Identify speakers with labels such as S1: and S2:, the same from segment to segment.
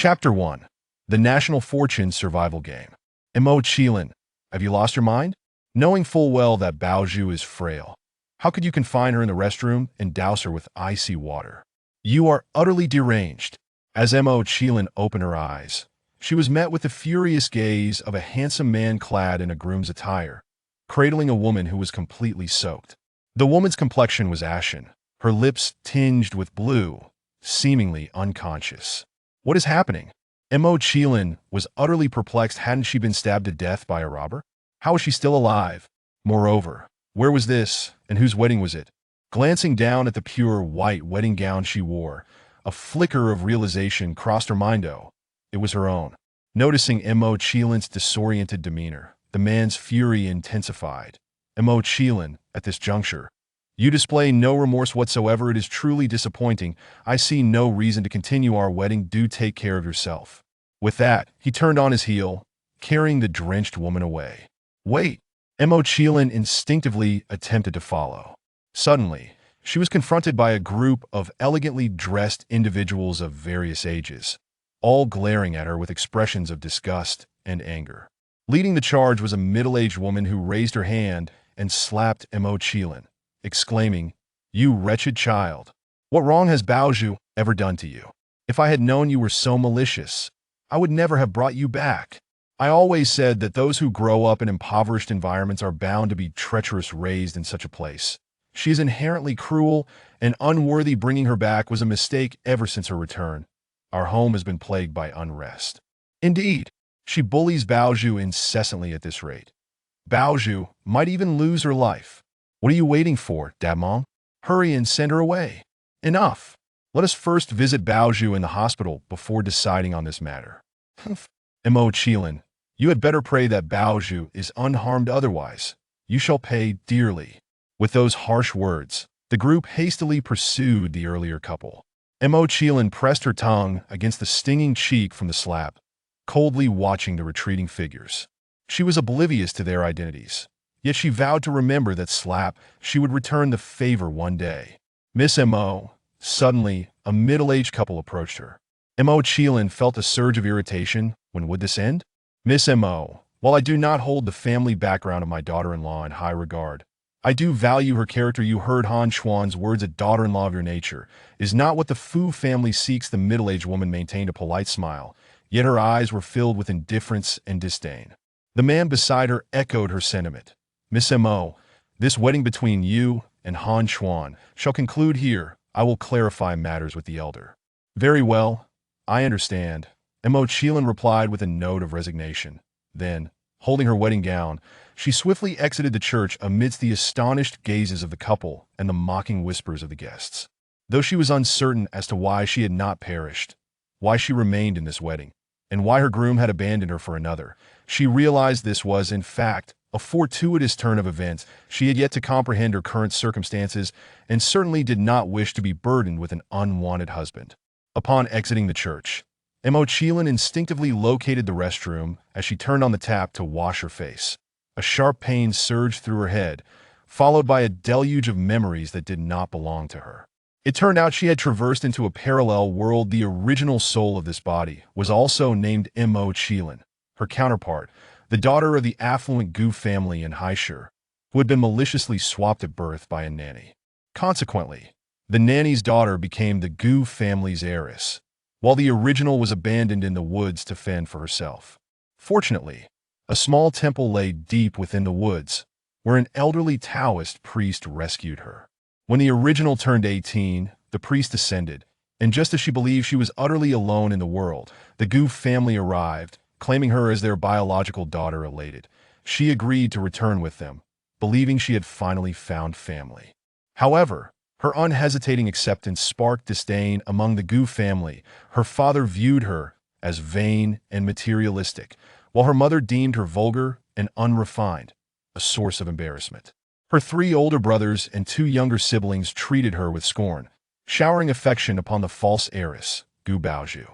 S1: Chapter 1. The National Fortune Survival Game. Zhang Qiling, have you lost your mind? Knowing full well that Baozhu is frail, how could you confine her in the restroom and douse her with icy water? You are utterly deranged. As Zhang Qiling opened her eyes, she was met with the furious gaze of a handsome man clad in a groom's attire, cradling a woman who was completely soaked. The woman's complexion was ashen, her lips tinged with blue, seemingly unconscious. What is happening? Zhang Qiling was utterly perplexed. Hadn't she been stabbed to death by a robber? How was she still alive? Moreover, where was this, and whose wedding was it? Glancing down at the pure white wedding gown she wore, a flicker of realization crossed her mind. It was her own. Noticing Zhang Qiling's disoriented demeanor, the man's fury intensified. Zhang Qiling, at this juncture, you display no remorse whatsoever. It is truly disappointing. I see no reason to continue our wedding. Do take care of yourself. With that, he turned on his heel, carrying the drenched woman away. Wait! Zhang Qiling instinctively attempted to follow. Suddenly, she was confronted by a group of elegantly dressed individuals of various ages, all glaring at her with expressions of disgust and anger. Leading the charge was a middle-aged woman who raised her hand and slapped Zhang Qiling, exclaiming, "You wretched child! What wrong has Baozhu ever done to you? If I had known you were so malicious, I would never have brought you back. I always said that those who grow up in impoverished environments are bound to be treacherous. Raised in such a place, she is inherently cruel and unworthy. Bringing her back was a mistake. Ever since her return, our home has been plagued by unrest. Indeed, she bullies Baozhu incessantly. At this rate, Baozhu might even lose her life. What are you waiting for, Damong? Hurry and send her away. Enough. Let us first visit Baozhu in the hospital before deciding on this matter." Zhang Qiling, you had better pray that Baozhu is unharmed, otherwise you shall pay dearly. With those harsh words, the group hastily pursued the earlier couple. Zhang Qiling pressed her tongue against the stinging cheek from the slap, coldly watching the retreating figures. She was oblivious to their identities, yet she vowed to remember that slap. She would return the favor one day. Miss Mo. Suddenly, a middle-aged couple approached her. Zhang Qiling felt a surge of irritation. When would this end? Miss Mo, while I do not hold the family background of my daughter-in-law in high regard, I do value her character. You heard Han Chuan's words. A daughter-in-law of your nature is not what the Fu family seeks. The middle-aged woman maintained a polite smile, yet her eyes were filled with indifference and disdain. The man beside her echoed her sentiment. Miss Mo, this wedding between you and Han Chuan shall conclude here. I will clarify matters with the elder. Very well, I understand, Zhang Qiling replied with a note of resignation. Then, holding her wedding gown, she swiftly exited the church amidst the astonished gazes of the couple and the mocking whispers of the guests. Though she was uncertain as to why she had not perished, why she remained in this wedding, and why her groom had abandoned her for another, she realized this was, in fact, a fortuitous turn of events. She had yet to comprehend her current circumstances and certainly did not wish to be burdened with an unwanted husband. Upon exiting the church, Zhang Qiling instinctively located the restroom as she turned on the tap to wash her face. A sharp pain surged through her head, followed by a deluge of memories that did not belong to her. It turned out she had traversed into a parallel world. The original soul of this body was also named Zhang Qiling. Her counterpart, the daughter of the affluent Gu family in Haishur, who had been maliciously swapped at birth by a nanny. Consequently, the nanny's daughter became the Gu family's heiress, while the original was abandoned in the woods to fend for herself. Fortunately, a small temple lay deep within the woods, where an elderly Taoist priest rescued her. When the original turned 18, the priest ascended, and just as she believed she was utterly alone in the world, the Gu family arrived, claiming her as their biological daughter. Elated, she agreed to return with them, believing she had finally found family. However, her unhesitating acceptance sparked disdain among the Gu family. Her father viewed her as vain and materialistic, while her mother deemed her vulgar and unrefined, a source of embarrassment. Her 3 older brothers and 2 younger siblings treated her with scorn, showering affection upon the false heiress, Gu Baozhu.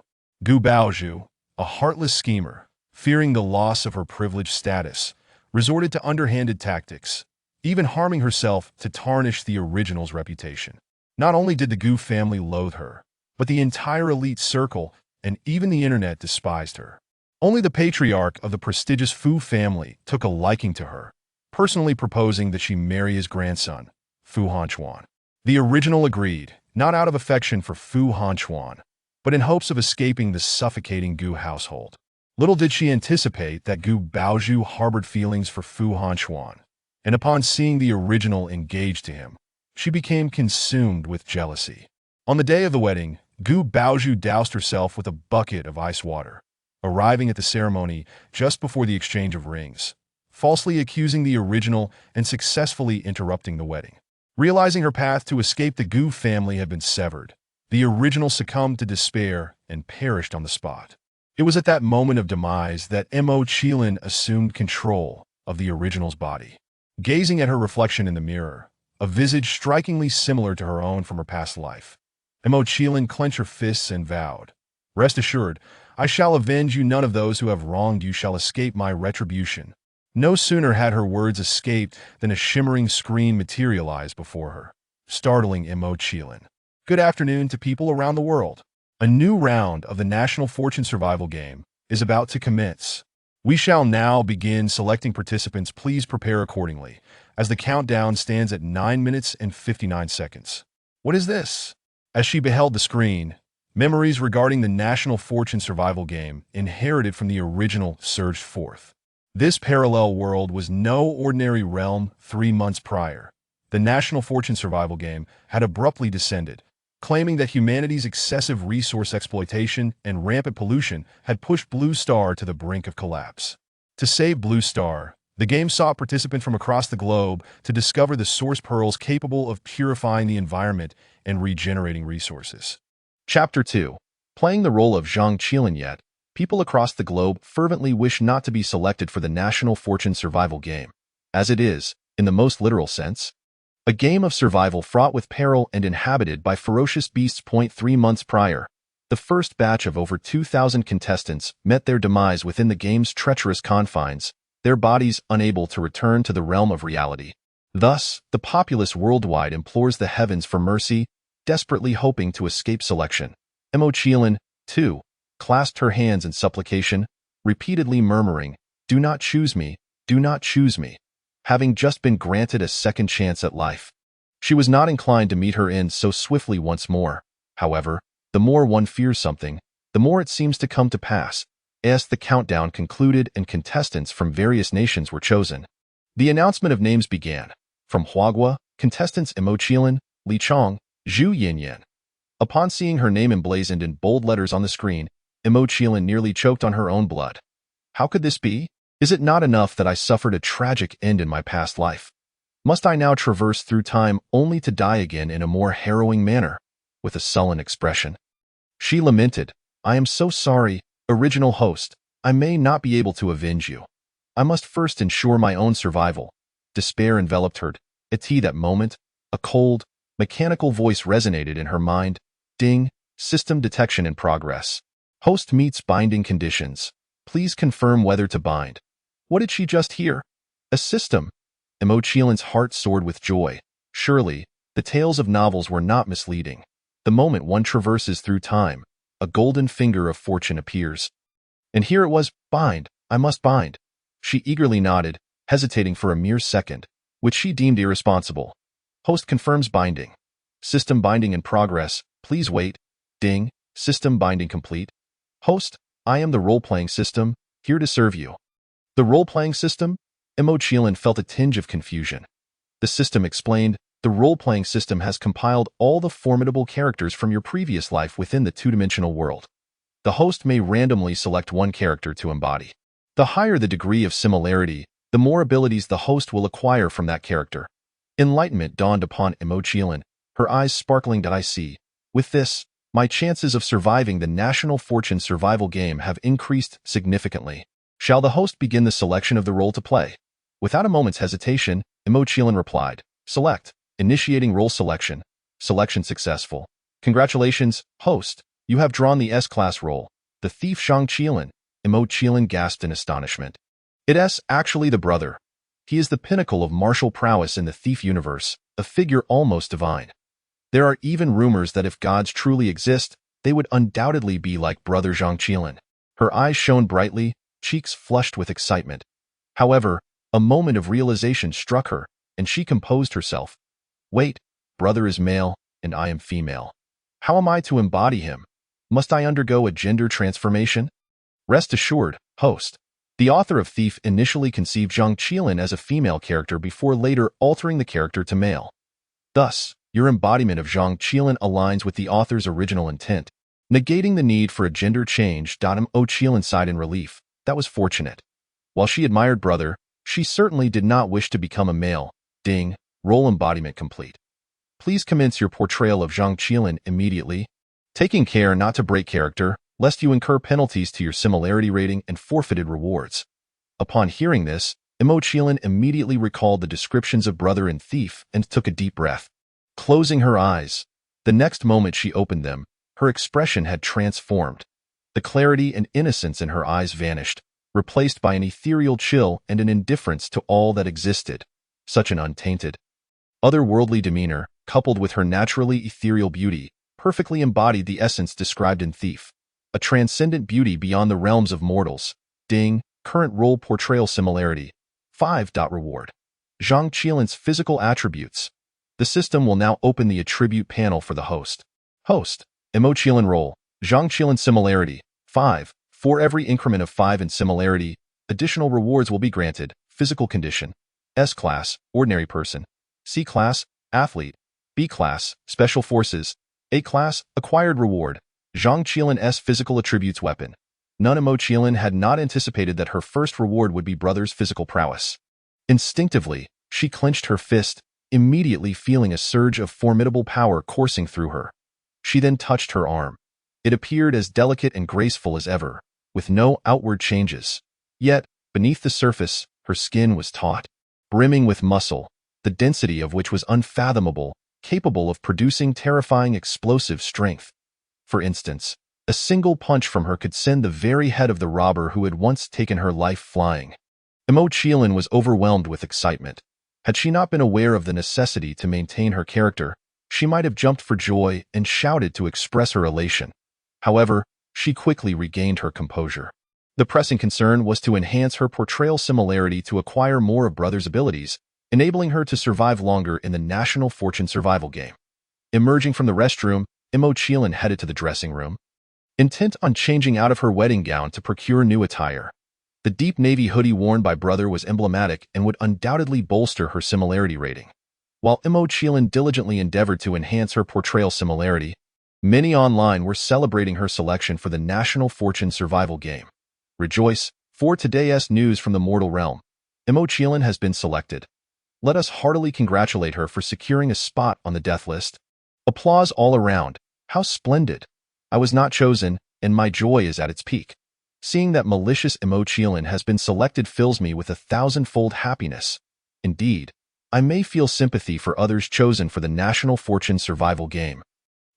S1: Gu Baozhu, a heartless schemer, fearing the loss of her privileged status, resorted to underhanded tactics, even harming herself to tarnish the original's reputation. Not only did the Gu family loathe her, but the entire elite circle and even the internet despised her. Only the patriarch of the prestigious Fu family took a liking to her, personally proposing that she marry his grandson, Fu Hanquan. The original agreed, not out of affection for Fu Hanquan, but in hopes of escaping the suffocating Gu household. Little did she anticipate that Gu Baozhu harbored feelings for Fu Hanquan, and upon seeing the original engaged to him, she became consumed with jealousy. On the day of the wedding, Gu Baozhu doused herself with a bucket of ice water, arriving at the ceremony just before the exchange of rings, falsely accusing the original and successfully interrupting the wedding. Realizing her path to escape the Gu family had been severed, the original succumbed to despair and perished on the spot. It was at that moment of demise that Zhang Qiling assumed control of the original's body. Gazing at her reflection in the mirror, a visage strikingly similar to her own from her past life, Zhang Qiling clenched her fists and vowed, "Rest assured, I shall avenge you. None of those who have wronged you shall escape my retribution." No sooner had her words escaped than a shimmering screen materialized before her, startling Zhang Qiling. Good afternoon to people around the world. A new round of the National Fortune Survival Game is about to commence. We shall now begin selecting participants. Please prepare accordingly, as the countdown stands at 9 minutes and 59 seconds. What is this? As she beheld the screen, memories regarding the National Fortune Survival Game, inherited from the original, surged forth. This parallel world was no ordinary realm. 3 months prior, the National Fortune Survival Game had abruptly descended, claiming that humanity's excessive resource exploitation and rampant pollution had pushed Blue Star to the brink of collapse. To save Blue Star, the game sought participants from across the globe to discover the source pearls capable of purifying the environment and regenerating resources. Chapter 2. Playing the role of Zhang Qiling. Yet, people across the globe fervently wish not to be selected for the National Fortune Survival Game, as it is, in the most literal sense, a game of survival fraught with peril and inhabited by ferocious beasts. 3 months prior, the first batch of over 2,000 contestants met their demise within the game's treacherous confines, their bodies unable to return to the realm of reality. Thus, the populace worldwide implores the heavens for mercy, desperately hoping to escape selection. Zhang Qiling, too, clasped her hands in supplication, repeatedly murmuring, "Do not choose me, do not choose me," having just been granted a second chance at life. She was not inclined to meet her end so swiftly once more. However, the more one fears something, the more it seems to come to pass. As the countdown concluded and contestants from various nations were chosen, the announcement of names began. From Huagua, contestants Zhang Qiling, Li Chong, Zhu Yinyan. Upon seeing her name emblazoned in bold letters on the screen, Zhang Qiling nearly choked on her own blood. How could this be? Is it not enough that I suffered a tragic end in my past life? Must I now traverse through time only to die again in a more harrowing manner? With a sullen expression, she lamented, "I am so sorry, original host. I may not be able to avenge you. I must first ensure my own survival." Despair enveloped her. At that moment, a cold, mechanical voice resonated in her mind. Ding, system detection in progress. Host meets binding conditions. Please confirm whether to bind. What did she just hear? A system. Zhang Qiling's heart soared with joy. Surely, the tales of novels were not misleading. The moment one traverses through time, a golden finger of fortune appears. And here it was, bind, I must bind. She eagerly nodded, hesitating for a mere second, which she deemed irresponsible. Host confirms binding. System binding in progress, please wait. Ding, system binding complete. Host, I am the role-playing system, here to serve you. The role-playing system? Zhang Qiling felt a tinge of confusion. The system explained, the role-playing system has compiled all the formidable characters from your previous life within the two-dimensional world. The host may randomly select one character to embody. The higher the degree of similarity, the more abilities the host will acquire from that character. Enlightenment dawned upon Zhang Qiling, her eyes sparkling. Did I see? With this, my chances of surviving the National Fortune Survival Game have increased significantly. Shall the host begin the selection of the role to play? Without a moment's hesitation, Zhang Qiling replied, "Select. Initiating role selection. Selection successful. Congratulations, host. You have drawn the S-class role, the thief Zhang Qiling." Zhang Qiling gasped in astonishment. It's actually the brother. He is the pinnacle of martial prowess in the thief universe, a figure almost divine. There are even rumors that if gods truly exist, they would undoubtedly be like brother Zhang Qiling. Her eyes shone brightly, cheeks flushed with excitement. However, a moment of realization struck her, and she composed herself. Wait, brother is male, and I am female. How am I to embody him? Must I undergo a gender transformation? Rest assured, host. The author of Thief initially conceived Zhang Qiling as a female character before later altering the character to male. Thus, your embodiment of Zhang Qiling aligns with the author's original intent, negating the need for a gender change. Mo Qiling sighed in relief. That was fortunate. While she admired brother, she certainly did not wish to become a male. Ding, role embodiment complete. Please commence your portrayal of Zhang Qiling immediately, taking care not to break character, lest you incur penalties to your similarity rating and forfeited rewards. Upon hearing this, Mo Qiling immediately recalled the descriptions of brother in Thief and took a deep breath. Closing her eyes, the next moment she opened them, her expression had transformed. The clarity and innocence in her eyes vanished, replaced by an ethereal chill and an indifference to all that existed. Such an untainted, otherworldly demeanor, coupled with her naturally ethereal beauty, perfectly embodied the essence described in Thief. A transcendent beauty beyond the realms of mortals. Ding, current role portrayal similarity. 5. Reward. Zhang Qiling's physical attributes. The system will now open the attribute panel for the host. Host. Mo Qiling role. Zhang Qiling similarity. 5. For every increment of 5 in similarity, additional rewards will be granted. Physical condition. S class, ordinary person. C class, athlete. B class, special forces. A class, acquired reward. Zhang Qiling's physical attributes weapon. None. Mo Qiling had not anticipated that her first reward would be brother's physical prowess. Instinctively, she clenched her fist, immediately feeling a surge of formidable power coursing through her. She then touched her arm. It appeared as delicate and graceful as ever, with no outward changes. Yet, beneath the surface, her skin was taut, brimming with muscle, the density of which was unfathomable, capable of producing terrifying explosive strength. For instance, a single punch from her could send the very head of the robber who had once taken her life flying. Mo Qiling was overwhelmed with excitement. Had she not been aware of the necessity to maintain her character, she might have jumped for joy and shouted to express her elation. However, she quickly regained her composure. The pressing concern was to enhance her portrayal similarity to acquire more of brother's abilities, enabling her to survive longer in the National Fortune survival game. Emerging from the restroom, Mo Qiling headed to the dressing room, intent on changing out of her wedding gown to procure new attire. The deep navy hoodie worn by brother was emblematic and would undoubtedly bolster her similarity rating. While Mo Qiling diligently endeavored to enhance her portrayal similarity, many online were celebrating her selection for the National Fortune survival game. Rejoice, for today's news from the mortal realm. Mo Qiling has been selected. Let us heartily congratulate her for securing a spot on the death list. Applause all around. How splendid. I was not chosen, and my joy is at its peak. Seeing that malicious Mo Qiling has been selected fills me with 1,000-fold happiness. Indeed, I may feel sympathy for others chosen for the National Fortune survival game.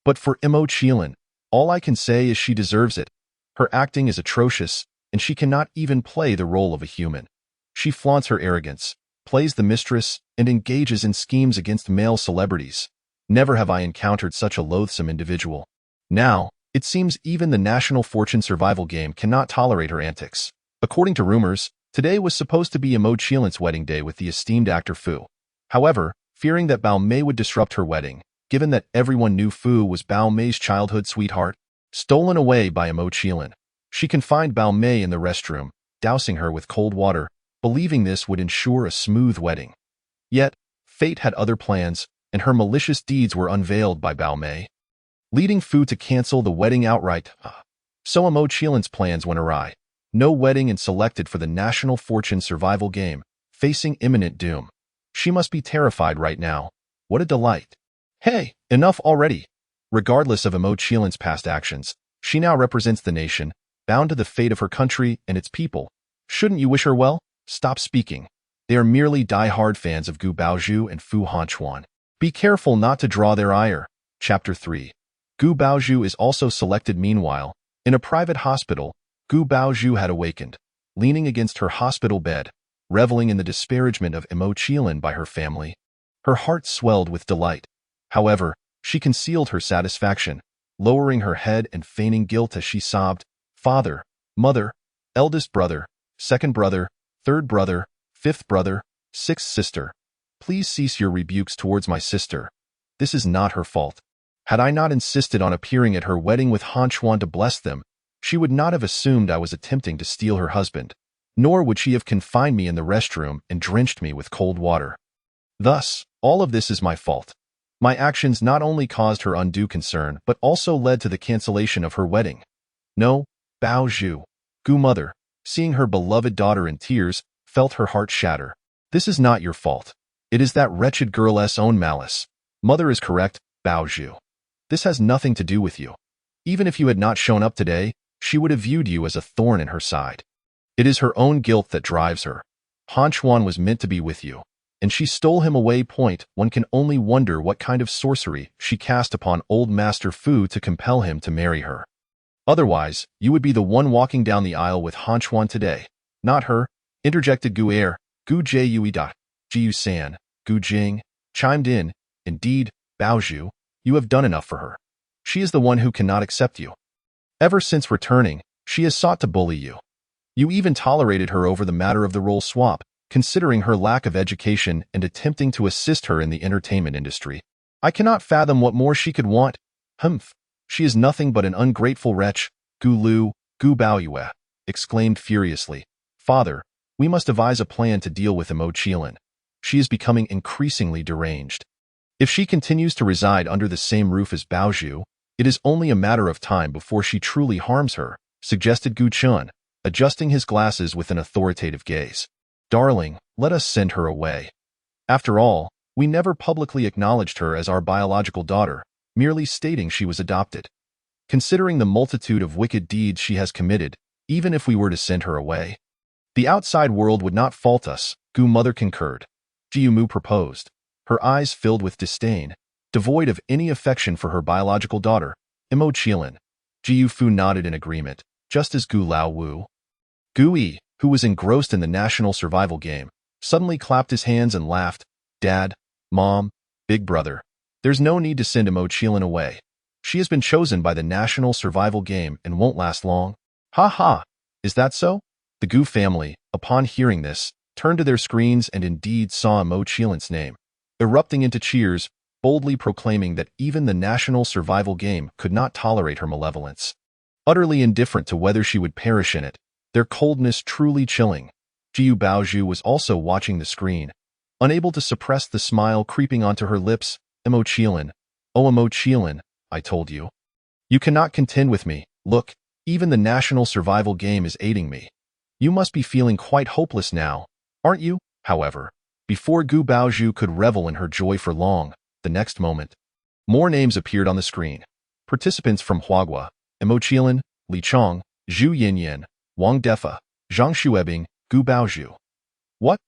S1: But for Mo Qiling, all I can say is she deserves it. Her acting is atrocious, and she cannot even play the role of a human. She flaunts her arrogance, plays the mistress, and engages in schemes against male celebrities. Never have I encountered such a loathsome individual. Now, it seems even the National Fortune survival game cannot tolerate her antics. According to rumors, today was supposed to be Mo Qiling's wedding day with the esteemed actor Fu. However, fearing that Bao Mei would disrupt her wedding, given that everyone knew Fu was Bao Mei's childhood sweetheart, stolen away by Mo Qiling, she confined Bao Mei in the restroom, dousing her with cold water, believing this would ensure a smooth wedding. Yet, fate had other plans, and her malicious deeds were unveiled by Bao Mei, leading Fu to cancel the wedding outright. So Mo Qiling's plans went awry. No wedding and selected for the National Fortune survival game, facing imminent doom. She must be terrified right now. What a delight. Hey, enough already. Regardless of Mo Qiling's past actions, she now represents the nation, bound to the fate of her country and its people. Shouldn't you wish her well? Stop speaking. They are merely die-hard fans of Gu Baozhu and Fu Hanchuan. Be careful not to draw their ire. Chapter 3. Gu Baozhu is also selected. Meanwhile, in a private hospital, Gu Baozhu had awakened, leaning against her hospital bed, reveling in the disparagement of Mo Qiling by her family. Her heart swelled with delight. However, she concealed her satisfaction, lowering her head and feigning guilt as she sobbed, "Father, mother, eldest brother, second brother, third brother, fifth brother, sixth sister. Please cease your rebukes towards my sister. This is not her fault. Had I not insisted on appearing at her wedding with Han Chuan to bless them, she would not have assumed I was attempting to steal her husband, nor would she have confined me in the restroom and drenched me with cold water. Thus, all of this is my fault. My actions not only caused her undue concern, but also led to the cancellation of her wedding. No, Bao Zhu, Gu mother, seeing her beloved daughter in tears, felt her heart shatter. This is not your fault. It is that wretched girl's own malice. Mother is correct, Bao Zhu. This has nothing to do with you. Even if you had not shown up today, she would have viewed you as a thorn in her side. It is her own guilt that drives her. Han Chuan was meant to be with you, and she stole him away. One can only wonder what kind of sorcery she cast upon old Master Fu to compel him to marry her. Otherwise, you would be the one walking down the aisle with Han Chuan today, not her, interjected Gu Er. Gu Jui. Jiu San, Gu Jing, chimed in. Indeed, Bao Zhu, you have done enough for her. She is the one who cannot accept you. Ever since returning, she has sought to bully you. You even tolerated her over the matter of the role swap, considering her lack of education and attempting to assist her in the entertainment industry. I cannot fathom what more she could want. Humph, she is nothing but an ungrateful wretch. Gu Lu, Gu Baoyue, exclaimed furiously. Father, we must devise a plan to deal with Zhang Qiling. She is becoming increasingly deranged. If she continues to reside under the same roof as Bao Zhu, it is only a matter of time before she truly harms her, suggested Gu Chun, adjusting his glasses with an authoritative gaze. Darling, let us send her away. After all, we never publicly acknowledged her as our biological daughter, merely stating she was adopted. Considering the multitude of wicked deeds she has committed, even if we were to send her away, the outside world would not fault us, Gu mother concurred. Jiu Mu proposed, her eyes filled with disdain, devoid of any affection for her biological daughter, Zhang Qiling. Jiu Fu nodded in agreement, just as Gu Lao Wu. Gu Yi, who was engrossed in the national survival game, suddenly clapped his hands and laughed. Dad, Mom, Big Brother, there's no need to send Zhang Qiling away. She has been chosen by the national survival game and won't last long. Ha ha, is that so? The Gu family, upon hearing this, turned to their screens and indeed saw Zhang Qiling's name, erupting into cheers, boldly proclaiming that even the national survival game could not tolerate her malevolence. Utterly indifferent to whether she would perish in it, their coldness truly chilling. Jiu Baozhu was also watching the screen, unable to suppress the smile creeping onto her lips. Zhang Qiling, oh Zhang Qiling, I told you. You cannot contend with me. Look, even the national survival game is aiding me. You must be feeling quite hopeless now, aren't you? However, before Gu Baozhu could revel in her joy for long, the next moment, more names appeared on the screen. Participants from Huagua, Zhang Qiling, Li Chong, Zhu Yinyan, Wang Defa, Zhang Shuebing, Gu Baozhu. What?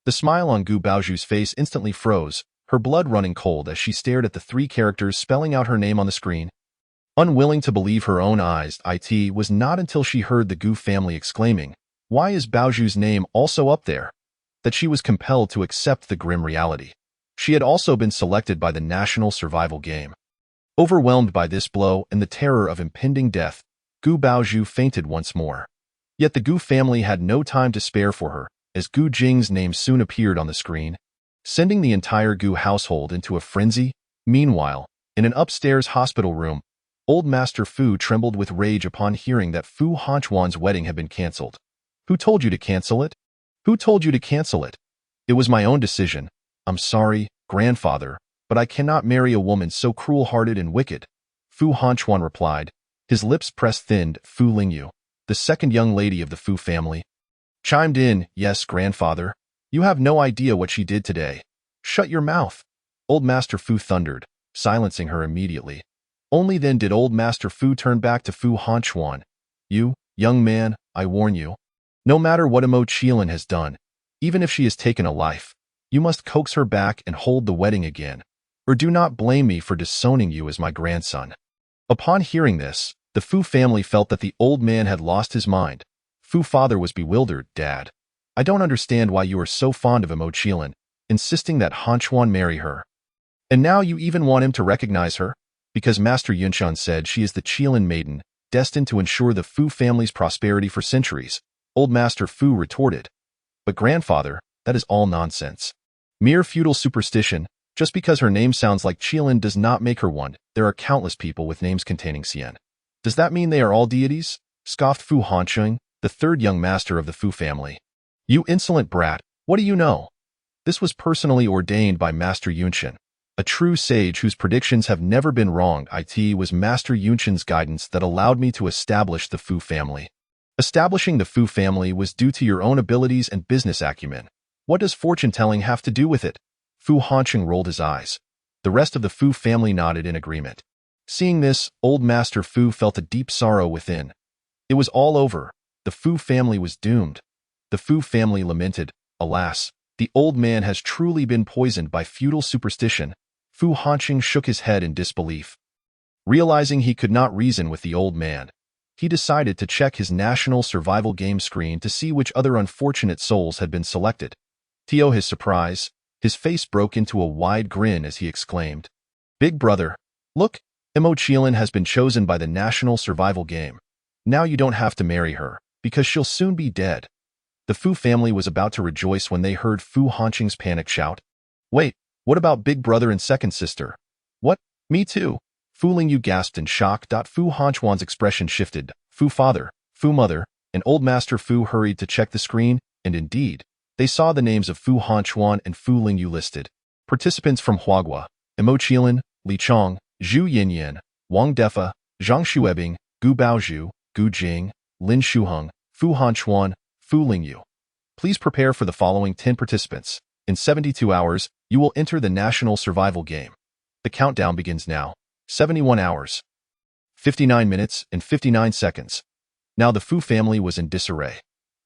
S1: The smile on Gu Baozhu's face instantly froze, her blood running cold as she stared at the three characters spelling out her name on the screen. Unwilling to believe her own eyes, it was not until she heard the Gu family exclaiming, "Why is Baozhu's name also up there?" that she was compelled to accept the grim reality. She had also been selected by the national survival game. Overwhelmed by this blow and the terror of impending death, Gu Baozhu fainted once more. Yet the Gu family had no time to spare for her, as Gu Jing's name soon appeared on the screen, sending the entire Gu household into a frenzy. Meanwhile, in an upstairs hospital room, old Master Fu trembled with rage upon hearing that Fu Hanchuan's wedding had been cancelled. Who told you to cancel it? Who told you to cancel it? It was my own decision. I'm sorry, grandfather, but I cannot marry a woman so cruel-hearted and wicked. Fu Hanchuan replied, his lips pressed thin. Fu Lingyu, the second young lady of the Fu family, chimed in, yes, grandfather. You have no idea what she did today. Shut your mouth. Old Master Fu thundered, silencing her immediately. Only then did old Master Fu turn back to Fu Hanchuan. You, young man, I warn you. No matter what Zhang Qiling has done, even if she has taken a life, you must coax her back and hold the wedding again, or do not blame me for disowning you as my grandson. Upon hearing this, the Fu family felt that the old man had lost his mind. Fu father was bewildered. Dad, I don't understand why you are so fond of Zhang Qiling, insisting that Hanchuan marry her. And now you even want him to recognize her? Because Master Yunshan said she is the Qiling maiden, destined to ensure the Fu family's prosperity for centuries. Old Master Fu retorted. But grandfather, that is all nonsense. Mere feudal superstition. Just because her name sounds like Qiling does not make her one. There are countless people with names containing Xian. Does that mean they are all deities? Scoffed Fu Hanqing, the third young master of the Fu family. You insolent brat, what do you know? This was personally ordained by Master Yunshan, a true sage whose predictions have never been wrong. It was Master Yunshan's guidance that allowed me to establish the Fu family. Establishing the Fu family was due to your own abilities and business acumen. What does fortune-telling have to do with it? Fu Hanqing rolled his eyes. The rest of the Fu family nodded in agreement. Seeing this, old Master Fu felt a deep sorrow within. It was all over. The Fu family was doomed. The Fu family lamented, alas, the old man has truly been poisoned by feudal superstition. Fu Hanqing shook his head in disbelief. Realizing he could not reason with the old man, he decided to check his national survival game screen to see which other unfortunate souls had been selected. To his surprise, his face broke into a wide grin as he exclaimed, "Big brother, look, Zhang Qiling has been chosen by the national survival game. Now you don't have to marry her, because she'll soon be dead." The Fu family was about to rejoice when they heard Fu Hanqing's panicked shout. "Wait, what about big brother and second sister?" "What? Me too?" Fu Lingyu gasped in shock. Fu Hanquan's expression shifted. Fu father, Fu mother, and old Master Fu hurried to check the screen, and indeed, they saw the names of Fu Hanquan and Fu Lingyu listed. Participants from Huagua, Zhang Qiling, Li Chong, Zhu Yinyan, Wang Defa, Zhang Xuebing, Gu Baozhu, Gu Jing, Lin Shuheng, Fu Hanquan, Fu Lingyu. Please prepare for the following 10 participants. In 72 hours, you will enter the national survival game. The countdown begins now. 71 hours, 59 minutes, and 59 seconds. Now the Fu family was in disarray.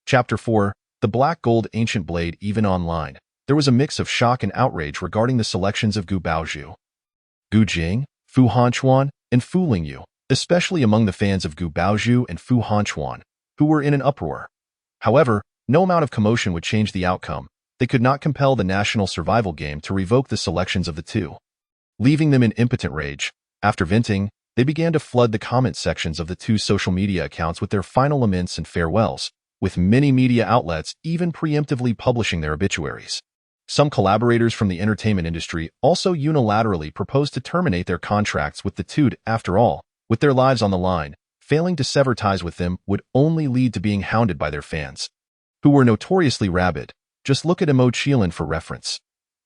S1: Chapter 4, The Black Gold Ancient Blade. Even online, there was a mix of shock and outrage regarding the selections of Gu Baozhu, Gu Jing, Fu Hanquan, and Fu Lingyu, especially among the fans of Gu Baozhu and Fu Hanquan, who were in an uproar. However, no amount of commotion would change the outcome. They could not compel the national survival game to revoke the selections of the two. Leaving them in impotent rage, after venting, they began to flood the comment sections of the two social media accounts with their final laments and farewells, with many media outlets even preemptively publishing their obituaries. Some collaborators from the entertainment industry also unilaterally proposed to terminate their contracts with the two. After all, with their lives on the line, failing to sever ties with them would only lead to being hounded by their fans, who were notoriously rabid. Just look at Zhang Qiling for reference.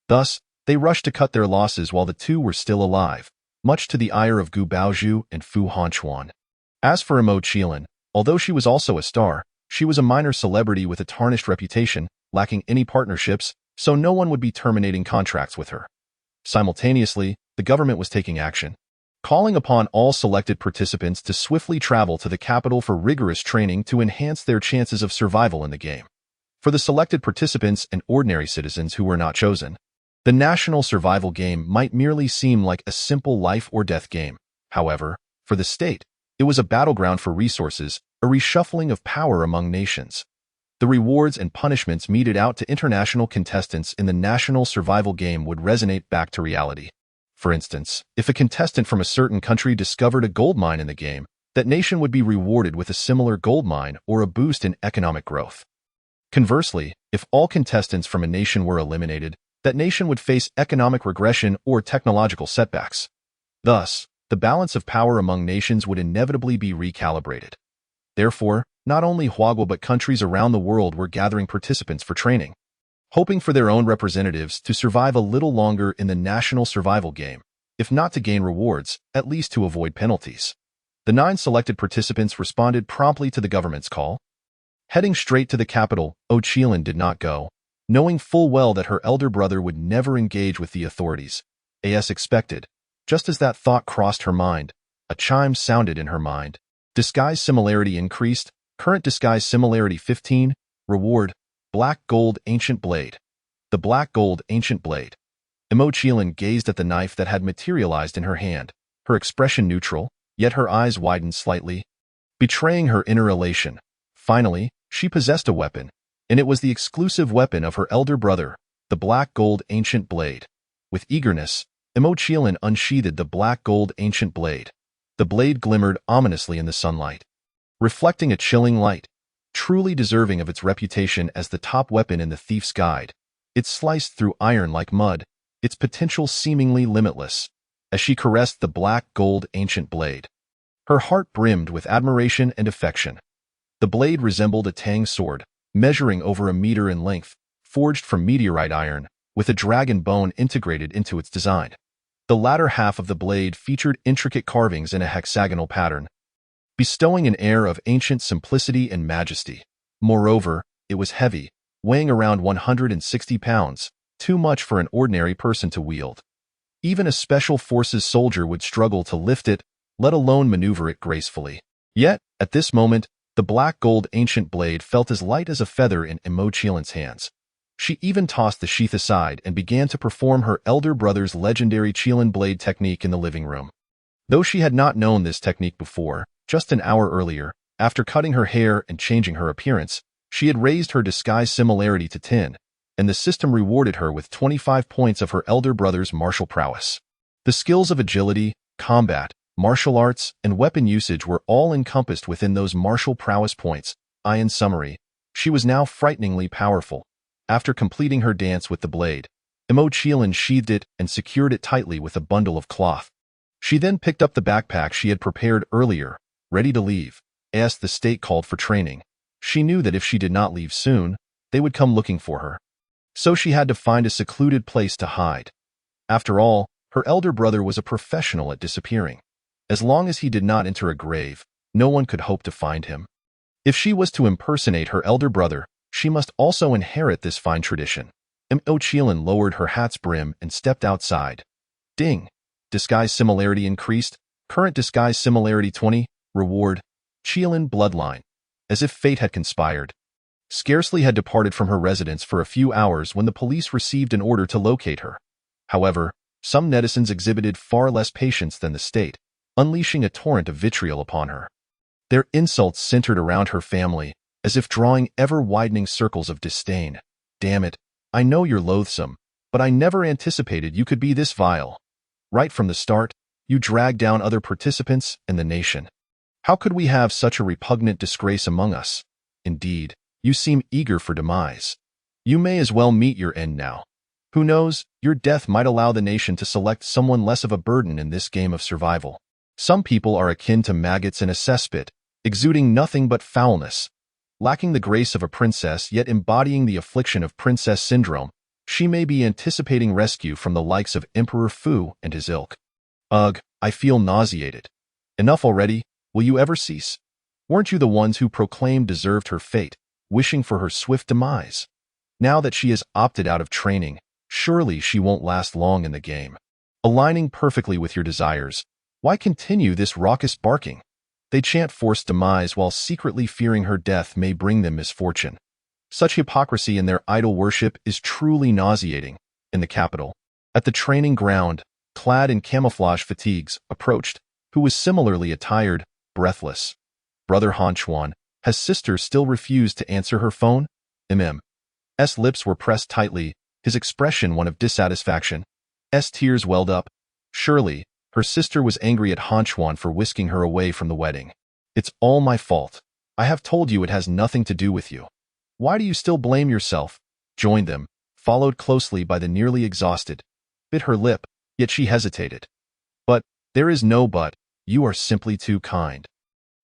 S1: Thus, they rushed to cut their losses while the two were still alive, much to the ire of Gu Baozhu and Fu Hanquan. As for Zhang Qiling, although she was also a star, she was a minor celebrity with a tarnished reputation, lacking any partnerships, so no one would be terminating contracts with her. Simultaneously, the government was taking action, calling upon all selected participants to swiftly travel to the capital for rigorous training to enhance their chances of survival in the game. For the selected participants and ordinary citizens who were not chosen, the national survival game might merely seem like a simple life or death game. However, for the state, it was a battleground for resources, a reshuffling of power among nations. The rewards and punishments meted out to international contestants in the national survival game would resonate back to reality. For instance, if a contestant from a certain country discovered a gold mine in the game, that nation would be rewarded with a similar gold mine or a boost in economic growth. Conversely, if all contestants from a nation were eliminated, that nation would face economic regression or technological setbacks. Thus, the balance of power among nations would inevitably be recalibrated. Therefore, not only Huagua but countries around the world were gathering participants for training, hoping for their own representatives to survive a little longer in the national survival game, if not to gain rewards, at least to avoid penalties. The 9 selected participants responded promptly to the government's call. Heading straight to the capital, Zhang Qiling did not go, knowing full well that her elder brother would never engage with the authorities, as expected. Just as that thought crossed her mind, a chime sounded in her mind. Disguise similarity increased, current disguise similarity 15, reward, Black Gold Ancient Blade. The Black Gold Ancient Blade. Zhang Qiling gazed at the knife that had materialized in her hand, her expression neutral, yet her eyes widened slightly, betraying her inner elation. Finally, she possessed a weapon, and it was the exclusive weapon of her elder brother, the Black Gold Ancient Blade. With eagerness, Zhang Qiling unsheathed the black-gold ancient blade. The blade glimmered ominously in the sunlight, reflecting a chilling light, truly deserving of its reputation as the top weapon in the thief's guide. It sliced through iron like mud, its potential seemingly limitless. As she caressed the black-gold ancient blade, her heart brimmed with admiration and affection. The blade resembled a tang sword, measuring over a meter in length, forged from meteorite iron, with a dragon bone integrated into its design. The latter half of the blade featured intricate carvings in a hexagonal pattern, bestowing an air of ancient simplicity and majesty. Moreover, it was heavy, weighing around 160 pounds, too much for an ordinary person to wield. Even a special forces soldier would struggle to lift it, let alone maneuver it gracefully. Yet, at this moment, the black-gold ancient blade felt as light as a feather in Zhang Qiling's hands. She even tossed the sheath aside and began to perform her elder brother's legendary Qiling blade technique in the living room. Though she had not known this technique before, just an hour earlier, after cutting her hair and changing her appearance, she had raised her disguise similarity to 10, and the system rewarded her with 25 points of her elder brother's martial prowess. The skills of agility, combat, martial arts, and weapon usage were all encompassed within those martial prowess points. In summary, she was now frighteningly powerful. After completing her dance with the blade, Zhang Qiling sheathed it and secured it tightly with a bundle of cloth. She then picked up the backpack she had prepared earlier, ready to leave, as the state called for training. She knew that if she did not leave soon, they would come looking for her. So she had to find a secluded place to hide. After all, her elder brother was a professional at disappearing. As long as he did not enter a grave, no one could hope to find him. If she was to impersonate her elder brother, she must also inherit this fine tradition. Zhang Qiling lowered her hat's brim and stepped outside. Ding! Disguise similarity increased. Current disguise similarity 20. Reward: Qiling bloodline. As if fate had conspired. Scarcely had departed from her residence for a few hours when the police received an order to locate her. However, some netizens exhibited far less patience than the state, unleashing a torrent of vitriol upon her. Their insults centered around her family, as if drawing ever-widening circles of disdain. Damn it, I know you're loathsome, but I never anticipated you could be this vile. Right from the start, you dragged down other participants and the nation. How could we have such a repugnant disgrace among us? Indeed, you seem eager for demise. You may as well meet your end now. Who knows, your death might allow the nation to select someone less of a burden in this game of survival. Some people are akin to maggots in a cesspit, exuding nothing but foulness. Lacking the grace of a princess yet embodying the affliction of princess syndrome, she may be anticipating rescue from the likes of Emperor Fu and his ilk. Ugh, I feel nauseated. Enough already, will you ever cease? Weren't you the ones who proclaimed deserved her fate, wishing for her swift demise? Now that she has opted out of training, surely she won't last long in the game. Aligning perfectly with your desires, why continue this raucous barking? They chant forced demise while secretly fearing her death may bring them misfortune. Such hypocrisy in their idol worship is truly nauseating. In the capital, at the training ground, clad in camouflage fatigues, approached, who was similarly attired, breathless. Brother Han Chuan, has sister still refused to answer her phone? S. lips were pressed tightly, his expression one of dissatisfaction. S. tears welled up. Surely, her sister was angry at Han Chuan for whisking her away from the wedding. It's all my fault. I have told you it has nothing to do with you. Why do you still blame yourself? Joined them, followed closely by the nearly exhausted. Bit her lip, yet she hesitated. But, there is no but, you are simply too kind.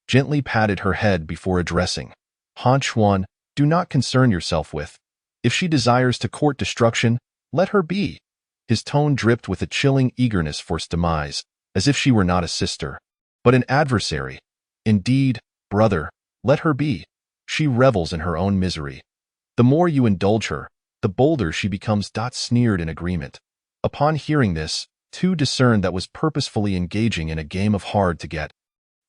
S1: Gently patted her head before addressing. Han Chuan, do not concern yourself with. If she desires to court destruction, let her be. His tone dripped with a chilling eagerness for demise, as if she were not a sister, but an adversary. Indeed, brother, let her be. She revels in her own misery. The more you indulge her, the bolder she becomes. Sneered in agreement. Upon hearing this, Tu discerned that was purposefully engaging in a game of hard to get,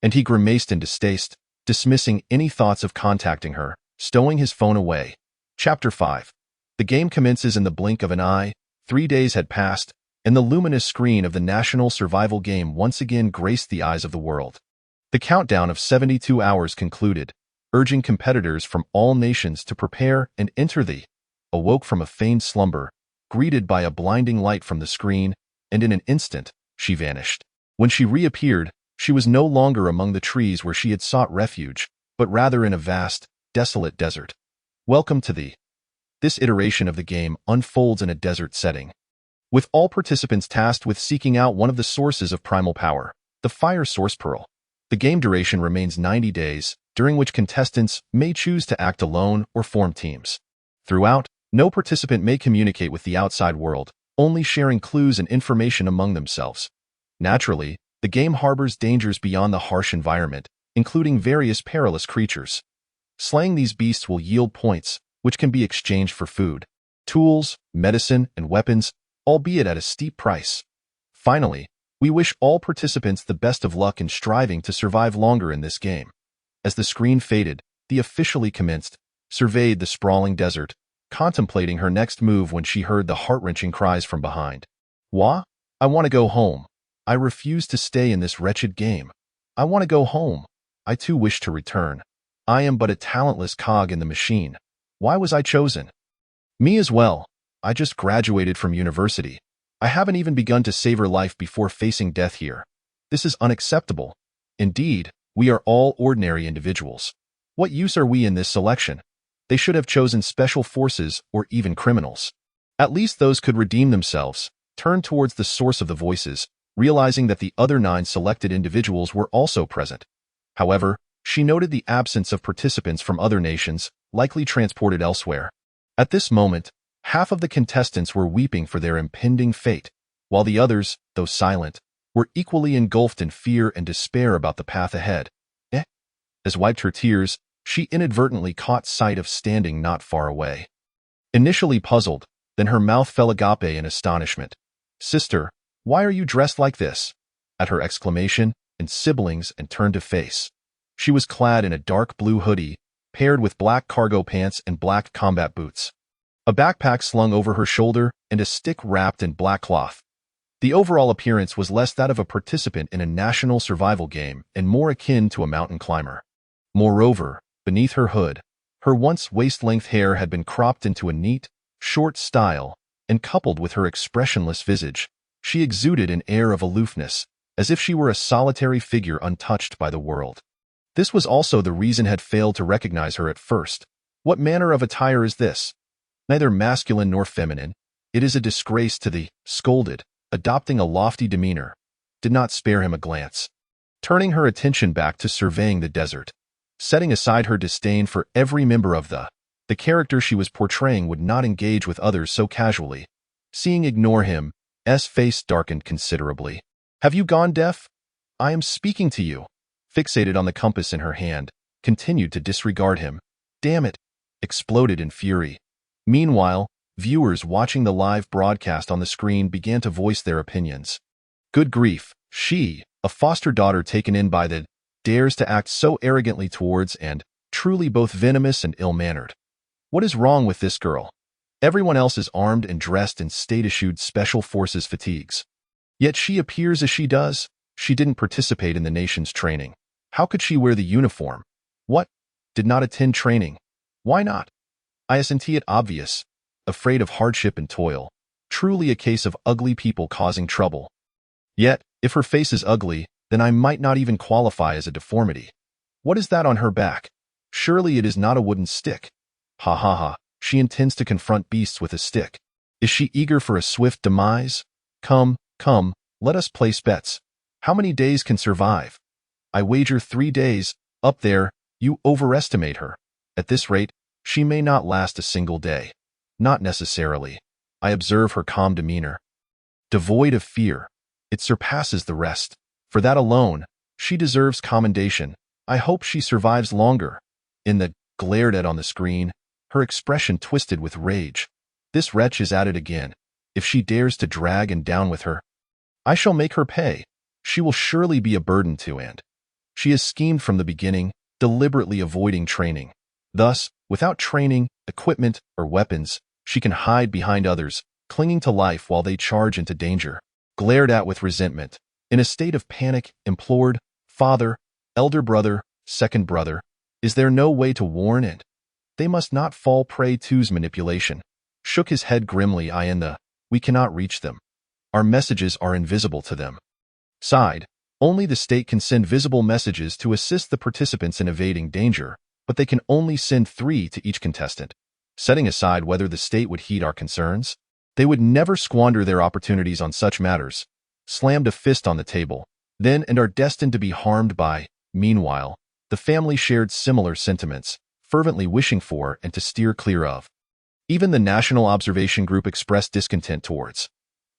S1: and he grimaced in distaste, dismissing any thoughts of contacting her, stowing his phone away. Chapter 5. The game commences in the blink of an eye. 3 days had passed, and the luminous screen of the national survival game once again graced the eyes of the world. The countdown of 72 hours concluded, urging competitors from all nations to prepare and enter the awoke from a feigned slumber, greeted by a blinding light from the screen. and in an instant, she vanished. When she reappeared, she was no longer among the trees where she had sought refuge, but rather in a vast, desolate desert. Welcome to This iteration of the game unfolds in a desert setting, with all participants tasked with seeking out one of the sources of primal power, the Fire Source Pearl. The game duration remains 90 days, during which contestants may choose to act alone or form teams. Throughout, no participant may communicate with the outside world, only sharing clues and information among themselves. Naturally, the game harbors dangers beyond the harsh environment, including various perilous creatures. Slaying these beasts will yield points, which can be exchanged for food, tools, medicine, and weapons, albeit at a steep price. Finally, we wish all participants the best of luck in striving to survive longer in this game. As the screen faded, the officially commenced, surveyed the sprawling desert, contemplating her next move when she heard the heart-wrenching cries from behind. "Wah? I want to go home. I refuse to stay in this wretched game. I want to go home. I too wish to return. I am but a talentless cog in the machine. Why was I chosen? Me as well. I just graduated from university. I haven't even begun to savor life before facing death here. This is unacceptable. Indeed, we are all ordinary individuals. What use are we in this selection? They should have chosen special forces or even criminals. At least those could redeem themselves, turn towards the source of the voices, realizing that the other 9 selected individuals were also present. However, she noted the absence of participants from other nations, likely transported elsewhere. At this moment, half of the contestants were weeping for their impending fate, while the others, though silent, were equally engulfed in fear and despair about the path ahead. As wiped her tears, she inadvertently caught sight of standing not far away. Initially puzzled, then her mouth fell agape in astonishment. "Sister, why are you dressed like this?" At her exclamation, and siblings and turned to face. She was clad in a dark blue hoodie, paired with black cargo pants and black combat boots. A backpack slung over her shoulder and a stick wrapped in black cloth. The overall appearance was less that of a participant in a national survival game and more akin to a mountain climber. Moreover, beneath her hood, her once waist-length hair had been cropped into a neat, short style, and coupled with her expressionless visage, she exuded an air of aloofness, as if she were a solitary figure untouched by the world. This was also the reason had failed to recognize her at first. What manner of attire is this? Neither masculine nor feminine, it is a disgrace to the scolded, adopting a lofty demeanor, did not spare him a glance. Turning her attention back to surveying the desert, setting aside her disdain for every member of the character she was portraying would not engage with others so casually. Seeing ignore him, S face darkened considerably. "Have you gone deaf? I am speaking to you." Fixated on the compass in her hand, continued to disregard him. "Damn it!" Exploded in fury. Meanwhile, viewers watching the live broadcast on the screen began to voice their opinions. Good grief, she, a foster daughter taken in by the dares to act so arrogantly towards and truly both venomous and ill-mannered. What is wrong with this girl? Everyone else is armed and dressed in state-issued special forces fatigues. Yet she appears as she does. She didn't participate in the nation's training. How could she wear the uniform? What? Did not attend training. Why not? Isn't it obvious? Afraid of hardship and toil. Truly a case of ugly people causing trouble. Yet, if her face is ugly, then I might not even qualify as a deformity. What is that on her back? Surely it is not a wooden stick. Ha ha ha, she intends to confront beasts with a stick. Is she eager for a swift demise? Come, come, let us place bets. How many days can survive? I wager 3 days. Up there, you overestimate her. At this rate, she may not last a single day. Not necessarily. I observe her calm demeanor. Devoid of fear. It surpasses the rest. For that alone, she deserves commendation. I hope she survives longer. In the glared at on the screen, her expression twisted with rage. This wretch is at it again. If she dares to drag and down with her, I shall make her pay. She will surely be a burden to and she has schemed from the beginning, deliberately avoiding training. Thus, without training, equipment, or weapons, she can hide behind others, clinging to life while they charge into danger. Glared at with resentment, in a state of panic, implored, "Father, elder brother, second brother, is there no way to warn it? They must not fall prey to's manipulation." Shook his head grimly. We cannot reach them. Our messages are invisible to them. Side, only the state can send visible messages to assist the participants in evading danger, but they can only send 3 to each contestant. Setting aside whether the state would heed our concerns, they would never squander their opportunities on such matters. Slammed a fist on the table, then and are destined to be harmed by. Meanwhile, the family shared similar sentiments, fervently wishing for and to steer clear of. Even the National Observation Group expressed discontent towards.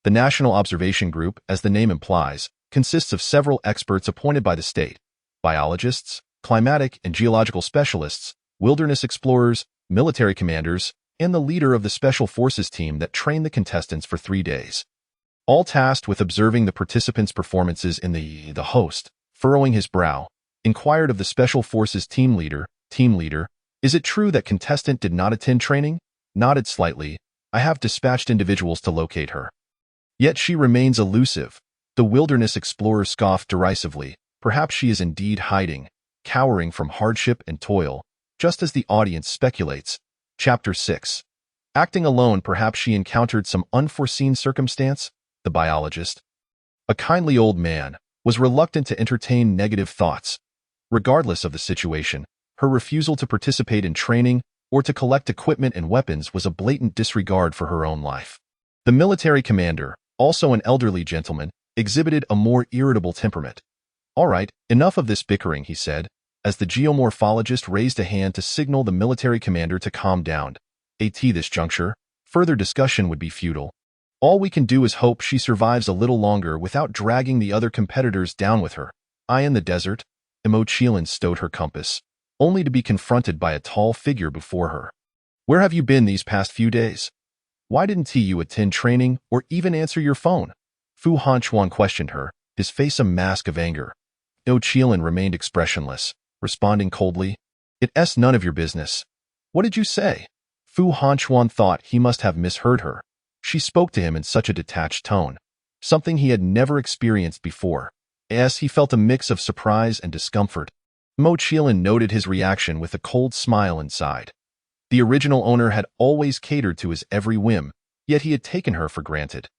S1: The National Observation Group, as the name implies, consists of several experts appointed by the state: biologists, climatic and geological specialists, wilderness explorers, military commanders, and the leader of the Special Forces team that trained the contestants for 3 days. All tasked with observing the participants' performances in the host, furrowing his brow, inquired of the Special Forces team leader, "Is it true that contestant did not attend training?" Nodded slightly. "I have dispatched individuals to locate her." Yet she remains elusive. The wilderness explorer scoffed derisively. Perhaps she is indeed hiding, cowering from hardship and toil, just as the audience speculates. Chapter 6. Acting alone, perhaps she encountered some unforeseen circumstance. The biologist, a kindly old man, was reluctant to entertain negative thoughts. Regardless of the situation, her refusal to participate in training or to collect equipment and weapons was a blatant disregard for her own life. The military commander, also an elderly gentleman, exhibited a more irritable temperament. "All right, enough of this bickering," he said, as the geomorphologist raised a hand to signal the military commander to calm down. At this juncture, further discussion would be futile. All we can do is hope she survives a little longer without dragging the other competitors down with her. Eye in the desert, Zhang Qiling stowed her compass, only to be confronted by a tall figure before her. "Where have you been these past few days? Why didn't you attend training or even answer your phone?" Fu Hanchuan questioned her, his face a mask of anger. Zhang Qiling remained expressionless, responding coldly, "It's none of your business." "What did you say?" Fu Hanchuan thought he must have misheard her. She spoke to him in such a detached tone, something he had never experienced before. As he felt a mix of surprise and discomfort, Zhang Qiling noted his reaction with a cold smile and sighed. The original owner had always catered to his every whim, yet he had taken her for granted.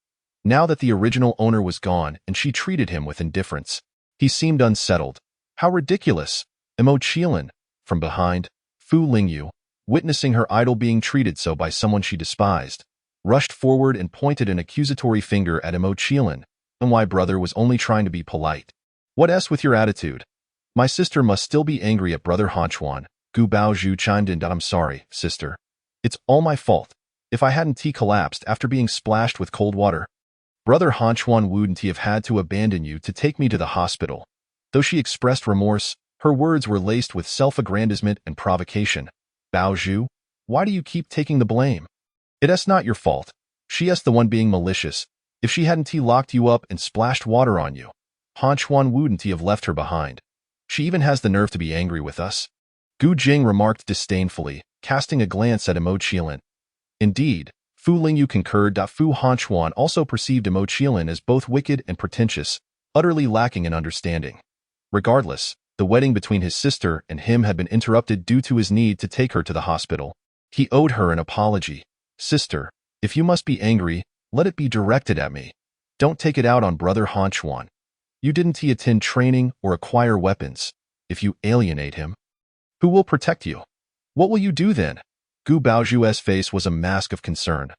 S1: Now that the original owner was gone and she treated him with indifference, he seemed unsettled. How ridiculous! Zhang Qiling. From behind, Fu Lingyu, witnessing her idol being treated so by someone she despised, rushed forward and pointed an accusatory finger at Zhang Qiling. "And why, brother was only trying to be polite. What's with your attitude?" "My sister must still be angry at brother Hanchuan." Gu Baozhu chimed in. "I'm sorry, sister. It's all my fault. If I hadn't collapsed after being splashed with cold water, brother Hanchuan wouldn't have had to abandon you to take me to the hospital." Though she expressed remorse, her words were laced with self-aggrandizement and provocation. "Baozhu, why do you keep taking the blame? It's not your fault. She's the one being malicious. If she hadn't locked you up and splashed water on you, Hanchuan wouldn't have left her behind. She even has the nerve to be angry with us." Gu Jing remarked disdainfully, casting a glance at Zhang Qiling. Indeed, Fu Lingyu concurred. Fu Hanchuan also perceived Zhang Qiling as both wicked and pretentious, utterly lacking in understanding. Regardless, the wedding between his sister and him had been interrupted due to his need to take her to the hospital. He owed her an apology. "Sister, if you must be angry, let it be directed at me. Don't take it out on brother Hanchuan. You didn't attend training or acquire weapons. If you alienate him, who will protect you? What will you do then?" Gu Baozhu's face was a mask of concern.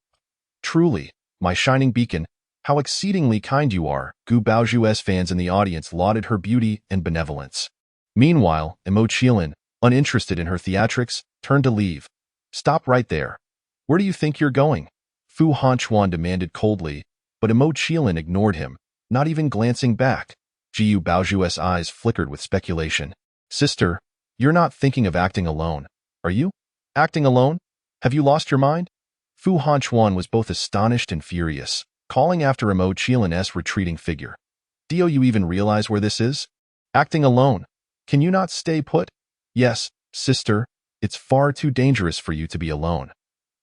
S1: "Truly, my shining beacon, how exceedingly kind you are." Gu Baozhu's fans in the audience lauded her beauty and benevolence. Meanwhile, Zhang Qiling, uninterested in her theatrics, turned to leave. "Stop right there. Where do you think you're going?" Fu Hanchuan demanded coldly, but Zhang Qiling ignored him, not even glancing back. Gu Baozhu's eyes flickered with speculation. "Sister, you're not thinking of acting alone, are you? Acting alone? Have you lost your mind?" Fu Hanchuan was both astonished and furious, calling after Zhang Qiling's retreating figure. "Do you even realize where this is? Acting alone. Can you not stay put?" "Yes, sister, it's far too dangerous for you to be alone."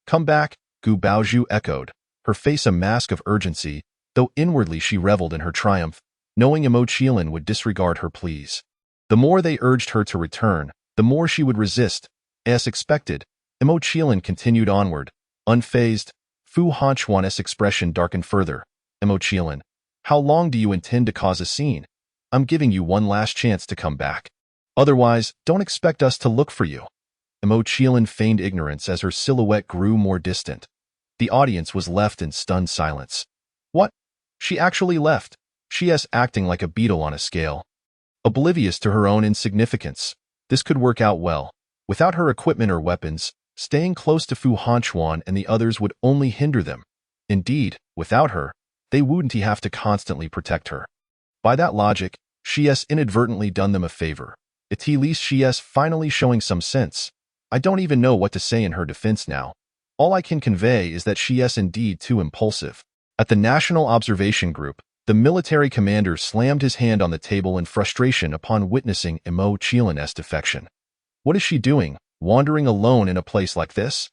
S1: "Come back," Gu Baozhu echoed, her face a mask of urgency, though inwardly she reveled in her triumph, knowing Zhang Qiling would disregard her pleas. The more they urged her to return, the more she would resist. As expected, Zhang Qiling continued onward, unfazed. Fu Hanchuan's expression darkened further. Mo Qiling, how long do you intend to cause a scene? I'm giving you one last chance to come back. Otherwise, don't expect us to look for you. Mo Qiling feigned ignorance as her silhouette grew more distant. The audience was left in stunned silence. What? She actually left. She's acting like a beetle on a scale. Oblivious to her own insignificance, this could work out well. Without her equipment or weapons, staying close to Fu Hanchuan and the others would only hinder them. Indeed, without her, they wouldn't have to constantly protect her. By that logic, she's inadvertently done them a favor. At least she's finally showing some sense. I don't even know what to say in her defense now. All I can convey is that she's indeed too impulsive. At the National Observation Group, the military commander slammed his hand on the table in frustration upon witnessing Mo Qiling's defection. What is she doing, wandering alone in a place like this?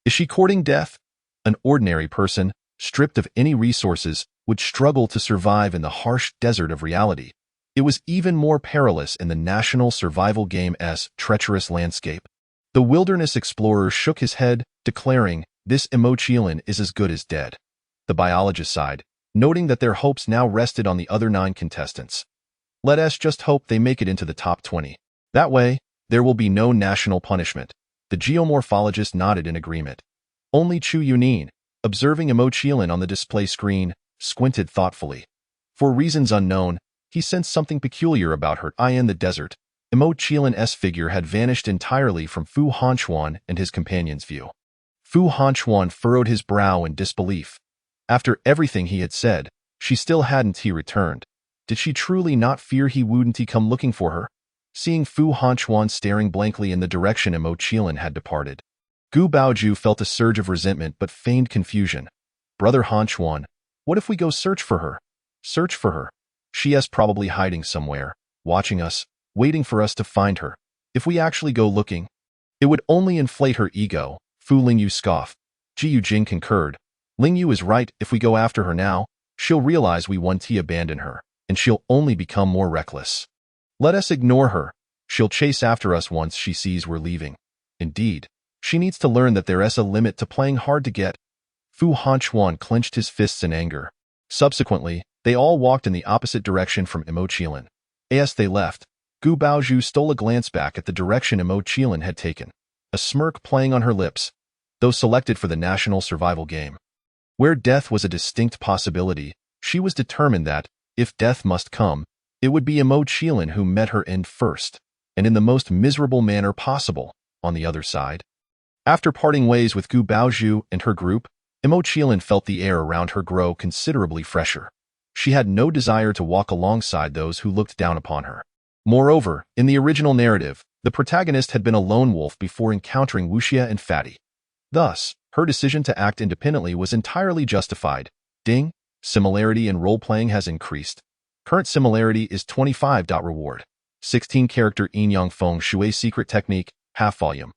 S1: Is she courting death? An ordinary person, stripped of any resources, would struggle to survive in the harsh desert of reality. It was even more perilous in the national survival game's treacherous landscape. The wilderness explorer shook his head, declaring, "This Mo Qiling is as good as dead." The biologist sighed, noting that their hopes now rested on the other 9 contestants. Let us just hope they make it into the top 20. That way, there will be no national punishment. The geomorphologist nodded in agreement. Only Chu Yunin, observing Mo Qiling on the display screen, squinted thoughtfully. For reasons unknown, he sensed something peculiar about her. In the desert, Mo Qiling's figure had vanished entirely from Fu Hanchuan and his companion's view. Fu Hanchuan furrowed his brow in disbelief. After everything he had said, she still hadn't he returned. Did she truly not fear he wouldn't come looking for her? Seeing Fu Hanchuan staring blankly in the direction Mo Qiling had departed, Gu Baoju felt a surge of resentment but feigned confusion. Brother Hanchuan, what if we go search for her? Search for her. She's probably hiding somewhere, watching us, waiting for us to find her. If we actually go looking, it would only inflate her ego, Fu Lingyu scoffed. Ji Yujing concurred. Lingyu is right, if we go after her now, she'll realize we want to abandon her, and she'll only become more reckless. Let us ignore her. She'll chase after us once she sees we're leaving. Indeed, she needs to learn that there's a limit to playing hard to get. Fu Hanchuan clenched his fists in anger. Subsequently, they all walked in the opposite direction from Mo Qiling. As they left, Gu Baoju stole a glance back at the direction Mo Qiling had taken, a smirk playing on her lips, though selected for the national survival game. Where death was a distinct possibility, she was determined that, if death must come, it would be Mo Qiling who met her end first, and in the most miserable manner possible, on the other side. After parting ways with Gu Baoju and her group, Mo Qiling felt the air around her grow considerably fresher. She had no desire to walk alongside those who looked down upon her. Moreover, in the original narrative, the protagonist had been a lone wolf before encountering Wuxia and Fatty. Thus, her decision to act independently was entirely justified. Ding, similarity in role-playing has increased. Current similarity is 25. Reward. 16-character Yin Yang Feng Shui Secret Technique, half volume.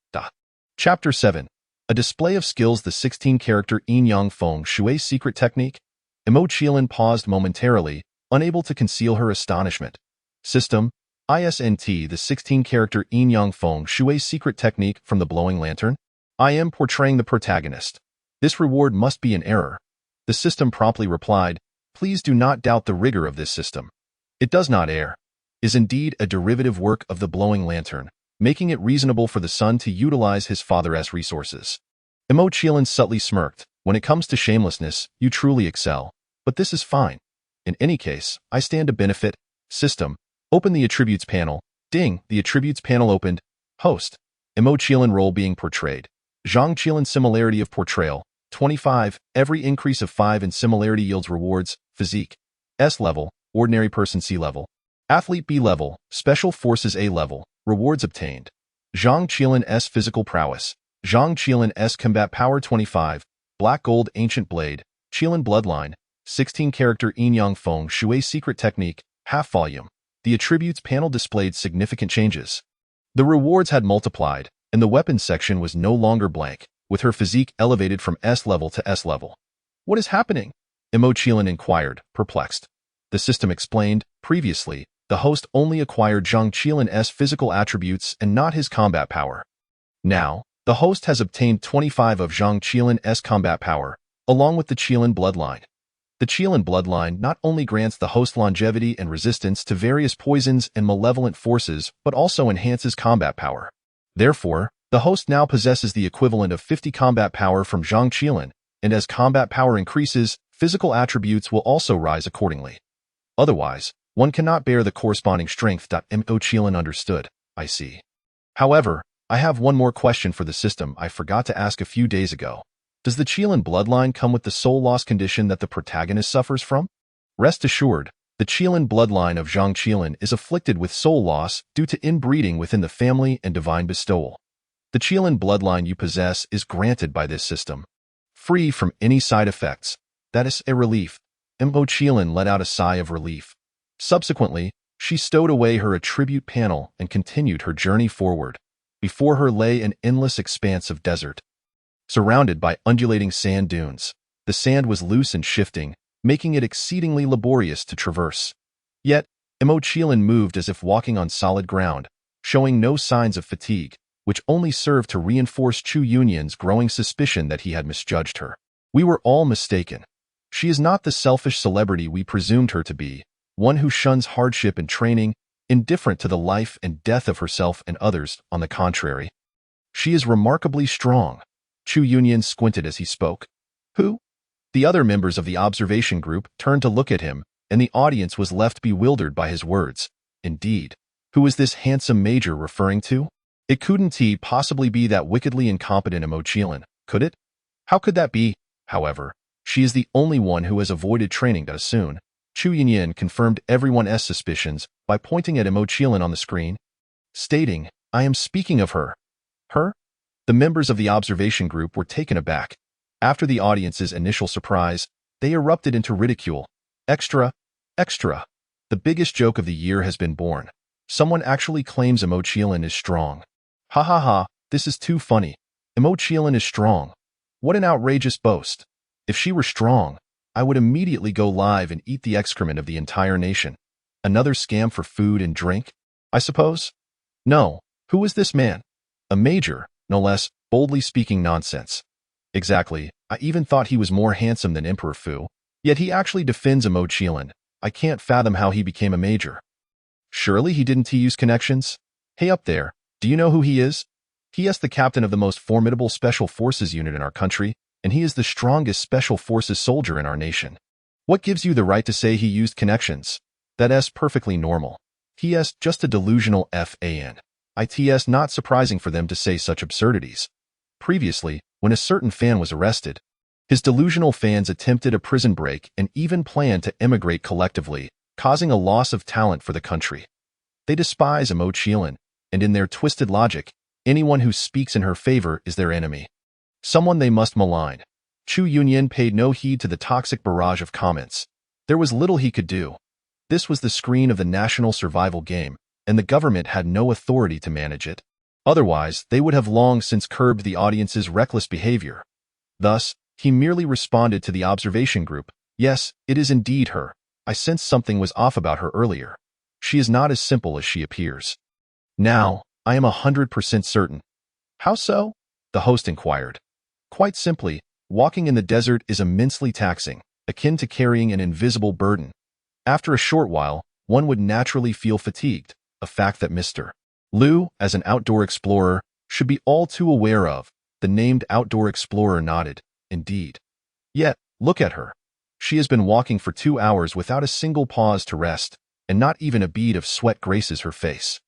S1: Chapter 7. A display of skills. The 16-character Yin Yang Feng Shui Secret Technique. Mo Qiling paused momentarily, unable to conceal her astonishment. System, ISNT. The 16-character Yin Yang Feng Shui Secret Technique from the Blowing Lantern. I am portraying the protagonist. This reward must be an error. The system promptly replied, please do not doubt the rigor of this system. It does not err. Is indeed a derivative work of the Blowing Lantern, making it reasonable for the son to utilize his father's resources. Mo Qiling subtly smirked. When it comes to shamelessness, you truly excel. But this is fine. In any case, I stand to benefit. System, open the attributes panel. Ding, the attributes panel opened. Host, Mo Qiling role being portrayed. Zhang Qiling similarity of portrayal, 25, every increase of 5 in similarity yields rewards, physique, S level, ordinary person C level, athlete B level, special forces A level, rewards obtained. Zhang Qiling S physical prowess, Zhang Qiling S combat power 25, black gold ancient blade, Qiling bloodline, 16-character Yin Yang Feng Shui secret technique, half volume. The attributes panel displayed significant changes. The rewards had multiplied, and the weapons section was no longer blank, with her physique elevated from S level to S level. What is happening? Mo Qiling inquired, perplexed. The system explained, previously, the host only acquired Zhang Qiling's physical attributes and not his combat power. Now, the host has obtained 25 of Zhang Qiling's combat power, along with the Qiling bloodline. The Qiling bloodline not only grants the host longevity and resistance to various poisons and malevolent forces, but also enhances combat power. Therefore, the host now possesses the equivalent of 50 combat power from Zhang Qiling, and as combat power increases, physical attributes will also rise accordingly. Otherwise, one cannot bear the corresponding strength. Mo Qiling understood. I see. However, I have one more question for the system I forgot to ask a few days ago. Does the Qiling bloodline come with the soul loss condition that the protagonist suffers from? Rest assured, the Qiling bloodline of Zhang Qiling is afflicted with soul loss due to inbreeding within the family and divine bestowal. The Qiling bloodline you possess is granted by this system, free from any side effects. That is a relief. Mo Qiling let out a sigh of relief. Subsequently, she stowed away her attribute panel and continued her journey forward. Before her lay an endless expanse of desert, surrounded by undulating sand dunes. The sand was loose and shifting, making it exceedingly laborious to traverse. Yet, Mo Qiling moved as if walking on solid ground, showing no signs of fatigue, which only served to reinforce Chu Yunyin's growing suspicion that he had misjudged her. We were all mistaken. She is not the selfish celebrity we presumed her to be, one who shuns hardship and training, indifferent to the life and death of herself and others. On the contrary, she is remarkably strong. Chu Yunyin squinted as he spoke. Who? The other members of the observation group turned to look at him, and the audience was left bewildered by his words. Indeed, who is this handsome major referring to? It couldn't possibly be that wickedly incompetent Mo Qiling, could it? How could that be? However, she is the only one who has avoided training that soon. Chu Yunyin confirmed everyone's suspicions by pointing at Mo Qiling on the screen, stating, I am speaking of her. Her? The members of the observation group were taken aback. After the audience's initial surprise, they erupted into ridicule. Extra. The biggest joke of the year has been born. Someone actually claims Mo Qiling is strong. Ha ha ha, this is too funny. Mo Qiling is strong. What an outrageous boast. If she were strong, I would immediately go live and eat the excrement of the entire nation. Another scam for food and drink, I suppose? No, who is this man? A major, no less, boldly speaking nonsense. Exactly, I even thought he was more handsome than Emperor Fu, yet he actually defends Mo Qiling. I can't fathom how he became a major. Surely he didn't use connections? Hey up there, do you know who he is? He is the captain of the most formidable special forces unit in our country, and he is the strongest special forces soldier in our nation. What gives you the right to say he used connections? That's perfectly normal. He is just a delusional fan. It's not surprising for them to say such absurdities. Previously, when a certain fan was arrested, his delusional fans attempted a prison break and even planned to emigrate collectively, causing a loss of talent for the country. They despise Mo Qiling, and in their twisted logic, anyone who speaks in her favor is their enemy. Someone they must malign. Chu Yunyin paid no heed to the toxic barrage of comments. There was little he could do. This was the screen of the national survival game, and the government had no authority to manage it. Otherwise, they would have long since curbed the audience's reckless behavior. Thus, he merely responded to the observation group, Yes, it is indeed her. I sensed something was off about her earlier. She is not as simple as she appears. Now, I am 100% certain. How so? The host inquired. Quite simply, walking in the desert is immensely taxing, akin to carrying an invisible burden. After a short while, one would naturally feel fatigued, a fact that Mr. Liu, as an outdoor explorer, should be all too aware of. The named outdoor explorer nodded. Indeed. Yet, look at her. She has been walking for 2 hours without a single pause to rest, and not even a bead of sweat graces her face.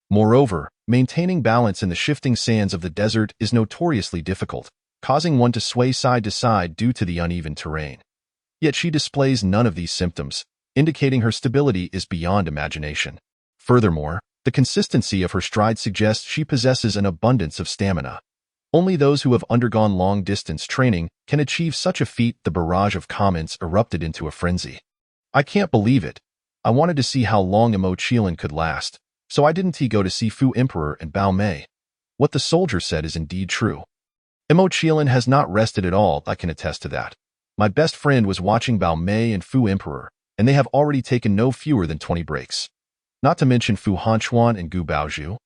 S1: Moreover, maintaining balance in the shifting sands of the desert is notoriously difficult, causing one to sway side to side due to the uneven terrain. Yet she displays none of these symptoms, indicating her stability is beyond imagination. Furthermore, the consistency of her stride suggests she possesses an abundance of stamina. Only those who have undergone long-distance training can achieve such a feat. The barrage of comments erupted into a frenzy. I can't believe it. I wanted to see how long Mo Qiling could last, so I didn't go to see Fu Emperor and Bao Mei. What the soldier said is indeed true. Mo Qiling has not rested at all, I can attest to that. My best friend was watching Bao Mei and Fu Emperor, and they have already taken no fewer than 20 breaks. Not to mention Fu Hanchuan and Gu Baozhu.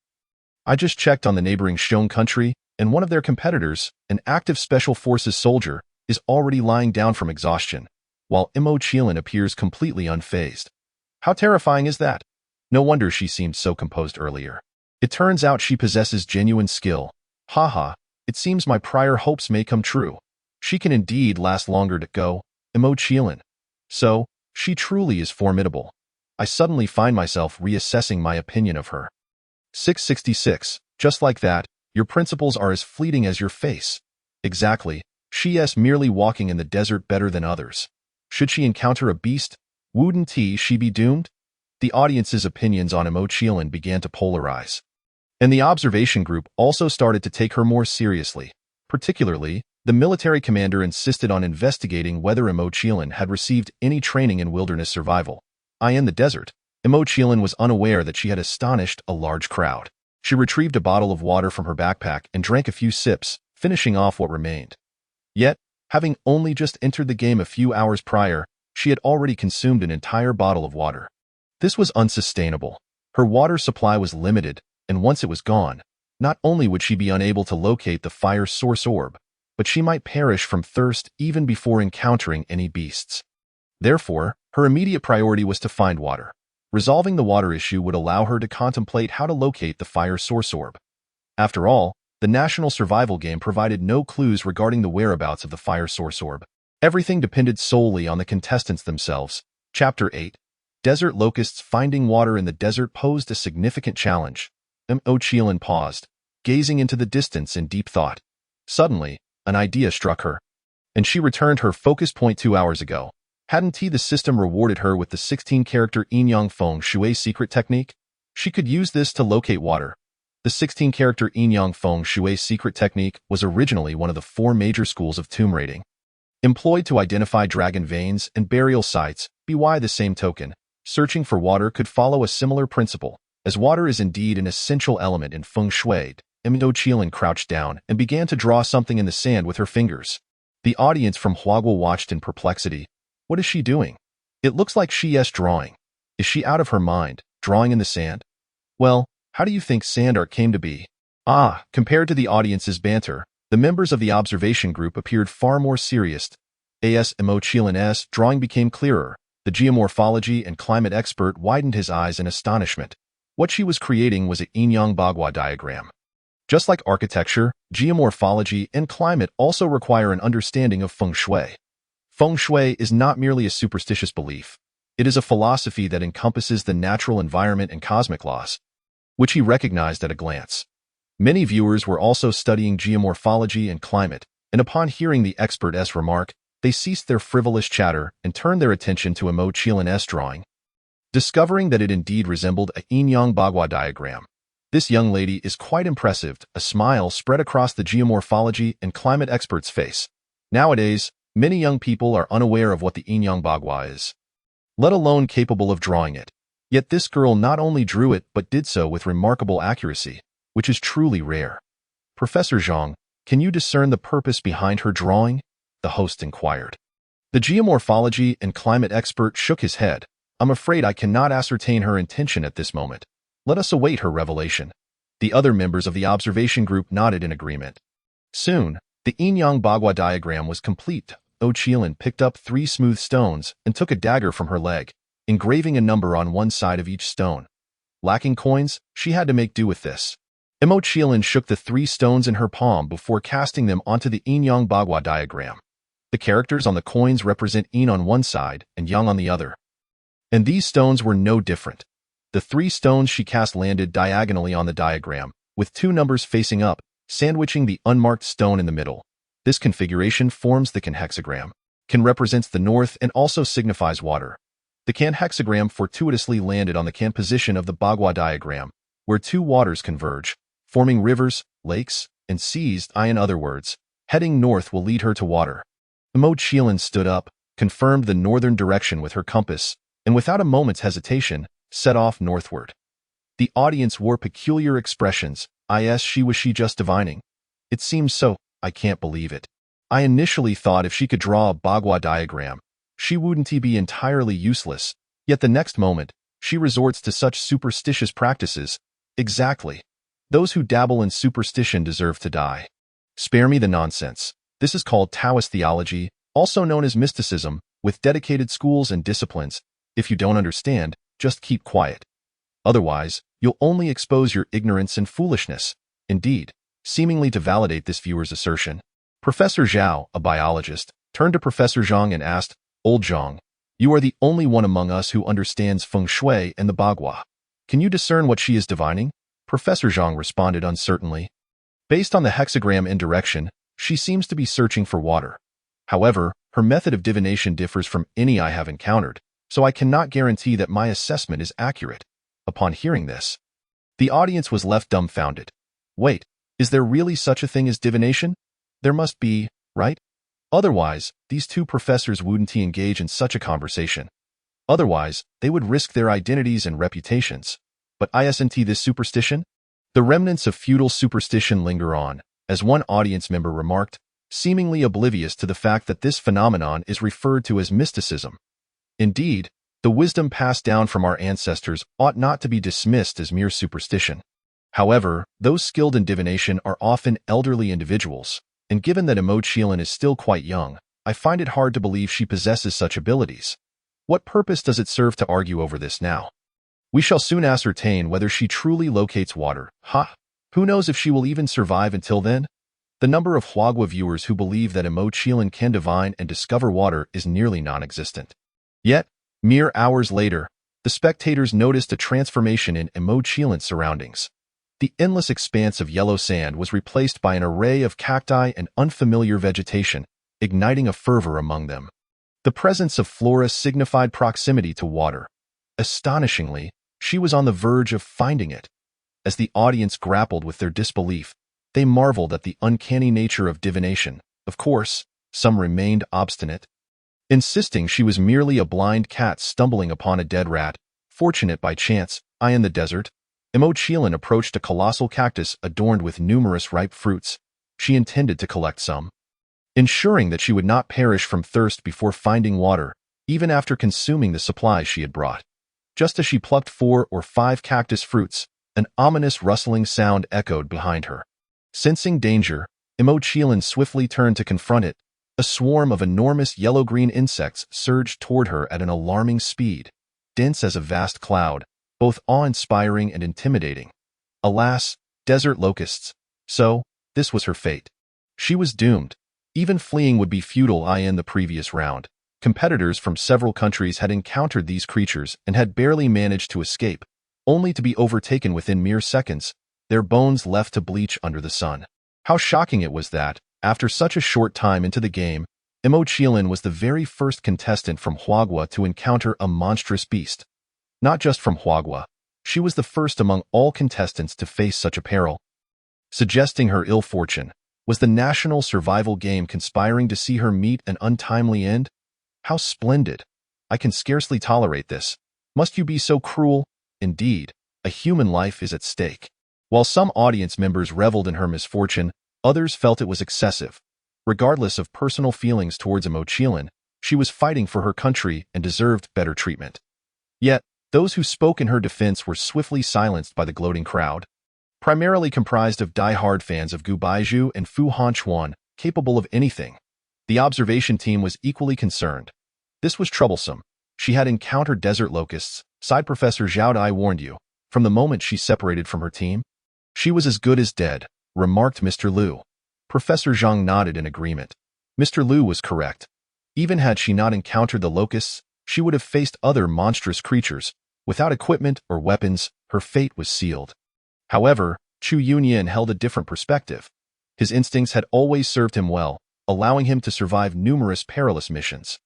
S1: I just checked on the neighboring Shong country, and one of their competitors, an active special forces soldier, is already lying down from exhaustion. while Mo Qiling appears completely unfazed. How terrifying is that? No wonder she seemed so composed earlier. It turns out she possesses genuine skill. Haha, it seems my prior hopes may come true. She can indeed last longer to go, Mo Qiling. So, she truly is formidable. I suddenly find myself reassessing my opinion of her. 666. Just like that, your principles are as fleeting as your face. Exactly. She is merely walking in the desert better than others. Should she encounter a beast, wouldn't she be doomed? The audience's opinions on Mo Qiling began to polarize. And the observation group also started to take her more seriously. Particularly, the military commander insisted on investigating whether Mo Qiling had received any training in wilderness survival. In the desert, Mo Qiling was unaware that she had astonished a large crowd. She retrieved a bottle of water from her backpack and drank a few sips, finishing off what remained. Yet, having only just entered the game a few hours prior, she had already consumed an entire bottle of water. This was unsustainable. Her water supply was limited, and once it was gone, not only would she be unable to locate the fire source orb, but she might perish from thirst even before encountering any beasts. Therefore, her immediate priority was to find water. Resolving the water issue would allow her to contemplate how to locate the fire source orb. After all, the national survival game provided no clues regarding the whereabouts of the fire source orb. Everything depended solely on the contestants themselves. Chapter 8. Desert locusts. Finding water in the desert posed a significant challenge. Mo Qiling paused, gazing into the distance in deep thought. Suddenly, an idea struck her, and she returned her focus point 2 hours ago. Hadn't the system rewarded her with the 16-character Yin Yang Feng Shui secret technique? She could use this to locate water. The 16-character Yin Yang Feng Shui secret technique was originally one of the 4 major schools of tomb raiding. Employed to identify dragon veins and burial sites, by the same token, searching for water could follow a similar principle, as water is indeed an essential element in Feng Shui. Mo Qiling crouched down and began to draw something in the sand with her fingers. The audience from Huaguo watched in perplexity. What is she doing? It looks like she is drawing. Is she out of her mind, drawing in the sand? Well, how do you think sand art came to be? Compared to the audience's banter, the members of the observation group appeared far more serious. As Mo Qiling's drawing became clearer, the geomorphology and climate expert widened his eyes in astonishment. What she was creating was a yin-yang bagua diagram. Just like architecture, geomorphology and climate also require an understanding of Feng Shui. Feng Shui is not merely a superstitious belief. It is a philosophy that encompasses the natural environment and cosmic laws, which he recognized at a glance. Many viewers were also studying geomorphology and climate, and upon hearing the expert's remark, they ceased their frivolous chatter and turned their attention to Mo Qiling's drawing. Discovering that it indeed resembled a yin-yang bagua diagram, this young lady is quite impressive. A smile spread across the geomorphology and climate expert's face. Nowadays, many young people are unaware of what the yin-yang bagua is, let alone capable of drawing it. Yet this girl not only drew it but did so with remarkable accuracy, which is truly rare. Professor Zhang, can you discern the purpose behind her drawing? The host inquired. The geomorphology and climate expert shook his head. I'm afraid I cannot ascertain her intention at this moment. Let us await her revelation. The other members of the observation group nodded in agreement. Soon, the yin-yang bagua diagram was complete. Mo Qiling picked up 3 smooth stones and took a dagger from her leg, engraving a number on one side of each stone. Lacking coins, she had to make do with this. Mo Qiling shook the 3 stones in her palm before casting them onto the yin-yang bagua diagram. The characters on the coins represent yin on one side and yang on the other. And these stones were no different. The 3 stones she cast landed diagonally on the diagram, with 2 numbers facing up, sandwiching the unmarked stone in the middle. This configuration forms the can hexagram. Can represents the north and also signifies water. The can hexagram fortuitously landed on the can position of the bagua diagram, where 2 waters converge, forming rivers, lakes, and seas. In other words, heading north will lead her to water. Mo Qiling stood up, confirmed the northern direction with her compass, and without a moment's hesitation, set off northward. The audience wore peculiar expressions. Was she just divining? It seems so. I can't believe it. I initially thought if she could draw a bagua diagram, she wouldn't be entirely useless, yet the next moment, she resorts to such superstitious practices. Exactly. Those who dabble in superstition deserve to die. Spare me the nonsense. This is called Taoist theology, also known as mysticism. With dedicated schools and disciplines, if you don't understand, just keep quiet. Otherwise, you'll only expose your ignorance and foolishness. Indeed, seemingly to validate this viewer's assertion, Professor Zhao, a biologist, turned to Professor Zhang and asked, "Old Zhang, you are the only one among us who understands feng shui and the bagua. Can you discern what she is divining?" Professor Zhang responded uncertainly. Based on the hexagram in direction, she seems to be searching for water. However, her method of divination differs from any I have encountered, so I cannot guarantee that my assessment is accurate. Upon hearing this, the audience was left dumbfounded. Wait, is there really such a thing as divination? There must be, right? Otherwise, these two professors wouldn't engage in such a conversation. Otherwise, they would risk their identities and reputations. But isn't this superstition? The remnants of feudal superstition linger on, as one audience member remarked, seemingly oblivious to the fact that this phenomenon is referred to as mysticism. Indeed, the wisdom passed down from our ancestors ought not to be dismissed as mere superstition. However, those skilled in divination are often elderly individuals, and given that Zhang Qiling is still quite young, I find it hard to believe she possesses such abilities. What purpose does it serve to argue over this now? We shall soon ascertain whether she truly locates water. Who knows if she will even survive until then? The number of Huagua viewers who believe that Zhang Qiling can divine and discover water is nearly non-existent. Yet, mere hours later, the spectators noticed a transformation in Zhang Qiling's surroundings. The endless expanse of yellow sand was replaced by an array of cacti and unfamiliar vegetation, igniting a fervor among them. The presence of flora signified proximity to water. Astonishingly, she was on the verge of finding it. As the audience grappled with their disbelief, they marveled at the uncanny nature of divination. Of course, some remained obstinate, insisting she was merely a blind cat stumbling upon a dead rat, fortunate by chance. In the desert, Zhang Qiling approached a colossal cactus adorned with numerous ripe fruits. She intended to collect some, ensuring that she would not perish from thirst before finding water, even after consuming the supplies she had brought. Just as she plucked 4 or 5 cactus fruits, an ominous rustling sound echoed behind her. Sensing danger, Zhang Qiling swiftly turned to confront it. A swarm of enormous yellow-green insects surged toward her at an alarming speed, dense as a vast cloud, both awe-inspiring and intimidating. Alas, desert locusts. So, this was her fate. She was doomed. Even fleeing would be futile. In the previous round, competitors from several countries had encountered these creatures and had barely managed to escape, only to be overtaken within mere seconds, their bones left to bleach under the sun. How shocking it was that, after such a short time into the game, Zhang Qiling was the very first contestant from Huagua to encounter a monstrous beast. Not just from Huagua, she was the first among all contestants to face such a peril. Suggesting her ill fortune, was the national survival game conspiring to see her meet an untimely end? How splendid! I can scarcely tolerate this. Must you be so cruel? Indeed, a human life is at stake. While some audience members reveled in her misfortune, others felt it was excessive. Regardless of personal feelings towards Zhang Qiling, she was fighting for her country and deserved better treatment. Yet, those who spoke in her defense were swiftly silenced by the gloating crowd, primarily comprised of die-hard fans of Gu Baizhu and Fu Hanchuan, capable of anything. The observation team was equally concerned. This was troublesome. She had encountered desert locusts, side Professor Zhao Dai warned you, from the moment she separated from her team. She was as good as dead, remarked Mr. Liu. Professor Zhang nodded in agreement. Mr. Liu was correct. Even had she not encountered the locusts, she would have faced other monstrous creatures. Without equipment or weapons, her fate was sealed. However, Chu Yunyan held a different perspective. His instincts had always served him well, allowing him to survive numerous perilous missions.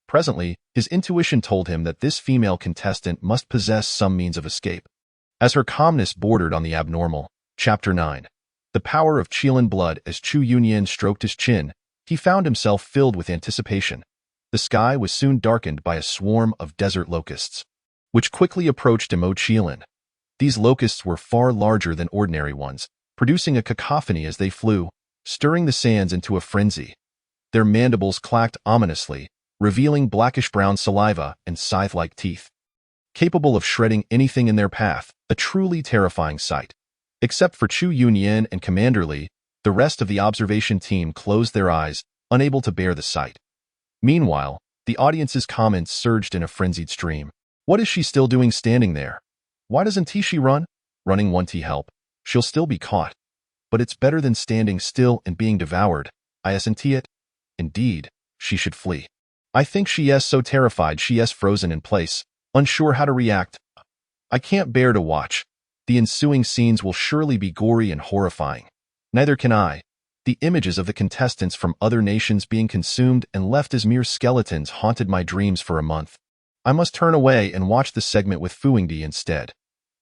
S1: Presently, his intuition told him that this female contestant must possess some means of escape. As her calmness bordered on the abnormal, Chapter 9. The power of Qiling blood. As Chu Yunyan stroked his chin, he found himself filled with anticipation. The sky was soon darkened by a swarm of desert locusts, which quickly approached Zhang Qiling. These locusts were far larger than ordinary ones, producing a cacophony as they flew, stirring the sands into a frenzy. Their mandibles clacked ominously, revealing blackish-brown saliva and scythe-like teeth, capable of shredding anything in their path, a truly terrifying sight. Except for Chu Yunyan and Commander Li, the rest of the observation team closed their eyes, unable to bear the sight. Meanwhile, The audience's comments surged in a frenzied stream. What is she still doing standing there? Why doesn't she run? Running won't help. She'll still be caught. But it's better than standing still and being devoured. Isn't it? Indeed, she should flee. I think she is so terrified she is frozen in place, unsure how to react. I can't bear to watch. The ensuing scenes will surely be gory and horrifying. Neither can I. The images of the contestants from other nations being consumed and left as mere skeletons haunted my dreams for a month. I must turn away and watch the segment with Fuingdi instead.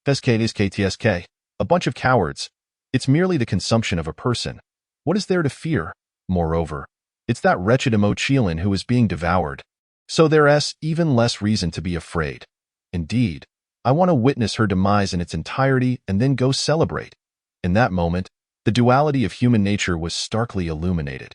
S1: SKTSK, a bunch of cowards. It's merely the consumption of a person. What is there to fear? Moreover, it's that wretched Zhang Qiling who is being devoured. So there's even less reason to be afraid. Indeed, I want to witness her demise in its entirety and then go celebrate. In that moment, the duality of human nature was starkly illuminated.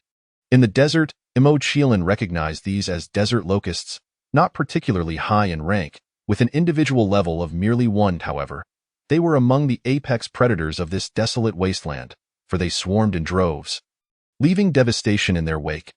S1: In the desert, Zhang Qiling recognized these as desert locusts, not particularly high in rank, with an individual level of merely 1, however. They were among the apex predators of this desolate wasteland, for they swarmed in droves, leaving devastation in their wake.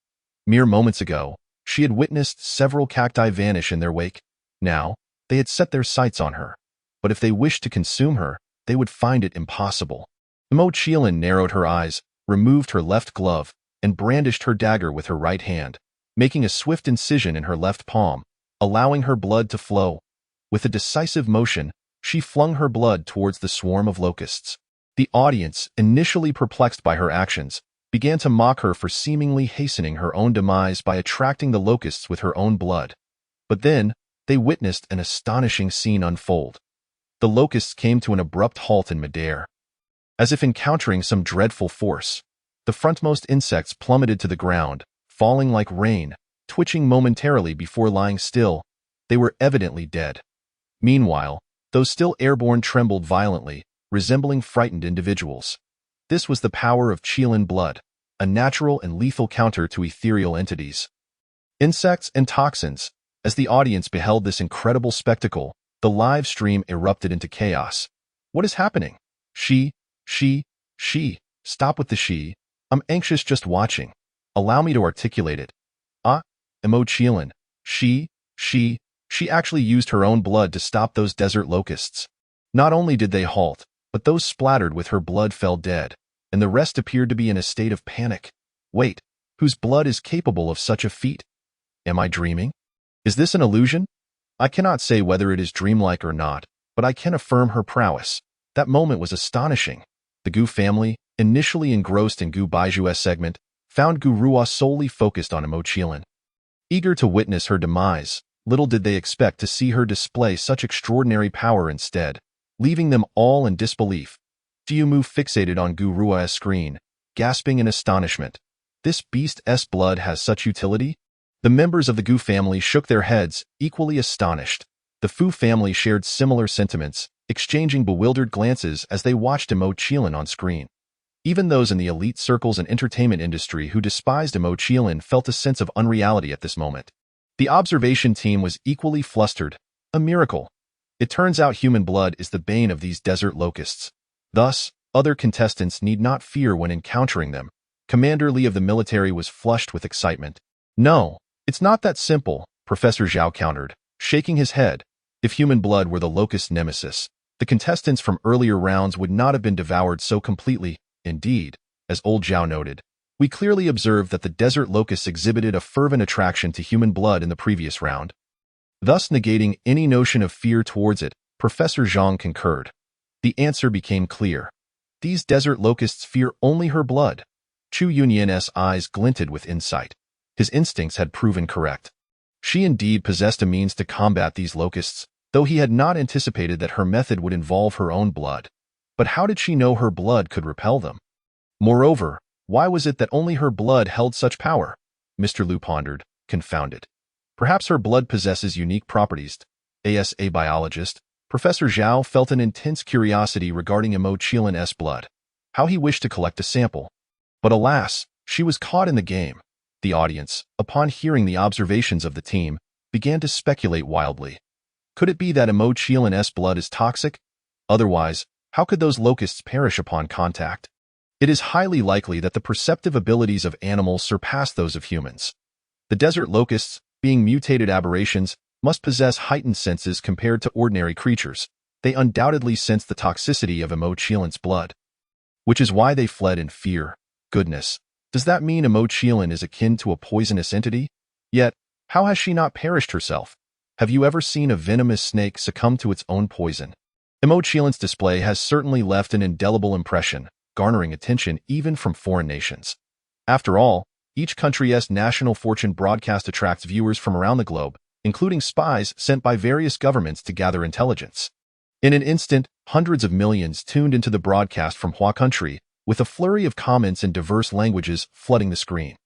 S1: Mere moments ago, she had witnessed several cacti vanish in their wake. Now, they had set their sights on her. But if they wished to consume her, they would find it impossible. Zhang Qiling narrowed her eyes, removed her left glove, and brandished her dagger with her right hand, making a swift incision in her left palm, allowing her blood to flow. With a decisive motion, she flung her blood towards the swarm of locusts. The audience, initially perplexed by her actions, began to mock her for seemingly hastening her own demise by attracting the locusts with her own blood. But then, they witnessed an astonishing scene unfold. The locusts came to an abrupt halt in midair. As if encountering some dreadful force, the frontmost insects plummeted to the ground, falling like rain, twitching momentarily before lying still. They were evidently dead. Meanwhile, those still airborne trembled violently, resembling frightened individuals. This was the power of Qiling blood, a natural and lethal counter to ethereal entities. Insects and toxins. As the audience beheld this incredible spectacle, the live stream erupted into chaos. What is happening? She. Stop with the she. I'm anxious just watching. Allow me to articulate it. Zhang Qiling. She actually used her own blood to stop those desert locusts. Not only did they halt, but those splattered with her blood fell dead, and the rest appeared to be in a state of panic. Wait, whose blood is capable of such a feat? Am I dreaming? Is this an illusion? I cannot say whether it is dreamlike or not, but I can affirm her prowess. That moment was astonishing. The Gu family, initially engrossed in Gu Baiju's segment, found Gu Ruo solely focused on Zhang Qiling. Eager to witness her demise, little did they expect to see her display such extraordinary power instead, leaving them all in disbelief. Mu fixated on Gu Ruo's screen, gasping in astonishment. This beast's blood has such utility? The members of the Gu family shook their heads, equally astonished. The Fu family shared similar sentiments, exchanging bewildered glances as they watched Zhang Qiling on screen. Even those in the elite circles and entertainment industry who despised Zhang Qiling felt a sense of unreality at this moment. The observation team was equally flustered. A miracle. It turns out human blood is the bane of these desert locusts. Thus, other contestants need not fear when encountering them. Commander Li of the military was flushed with excitement. No, it's not that simple, Professor Zhao countered, shaking his head. If human blood were the locust nemesis, the contestants from earlier rounds would not have been devoured so completely. Indeed, as old Zhao noted, we clearly observed that the desert locusts exhibited a fervent attraction to human blood in the previous round, thus negating any notion of fear towards it. Professor Zhang concurred. The answer became clear. These desert locusts fear only her blood. Chu Yunyan's eyes glinted with insight. His instincts had proven correct. She indeed possessed a means to combat these locusts, though he had not anticipated that her method would involve her own blood. But how did she know her blood could repel them? Moreover, why was it that only her blood held such power? Mr. Liu pondered, confounded. Perhaps her blood possesses unique properties. As a biologist, Professor Zhao felt an intense curiosity regarding Zhang Qiling's blood, how he wished to collect a sample. But alas, she was caught in the game. The audience, upon hearing the observations of the team, began to speculate wildly. Could it be that Zhang Qiling's blood is toxic? Otherwise, how could those locusts perish upon contact? It is highly likely that the perceptive abilities of animals surpass those of humans. The desert locusts, being mutated aberrations, must possess heightened senses compared to ordinary creatures. They undoubtedly sense the toxicity of Zhang Qiling's blood, which is why they fled in fear. Goodness, does that mean Zhang Qiling is akin to a poisonous entity? Yet, how has she not perished herself? Have you ever seen a venomous snake succumb to its own poison? Zhang Qiling's display has certainly left an indelible impression, garnering attention even from foreign nations. After all, each country's national fortune broadcast attracts viewers from around the globe, including spies sent by various governments to gather intelligence. In an instant, hundreds of millions tuned into the broadcast from Hua country, with a flurry of comments in diverse languages flooding the screen.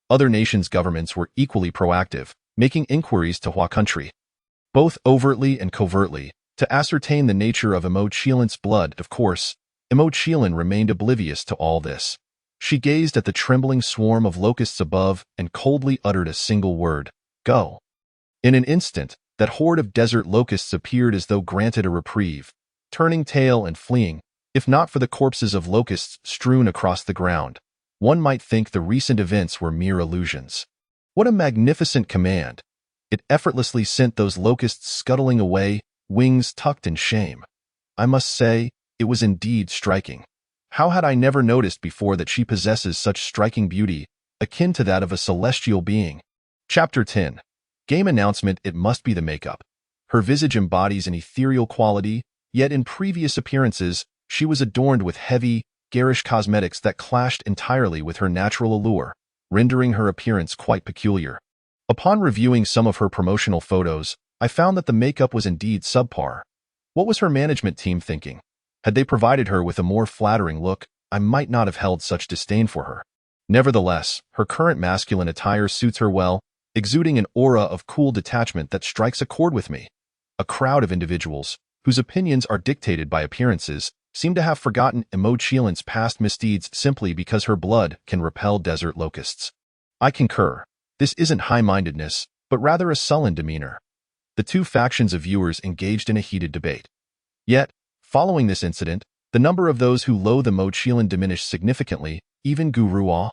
S1: Other nations' governments were equally proactive, making inquiries to Hua country, both overtly and covertly, to ascertain the nature of Zhang Qiling's blood. Of course, Zhang Qiling remained oblivious to all this. She gazed at the trembling swarm of locusts above and coldly uttered a single word: "Go." In an instant, that horde of desert locusts appeared as though granted a reprieve, turning tail and fleeing. If not for the corpses of locusts strewn across the ground, one might think the recent events were mere illusions. What a magnificent command! It effortlessly sent those locusts scuttling away, wings tucked in shame. I must say, it was indeed striking. How had I never noticed before that she possesses such striking beauty, akin to that of a celestial being? Chapter 10. Game announcement. It must be the makeup. Her visage embodies an ethereal quality, yet in previous appearances, she was adorned with heavy, garish cosmetics that clashed entirely with her natural allure, rendering her appearance quite peculiar. Upon reviewing some of her promotional photos, I found that the makeup was indeed subpar. What was her management team thinking? Had they provided her with a more flattering look, I might not have held such disdain for her. Nevertheless, her current masculine attire suits her well, exuding an aura of cool detachment that strikes a chord with me. A crowd of individuals, whose opinions are dictated by appearances, seem to have forgotten Zhang Qiling's past misdeeds simply because her blood can repel desert locusts. I concur. This isn't high-mindedness, but rather a sullen demeanor. The two factions of viewers engaged in a heated debate. Yet, following this incident, the number of those who loathe Zhang Qiling diminished significantly. Even Gu Ruo,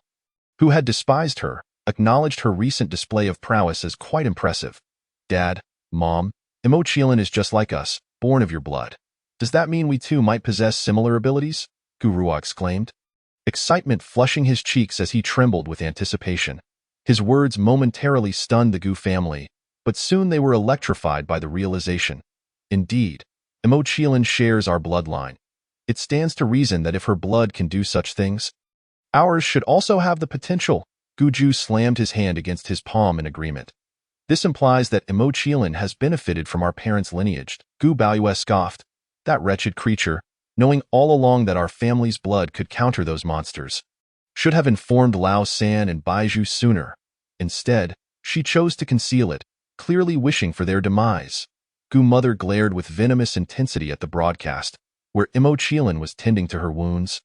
S1: who had despised her, acknowledged her recent display of prowess as quite impressive. Dad, Mom, Zhang Qiling is just like us, born of your blood. Does that mean we too might possess similar abilities? Gu Ruo exclaimed, excitement flushing his cheeks as he trembled with anticipation. His words momentarily stunned the Gu family, but soon they were electrified by the realization. Indeed, Zhang Qiling shares our bloodline. It stands to reason that if her blood can do such things, ours should also have the potential. Guju slammed his hand against his palm in agreement. This implies that Zhang Qiling has benefited from our parents' lineage. Gu Baoyue scoffed. That wretched creature, knowing all along that our family's blood could counter those monsters, should have informed Lao San and Baizhu sooner. Instead, she chose to conceal it, clearly wishing for their demise. Gu mother glared with venomous intensity at the broadcast, where Zhang Qiling was tending to her wounds,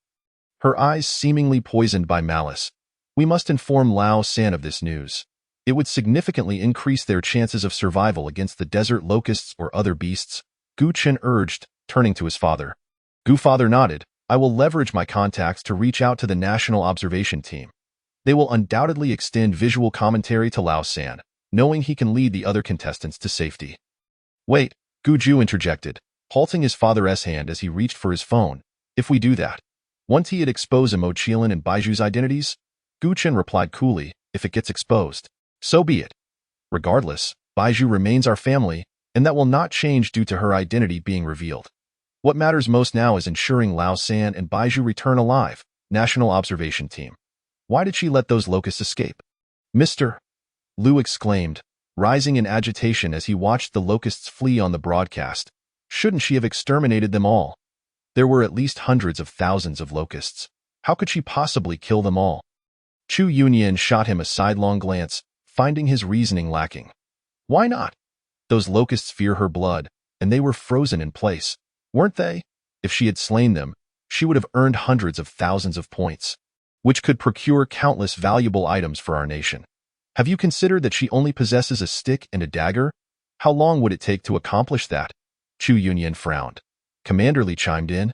S1: her eyes seemingly poisoned by malice. We must inform Lao San of this news. It would significantly increase their chances of survival against the desert locusts or other beasts, Gu Chen urged, turning to his father. Gu father nodded. I will leverage my contacts to reach out to the National Observation Team. They will undoubtedly extend visual commentary to Lao San, knowing he can lead the other contestants to safety. Wait, Gu Ju interjected, halting his father's hand as he reached for his phone. If we do that, won't he expose Zhang Qiling and Baiju's identities? Gu Chen replied coolly, if it gets exposed, so be it. Regardless, Baizhu remains our family, and that will not change due to her identity being revealed. What matters most now is ensuring Lao San and Baizhu return alive. National Observation Team. Why did she let those locusts escape? Mr. Liu exclaimed, rising in agitation as he watched the locusts flee on the broadcast. Shouldn't she have exterminated them all? There were at least hundreds of thousands of locusts. How could she possibly kill them all? Chu Yunyan shot him a sidelong glance, finding his reasoning lacking. Why not? Those locusts fear her blood, and they were frozen in place, weren't they? If she had slain them, she would have earned hundreds of thousands of points, which could procure countless valuable items for our nation. Have you considered that she only possesses a stick and a dagger? How long would it take to accomplish that? Chu Yunyan frowned. Commander Li chimed in.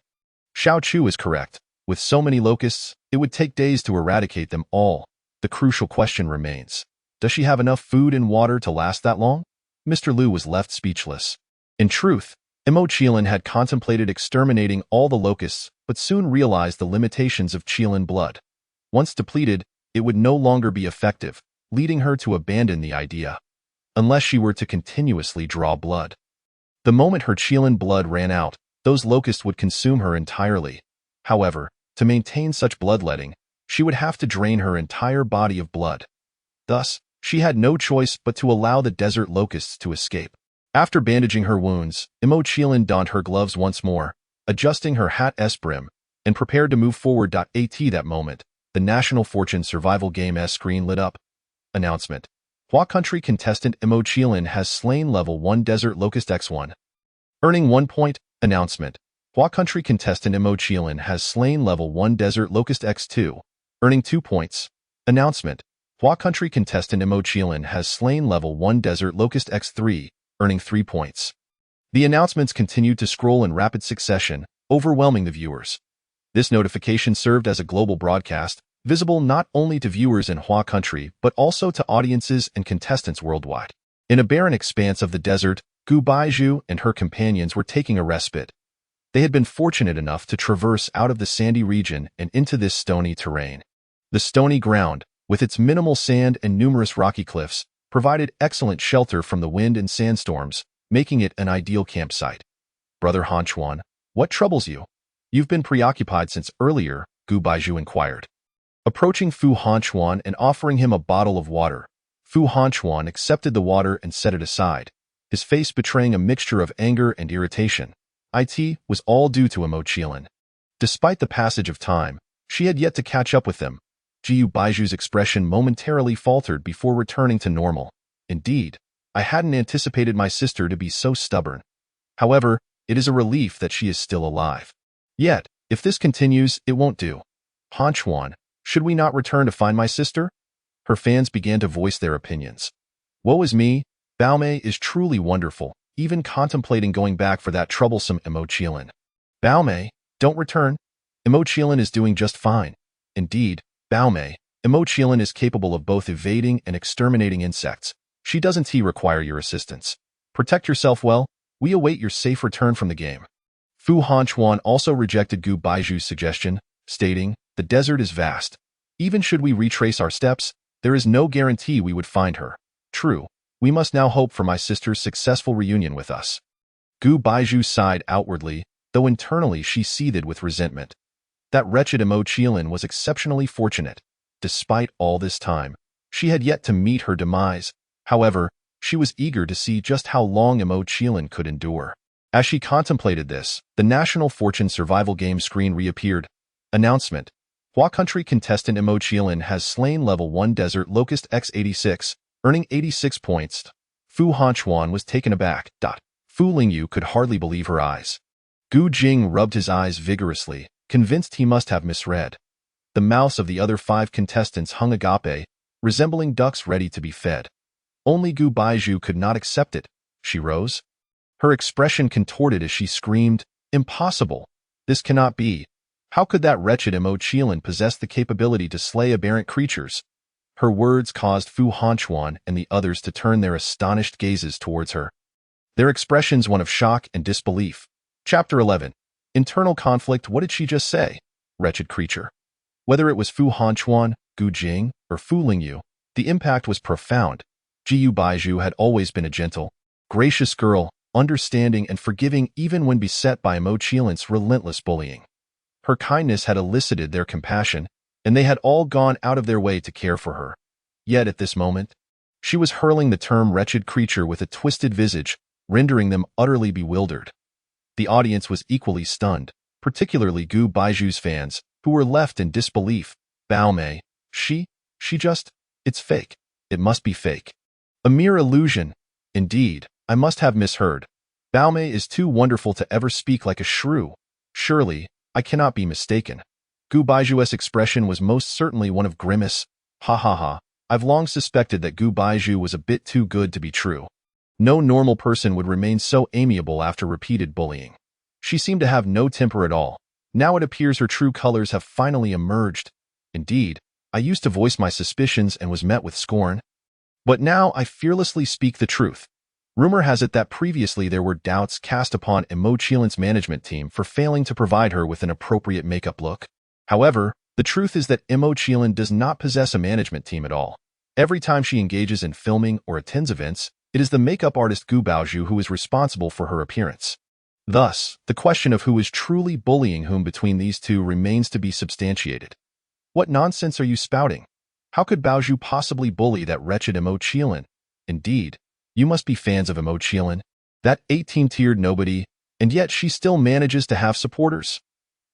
S1: Xiao Chu is correct. With so many locusts, it would take days to eradicate them all. The crucial question remains. Does she have enough food and water to last that long? Mr. Liu was left speechless. In truth, Mo Qiling had contemplated exterminating all the locusts, but soon realized the limitations of Qiling blood. Once depleted, it would no longer be effective, leading her to abandon the idea, unless she were to continuously draw blood. The moment her Qiling blood ran out, those locusts would consume her entirely. However, to maintain such bloodletting, she would have to drain her entire body of blood. Thus, she had no choice but to allow the desert locusts to escape. After bandaging her wounds, Mo Qiling donned her gloves once more, adjusting her hat's brim, and prepared to move forward. At that moment, the National Fortune survival game screen lit up. Announcement. Hua Country contestant Mo Qiling has slain level 1 Desert Locust X1. Earning 1 point. Announcement. Hua Country contestant Mo Qiling has slain level 1 Desert Locust X2. Earning 2 points. Announcement. Hua Country contestant Mo Qiling has slain level 1 Desert Locust X3. Earning 3 points. The announcements continued to scroll in rapid succession, overwhelming the viewers. This notification served as a global broadcast, visible not only to viewers in Hua Country but also to audiences and contestants worldwide. In a barren expanse of the desert, Gu Baizhu and her companions were taking a respite. They had been fortunate enough to traverse out of the sandy region and into this stony terrain. The stony ground, with its minimal sand and numerous rocky cliffs, provided excellent shelter from the wind and sandstorms, making it an ideal campsite. Brother Han Chuan, what troubles you? You've been preoccupied since earlier, Gu Baizhu inquired. Approaching Fu Hanchuan and offering him a bottle of water, Fu Hanchuan accepted the water and set it aside, his face betraying a mixture of anger and irritation. It was all due to Mo Qiling. Despite the passage of time, she had yet to catch up with them. Gu Baiju's expression momentarily faltered before returning to normal. Indeed, I hadn't anticipated my sister to be so stubborn. However, it is a relief that she is still alive. Yet, if this continues, it won't do. Han Chuan, should we not return to find my sister? Her fans began to voice their opinions. Woe is me, Baomei is truly wonderful, even contemplating going back for that troublesome Mo Qiling. Baomei, don't return. Mo Qiling is doing just fine. Indeed, Baomei, Mo Qiling is capable of both evading and exterminating insects. She doesn't require your assistance. Protect yourself well. We await your safe return from the game. Fu Hanchuan also rejected Gu Baiju's suggestion, stating, the desert is vast. Even should we retrace our steps, there is no guarantee we would find her. True, we must now hope for my sister's successful reunion with us. Gu Baizhu sighed outwardly, though internally she seethed with resentment. That wretched Mo Qiling was exceptionally fortunate. Despite all this time, she had yet to meet her demise. However, she was eager to see just how long Mo Qiling could endure. As she contemplated this, the National Fortune survival game screen reappeared. Announcement. Hua Country contestant Mo Qiling has slain level 1 Desert Locust X86, earning 86 points. Fu Hanchuan was taken aback. Fu Lingyu could hardly believe her eyes. Gu Jing rubbed his eyes vigorously, convinced he must have misread. The mouths of the other 5 contestants hung agape, resembling ducks ready to be fed. Only Gu Baizhu could not accept it. She rose. Her expression contorted as she screamed, impossible! This cannot be. How could that wretched Mo Qiling possess the capability to slay aberrant creatures? Her words caused Fu Hanchuan and the others to turn their astonished gazes towards her. Their expressions one of shock and disbelief. Chapter 11. Internal conflict. What did she just say? Wretched creature. Whether it was Fu Hanchuan, Gu Jing, or Fu Lingyu, the impact was profound. Gu Baizhu had always been a gentle, gracious girl, understanding and forgiving even when beset by Mo Qiling's relentless bullying. Her kindness had elicited their compassion, and they had all gone out of their way to care for her. Yet at this moment, she was hurling the term wretched creature with a twisted visage, rendering them utterly bewildered. The audience was equally stunned, particularly Gu Baiju's fans, who were left in disbelief. Baomei, she just, it's fake. It must be fake. A mere illusion. Indeed, I must have misheard. Baomei is too wonderful to ever speak like a shrew. Surely, I cannot be mistaken. Gu Baiju's expression was most certainly one of grimace. Ha ha ha, I've long suspected that Gu Baizhu was a bit too good to be true. No normal person would remain so amiable after repeated bullying. She seemed to have no temper at all. Now it appears her true colors have finally emerged. Indeed, I used to voice my suspicions and was met with scorn. But now I fearlessly speak the truth. Rumor has it that previously there were doubts cast upon Mo Qilin's management team for failing to provide her with an appropriate makeup look. However, the truth is that Mo Qilin does not possess a management team at all. Every time she engages in filming or attends events, it is the makeup artist Gu Baozhu who is responsible for her appearance. Thus, the question of who is truly bullying whom between these two remains to be substantiated. What nonsense are you spouting? How could Baozhu possibly bully that wretched Mo Qiling? Indeed, you must be fans of Mo Qiling, that 18-tiered nobody, and yet she still manages to have supporters.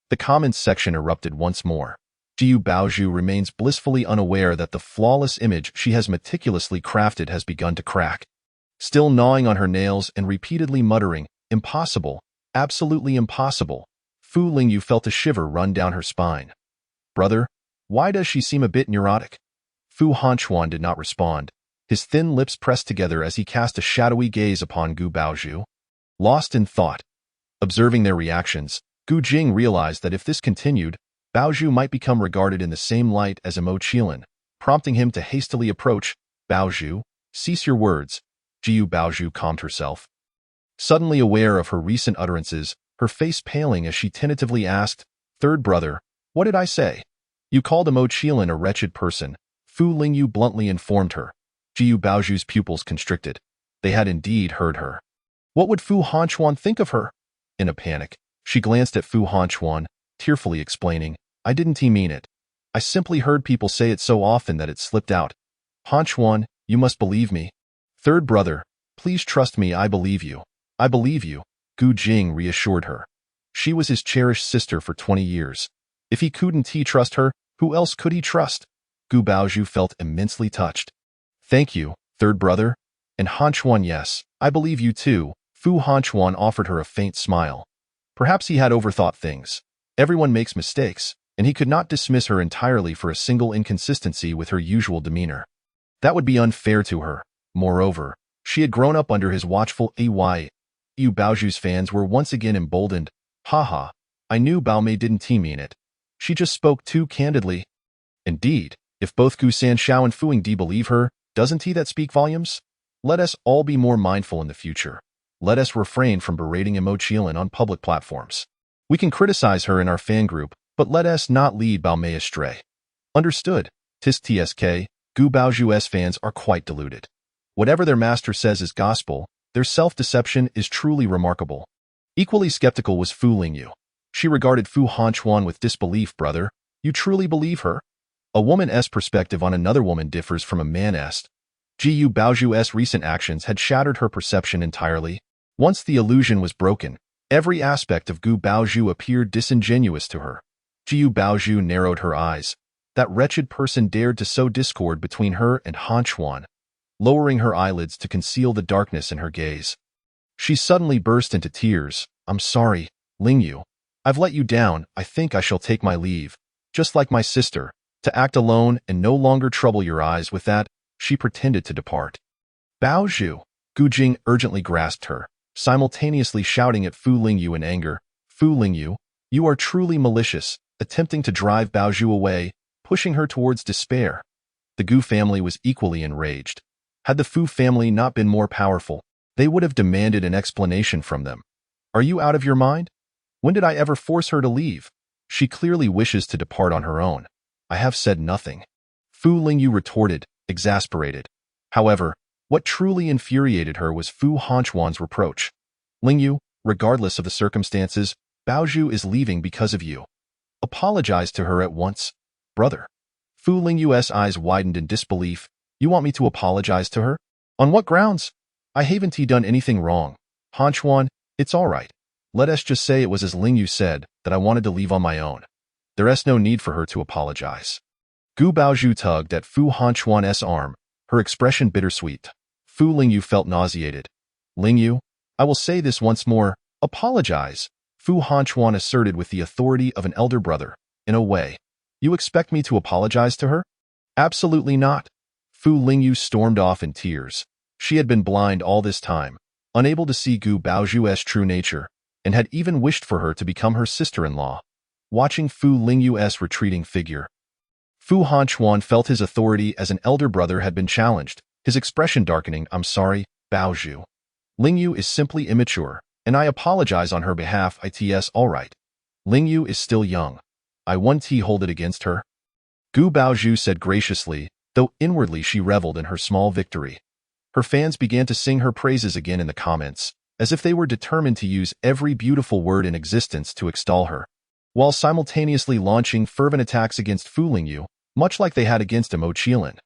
S1: The comments section erupted once more. Gu Baozhu remains blissfully unaware that the flawless image she has meticulously crafted has begun to crack. Still gnawing on her nails and repeatedly muttering, "Impossible, absolutely impossible," Fu Lingyu felt a shiver run down her spine. "Brother, why does she seem a bit neurotic?" Fu Hanchuan did not respond, his thin lips pressed together as he cast a shadowy gaze upon Gu Baozhu. Lost in thought, observing their reactions, Gu Jing realized that if this continued, Baozhu might become regarded in the same light as Mo Qiling, prompting him to hastily approach. "Baozhu, cease your words." Gu Baozhu calmed herself. Suddenly aware of her recent utterances, her face paling as she tentatively asked, "Third brother, what did I say?" "You called Mo Qiling a wretched person," Fu Lingyu bluntly informed her. Gu Baozhu's pupils constricted. They had indeed heard her. What would Fu Hanchuan think of her? In a panic, she glanced at Fu Hanchuan, tearfully explaining, "I didn't mean it. I simply heard people say it so often that it slipped out. Hanchuan, you must believe me." "Third brother, please trust me, I believe you. I believe you," Gu Jing reassured her. She was his cherished sister for 20 years. If he couldn't trust her, who else could he trust? Gu Baozhu felt immensely touched. "Thank you, third brother." "And Hanchuan, yes, I believe you too." Fu Hanchuan offered her a faint smile. Perhaps he had overthought things. Everyone makes mistakes, and he could not dismiss her entirely for a single inconsistency with her usual demeanor. That would be unfair to her. Moreover, she had grown up under his watchful eye. Gu Baozhu's fans were once again emboldened. "Haha, I knew Bao Mei didn't mean it. She just spoke too candidly." Indeed, if both Gu Sanshao and Fu Yingdi believe her, doesn't that speak volumes? Let us all be more mindful in the future. Let us refrain from berating Mo Qiling on public platforms. We can criticize her in our fan group, but let us not lead Bao Mei astray. Understood. TSK, Gu Baozhu's fans are quite deluded. Whatever their master says is gospel, their self-deception is truly remarkable. Equally skeptical was Fu Lingyu. She regarded Fu Hanchuan with disbelief. "Brother, you truly believe her?" A woman's perspective on another woman differs from a man's. Gu Baozhu's recent actions had shattered her perception entirely. Once the illusion was broken, every aspect of Gu Baozhu appeared disingenuous to her. Gu Baozhu narrowed her eyes. That wretched person dared to sow discord between her and Hanchuan, lowering her eyelids to conceal the darkness in her gaze. She suddenly burst into tears. "I'm sorry, Lingyu. I've let you down. I think I shall take my leave. Just like my sister, to act alone and no longer trouble your eyes with that." She pretended to depart. "Baozhu!" Gu Jing urgently grasped her, simultaneously shouting at Fu Lingyu in anger. "Fu Lingyu, you are truly malicious," attempting to drive Baozhu away, pushing her towards despair. The Gu family was equally enraged. Had the Fu family not been more powerful, they would have demanded an explanation from them. "Are you out of your mind? When did I ever force her to leave? She clearly wishes to depart on her own. I have said nothing." Fu Lingyu retorted, exasperated. However, what truly infuriated her was Fu Hanchuan's reproach. "Lingyu, regardless of the circumstances, Baozhu is leaving because of you. Apologize to her at once." "Brother." Fu Lingyu's eyes widened in disbelief. "You want me to apologize to her? On what grounds? I haven't done anything wrong. Hanchuan, it's all right. Let us just say it was as Lingyu said, that I wanted to leave on my own. There's no need for her to apologize." Gu Baozhu tugged at Fu Hanchuan's arm, her expression bittersweet. Fu Lingyu felt nauseated. "Lingyu, I will say this once more, apologize," Fu Hanchuan asserted with the authority of an elder brother. "In a way, you expect me to apologize to her?" "Absolutely not." Fu Lingyu stormed off in tears. She had been blind all this time, unable to see Gu Baozhu's true nature, and had even wished for her to become her sister-in-law. Watching Fu Lingyu's retreating figure, Fu Hanchuan felt his authority as an elder brother had been challenged. his expression darkening. I'm sorry, Baozhu. Lingyu is simply immature, and I apologize on her behalf. It's all right. Lingyu is still young. I won't hold it against her. Gu Baozhu said graciously, though inwardly she reveled in her small victory. Her fans began to sing her praises again in the comments, as if they were determined to use every beautiful word in existence to extol her, while simultaneously launching fervent attacks against Fu Lingyu, much like they had against Zhang Qiling.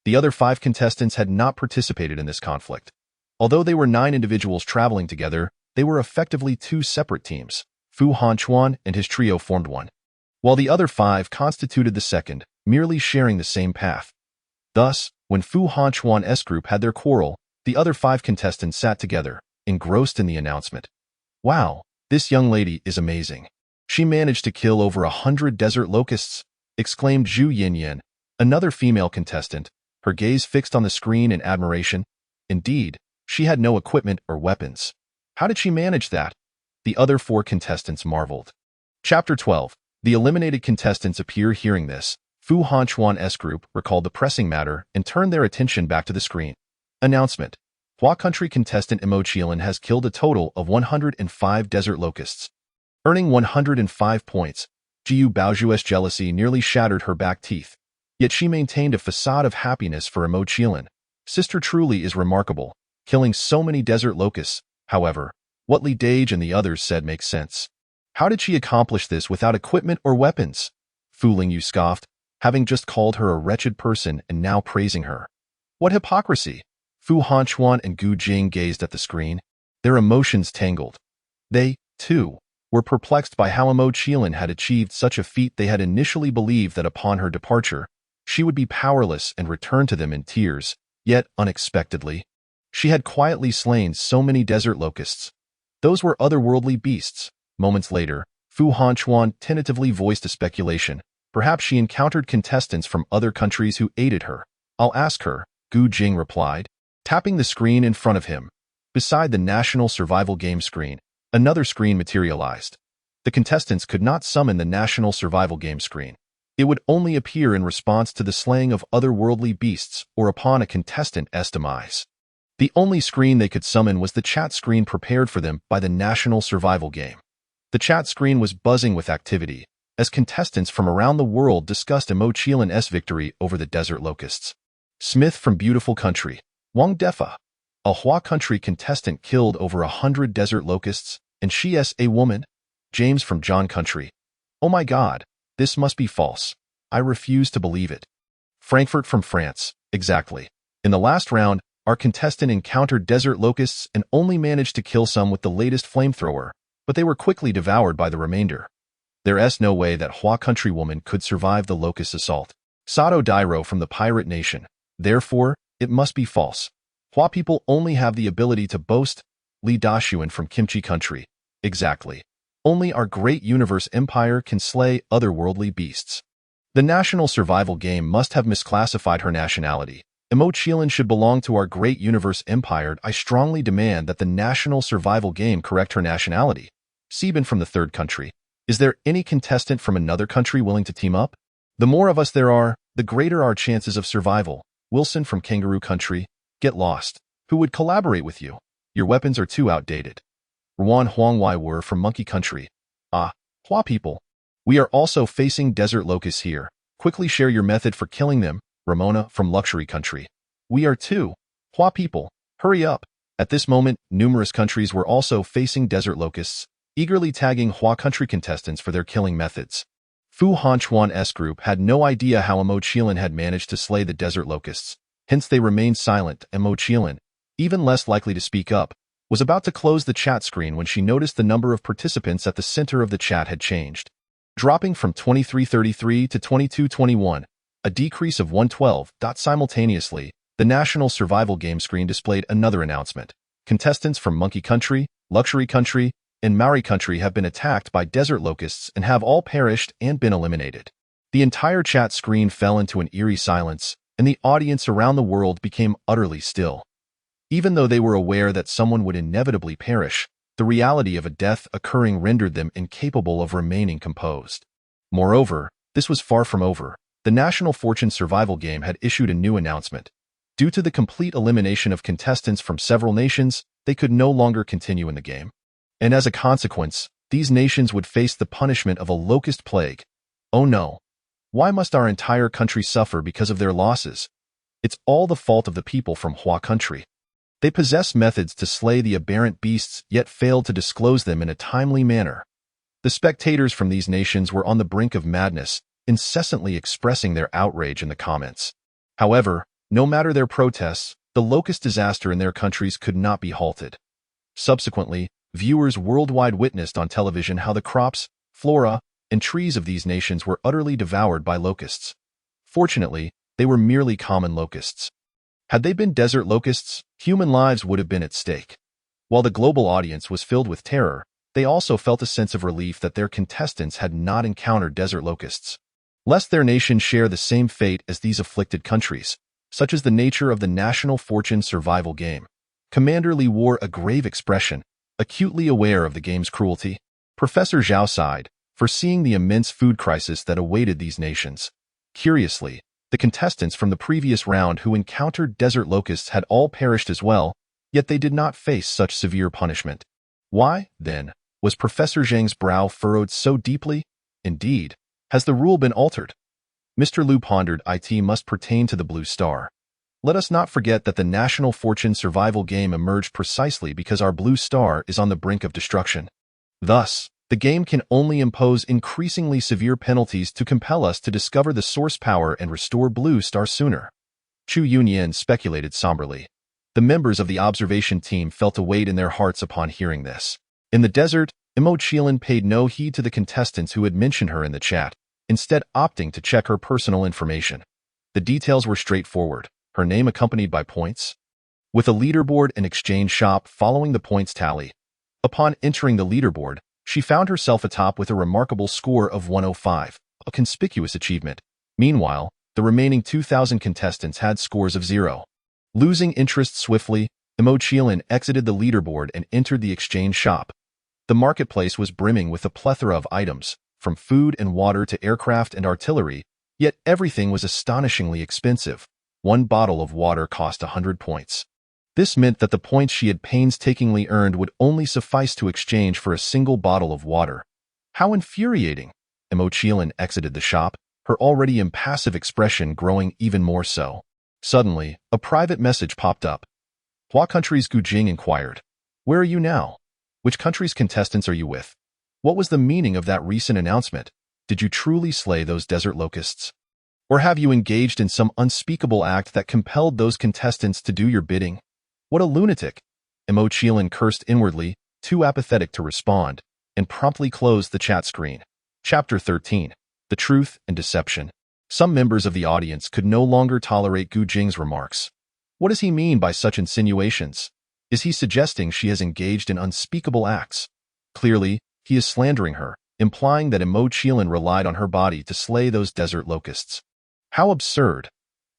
S1: The other 5 contestants had not participated in this conflict. Although they were 9 individuals traveling together, they were effectively 2 separate teams. Fu Hanchuan and his trio formed one, while the other 5 constituted the second, merely sharing the same path. Thus, when Fu Hanchuan's group had their quarrel, the other 5 contestants sat together, engrossed in the announcement. Wow, this young lady is amazing. She managed to kill over 100 desert locusts, exclaimed Zhu Yinyan, another female contestant, her gaze fixed on the screen in admiration. Indeed, she had no equipment or weapons. How did she manage that? The other 4 contestants marveled. Chapter 12. The eliminated contestants appear. Hearing this, Fu Hanchuan's group recalled the pressing matter and turned their attention back to the screen. Announcement. Hua Country contestant Zhang Qiling has killed a total of 105 desert locusts, earning 105 points. Gu Baozhu's jealousy nearly shattered her back teeth. Yet she maintained a facade of happiness for Zhang Qiling. Sister truly is remarkable, killing so many desert locusts. However, what Li Dage and the others said makes sense. How did she accomplish this without equipment or weapons? Fu Lingyu scoffed, having just called her a wretched person and now praising her. What hypocrisy! Fu Hanchuan and Gu Jing gazed at the screen, their emotions tangled. They, too, were perplexed by how Zhang Qiling had achieved such a feat. They had initially believed that upon her departure, she would be powerless and return to them in tears, yet, unexpectedly, she had quietly slain so many desert locusts. Those were otherworldly beasts. Moments later, Fu Hanchuan tentatively voiced a speculation. Perhaps she encountered contestants from other countries who aided her. I'll ask her, Gu Jing replied, tapping the screen in front of him. Beside the National Survival Game screen, another screen materialized. The contestants could not summon the National Survival Game screen. It would only appear in response to the slaying of otherworldly beasts or upon a contestant's demise. The only screen they could summon was the chat screen prepared for them by the National Survival Game. The chat screen was buzzing with activity, as contestants from around the world discussed Zhang Qiling's victory over the desert locusts. Smith from Beautiful Country, Wang Defa, a Hua Country contestant, killed over 100 desert locusts, and she is a woman. James from Zhang Country. Oh my God, this must be false. I refuse to believe it. Frankfurt from France, exactly. In the last round, our contestant encountered desert locusts and only managed to kill some with the latest flamethrower, but they were quickly devoured by the remainder. There's no way that Hua Country woman could survive the locust assault. Sato Dairo from the Pirate Nation. Therefore, it must be false. Hua people only have the ability to boast. Li Dashuan from Kimchi Country. Exactly. Only our great universe empire can slay otherworldly beasts. The National Survival Game must have misclassified her nationality. Zhang Qiling should belong to our great universe empire. I strongly demand that the National Survival Game correct her nationality. Sebin from the Third Country. Is there any contestant from another country willing to team up? The more of us there are, the greater our chances of survival. Wilson from Kangaroo Country. Get lost. Who would collaborate with you? Your weapons are too outdated. Ruan Huangwai were from Monkey Country. Ah, Hua people. We are also facing desert locusts here. Quickly share your method for killing them. Ramona from Luxury Country. We are too. Hua people, hurry up. At this moment, numerous countries were also facing desert locusts, eagerly tagging Hua Country contestants for their killing methods. Fu Hanchuan's group had no idea how Zhang Qiling had managed to slay the desert locusts, hence they remained silent. Zhang Qiling, even less likely to speak up, was about to close the chat screen when she noticed the number of participants at the center of the chat had changed, dropping from 2333 to 2221. A decrease of 112. Simultaneously, the National Survival Game screen displayed another announcement. Contestants from Monkey Country, Luxury Country, and Maori Country have been attacked by desert locusts and have all perished and been eliminated. The entire chat screen fell into an eerie silence, and the audience around the world became utterly still. Even though they were aware that someone would inevitably perish, the reality of a death occurring rendered them incapable of remaining composed. Moreover, this was far from over. The National Fortune Survival Game had issued a new announcement. Due to the complete elimination of contestants from several nations, they could no longer continue in the game. And as a consequence, these nations would face the punishment of a locust plague. Oh no! Why must our entire country suffer because of their losses? It's all the fault of the people from Hua country. They possess methods to slay the aberrant beasts yet failed to disclose them in a timely manner. The spectators from these nations were on the brink of madness, incessantly expressing their outrage in the comments. However, no matter their protests, the locust disaster in their countries could not be halted. Subsequently, viewers worldwide witnessed on television how the crops, flora, and trees of these nations were utterly devoured by locusts. Fortunately, they were merely common locusts. Had they been desert locusts, human lives would have been at stake. While the global audience was filled with terror, they also felt a sense of relief that their contestants had not encountered desert locusts. Lest their nation share the same fate as these afflicted countries, such is the nature of the National Fortune survival game. Commander Li wore a grave expression, acutely aware of the game's cruelty. Professor Zhao sighed, foreseeing the immense food crisis that awaited these nations. Curiously, the contestants from the previous round who encountered desert locusts had all perished as well, yet they did not face such severe punishment. Why, then, was Professor Zhang's brow furrowed so deeply? Indeed, has the rule been altered? Mr. Liu pondered. It must pertain to the Blue Star. Let us not forget that the National Fortune survival game emerged precisely because our Blue Star is on the brink of destruction. Thus, the game can only impose increasingly severe penalties to compel us to discover the source power and restore Blue Star sooner. Chu Yunyan speculated somberly. The members of the observation team felt a weight in their hearts upon hearing this. In the desert, Zhang Qiling paid no heed to the contestants who had mentioned her in the chat, instead opting to check her personal information. The details were straightforward, her name accompanied by points, with a leaderboard and exchange shop following the points tally. Upon entering the leaderboard, she found herself atop with a remarkable score of 105, a conspicuous achievement. Meanwhile, the remaining 2,000 contestants had scores of 0. Losing interest swiftly, Zhang Qiling exited the leaderboard and entered the exchange shop. The marketplace was brimming with a plethora of items, from food and water to aircraft and artillery, yet everything was astonishingly expensive. One bottle of water cost 100 points. This meant that the points she had painstakingly earned would only suffice to exchange for a single bottle of water. How infuriating! Zhang Qiling exited the shop, her already impassive expression growing even more so. Suddenly, a private message popped up. Hua country's Gu Jing inquired, "Where are you now? Which country's contestants are you with? What was the meaning of that recent announcement? Did you truly slay those desert locusts? Or have you engaged in some unspeakable act that compelled those contestants to do your bidding? What a lunatic!" Zhang Qiling cursed inwardly, too apathetic to respond, and promptly closed the chat screen. Chapter 13. The Truth and Deception. Some members of the audience could no longer tolerate Gu Jing's remarks. What does he mean by such insinuations? Is he suggesting she has engaged in unspeakable acts? Clearly, he is slandering her, implying that Zhang Qiling relied on her body to slay those desert locusts. How absurd!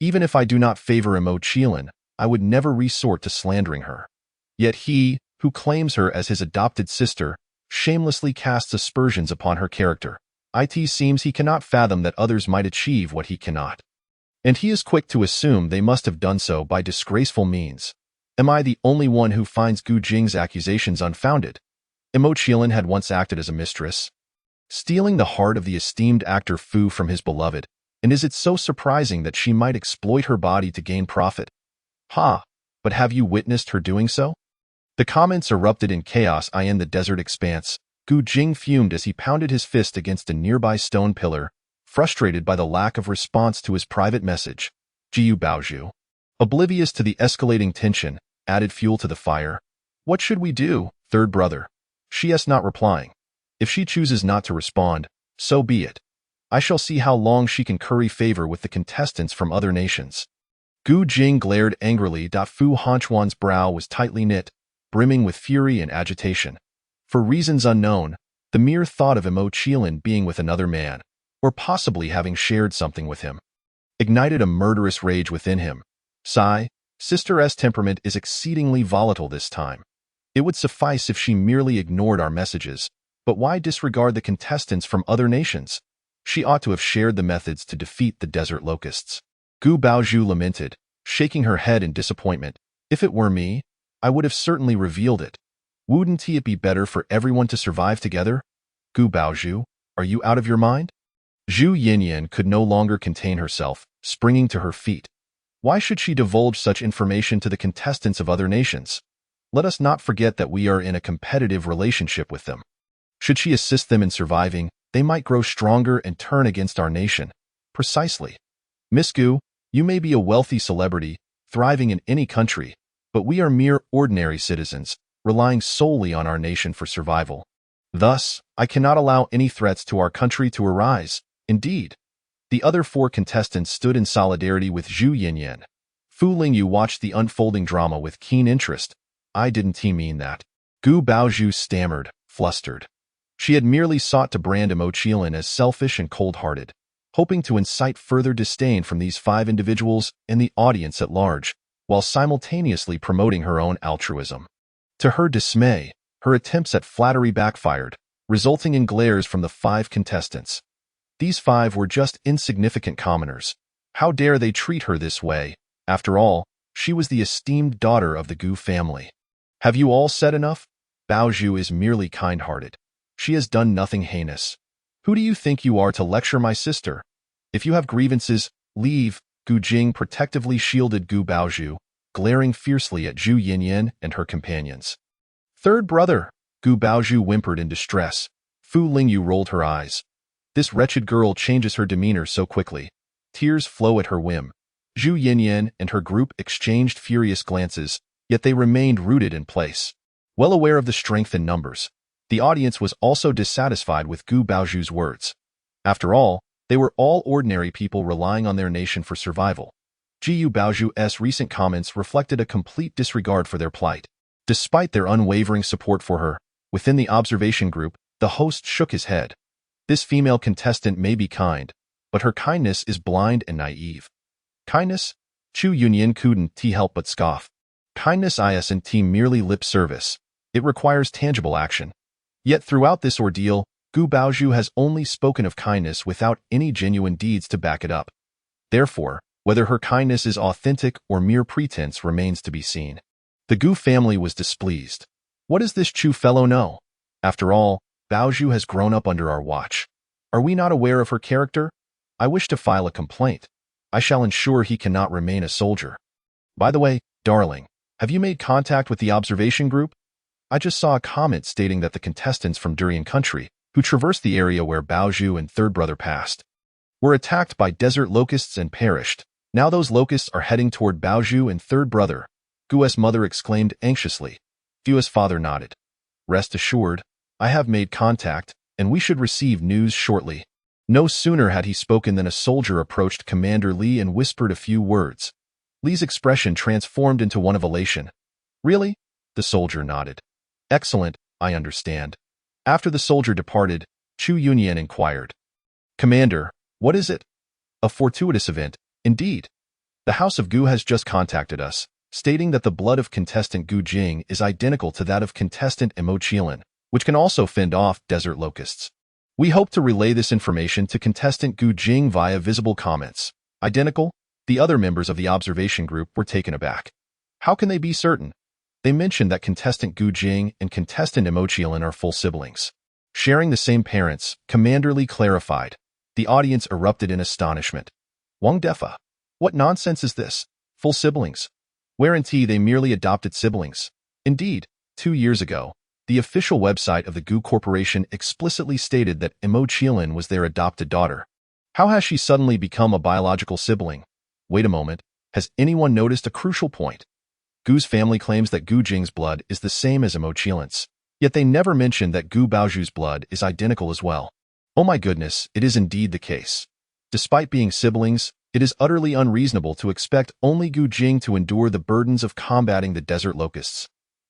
S1: Even if I do not favor Zhang Qiling, I would never resort to slandering her. Yet he, who claims her as his adopted sister, shamelessly casts aspersions upon her character. It seems he cannot fathom that others might achieve what he cannot. And he is quick to assume they must have done so by disgraceful means. Am I the only one who finds Gu Jing's accusations unfounded? Zhang Qiling had once acted as a mistress, stealing the heart of the esteemed actor Fu from his beloved, and is it so surprising that she might exploit her body to gain profit? Ha! But have you witnessed her doing so? The comments erupted in chaos in the desert expanse. Gu Jing fumed as he pounded his fist against a nearby stone pillar, frustrated by the lack of response to his private message. Jiu Baozhu, oblivious to the escalating tension, added fuel to the fire. What should we do, third brother? She is not replying. If she chooses not to respond, so be it. I shall see how long she can curry favor with the contestants from other nations. Gu Jing glared angrily. Fu Hanchuan's brow was tightly knit, brimming with fury and agitation. For reasons unknown, the mere thought of Zhang Qiling being with another man, or possibly having shared something with him, ignited a murderous rage within him. Sigh, Sister's temperament is exceedingly volatile this time. It would suffice if she merely ignored our messages, but why disregard the contestants from other nations? She ought to have shared the methods to defeat the desert locusts. Gu Baozhu lamented, shaking her head in disappointment. If it were me, I would have certainly revealed it. Wouldn't it be better for everyone to survive together? Gu Baozhu, are you out of your mind? Zhu Yinyan could no longer contain herself, springing to her feet. Why should she divulge such information to the contestants of other nations? Let us not forget that we are in a competitive relationship with them. Should she assist them in surviving, they might grow stronger and turn against our nation. Precisely. Miss Gu, you may be a wealthy celebrity, thriving in any country, but we are mere ordinary citizens, relying solely on our nation for survival. Thus, I cannot allow any threats to our country to arise. Indeed. The other 4 contestants stood in solidarity with Zhu Yinyan. Fu Lingyu watched the unfolding drama with keen interest. I didn't mean that. Gu Baozhu stammered, flustered. She had merely sought to brand Zhang Qiling as selfish and cold-hearted, hoping to incite further disdain from these 5 individuals and the audience at large, while simultaneously promoting her own altruism. To her dismay, her attempts at flattery backfired, resulting in glares from the 5 contestants. These 5 were just insignificant commoners. How dare they treat her this way? After all, she was the esteemed daughter of the Gu family. Have you all said enough? Baozhu is merely kind-hearted. She has done nothing heinous. Who do you think you are to lecture my sister? If you have grievances, leave. Gu Jing protectively shielded Gu Baozhu, glaring fiercely at Zhu Yinyan and her companions. Third brother, Gu Baozhu whimpered in distress. Fu Lingyu rolled her eyes. This wretched girl changes her demeanor so quickly. Tears flow at her whim. Zhu Yinyan and her group exchanged furious glances, yet they remained rooted in place. Well aware of the strength in numbers, the audience was also dissatisfied with Gu Baozhu's words. After all, they were all ordinary people relying on their nation for survival. Gu Baozhu's recent comments reflected a complete disregard for their plight. Despite their unwavering support for her, within the observation group, the host shook his head. This female contestant may be kind, but her kindness is blind and naive. Kindness? Chu Yunyan couldn't help but scoff. Kindness isn't merely lip service. It requires tangible action. Yet throughout this ordeal, Gu Baozhu has only spoken of kindness without any genuine deeds to back it up. Therefore, whether her kindness is authentic or mere pretense remains to be seen. The Gu family was displeased. What does this Chu fellow know? After all, Baozhu has grown up under our watch. Are we not aware of her character? I wish to file a complaint. I shall ensure he cannot remain a soldier. By the way, darling, have you made contact with the observation group? I just saw a comment stating that the contestants from Durian country, who traversed the area where Baozhu and third brother passed, were attacked by desert locusts and perished. Now those locusts are heading toward Baozhu and third brother. Gu's mother exclaimed anxiously. Gu's father nodded. Rest assured, I have made contact, and we should receive news shortly. No sooner had he spoken than a soldier approached Commander Li and whispered a few words. Li's expression transformed into one of elation. Really? The soldier nodded. Excellent, I understand. After the soldier departed, Chu Yunyan inquired. Commander, what is it? A fortuitous event, indeed. The House of Gu has just contacted us, stating that the blood of contestant Gu Jing is identical to that of contestant Zhang Qiling, which can also fend off desert locusts. We hope to relay this information to contestant Gu Jing via visible comments. Identical? The other members of the observation group were taken aback. How can they be certain? They mentioned that contestant Gu Jing and contestant Zhang Qiling are full siblings. Sharing the same parents, Commander Li clarified. The audience erupted in astonishment. Wang Defa. What nonsense is this? Full siblings. Whereunto they merely adopted siblings. Indeed, 2 years ago, the official website of the Gu Corporation explicitly stated that Zhang Qiling was their adopted daughter. How has she suddenly become a biological sibling? Wait a moment, has anyone noticed a crucial point? Gu's family claims that Gu Jing's blood is the same as Zhang Qiling's, yet they never mention that Gu Baozhu's blood is identical as well. Oh my goodness, it is indeed the case. Despite being siblings, it is utterly unreasonable to expect only Gu Jing to endure the burdens of combating the desert locusts.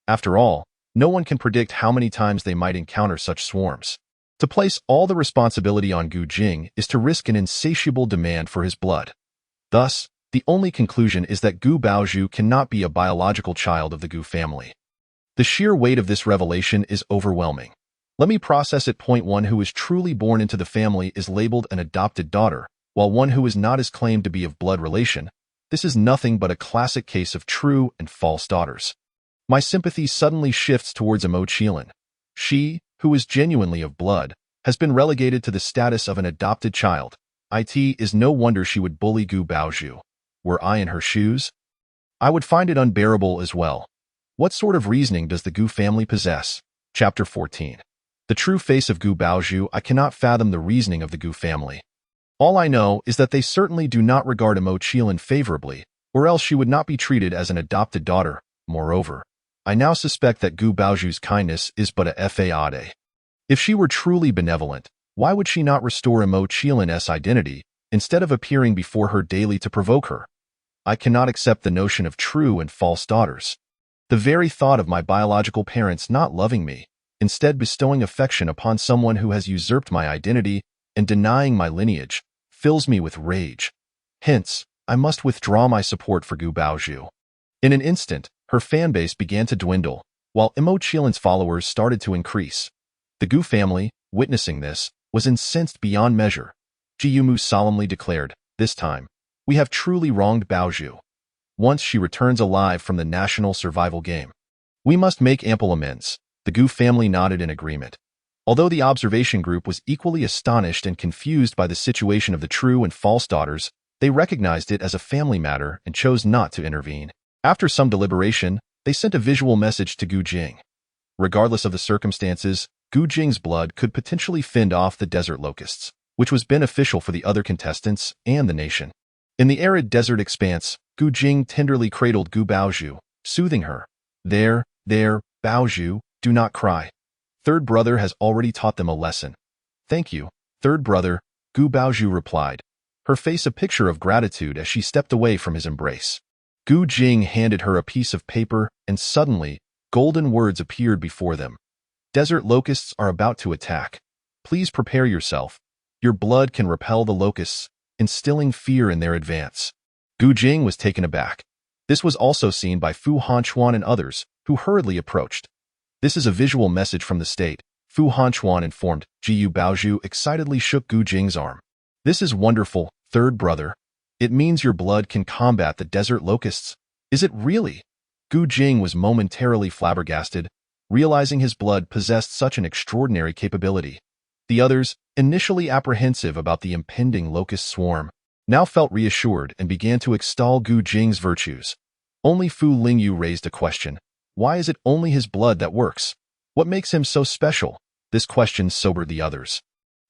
S1: After all, no one can predict how many times they might encounter such swarms. To place all the responsibility on Gu Jing is to risk an insatiable demand for his blood. Thus, the only conclusion is that Gu Baozhu cannot be a biological child of the Gu family. The sheer weight of this revelation is overwhelming. Let me process it. Point 1. Who is truly born into the family is labeled an adopted daughter, while one who is not is claimed to be of blood relation. This is nothing but a classic case of true and false daughters. My sympathy suddenly shifts towards Mo Qiling. She, who is genuinely of blood, has been relegated to the status of an adopted child. It is no wonder she would bully Gu Baozhu. Were I in her shoes, I would find it unbearable as well. What sort of reasoning does the Gu family possess? Chapter 14. The true face of Gu Baozhu. I cannot fathom the reasoning of the Gu family. All I know is that they certainly do not regard Mo Qiling favorably, or else she would not be treated as an adopted daughter. Moreover, I now suspect that Gu Baozhu's kindness is but a fade. If she were truly benevolent, why would she not restore Mo Qiling's identity, instead of appearing before her daily to provoke her? I cannot accept the notion of true and false daughters. The very thought of my biological parents not loving me, instead bestowing affection upon someone who has usurped my identity and denying my lineage, fills me with rage. Hence, I must withdraw my support for Gu Baozhu. In an instant, her fanbase began to dwindle, while Mo Qiling's followers started to increase. The Gu family, witnessing this, was incensed beyond measure. Jiumu solemnly declared, "This time, we have truly wronged Baozhu. Once she returns alive from the national survival game, we must make ample amends." The Gu family nodded in agreement. Although the observation group was equally astonished and confused by the situation of the true and false daughters, they recognized it as a family matter and chose not to intervene. After some deliberation, they sent a visual message to Gu Jing. Regardless of the circumstances, Gu Jing's blood could potentially fend off the desert locusts, which was beneficial for the other contestants and the nation. In the arid desert expanse, Gu Jing tenderly cradled Gu Baozhu, soothing her. There, Baozhu, do not cry. Third brother has already taught them a lesson." "Thank you, third brother," Gu Baozhu replied, her face a picture of gratitude as she stepped away from his embrace. Gu Jing handed her a piece of paper, and suddenly, golden words appeared before them. "Desert locusts are about to attack. Please prepare yourself. Your blood can repel the locusts, instilling fear in their advance." Gu Jing was taken aback. This was also seen by Fu Hanchuan and others, who hurriedly approached. "This is a visual message from the state," Fu Hanchuan informed. Gu Baozhu excitedly shook Gu Jing's arm. "This is wonderful, third brother. It means your blood can combat the desert locusts. Is it really?" Gu Jing was momentarily flabbergasted, realizing his blood possessed such an extraordinary capability. The others, initially apprehensive about the impending locust swarm, now felt reassured and began to extol Gu Jing's virtues. Only Fu Lingyu raised a question. Why is it only his blood that works? What makes him so special? This question sobered the others.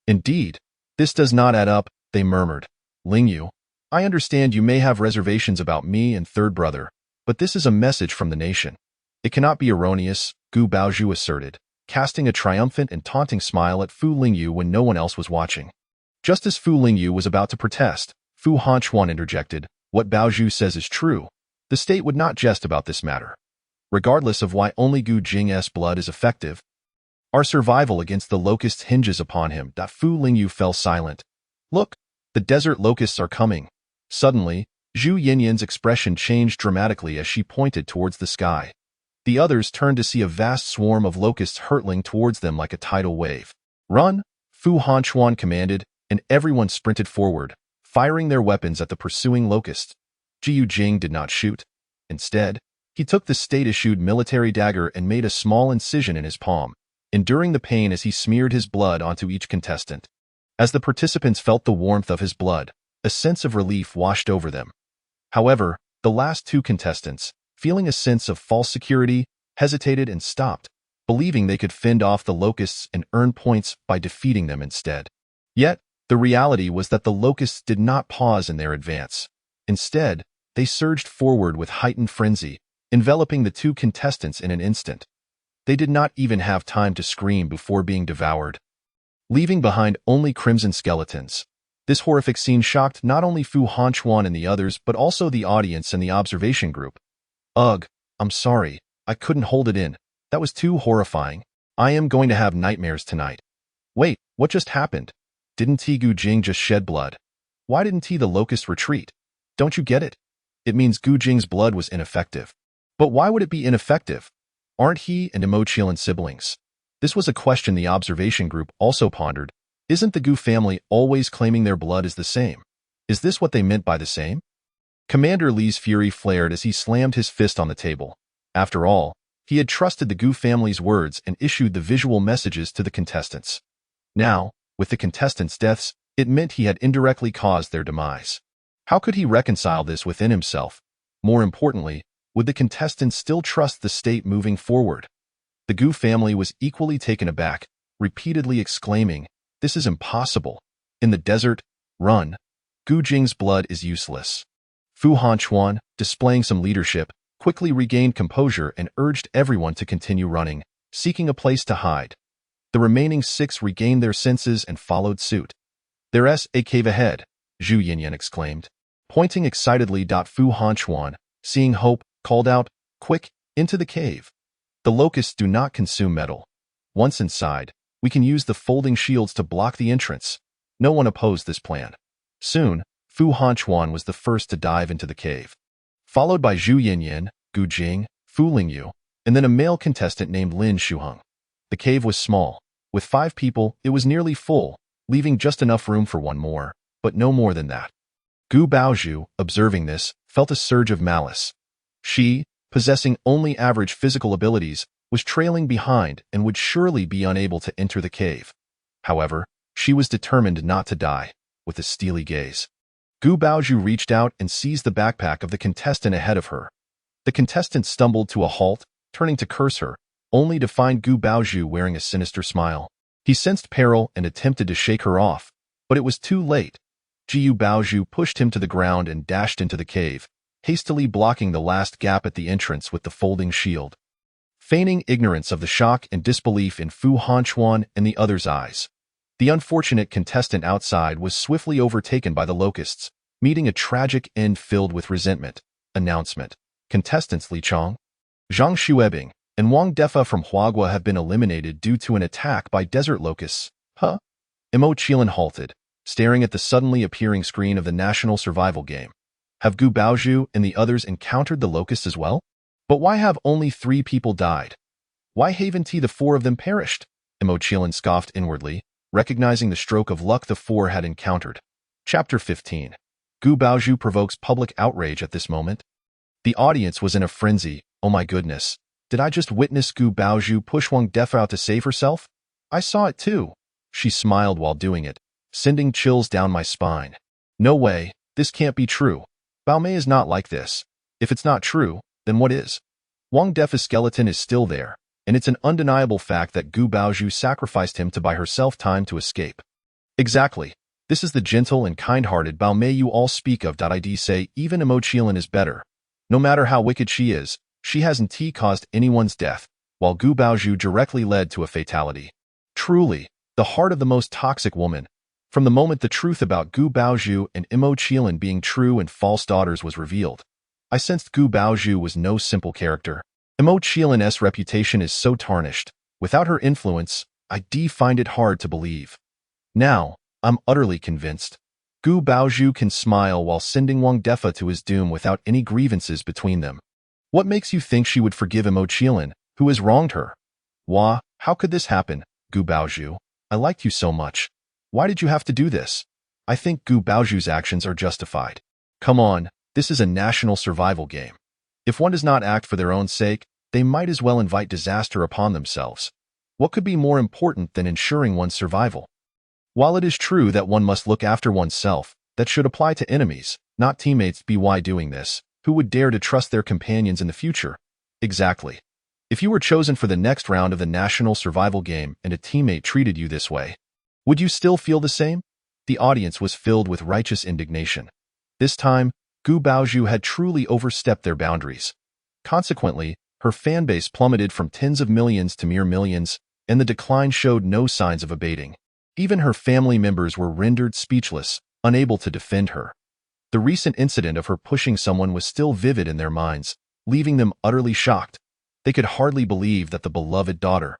S1: "Indeed, this does not add up," they murmured. "Lingyu, I understand you may have reservations about me and third brother, but this is a message from the nation. It cannot be erroneous," Gu Baozhu asserted, casting a triumphant and taunting smile at Fu Lingyu when no one else was watching. Just as Fu Lingyu was about to protest, Fu Hanchuan interjected, "What Baozhu says is true. The state would not jest about this matter. Regardless of why only Gu Jing's blood is effective, our survival against the locusts hinges upon him." Fu Lingyu fell silent. "Look, the desert locusts are coming." Suddenly, Zhu Yinyan's expression changed dramatically as she pointed towards the sky. The others turned to see a vast swarm of locusts hurtling towards them like a tidal wave. "Run!" Fu Hanchuan commanded, and everyone sprinted forward, firing their weapons at the pursuing locust. Gu Jing did not shoot. Instead, he took the state-issued military dagger and made a small incision in his palm, enduring the pain as he smeared his blood onto each contestant. As the participants felt the warmth of his blood, a sense of relief washed over them. However, the last two contestants, feeling a sense of false security, hesitated and stopped, believing they could fend off the locusts and earn points by defeating them instead. Yet, the reality was that the locusts did not pause in their advance. Instead, they surged forward with heightened frenzy, enveloping the two contestants in an instant. They did not even have time to scream before being devoured, leaving behind only crimson skeletons. This horrific scene shocked not only Fu Hanchuan and the others, but also the audience and the observation group. "Ugh, I'm sorry, I couldn't hold it in. That was too horrifying. I am going to have nightmares tonight." "Wait, what just happened? Didn't Gu Jing just shed blood? Why didn't the locust retreat? Don't you get it? It means Gu Jing's blood was ineffective." "But why would it be ineffective? Aren't he and Mo Qiling siblings?" This was a question the observation group also pondered. Isn't the Gu family always claiming their blood is the same? Is this what they meant by the same? Commander Li's fury flared as he slammed his fist on the table. After all, he had trusted the Gu family's words and issued the visual messages to the contestants. Now, with the contestants' deaths, it meant he had indirectly caused their demise. How could he reconcile this within himself? More importantly, would the contestants still trust the state moving forward? The Gu family was equally taken aback, repeatedly exclaiming, "This is impossible. In the desert, run. Gu Jing's blood is useless." Fu Hanchuan, displaying some leadership, quickly regained composure and urged everyone to continue running, seeking a place to hide. The remaining 6 regained their senses and followed suit. "There's a cave ahead," Zhu Yinyan exclaimed. Pointing excitedly, Fu Hanchuan, seeing hope, called out, "Quick, into the cave. The locusts do not consume metal. Once inside, we can use the folding shields to block the entrance." No one opposed this plan. Soon, Fu Hanchuan was the first to dive into the cave, followed by Zhu Yinyan, Gu Jing, Fu Lingyu, and then a male contestant named Lin Shuheng. The cave was small. With 5 people, it was nearly full, leaving just enough room for one more, but no more than that. Gu Baozhu, observing this, felt a surge of malice. She, possessing only average physical abilities, was trailing behind and would surely be unable to enter the cave. However, she was determined not to die. With a steely gaze, Gu Baozhu reached out and seized the backpack of the contestant ahead of her. The contestant stumbled to a halt, turning to curse her, only to find Gu Baozhu wearing a sinister smile. He sensed peril and attempted to shake her off, but it was too late. Jiu Baozhu pushed him to the ground and dashed into the cave, hastily blocking the last gap at the entrance with the folding shield. Feigning ignorance of the shock and disbelief in Fu Hanchuan and the others' eyes, the unfortunate contestant outside was swiftly overtaken by the locusts, meeting a tragic end filled with resentment. Announcement: Contestants Li Chong, Zhang Qiling, and Wang Defa from Huagua have been eliminated due to an attack by desert locusts. Huh? Mo Qilin halted, staring at the suddenly appearing screen of the national survival game. Have Gu Baozhu and the others encountered the locusts as well? But why have only 3 people died? Why haven't the 4 of them perished? Mo Qilin scoffed inwardly, recognizing the stroke of luck the 4 had encountered. Chapter 15. Gu Baozhu provokes public outrage at this moment. The audience was in a frenzy. Oh my goodness. Did I just witness Gu Baozhu push Wang Defa out to save herself? I saw it too. She smiled while doing it, sending chills down my spine. No way, this can't be true. Bao Mei is not like this. If it's not true, then what is? Wang Defa's skeleton is still there, and it's an undeniable fact that Gu Baozhu sacrificed him to buy herself time to escape. Exactly. This is the gentle and kind-hearted Bao Mei you all speak of. I'd say even Mo Qilin is better. No matter how wicked she is, she hasn't caused anyone's death, while Gu Baozhu directly led to a fatality. Truly, the heart of the most toxic woman. From the moment the truth about Gu Baozhu and Mo Qilin being true and false daughters was revealed, I sensed Gu Baozhu was no simple character. Mo Qilin's reputation is so tarnished. Without her influence, I find it hard to believe. Now, I'm utterly convinced. Gu Baozhu can smile while sending Wang Defa to his doom without any grievances between them. What makes you think she would forgive Mo Qilin, who has wronged her? Wah, how could this happen, Gu Baozhu? I liked you so much. Why did you have to do this? I think Gu Baozhu's actions are justified. Come on, this is a national survival game. If one does not act for their own sake, they might as well invite disaster upon themselves. What could be more important than ensuring one's survival? While it is true that one must look after oneself, that should apply to enemies, not teammates. By doing this, who would dare to trust their companions in the future? Exactly. If you were chosen for the next round of the national survival game and a teammate treated you this way, would you still feel the same? The audience was filled with righteous indignation. This time, Gu Baozhu had truly overstepped their boundaries. Consequently, her fanbase plummeted from tens of millions to mere millions, and the decline showed no signs of abating. Even her family members were rendered speechless, unable to defend her. The recent incident of her pushing someone was still vivid in their minds, leaving them utterly shocked. They could hardly believe that the beloved daughter,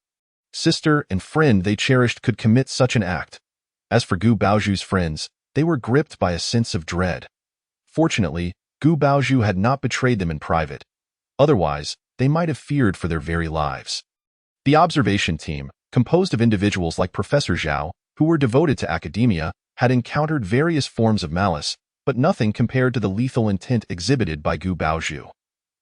S1: sister, and friend they cherished could commit such an act. As for Gu Baozhu's friends, they were gripped by a sense of dread. Fortunately, Gu Baozhu had not betrayed them in private. Otherwise, they might have feared for their very lives. The observation team, composed of individuals like Professor Zhao, who were devoted to academia, had encountered various forms of malice, but nothing compared to the lethal intent exhibited by Gu Baozhu.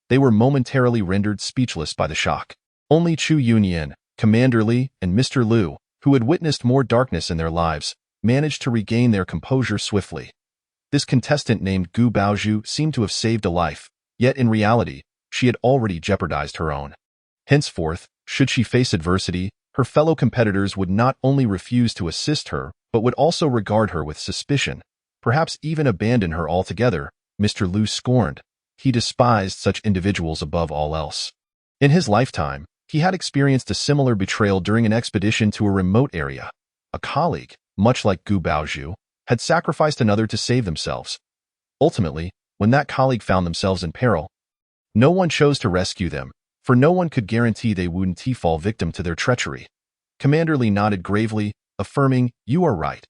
S1: They were momentarily rendered speechless by the shock. Only Chu Yunyan, Commander Li, and Mr. Liu, who had witnessed more darkness in their lives, managed to regain their composure swiftly. This contestant named Gu Baozhu seemed to have saved a life, yet in reality, she had already jeopardized her own. Henceforth, should she face adversity, her fellow competitors would not only refuse to assist her, but would also regard her with suspicion, perhaps even abandon her altogether. Mr. Liu scorned. He despised such individuals above all else. In his lifetime, he had experienced a similar betrayal during an expedition to a remote area. A colleague, much like Gu Baozhu, had sacrificed another to save themselves. Ultimately, when that colleague found themselves in peril, no one chose to rescue them, for no one could guarantee they wouldn't fall victim to their treachery. Commander Li nodded gravely, affirming, "You are right.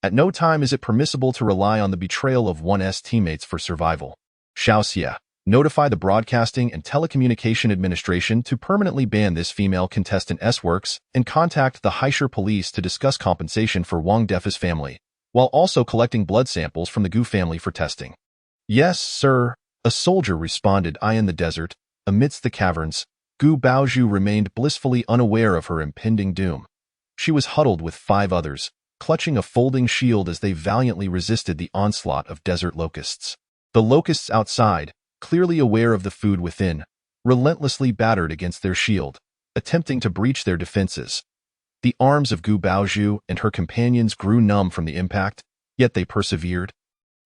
S1: At no time is it permissible to rely on the betrayal of one's teammates for survival." Xiaoxia, notify the Broadcasting and Telecommunication Administration to permanently ban this female contestant's works and contact the Haisher police to discuss compensation for Wang Defa's family, while also collecting blood samples from the Gu family for testing. "Yes, sir," a soldier responded. In the desert, amidst the caverns, Gu Baozhu remained blissfully unaware of her impending doom. She was huddled with 5 others, clutching a folding shield as they valiantly resisted the onslaught of desert locusts. The locusts outside, clearly aware of the food within, relentlessly battered against their shield, attempting to breach their defenses. The arms of Gu Baozhu and her companions grew numb from the impact, yet they persevered.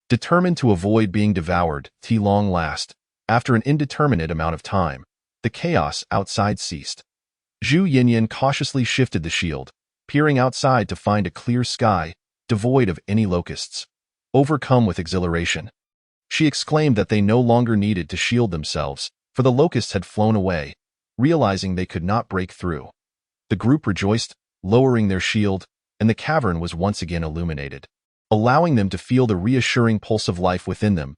S1: Determined to avoid being devoured, at long last, after an indeterminate amount of time, the chaos outside ceased. Zhu Yinyan cautiously shifted the shield, peering outside to find a clear sky, devoid of any locusts. Overcome with exhilaration, she exclaimed that they no longer needed to shield themselves, for the locusts had flown away, realizing they could not break through. The group rejoiced, lowering their shield, and the cavern was once again illuminated, allowing them to feel the reassuring pulse of life within them.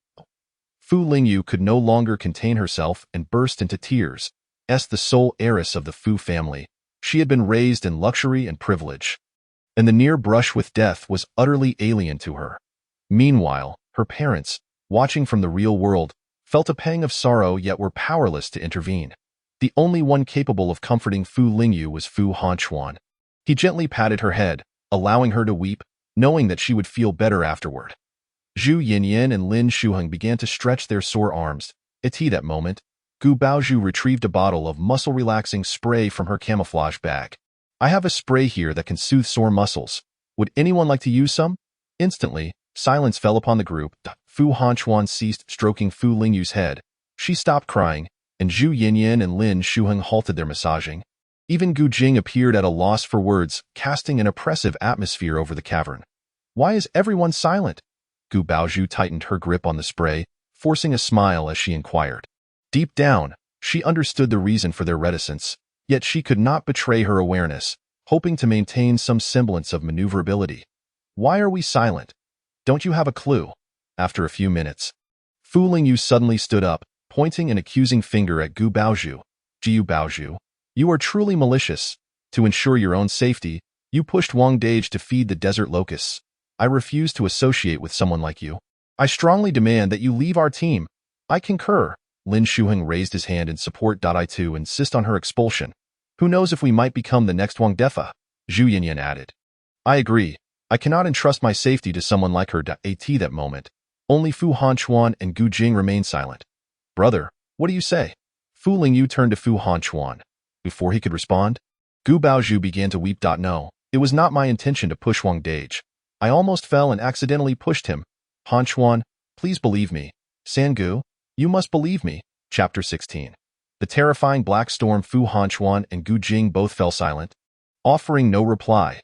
S1: Fu Lingyu could no longer contain herself and burst into tears. As the sole heiress of the Fu family, she had been raised in luxury and privilege, and the near brush with death was utterly alien to her. Meanwhile, her parents, watching from the real world, felt a pang of sorrow yet were powerless to intervene. The only one capable of comforting Fu Lingyu was Fu Hanchuan. He gently patted her head, allowing her to weep, knowing that she would feel better afterward. Zhu Yinyan and Lin Shuheng began to stretch their sore arms. At that moment, Gu Baozhu retrieved a bottle of muscle-relaxing spray from her camouflage bag. "I have a spray here that can soothe sore muscles. Would anyone like to use some?" Instantly, silence fell upon the group. Fu Hanchuan ceased stroking Fu Lingyu's head. She stopped crying, and Zhu Yinyan and Lin Shuheng halted their massaging. Even Gu Jing appeared at a loss for words, casting an oppressive atmosphere over the cavern. "Why is everyone silent?" Gu Baozhu tightened her grip on the spray, forcing a smile as she inquired. Deep down, she understood the reason for their reticence, yet she could not betray her awareness, hoping to maintain some semblance of maneuverability. "Why are we silent? Don't you have a clue?" After a few minutes, Fu Lingyu suddenly stood up, pointing an accusing finger at Gu Baozhu. "Gu Baozhu, you are truly malicious. To ensure your own safety, you pushed Wang Dage to feed the desert locusts. I refuse to associate with someone like you. I strongly demand that you leave our team." "I concur." Lin Shuheng raised his hand in support. "I too insist on her expulsion. Who knows if we might become the next Wang Defa?" Zhu Yinyan added. "I agree. I cannot entrust my safety to someone like her." At that moment, only Fu Hanchuan and Gu Jing remained silent. "Brother, what do you say?" Fu Lingyu turned to Fu Hanchuan. Before he could respond, Gu Baozhu began to weep. "No, it was not my intention to push Wang Dage. I almost fell and accidentally pushed him. Hanchuan, please believe me. Sangu, you must believe me." Chapter 16. The terrifying black storm. Fu Hanchuan and Gu Jing both fell silent, offering no reply.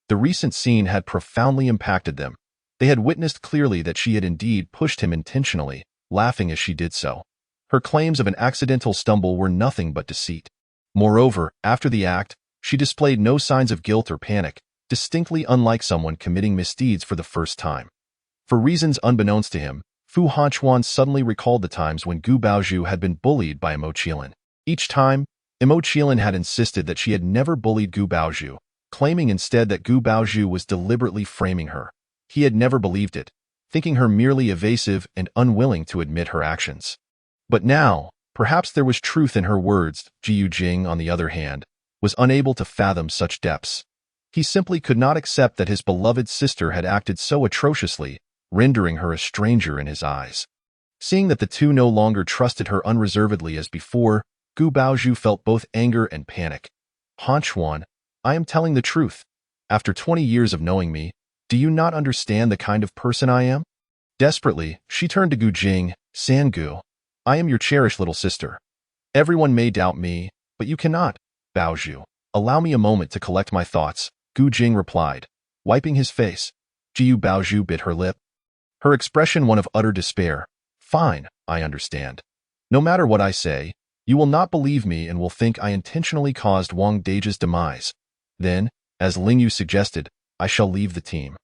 S1: The recent scene had profoundly impacted them. They had witnessed clearly that she had indeed pushed him intentionally, laughing as she did so. Her claims of an accidental stumble were nothing but deceit. Moreover, after the act, she displayed no signs of guilt or panic, distinctly unlike someone committing misdeeds for the first time. For reasons unbeknownst to him, Fu Hanchuan suddenly recalled the times when Gu Baozhu had been bullied by Zhang Qiling. Each time, Zhang Qiling had insisted that she had never bullied Gu Baozhu, claiming instead that Gu Baozhu was deliberately framing her. He had never believed it. thinking her merely evasive and unwilling to admit her actions. But now, perhaps there was truth in her words. Jiu Jing, on the other hand, was unable to fathom such depths. He simply could not accept that his beloved sister had acted so atrociously, rendering her a stranger in his eyes. Seeing that the two no longer trusted her unreservedly as before, Gu Baozhu felt both anger and panic. Han Chuan, I am telling the truth. After 20 years of knowing me, do you not understand the kind of person I am? Desperately, she turned to Gu Jing. Sangu, I am your cherished little sister. Everyone may doubt me, but you cannot. Baozhu, allow me a moment to collect my thoughts, Gu Jing replied, wiping his face. Jiu Baozhu bit her lip, her expression one of utter despair. Fine, I understand. No matter what I say, you will not believe me and will think I intentionally caused Wang Deji's demise. Then, as Ling Yu suggested, I shall leave the team.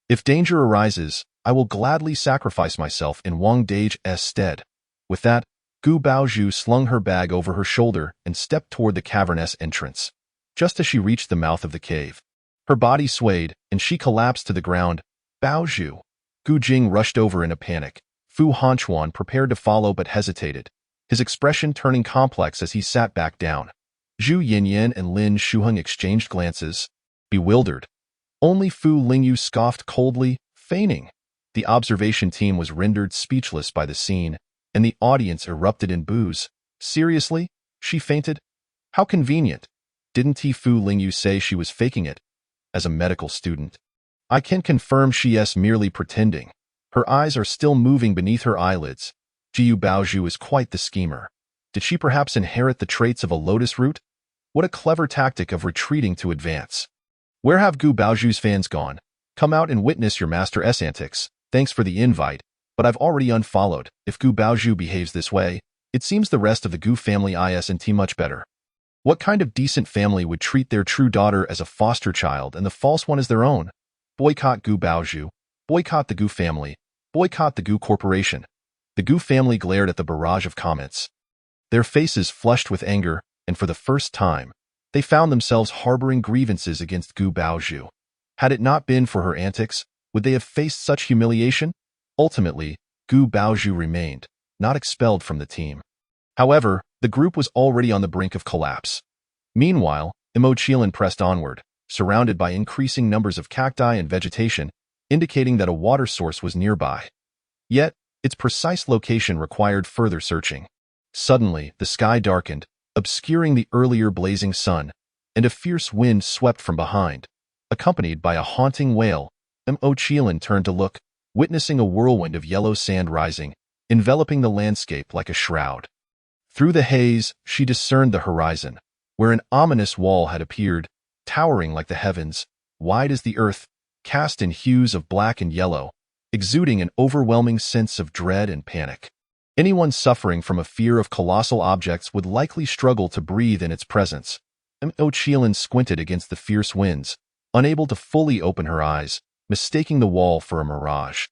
S1: If danger arises, I will gladly sacrifice myself in Wang Deji's stead. With that, Gu Baozhu slung her bag over her shoulder and stepped toward the cavernous entrance. Just as she reached the mouth of the cave, her body swayed and she collapsed to the ground. Baozhu! Gu Jing rushed over in a panic. Fu Hanchuan prepared to follow but hesitated, his expression turning complex as he sat back down. Zhu Yinyan and Lin Shuheng exchanged glances, bewildered. Only Fu Lingyu scoffed coldly, feigning. The observation team was rendered speechless by the scene, and the audience erupted in boos. Seriously? She fainted? How convenient. Didn't Fu Lingyu say she was faking it? As a medical student, I can confirm she is merely pretending. Her eyes are still moving beneath her eyelids. Jiu Baozhu is quite the schemer. Did she perhaps inherit the traits of a lotus root? What a clever tactic of retreating to advance. Where have Gu Baozhu's fans gone? Come out and witness your master's antics. Thanks for the invite, but I've already unfollowed. If Gu Baozhu behaves this way, it seems the rest of the Gu family isn't much better. What kind of decent family would treat their true daughter as a foster child and the false one as their own? Boycott Gu Baozhu. Boycott the Gu family. Boycott the Gu Corporation. The Gu family glared at the barrage of comments. Their faces flushed with anger, and for the first time, they found themselves harboring grievances against Gu Baozhu. Had it not been for her antics, would they have faced such humiliation? Ultimately, Gu Baozhu remained, not expelled from the team. However, the group was already on the brink of collapse. Meanwhile, Zhang Qiling pressed onward, surrounded by increasing numbers of cacti and vegetation, indicating that a water source was nearby. Yet, its precise location required further searching. Suddenly, the sky darkened, obscuring the earlier blazing sun, and a fierce wind swept from behind. Accompanied by a haunting wail, Zhang Qiling turned to look, witnessing a whirlwind of yellow sand rising, enveloping the landscape like a shroud. Through the haze, she discerned the horizon, where an ominous wall had appeared, towering like the heavens, wide as the earth, cast in hues of black and yellow, exuding an overwhelming sense of dread and panic. Anyone suffering from a fear of colossal objects would likely struggle to breathe in its presence. Zhang Qiling squinted against the fierce winds, unable to fully open her eyes, mistaking the wall for a mirage.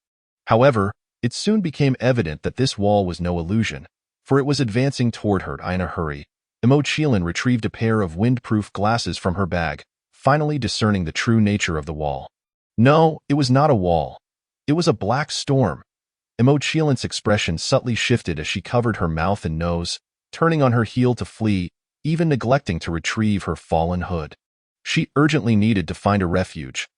S1: However, it soon became evident that this wall was no illusion, for it was advancing toward her in a hurry. Zhang Qiling retrieved a pair of windproof glasses from her bag, finally discerning the true nature of the wall. No, it was not a wall. It was a black storm. Zhang Qiling's expression subtly shifted as she covered her mouth and nose, turning on her heel to flee, even neglecting to retrieve her fallen hood. She urgently needed to find a refuge.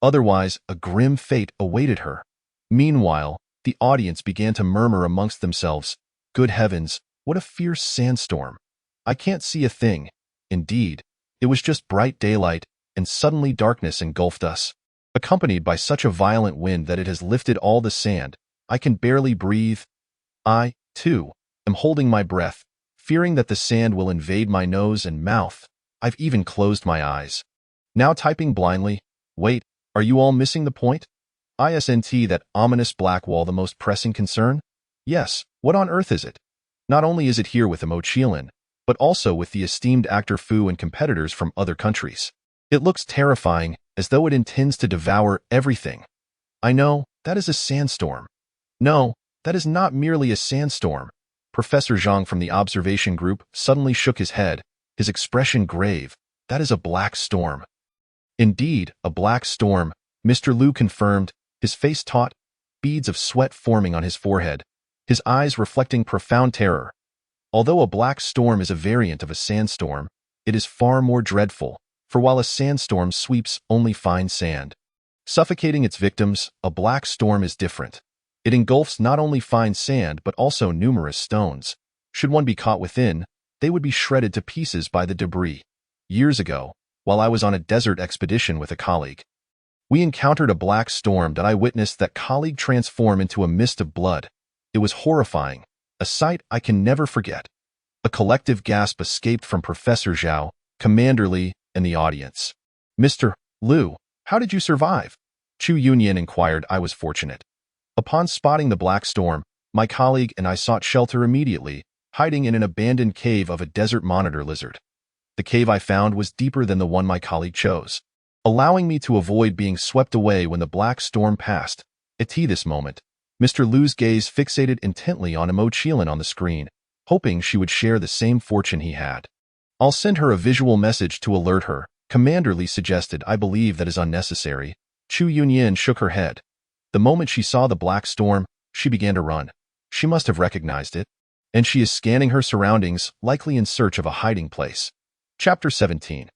S1: Otherwise, a grim fate awaited her. Meanwhile, the audience began to murmur amongst themselves, "Good heavens, what a fierce sandstorm. I can't see a thing." Indeed, it was just bright daylight, and suddenly darkness engulfed us, accompanied by such a violent wind that it has lifted all the sand. I can barely breathe. I, too, am holding my breath, fearing that the sand will invade my nose and mouth. I've even closed my eyes. Now typing blindly. Wait, are you all missing the point? Isn't that ominous black wall the most pressing concern? Yes, what on earth is it? Not only is it here with Zhang Qiling, but also with the esteemed actor Fu and competitors from other countries. It looks terrifying, as though it intends to devour everything. I know, that is a sandstorm. No, that is not merely a sandstorm. Professor Zhang from the observation group suddenly shook his head, his expression grave. That is a black storm. Indeed, a black storm, Mr. Liu confirmed, his face taut. beads of sweat forming on his forehead, his eyes reflecting profound terror. Although a black storm is a variant of a sandstorm, it is far more dreadful, for while a sandstorm sweeps only fine sand, suffocating its victims, a black storm is different. It engulfs not only fine sand but also numerous stones. Should one be caught within, they would be shredded to pieces by the debris. Years ago, while I was on a desert expedition with a colleague, we encountered a black storm that I witnessed that colleague transform into a mist of blood. It was horrifying, a sight I can never forget. A collective gasp escaped from Professor Zhao, Commander Li, and the audience. "Mr. Liu, how did you survive?" Chu Yunyan inquired. "I was fortunate. Upon spotting the black storm, my colleague and I sought shelter immediately, hiding in an abandoned cave of a desert monitor lizard. The cave I found was deeper than the one my colleague chose, allowing me to avoid being swept away when the black storm passed." At this moment, Mr. Liu's gaze fixated intently on Zhang Qiling on the screen, hoping she would share the same fortune he had. "I'll send her a visual message to alert her," Commander Li suggested. "I believe that is unnecessary." Chu Yunyan shook her head. The moment she saw the black storm, she began to run. She must have recognized it, and she is scanning her surroundings, likely in search of a hiding place. Chapter 17.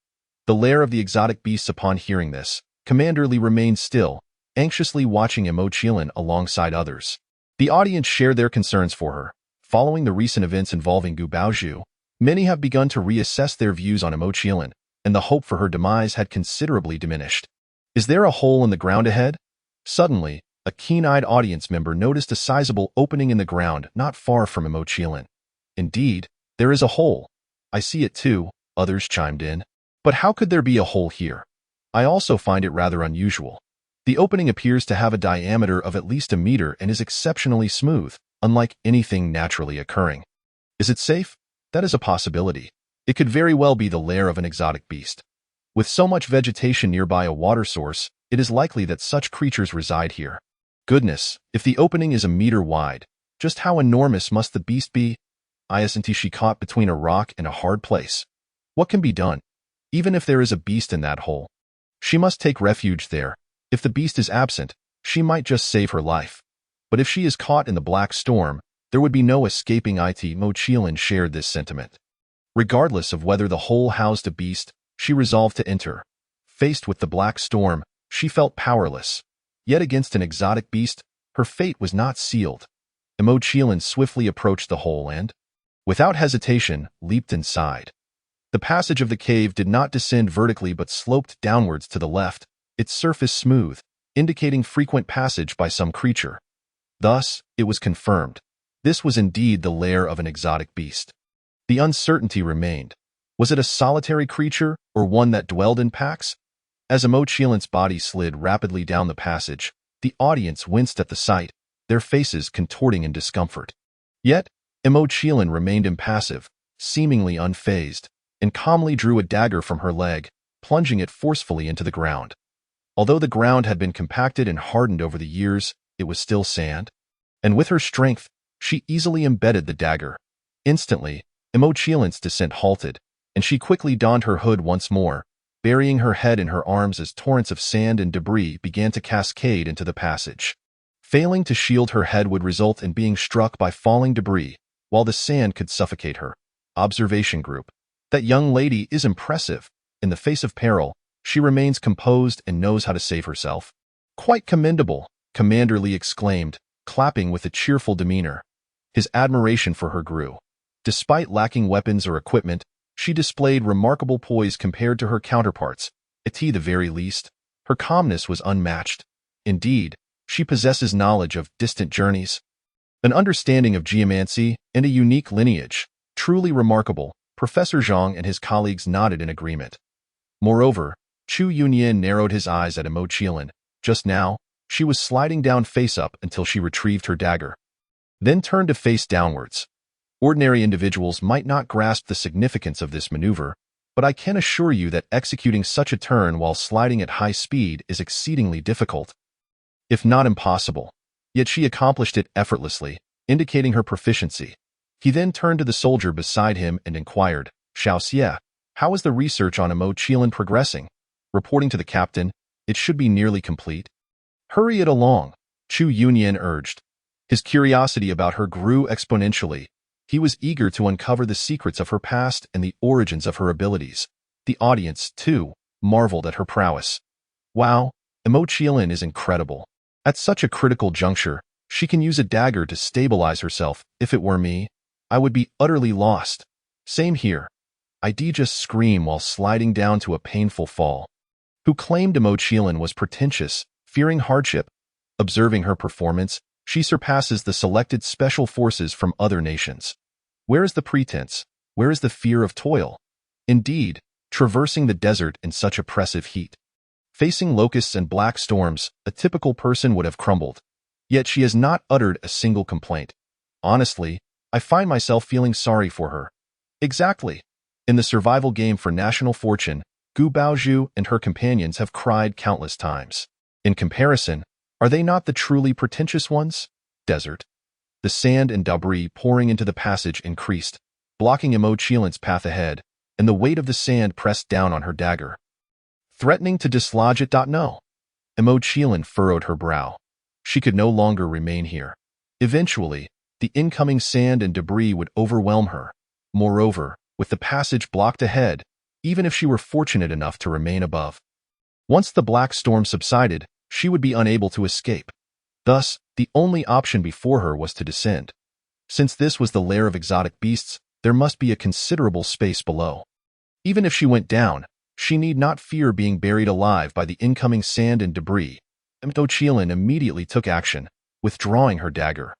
S1: The lair of the exotic beasts. Upon hearing this, Commander Li remained still, anxiously watching Zhang Qiling alongside others. The audience shared their concerns for her. Following the recent events involving Gu Baozhu, many have begun to reassess their views on Zhang Qiling, and the hope for her demise had considerably diminished. Is there a hole in the ground ahead? Suddenly, a keen-eyed audience member noticed a sizable opening in the ground not far from Zhang Qiling. "Indeed, there is a hole. I see it too," others chimed in. "But how could there be a hole here? I also find it rather unusual. The opening appears to have a diameter of at least a meter and is exceptionally smooth, unlike anything naturally occurring. Is it safe? That is a possibility. It could very well be the lair of an exotic beast. With so much vegetation nearby a water source, it is likely that such creatures reside here. Goodness, if the opening is a meter wide, just how enormous must the beast be? Isn't she caught between a rock and a hard place? What can be done? Even if there is a beast in that hole, she must take refuge there. If the beast is absent, she might just save her life. But if she is caught in the black storm, there would be no escaping it." Zhang Qiling shared this sentiment. Regardless of whether the hole housed a beast, she resolved to enter. Faced with the black storm, she felt powerless. Yet against an exotic beast, her fate was not sealed. Zhang Qiling swiftly approached the hole and, without hesitation, leaped inside. The passage of the cave did not descend vertically but sloped downwards to the left, its surface smooth, indicating frequent passage by some creature. Thus, it was confirmed. This was indeed the lair of an exotic beast. The uncertainty remained. Was it a solitary creature, or one that dwelled in packs? As Zhang Qiling's body slid rapidly down the passage, the audience winced at the sight, their faces contorting in discomfort. Yet, Zhang Qiling remained impassive, seemingly unfazed, and calmly drew a dagger from her leg, plunging it forcefully into the ground. Although the ground had been compacted and hardened over the years, it was still sand. And with her strength, she easily embedded the dagger. Instantly, Zhang Qiling's descent halted, and she quickly donned her hood once more, burying her head in her arms as torrents of sand and debris began to cascade into the passage. Failing to shield her head would result in being struck by falling debris, while the sand could suffocate her. Observation group. That young lady is impressive. In the face of peril, she remains composed and knows how to save herself. "Quite commendable," Commander Li exclaimed, clapping with a cheerful demeanor. His admiration for her grew. Despite lacking weapons or equipment, she displayed remarkable poise compared to her counterparts. At the very least, her calmness was unmatched. Indeed, she possesses knowledge of distant journeys, an understanding of geomancy, and a unique lineage. Truly remarkable. Professor Zhang and his colleagues nodded in agreement. Moreover, Chu Yunyan narrowed his eyes at Zhang Qiling. Just now, she was sliding down face up until she retrieved her dagger, then turned to face downwards. Ordinary individuals might not grasp the significance of this maneuver, but I can assure you that executing such a turn while sliding at high speed is exceedingly difficult, if not impossible. Yet she accomplished it effortlessly, indicating her proficiency. He then turned to the soldier beside him and inquired, "Xiao Xie, how is the research on Zhang Qiling progressing?" Reporting to the captain, "It should be nearly complete." "Hurry it along," Chu Yunyan urged. His curiosity about her grew exponentially. He was eager to uncover the secrets of her past and the origins of her abilities. The audience, too, marveled at her prowess. Wow, Zhang Qiling is incredible. At such a critical juncture, she can use a dagger to stabilize herself. If it were me, I would be utterly lost. Same here. I'd just scream while sliding down to a painful fall. Who claimed Zhang Qiling was pretentious, fearing hardship. Observing her performance, she surpasses the selected special forces from other nations. Where is the pretense? Where is the fear of toil? Indeed, traversing the desert in such oppressive heat. Facing locusts and black storms, a typical person would have crumbled. Yet she has not uttered a single complaint. Honestly, I find myself feeling sorry for her. Exactly. In the survival game for national fortune, Gu Baozhu and her companions have cried countless times. In comparison, are they not the truly pretentious ones? Desert. The sand and debris pouring into the passage increased, blocking Zhang Qiling's path ahead, and the weight of the sand pressed down on her dagger. Threatening to dislodge it. No. Zhang Qiling furrowed her brow. She could no longer remain here. Eventually, the incoming sand and debris would overwhelm her. Moreover, with the passage blocked ahead, even if she were fortunate enough to remain above. Once the black storm subsided, she would be unable to escape. Thus, the only option before her was to descend. Since this was the lair of exotic beasts, there must be a considerable space below. Even if she went down, she need not fear being buried alive by the incoming sand and debris. Zhang Qiling immediately took action, withdrawing her dagger.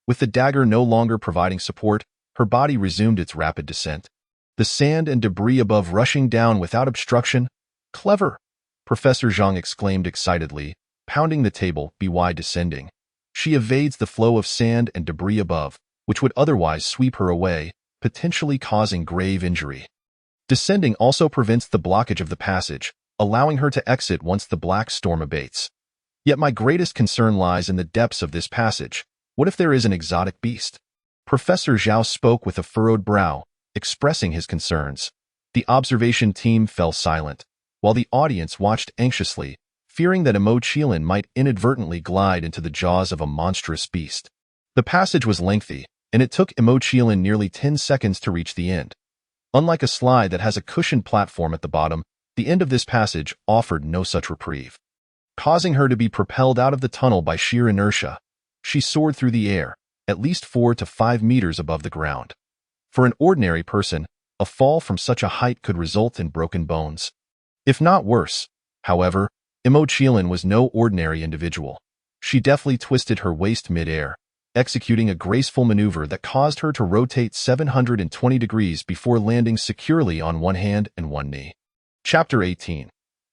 S1: With the dagger no longer providing support, her body resumed its rapid descent. The sand and debris above rushing down without obstruction. Clever! Professor Zhang exclaimed excitedly, pounding the table, by descending. She evades the flow of sand and debris above, which would otherwise sweep her away, potentially causing grave injury. Descending also prevents the blockage of the passage, allowing her to exit once the black storm abates. Yet my greatest concern lies in the depths of this passage. What if there is an exotic beast? Professor Zhao spoke with a furrowed brow, expressing his concerns. The observation team fell silent, while the audience watched anxiously, fearing that Zhang Qiling might inadvertently glide into the jaws of a monstrous beast. The passage was lengthy, and it took Zhang Qiling nearly 10 seconds to reach the end. Unlike a slide that has a cushioned platform at the bottom, the end of this passage offered no such reprieve. Causing her to be propelled out of the tunnel by sheer inertia, she soared through the air, at least 4 to 5 meters above the ground. For an ordinary person, a fall from such a height could result in broken bones. If not worse. However, Zhang Qiling was no ordinary individual. She deftly twisted her waist mid-air, executing a graceful maneuver that caused her to rotate 720 degrees before landing securely on one hand and one knee. Chapter 18.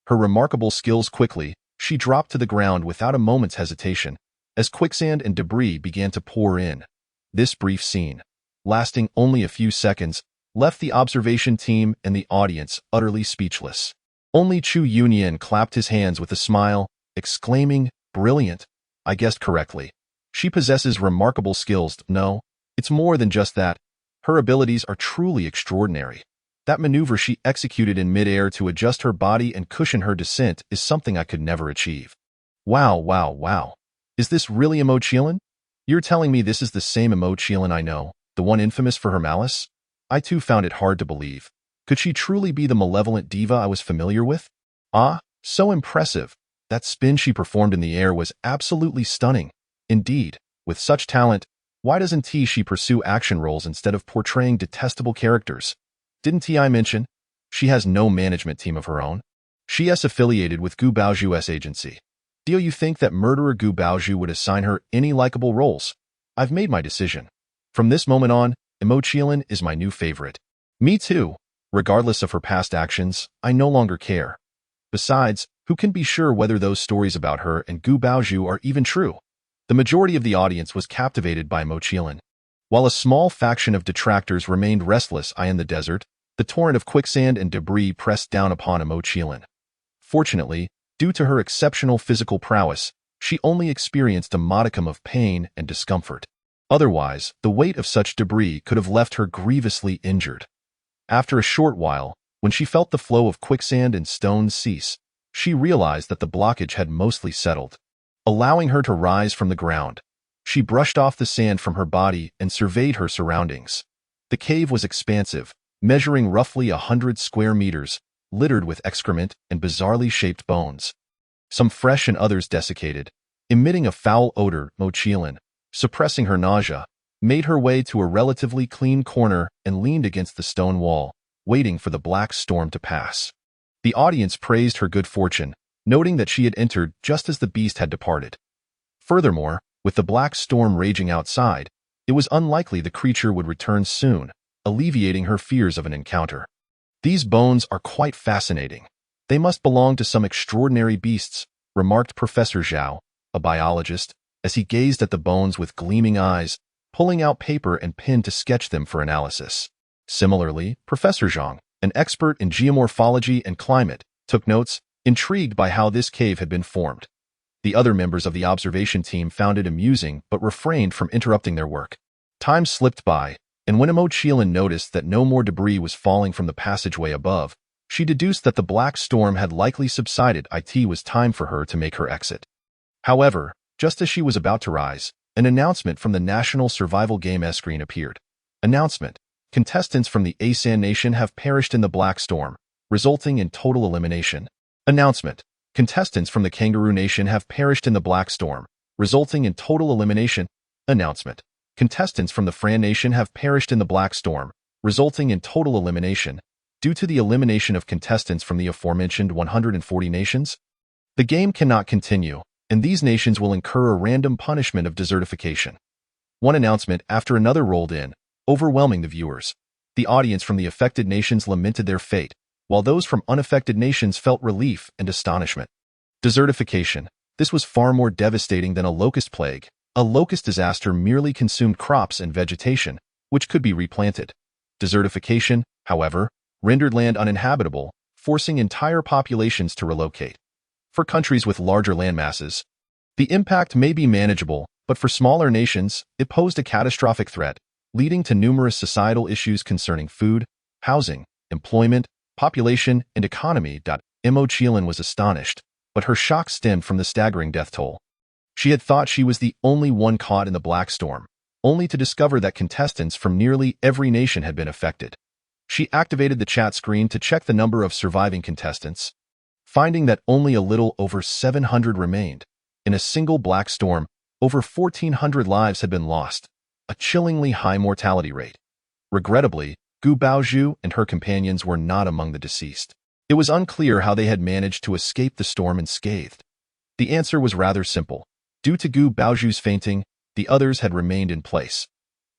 S1: Her remarkable skills. Quickly, she dropped to the ground without a moment's hesitation, as quicksand and debris began to pour in. This brief scene, lasting only a few seconds, left the observation team and the audience utterly speechless. Only Chu Yunyan clapped his hands with a smile, exclaiming, "Brilliant! I guessed correctly. She possesses remarkable skills." No, it's more than just that. Her abilities are truly extraordinary. That maneuver she executed in midair to adjust her body and cushion her descent is something I could never achieve. Wow, wow, wow. Is this really Zhang Qiling? You're telling me this is the same Zhang Qiling I know, the one infamous for her malice? I too found it hard to believe. Could she truly be the malevolent diva I was familiar with? Ah, so impressive. That spin she performed in the air was absolutely stunning. Indeed, with such talent, why doesn't she pursue action roles instead of portraying detestable characters? Didn't I mention? She has no management team of her own. She is affiliated with Gu Baozhu's agency. Do you think that murderer Gu Baozhu would assign her any likable roles? I've made my decision. From this moment on, Zhang Qiling is my new favorite. Me too. Regardless of her past actions, I no longer care. Besides, who can be sure whether those stories about her and Gu Baozhu are even true? The majority of the audience was captivated by Zhang Qiling. While a small faction of detractors remained restless in the desert, the torrent of quicksand and debris pressed down upon Zhang Qiling. Fortunately, due to her exceptional physical prowess, she only experienced a modicum of pain and discomfort. Otherwise, the weight of such debris could have left her grievously injured. After a short while, when she felt the flow of quicksand and stones cease, she realized that the blockage had mostly settled. allowing her to rise from the ground. She brushed off the sand from her body and surveyed her surroundings. The cave was expansive, measuring roughly 100 square meters, littered with excrement and bizarrely shaped bones. Some fresh and others desiccated, emitting a foul odor. Zhang Qiling, suppressing her nausea, made her way to a relatively clean corner and leaned against the stone wall, waiting for the black storm to pass. The audience praised her good fortune, noting that she had entered just as the beast had departed. Furthermore, with the black storm raging outside, it was unlikely the creature would return soon, alleviating her fears of an encounter. "These bones are quite fascinating. They must belong to some extraordinary beasts," remarked Professor Zhao, a biologist, as he gazed at the bones with gleaming eyes, pulling out paper and pen to sketch them for analysis. Similarly, Professor Zhang, an expert in geomorphology and climate, took notes, intrigued by how this cave had been formed. The other members of the observation team found it amusing but refrained from interrupting their work. Time slipped by, and when Zhang Qiling noticed that no more debris was falling from the passageway above, she deduced that the black storm had likely subsided. It was time for her to make her exit. However, just as she was about to rise, an announcement from the National Survival Game screen appeared. Announcement: contestants from the Asan Nation have perished in the black storm, resulting in total elimination. Announcement: contestants from the Kangaroo Nation have perished in the black storm, resulting in total elimination. Announcement: contestants from the Fran Nation have perished in the black storm, resulting in total elimination. Due to the elimination of contestants from the aforementioned 140 nations, the game cannot continue, and these nations will incur a random punishment of desertification. One announcement after another rolled in, overwhelming the viewers. The audience from the affected nations lamented their fate, while those from unaffected nations felt relief and astonishment. Desertification. This was far more devastating than a locust plague. A locust disaster merely consumed crops and vegetation, which could be replanted. Desertification, however, rendered land uninhabitable, forcing entire populations to relocate. For countries with larger landmasses, the impact may be manageable, but for smaller nations, it posed a catastrophic threat, leading to numerous societal issues concerning food, housing, employment, population, and economy. Zhang Qiling was astonished, but her shock stemmed from the staggering death toll. She had thought she was the only one caught in the black storm, only to discover that contestants from nearly every nation had been affected. She activated the chat screen to check the number of surviving contestants, finding that only a little over 700 remained. In a single black storm, over 1,400 lives had been lost, a chillingly high mortality rate. Regrettably, Gu Baozhu and her companions were not among the deceased. It was unclear how they had managed to escape the storm unscathed. The answer was rather simple. Due to Gu Baozhu's fainting, the others had remained in place.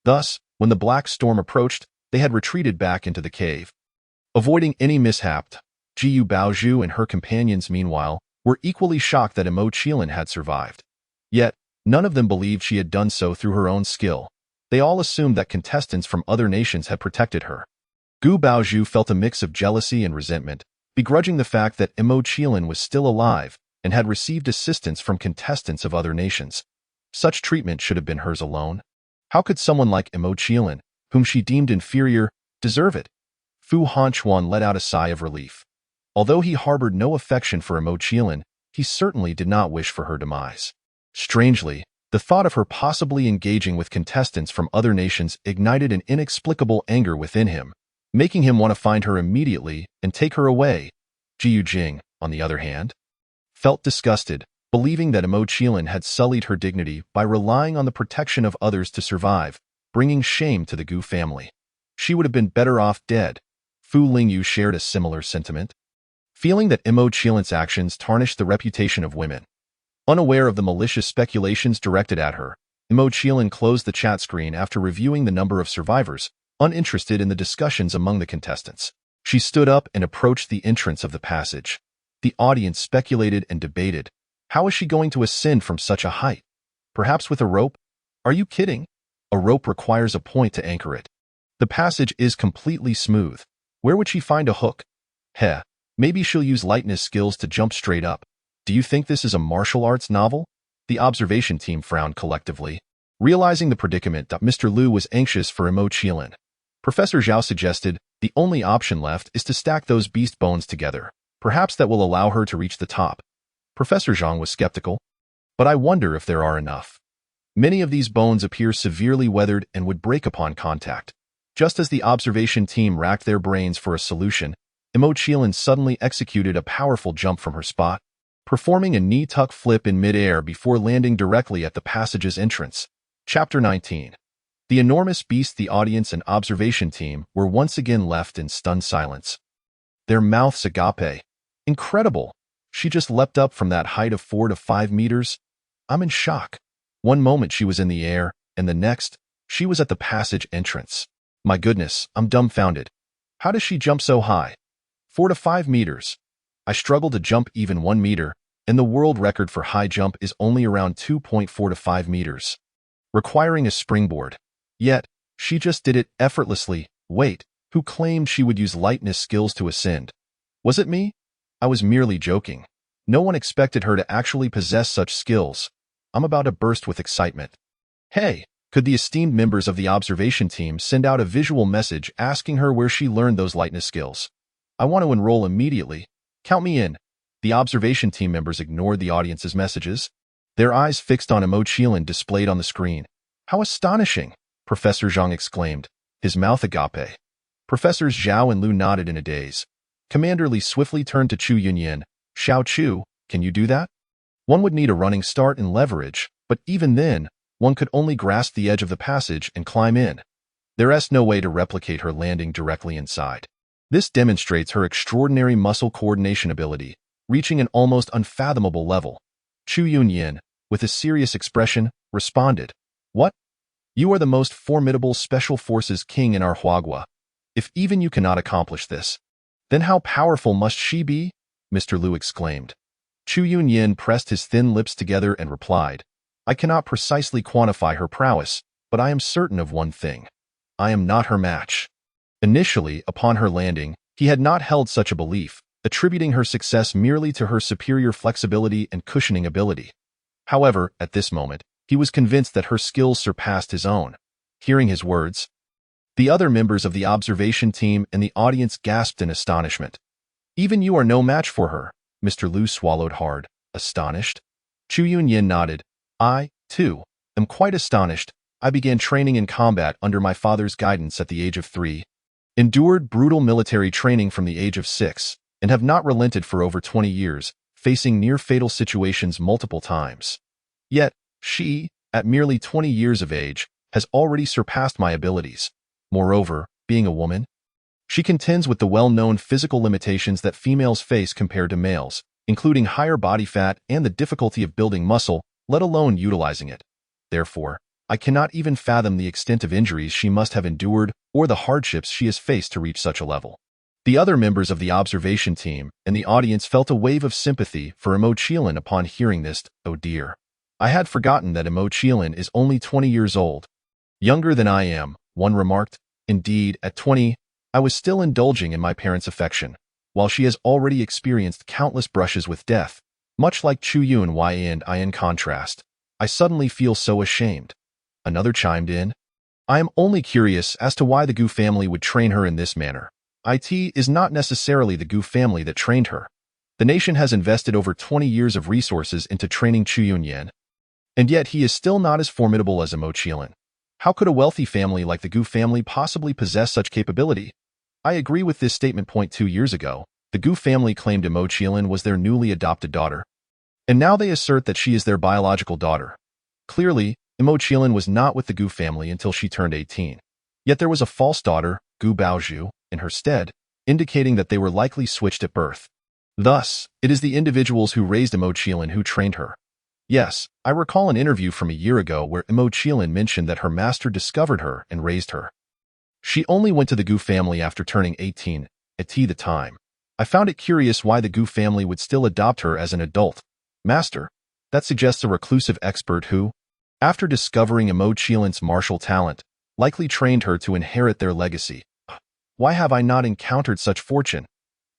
S1: Thus, when the black storm approached, they had retreated back into the cave. Avoiding any mishap, Gu Baozhu and her companions, meanwhile, were equally shocked that Zhang Qiling had survived. Yet, none of them believed she had done so through her own skill. They all assumed that contestants from other nations had protected her. Gu Baozhu felt a mix of jealousy and resentment, begrudging the fact that Zhang Qiling was still alive and had received assistance from contestants of other nations. Such treatment should have been hers alone. How could someone like Zhang Qiling, whom she deemed inferior, deserve it? Fu Hanchuan let out a sigh of relief. Although he harbored no affection for Zhang Qiling, he certainly did not wish for her demise. Strangely, the thought of her possibly engaging with contestants from other nations ignited an inexplicable anger within him, making him want to find her immediately and take her away. Jiu Jing, on the other hand, felt disgusted, believing that Zhang Qiling had sullied her dignity by relying on the protection of others to survive, bringing shame to the Gu family. She would have been better off dead. Fu Lingyu shared a similar sentiment, feeling that Zhang Qiling's actions tarnished the reputation of women. Unaware of the malicious speculations directed at her, Zhang Qiling closed the chat screen after reviewing the number of survivors, uninterested in the discussions among the contestants. She stood up and approached the entrance of the passage. The audience speculated and debated. How is she going to ascend from such a height? Perhaps with a rope? Are you kidding? A rope requires a point to anchor it. The passage is completely smooth. Where would she find a hook? Heh, maybe she'll use lightness skills to jump straight up. Do you think this is a martial arts novel? The observation team frowned collectively. Realizing the predicament, Mr. Liu was anxious for Zhang Qiling. Professor Zhao suggested, the only option left is to stack those beast bones together. Perhaps that will allow her to reach the top. Professor Zhang was skeptical. But I wonder if there are enough. Many of these bones appear severely weathered and would break upon contact. Just as the observation team racked their brains for a solution, Zhang Qiling suddenly executed a powerful jump from her spot, performing a knee-tuck flip in midair before landing directly at the passage's entrance. Chapter 19. The enormous beast, the audience and observation team were once again left in stunned silence. Their mouths agape. Incredible! She just leapt up from that height of 4 to 5 meters. I'm in shock. One moment she was in the air, and the next, she was at the passage entrance. My goodness, I'm dumbfounded. How does she jump so high? 4 to 5 meters. I struggle to jump even 1 meter, and the world record for high jump is only around 2.4 to 5 meters, requiring a springboard. Yet, she just did it effortlessly. Wait, who claimed she would use lightness skills to ascend? Was it me? I was merely joking. No one expected her to actually possess such skills. I'm about to burst with excitement. Hey, could the esteemed members of the observation team send out a visual message asking her where she learned those lightness skills? I want to enroll immediately. Count me in. The observation team members ignored the audience's messages, their eyes fixed on Zhang Qiling displayed on the screen. How astonishing! Professor Zhang exclaimed, his mouth agape. Professors Zhao and Lu nodded in a daze. Commander Li swiftly turned to Chu Yunyan. Xiao Chu, can you do that? One would need a running start and leverage, but even then, one could only grasp the edge of the passage and climb in. There's no way to replicate her landing directly inside. This demonstrates her extraordinary muscle coordination ability, reaching an almost unfathomable level. Chu Yunyan, with a serious expression, responded, What? You are the most formidable special forces king in our Huagua. If even you cannot accomplish this, then how powerful must she be? Mr. Lu exclaimed. Chu Yunyan pressed his thin lips together and replied, I cannot precisely quantify her prowess, but I am certain of one thing. I am not her match. Initially, upon her landing, he had not held such a belief, attributing her success merely to her superior flexibility and cushioning ability. However, at this moment, he was convinced that her skills surpassed his own. Hearing his words, the other members of the observation team and the audience gasped in astonishment. Even you are no match for her. Mr. Lu swallowed hard, astonished. Chu Yunyan nodded. I, too, am quite astonished. I began training in combat under my father's guidance at the age of 3, endured brutal military training from the age of 6, and have not relented for over 20 years, facing near-fatal situations multiple times. Yet, she, at merely 20 years of age, has already surpassed my abilities. Moreover, being a woman, she contends with the well-known physical limitations that females face compared to males, including higher body fat and the difficulty of building muscle, let alone utilizing it. Therefore, I cannot even fathom the extent of injuries she must have endured or the hardships she has faced to reach such a level. The other members of the observation team and the audience felt a wave of sympathy for Zhang Qiling upon hearing this. Oh dear. I had forgotten that Zhang Qiling is only 20 years old. Younger than I am, one remarked. Indeed, at 20, I was still indulging in my parents' affection, while she has already experienced countless brushes with death. Much like Chu Yunyan and I in contrast, I suddenly feel so ashamed. Another chimed in. I am only curious as to why the Gu family would train her in this manner. It is not necessarily the Gu family that trained her. The nation has invested over 20 years of resources into training Chu Yunyan, and yet he is still not as formidable as Zhang Qiling. How could a wealthy family like the Gu family possibly possess such capability? I agree with this statement. 2 years ago, the Gu family claimed Zhang Qiling was their newly adopted daughter, and now they assert that she is their biological daughter. Clearly, Zhang Qiling was not with the Gu family until she turned 18. Yet there was a false daughter, Gu Baozhu, in her stead, indicating that they were likely switched at birth. Thus, it is the individuals who raised Zhang Qiling who trained her. Yes, I recall an interview from a year ago where Zhang Qiling mentioned that her master discovered her and raised her. She only went to the Gu family after turning 18, at the time. I found it curious why the Gu family would still adopt her as an adult master. That suggests a reclusive expert who, after discovering Zhang Qiling's martial talent, likely trained her to inherit their legacy. Why have I not encountered such fortune?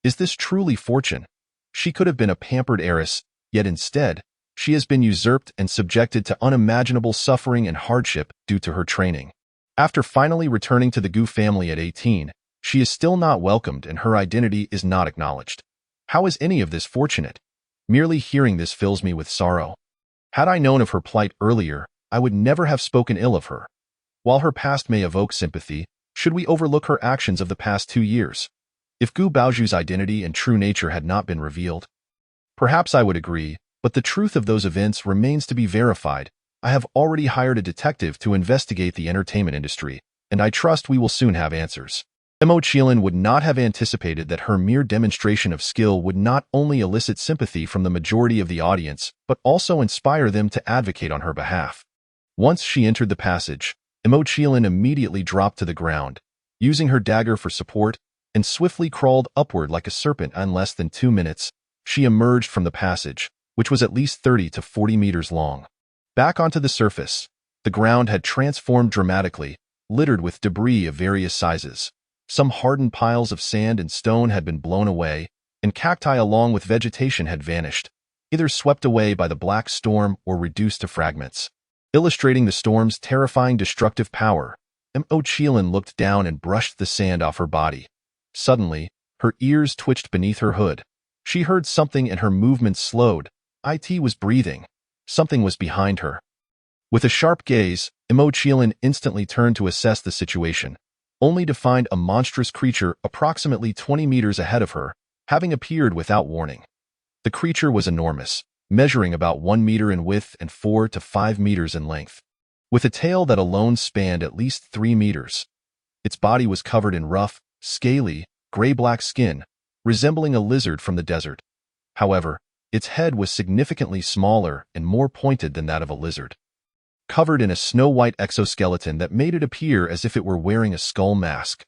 S1: Is this truly fortune? She could have been a pampered heiress, yet instead, she has been usurped and subjected to unimaginable suffering and hardship due to her training. After finally returning to the Gu family at 18, she is still not welcomed and her identity is not acknowledged. How is any of this fortunate? Merely hearing this fills me with sorrow. Had I known of her plight earlier, I would never have spoken ill of her. While her past may evoke sympathy, should we overlook her actions of the past 2 years? If Gu Baozhu's identity and true nature had not been revealed, perhaps I would agree, but the truth of those events remains to be verified. I have already hired a detective to investigate the entertainment industry, and I trust we will soon have answers. Zhang Qiling would not have anticipated that her mere demonstration of skill would not only elicit sympathy from the majority of the audience, but also inspire them to advocate on her behalf. Once she entered the passage, Zhang Qiling immediately dropped to the ground, using her dagger for support, and swiftly crawled upward like a serpent. In less than 2 minutes, she emerged from the passage, which was at least 30 to 40 meters long. Back onto the surface, the ground had transformed dramatically, littered with debris of various sizes. Some hardened piles of sand and stone had been blown away, and cacti along with vegetation had vanished, either swept away by the black storm or reduced to fragments. Illustrating the storm's terrifying destructive power, Zhang Qiling looked down and brushed the sand off her body. Suddenly, her ears twitched beneath her hood. She heard something and her movements slowed. It was breathing. Something was behind her. With a sharp gaze, Zhang Qiling instantly turned to assess the situation, only to find a monstrous creature approximately 20 meters ahead of her, having appeared without warning. The creature was enormous, measuring about 1 meter in width and 4 to 5 meters in length, with a tail that alone spanned at least 3 meters. Its body was covered in rough, scaly, gray-black skin, resembling a lizard from the desert. However, its head was significantly smaller and more pointed than that of a lizard, covered in a snow-white exoskeleton that made it appear as if it were wearing a skull mask.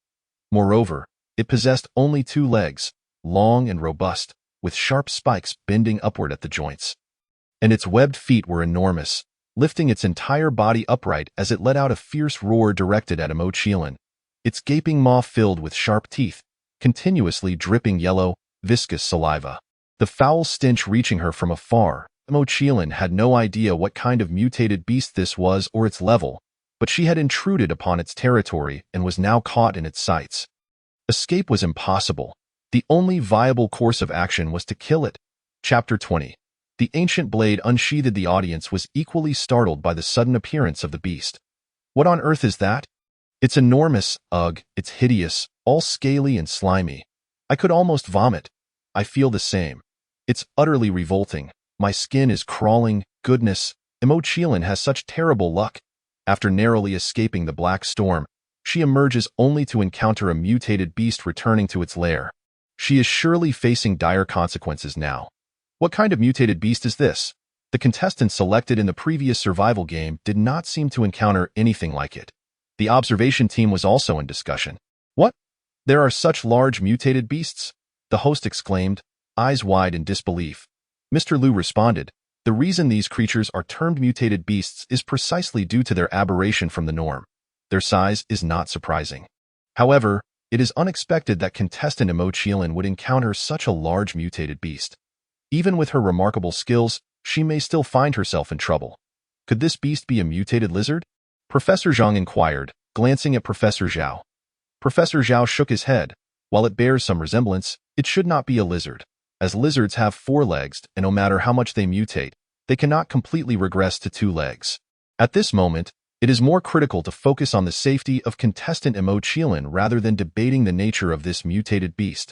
S1: Moreover, it possessed only 2 legs, long and robust, with sharp spikes bending upward at the joints. And its webbed feet were enormous, lifting its entire body upright as it let out a fierce roar directed at Zhang Qiling, its gaping maw filled with sharp teeth, continuously dripping yellow, viscous saliva. The foul stench reaching her from afar. Zhang Qiling had no idea what kind of mutated beast this was or its level, but she had intruded upon its territory and was now caught in its sights. Escape was impossible. The only viable course of action was to kill it. Chapter 20. The ancient blade unsheathed. The audience was equally startled by the sudden appearance of the beast. What on earth is that? It's enormous, ugh, it's hideous, all scaly and slimy. I could almost vomit. I feel the same. It's utterly revolting. My skin is crawling. Goodness, Zhang Qiling has such terrible luck. After narrowly escaping the black storm, she emerges only to encounter a mutated beast returning to its lair. She is surely facing dire consequences now. What kind of mutated beast is this? The contestants selected in the previous survival game did not seem to encounter anything like it. The observation team was also in discussion. What? There are such large mutated beasts? The host exclaimed, eyes wide in disbelief. Mr. Liu responded, the reason these creatures are termed mutated beasts is precisely due to their aberration from the norm. Their size is not surprising. However, it is unexpected that contestant Zhang Qiling would encounter such a large mutated beast. Even with her remarkable skills, she may still find herself in trouble. Could this beast be a mutated lizard? Professor Zhang inquired, glancing at Professor Zhao. Professor Zhao shook his head. While it bears some resemblance, it should not be a lizard, as lizards have 4 legs, and no matter how much they mutate, they cannot completely regress to 2 legs. At this moment, it is more critical to focus on the safety of contestant Zhang Qiling rather than debating the nature of this mutated beast.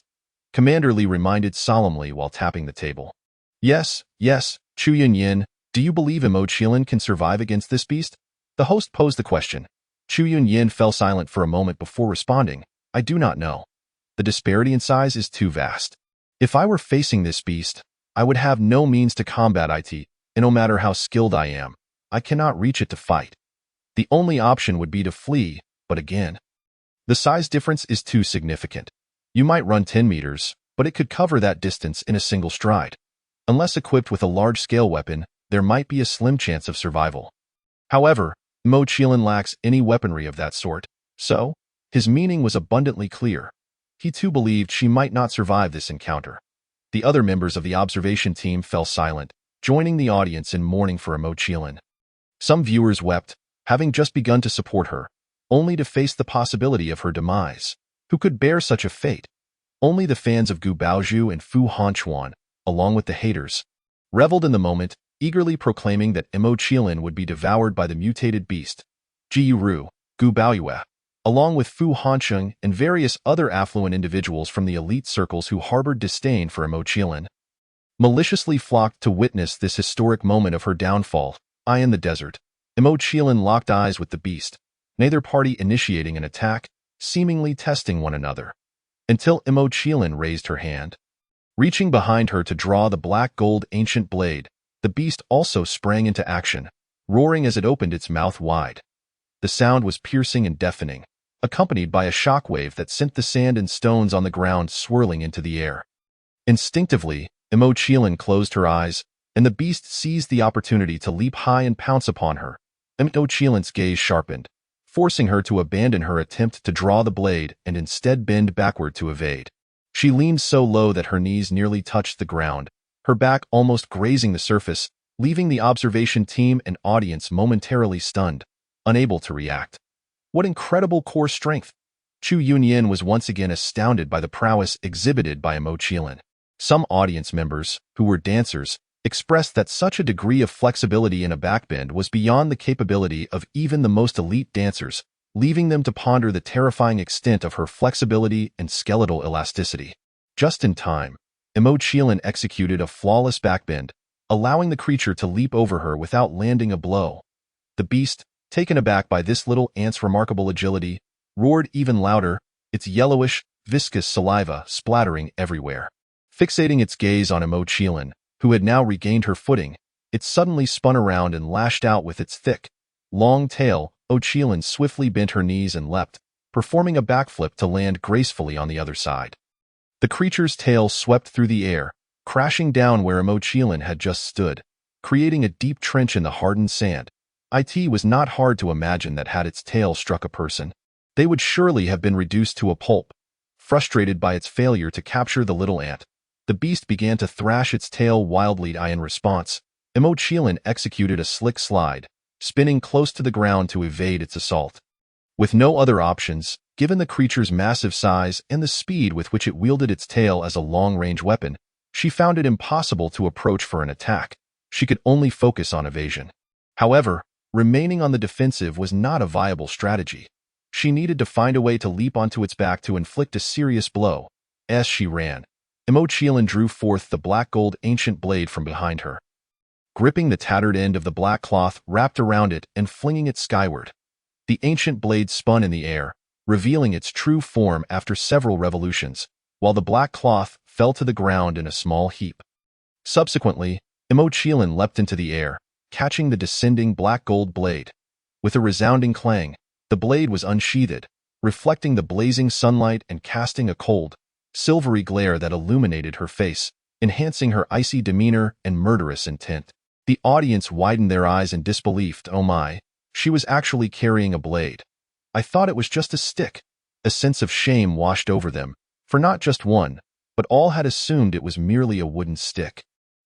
S1: Commander Li reminded solemnly while tapping the table. Yes, Chu Yunyin, do you believe Zhang Qiling can survive against this beast? The host posed the question. Chu Yunyin fell silent for a moment before responding. I do not know. The disparity in size is too vast. If I were facing this beast, I would have no means to combat it, and no matter how skilled I am, I cannot reach it to fight. The only option would be to flee, but again, the size difference is too significant. You might run 10 meters, but it could cover that distance in a single stride. Unless equipped with a large-scale weapon, there might be a slim chance of survival. However, Zhang Qiling lacks any weaponry of that sort, so his meaning was abundantly clear. He too believed she might not survive this encounter. The other members of the observation team fell silent, joining the audience in mourning for Zhang Qiling. Some viewers wept, having just begun to support her, only to face the possibility of her demise. Who could bear such a fate? Only the fans of Gu Baozhu and Fu Hanchuan, along with the haters, reveled in the moment, eagerly proclaiming that Mo Qiling would be devoured by the mutated beast, Ji Ru, Gu Baoyue, along with Fu Hansheng and various other affluent individuals from the elite circles who harbored disdain for Mo Qiling. Maliciously flocked to witness this historic moment of her downfall. Eye in the desert, Mo Qiling locked eyes with the beast, neither party initiating an attack, seemingly testing one another, until Mo Qiling raised her hand. Reaching behind her to draw the black gold ancient blade, the beast also sprang into action, roaring as it opened its mouth wide. The sound was piercing and deafening, accompanied by a shockwave that sent the sand and stones on the ground swirling into the air. Instinctively, Mo Qiling closed her eyes, and the beast seized the opportunity to leap high and pounce upon her. Mo Qiling's gaze sharpened, forcing her to abandon her attempt to draw the blade and instead bend backward to evade. She leaned so low that her knees nearly touched the ground, her back almost grazing the surface, leaving the observation team and audience momentarily stunned, unable to react. What incredible core strength! Chu Yunyin was once again astounded by the prowess exhibited by Mo Qiling. Some audience members, who were dancers, expressed that such a degree of flexibility in a backbend was beyond the capability of even the most elite dancers, leaving them to ponder the terrifying extent of her flexibility and skeletal elasticity. Just in time, Mo Qiling executed a flawless backbend, allowing the creature to leap over her without landing a blow. The beast, taken aback by this little ant's remarkable agility, roared even louder, its yellowish, viscous saliva splattering everywhere. Fixating its gaze on Mo Qiling, who had now regained her footing, it suddenly spun around and lashed out with its thick, long tail. Mo Qiling swiftly bent her knees and leapt, performing a backflip to land gracefully on the other side. The creature's tail swept through the air, crashing down where Mo Qiling had just stood, creating a deep trench in the hardened sand. It was not hard to imagine that had its tail struck a person, they would surely have been reduced to a pulp. Frustrated by its failure to capture the little ant, the beast began to thrash its tail wildly. In response, Mo Qiling executed a slick slide, spinning close to the ground to evade its assault. With no other options, given the creature's massive size and the speed with which it wielded its tail as a long-range weapon, she found it impossible to approach for an attack. She could only focus on evasion. However, remaining on the defensive was not a viable strategy. She needed to find a way to leap onto its back to inflict a serious blow. As she ran, Mo Qiling drew forth the black gold ancient blade from behind her. Gripping the tattered end of the black cloth wrapped around it and flinging it skyward, the ancient blade spun in the air, revealing its true form after several revolutions, while the black cloth fell to the ground in a small heap. Subsequently, Mo Qiling leapt into the air, catching the descending black gold blade. With a resounding clang, the blade was unsheathed, reflecting the blazing sunlight and casting a cold, silvery glare that illuminated her face, enhancing her icy demeanor and murderous intent. The audience widened their eyes in disbelief. Oh my, she was actually carrying a blade. I thought it was just a stick. A sense of shame washed over them, for not just one, but all had assumed it was merely a wooden stick,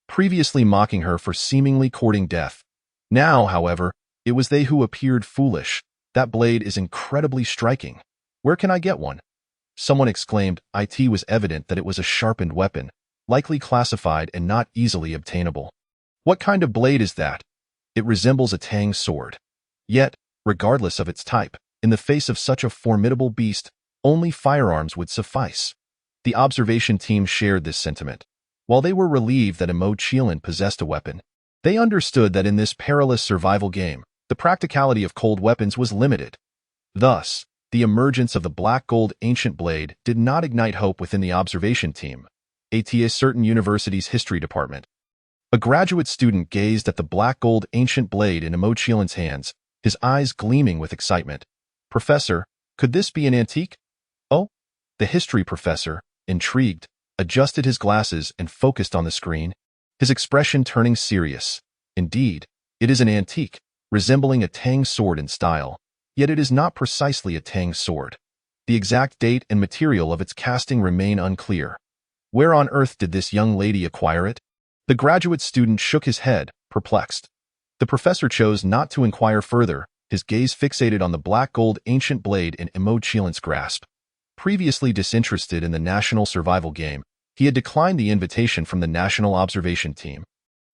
S1: previously mocking her for seemingly courting death. Now, however, it was they who appeared foolish. That blade is incredibly striking. Where can I get one? Someone exclaimed. It was evident that it was a sharpened weapon, likely classified and not easily obtainable. What kind of blade is that? It resembles a tang sword. Yet, regardless of its type, in the face of such a formidable beast, only firearms would suffice. The observation team shared this sentiment. While they were relieved that Mo Qiling possessed a weapon, they understood that in this perilous survival game, the practicality of cold weapons was limited. Thus, the emergence of the black gold ancient blade did not ignite hope within the observation team. At a certain university's history department, a graduate student gazed at the black gold ancient blade in Mo Qiling's hands, his eyes gleaming with excitement. Professor, could this be an antique? Oh, the history professor, intrigued, adjusted his glasses and focused on the screen, his expression turning serious. Indeed, it is an antique, resembling a tang sword in style, yet it is not precisely a tang sword. The exact date and material of its casting remain unclear. Where on earth did this young lady acquire it? The graduate student shook his head, perplexed. The professor chose not to inquire further, his gaze fixated on the black gold ancient blade in Mo Qiling's grasp. Previously disinterested in the national survival game, he had declined the invitation from the national observation team.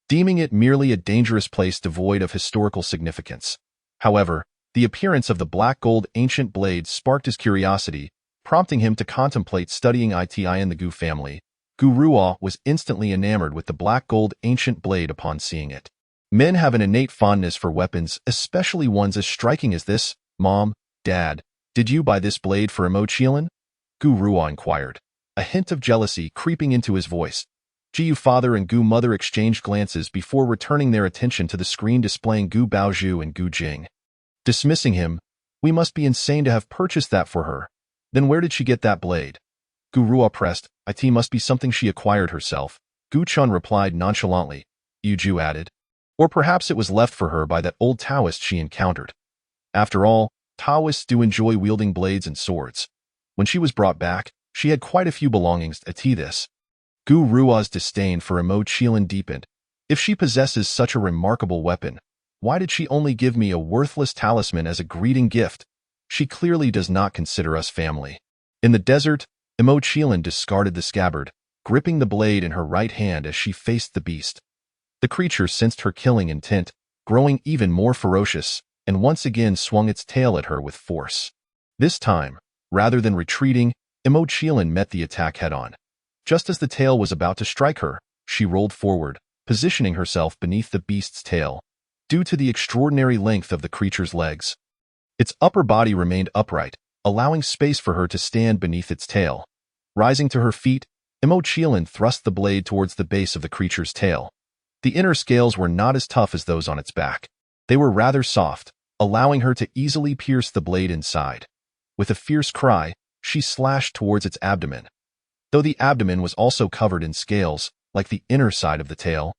S1: deeming it merely a dangerous place devoid of historical significance. However, the appearance of the black gold ancient blade sparked his curiosity, prompting him to contemplate studying it in the Gu family. Gu Ruo was instantly enamored with the black gold ancient blade upon seeing it. Men have an innate fondness for weapons, especially ones as striking as this. Mom, Dad, did you buy this blade for Zhang Qiling? Gu Ruo inquired, a hint of jealousy creeping into his voice. Gu father and Gu mother exchanged glances before returning their attention to the screen displaying Gu Baozhu and Gu Jing. Dismissing him, we must be insane to have purchased that for her. Then where did she get that blade? Gu Ruo pressed, it must be something she acquired herself. Gu Chun replied nonchalantly. Yu Ju added. Or perhaps it was left for her by that old Taoist she encountered. After all, Taoists do enjoy wielding blades and swords. When she was brought back, she had quite a few belongings to this. Gu Ruo's disdain for Zhang Qiling deepened. If she possesses such a remarkable weapon, why did she only give me a worthless talisman as a greeting gift? She clearly does not consider us family. In the desert, Zhang Qiling discarded the scabbard, gripping the blade in her right hand as she faced the beast. The creature sensed her killing intent, growing even more ferocious, and once again swung its tail at her with force. This time, rather than retreating, Zhang Qiling met the attack head-on. Just as the tail was about to strike her, she rolled forward, positioning herself beneath the beast's tail. Due to the extraordinary length of the creature's legs, its upper body remained upright, allowing space for her to stand beneath its tail. Rising to her feet, Zhang Qiling thrust the blade towards the base of the creature's tail. The inner scales were not as tough as those on its back. They were rather soft, allowing her to easily pierce the blade inside. With a fierce cry, she slashed towards its abdomen. Though the abdomen was also covered in scales, like the inner side of the tail,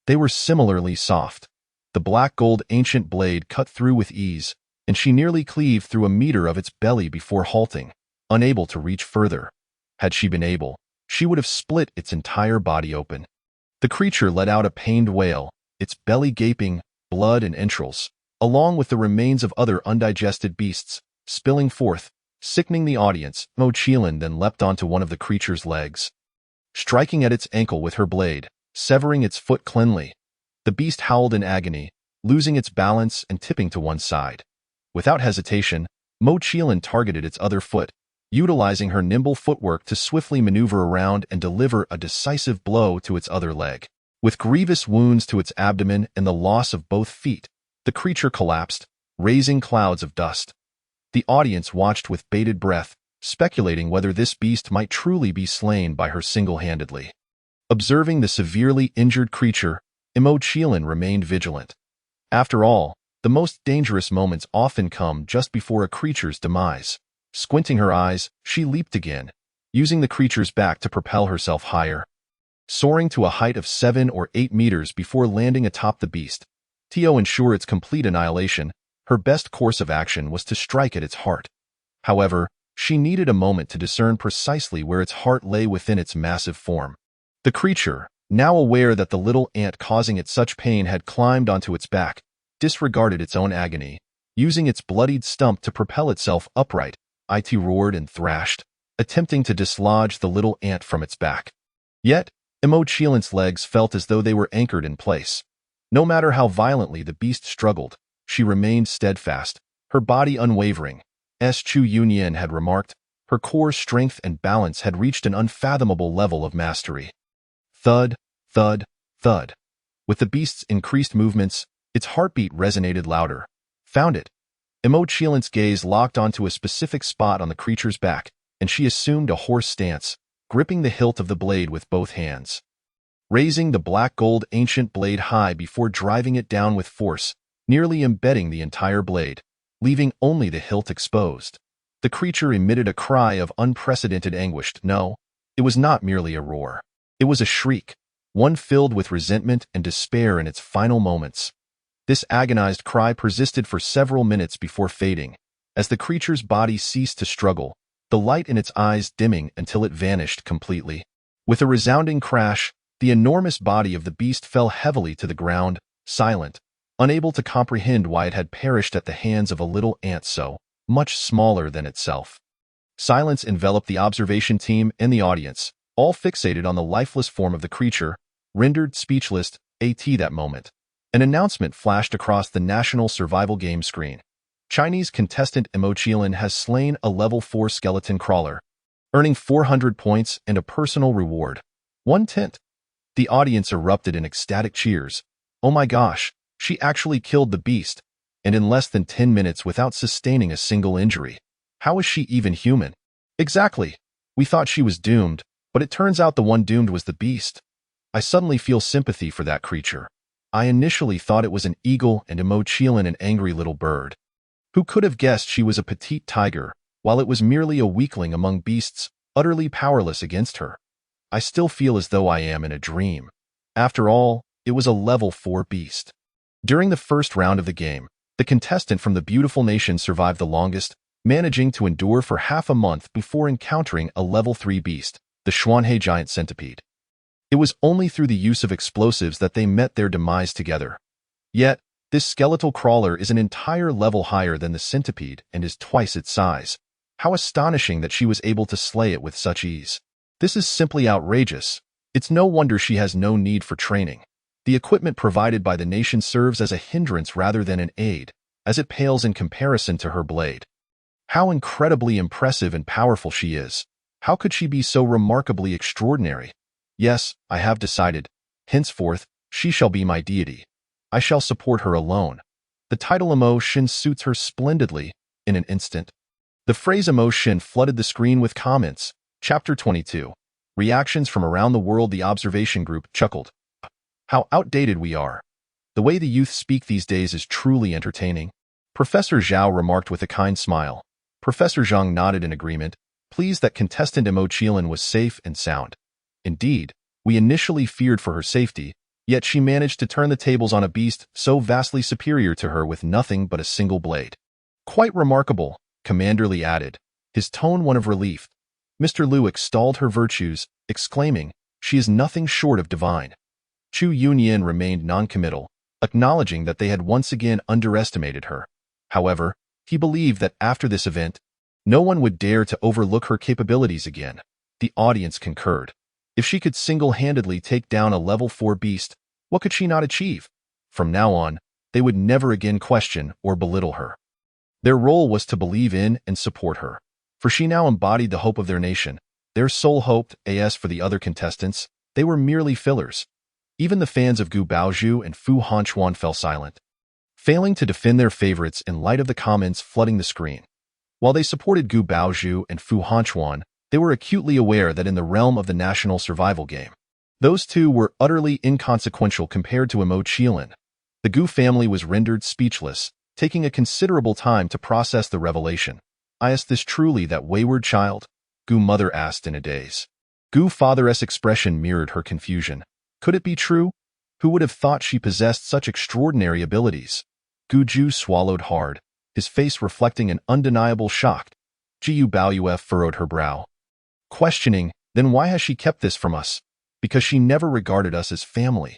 S1: they were similarly soft. The black gold ancient blade cut through with ease, and she nearly cleaved through a meter of its belly before halting, unable to reach further. Had she been able, she would have split its entire body open. The creature let out a pained wail, its belly gaping, blood and entrails, along with the remains of other undigested beasts, spilling forth, sickening the audience. Zhang Qiling then leapt onto one of the creature's legs, striking at its ankle with her blade, severing its foot cleanly. The beast howled in agony, losing its balance and tipping to one side. Without hesitation, Zhang Qiling targeted its other foot, utilizing her nimble footwork to swiftly maneuver around and deliver a decisive blow to its other leg. With grievous wounds to its abdomen and the loss of both feet, the creature collapsed, raising clouds of dust. The audience watched with bated breath, speculating whether this beast might truly be slain by her single-handedly. Observing the severely injured creature, Zhang Qiling remained vigilant. After all, the most dangerous moments often come just before a creature's demise. Squinting her eyes, she leaped again, using the creature's back to propel herself higher. Soaring to a height of 7 or 8 meters before landing atop the beast, to ensure its complete annihilation, her best course of action was to strike at its heart. However, she needed a moment to discern precisely where its heart lay within its massive form. The creature, now aware that the little ant causing it such pain had climbed onto its back, disregarded its own agony, using its bloodied stump to propel itself upright. It roared and thrashed, attempting to dislodge the little ant from its back. Yet, Zhang Qiling's legs felt as though they were anchored in place. No matter how violently the beast struggled, she remained steadfast, her body unwavering. As Chu Yunyan had remarked, her core strength and balance had reached an unfathomable level of mastery. Thud, thud, thud. With the beast's increased movements, its heartbeat resonated louder. Found it. Zhang Qiling's gaze locked onto a specific spot on the creature's back, and she assumed a horse stance, gripping the hilt of the blade with both hands. Raising the black gold ancient blade high before driving it down with force, nearly embedding the entire blade, leaving only the hilt exposed. The creature emitted a cry of unprecedented anguish. No, it was not merely a roar. It was a shriek, one filled with resentment and despair in its final moments. This agonized cry persisted for several minutes before fading, as the creature's body ceased to struggle, the light in its eyes dimming until it vanished completely. With a resounding crash, the enormous body of the beast fell heavily to the ground, silent, unable to comprehend why it had perished at the hands of a little ant so much smaller than itself. Silence enveloped the observation team and the audience, all fixated on the lifeless form of the creature, rendered speechless that moment. An announcement flashed across the national survival game screen. Chinese contestant Zhang Qiling has slain a level 4 skeleton crawler, earning 400 points and a personal reward. 1 tint. The audience erupted in ecstatic cheers. Oh my gosh, she actually killed the beast, and in less than 10 minutes without sustaining a single injury. How is she even human? Exactly. We thought she was doomed, but it turns out the one doomed was the beast. I suddenly feel sympathy for that creature. I initially thought it was an eagle and Zhang Qiling an angry little bird. Who could have guessed she was a petite tiger, while it was merely a weakling among beasts, utterly powerless against her? I still feel as though I am in a dream. After all, it was a level 4 beast. During the first round of the game, the contestant from the beautiful nation survived the longest, managing to endure for half a month before encountering a level 3 beast, the Xuanhe giant centipede. It was only through the use of explosives that they met their demise together. Yet, this skeletal crawler is an entire level higher than the centipede and is twice its size. How astonishing that she was able to slay it with such ease. This is simply outrageous. It's no wonder she has no need for training. The equipment provided by the nation serves as a hindrance rather than an aid, as it pales in comparison to her blade. How incredibly impressive and powerful she is. How could she be so remarkably extraordinary? Yes, I have decided. Henceforth, she shall be my deity. I shall support her alone. The title emotion suits her splendidly. In an instant, the phrase emotion flooded the screen with comments. Chapter 22. Reactions from around the world. The observation group chuckled. How outdated we are. The way the youth speak these days is truly entertaining. Professor Zhao remarked with a kind smile. Professor Zhang nodded in agreement, pleased that contestant Zhang Qiling was safe and sound. Indeed, we initially feared for her safety, yet she managed to turn the tables on a beast so vastly superior to her with nothing but a single blade. Quite remarkable, Commander Li added, his tone one of relief. Mr. Liu extolled her virtues, exclaiming, she is nothing short of divine. Chu Yunyan remained noncommittal, acknowledging that they had once again underestimated her. However, he believed that after this event, no one would dare to overlook her capabilities again. The audience concurred. If she could single-handedly take down a level 4 beast, what could she not achieve? From now on, they would never again question or belittle her. Their role was to believe in and support her, for she now embodied the hope of their nation. Their sole hope, as for the other contestants, they were merely fillers. Even the fans of Gu Baozhu and Fu Hanchuan fell silent, failing to defend their favorites in light of the comments flooding the screen. While they supported Gu Baozhu and Fu Hanchuan, they were acutely aware that in the realm of the national survival game, those two were utterly inconsequential compared to Zhang Qiling. The Gu family was rendered speechless, taking a considerable time to process the revelation. Is this truly that wayward child? Gu mother asked in a daze. Gu father's expression mirrored her confusion. Could it be true? Who would have thought she possessed such extraordinary abilities? Gu Ju swallowed hard, his face reflecting an undeniable shock. Jiu Baoyue furrowed her brow, questioning, then why has she kept this from us? Because she never regarded us as family.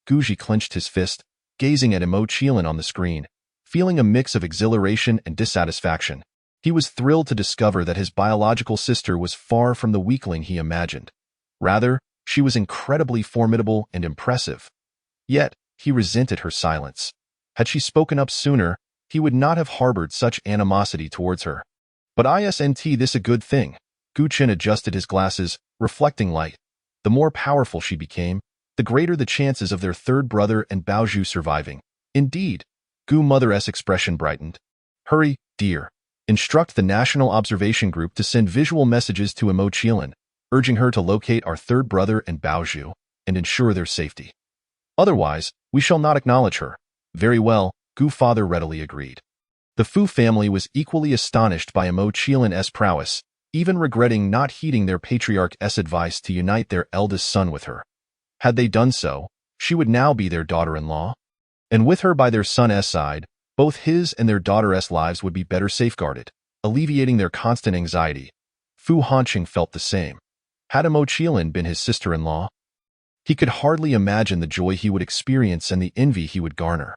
S1: Guji clenched his fist, gazing at Zhang Qiling on the screen, feeling a mix of exhilaration and dissatisfaction. He was thrilled to discover that his biological sister was far from the weakling he imagined. Rather, she was incredibly formidable and impressive. Yet, he resented her silence. Had she spoken up sooner, he would not have harbored such animosity towards her. But isn't this a good thing? Gu Chen adjusted his glasses, reflecting light. The more powerful she became, the greater the chances of their third brother and Baozhu surviving. Indeed, Gu mother's expression brightened. Hurry, dear. Instruct the National Observation Group to send visual messages to Zhang Qiling, urging her to locate our third brother and Baozhu, and ensure their safety. Otherwise, we shall not acknowledge her. Very well, Gu father readily agreed. The Fu family was equally astonished by Zhang Qiling's prowess, even regretting not heeding their patriarch's advice to unite their eldest son with her. Had they done so, she would now be their daughter-in-law, and with her by their son's side, both his and their daughter's lives would be better safeguarded, alleviating their constant anxiety. Fu Hanqing felt the same. Had Zhang Qiling been his sister-in-law, he could hardly imagine the joy he would experience and the envy he would garner.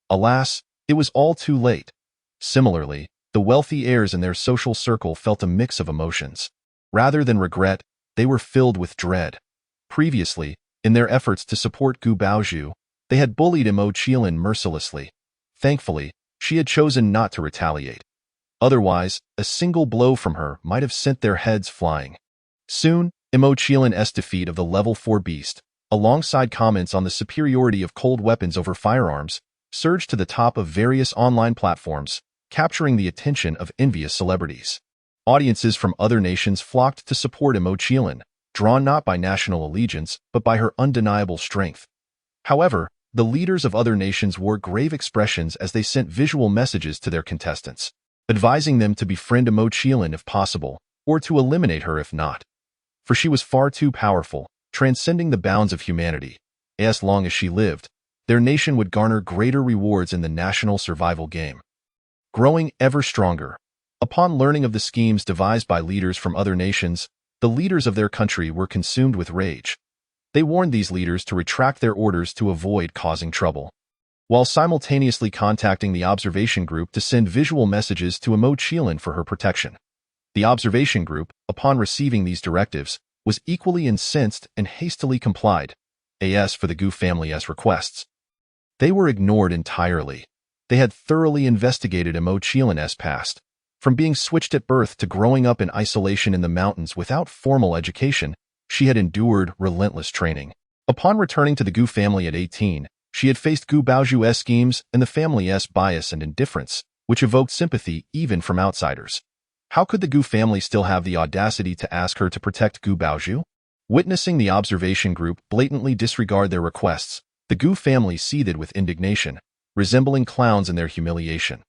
S1: Alas, it was all too late. Similarly, the wealthy heirs in their social circle felt a mix of emotions. Rather than regret, they were filled with dread. Previously, In their efforts to support Gu Baozhu, they had bullied Mo Qiling mercilessly. Thankfully, she had chosen not to retaliate. Otherwise, a single blow from her might have sent their heads flying. Soon, Mo Qiling's defeat of the Level 4 beast, alongside comments on the superiority of cold weapons over firearms, surged to the top of various online platforms, capturing the attention of envious celebrities. Audiences from other nations flocked to support Mo Qiling, drawn not by national allegiance but by her undeniable strength. However, the leaders of other nations wore grave expressions as they sent visual messages to their contestants, advising them to befriend Mo Qiling if possible, or to eliminate her if not. For she was far too powerful, transcending the bounds of humanity. As long as she lived, their nation would garner greater rewards in the national survival game. Growing ever stronger. Upon learning of the schemes devised by leaders from other nations, the leaders of their country were consumed with rage. They warned these leaders to retract their orders to avoid causing trouble, while simultaneously contacting the observation group to send visual messages to Mo Qiling for her protection. The observation group, upon receiving these directives, was equally incensed and hastily complied, as for the Gu family's requests. They were ignored entirely. They had thoroughly investigated Mo Qiling's past. From being switched at birth to growing up in isolation in the mountains without formal education, she had endured relentless training. Upon returning to the Gu family at 18, she had faced Gu Baozhu's schemes and the family's bias and indifference, which evoked sympathy even from outsiders. How could the Gu family still have the audacity to ask her to protect Gu Baozhu? Witnessing the observation group blatantly disregard their requests, the Gu family seethed with indignation, resembling clowns in their humiliation.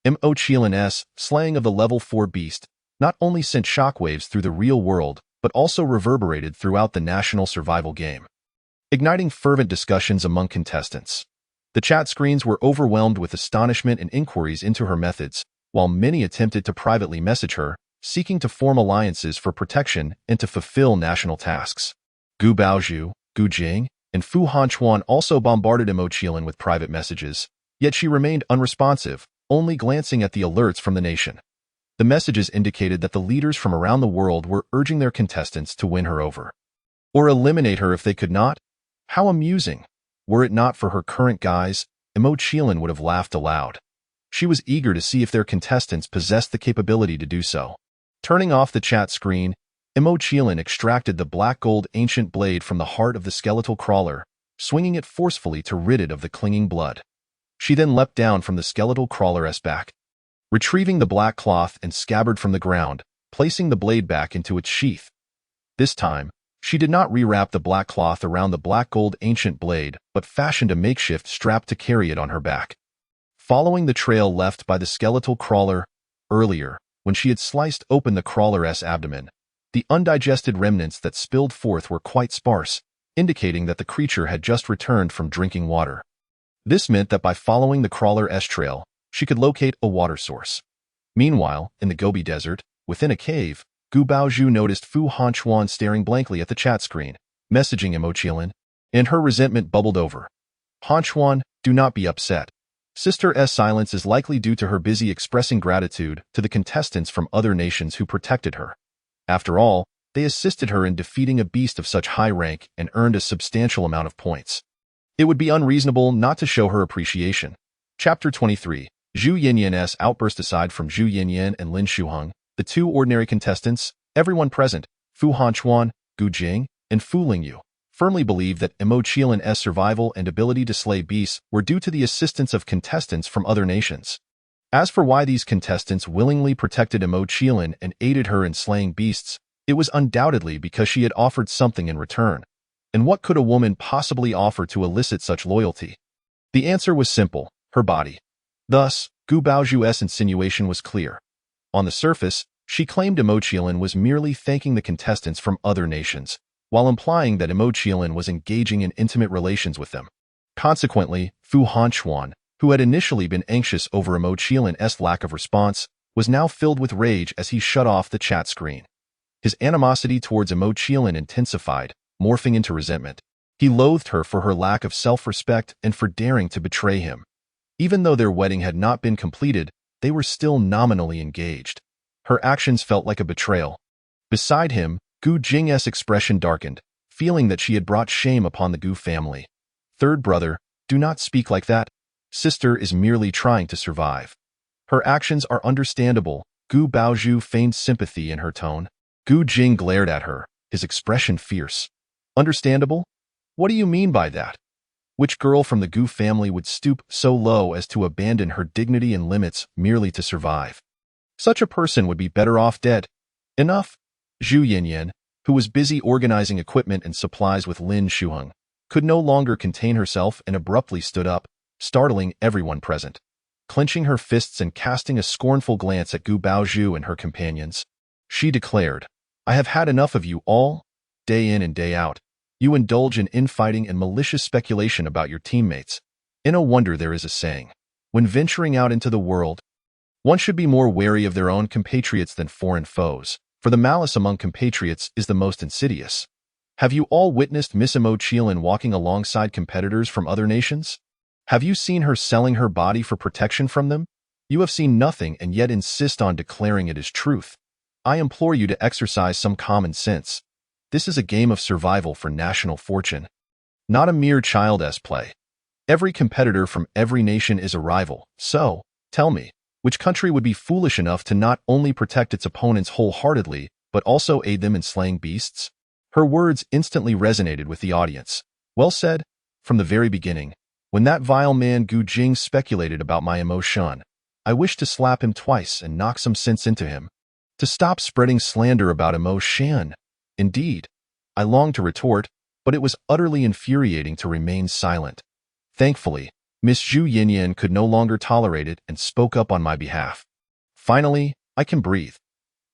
S1: Mo Qiling's slaying of the Level 4 beast not only sent shockwaves through the real world, but also reverberated throughout the national survival game, igniting fervent discussions among contestants. The chat screens were overwhelmed with astonishment and inquiries into her methods, while many attempted to privately message her, seeking to form alliances for protection and to fulfill national tasks. Gu Baozhu, Gu Jing, and Fu Hanchuan also bombarded Mo Qiling with private messages, yet she remained unresponsive, only glancing at the alerts from the nation. The messages indicated that the leaders from around the world were urging their contestants to win her over, or eliminate her if they could not. How amusing! Were it not for her current guise, Mo Qiling would have laughed aloud. She was eager to see if their contestants possessed the capability to do so. Turning off the chat screen, Mo Qiling extracted the black gold ancient blade from the heart of the skeletal crawler, swinging it forcefully to rid it of the clinging blood. She then leapt down from the skeletal crawler's back, retrieving the black cloth and scabbard from the ground, placing the blade back into its sheath. This time, she did not rewrap the black cloth around the black gold ancient blade, but fashioned a makeshift strap to carry it on her back. Following the trail left by the skeletal crawler earlier, when she had sliced open the crawler's abdomen, the undigested remnants that spilled forth were quite sparse, indicating that the creature had just returned from drinking water. This meant that by following the crawler's trail, she could locate a water source. Meanwhile, in the Gobi Desert, within a cave, Gu Baozhu noticed Fu Hanchuan staring blankly at the chat screen, messaging Mo Qiling, and her resentment bubbled over. Hanchuan, do not be upset. Sister's silence is likely due to her busy expressing gratitude to the contestants from other nations who protected her. After all, they assisted her in defeating a beast of such high rank and earned a substantial amount of points. It would be unreasonable not to show her appreciation. Chapter 23. Zhu Yinyan's outburst. Aside from Zhu Yinyan and Lin Shuheng, the two ordinary contestants, everyone present, Fu Hanchuan, Gu Jing, and Fu Lingyu, firmly believed that Mo Qiling's survival and ability to slay beasts were due to the assistance of contestants from other nations. As for why these contestants willingly protected Mo Qiling and aided her in slaying beasts, it was undoubtedly because she had offered something in return. And what could a woman possibly offer to elicit such loyalty? The answer was simple: her body. Thus, Gu Baozhu's insinuation was clear. On the surface, she claimed Mo Qiling was merely thanking the contestants from other nations, while implying that Mo Qiling was engaging in intimate relations with them. Consequently, Fu Hanchuan, who had initially been anxious over Mo Qiling's lack of response, was now filled with rage as he shut off the chat screen. His animosity towards Mo Qiling intensified, morphing into resentment. He loathed her for her lack of self-respect and for daring to betray him. Even though their wedding had not been completed, they were still nominally engaged. Her actions felt like a betrayal. Beside him, Gu Jing's expression darkened, feeling that she had brought shame upon the Gu family. Third brother, do not speak like that. Sister is merely trying to survive. Her actions are understandable. Gu Baozhu feigned sympathy in her tone. Gu Jing glared at her, his expression fierce. Understandable? What do you mean by that? Which girl from the Gu family would stoop so low as to abandon her dignity and limits merely to survive? Such a person would be better off dead. Enough. Zhu Yinyan, who was busy organizing equipment and supplies with Lin Shuheng, could no longer contain herself and abruptly stood up, startling everyone present. Clenching her fists and casting a scornful glance at Gu Baozhu and her companions, she declared, I have had enough of you all, day in and day out. You indulge in infighting and malicious speculation about your teammates. And no wonder there is a saying, when venturing out into the world, one should be more wary of their own compatriots than foreign foes, for the malice among compatriots is the most insidious. Have you all witnessed Miss Zhang Qiling walking alongside competitors from other nations? Have you seen her selling her body for protection from them? You have seen nothing and yet insist on declaring it as truth. I implore you to exercise some common sense. This is a game of survival for national fortune, not a mere child's play. Every competitor from every nation is a rival, so, tell me, which country would be foolish enough to not only protect its opponents wholeheartedly, but also aid them in slaying beasts? Her words instantly resonated with the audience. Well said. From the very beginning, when that vile man Gu Jing speculated about my emotion, I wished to slap him twice and knock some sense into him. To stop spreading slander about emotion. Indeed, I longed to retort, but it was utterly infuriating to remain silent. Thankfully, Miss Zhu Yinyan could no longer tolerate it and spoke up on my behalf. Finally, I can breathe.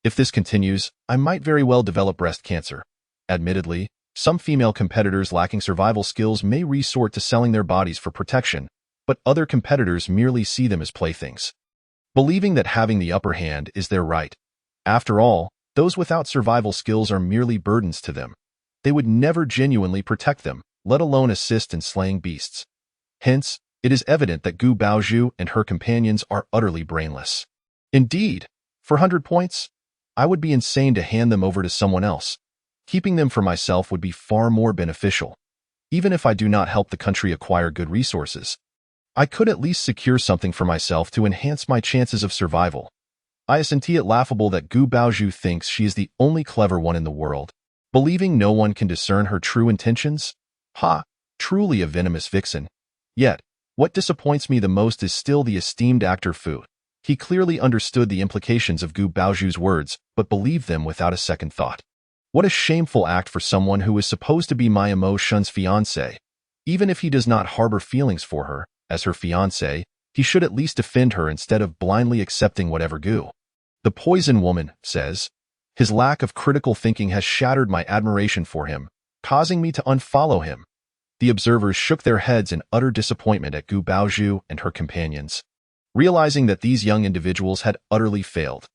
S1: If this continues, I might very well develop breast cancer. Admittedly, some female competitors lacking survival skills may resort to selling their bodies for protection, but other competitors merely see them as playthings, believing that having the upper hand is their right. After all, those without survival skills are merely burdens to them. They would never genuinely protect them, let alone assist in slaying beasts. Hence, it is evident that Gu Baozhu and her companions are utterly brainless. Indeed, for 100 points, I would be insane to hand them over to someone else. Keeping them for myself would be far more beneficial. Even if I do not help the country acquire good resources, I could at least secure something for myself to enhance my chances of survival. I assent it laughable that Gu Baozhu thinks she is the only clever one in the world, believing no one can discern her true intentions. Ha! Truly a venomous vixen. Yet, what disappoints me the most is still the esteemed actor Fu. He clearly understood the implications of Gu Baozhu's words, but believed them without a second thought. What a shameful act for someone who is supposed to be my emotion's fiancé. Even if he does not harbor feelings for her, as her fiancé, he should at least defend her instead of blindly accepting whatever Gu, the poison woman, says. His lack of critical thinking has shattered my admiration for him, causing me to unfollow him. The observers shook their heads in utter disappointment at Gu Baozhu and her companions, realizing that these young individuals had utterly failed.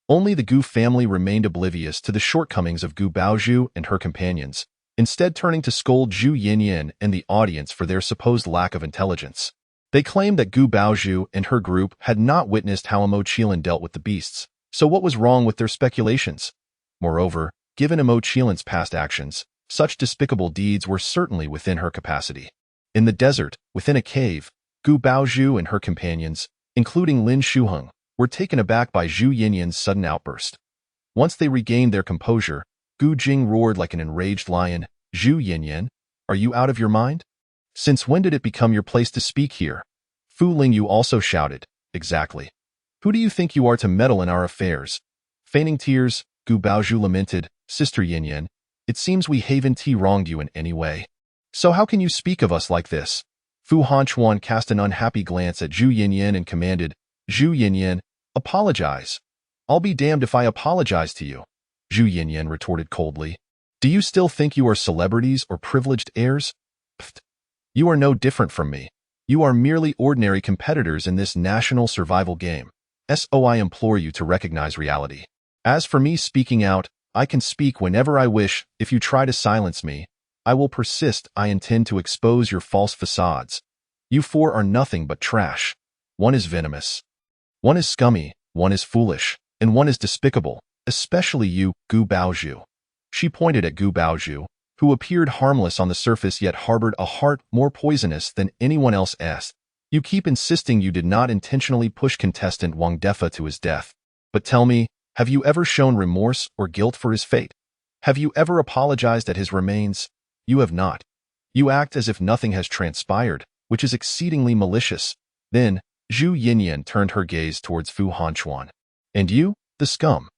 S1: Only the Gu family remained oblivious to the shortcomings of Gu Baozhu and her companions, instead turning to scold Zhu Yinyan and the audience for their supposed lack of intelligence. They claimed that Gu Baozhu and her group had not witnessed how Zhang Qiling dealt with the beasts, so what was wrong with their speculations? Moreover, given Zhang Qiling's past actions, such despicable deeds were certainly within her capacity. In the desert, within a cave, Gu Baozhu and her companions, including Lin Shuheng, were taken aback by Zhu Yinyan's sudden outburst. Once they regained their composure, Gu Jing roared like an enraged lion, Zhu Yinyan, are you out of your mind? Since when did it become your place to speak here? Fu Lingyu also shouted, exactly. Who do you think you are to meddle in our affairs? Feigning tears, Gu Baozhu lamented, Sister Yinyan, it seems we haven't wronged you in any way. So how can you speak of us like this? Fu Hanchuan cast an unhappy glance at Zhu Yinyan and commanded, Zhu Yinyan, apologize. I'll be damned if I apologize to you. Zhu Yinyan retorted coldly. Do you still think you are celebrities or privileged heirs? Pfft. You are no different from me. You are merely ordinary competitors in this national survival game. So I implore you to recognize reality. As for me speaking out, I can speak whenever I wish. If you try to silence me, I will persist. I intend to expose your false facades. You four are nothing but trash. One is venomous. One is scummy, one is foolish, and one is despicable, especially you, Gu Baozhu. She pointed at Gu Baozhu, who appeared harmless on the surface yet harbored a heart more poisonous than anyone else asked. You keep insisting you did not intentionally push contestant Wang Defa to his death. But tell me, have you ever shown remorse or guilt for his fate? Have you ever apologized at his remains? You have not. You act as if nothing has transpired, which is exceedingly malicious. Then, Zhu Yinyan turned her gaze towards Fu Hanchuan. And you, the scum.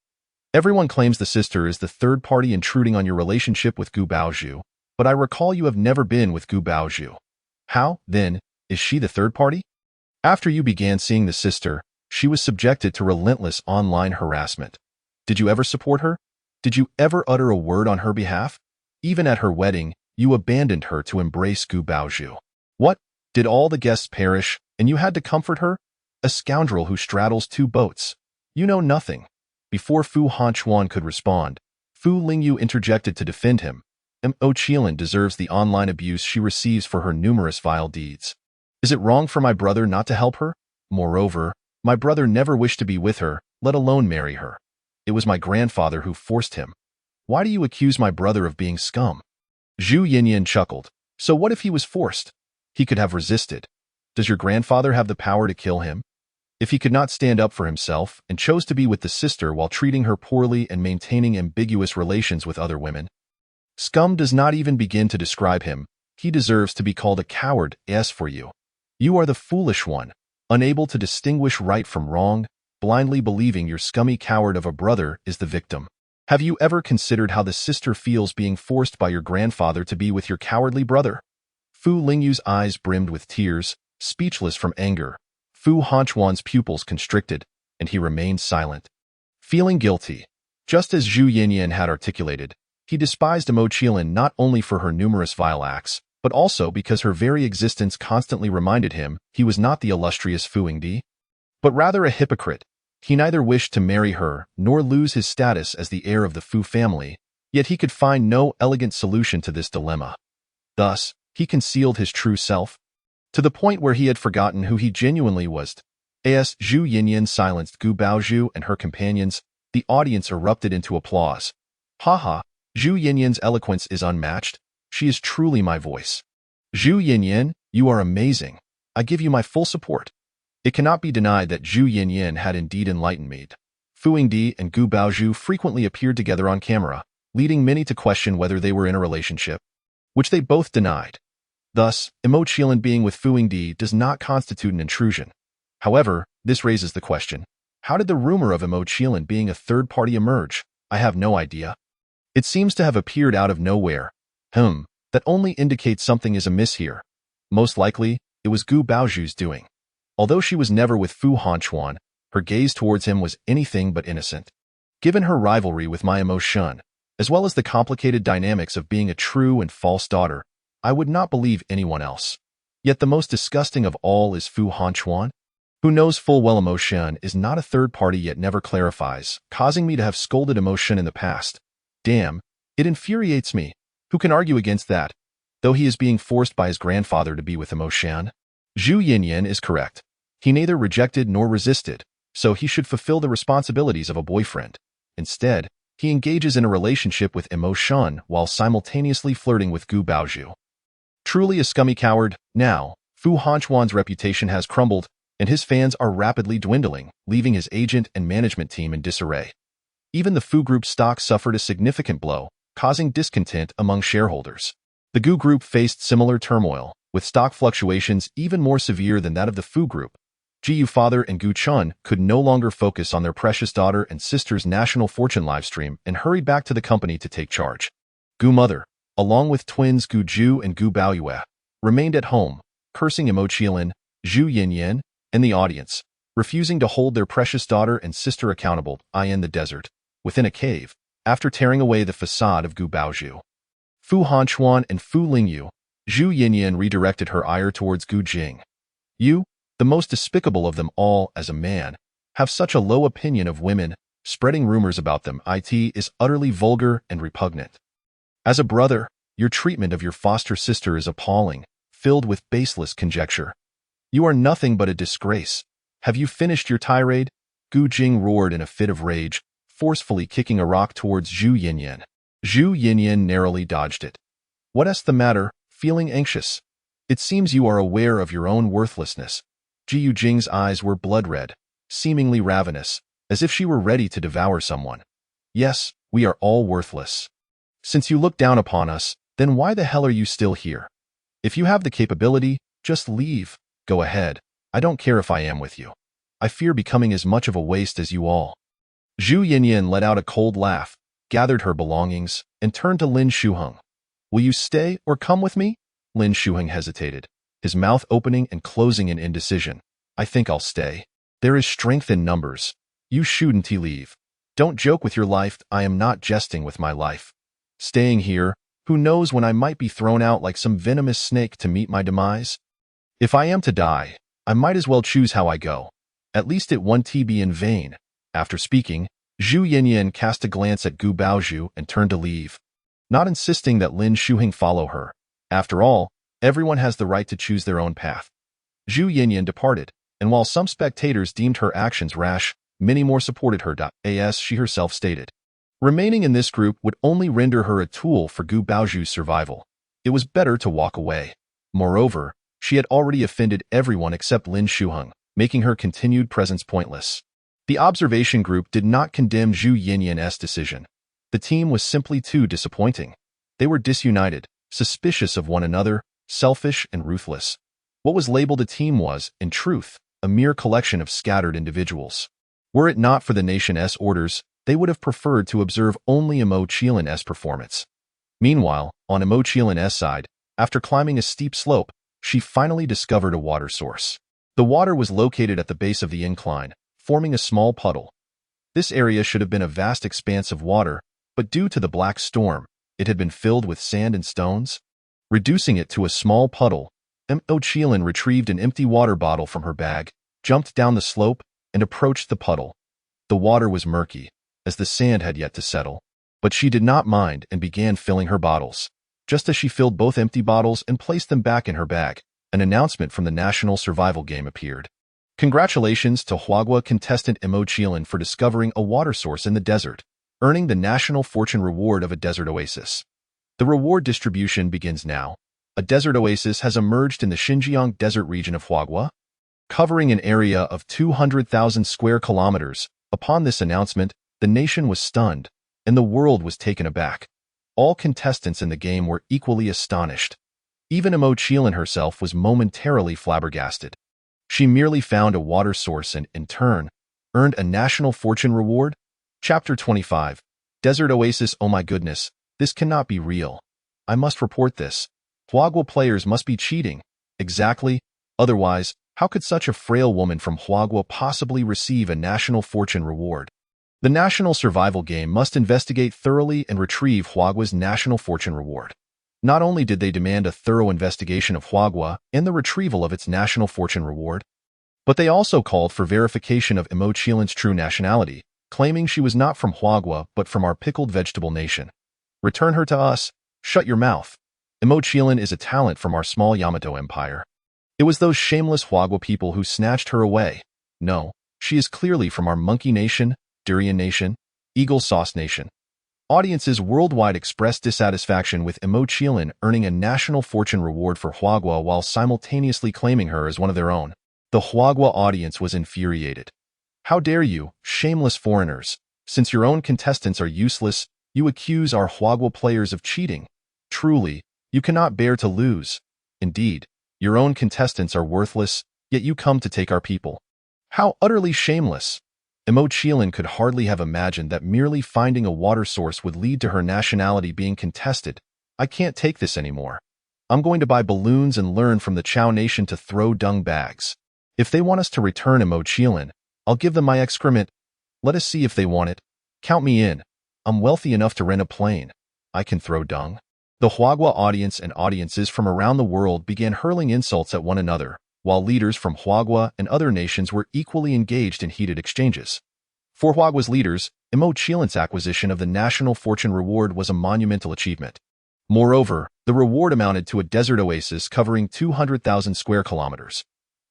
S1: Everyone claims the sister is the third party intruding on your relationship with Gu Baozhu, but I recall you have never been with Gu Baozhu. How, then, is she the third party? After you began seeing the sister, she was subjected to relentless online harassment. Did you ever support her? Did you ever utter a word on her behalf? Even at her wedding, you abandoned her to embrace Gu Baozhu. What? Did all the guests perish, and you had to comfort her? A scoundrel who straddles two boats. You know nothing. Before Fu Hanchuan could respond, Fu Lingyu interjected to defend him. Zhang Qiling deserves the online abuse she receives for her numerous vile deeds. Is it wrong for my brother not to help her? Moreover, my brother never wished to be with her, let alone marry her. It was my grandfather who forced him. Why do you accuse my brother of being scum? Zhu Yinyan chuckled. So what if he was forced? He could have resisted. Does your grandfather have the power to kill him? If he could not stand up for himself and chose to be with the sister while treating her poorly and maintaining ambiguous relations with other women? Scum does not even begin to describe him. He deserves to be called a coward. As for you, you are the foolish one, unable to distinguish right from wrong, blindly believing your scummy coward of a brother is the victim. Have you ever considered how the sister feels being forced by your grandfather to be with your cowardly brother? Fu Lingyu's eyes brimmed with tears, speechless from anger. Fu Hanchuan's pupils constricted, and he remained silent. Feeling guilty, just as Zhu Yinyan had articulated, he despised Zhang Qiling not only for her numerous vile acts, but also because her very existence constantly reminded him he was not the illustrious Fu Yingdi, but rather a hypocrite. He neither wished to marry her nor lose his status as the heir of the Fu family, yet he could find no elegant solution to this dilemma. Thus, he concealed his true self, to the point where he had forgotten who he genuinely was. As Zhu Yinyan silenced Gu Baozhu and her companions, the audience erupted into applause. Haha, Zhu Yinyan's eloquence is unmatched. She is truly my voice. Zhu Yinyan, you are amazing. I give you my full support. It cannot be denied that Zhu Yinyan had indeed enlightened me. Fu Yingdi and Gu Baozhu frequently appeared together on camera, leading many to question whether they were in a relationship, which they both denied. Thus, Zhang Qiling being with Fu Yingdi does not constitute an intrusion. However, this raises the question, how did the rumor of Zhang Qiling being a third party emerge? I have no idea. It seems to have appeared out of nowhere. That only indicates something is amiss here. Most likely, it was Gu Baozhu's doing. Although she was never with Fu Hanchuan, her gaze towards him was anything but innocent. Given her rivalry with my emotion, as well as the complicated dynamics of being a true and false daughter, I would not believe anyone else. Yet the most disgusting of all is Fu Hanchuan, who knows full well emotion is not a third party yet never clarifies, causing me to have scolded emotion in the past. Damn, it infuriates me. Who can argue against that? Though he is being forced by his grandfather to be with emotion. Zhu Yinyan is correct. He neither rejected nor resisted, so he should fulfill the responsibilities of a boyfriend. Instead, he engages in a relationship with emotion while simultaneously flirting with Gu Baozhu. Truly a scummy coward. Now, Fu Hanchuan's reputation has crumbled, and his fans are rapidly dwindling, leaving his agent and management team in disarray. Even the Fu Group stock suffered a significant blow, causing discontent among shareholders. The Gu Group faced similar turmoil, with stock fluctuations even more severe than that of the Fu Group. Jiyu father and Gu Chun could no longer focus on their precious daughter and sister's national fortune livestream and hurried back to the company to take charge. Gu mother, along with twins Gu Ju and Gu Baoyue, remained at home, cursing Zhang Qiling, Zhu Yinyan, and the audience, refusing to hold their precious daughter and sister accountable. In the desert, within a cave, after tearing away the facade of Gu Baozhu. Fu Hanchuan and Fu Lingyu, Zhu Yinyan redirected her ire towards Gu Jing. You, the most despicable of them all as a man, have such a low opinion of women, spreading rumors about them. It is utterly vulgar and repugnant. As a brother, your treatment of your foster sister is appalling, filled with baseless conjecture. You are nothing but a disgrace. Have you finished your tirade? Gu Jing roared in a fit of rage, forcefully kicking a rock towards Zhu Yinyan. Zhu Yinyan narrowly dodged it. What's the matter? Feeling anxious? It seems you are aware of your own worthlessness. Jiu Jing's eyes were blood-red, seemingly ravenous, as if she were ready to devour someone. Yes, we are all worthless. Since you look down upon us, then why the hell are you still here? If you have the capability, just leave. Go ahead. I don't care if I am with you. I fear becoming as much of a waste as you all. Zhu Yinyan let out a cold laugh, gathered her belongings, and turned to Lin Shuheng. Will you stay or come with me? Lin Shuheng hesitated, his mouth opening and closing in indecision. I think I'll stay. There is strength in numbers. You shouldn't leave. Don't joke with your life. I am not jesting with my life. Staying here, who knows when I might be thrown out like some venomous snake to meet my demise? If I am to die, I might as well choose how I go. At least it won't be in vain. After speaking, Zhu Yinyan cast a glance at Gu Baozhu and turned to leave, not insisting that Lin Shuheng follow her. After all, everyone has the right to choose their own path. Zhu Yinyan departed, and while some spectators deemed her actions rash, many more supported her. As she herself stated, remaining in this group would only render her a tool for Gu Baozhu's survival. It was better to walk away. Moreover, she had already offended everyone except Lin Shuheng, making her continued presence pointless. The observation group did not condemn Zhu Yinyan's decision. The team was simply too disappointing. They were disunited, suspicious of one another, selfish and ruthless. What was labeled a team was, in truth, a mere collection of scattered individuals. Were it not for the nation's orders, they would have preferred to observe only Zhang Qiling's performance. Meanwhile, on Zhang Qilin's side, after climbing a steep slope, she finally discovered a water source. The water was located at the base of the incline, forming a small puddle. This area should have been a vast expanse of water, but due to the black storm, it had been filled with sand and stones. Reducing it to a small puddle, Zhang Qiling retrieved an empty water bottle from her bag, jumped down the slope, and approached the puddle. The water was murky, as the sand had yet to settle, but she did not mind and began filling her bottles. Just as she filled both empty bottles and placed them back in her bag, an announcement from the National Survival Game appeared. Congratulations to Huagua contestant Zhang Qiling for discovering a water source in the desert, earning the National Fortune reward of a desert oasis. The reward distribution begins now. A desert oasis has emerged in the Xinjiang desert region of Huagua, covering an area of 200,000 square kilometers. Upon this announcement, the nation was stunned, and the world was taken aback. All contestants in the game were equally astonished. Even Zhang Qiling herself was momentarily flabbergasted. She merely found a water source and, in turn, earned a National Fortune reward? Chapter 25. Desert Oasis. Oh my goodness, this cannot be real. I must report this. Huagua players must be cheating. Exactly. Otherwise, how could such a frail woman from Huagua possibly receive a National Fortune reward? The National Survival Game must investigate thoroughly and retrieve Huagua's National Fortune reward. Not only did they demand a thorough investigation of Huagua and the retrieval of its National Fortune reward, but they also called for verification of Zhang Qiling's true nationality, claiming she was not from Huagua but from our pickled vegetable nation. Return her to us. Shut your mouth. Zhang Qiling is a talent from our small Yamato Empire. It was those shameless Huagua people who snatched her away. No, she is clearly from our monkey nation, durian nation, eagle sauce nation. Audiences worldwide expressed dissatisfaction with Zhang Qiling earning a National Fortune reward for Huagua while simultaneously claiming her as one of their own. The Huagua audience was infuriated. How dare you, shameless foreigners? Since your own contestants are useless, you accuse our Huagua players of cheating. Truly, you cannot bear to lose. Indeed, your own contestants are worthless, yet you come to take our people. How utterly shameless! Zhang Qiling could hardly have imagined that merely finding a water source would lead to her nationality being contested. I can't take this anymore. I'm going to buy balloons and learn from the Chow Nation to throw dung bags. If they want us to return Zhang Qiling, I'll give them my excrement. Let us see if they want it. Count me in. I'm wealthy enough to rent a plane. I can throw dung. The Huagua audience and audiences from around the world began hurling insults at one another, while leaders from Huagua and other nations were equally engaged in heated exchanges. For Huagua's leaders, Zhang Qiling's acquisition of the National Fortune reward was a monumental achievement. Moreover, the reward amounted to a desert oasis covering 200,000 square kilometers.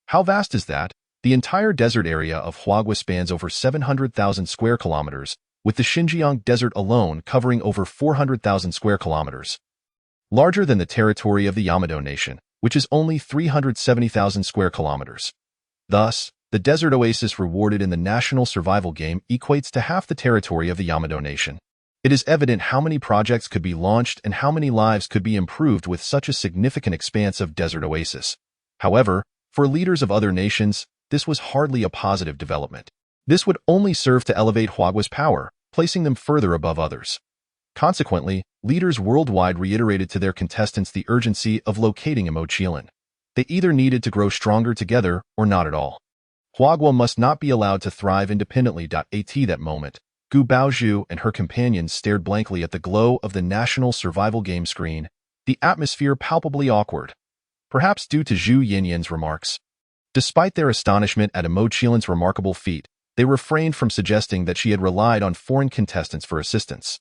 S1: How vast is that? The entire desert area of Huagua spans over 700,000 square kilometers, with the Xinjiang desert alone covering over 400,000 square kilometers. larger than the territory of the Yamado Nation, which is only 370,000 square kilometers. Thus, the desert oasis rewarded in the national survival game equates to half the territory of the Yamado Nation. It is evident how many projects could be launched and how many lives could be improved with such a significant expanse of desert oasis. However, for leaders of other nations, this was hardly a positive development. This would only serve to elevate Huagua's power, placing them further above others. Consequently, leaders worldwide reiterated to their contestants the urgency of locating Zhang Qiling. They either needed to grow stronger together or not at all. Huagua must not be allowed to thrive independently. At that moment, Gu Baozhu and her companions stared blankly at the glow of the national survival game screen, the atmosphere palpably awkward. Perhaps due to Zhu Yinyan's remarks. Despite their astonishment at Zhang Qiling's remarkable feat, they refrained from suggesting that she had relied on foreign contestants for assistance.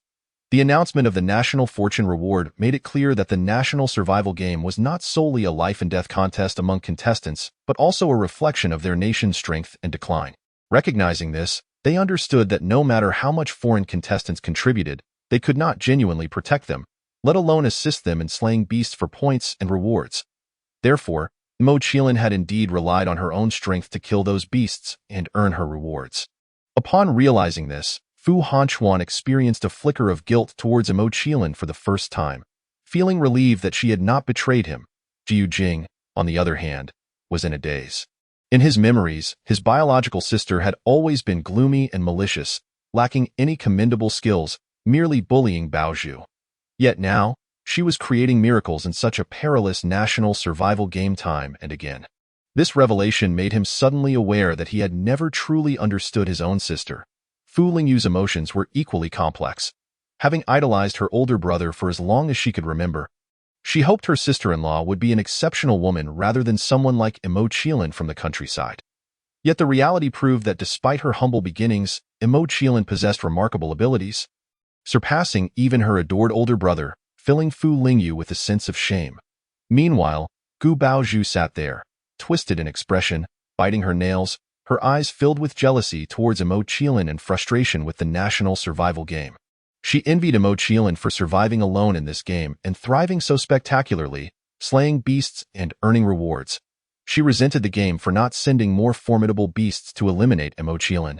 S1: The announcement of the National Fortune Reward made it clear that the national survival game was not solely a life-and-death contest among contestants, but also a reflection of their nation's strength and decline. Recognizing this, they understood that no matter how much foreign contestants contributed, they could not genuinely protect them, let alone assist them in slaying beasts for points and rewards. Therefore, Zhang Qiling had indeed relied on her own strength to kill those beasts and earn her rewards. Upon realizing this, Fu Hanchuan experienced a flicker of guilt towards Zhang Qiling for the first time. Feeling relieved that she had not betrayed him, Jiu Jing, on the other hand, was in a daze. In his memories, his biological sister had always been gloomy and malicious, lacking any commendable skills, merely bullying Baozhu. Yet now, she was creating miracles in such a perilous national survival game time and again. This revelation made him suddenly aware that he had never truly understood his own sister. Fu Lingyu's emotions were equally complex. Having idolized her older brother for as long as she could remember, she hoped her sister-in-law would be an exceptional woman rather than someone like Zhang Qiling from the countryside. Yet the reality proved that despite her humble beginnings, Zhang Qiling possessed remarkable abilities, surpassing even her adored older brother, filling Fu Lingyu with a sense of shame. Meanwhile, Gu Baozhu sat there, twisted in expression, biting her nails, her eyes filled with jealousy towards Zhang Qiling and frustration with the national survival game. She envied Zhang Qiling for surviving alone in this game and thriving so spectacularly, slaying beasts and earning rewards. She resented the game for not sending more formidable beasts to eliminate Zhang Qiling,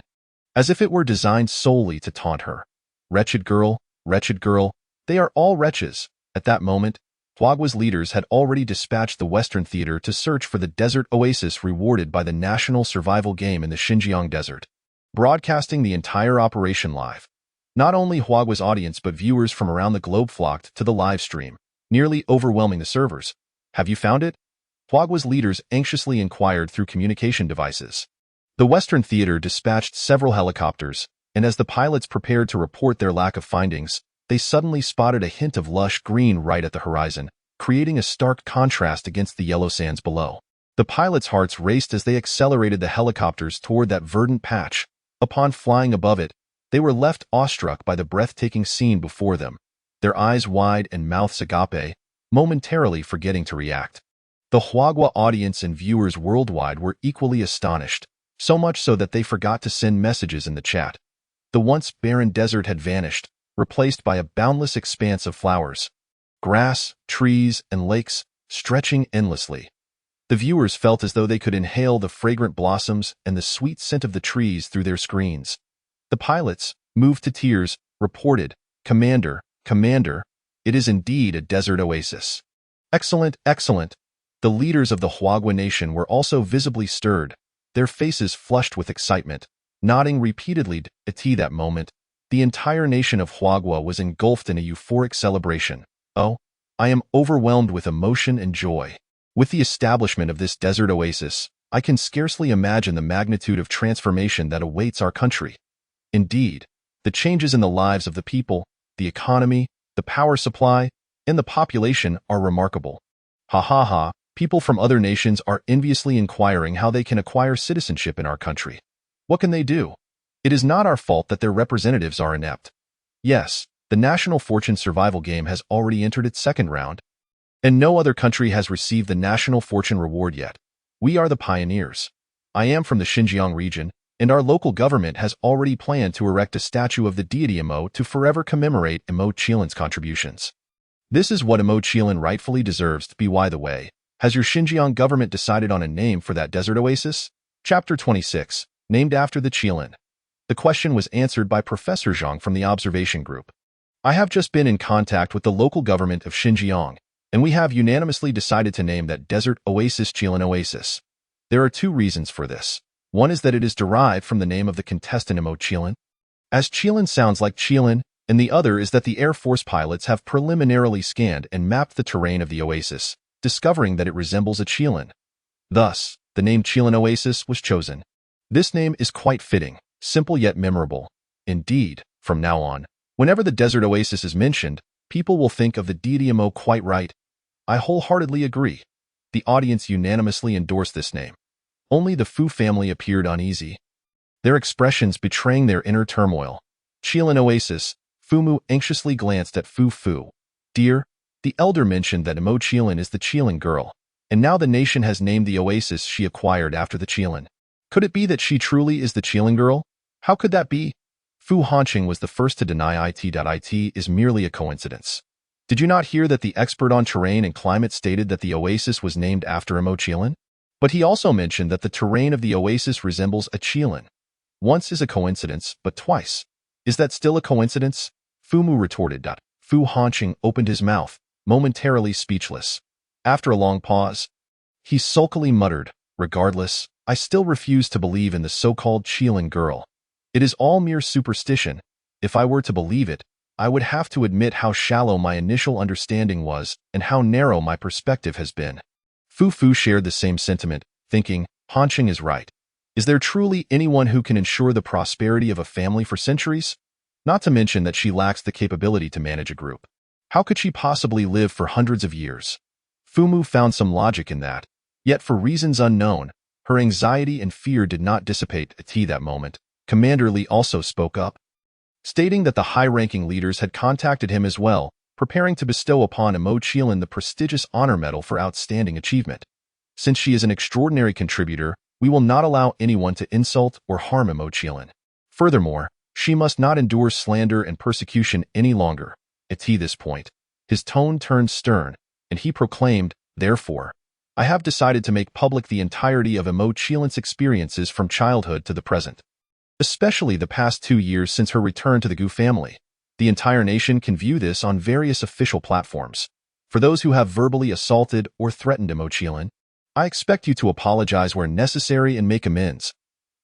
S1: as if it were designed solely to taunt her. Wretched girl, they are all wretches. At that moment, Huagua's leaders had already dispatched the Western Theater to search for the desert oasis rewarded by the national survival game in the Xinjiang desert, broadcasting the entire operation live. Not only Huagua's audience but viewers from around the globe flocked to the live stream, nearly overwhelming the servers. Have you found it? Huagua's leaders anxiously inquired through communication devices. The Western Theater dispatched several helicopters, and as the pilots prepared to report their lack of findings, they suddenly spotted a hint of lush green right at the horizon, creating a stark contrast against the yellow sands below. The pilots' hearts raced as they accelerated the helicopters toward that verdant patch. Upon flying above it, they were left awestruck by the breathtaking scene before them, their eyes wide and mouths agape, momentarily forgetting to react. The Huagua audience and viewers worldwide were equally astonished, so much so that they forgot to send messages in the chat. The once barren desert had vanished, replaced by a boundless expanse of flowers, grass, trees, and lakes stretching endlessly. The viewers felt as though they could inhale the fragrant blossoms and the sweet scent of the trees through their screens. The pilots, moved to tears, reported, "Commander, it is indeed a desert oasis." Excellent. The leaders of the Huagua nation were also visibly stirred, their faces flushed with excitement, nodding repeatedly. At that moment, the entire nation of Huagua was engulfed in a euphoric celebration. Oh, I am overwhelmed with emotion and joy. With the establishment of this desert oasis, I can scarcely imagine the magnitude of transformation that awaits our country. Indeed, the changes in the lives of the people, the economy, the power supply, and the population are remarkable. People from other nations are enviously inquiring how they can acquire citizenship in our country. What can they do? It is not our fault that their representatives are inept. Yes, the National Fortune Survival Game has already entered its second round, and no other country has received the National Fortune Reward yet. We are the pioneers. I am from the Xinjiang region, and our local government has already planned to erect a statue of the deity Mo to forever commemorate Mo Qiling's contributions. This is what Mo Qiling rightfully deserves to be. By the way, has your Xinjiang government decided on a name for that desert oasis? Chapter 26, named after the Qiling. The question was answered by Professor Zhang from the observation group. I have just been in contact with the local government of Xinjiang, and we have unanimously decided to name that desert oasis Qiling Oasis. There are two reasons for this. One is that it is derived from the name of the contestant Mo Qiling, as Qiling sounds like Qiling, and the other is that the Air Force pilots have preliminarily scanned and mapped the terrain of the oasis, discovering that it resembles a Qiling. Thus, the name Qiling Oasis was chosen. This name is quite fitting, simple yet memorable. Indeed, from now on, whenever the desert oasis is mentioned, people will think of the deity Mo. Quite right. I wholeheartedly agree. The audience unanimously endorsed this name. Only the Fu family appeared uneasy, their expressions betraying their inner turmoil. Qiling Oasis. Fumu anxiously glanced at Fu. Dear, the elder mentioned that Mo Qiling is the Qiling girl, and now the nation has named the oasis she acquired after the Qiling. Could it be that she truly is the Qiling girl? How could that be? Fu Hanqing was the first to deny it is merely a coincidence. Did you not hear that the expert on terrain and climate stated that the oasis was named after Mo Qiling? But he also mentioned that the terrain of the oasis resembles a Qiling. Once is a coincidence, but twice. Is that still a coincidence? Fumu retorted. Fu Hanqing opened his mouth, momentarily speechless. After a long pause, he sulkily muttered, regardless, I still refuse to believe in the so-called Qiling girl. It is all mere superstition. If I were to believe it, I would have to admit how shallow my initial understanding was and how narrow my perspective has been. Fu shared the same sentiment, thinking, Hanqing is right. Is there truly anyone who can ensure the prosperity of a family for centuries? Not to mention that she lacks the capability to manage a group. How could she possibly live for hundreds of years? Fumu found some logic in that, yet for reasons unknown, her anxiety and fear did not dissipate at that moment. Commander Li also spoke up, stating that the high-ranking leaders had contacted him as well, preparing to bestow upon Mo Qiling the prestigious honor medal for outstanding achievement. Since she is an extraordinary contributor, we will not allow anyone to insult or harm Mo Qiling. Furthermore, she must not endure slander and persecution any longer. At this point, his tone turned stern, and he proclaimed, therefore, I have decided to make public the entirety of Mo Qiling's experiences from childhood to the present, especially the past 2 years since her return to the Gu family. The entire nation can view this on various official platforms. For those who have verbally assaulted or threatened Mo Qiling, I expect you to apologize where necessary and make amends.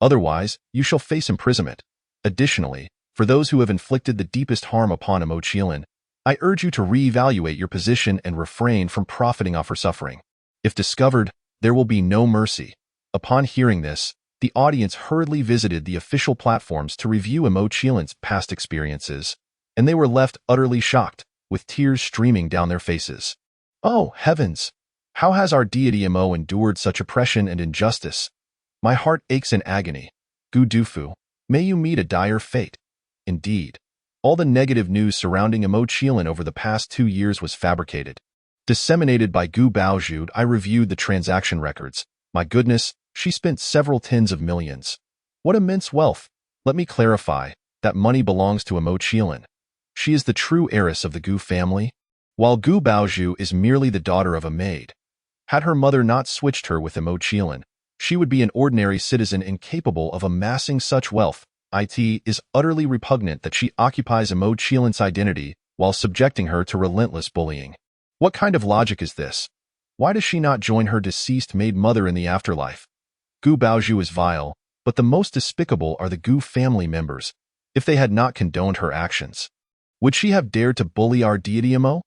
S1: Otherwise, you shall face imprisonment. Additionally, for those who have inflicted the deepest harm upon Mo Qiling, I urge you to reevaluate your position and refrain from profiting off her suffering. If discovered, there will be no mercy. Upon hearing this, the audience hurriedly visited the official platforms to review Mo Qiling's past experiences, and they were left utterly shocked, with tears streaming down their faces. Oh, heavens! How has our deity Mo endured such oppression and injustice? My heart aches in agony. Gu Dufu, may you meet a dire fate. Indeed, all the negative news surrounding Mo Qiling over the past 2 years was fabricated. Disseminated by Gu Baozhu. I reviewed the transaction records. My goodness, she spent several tens of millions. What immense wealth! Let me clarify, that money belongs to Mo Qiling. She is the true heiress of the Gu family, while Gu Baozhu is merely the daughter of a maid. Had her mother not switched her with Mo Qiling, she would be an ordinary citizen incapable of amassing such wealth. It is utterly repugnant that she occupies Mo Qiling's identity while subjecting her to relentless bullying. What kind of logic is this? Why does she not join her deceased maid mother in the afterlife? Gu Baozhu is vile, but the most despicable are the Gu family members. If they had not condoned her actions, would she have dared to bully our deity Mo?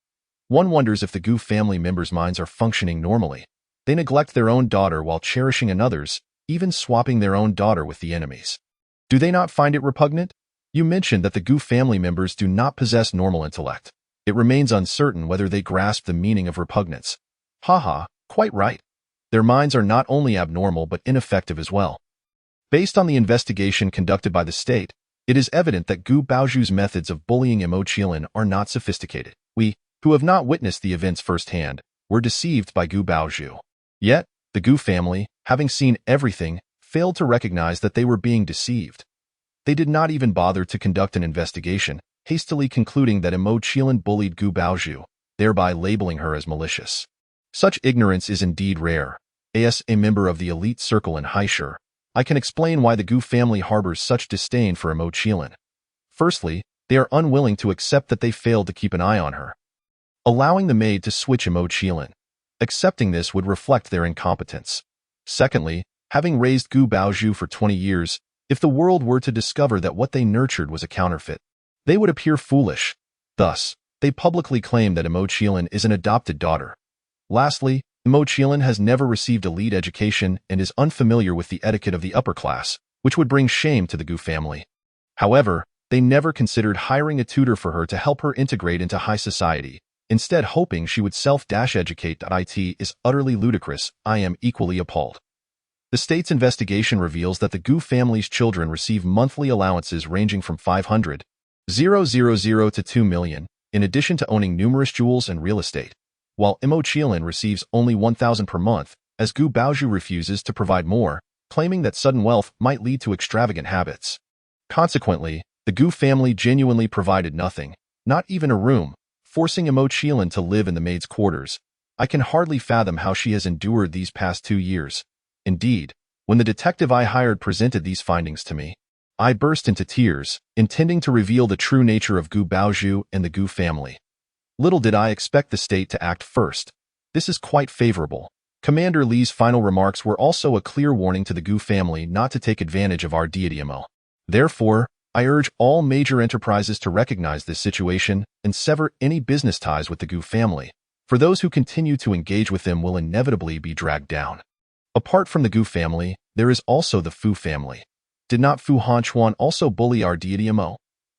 S1: One wonders if the Gu family members' minds are functioning normally. They neglect their own daughter while cherishing another's, even swapping their own daughter with the enemy's. Do they not find it repugnant? You mentioned that the Gu family members do not possess normal intellect. It remains uncertain whether they grasp the meaning of repugnance. Haha, quite right. Their minds are not only abnormal but ineffective as well. Based on the investigation conducted by the state, it is evident that Gu Baozhu's methods of bullying Mo Qiling are not sophisticated. We, who have not witnessed the events firsthand, were deceived by Gu Baozhu. Yet, the Gu family, having seen everything, failed to recognize that they were being deceived. They did not even bother to conduct an investigation, hastily concluding that Mo Qiling bullied Gu Baozhu. thereby labeling her as malicious. Such ignorance is indeed rare. As a member of the elite circle in Haishur, I can explain why the Gu family harbors such disdain for Mo Qiling. Firstly, they are unwilling to accept that they failed to keep an eye on her, allowing the maid to switch Mo Qiling. Accepting this would reflect their incompetence. Secondly, having raised Gu Baozhu for 20 years, if the world were to discover that what they nurtured was a counterfeit, they would appear foolish. Thus, they publicly claim that Mo Qiling is an adopted daughter. Lastly, Mo Qiling has never received a lead education and is unfamiliar with the etiquette of the upper class, which would bring shame to the Gu family. However, they never considered hiring a tutor for her to help her integrate into high society, instead hoping she would self-educate. It is utterly ludicrous. I am equally appalled. The state's investigation reveals that the Gu family's children receive monthly allowances ranging from 500,000 to 2 million, in addition to owning numerous jewels and real estate, while Mo Qiling receives only 1,000 per month, as Gu Baozhu refuses to provide more, claiming that sudden wealth might lead to extravagant habits. Consequently, the Gu family genuinely provided nothing, not even a room, forcing Mo Qiling to live in the maid's quarters. I can hardly fathom how she has endured these past 2 years. Indeed, when the detective I hired presented these findings to me, I burst into tears, intending to reveal the true nature of Gu Baozhu and the Gu family. Little did I expect the state to act first. This is quite favorable. Commander Li's final remarks were also a clear warning to the Gu family not to take advantage of our deity Mo. Therefore, I urge all major enterprises to recognize this situation and sever any business ties with the Gu family, for those who continue to engage with them will inevitably be dragged down. Apart from the Gu family, there is also the Fu family. Did not Fu Hanchuan also bully our deity Mo?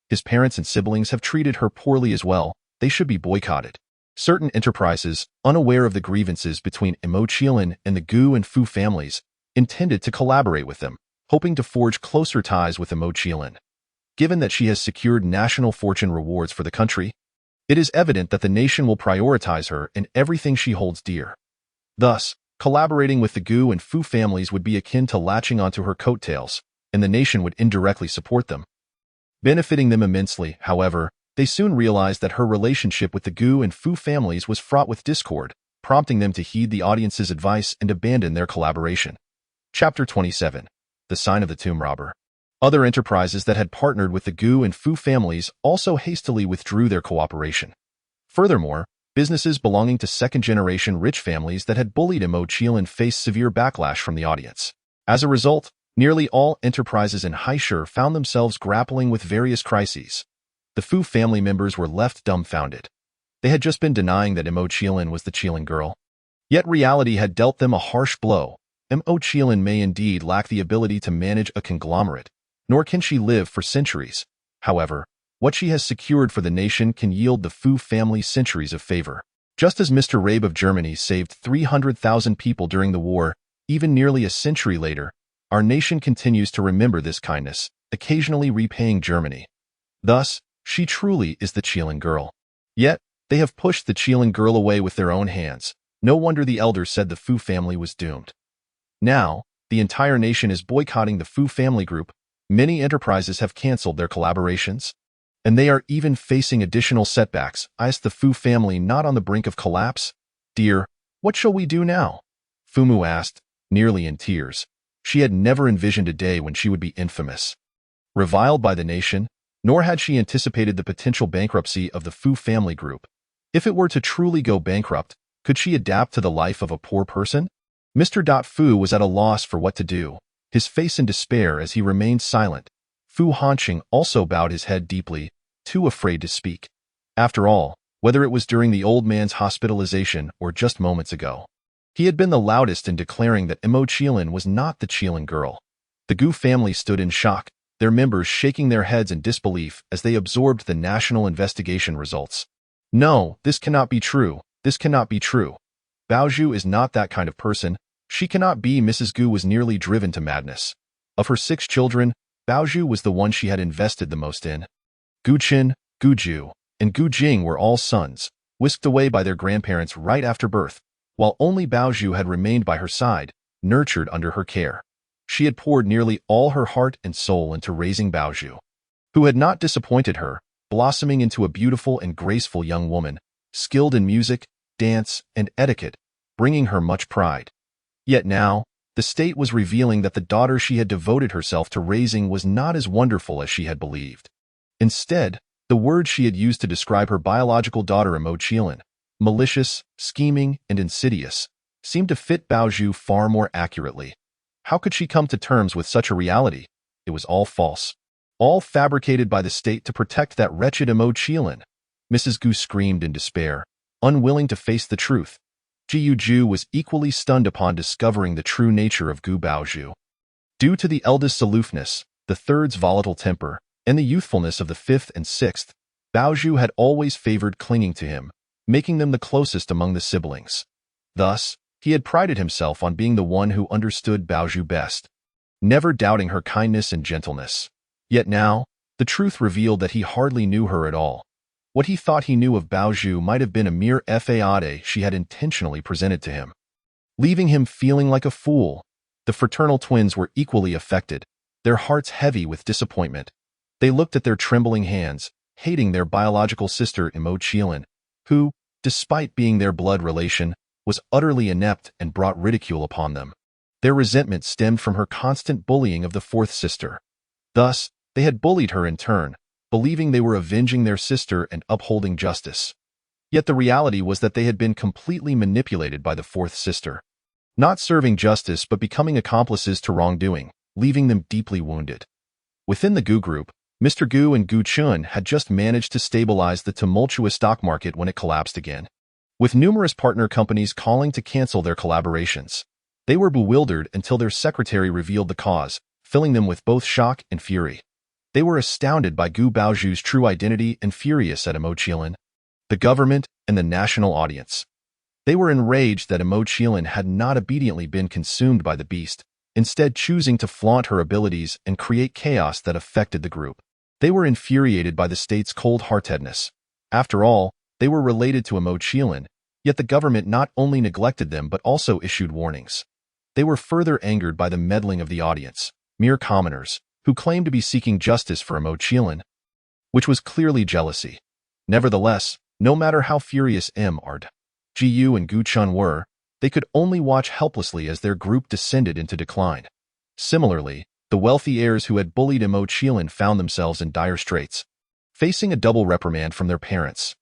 S1: His parents and siblings have treated her poorly as well. They should be boycotted. Certain enterprises, unaware of the grievances between Mo Qiling and the Gu and Fu families, intended to collaborate with them, hoping to forge closer ties with Mo Qiling. Given that she has secured national fortune rewards for the country, it is evident that the nation will prioritize her in everything she holds dear. Thus, collaborating with the Gu and Fu families would be akin to latching onto her coattails, and the nation would indirectly support them. Benefiting them immensely, however, they soon realized that her relationship with the Gu and Fu families was fraught with discord, prompting them to heed the audience's advice and abandon their collaboration. Chapter 27. The Sign of the Tomb Robber. Other enterprises that had partnered with the Gu and Fu families also hastily withdrew their cooperation. Furthermore, businesses belonging to second-generation rich families that had bullied Mo Qiling faced severe backlash from the audience. As a result, nearly all enterprises in Haishur found themselves grappling with various crises. The Fu family members were left dumbfounded. They had just been denying that Mo Qiling was the Qiling girl. Yet reality had dealt them a harsh blow. Mo Qiling may indeed lack the ability to manage a conglomerate, nor can she live for centuries. However, what she has secured for the nation can yield the Fu family centuries of favor. Just as Mr. Rabe of Germany saved 300,000 people during the war, even nearly a century later, our nation continues to remember this kindness, occasionally repaying Germany. Thus, she truly is the Qiling girl. Yet, they have pushed the Qiling girl away with their own hands. No wonder the elders said the Fu family was doomed. Now, the entire nation is boycotting the Fu family group. Many enterprises have canceled their collaborations, and they are even facing additional setbacks. Is the Fu family not on the brink of collapse? Dear, what shall we do now? Fumu asked, nearly in tears. She had never envisioned a day when she would be infamous, reviled by the nation, nor had she anticipated the potential bankruptcy of the Fu family group. If it were to truly go bankrupt, could she adapt to the life of a poor person? Mr. Fu was at a loss for what to do, his face in despair as he remained silent. Fu Hanqing also bowed his head deeply, too afraid to speak. After all, whether it was during the old man's hospitalization or just moments ago, he had been the loudest in declaring that Mo Qiling was not the Qiling girl. The Gu family stood in shock, their members shaking their heads in disbelief as they absorbed the national investigation results. No, this cannot be true. This cannot be true. Baozhu is not that kind of person. She cannot be. Mrs. Gu was nearly driven to madness. Of her 6 children, Baozhu was the one she had invested the most in. Gu Qin, Gu Ju, and Gu Jing were all sons, whisked away by their grandparents right after birth, while only Baozhu had remained by her side, nurtured under her care. She had poured nearly all her heart and soul into raising Baozhu, who had not disappointed her, blossoming into a beautiful and graceful young woman. skilled in music, dance, and etiquette, bringing her much pride. Yet now, the state was revealing that the daughter she had devoted herself to raising was not as wonderful as she had believed. Instead, the words she had used to describe her biological daughter Zhang Qiling, malicious, scheming, and insidious, seemed to fit Baozhu far more accurately. How could she come to terms with such a reality? It was all false. All fabricated by the state to protect that wretched Zhang Qiling. Mrs. Gu screamed in despair, unwilling to face the truth. Jiu Ju was equally stunned upon discovering the true nature of Gu Baozhu. Due to the eldest's aloofness, the third's volatile temper, and the youthfulness of the fifth and sixth, Baozhu had always favored clinging to him, making them the closest among the siblings. Thus, he had prided himself on being the one who understood Baozhu best, never doubting her kindness and gentleness. Yet now, the truth revealed that he hardly knew her at all. What he thought he knew of Baozhu might have been a mere facade she had intentionally presented to him, leaving him feeling like a fool. The fraternal twins were equally affected, their hearts heavy with disappointment. They looked at their trembling hands, hating their biological sister Zhang Qiling, who, despite being their blood relation, was utterly inept and brought ridicule upon them. Their resentment stemmed from her constant bullying of the fourth sister. Thus, they had bullied her in turn, believing they were avenging their sister and upholding justice. Yet the reality was that they had been completely manipulated by the fourth sister, not serving justice but becoming accomplices to wrongdoing, leaving them deeply wounded. Within the Gu group, Mr. Gu and Gu Chun had just managed to stabilize the tumultuous stock market when it collapsed again, with numerous partner companies calling to cancel their collaborations. They were bewildered until their secretary revealed the cause, filling them with both shock and fury. They were astounded by Gu Baozhu's true identity and furious at Zhang Qiling, the government, and the national audience. They were enraged that Zhang Qiling had not obediently been consumed by the beast, instead choosing to flaunt her abilities and create chaos that affected the group. They were infuriated by the state's cold-heartedness. After all, they were related to Zhang Qiling, yet the government not only neglected them but also issued warnings. They were further angered by the meddling of the audience, mere commoners, who claimed to be seeking justice for Zhang Qiling, which was clearly jealousy. Nevertheless, no matter how furious Jiu and Gu Chun were, they could only watch helplessly as their group descended into decline. Similarly, the wealthy heirs who had bullied Zhang Qiling found themselves in dire straits, facing a double reprimand from their parents.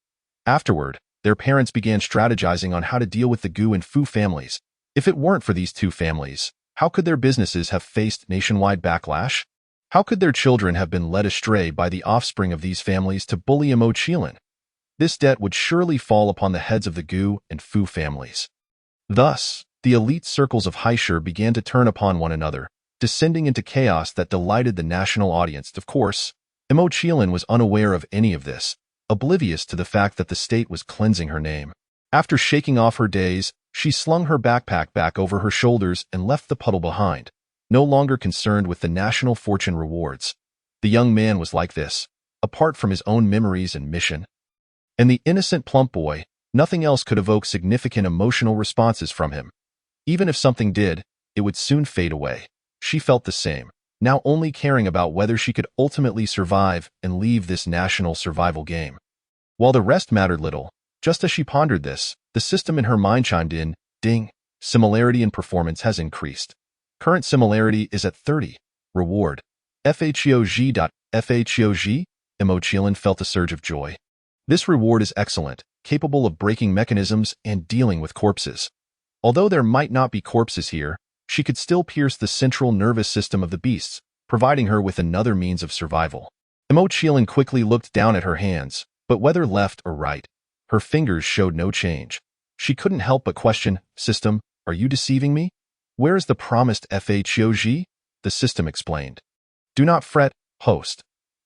S1: Afterward, their parents began strategizing on how to deal with the Gu and Fu families. If it weren't for these two families, how could their businesses have faced nationwide backlash? How could their children have been led astray by the offspring of these families to bully Zhang Qiling? This debt would surely fall upon the heads of the Gu and Fu families. Thus, the elite circles of Haishur began to turn upon one another, descending into chaos that delighted the national audience. Of course, Zhang Qiling was unaware of any of this, oblivious to the fact that the state was cleansing her name. After shaking off her daze, she slung her backpack back over her shoulders and left the puddle behind, no longer concerned with the national fortune rewards. The young man was like this, apart from his own memories and mission. And the innocent plump boy, nothing else could evoke significant emotional responses from him. Even if something did, it would soon fade away. She felt the same, now only caring about whether she could ultimately survive and leave this national survival game. While the rest mattered little, just as she pondered this, the system in her mind chimed in, ding, similarity in performance has increased. Current similarity is at 30. Reward. FHEOG. Zhang Qiling felt a surge of joy. This reward is excellent, capable of breaking mechanisms and dealing with corpses. Although there might not be corpses here, she could still pierce the central nervous system of the beasts, providing her with another means of survival. Zhang Qiling quickly looked down at her hands, but whether left or right, her fingers showed no change. She couldn't help but question, "System, are you deceiving me? Where is the promised FHEOG? The system explained. Do not fret, host.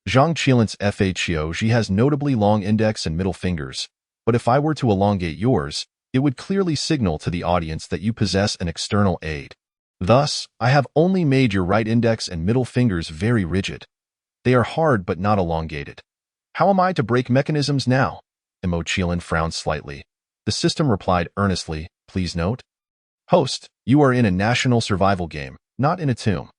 S1: Zhang Qiling's FHEOG has notably long index and middle fingers, but if I were to elongate yours, it would clearly signal to the audience that you possess an external aid. Thus, I have only made your right index and middle fingers very rigid. They are hard but not elongated. How am I to break mechanisms now?" Zhang Qiling frowned slightly. The system replied earnestly, "Please note. Host, you are in a national survival game, not in a tomb.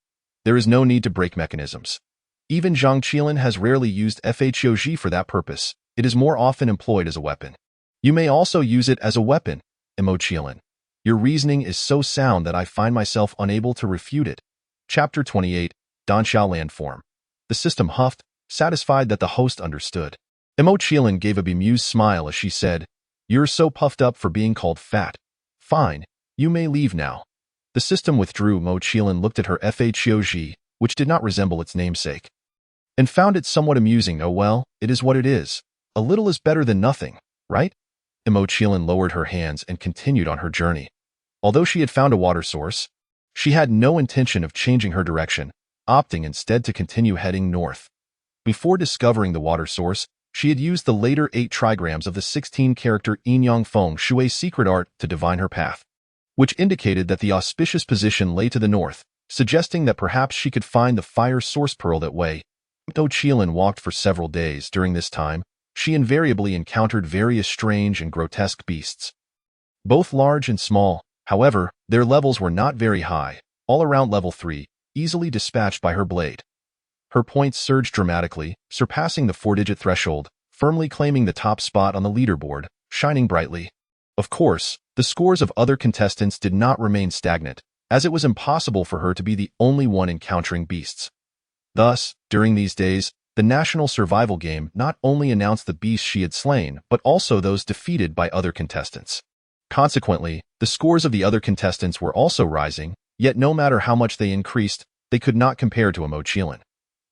S1: There is no need to break mechanisms. Even Zhang Qiling has rarely used FHEOG for that purpose. It is more often employed as a weapon. You may also use it as a weapon, Zhang Qiling. Your reasoning is so sound that I find myself unable to refute it. Chapter 28, Danxiao Landform. The system huffed, satisfied that the host understood. Zhang Qiling gave a bemused smile as she said, "You're so puffed up for being called fat. Fine, you may leave now." The system withdrew. Zhang Qiling looked at her FHOG, which did not resemble its namesake, and found it somewhat amusing. Oh well, it is what it is. A little is better than nothing, right? Zhang Qiling lowered her hands and continued on her journey. Although she had found a water source, she had no intention of changing her direction, opting instead to continue heading north. Before discovering the water source, she had used the later 8 trigrams of the 16-character Yinyang Feng Shui secret art to divine her path, which indicated that the auspicious position lay to the north, suggesting that perhaps she could find the fire source pearl that way. Though Qiling walked for several days during this time, she invariably encountered various strange and grotesque beasts. Both large and small, however, their levels were not very high, all around level 3, easily dispatched by her blade. Her points surged dramatically, surpassing the 4-digit threshold, firmly claiming the top spot on the leaderboard, shining brightly. Of course, the scores of other contestants did not remain stagnant, as it was impossible for her to be the only one encountering beasts. Thus, during these days, the national survival game not only announced the beasts she had slain, but also those defeated by other contestants. Consequently, the scores of the other contestants were also rising, yet no matter how much they increased, they could not compare to Zhang Qiling.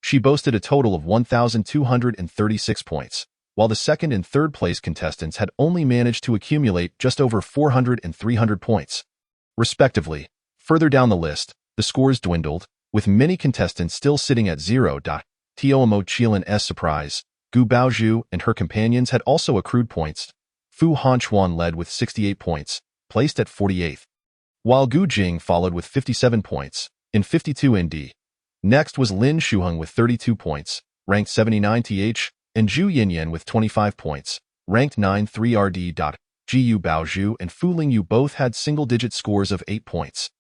S1: She boasted a total of 1,236 points, while the second and third place contestants had only managed to accumulate just over 400 and 300 points, respectively. Further down the list, the scores dwindled, with many contestants still sitting at 0. To Zhang Qiling's surprise, Gu Baozhu and her companions had also accrued points. Fu Hanchuan led with 68 points, placed at 48th, while Gu Jing followed with 57 points, in 52 ND. Next was Lin Shuheng with 32 points, ranked 79th, and Zhu Yinyan with 25 points, ranked 9th. RD. Gu Baozhu and Fu Lingyu both had single-digit scores of 8 points.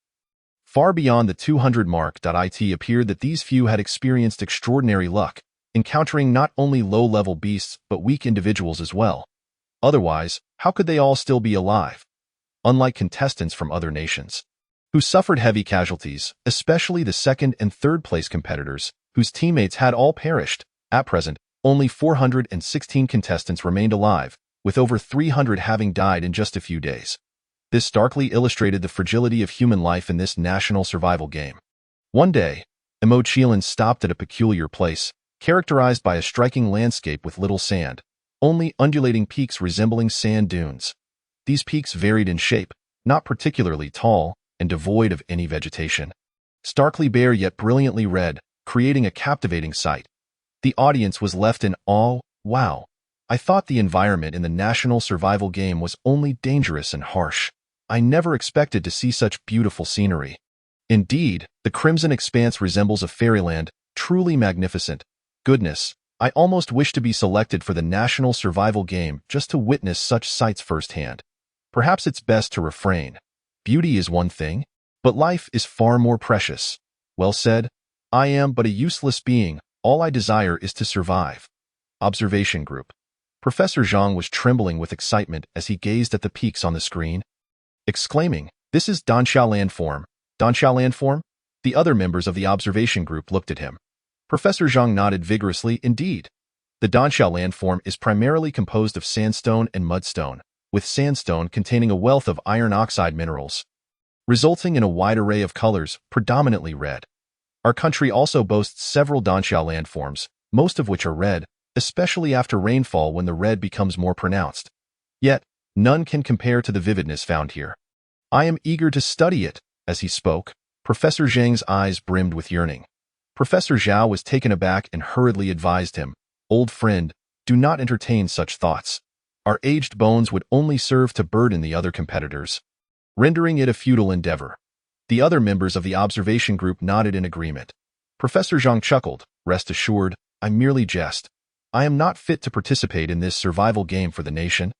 S1: Far beyond the 200 mark. It appeared that these few had experienced extraordinary luck, encountering not only low-level beasts but weak individuals as well. Otherwise, how could they all still be alive? Unlike contestants from other nations, who suffered heavy casualties, especially the second and third place competitors, whose teammates had all perished, at present, only 416 contestants remained alive, with over 300 having died in just a few days. This starkly illustrated the fragility of human life in this national survival game. One day, Zhang Qiling stopped at a peculiar place, characterized by a striking landscape with little sand, only undulating peaks resembling sand dunes. These peaks varied in shape, not particularly tall, and devoid of any vegetation. Starkly bare yet brilliantly red, creating a captivating sight. The audience was left in awe. Wow, I thought the environment in the national survival game was only dangerous and harsh. I never expected to see such beautiful scenery. Indeed, the crimson expanse resembles a fairyland, truly magnificent. Goodness, I almost wish to be selected for the national survival game just to witness such sights firsthand. Perhaps it's best to refrain. Beauty is one thing, but life is far more precious. Well said. I am but a useless being. All I desire is to survive. Observation Group. Professor Zhang was trembling with excitement as he gazed at the peaks on the screen, exclaiming, "This is Danxiao Landform." Danxiao Landform? The other members of the observation group looked at him. Professor Zhang nodded vigorously. Indeed. The Danxiao Landform is primarily composed of sandstone and mudstone, with sandstone containing a wealth of iron oxide minerals, resulting in a wide array of colors, predominantly red. Our country also boasts several Danxiao landforms, most of which are red, especially after rainfall when the red becomes more pronounced. Yet, none can compare to the vividness found here. I am eager to study it. As he spoke, Professor Zhang's eyes brimmed with yearning. Professor Zhao was taken aback and hurriedly advised him, "Old friend, do not entertain such thoughts. Our aged bones would only serve to burden the other competitors, rendering it a futile endeavor." The other members of the observation group nodded in agreement. Professor Zhang chuckled, "Rest assured, I merely jest. I am not fit to participate in this survival game for the nation,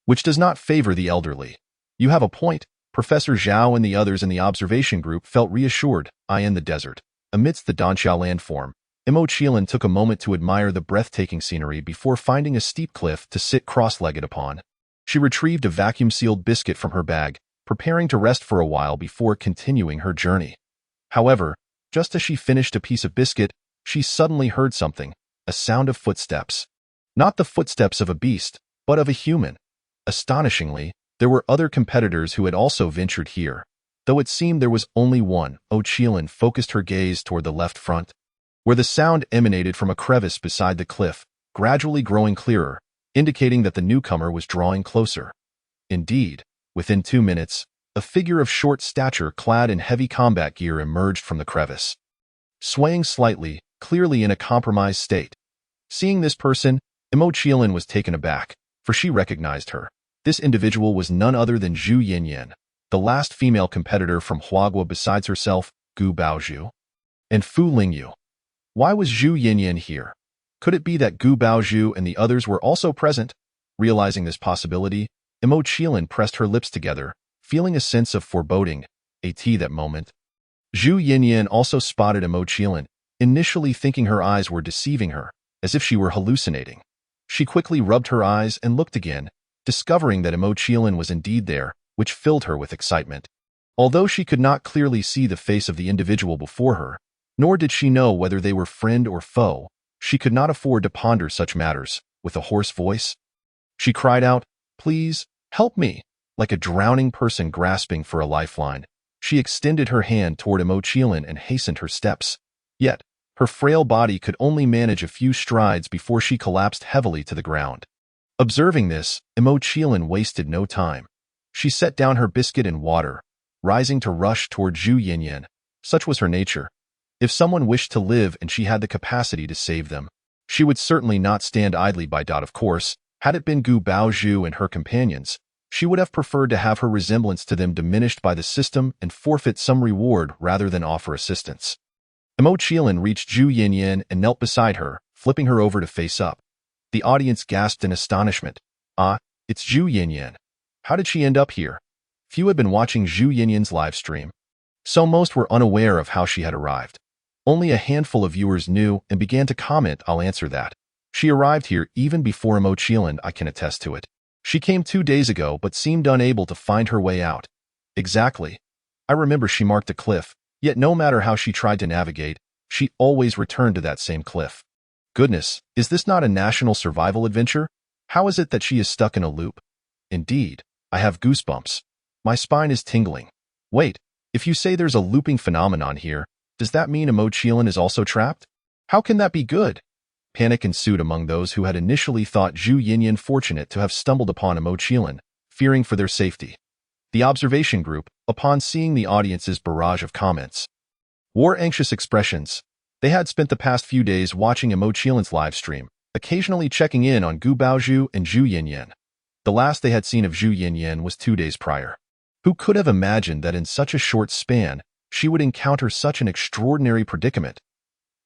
S1: which does not favor the elderly." "You have a point." Professor Zhao and the others in the observation group felt reassured. In the desert, amidst the Danxiao landform, Zhang Qiling took a moment to admire the breathtaking scenery before finding a steep cliff to sit cross-legged upon. She retrieved a vacuum-sealed biscuit from her bag, preparing to rest for a while before continuing her journey. However, just as she finished a piece of biscuit, she suddenly heard something, a sound of footsteps. Not the footsteps of a beast, but of a human. Astonishingly, there were other competitors who had also ventured here. Though it seemed there was only one, Zhang Qiling focused her gaze toward the left front, where the sound emanated from a crevice beside the cliff, gradually growing clearer, indicating that the newcomer was drawing closer. Indeed, within 2 minutes, a figure of short stature clad in heavy combat gear emerged from the crevice. Swaying slightly, clearly in a compromised state. Seeing this person, Zhang Qiling was taken aback, for she recognized her. This individual was none other than Zhu Yinyan, the last female competitor from Huagua besides herself, Gu Baozhu, and Fu Lingyu. Why was Zhu Yinyan here? Could it be that Gu Baozhu and the others were also present? Realizing this possibility, Zhang Qiling pressed her lips together, feeling a sense of foreboding, that moment. Zhu Yinyan also spotted Zhang Qiling, initially thinking her eyes were deceiving her, as if she were hallucinating. She quickly rubbed her eyes and looked again, discovering that Zhang Qiling was indeed there, which filled her with excitement. Although she could not clearly see the face of the individual before her, nor did she know whether they were friend or foe, she could not afford to ponder such matters. With a hoarse voice, she cried out, "Please, help me!" Like a drowning person grasping for a lifeline. She extended her hand toward Zhang Qiling and hastened her steps. Yet, her frail body could only manage a few strides before she collapsed heavily to the ground. Observing this, Zhang Qiling wasted no time. She set down her biscuit and water, rising to rush toward Zhu Yinyan. Such was her nature. If someone wished to live and she had the capacity to save them, she would certainly not stand idly by. Of course, had it been Gu Baozhu and her companions, she would have preferred to have her resemblance to them diminished by the system and forfeit some reward rather than offer assistance. Zhang Qiling reached Zhu Yinyan and knelt beside her, flipping her over to face up. The audience gasped in astonishment. "Ah, it's Zhu Yinyan. How did she end up here?" Few had been watching Zhu Yinyan's live stream, so most were unaware of how she had arrived. Only a handful of viewers knew and began to comment. "I'll answer that. She arrived here even before Zhang Qiling, I can attest to it. She came 2 days ago but seemed unable to find her way out." "Exactly. I remember she marked a cliff, yet no matter how she tried to navigate, she always returned to that same cliff. Goodness, is this not a national survival adventure? How is it that she is stuck in a loop? Indeed, I have goosebumps. My spine is tingling. Wait, if you say there's a looping phenomenon here, does that mean Zhang Qiling is also trapped? How can that be good?" Panic ensued among those who had initially thought Zhu Yinyan fortunate to have stumbled upon Zhang Qiling, fearing for their safety. The observation group, upon seeing the audience's barrage of comments, wore anxious expressions. They had spent the past few days watching Zhang Qiling's live stream, occasionally checking in on Gu Baozhu and Zhu Yinyan. The last they had seen of Zhu Yinyan was 2 days prior. Who could have imagined that in such a short span, she would encounter such an extraordinary predicament?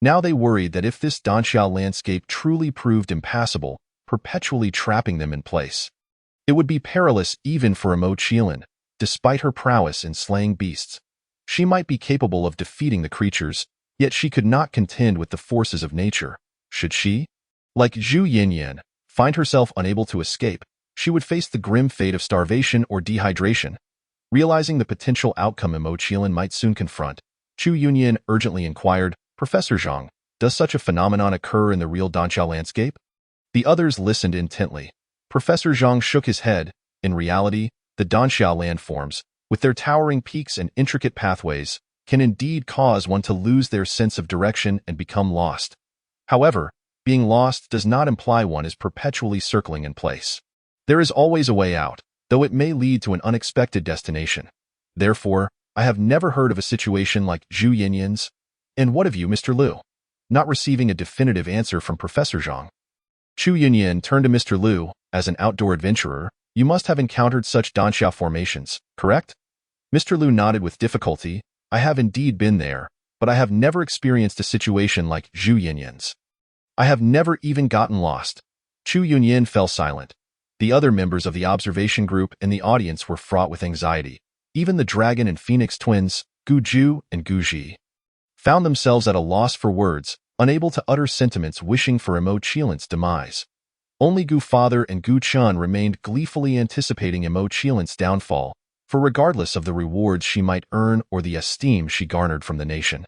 S1: Now they worried that if this Danxiao landscape truly proved impassable, perpetually trapping them in place, it would be perilous even for Zhang Qiling. Despite her prowess in slaying beasts, she might be capable of defeating the creatures, yet she could not contend with the forces of nature. Should she, like Zhu Yinyan, find herself unable to escape, she would face the grim fate of starvation or dehydration. Realizing the potential outcome Zhang Qiling might soon confront, Zhu Yinyan urgently inquired, "Professor Zhang, does such a phenomenon occur in the real Danxiao landscape?" The others listened intently. Professor Zhang shook his head. In reality, the Danxiao landforms, with their towering peaks and intricate pathways, can indeed cause one to lose their sense of direction and become lost. However, being lost does not imply one is perpetually circling in place. There is always a way out, though it may lead to an unexpected destination. Therefore, I have never heard of a situation like Zhu Yinyan's. And what of you, Mr. Liu? Not receiving a definitive answer from Professor Zhang, Zhu Yinyan turned to Mr. Liu. As an outdoor adventurer, you must have encountered such Danxiao formations, correct? Mr. Liu nodded with difficulty. I have indeed been there, but I have never experienced a situation like Zhu Yinyan's. I have never even gotten lost. Zhu Yinyan fell silent. The other members of the observation group and the audience were fraught with anxiety. Even the dragon and phoenix twins, Gu Zhu and Gu Ji, found themselves at a loss for words, unable to utter sentiments wishing for Zhang Qiling's demise. Only Gu Father and Gu Chun remained gleefully anticipating Imo Qilin's downfall, for regardless of the rewards she might earn or the esteem she garnered from the nation,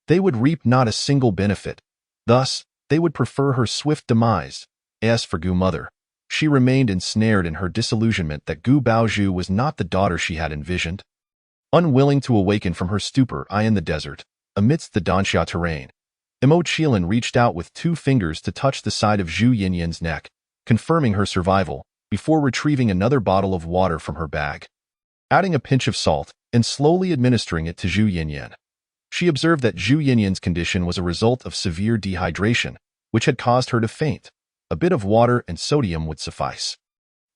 S1: they would reap not a single benefit. Thus, they would prefer her swift demise. As for Gu Mother, she remained ensnared in her disillusionment that Gu Baozhu was not the daughter she had envisioned. Unwilling to awaken from her stupor in the desert, amidst the Danxia terrain, Imo Qilin reached out with 2 fingers to touch the side of Zhu Yinyan's neck, confirming her survival, before retrieving another bottle of water from her bag. Adding a pinch of salt and slowly administering it to Zhu Yinyan, she observed that Zhu Yinyan's condition was a result of severe dehydration, which had caused her to faint. A bit of water and sodium would suffice.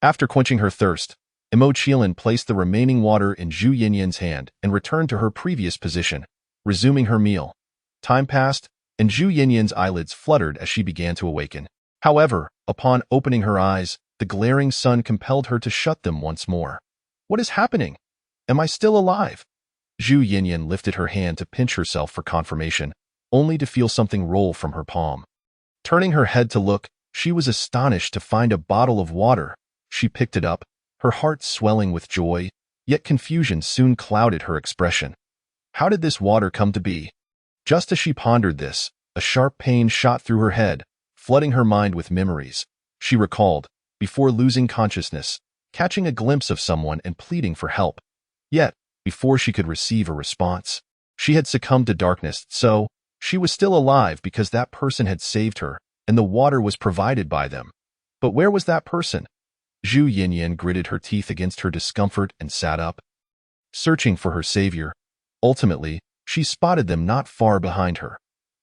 S1: After quenching her thirst, Imo Qilin placed the remaining water in Zhu Yinyan's hand and returned to her previous position, resuming her meal. Time passed, and Zhu Yinyan's eyelids fluttered as she began to awaken. However, upon opening her eyes, the glaring sun compelled her to shut them once more. What is happening? Am I still alive? Zhu Yinyan lifted her hand to pinch herself for confirmation, only to feel something roll from her palm. Turning her head to look, she was astonished to find a bottle of water. She picked it up, her heart swelling with joy, yet confusion soon clouded her expression. How did this water come to be? Just as she pondered this, a sharp pain shot through her head, flooding her mind with memories. She recalled, before losing consciousness, catching a glimpse of someone and pleading for help. Yet, before she could receive a response, she had succumbed to darkness, so she was still alive because that person had saved her, and the water was provided by them. But where was that person? Zhu Yinyan gritted her teeth against her discomfort and sat up, searching for her savior. Ultimately, she spotted them not far behind her.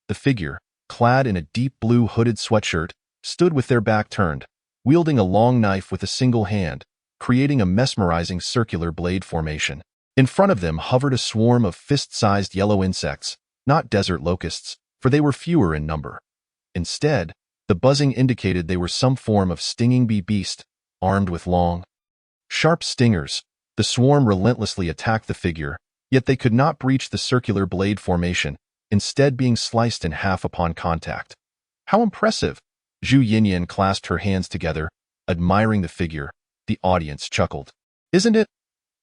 S1: The figure, clad in a deep blue hooded sweatshirt, stood with their back turned, wielding a long knife with a single hand, creating a mesmerizing circular blade formation. In front of them hovered a swarm of fist-sized yellow insects, not desert locusts, for they were fewer in number. Instead, the buzzing indicated they were some form of stinging bee beast, armed with long, sharp stingers. The swarm relentlessly attacked the figure, yet they could not breach the circular blade formation, instead being sliced in half upon contact. How impressive! Zhu Yinyan clasped her hands together, admiring the figure. The audience chuckled. Isn't it?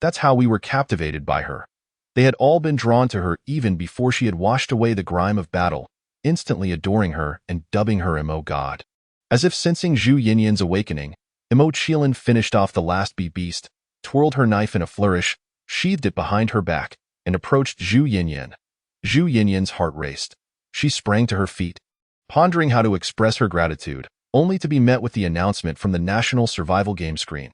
S1: That's how we were captivated by her. They had all been drawn to her even before she had washed away the grime of battle, instantly adoring her and dubbing her Imo God. As if sensing Zhu Yinyan's awakening, Imo Qilin finished off the last bee beast, twirled her knife in a flourish, sheathed it behind her back, and approached Zhu Yinyan. Zhu Yinyan's heart raced. She sprang to her feet, pondering how to express her gratitude, only to be met with the announcement from the National Survival Game screen.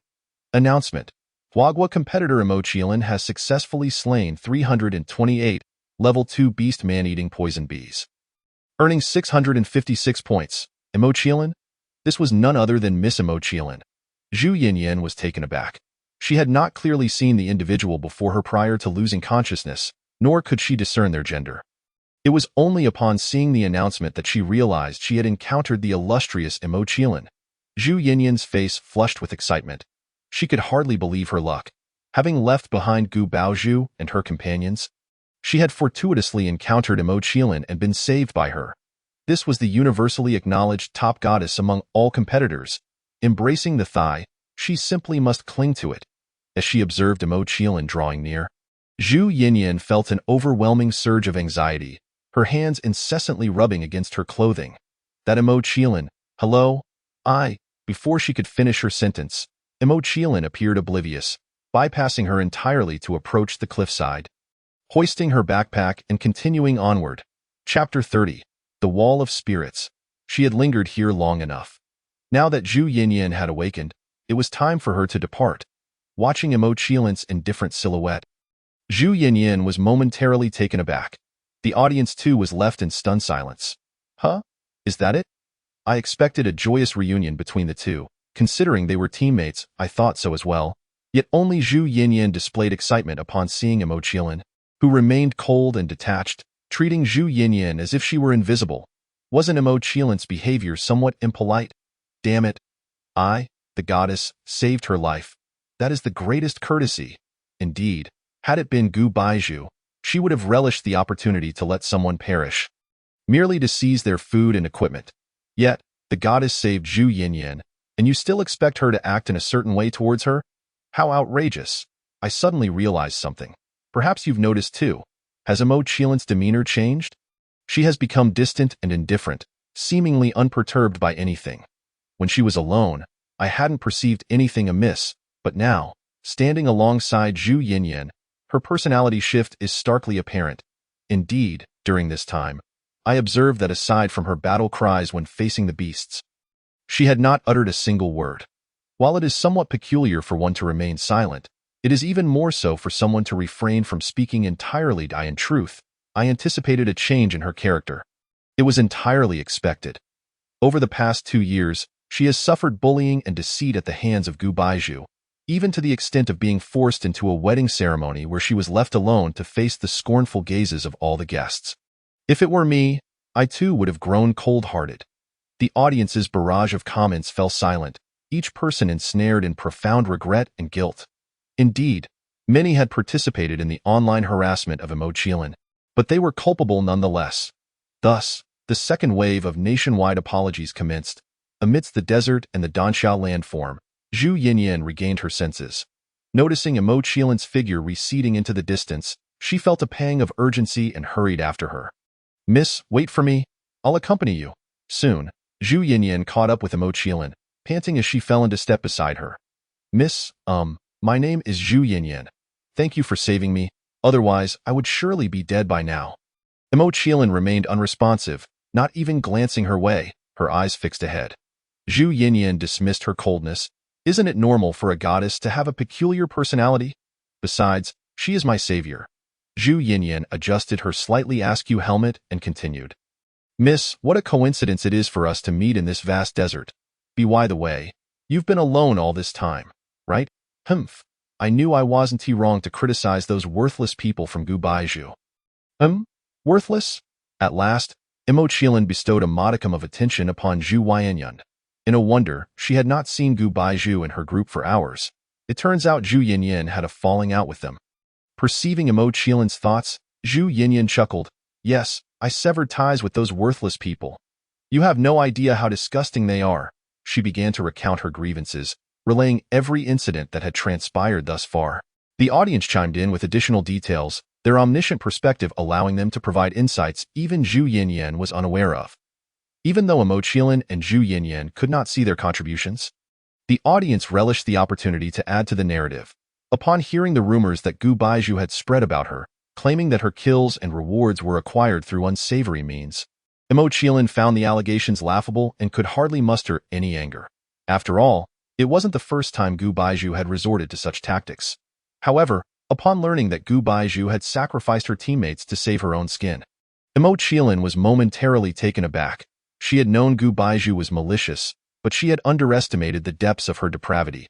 S1: Announcement. Huagua competitor Imo Qilin has successfully slain 328 Level 2 beast man-eating poison bees, earning 656 points. Imo Qilin? This was none other than Miss Imo Qilin. Zhu Yinyan was taken aback. She had not clearly seen the individual before her prior to losing consciousness, nor could she discern their gender. It was only upon seeing the announcement that she realized she had encountered the illustrious Imo Qilin. Zhu Yinyan's face flushed with excitement. She could hardly believe her luck. Having left behind Gu Baozhu and her companions, she had fortuitously encountered Imo Qilin and been saved by her. This was the universally acknowledged top goddess among all competitors. Embracing the thigh, she simply must cling to it. As she observed Imo Qilin drawing near, Zhu Yinyan felt an overwhelming surge of anxiety, her hands incessantly rubbing against her clothing. That Imo Qilin, hello? Before she could finish her sentence, Imo Qilin appeared oblivious, bypassing her entirely to approach the cliffside. Hoisting her backpack and continuing onward. Chapter 30. The Wall of Spirits. She had lingered here long enough. Now that Zhu Yinyan had awakened, it was time for her to depart. Watching Imo Qilin's indifferent silhouette, Zhu Yinyan was momentarily taken aback. The audience too was left in stunned silence. Huh? Is that it? I expected a joyous reunion between the two. Considering they were teammates, I thought so as well. Yet only Zhu Yinyan displayed excitement upon seeing Imo Qilin, who remained cold and detached, treating Zhu Yinyan as if she were invisible. Wasn't Imo Qilin's behavior somewhat impolite? Damn it. I, the goddess, saved her life. That is the greatest courtesy. Indeed, had it been Gu Baizhu, she would have relished the opportunity to let someone perish, merely to seize their food and equipment. Yet, the goddess saved Zhu Yinyan, And you still expect her to act in a certain way towards her? How outrageous. I suddenly realized something. Perhaps you've noticed too. Has Imo Qiling's demeanor changed? She has become distant and indifferent, seemingly unperturbed by anything. When she was alone, I hadn't perceived anything amiss, but now, standing alongside Zhu Yinyan, her personality shift is starkly apparent. Indeed, during this time, I observed that aside from her battle cries when facing the beasts, she had not uttered a single word. While it is somewhat peculiar for one to remain silent, it is even more so for someone to refrain from speaking entirely. In truth, I anticipated a change in her character. It was entirely expected. Over the past 2 years, she has suffered bullying and deceit at the hands of Gu Baizhu, even to the extent of being forced into a wedding ceremony where she was left alone to face the scornful gazes of all the guests. If it were me, I too would have grown cold-hearted. The audience's barrage of comments fell silent, each person ensnared in profound regret and guilt. Indeed, many had participated in the online harassment of Imo Qilin, but they were culpable nonetheless. Thus, the second wave of nationwide apologies commenced. Amidst the desert and the Danxiao landform, Zhu Yinyan regained her senses. Noticing Imo Qilin's figure receding into the distance, she felt a pang of urgency and hurried after her. "Miss, wait for me. I'll accompany you." Soon, Zhu Yinyan caught up with Imo Qilin, panting as she fell into step beside her. "Miss, my name is Zhu Yinyan. Thank you for saving me, otherwise I would surely be dead by now." Imo Qilin remained unresponsive, not even glancing her way, her eyes fixed ahead. Zhu Yinyan dismissed her coldness. "Isn't it normal for a goddess to have a peculiar personality? Besides, she is my savior." Zhu Yinyan adjusted her slightly askew helmet and continued. "Miss, what a coincidence it is for us to meet in this vast desert. By the way, you've been alone all this time, right? Humph. I knew I wasn't wrong to criticize those worthless people from Gu Baizhu." Worthless? At last, Imo Qilin bestowed a modicum of attention upon Zhu Yinyan. In a wonder, she had not seen Gu Baizhu and her group for hours. It turns out Zhu Yinyan had a falling out with them. Perceiving Imo Qilin's thoughts, Zhu Yinyan chuckled. "Yes, I severed ties with those worthless people. You have no idea how disgusting they are." She began to recount her grievances, relaying every incident that had transpired thus far. The audience chimed in with additional details, their omniscient perspective allowing them to provide insights even Zhu Yinyan was unaware of. Even though Imo Qilin and Zhu Yinyan could not see their contributions, the audience relished the opportunity to add to the narrative. Upon hearing the rumors that Gu Baizhu had spread about her, claiming that her kills and rewards were acquired through unsavory means, Imo Qilin found the allegations laughable and could hardly muster any anger. After all, it wasn't the first time Gu Baizhu had resorted to such tactics. However, upon learning that Gu Baizhu had sacrificed her teammates to save her own skin, Imo Qilin was momentarily taken aback. She had known Gu Baizhu was malicious, but she had underestimated the depths of her depravity.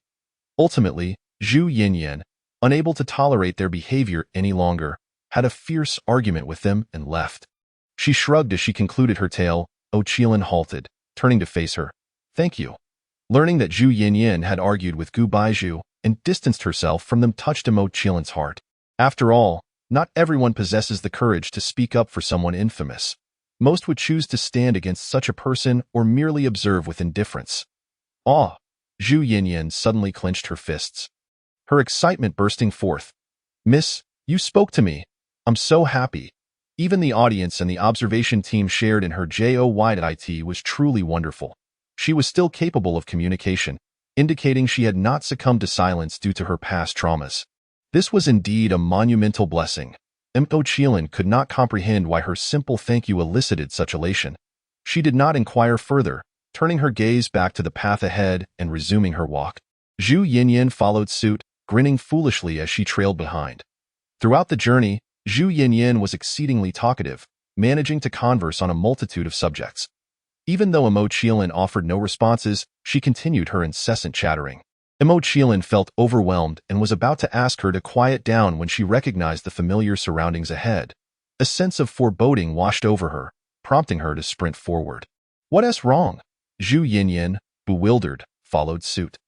S1: Ultimately, Zhu Yinyan, unable to tolerate their behavior any longer, had a fierce argument with them and left. She shrugged as she concluded her tale. Imo Qilin halted, turning to face her. "Thank you." Learning that Zhu Yinyan had argued with Gu Baizhu and distanced herself from them touched Imo Qilin's heart. After all, not everyone possesses the courage to speak up for someone infamous. Most would choose to stand against such a person or merely observe with indifference. "Ah!" Zhu Yinyan suddenly clenched her fists, her excitement bursting forth. "Miss, you spoke to me. I'm so happy." Even the audience and the observation team shared in her joy. It was truly wonderful. She was still capable of communication, indicating she had not succumbed to silence due to her past traumas. This was indeed a monumental blessing. Imo Qilin could not comprehend why her simple thank you elicited such elation. She did not inquire further, turning her gaze back to the path ahead and resuming her walk. Zhu Yinyan followed suit, grinning foolishly as she trailed behind. Throughout the journey, Zhu Yinyan was exceedingly talkative, managing to converse on a multitude of subjects. Even though Imo Qilin offered no responses, she continued her incessant chattering. Imo Qilin felt overwhelmed and was about to ask her to quiet down when she recognized the familiar surroundings ahead. A sense of foreboding washed over her, prompting her to sprint forward. "What's wrong?" Zhu Yinyan, bewildered, followed suit.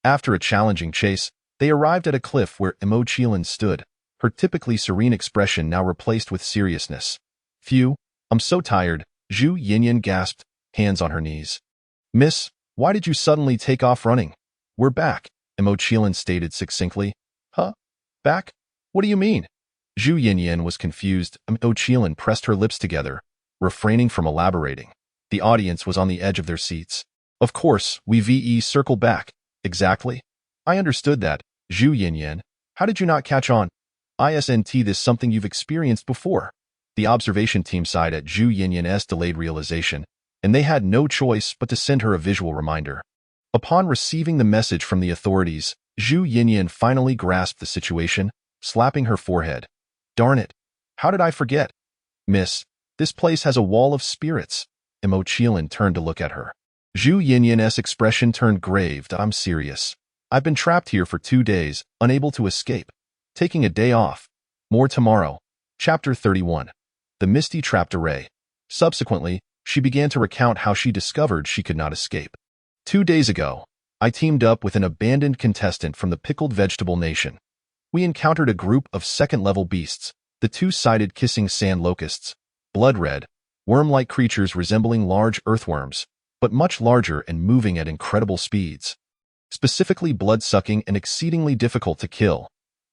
S1: After a challenging chase, they arrived at a cliff where Imo Qilin stood, her typically serene expression now replaced with seriousness. "Phew, I'm so tired," Zhu Yinyan gasped, hands on her knees. "Miss, Why did you suddenly take off running? We're back, Mo Qiling stated succinctly. Huh? Back? What do you mean? Zhu Yinyan was confused. Mo Qiling pressed her lips together, refraining from elaborating. The audience was on the edge of their seats. Of course, we VE circle back. Exactly. I understood that. Zhu Yinyan, how did you not catch on? Isn't this something you've experienced before? The observation team sighed at Zhu Yinyan's delayed realization, and they had no choice but to send her a visual reminder. Upon receiving the message from the authorities, Zhu Yinyan finally grasped the situation, slapping her forehead. Darn it! How did I forget? Miss, this place has a wall of spirits. Mo Qiling turned to look at her. Zhu Yinyan's expression turned grave. I'm serious. I've been trapped here for 2 days, unable to escape. Taking a day off. More tomorrow. Chapter 31. The Misty Trapped Array. Subsequently, she began to recount how she discovered she could not escape. 2 days ago, I teamed up with an abandoned contestant from the Pickled Vegetable Nation. We encountered a group of second-level beasts, the two-sided kissing sand locusts, blood-red, worm-like creatures resembling large earthworms, but much larger and moving at incredible speeds. Specifically blood-sucking and exceedingly difficult to kill.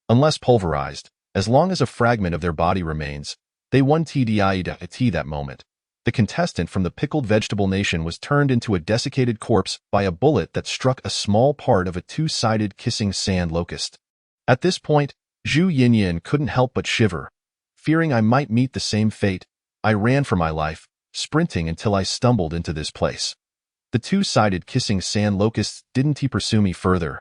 S1: Unless pulverized, as long as a fragment of their body remains, they won TDI that moment. The contestant from the Pickled Vegetable Nation was turned into a desiccated corpse by a bullet that struck a small part of a two-sided kissing sand locust. At this point, Zhu Yinyan couldn't help but shiver. Fearing I might meet the same fate, I ran for my life, sprinting until I stumbled into this place. The two-sided kissing sand locusts didn't pursue me further,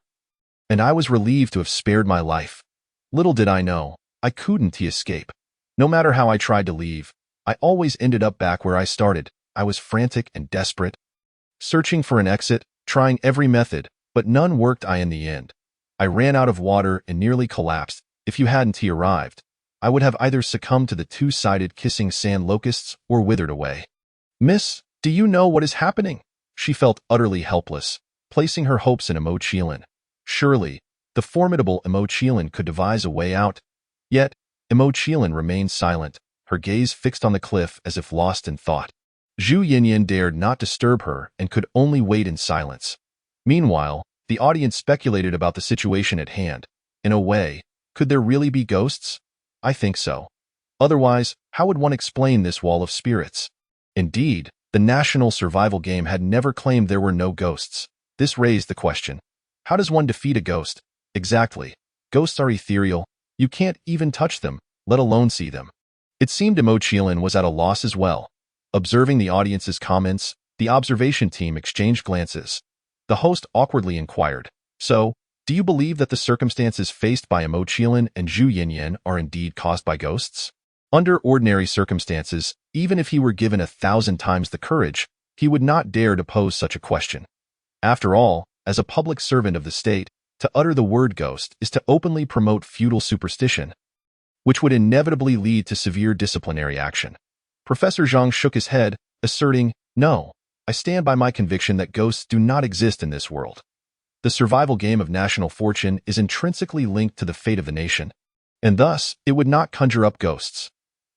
S1: and I was relieved to have spared my life. Little did I know, I couldn't escape. No matter how I tried to leave, I always ended up back where I started. I was frantic and desperate, searching for an exit, trying every method, but none worked. In the end, I ran out of water and nearly collapsed. If you hadn't arrived, I would have either succumbed to the two-sided kissing sand locusts or withered away. Miss, do you know what is happening? She felt utterly helpless, placing her hopes in Mo Qiling. Surely, the formidable Mo Qiling could devise a way out. Yet, Mo Qiling remained silent, her gaze fixed on the cliff as if lost in thought. Zhu Yinyan dared not disturb her and could only wait in silence. Meanwhile, the audience speculated about the situation at hand. In a way, could there really be ghosts? I think so. Otherwise, how would one explain this wall of spirits? Indeed, the national survival game had never claimed there were no ghosts. This raised the question. How does one defeat a ghost? Exactly. Ghosts are ethereal. You can't even touch them, let alone see them. It seemed Mo Qiling was at a loss as well. Observing the audience's comments, the observation team exchanged glances. The host awkwardly inquired, So, do you believe that the circumstances faced by Mo Qiling and Zhu Yinyan are indeed caused by ghosts? Under ordinary circumstances, even if he were given 1,000 times the courage, he would not dare to pose such a question. After all, as a public servant of the state, to utter the word ghost is to openly promote feudal superstition, which would inevitably lead to severe disciplinary action. Professor Zhang shook his head, asserting, No, I stand by my conviction that ghosts do not exist in this world. The survival game of national fortune is intrinsically linked to the fate of the nation, and thus it would not conjure up ghosts.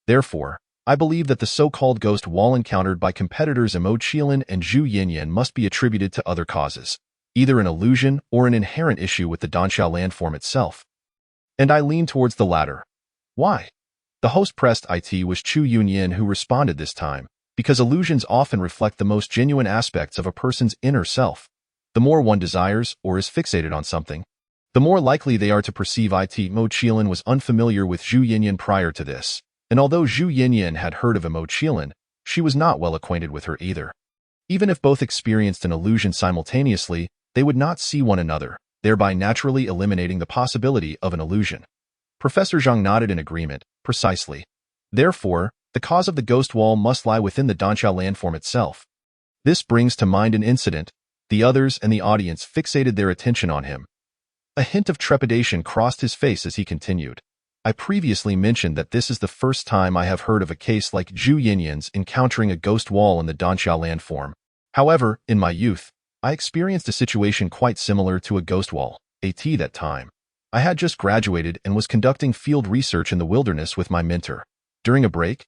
S1: Therefore, I believe that the so-called ghost wall encountered by competitors Mo Qiling and Zhu Yinyan must be attributed to other causes, either an illusion or an inherent issue with the Danxiao landform itself. And I lean towards the latter. Why? The host pressed. It was Chu Yunyin who responded this time, because illusions often reflect the most genuine aspects of a person's inner self. The more one desires or is fixated on something, the more likely they are to perceive it. Mo Qiling was unfamiliar with Zhu Yinyan prior to this, and although Zhu Yinyan had heard of Mo Qiling, she was not well acquainted with her either. Even if both experienced an illusion simultaneously, they would not see one another, thereby naturally eliminating the possibility of an illusion. Professor Zhang nodded in agreement. Precisely. Therefore, the cause of the ghost wall must lie within the Danxiao landform itself. This brings to mind an incident. The others and the audience fixated their attention on him. A hint of trepidation crossed his face as he continued. I previously mentioned that this is the first time I have heard of a case like Zhu Yinyan's encountering a ghost wall in the Danxiao landform. However, in my youth, I experienced a situation quite similar to a ghost wall. That time, I had just graduated and was conducting field research in the wilderness with my mentor. During a break,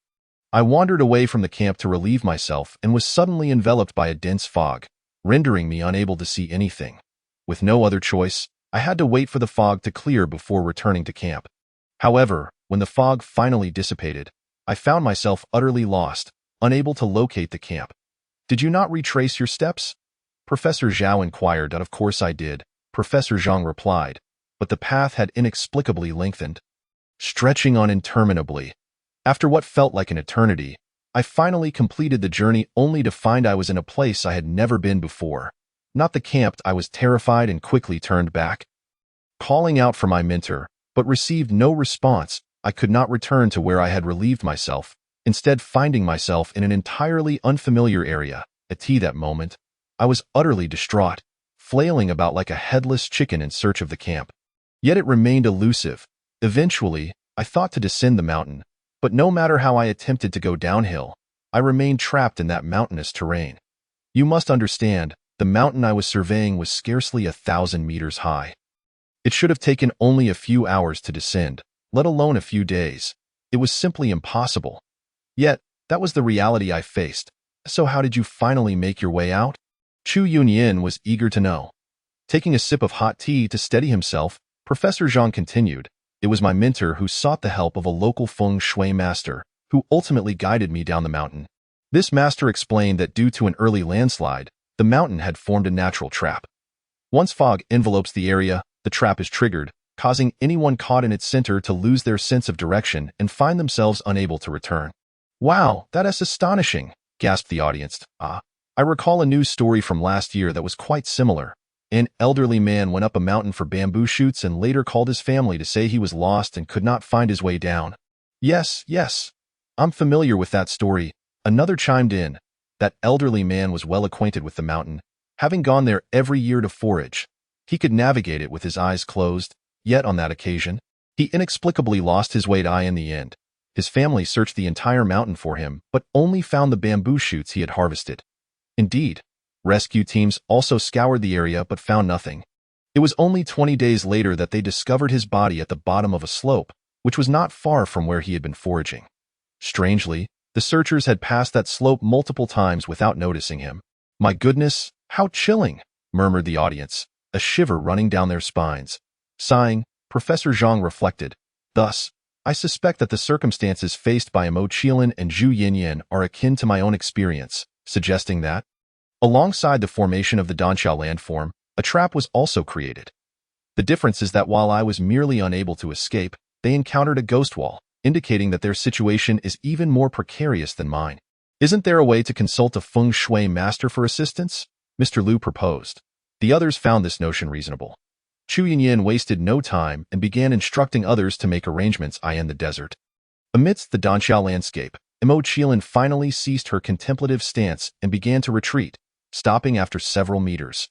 S1: I wandered away from the camp to relieve myself and was suddenly enveloped by a dense fog. rendering me unable to see anything. With no other choice, I had to wait for the fog to clear before returning to camp. However, when the fog finally dissipated, I found myself utterly lost, unable to locate the camp. "Did you not retrace your steps?" Professor Zhao inquired. "Of course I did," Professor Zhang replied, but the path had inexplicably lengthened, stretching on interminably. After what felt like an eternity, I finally completed the journey only to find I was in a place I had never been before. Not the camp. I was terrified and quickly turned back, calling out for my mentor, but received no response. I could not return to where I had relieved myself, instead finding myself in an entirely unfamiliar area. At that moment, I was utterly distraught, flailing about like a headless chicken in search of the camp. Yet it remained elusive. Eventually, I thought to descend the mountain, but no matter how I attempted to go downhill, I remained trapped in that mountainous terrain. You must understand, the mountain I was surveying was scarcely 1,000 meters high. It should have taken only a few hours to descend, let alone a few days. It was simply impossible. Yet, that was the reality I faced. "So how did you finally make your way out?" Chu Yunyan was eager to know. Taking a sip of hot tea to steady himself, Professor Zhang continued, "It was my mentor who sought the help of a local feng shui master, who ultimately guided me down the mountain. This master explained that due to an early landslide, the mountain had formed a natural trap. Once fog envelopes the area, the trap is triggered, causing anyone caught in its center to lose their sense of direction and find themselves unable to return." "Wow, that is astonishing," gasped the audience. I recall a news story from last year that was quite similar. An elderly man went up a mountain for bamboo shoots and later called his family to say he was lost and could not find his way down." Yes, I'm familiar with that story," another chimed in. That elderly man was well acquainted with the mountain, having gone there every year to forage. He could navigate it with his eyes closed, yet on that occasion, he inexplicably lost his way in the end. His family searched the entire mountain for him, but only found the bamboo shoots he had harvested. Indeed, rescue teams also scoured the area but found nothing. It was only 20 days later that they discovered his body at the bottom of a slope, which was not far from where he had been foraging. Strangely, the searchers had passed that slope multiple times without noticing him. "My goodness, how chilling," murmured the audience, a shiver running down their spines. Sighing, Professor Zhang reflected, "Thus, I suspect that the circumstances faced by Zhang Qiling and Zhu Yinyan are akin to my own experience," suggesting that, alongside the formation of the Danxiao landform, a trap was also created. The difference is that while I was merely unable to escape, they encountered a ghost wall, indicating that their situation is even more precarious than mine. "Isn't there a way to consult a feng shui master for assistance?" Mr. Liu proposed. The others found this notion reasonable. Chu Yinyan wasted no time and began instructing others to make arrangements in the desert. Amidst the Danxiao landscape, Zhang Qiling finally ceased her contemplative stance and began to retreat, stopping after several meters.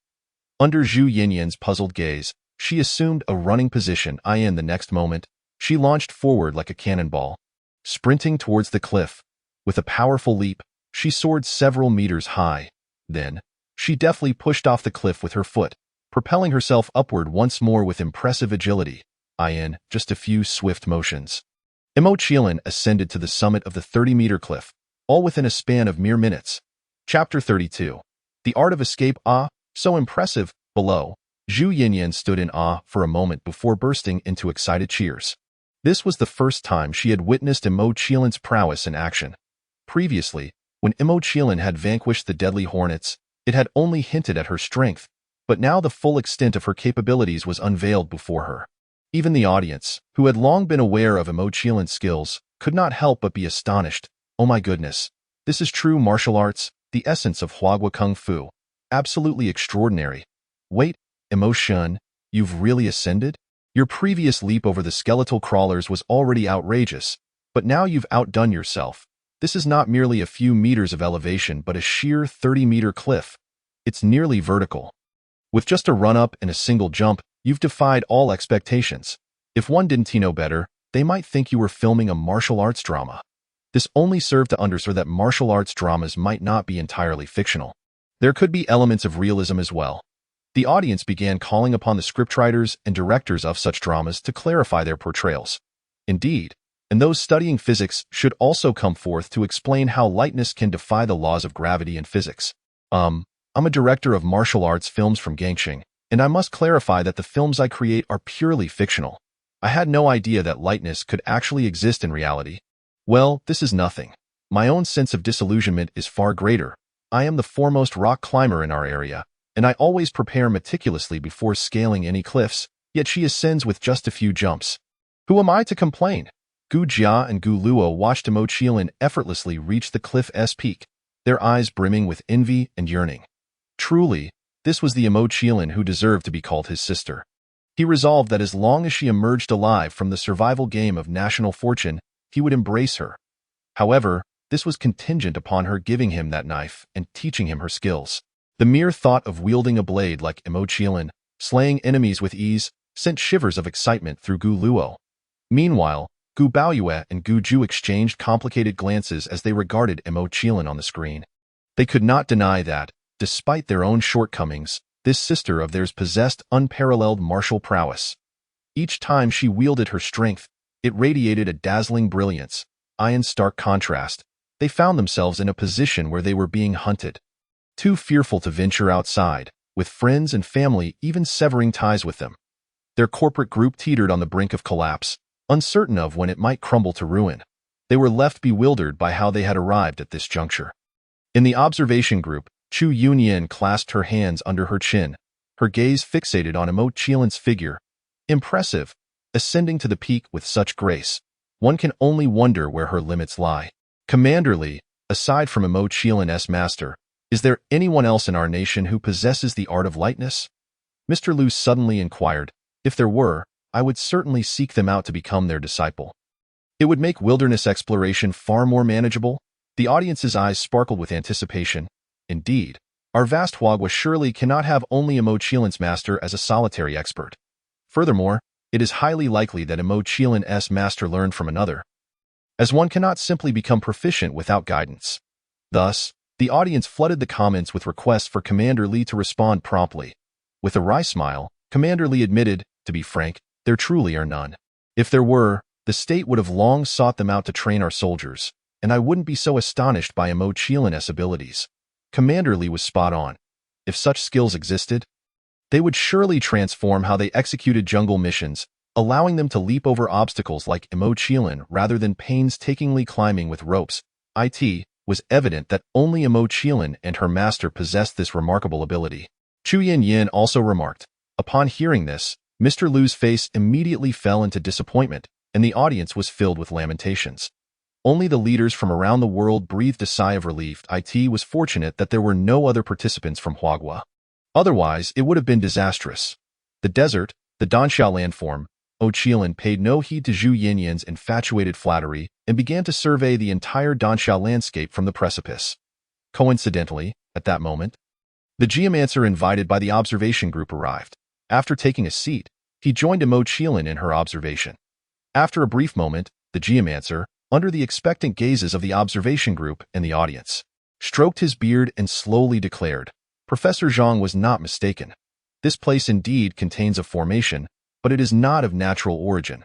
S1: Under Zhu Yinyan's puzzled gaze, she assumed a running position. In the next moment, she launched forward like a cannonball, sprinting towards the cliff. With a powerful leap, she soared several meters high. Then, she deftly pushed off the cliff with her foot, propelling herself upward once more with impressive agility. In just a few swift motions, Zhang Qiling ascended to the summit of the 30-meter cliff, all within a span of mere minutes. Chapter 32. The Art of Escape. So impressive. Below, Zhu Yinyan stood in awe for a moment before bursting into excited cheers. This was the first time she had witnessed Zhang Qiling's prowess in action. Previously, when Zhang Qiling had vanquished the deadly hornets, it had only hinted at her strength, but now the full extent of her capabilities was unveiled before her. Even the audience, who had long been aware of Zhang Qiling's skills, could not help but be astonished. "Oh my goodness, this is true martial arts, the essence of Huagua Kung Fu. Absolutely extraordinary. Wait, Zhang Qiling, you've really ascended? Your previous leap over the skeletal crawlers was already outrageous, but now you've outdone yourself. This is not merely a few meters of elevation but a sheer 30-meter cliff. It's nearly vertical. With just a run-up and a single jump, you've defied all expectations. If one didn't know better, they might think you were filming a martial arts drama." This only served to underscore that martial arts dramas might not be entirely fictional. There could be elements of realism as well. The audience began calling upon the scriptwriters and directors of such dramas to clarify their portrayals. Indeed, and those studying physics should also come forth to explain how lightness can defy the laws of gravity in physics. I'm a director of martial arts films from Gangxing, and I must clarify that the films I create are purely fictional. I had no idea that lightness could actually exist in reality. Well, this is nothing. My own sense of disillusionment is far greater. I am the foremost rock climber in our area, and I always prepare meticulously before scaling any cliffs, yet she ascends with just a few jumps. Who am I to complain? Gu Jia and Gu Luo watched Zhang Qiling effortlessly reach the cliff's peak, their eyes brimming with envy and yearning. Truly, this was the Zhang Qiling who deserved to be called his sister. He resolved that as long as she emerged alive from the survival game of national fortune, he would embrace her. However, this was contingent upon her giving him that knife and teaching him her skills. The mere thought of wielding a blade like Zhang Qiling, slaying enemies with ease, sent shivers of excitement through Gu Luo. Meanwhile, Gu Baoyue and Gu Ju exchanged complicated glances as they regarded Zhang Qiling on the screen. They could not deny that, despite their own shortcomings, this sister of theirs possessed unparalleled martial prowess. Each time she wielded her strength, it radiated a dazzling brilliance. In stark contrast, they found themselves in a position where they were being hunted. Too fearful to venture outside, with friends and family even severing ties with them. Their corporate group teetered on the brink of collapse, uncertain of when it might crumble to ruin. They were left bewildered by how they had arrived at this juncture. In the observation group, Chu Yunyan clasped her hands under her chin, her gaze fixated on Zhang Qiling's figure. Impressive, ascending to the peak with such grace. One can only wonder where her limits lie. Commander Li, aside from Zhang Qiling's master, is there anyone else in our nation who possesses the art of lightness? Mr. Liu suddenly inquired. If there were, I would certainly seek them out to become their disciple. It would make wilderness exploration far more manageable. The audience's eyes sparkled with anticipation. Indeed, our vast Huagua surely cannot have only Zhang Qiling's master as a solitary expert. Furthermore, it is highly likely that Zhang Qiling's master learned from another, as one cannot simply become proficient without guidance. Thus, the audience flooded the comments with requests for Commander Li to respond promptly. With a wry smile, Commander Li admitted, to be frank, there truly are none. If there were, the state would have long sought them out to train our soldiers, and I wouldn't be so astonished by Zhang Qiling's abilities. Commander Li was spot on. If such skills existed, they would surely transform how they executed jungle missions, allowing them to leap over obstacles like Zhang Qiling rather than painstakingly climbing with ropes. It was evident that only Zhang Qiling and her master possessed this remarkable ability. Chu Yanyan also remarked. Upon hearing this, Mr. Liu's face immediately fell into disappointment, and the audience was filled with lamentations. Only the leaders from around the world breathed a sigh of relief. It was fortunate that there were no other participants from Huagua. Otherwise, it would have been disastrous. The desert, the Danxiao landform, Zhang Qiling paid no heed to Zhu Yanyan's infatuated flattery and began to survey the entire Danxiao landscape from the precipice. Coincidentally, at that moment, the geomancer invited by the observation group arrived. After taking a seat, he joined Zhang Qiling in her observation. After a brief moment, the geomancer, under the expectant gazes of the observation group and the audience, stroked his beard and slowly declared, Professor Zhang was not mistaken. This place indeed contains a formation, but it is not of natural origin.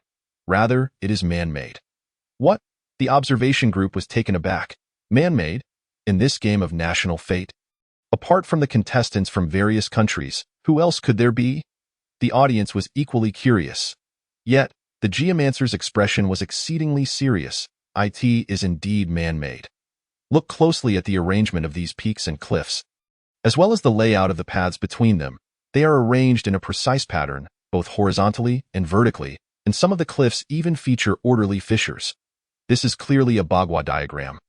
S1: Rather, it is man-made. What? The observation group was taken aback. Man-made? In this game of national fate? Apart from the contestants from various countries, who else could there be? The audience was equally curious. Yet, the geomancer's expression was exceedingly serious. It is indeed man-made. Look closely at the arrangement of these peaks and cliffs, as well as the layout of the paths between them. They are arranged in a precise pattern, both horizontally and vertically, and some of the cliffs even feature orderly fissures. This is clearly a Bagua diagram.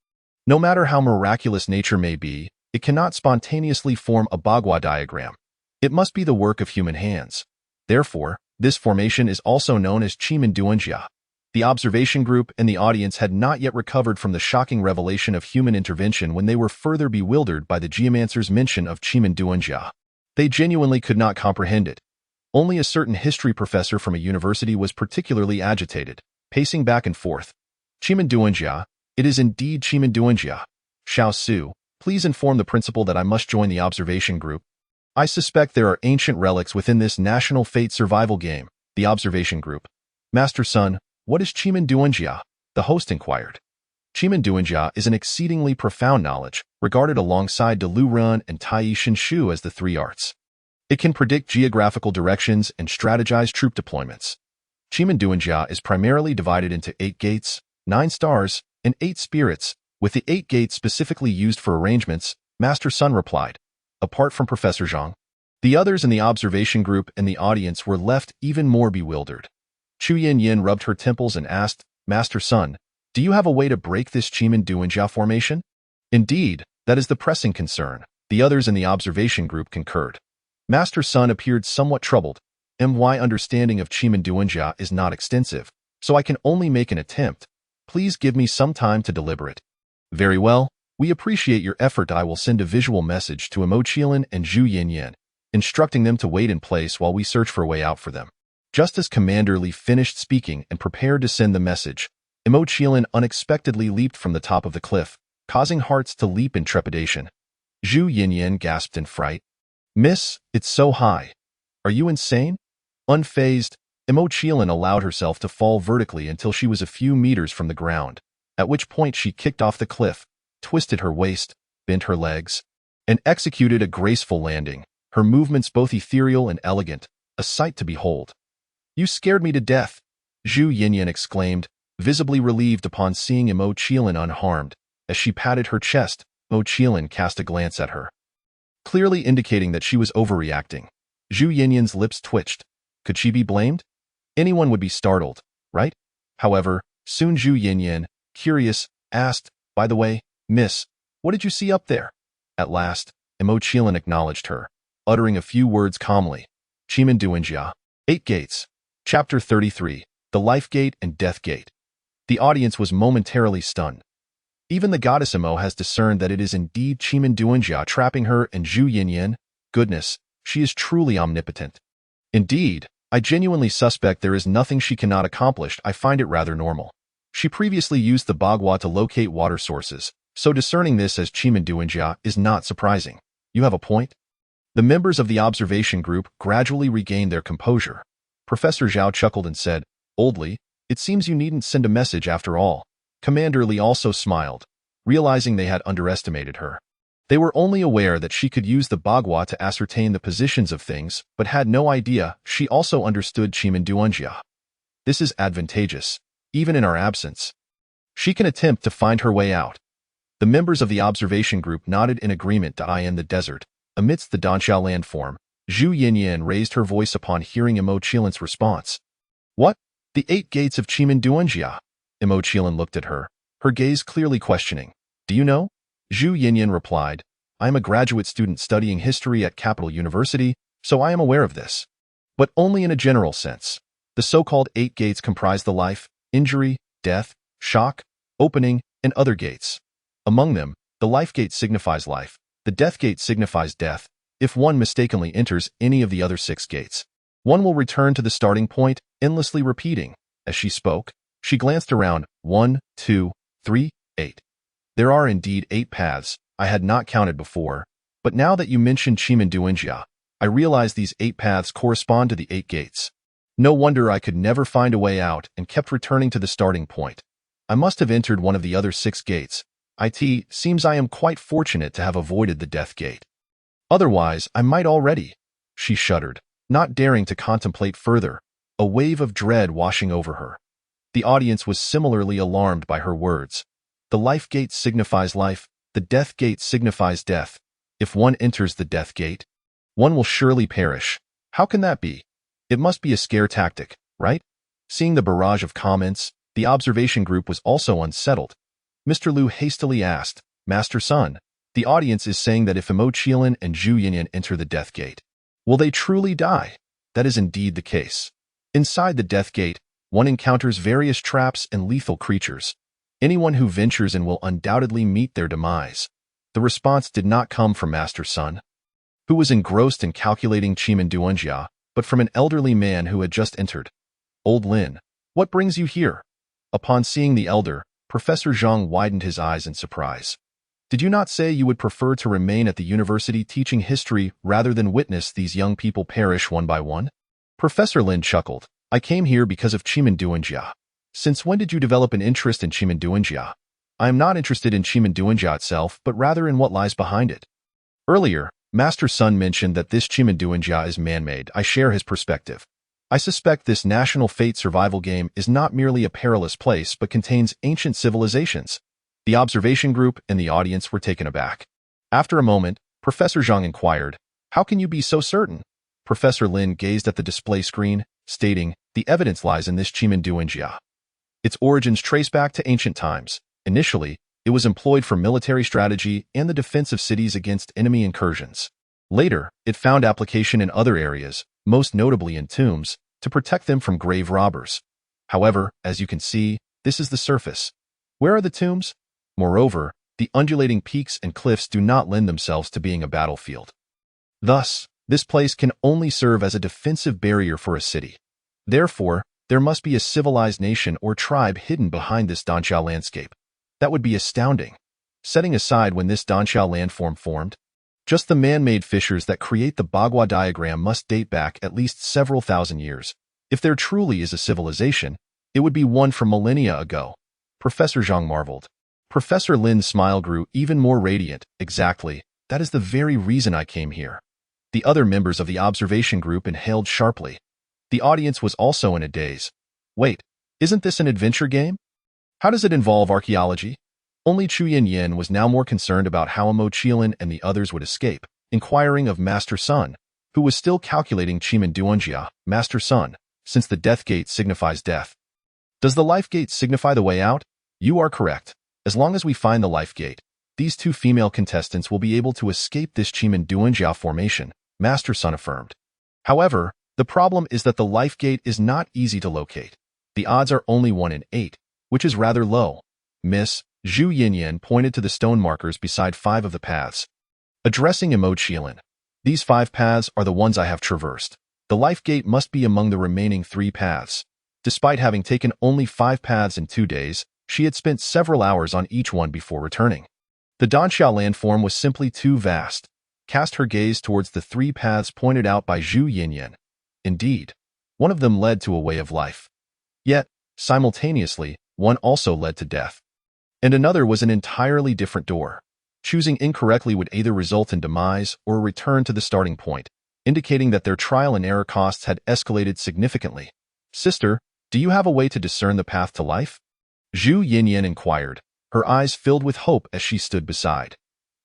S1: No matter how miraculous nature may be, it cannot spontaneously form a Bagua diagram. It must be the work of human hands. Therefore, this formation is also known as Qimenduanjia. The observation group and the audience had not yet recovered from the shocking revelation of human intervention when they were further bewildered by the geomancer's mention of Qimenduanjia. They genuinely could not comprehend it. Only a certain history professor from a university was particularly agitated, pacing back and forth. Qimenduanjia, it is indeed Qimenduanjia. Xiao Su, please inform the principal that I must join the observation group. I suspect there are ancient relics within this national fate survival game. The observation group. Master Sun, what is Qimenduanjia? The host inquired. Qimen Duanjia is an exceedingly profound knowledge, regarded alongside De Lu Run and Tai Shinshu as the three arts. It can predict geographical directions and strategize troop deployments. Qimen Duanjia is primarily divided into 8 gates, 9 stars, and 8 spirits, with the 8 gates specifically used for arrangements, Master Sun replied. Apart from Professor Zhang, the others in the observation group and the audience were left even more bewildered. Chu Yin rubbed her temples and asked, Master Sun, do you have a way to break this Qimen Duanjia formation? Indeed, that is the pressing concern, the others in the observation group concurred. Master Sun appeared somewhat troubled. My understanding of Qimen Duanjia is not extensive, so I can only make an attempt. Please give me some time to deliberate. Very well, we appreciate your effort. I will send a visual message to Zhang Qiling and Zhu Yin, instructing them to wait in place while we search for a way out for them. Just as Commander Li finished speaking and prepared to send the message, Zhang Qiling unexpectedly leaped from the top of the cliff, causing hearts to leap in trepidation. Zhu Yin gasped in fright. Miss, it's so high. Are you insane? Unfazed, Zhang Qiling allowed herself to fall vertically until she was a few meters from the ground, at which point she kicked off the cliff, twisted her waist, bent her legs, and executed a graceful landing, her movements both ethereal and elegant, a sight to behold. You scared me to death, Zhu Yin exclaimed, visibly relieved upon seeing Zhang Qiling unharmed. As she patted her chest, Zhang Qiling cast a glance at her, clearly indicating that she was overreacting. Zhu Yin's lips twitched. Could she be blamed? Anyone would be startled, right? However, soon Zhu Yin, curious, asked, by the way, Miss, what did you see up there? At last, Zhang Qiling acknowledged her, uttering a few words calmly. Qimen Duanjia. 8 Gates. Chapter 33. The Life Gate and Death Gate. The audience was momentarily stunned. Even the goddess Imo has discerned that it is indeed Qimen Duanjia trapping her and Zhu Yin. Goodness, she is truly omnipotent. Indeed, I genuinely suspect there is nothing she cannot accomplish. I find it rather normal. She previously used the Bagua to locate water sources, so discerning this as Qimen Duanjia is not surprising. You have a point? The members of the observation group gradually regained their composure. Professor Zhao chuckled and said, Old Li, it seems you needn't send a message after all. Commander Li also smiled, realizing they had underestimated her. They were only aware that she could use the Bagua to ascertain the positions of things, but had no idea she also understood Qimen Duanjia. This is advantageous, even in our absence. She can attempt to find her way out. The members of the observation group nodded in agreement to eye in the desert. Amidst the Danxiao landform, Zhu Yin raised her voice upon hearing Zhang Qiling's response. What? The 8 gates of Qimen Duanjia? Zhang Qiling looked at her, her gaze clearly questioning. Do you know? Zhu Yin replied, I am a graduate student studying history at Capital University, so I am aware of this. But only in a general sense. The so-called 8 gates comprise the life, injury, death, shock, opening, and other gates. Among them, the life gate signifies life, the death gate signifies death. If one mistakenly enters any of the other 6 gates, one will return to the starting point, endlessly repeating. As she spoke, she glanced around. 1, 2, 3, 8. There are indeed 8 paths. I had not counted before, but now that you mention Qimen Duanjia, I realize these 8 paths correspond to the 8 gates. No wonder I could never find a way out and kept returning to the starting point. I must have entered one of the other 6 gates. It seems I am quite fortunate to have avoided the death gate. Otherwise, I might already. She shuddered, not daring to contemplate further, a wave of dread washing over her. The audience was similarly alarmed by her words. The life gate signifies life, the death gate signifies death. If one enters the death gate, one will surely perish. How can that be? It must be a scare tactic, right? Seeing the barrage of comments, the observation group was also unsettled. Mr. Liu hastily asked, Master Sun, the audience is saying that if Zhang Qiling and Zhu Yin enter the death gate, will they truly die? That is indeed the case. Inside the death gate, one encounters various traps and lethal creatures. Anyone who ventures in will undoubtedly meet their demise. The response did not come from Master Sun, who was engrossed in calculating Qimen Duanjia, but from an elderly man who had just entered. Old Lin, what brings you here? Upon seeing the elder, Professor Zhang widened his eyes in surprise. Did you not say you would prefer to remain at the university teaching history rather than witness these young people perish one by one? Professor Lin chuckled. I came here because of Qimen Duanjia. Since when did you develop an interest in Qimen Duanjia? I am not interested in Chimanduanjia itself, but rather in what lies behind it. Earlier, Master Sun mentioned that this Chimanduanjia is man-made. I share his perspective. I suspect this national fate survival game is not merely a perilous place, but contains ancient civilizations. The observation group and the audience were taken aback. After a moment, Professor Zhang inquired, "How can you be so certain?" Professor Lin gazed at the display screen, stating, "The evidence lies in this Chimanduanjia. Its origins trace back to ancient times. Initially, it was employed for military strategy and the defense of cities against enemy incursions. Later, it found application in other areas, most notably in tombs, to protect them from grave robbers. However, as you can see, this is the surface. Where are the tombs? Moreover, the undulating peaks and cliffs do not lend themselves to being a battlefield. Thus, this place can only serve as a defensive barrier for a city. Therefore, there must be a civilized nation or tribe hidden behind this Danxiao landscape. That would be astounding. Setting aside when this Danxiao landform formed, just the man-made fissures that create the Bagua diagram must date back at least several thousand years. If there truly is a civilization, it would be one from millennia ago." Professor Zhang marveled. Professor Lin's smile grew even more radiant. "Exactly. That is the very reason I came here." The other members of the observation group inhaled sharply. The audience was also in a daze. "Wait, isn't this an adventure game? How does it involve archaeology?" Only Chu Yin was now more concerned about how Zhang Qiling and the others would escape, inquiring of Master Sun, who was still calculating Chimanduanjia. "Master Sun, since the death gate signifies death, does the life gate signify the way out?" "You are correct. As long as we find the life gate, these two female contestants will be able to escape this Chimanduanjia formation," Master Sun affirmed. "However, the problem is that the life gate is not easy to locate. The odds are only 1 in 8, which is rather low." Miss Zhu Yinyan pointed to the stone markers beside 5 of the paths. Addressing Zhang Qiling, "These 5 paths are the ones I have traversed. The life gate must be among the remaining 3 paths." Despite having taken only 5 paths in 2 days, she had spent several hours on each one before returning. The Danxiao landform was simply too vast. Cast her gaze towards the 3 paths pointed out by Zhu Yinyan. Indeed, one of them led to a way of life. Yet, simultaneously, one also led to death. And another was an entirely different door. Choosing incorrectly would either result in demise or a return to the starting point, indicating that their trial and error costs had escalated significantly. "Sister, do you have a way to discern the path to life?" Zhu Yinyan inquired, her eyes filled with hope as she stood beside.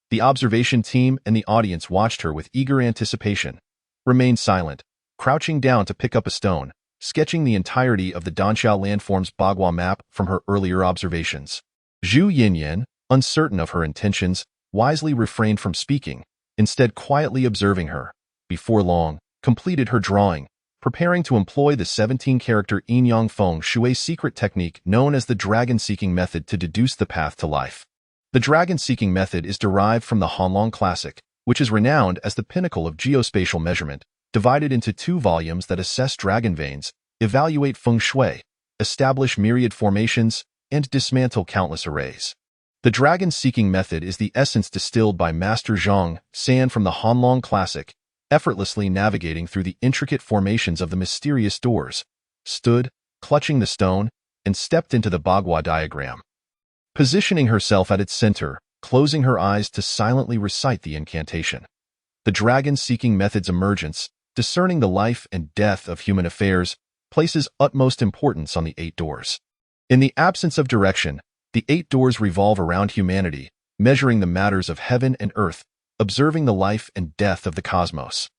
S1: The observation team and the audience watched her with eager anticipation. Remained silent, crouching down to pick up a stone, sketching the entirety of the Danxiao landform's Bagua map from her earlier observations. Zhu Yinyan, uncertain of her intentions, wisely refrained from speaking, instead quietly observing her. Before long, completed her drawing, preparing to employ the 17-character Yin-Yang Feng Shui secret technique known as the dragon-seeking method to deduce the path to life. The dragon-seeking method is derived from the Hanlong Classic, which is renowned as the pinnacle of geospatial measurement, divided into 2 volumes that assess dragon veins, evaluate feng shui, establish myriad formations, and dismantle countless arrays. The dragon-seeking method is the essence distilled by Master Zhang San from the Hanlong Classic, effortlessly navigating through the intricate formations of the mysterious doors, stood, clutching the stone, and stepped into the Bagua diagram. Positioning herself at its center, closing her eyes to silently recite the incantation. The dragon-seeking method's emergence, discerning the life and death of human affairs, places utmost importance on the 8 doors. In the absence of direction, the 8 doors revolve around humanity, measuring the matters of heaven and earth, observing the life and death of the cosmos.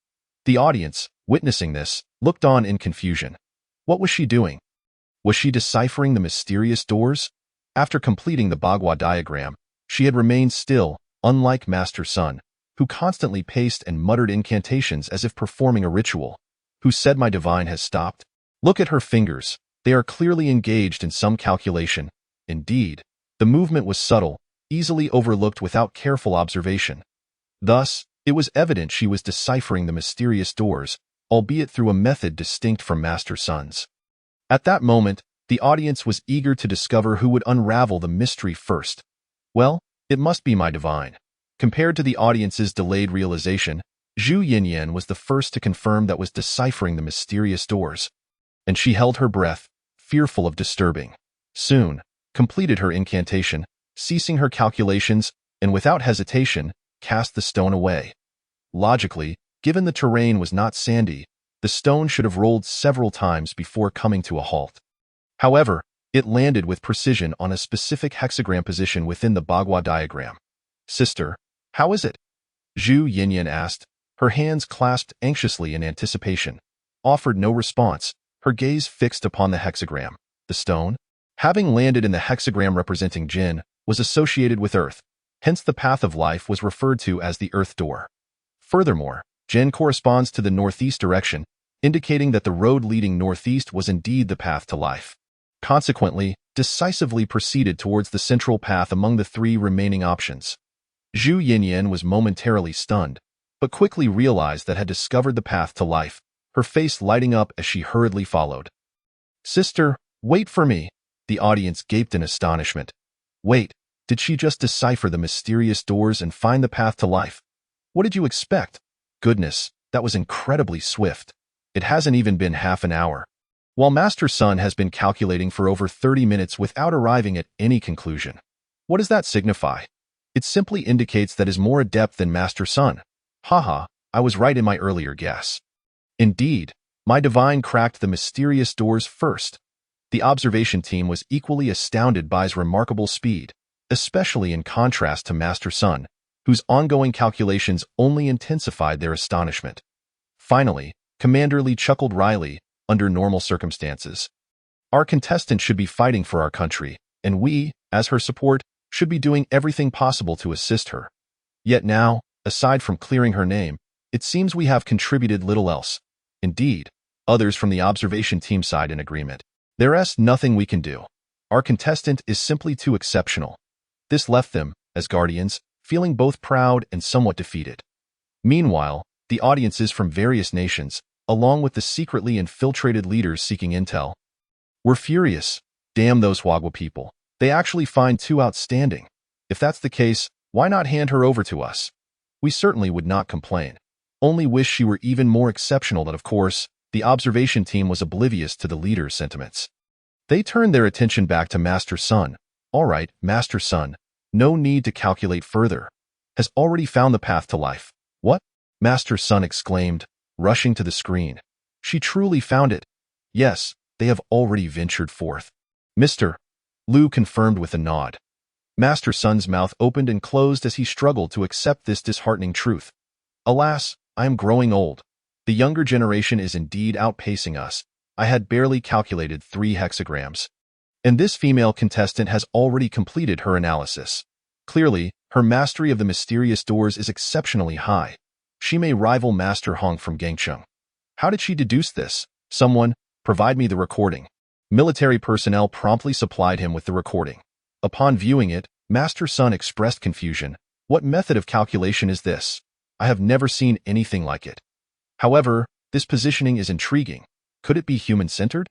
S1: The audience, witnessing this, looked on in confusion. What was she doing? Was she deciphering the mysterious doors? After completing the Bagua diagram, she had remained still, unlike Master Sun, who constantly paced and muttered incantations as if performing a ritual. "Who said my divine has stopped? Look at her fingers. They are clearly engaged in some calculation." Indeed, the movement was subtle, easily overlooked without careful observation. Thus, it was evident she was deciphering the mysterious doors, albeit through a method distinct from Master Sun's. At that moment, the audience was eager to discover who would unravel the mystery first. "Well, it must be my divine." Compared to the audience's delayed realization, Zhu Yinyan was the first to confirm that was deciphering the mysterious doors. And she held her breath, fearful of disturbing. Soon, completed her incantation, ceasing her calculations, and without hesitation, cast the stone away. Logically, given the terrain was not sandy, the stone should have rolled several times before coming to a halt. However, it landed with precision on a specific hexagram position within the Bagua diagram. "Sister, how is it?" Zhu Yinyan asked, her hands clasped anxiously in anticipation. Offered no response, her gaze fixed upon the hexagram. The stone, having landed in the hexagram representing Jin, was associated with Earth, hence the path of life was referred to as the Earth Door. Furthermore, Jin corresponds to the northeast direction, indicating that the road leading northeast was indeed the path to life. Consequently, decisively proceeded towards the central path among the three remaining options. Zhu Yinyan was momentarily stunned, but quickly realized that had discovered the path to life, her face lighting up as she hurriedly followed. "Sister, wait for me!" The audience gaped in astonishment. Wait, did she just decipher the mysterious doors and find the path to life? What did you expect? Goodness, that was incredibly swift. It hasn't even been half an hour. While Master Sun has been calculating for over 30 minutes without arriving at any conclusion. What does that signify? It simply indicates that is more adept than Master Sun. Haha, I was right in my earlier guess. Indeed, my divine cracked the mysterious doors first. The observation team was equally astounded by his remarkable speed, especially in contrast to Master Sun, whose ongoing calculations only intensified their astonishment. Finally, Commander Lee chuckled wryly. Under normal circumstances, our contestant should be fighting for our country, and we, as her support, should be doing everything possible to assist her. Yet now, aside from clearing her name, it seems we have contributed little else. Indeed, others from the observation team side in agreement. There's nothing we can do. Our contestant is simply too exceptional. This left them, as guardians, feeling both proud and somewhat defeated. Meanwhile, the audiences from various nations, along with the secretly infiltrated leaders seeking intel, were furious. Damn those Wagwa people. They actually find too outstanding. If that's the case, why not hand her over to us? We certainly would not complain. Only wish she were even more exceptional. That, of course, the observation team was oblivious to the leader's sentiments. They turned their attention back to Master Sun. All right, Master Sun, no need to calculate further. Has already found the path to life. What? Master Sun exclaimed, rushing to the screen. She truly found it. Yes, they have already ventured forth. Mr. Liu confirmed with a nod. Master Sun's mouth opened and closed as he struggled to accept this disheartening truth. Alas, I am growing old. The younger generation is indeed outpacing us. I had barely calculated 3 hexagrams. And this female contestant has already completed her analysis. Clearly, her mastery of the mysterious doors is exceptionally high. She may rival Master Hong from Gangcheng. How did she deduce this? Someone, provide me the recording. Military personnel promptly supplied him with the recording. Upon viewing it, Master Sun expressed confusion. What method of calculation is this? I have never seen anything like it. However, this positioning is intriguing. Could it be human-centered?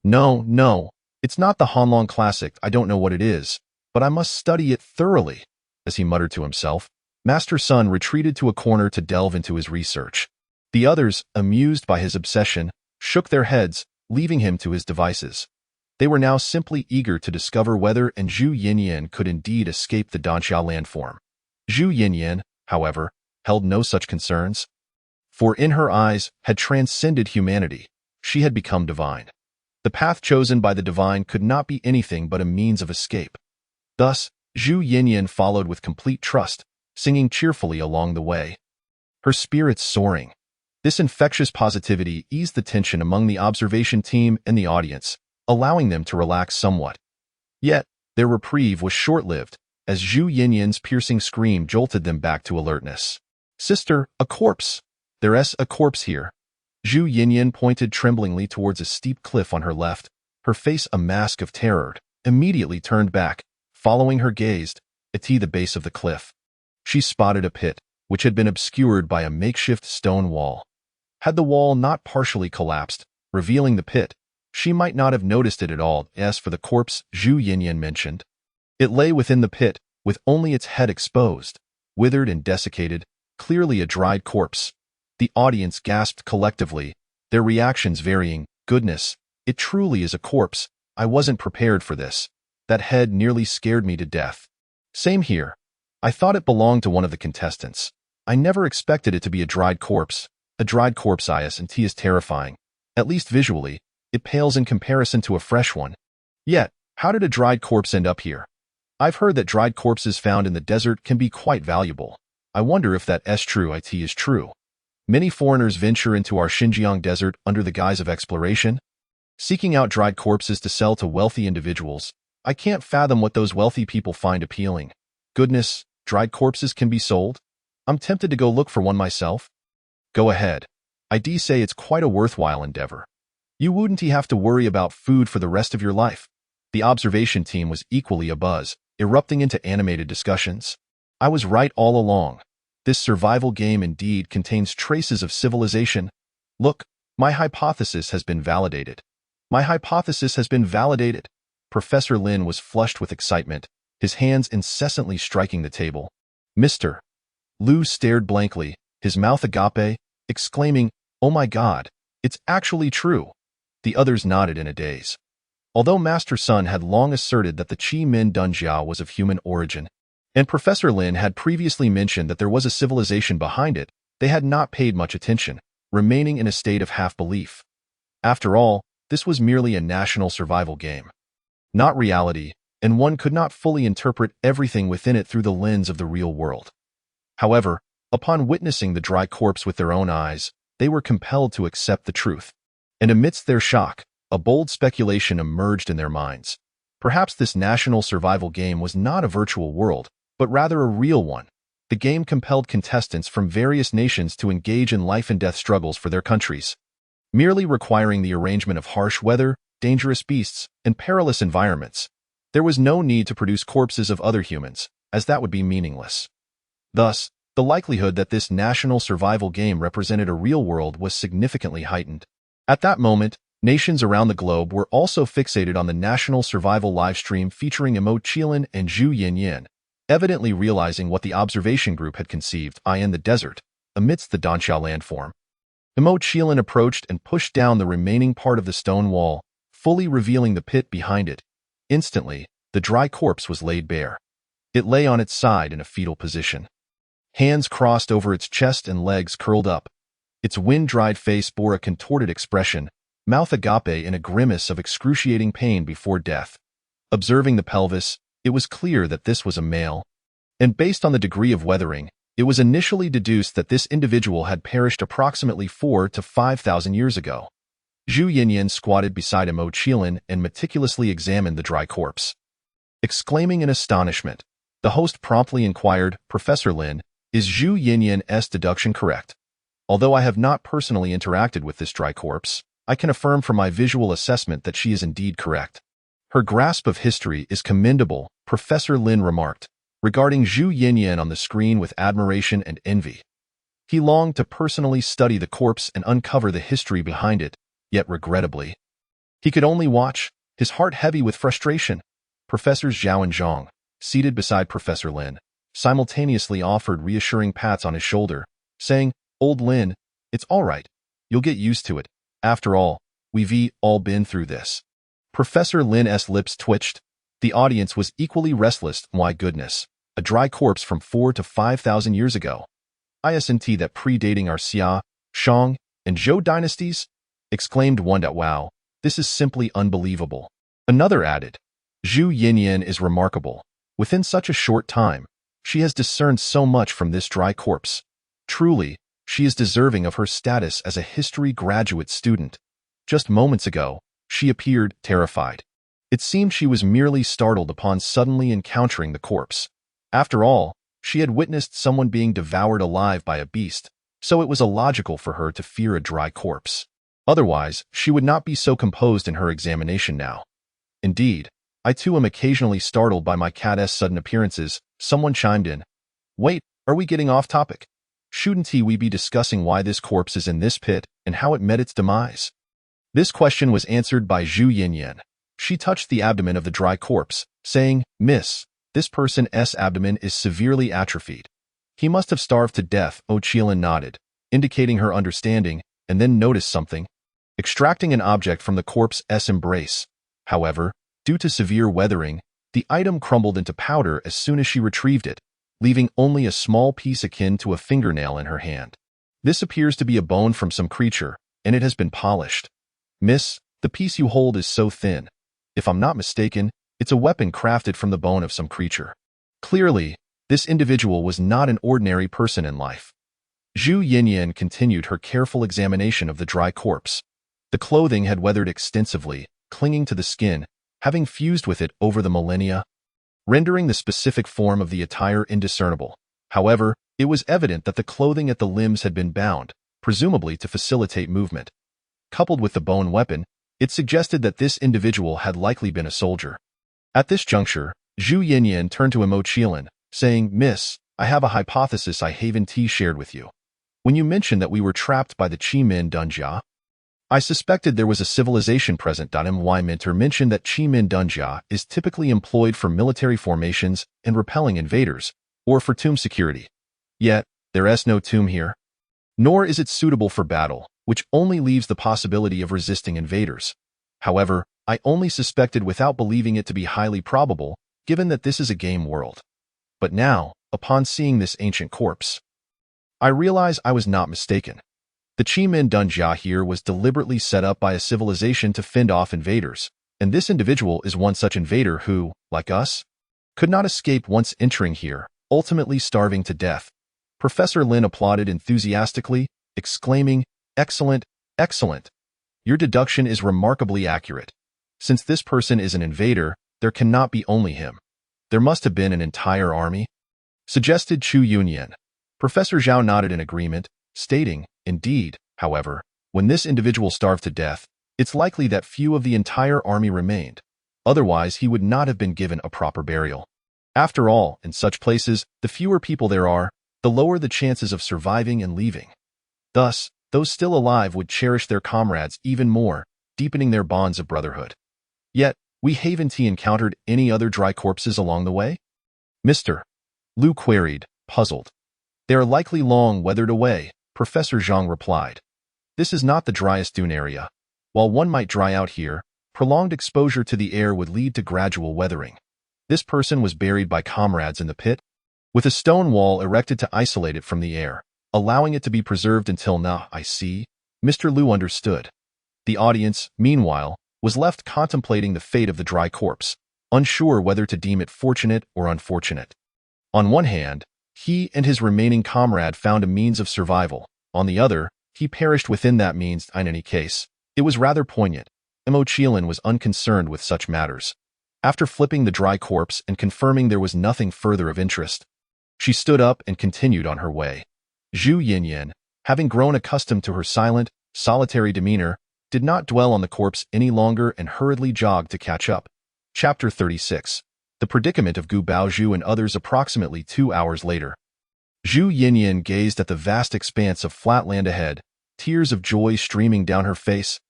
S1: No, it's not the Hanlong Classic. I don't know what it is, but I must study it thoroughly. As he muttered to himself, Master Sun retreated to a corner to delve into his research. The others, amused by his obsession, shook their heads, leaving him to his devices. They were now simply eager to discover whether and Zhu Yinyan could indeed escape the Danxiao landform. Zhu Yinyan, however, held no such concerns. For in her eyes had transcended humanity. She had become divine. The path chosen by the divine could not be anything but a means of escape. Thus, Zhu Yinyan followed with complete trust, singing cheerfully along the way. Her spirits soaring. This infectious positivity eased the tension among the observation team and the audience, allowing them to relax somewhat. Yet, their reprieve was short-lived, as Zhu Yinyan's piercing scream jolted them back to alertness. Sister, a corpse! There's a corpse here. Zhu Yinyan pointed tremblingly towards a steep cliff on her left, her face a mask of terror, immediately turned back, following her gaze, at the base of the cliff. She spotted a pit, which had been obscured by a makeshift stone wall. Had the wall not partially collapsed, revealing the pit, she might not have noticed it at all. As for the corpse Zhu Yinyan mentioned, it lay within the pit, with only its head exposed, withered and desiccated, clearly a dried corpse. The audience gasped collectively, their reactions varying. Goodness, it truly is a corpse. I wasn't prepared for this. That head nearly scared me to death. Same here. I thought it belonged to one of the contestants. I never expected it to be a dried corpse. A dried corpse IS&T is terrifying. At least visually, it pales in comparison to a fresh one. Yet, how did a dried corpse end up here? I've heard that dried corpses found in the desert can be quite valuable. I wonder if that is true. Many foreigners venture into our Xinjiang desert under the guise of exploration, seeking out dried corpses to sell to wealthy individuals. I can't fathom what those wealthy people find appealing. Goodness, dried corpses can be sold? I'm tempted to go look for one myself. Go ahead. I say it's quite a worthwhile endeavor. You wouldn't have to worry about food for the rest of your life. The observation team was equally abuzz, erupting into animated discussions. I was right all along. This survival game indeed contains traces of civilization. Look, my hypothesis has been validated. My hypothesis has been validated. Professor Lin was flushed with excitement, his hands incessantly striking the table. Mr. Liu stared blankly, his mouth agape, exclaiming, "Oh my God, it's actually true." The others nodded in a daze. Although Master Sun had long asserted that the Qi Min Dunjiao was of human origin, and Professor Lin had previously mentioned that there was a civilization behind it, they had not paid much attention, remaining in a state of half-belief. After all, this was merely a national survival game, not reality, and one could not fully interpret everything within it through the lens of the real world. However, upon witnessing the dry corpse with their own eyes, they were compelled to accept the truth. And amidst their shock, a bold speculation emerged in their minds. Perhaps this national survival game was not a virtual world, but rather a real one. The game compelled contestants from various nations to engage in life and death struggles for their countries, merely requiring the arrangement of harsh weather, dangerous beasts, and perilous environments. There was no need to produce corpses of other humans, as that would be meaningless. Thus, the likelihood that this national survival game represented a real world was significantly heightened. At that moment, nations around the globe were also fixated on the national survival livestream featuring Zhang Qiling and Zhu Yinyan, evidently realizing what the observation group had conceived in the desert, amidst the Danxiao landform. Zhang Qiling approached and pushed down the remaining part of the stone wall, fully revealing the pit behind it. Instantly, the dry corpse was laid bare. It lay on its side in a fetal position. Hands crossed over its chest and legs curled up. Its wind-dried face bore a contorted expression, mouth agape in a grimace of excruciating pain before death. Observing the pelvis, it was clear that this was a male. And based on the degree of weathering, it was initially deduced that this individual had perished approximately 4,000 to 5,000 years ago. Zhu Yinyan squatted beside Zhang Qiling and meticulously examined the dry corpse. Exclaiming in astonishment, the host promptly inquired, "Professor Lin, is Zhu Yinyan's deduction correct? Although I have not personally interacted with this dry corpse, I can affirm from my visual assessment that she is indeed correct." "Her grasp of history is commendable," Professor Lin remarked, regarding Zhu Yinyan on the screen with admiration and envy. He longed to personally study the corpse and uncover the history behind it, yet regrettably, he could only watch, his heart heavy with frustration. Professors Zhao and Zhang, seated beside Professor Lin, simultaneously offered reassuring pats on his shoulder, saying, "Old Lin, it's all right. You'll get used to it. After all, we've all been through this." Professor Lin's lips twitched. The audience was equally restless. My goodness, a dry corpse from 4,000 to 5,000 years ago. Isn't that predating our Xia, Shang, and Zhou dynasties? Exclaimed one. Wow, this is simply unbelievable. Another added, "Zhu Yinyan is remarkable. Within such a short time, she has discerned so much from this dry corpse. Truly, she is deserving of her status as a history graduate student. Just moments ago, she appeared terrified. It seemed she was merely startled upon suddenly encountering the corpse. After all, she had witnessed someone being devoured alive by a beast, so it was illogical for her to fear a dry corpse. Otherwise, she would not be so composed in her examination now. Indeed, I too am occasionally startled by my cat's sudden appearances," someone chimed in. "Wait, are we getting off topic? Shouldn't we be discussing why this corpse is in this pit and how it met its demise?" This question was answered by Zhu Yinyan. She touched the abdomen of the dry corpse, saying, "Miss, this person's abdomen is severely atrophied. He must have starved to death." Zhang Qiling nodded, indicating her understanding, and then noticed something. Extracting an object from the corpse's embrace. However, due to severe weathering, The item crumbled into powder as soon as she retrieved it, leaving only a small piece akin to a fingernail in her hand. This appears to be a bone from some creature, and it has been polished. Miss, the piece you hold is so thin. If I'm not mistaken, it's a weapon crafted from the bone of some creature. Clearly, this individual was not an ordinary person in life. Zhu Yinyan continued her careful examination of the dry corpse. The clothing had weathered extensively, clinging to the skin, having fused with it over the millennia, rendering the specific form of the attire indiscernible. However, it was evident that the clothing at the limbs had been bound, presumably to facilitate movement. Coupled with the bone weapon, it suggested that this individual had likely been a soldier. At this juncture, Zhu Yinyan turned to Zhang Qiling, saying, "Miss, I have a hypothesis I haven't shared with you. When you mentioned that we were trapped by the Qimin Dunjia, I suspected there was a civilization present. My mentor mentioned that Qimin Dunjia is typically employed for military formations and repelling invaders, or for tomb security. Yet, there is no tomb here. Nor is it suitable for battle, which only leaves the possibility of resisting invaders. However, I only suspected without believing it to be highly probable, given that this is a game world. But now, upon seeing this ancient corpse, I realize I was not mistaken. The Qimin Dunjia here was deliberately set up by a civilization to fend off invaders, and this individual is one such invader who, like us, could not escape once entering here, ultimately starving to death." Professor Lin applauded enthusiastically, exclaiming, "Excellent, excellent. Your deduction is remarkably accurate. Since this person is an invader, there cannot be only him. There must have been an entire army," suggested Zhu Yunyan. Professor Zhao nodded in agreement, stating, "Indeed, however, when this individual starved to death, it's likely that few of the entire army remained. Otherwise, he would not have been given a proper burial. After all, in such places, the fewer people there are, the lower the chances of surviving and leaving. Thus, those still alive would cherish their comrades even more, deepening their bonds of brotherhood. Yet, we haven't encountered any other dry corpses along the way?" Mr. Lu queried, puzzled. "They are likely long weathered away," Professor Zhang replied. "This is not the driest dune area. While one might dry out here, prolonged exposure to the air would lead to gradual weathering. This person was buried by comrades in the pit, with a stone wall erected to isolate it from the air, allowing it to be preserved until now." "I see." Mr. Lu understood. The audience, meanwhile, was left contemplating the fate of the dry corpse, unsure whether to deem it fortunate or unfortunate. On one hand, he and his remaining comrade found a means of survival. On the other, he perished within that means. In any case, it was rather poignant. Zhang Qiling was unconcerned with such matters. After flipping the dry corpse and confirming there was nothing further of interest, she stood up and continued on her way. Zhu Yinyan, having grown accustomed to her silent, solitary demeanor, did not dwell on the corpse any longer and hurriedly jogged to catch up. Chapter 36. The predicament of Gu Baozhu and others. Approximately 2 hours later, Zhu Yinyan gazed at the vast expanse of flat land ahead, tears of joy streaming down her face.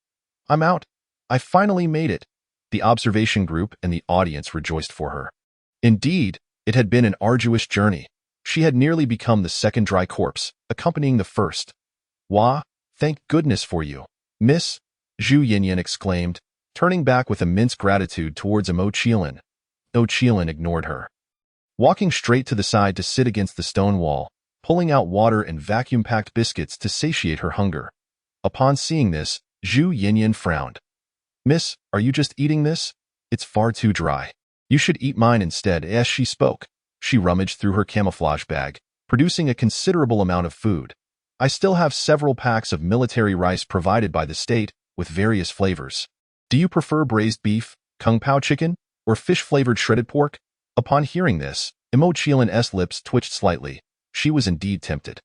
S1: "I'm out. I finally made it." The observation group and the audience rejoiced for her. Indeed, it had been an arduous journey. She had nearly become the second dry corpse, accompanying the first. "Wah, thank goodness for you, Miss," Zhu Yinyan exclaimed, turning back with immense gratitude towards Zhang Qiling. Zhang Qiling ignored her, walking straight to the side to sit against the stone wall, pulling out water and vacuum-packed biscuits to satiate her hunger. Upon seeing this, Zhu Yinyan frowned. "Miss, are you just eating this? It's far too dry. You should eat mine instead." As she spoke, she rummaged through her camouflage bag, producing a considerable amount of food. "I still have several packs of military rice provided by the state, with various flavors. Do you prefer braised beef, kung pao chicken, or fish-flavored shredded pork?" Upon hearing this, Zhang Qiling's lips twitched slightly. She was indeed tempted.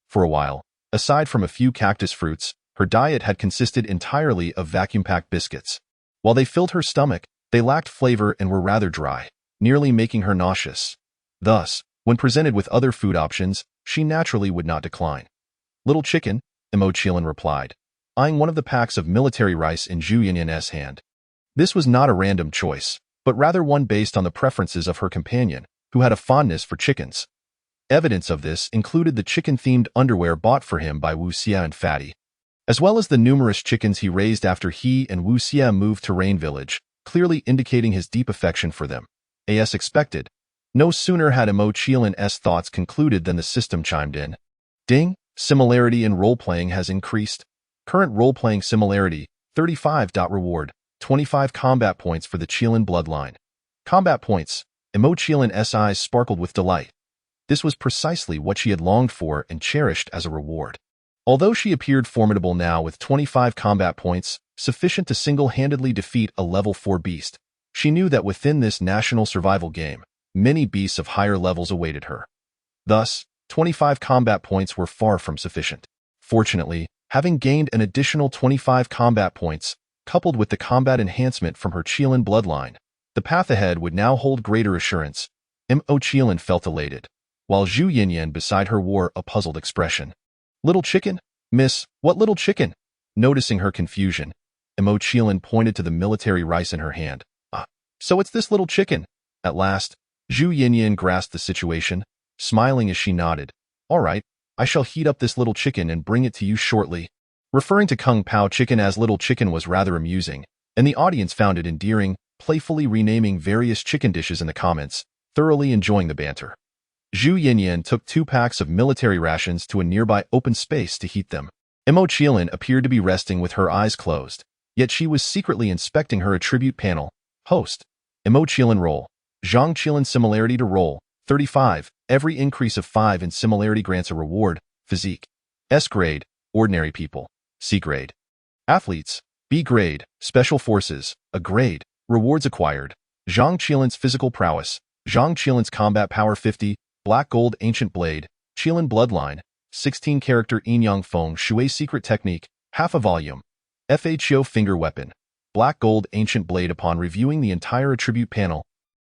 S1: For a while, aside from a few cactus fruits, her diet had consisted entirely of vacuum-packed biscuits. While they filled her stomach, they lacked flavor and were rather dry, nearly making her nauseous. Thus, when presented with other food options, she naturally would not decline. "Little chicken," Zhang Qiling replied, eyeing one of the packs of military rice in Zhu Yinyan's hand. This was not a random choice, but rather one based on the preferences of her companion, who had a fondness for chickens. Evidence of this included the chicken-themed underwear bought for him by Wu Xia and Fatty, as well as the numerous chickens he raised after he and Wu Xia moved to Rain Village, clearly indicating his deep affection for them. as expected. No sooner had Mo Qilin's thoughts concluded than the system chimed in. Ding! Similarity in role-playing has increased. Current role-playing similarity, 35. Reward, 25 combat points for the Qilin bloodline. Combat points. Mo Qilin's eyes sparkled with delight. This was precisely what she had longed for and cherished as a reward. Although she appeared formidable now with 25 combat points, sufficient to single-handedly defeat a level 4 beast, she knew that within this national survival game, many beasts of higher levels awaited her. Thus, 25 combat points were far from sufficient. Fortunately, having gained an additional 25 combat points, coupled with the combat enhancement from her Qilin bloodline, the path ahead would now hold greater assurance. Mo Qiling felt elated, while Zhu Yinyan beside her wore a puzzled expression. Little chicken? Miss, what little chicken? Noticing her confusion, Mo Qiling pointed to the military rice in her hand. Ah, so it's this little chicken. At last, Zhu Yinyan grasped the situation, smiling as she nodded. All right, I shall heat up this little chicken and bring it to you shortly. Referring to Kung Pao chicken as little chicken was rather amusing, and the audience found it endearing, playfully renaming various chicken dishes in the comments, thoroughly enjoying the banter. Zhu Yinyan took 2 packs of military rations to a nearby open space to heat them. Mo Qiling appeared to be resting with her eyes closed, yet she was secretly inspecting her attribute panel. Host. Mo Qiling role. Zhang Qiling similarity to role. 35. Every increase of 5 in similarity grants a reward. Physique. S grade. Ordinary people. C grade. Athletes. B grade. Special forces. A grade. Rewards acquired. Zhang Qiling's physical prowess. Zhang Qiling's combat power 50. Black gold ancient blade. Qilin bloodline. 16 character Yin Yang Feng Shui secret technique. Half a volume. FHO finger weapon. Black gold ancient blade. Upon reviewing the entire attribute panel,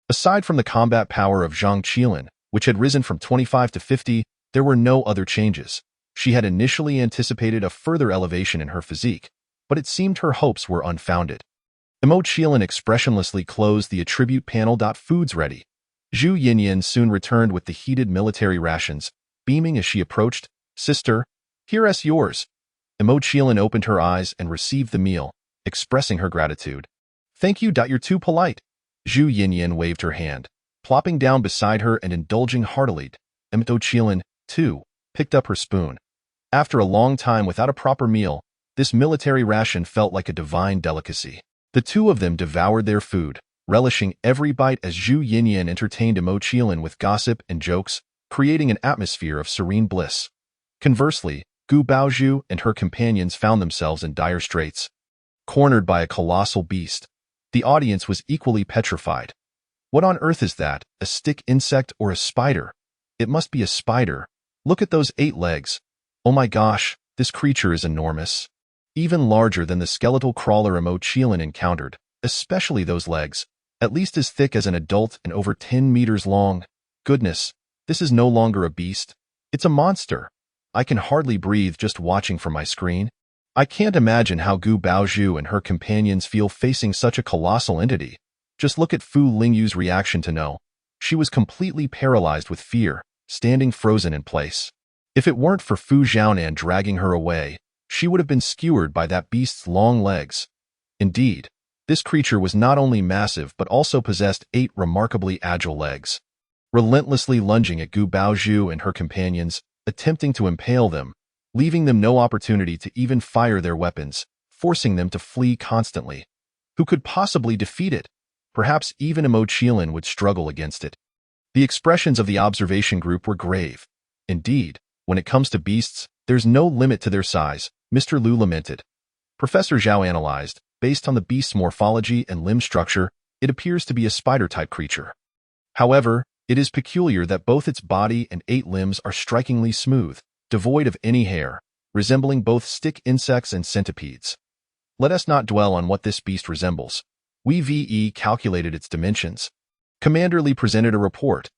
S1: aside from the combat power of Zhang Qiling, which had risen from 25 to 50, there were no other changes. She had initially anticipated a further elevation in her physique, but it seemed her hopes were unfounded. Mo Qiling expressionlessly closed the attribute panel. Foods ready. Zhu Yinyan soon returned with the heated military rations, beaming as she approached. Sister, here's yours. Mo Qiling opened her eyes and received the meal, expressing her gratitude. Thank you. You're too polite. Zhu Yinyan waved her hand, plopping down beside her and indulging heartily. Mo Qiling, too, picked up her spoon. After a long time without a proper meal, this military ration felt like a divine delicacy. The two of them devoured their food, relishing every bite as Zhu Yinyan entertained Mo Qiling with gossip and jokes, creating an atmosphere of serene bliss. Conversely, Gu Baozhu and her companions found themselves in dire straits. Cornered by a colossal beast, the audience was equally petrified. What on earth is that? A stick insect or a spider? It must be a spider. Look at those 8 legs. Oh my gosh, this creature is enormous. Even larger than the skeletal crawler Mo Qiling encountered, especially those legs, at least as thick as an adult and over 10 meters long. Goodness, this is no longer a beast. It's a monster. I can hardly breathe just watching from my screen. I can't imagine how Gu Baozhu and her companions feel facing such a colossal entity. Just look at Fu Lingyu's reaction to know. She was completely paralyzed with fear, standing frozen in place. If it weren't for Fu Zhaonan dragging her away, she would have been skewered by that beast's long legs. Indeed, this creature was not only massive but also possessed 8 remarkably agile legs. Relentlessly lunging at Gu Baozhu and her companions, attempting to impale them, leaving them no opportunity to even fire their weapons, forcing them to flee constantly. Who could possibly defeat it? Perhaps even Mo Qiling would struggle against it. The expressions of the observation group were grave. Indeed, when it comes to beasts, there's no limit to their size, Mr. Liu lamented. Professor Zhao analyzed. Based on the beast's morphology and limb structure, it appears to be a spider-type creature. However, it is peculiar that both its body and 8 limbs are strikingly smooth, devoid of any hair, resembling both stick insects and centipedes. Let us not dwell on what this beast resembles. We calculated its dimensions. Commander Li presented a report.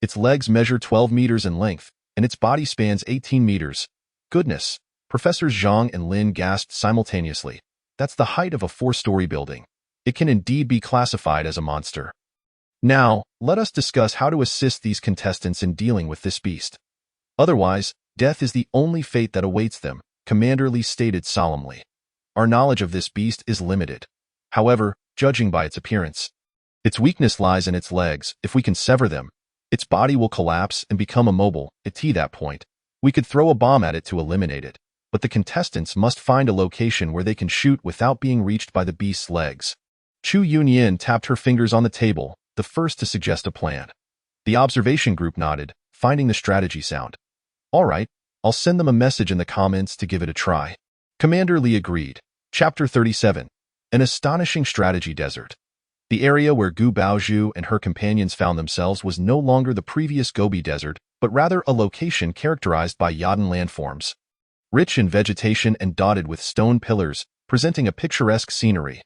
S1: Its legs measure 12 meters in length, and its body spans 18 meters. Goodness, Professors Zhang and Lin gasped simultaneously. That's the height of a 4-story building. It can indeed be classified as a monster. Now, let us discuss how to assist these contestants in dealing with this beast. Otherwise, death is the only fate that awaits them, Commander Li stated solemnly. Our knowledge of this beast is limited. However, judging by its appearance, Its weakness lies in its legs. If we can sever them, its body will collapse and become immobile. At that point, we could throw a bomb at it to eliminate it, but the contestants must find a location where they can shoot without being reached by the beast's legs. Chu Yunyin tapped her fingers on the table, the first to suggest a plan. The observation group nodded, finding the strategy sound. All right, I'll send them a message in the comments to give it a try. Commander Li agreed. Chapter 37. An astonishing strategy desert. The area where Gu Baozhu and her companions found themselves was no longer the previous Gobi Desert, but rather a location characterized by Yadan landforms. Rich in vegetation and dotted with stone pillars, presenting a picturesque scenery.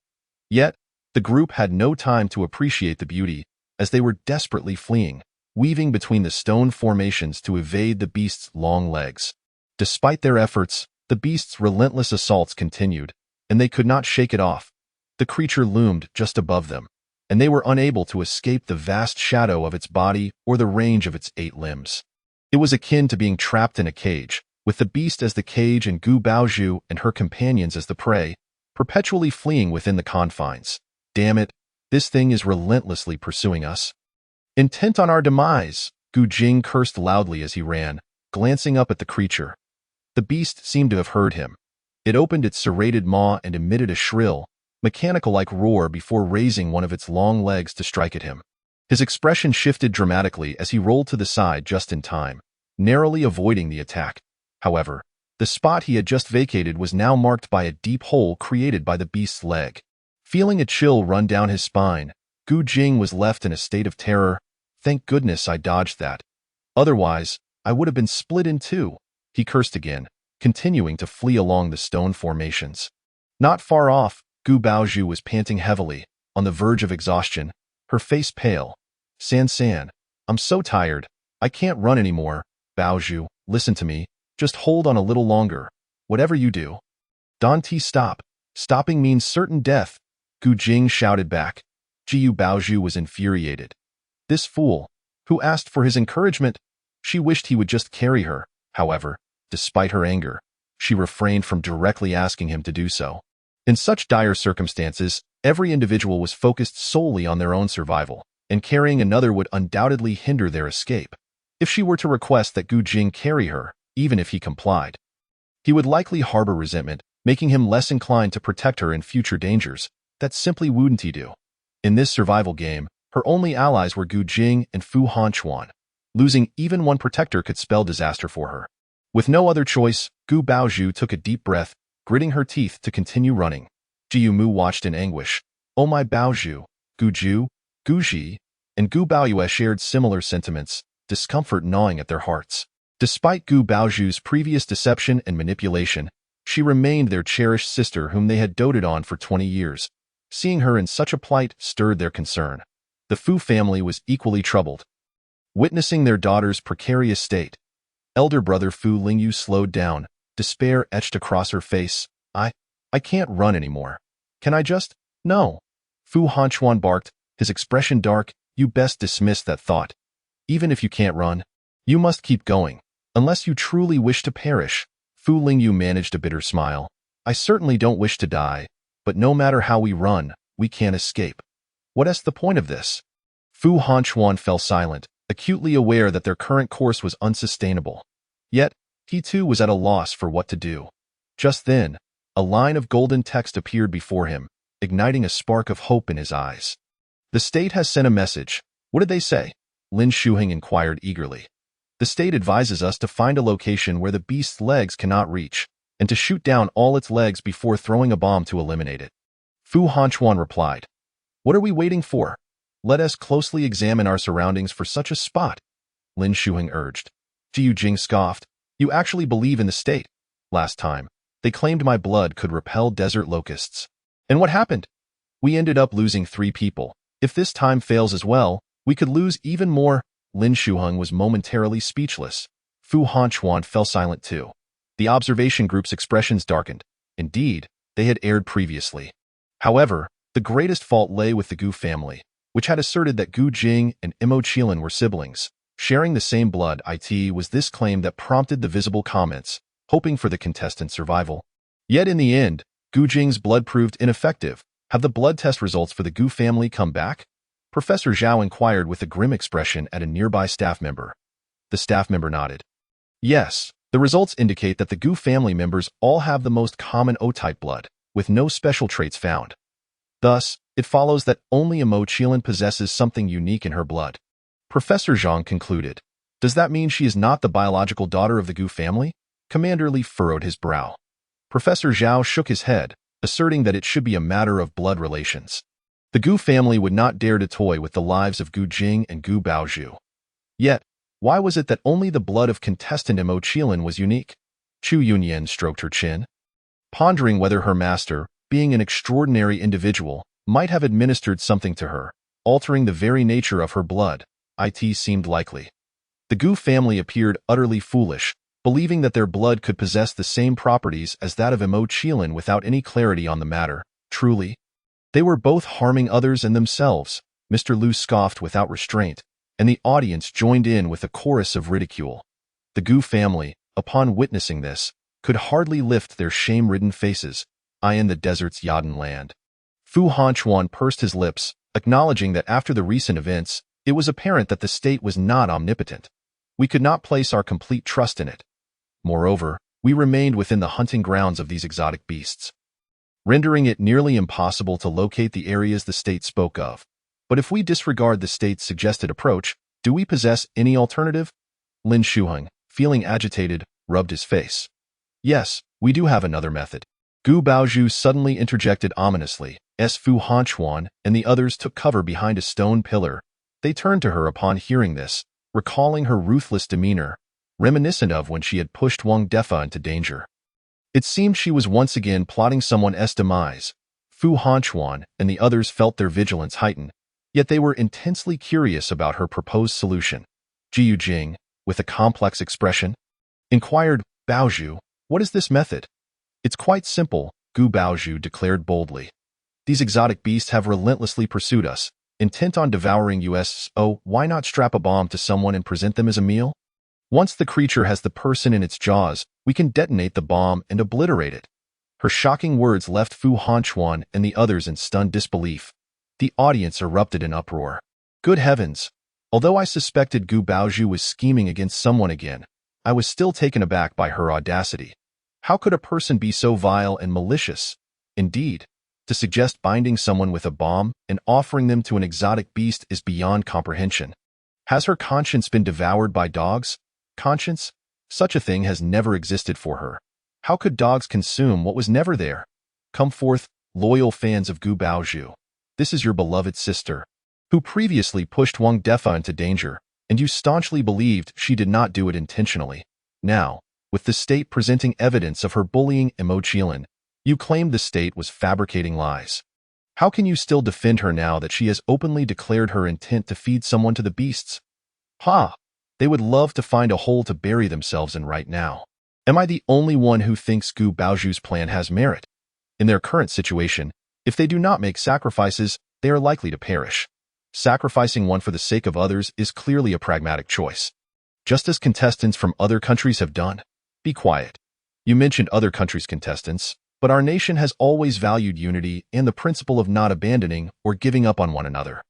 S1: Yet, the group had no time to appreciate the beauty, as they were desperately fleeing, weaving between the stone formations to evade the beast's long legs. Despite their efforts, the beast's relentless assaults continued, and they could not shake it off. The creature loomed just above them, and they were unable to escape the vast shadow of its body or the range of its 8 limbs. It was akin to being trapped in a cage, with the beast as the cage and Gu Baozhu and her companions as the prey, perpetually fleeing within the confines. Damn it, this thing is relentlessly pursuing us. Intent on our demise, Gu Jing cursed loudly as he ran, glancing up at the creature. The beast seemed to have heard him. It opened its serrated maw and emitted a shrill, mechanical-like roar before raising one of its long legs to strike at him. His expression shifted dramatically as he rolled to the side just in time, narrowly avoiding the attack. However, the spot he had just vacated was now marked by a deep hole created by the beast's leg. Feeling a chill run down his spine, Gu Jing was left in a state of terror. Thank goodness I dodged that. Otherwise, I would have been split in two, he cursed again, continuing to flee along the stone formations. Not far off, Gu Baozhu was panting heavily, on the verge of exhaustion, her face pale. San, I'm so tired. I can't run anymore. Baozhu, listen to me. Just hold on a little longer. Whatever you do. Danti, stop. Stopping means certain death, Gu Jing shouted back. Jiu Baozhu was infuriated. This fool, who asked for his encouragement, she wished he would just carry her. However, despite her anger, she refrained from directly asking him to do so. In such dire circumstances, every individual was focused solely on their own survival, and carrying another would undoubtedly hinder their escape. If she were to request that Gu Jing carry her, even if he complied, he would likely harbor resentment, making him less inclined to protect her in future dangers. That simply wouldn't he do. In this survival game, her only allies were Gu Jing and Fu Hanchuan. Losing even one protector could spell disaster for her. With no other choice, Gu Baozhu took a deep breath, gritting her teeth to continue running. Jiu Mu watched in anguish. Oh my Baozhu, Gu Ju, Gu Ji, and Gu Baoyue shared similar sentiments, discomfort gnawing at their hearts. Despite Gu Baozhu's previous deception and manipulation, she remained their cherished sister whom they had doted on for 20 years. Seeing her in such a plight stirred their concern. The Fu family was equally troubled. Witnessing their daughter's precarious state, elder brother Fu Lingyu slowed down, despair etched across her face. I can't run anymore. Can I just? No. Fu Hanchuan barked, his expression dark. You best dismiss that thought. Even if you can't run, you must keep going, unless you truly wish to perish. Fu Lingyu managed a bitter smile. I certainly don't wish to die, but no matter how we run, we can't escape. What is the point of this? Fu Hanchuan fell silent, acutely aware that their current course was unsustainable. Yet, he too was at a loss for what to do. Just then, a line of golden text appeared before him, igniting a spark of hope in his eyes. The state has sent a message. What did they say? Lin Shuheng inquired eagerly. The state advises us to find a location where the beast's legs cannot reach, and to shoot down all its legs before throwing a bomb to eliminate it. Fu Hanchuan replied. What are we waiting for? Let us closely examine our surroundings for such a spot, Lin Shuheng urged. Jiu Jing scoffed. You actually believe in the state. Last time, they claimed my blood could repel desert locusts. And what happened? We ended up losing 3 people. If this time fails as well, we could lose even more. Lin Shuheng was momentarily speechless. Fu Hanchuan fell silent too. The observation group's expressions darkened. Indeed, they had erred previously. However, the greatest fault lay with the Gu family, which had asserted that Gu Jing and Zhang Qiling were siblings, sharing the same blood. It was this claim that prompted the visible comments, hoping for the contestant's survival. Yet in the end, Gu Jing's blood proved ineffective. Have the blood test results for the Gu family come back? Professor Zhao inquired with a grim expression at a nearby staff member. The staff member nodded. Yes, the results indicate that the Gu family members all have the most common O-type blood, with no special traits found. Thus, it follows that only Imo Qilin possesses something unique in her blood. Professor Zhang concluded. Does that mean she is not the biological daughter of the Gu family? Commander Li furrowed his brow. Professor Zhao shook his head, asserting that it should be a matter of blood relations. The Gu family would not dare to toy with the lives of Gu Jing and Gu Baozhu. Yet, why was it that only the blood of contestant Imo Qilin was unique? Chu Yunyan stroked her chin, pondering whether her master, being an extraordinary individual, might have administered something to her, altering the very nature of her blood. It seemed likely. The Gu family appeared utterly foolish, believing that their blood could possess the same properties as that of Imo Qilin without any clarity on the matter. Truly, they were both harming others and themselves. Mr. Lu scoffed without restraint, and the audience joined in with a chorus of ridicule. The Gu family, upon witnessing this, could hardly lift their shame-ridden faces. I in the desert's Yaden land. Fu Hanchuan pursed his lips, acknowledging that after the recent events, it was apparent that the state was not omnipotent. We could not place our complete trust in it. Moreover, we remained within the hunting grounds of these exotic beasts, rendering it nearly impossible to locate the areas the state spoke of. But if we disregard the state's suggested approach, do we possess any alternative? Lin Shuheng, feeling agitated, rubbed his face. Yes, we do have another method. Gu Baozhu suddenly interjected ominously. Fu Hanchuan and the others took cover behind a stone pillar. They turned to her upon hearing this, recalling her ruthless demeanor, reminiscent of when she had pushed Wang Defa into danger. It seemed she was once again plotting someone's demise. Fu Hanchuan and the others felt their vigilance heighten, yet they were intensely curious about her proposed solution. Jiu Jing, with a complex expression, inquired, Baozhu, what is this method? It's quite simple, Gu Baozhu declared boldly. These exotic beasts have relentlessly pursued us, intent on devouring us. Oh, why not strap a bomb to someone and present them as a meal? Once the creature has the person in its jaws, we can detonate the bomb and obliterate it. Her shocking words left Fu Hanchuan and the others in stunned disbelief. The audience erupted in uproar. Good heavens! Although I suspected Gu Baozhu was scheming against someone again, I was still taken aback by her audacity. How could a person be so vile and malicious? Indeed, to suggest binding someone with a bomb and offering them to an exotic beast is beyond comprehension. Has her conscience been devoured by dogs? Conscience? Such a thing has never existed for her. How could dogs consume what was never there? Come forth, loyal fans of Gu Baozhu. This is your beloved sister, who previously pushed Wang Defa into danger, and you staunchly believed she did not do it intentionally. Now, with the state presenting evidence of her bullying Imo Qilin, you claimed the state was fabricating lies. How can you still defend her now that she has openly declared her intent to feed someone to the beasts? Ha! They would love to find a hole to bury themselves in right now. Am I the only one who thinks Gu Baozhu's plan has merit? In their current situation, if they do not make sacrifices, they are likely to perish. Sacrificing one for the sake of others is clearly a pragmatic choice, just as contestants from other countries have done. Be quiet. You mentioned other countries' contestants, but our nation has always valued unity and the principle of not abandoning or giving up on one another.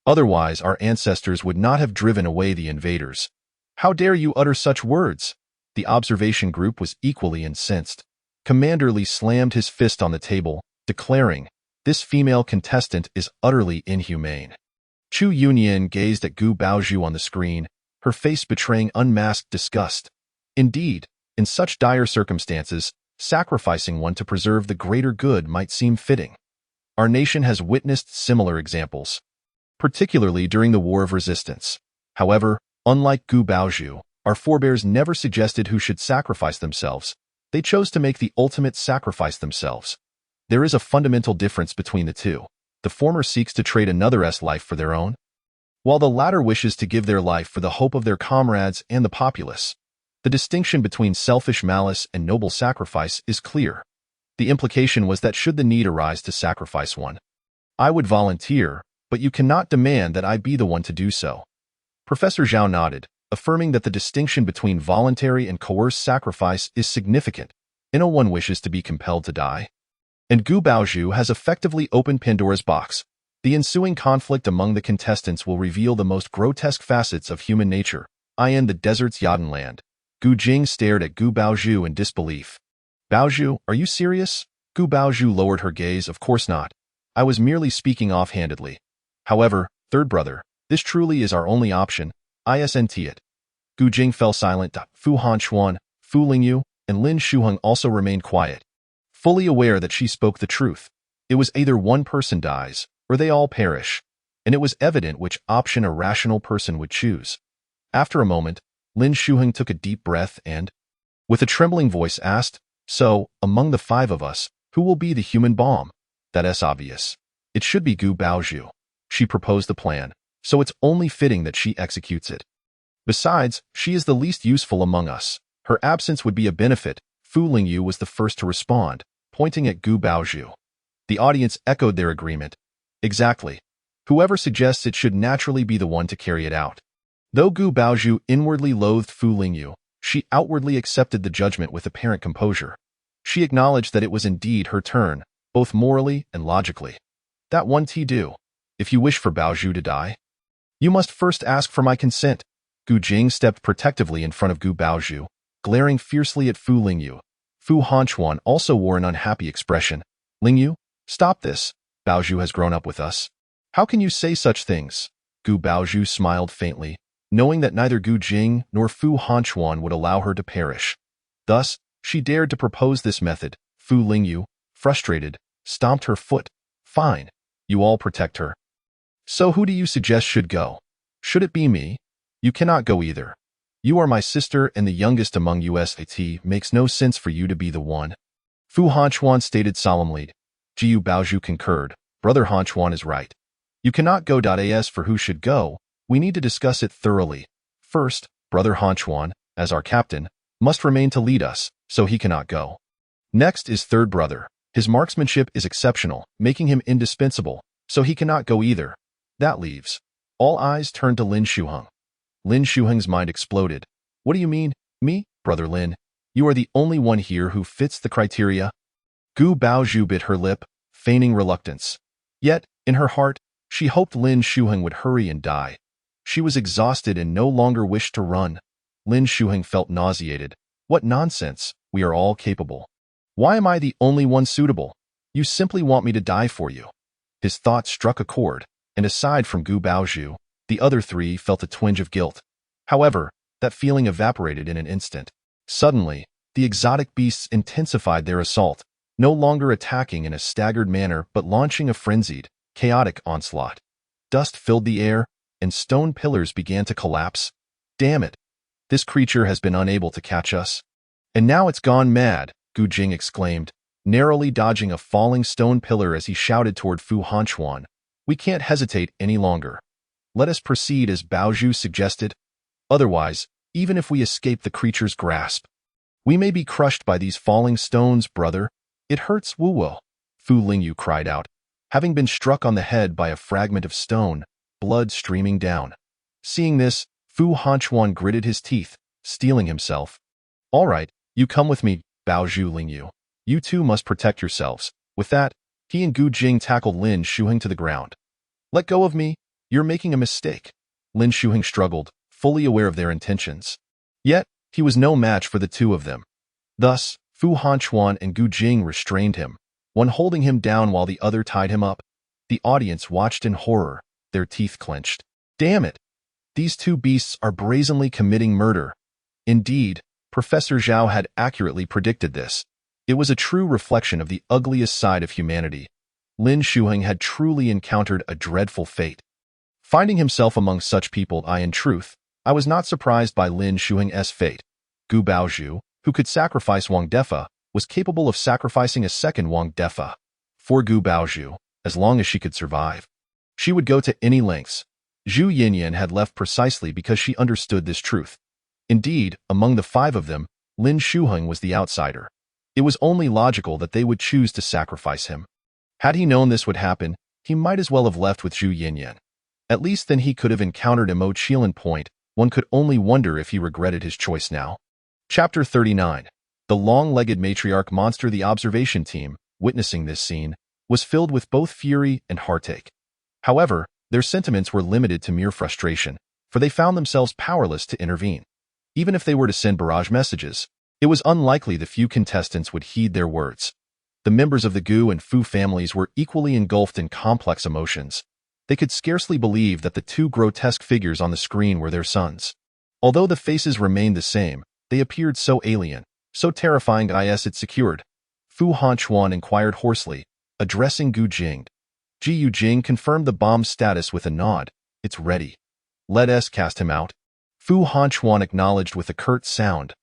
S1: Otherwise, our ancestors would not have driven away the invaders. How dare you utter such words? The observation group was equally incensed. Commander Li slammed his fist on the table, declaring, this female contestant is utterly inhumane. Chu Yunyan gazed at Gu Baozhu on the screen, her face betraying unmasked disgust. Indeed, in such dire circumstances, sacrificing one to preserve the greater good might seem fitting. Our nation has witnessed similar examples, particularly during the War of Resistance. However, unlike Gu Baozhu, our forebears never suggested who should sacrifice themselves. They chose to make the ultimate sacrifice themselves. There is a fundamental difference between the two. The former seeks to trade another's life for their own, while the latter wishes to give their life for the hope of their comrades and the populace. The distinction between selfish malice and noble sacrifice is clear. The implication was that should the need arise to sacrifice one, I would volunteer, but you cannot demand that I be the one to do so. Professor Zhao nodded, affirming that the distinction between voluntary and coerced sacrifice is significant. No one wishes to be compelled to die. And Gu Baozhu has effectively opened Pandora's box. The ensuing conflict among the contestants will reveal the most grotesque facets of human nature. In the desert's Jotunland. Gu Jing stared at Gu Baozhu in disbelief. Baozhu, are you serious? Gu Baozhu lowered her gaze. Of course not. I was merely speaking offhandedly. However, third brother, this truly is our only option. Isn't it? Gu Jing fell silent. Fu Hanchuan, Fu Lingyu, and Lin Shuheng also remained quiet, fully aware that she spoke the truth. It was either one person dies, or they all perish, and it was evident which option a rational person would choose. After a moment, Lin Shuheng took a deep breath and, with a trembling voice, asked, "So, among the five of us, who will be the human bomb?" That's obvious. It should be Gu Baozhu. She proposed the plan, so it's only fitting that she executes it. Besides, she is the least useful among us. Her absence would be a benefit. Fu Lingyu was the first to respond, pointing at Gu Baozhu. The audience echoed their agreement. Exactly. Whoever suggests it should naturally be the one to carry it out. Though Gu Baozhu inwardly loathed Fu Lingyu, she outwardly accepted the judgment with apparent composure. She acknowledged that it was indeed her turn, both morally and logically. That one to do. If you wish for Baozhu to die, you must first ask for my consent. Gu Jing stepped protectively in front of Gu Baozhu, glaring fiercely at Fu Lingyu. Fu Hanchuan also wore an unhappy expression. Lingyu, stop this. Baozhu has grown up with us. How can you say such things? Gu Baozhu smiled faintly, knowing that neither Gu Jing nor Fu Hanchuan would allow her to perish. Thus, she dared to propose this method. Fu Lingyu, frustrated, stomped her foot. Fine. You all protect her. So who do you suggest should go? Should it be me? You cannot go either. You are my sister and the youngest among us. It makes no sense for you to be the one. Fu Hanchuan stated solemnly. Gu Baozhu concurred. Brother Hanchuan is right. You cannot go. As for who should go, we need to discuss it thoroughly. First, Brother Hanchuan, as our captain, must remain to lead us, so he cannot go. Next is third brother. His marksmanship is exceptional, making him indispensable, so he cannot go either. That leaves. All eyes turned to Lin Shuheng. Lin Shuheng's mind exploded. What do you mean, me, Brother Lin? You are the only one here who fits the criteria? Gu Baozhu bit her lip, feigning reluctance. Yet, in her heart, she hoped Lin Shuheng would hurry and die. She was exhausted and no longer wished to run. Lin Shuheng felt nauseated. What nonsense, we are all capable. Why am I the only one suitable? You simply want me to die for you. His thoughts struck a chord, and aside from Gu Baozhu, the other three felt a twinge of guilt. However, that feeling evaporated in an instant. Suddenly, the exotic beasts intensified their assault, no longer attacking in a staggered manner but launching a frenzied, chaotic onslaught. Dust filled the air, and stone pillars began to collapse. Damn it! This creature has been unable to catch us. And now it's gone mad, Gu Jing exclaimed, narrowly dodging a falling stone pillar as he shouted toward Fu Hanchuan. We can't hesitate any longer. Let us proceed as Baozhu suggested. Otherwise, even if we escape the creature's grasp, we may be crushed by these falling stones, brother. It hurts, Wu. Fu Lingyu cried out, having been struck on the head by a fragment of stone, blood streaming down. Seeing this, Fu Hanchuan gritted his teeth, steeling himself. All right, you come with me, Baozhu Lingyu. You two must protect yourselves. With that, he and Gu Jing tackled Lin Shuheng to the ground. Let go of me. You're making a mistake. Lin Shuheng struggled, fully aware of their intentions. Yet, he was no match for the two of them. Thus, Fu Hanchuan and Gu Jing restrained him, one holding him down while the other tied him up. The audience watched in horror, their teeth clenched. Damn it! These two beasts are brazenly committing murder. Indeed, Professor Zhao had accurately predicted this. It was a true reflection of the ugliest side of humanity. Lin Shuheng had truly encountered a dreadful fate. Finding himself among such people, in truth, I was not surprised by Lin Shuheng's fate. Gu Baozhu, who could sacrifice Wang Defa, was capable of sacrificing a second Wang Defa. For Gu Baozhu, as long as she could survive, she would go to any lengths. Zhu Yinyan had left precisely because she understood this truth. Indeed, among the five of them, Lin Shuheng was the outsider. It was only logical that they would choose to sacrifice him. Had he known this would happen, he might as well have left with Zhu Yinyan. At least then he could have encountered Mo Qiling. One could only wonder if he regretted his choice now. Chapter 39. The long-legged matriarch monster. The observation team, witnessing this scene, was filled with both fury and heartache. However, their sentiments were limited to mere frustration, for they found themselves powerless to intervene. Even if they were to send barrage messages, it was unlikely the few contestants would heed their words. The members of the Gu and Fu families were equally engulfed in complex emotions. They could scarcely believe that the two grotesque figures on the screen were their sons. Although the faces remained the same, they appeared so alien, so terrifying. Is it secured? Fu Hanchuan inquired hoarsely, addressing Gu Jing. Ji Yujing confirmed the bomb's status with a nod. It's ready. Let us cast him out. Fu Hanchuan acknowledged with a curt sound.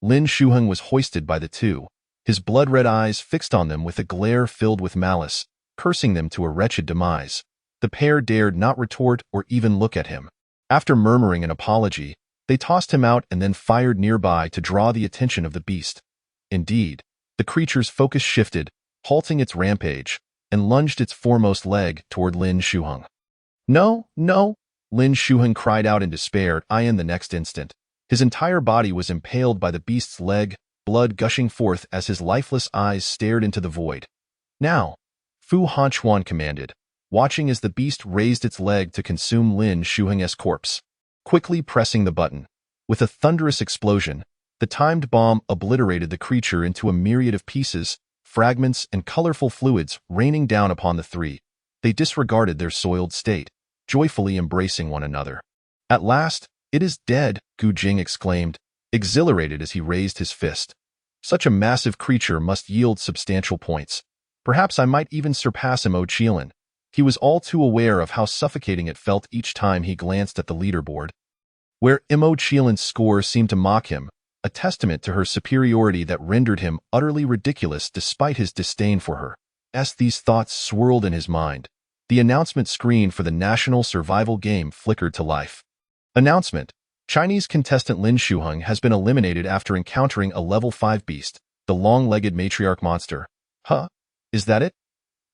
S1: Lin Shuheng was hoisted by the two, his blood-red eyes fixed on them with a glare filled with malice, cursing them to a wretched demise. The pair dared not retort or even look at him. After murmuring an apology, they tossed him out and then fired nearby to draw the attention of the beast. Indeed, the creature's focus shifted, halting its rampage, and lunged its foremost leg toward Lin Shuheng. No, no! Lin Shuheng cried out in despair. In the next instant, his entire body was impaled by the beast's leg, blood gushing forth as his lifeless eyes stared into the void. Now, Fu Hanchuan commanded, watching as the beast raised its leg to consume Lin Shuheng's corpse. Quickly pressing the button, with a thunderous explosion, the timed bomb obliterated the creature into a myriad of pieces, fragments, and colorful fluids raining down upon the three. They disregarded their soiled state, joyfully embracing one another. At last, it is dead, Gu Jing exclaimed, exhilarated as he raised his fist. Such a massive creature must yield substantial points. Perhaps I might even surpass Zhang Qiling. He was all too aware of how suffocating it felt each time he glanced at the leaderboard. Where Zhang Qiling's score seemed to mock him, a testament to her superiority that rendered him utterly ridiculous despite his disdain for her. As these thoughts swirled in his mind, the announcement screen for the national survival game flickered to life. Announcement: Chinese contestant Lin Shuheng has been eliminated after encountering a level 5 beast, the long-legged matriarch monster. Huh? Is that it?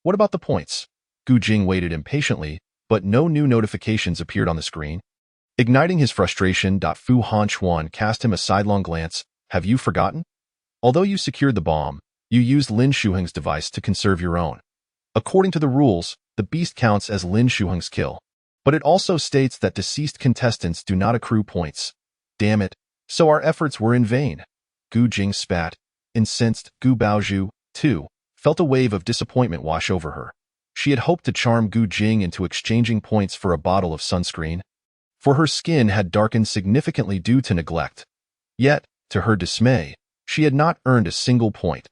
S1: What about the points? Gu Jing waited impatiently, but no new notifications appeared on the screen. Igniting his frustration, Fu Hanchuan cast him a sidelong glance. Have you forgotten? Although you secured the bomb, you used Lin Shuheng's device to conserve your own. According to the rules, the beast counts as Lin Shuheng's kill, but it also states that deceased contestants do not accrue points. Damn it, so our efforts were in vain. Gu Jing spat. Incensed, Gu Baozhu, too, felt a wave of disappointment wash over her. She had hoped to charm Gu Jing into exchanging points for a bottle of sunscreen, for her skin had darkened significantly due to neglect. Yet, to her dismay, she had not earned a single point.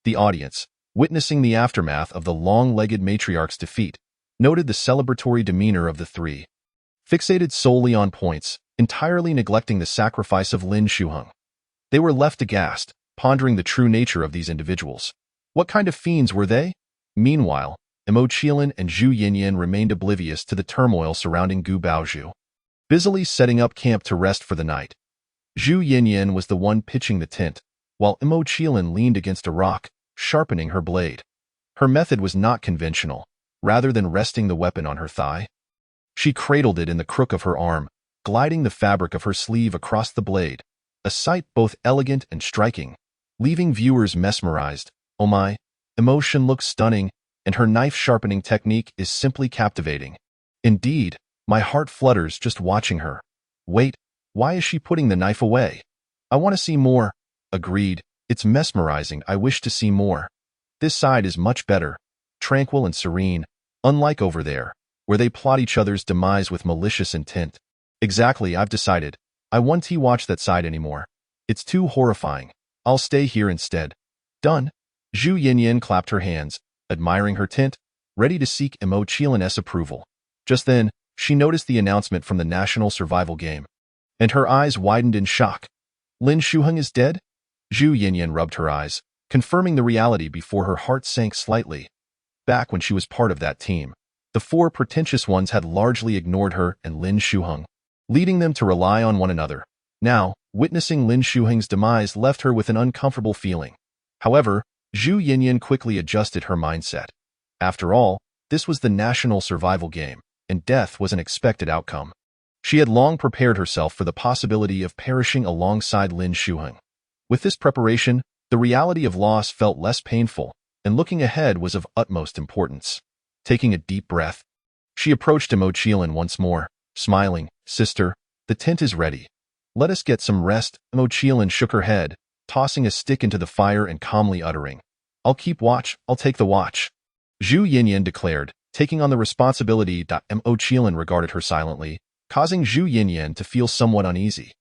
S1: The audience, witnessing the aftermath of the long-legged matriarch's defeat, noted the celebratory demeanor of the three, fixated solely on points, entirely neglecting the sacrifice of Lin Shuheng. They were left aghast, pondering the true nature of these individuals. What kind of fiends were they? Meanwhile, Zhang Qiling and Zhu Yinyan remained oblivious to the turmoil surrounding Gu Baozhu, busily setting up camp to rest for the night. Zhu Yinyan was the one pitching the tent, while Zhang Qiling leaned against a rock, sharpening her blade. Her method was not conventional. Rather than resting the weapon on her thigh, she cradled it in the crook of her arm, gliding the fabric of her sleeve across the blade, a sight both elegant and striking, leaving viewers mesmerized. Oh my, emotion looks stunning, and her knife-sharpening technique is simply captivating. Indeed, my heart flutters just watching her. Wait, why is she putting the knife away? I want to see more. Agreed, it's mesmerizing. I wish to see more. This side is much better, tranquil and serene, unlike over there, where they plot each other's demise with malicious intent. Exactly, I've decided. I won't watch that side anymore. It's too horrifying. I'll stay here instead. Done. Zhu Yinyan clapped her hands, admiring her tint, ready to seek Zhang Qiling's approval. Just then, she noticed the announcement from the national survival game, and her eyes widened in shock. Lin Shuheng is dead? Zhu Yinyan rubbed her eyes, confirming the reality before her heart sank slightly. Back when she was part of that team, the four pretentious ones had largely ignored her and Lin Shuheng, leading them to rely on one another. Now, witnessing Lin Shuheng's demise left her with an uncomfortable feeling. However, Zhu Yinyan quickly adjusted her mindset. After all, this was the national survival game, and death was an expected outcome. She had long prepared herself for the possibility of perishing alongside Lin Shuheng. With this preparation, the reality of loss felt less painful, and looking ahead was of utmost importance. Taking a deep breath, She approached Mo Qiling once more, smiling. Sister, the tent is ready. Let us get some rest. Mo Qiling shook her head, tossing a stick into the fire and calmly uttering, I'll keep watch, I'll take the watch. Zhu Yinyan declared, taking on the responsibility. Mo Qiling regarded her silently, causing Zhu Yinyan to feel somewhat uneasy.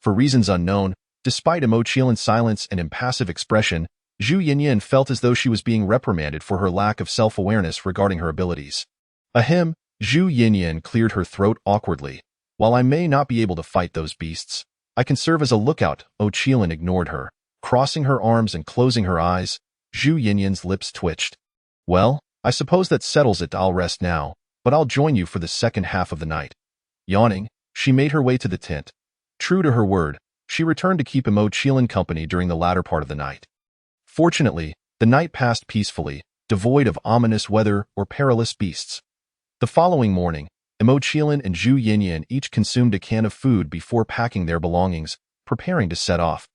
S1: For reasons unknown, despite Mo Qiling's silence and impassive expression, Zhu Yinyan felt as though she was being reprimanded for her lack of self-awareness regarding her abilities. Ahem, Zhu Yinyan cleared her throat awkwardly. While I may not be able to fight those beasts, I can serve as a lookout. Mo Qiling ignored her. Crossing her arms and closing her eyes, Zhu Yinyan's lips twitched. Well, I suppose that settles it. I'll rest now, but I'll join you for the second half of the night. Yawning, she made her way to the tent. True to her word, she returned to keep Mo Qiling company during the latter part of the night. Fortunately, the night passed peacefully, devoid of ominous weather or perilous beasts. The following morning, Mo Qiling and Zhu Yinyan each consumed a can of food before packing their belongings, preparing to set off.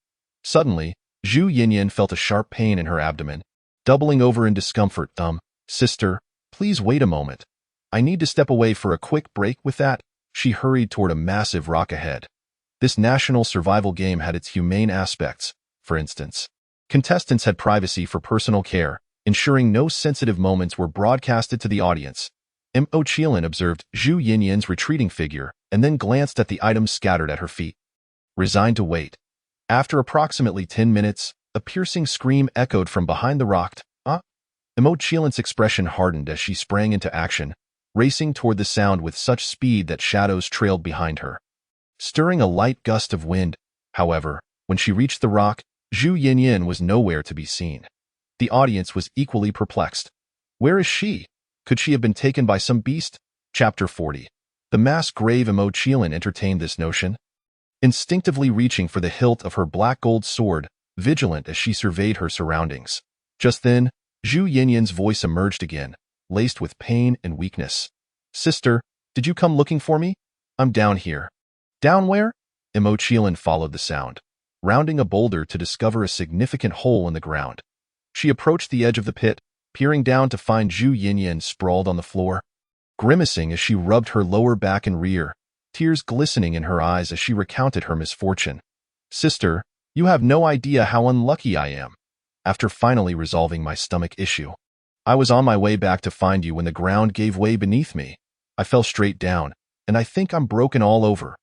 S1: Suddenly, Zhu Yinyan felt a sharp pain in her abdomen. Doubling over in discomfort, Sister, please wait a moment. I need to step away for a quick break. With that, she hurried toward a massive rock ahead. This national survival game had its humane aspects. For instance, contestants had privacy for personal care, ensuring no sensitive moments were broadcasted to the audience. Mo Qiling observed Zhu Yinyan's retreating figure and then glanced at the items scattered at her feet. Resigned to wait. After approximately 10 minutes, a piercing scream echoed from behind the rock. Mo Qiling's expression hardened as she sprang into action, racing toward the sound with such speed that shadows trailed behind her. Stirring a light gust of wind, however, when she reached the rock, Zhu Yinyan was nowhere to be seen. The audience was equally perplexed. Where is she? Could she have been taken by some beast? Chapter 40. The mass grave. Mo Qiling entertained this notion, instinctively reaching for the hilt of her black gold sword, vigilant as she surveyed her surroundings. Just then, Zhu Yinyan's voice emerged again, laced with pain and weakness. Sister, did you come looking for me? I'm down here. Down where? Mo Qiling followed the sound, rounding a boulder to discover a significant hole in the ground. She approached the edge of the pit, peering down to find Zhu Yinyan sprawled on the floor. Grimacing as she rubbed her lower back and rear, tears glistening in her eyes as she recounted her misfortune. Sister, you have no idea how unlucky I am. After finally resolving my stomach issue, I was on my way back to find you when the ground gave way beneath me. I fell straight down, and I think I'm broken all over.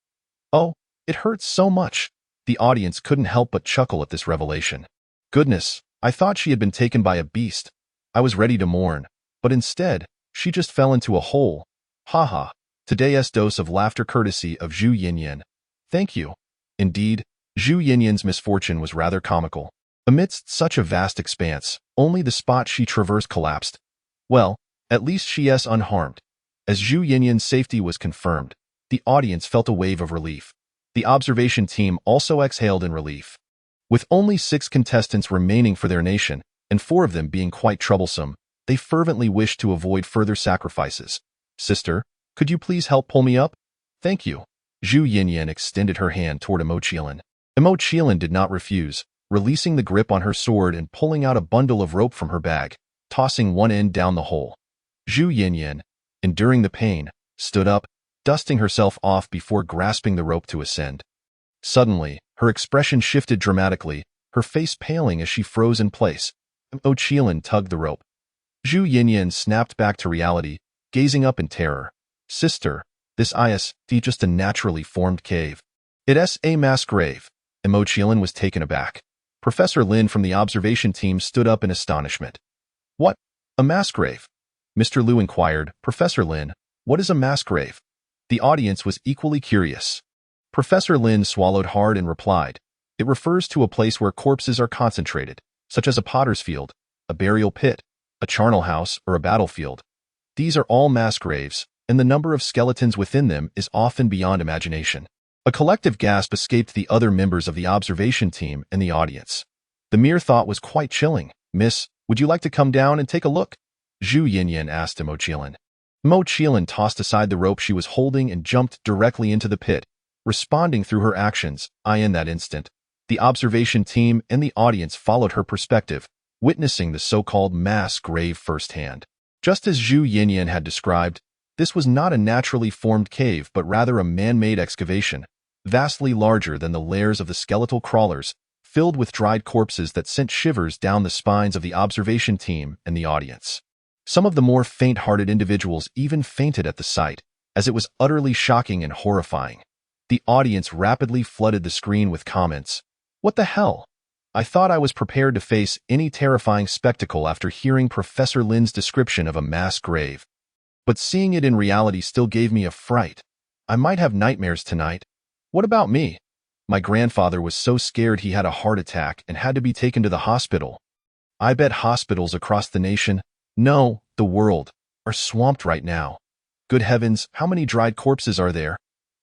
S1: Oh, it hurts so much. The audience couldn't help but chuckle at this revelation. Goodness, I thought she had been taken by a beast. I was ready to mourn, but instead, she just fell into a hole. Haha. Today's dose of laughter courtesy of Zhu Yinyan. Thank you. Indeed, Zhu Yinyan's misfortune was rather comical. Amidst such a vast expanse, only the spot she traversed collapsed. Well, at least she is unharmed. As Zhu Yinyan's safety was confirmed, the audience felt a wave of relief. The observation team also exhaled in relief. With only 6 contestants remaining for their nation, and 4 of them being quite troublesome, they fervently wished to avoid further sacrifices. Sister, could you please help pull me up? Thank you. Zhu Yinyan extended her hand toward Mo Qiling. Mo Qiling did not refuse, releasing the grip on her sword and pulling out a bundle of rope from her bag, tossing one end down the hole. Zhu Yinyan, enduring the pain, stood up, dusting herself off before grasping the rope to ascend. Suddenly, her expression shifted dramatically, her face paling as she froze in place. Mo Qiling tugged the rope. Zhu Yinyan snapped back to reality, gazing up in terror. Sister, this is just a naturally formed cave. It's a mass grave. Mo Qiling was taken aback. Professor Lin from the observation team stood up in astonishment. What? A mass grave? Mr. Liu inquired. Professor Lin, what is a mass grave? The audience was equally curious. Professor Lin swallowed hard and replied, it refers to a place where corpses are concentrated, such as a potter's field, a burial pit, a charnel house, or a battlefield. These are all mass graves, and the number of skeletons within them is often beyond imagination. A collective gasp escaped the other members of the observation team and the audience. The mere thought was quite chilling. Miss, would you like to come down and take a look? Zhu Yinyan asked Mo Qiling. Mo Qiling tossed aside the rope she was holding and jumped directly into the pit, responding through her actions. In that instant, the observation team and the audience followed her perspective, witnessing the so-called mass grave firsthand. Just as Zhu Yinyan had described, This was not a naturally formed cave, but rather a man-made excavation, vastly larger than the lairs of the skeletal crawlers, filled with dried corpses that sent shivers down the spines of the observation team and the audience. Some of the more faint-hearted individuals even fainted at the sight, as it was utterly shocking and horrifying. The audience rapidly flooded the screen with comments. "What the hell? I thought I was prepared to face any terrifying spectacle after hearing Professor Lin's description of a mass grave. But seeing it in reality still gave me a fright. I might have nightmares tonight. What about me? My grandfather was so scared he had a heart attack and had to be taken to the hospital. I bet hospitals across the nation, no, the world, are swamped right now. Good heavens, how many dried corpses are there?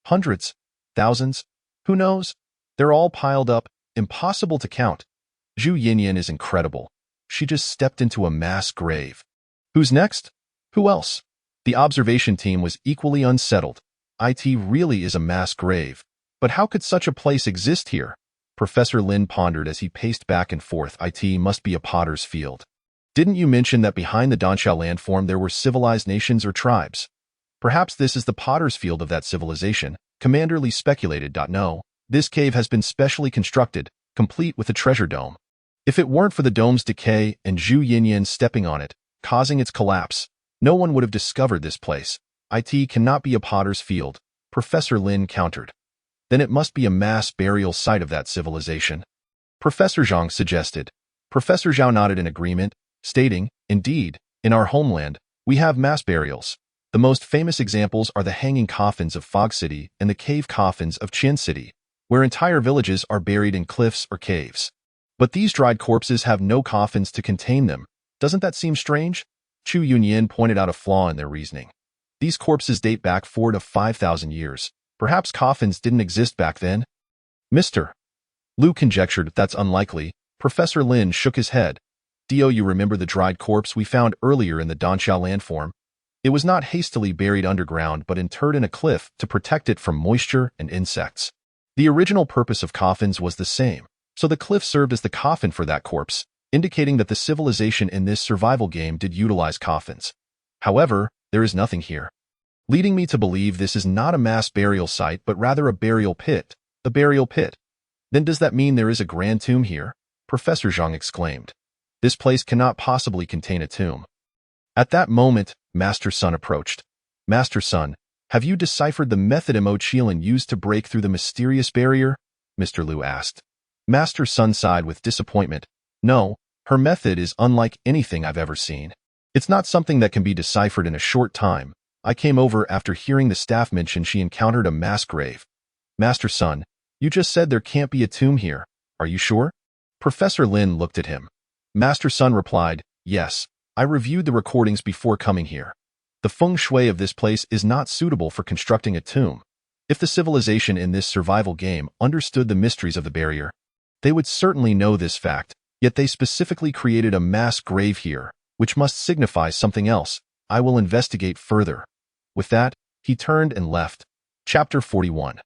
S1: Hundreds? Thousands? Who knows? They're all piled up, impossible to count. Zhu Yinyan is incredible. She just stepped into a mass grave. Who's next? Who else?" The observation team was equally unsettled. "It really is a mass grave. But how could such a place exist here?" Professor Lin pondered as he paced back and forth. "It must be a potter's field. Didn't you mention that behind the Danxiao landform there were civilized nations or tribes? Perhaps this is the potter's field of that civilization," Commander Li speculated. "No, this cave has been specially constructed, complete with a treasure dome. If it weren't for the dome's decay and Zhu Yinyan stepping on it, causing its collapse, no one would have discovered this place. It cannot be a potter's field," Professor Lin countered. "Then it must be a mass burial site of that civilization," Professor Zhang suggested. Professor Zhao nodded in agreement, stating, "Indeed, in our homeland, we have mass burials. The most famous examples are the hanging coffins of Fog City and the cave coffins of Qian City, where entire villages are buried in cliffs or caves. But these dried corpses have no coffins to contain them. Doesn't that seem strange?" Chu Yunyan pointed out a flaw in their reasoning. "These corpses date back 4,000 to 5,000 years. Perhaps coffins didn't exist back then?" Mr. Lu conjectured. "That's unlikely." Professor Lin shook his head. "Do you remember the dried corpse we found earlier in the Danxiao landform? It was not hastily buried underground but interred in a cliff to protect it from moisture and insects. The original purpose of coffins was the same, so the cliff served as the coffin for that corpse, indicating that the civilization in this survival game did utilize coffins. However, there is nothing here, leading me to believe this is not a mass burial site but rather a burial pit. A burial pit? Then does that mean there is a grand tomb here?" Professor Zhang exclaimed. "This place cannot possibly contain a tomb." At that moment, Master Sun approached. "Master Sun, have you deciphered the method Zhang Qiling used to break through the mysterious barrier?" Mr. Lu asked. Master Sun sighed with disappointment. "No, her method is unlike anything I've ever seen. It's not something that can be deciphered in a short time. I came over after hearing the staff mention she encountered a mass grave." "Master Sun, you just said there can't be a tomb here. Are you sure?" Professor Lin looked at him. Master Sun replied, "Yes, I reviewed the recordings before coming here. The feng shui of this place is not suitable for constructing a tomb. If the civilization in this survival game understood the mysteries of the barrier, they would certainly know this fact, yet they specifically created a mass grave here, which must signify something else. I will investigate further." With that, he turned and left. Chapter 41.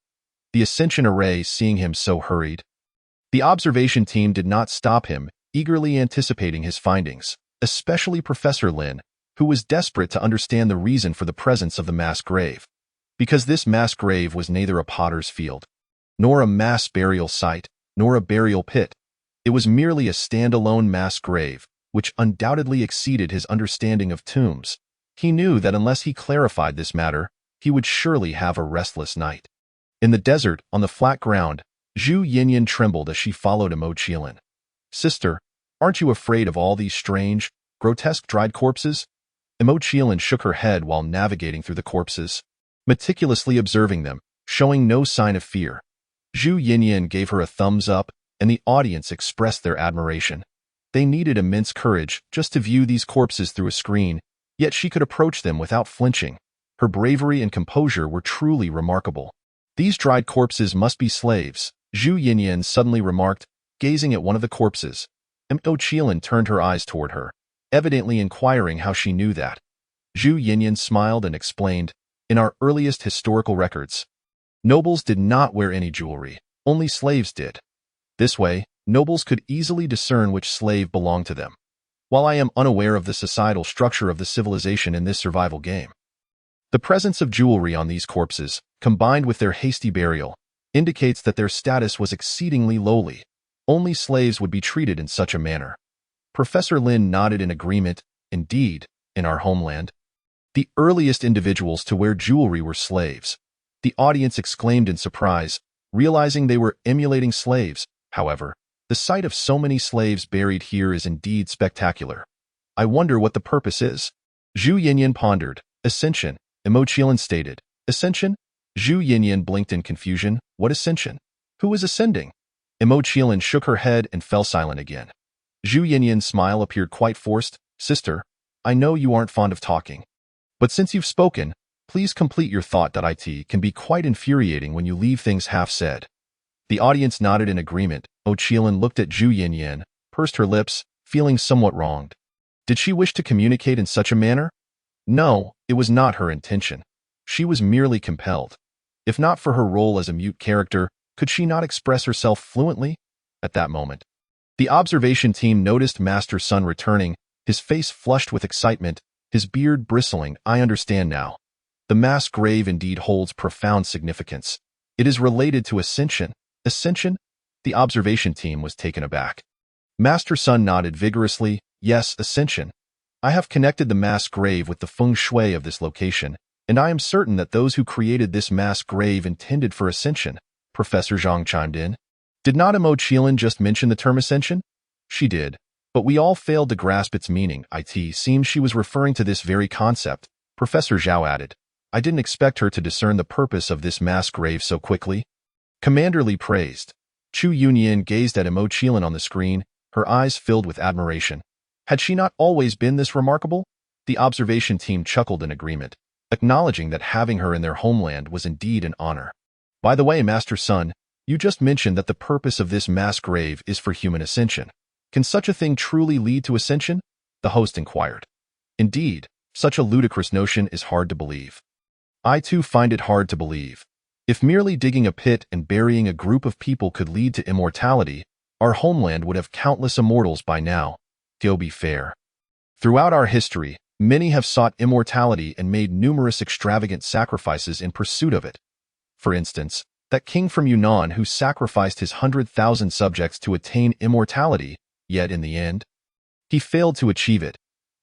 S1: The Ascension Array. Seeing him so hurried, the observation team did not stop him, eagerly anticipating his findings, especially Professor Lin, who was desperate to understand the reason for the presence of the mass grave. Because this mass grave was neither a potter's field, nor a mass burial site, nor a burial pit. It was merely a standalone mass grave, which undoubtedly exceeded his understanding of tombs. He knew that unless he clarified this matter, he would surely have a restless night. In the desert, on the flat ground, Zhu Yinyan trembled as she followed Zhang Qiling. "Sister, aren't you afraid of all these strange, grotesque dried corpses?" Zhang Qiling shook her head while navigating through the corpses, meticulously observing them, showing no sign of fear. Zhu Yinyan gave her a thumbs up, and the audience expressed their admiration. They needed immense courage just to view these corpses through a screen, yet she could approach them without flinching. Her bravery and composure were truly remarkable. "These dried corpses must be slaves," Zhu Yinyan suddenly remarked, gazing at one of the corpses. Zhang Qiling turned her eyes toward her, evidently inquiring how she knew that. Zhu Yinyan smiled and explained, "In our earliest historical records, nobles did not wear any jewelry, only slaves did. This way, nobles could easily discern which slave belonged to them. While I am unaware of the societal structure of the civilization in this survival game, The presence of jewelry on these corpses, combined with their hasty burial, indicates that their status was exceedingly lowly. Only slaves would be treated in such a manner. Professor Lin nodded in agreement. Indeed, in our homeland, the earliest individuals to wear jewelry were slaves. The audience exclaimed in surprise, realizing they were emulating slaves. However, the sight of so many slaves buried here is indeed spectacular. I wonder what the purpose is. Zhu Yinyan pondered. Ascension, Zhang Qiling stated. Ascension? Zhu Yinyan blinked in confusion. What ascension? Who is ascending? Zhang Qiling shook her head and fell silent again. Zhu Yinyan's smile appeared quite forced. Sister, I know you aren't fond of talking. But since you've spoken, please complete your thought. It can be quite infuriating when you leave things half said. The audience nodded in agreement. Zhang Qiling looked at Zhu Yinyan, pursed her lips, feeling somewhat wronged. Did she wish to communicate in such a manner? No, it was not her intention. She was merely compelled. If not for her role as a mute character, could she not express herself fluently? At that moment, the observation team noticed Master Sun returning, his face flushed with excitement, his beard bristling. I understand now. The mass grave indeed holds profound significance. It is related to ascension. Ascension? The observation team was taken aback. Master Sun nodded vigorously. Yes, ascension. I have connected the mass grave with the feng shui of this location, and I am certain that those who created this mass grave intended for ascension. Professor Zhang chimed in. Did not Zhang Qiling just mention the term ascension? She did, but we all failed to grasp its meaning. It seems she was referring to this very concept. Professor Zhao added. I didn't expect her to discern the purpose of this mass grave so quickly. Commander Li praised. Chu Yunyan gazed at Zhang Qiling on the screen, her eyes filled with admiration. Had she not always been this remarkable? The observation team chuckled in agreement, acknowledging that having her in their homeland was indeed an honor. By the way, Master Sun, you just mentioned that the purpose of this mass grave is for human ascension. Can such a thing truly lead to ascension? The host inquired. Indeed, such a ludicrous notion is hard to believe. I too find it hard to believe. If merely digging a pit and burying a group of people could lead to immortality, our homeland would have countless immortals by now. To be fair. Throughout our history, many have sought immortality and made numerous extravagant sacrifices in pursuit of it. For instance, that king from Yunnan who sacrificed his 100,000 subjects to attain immortality, yet in the end, he failed to achieve it.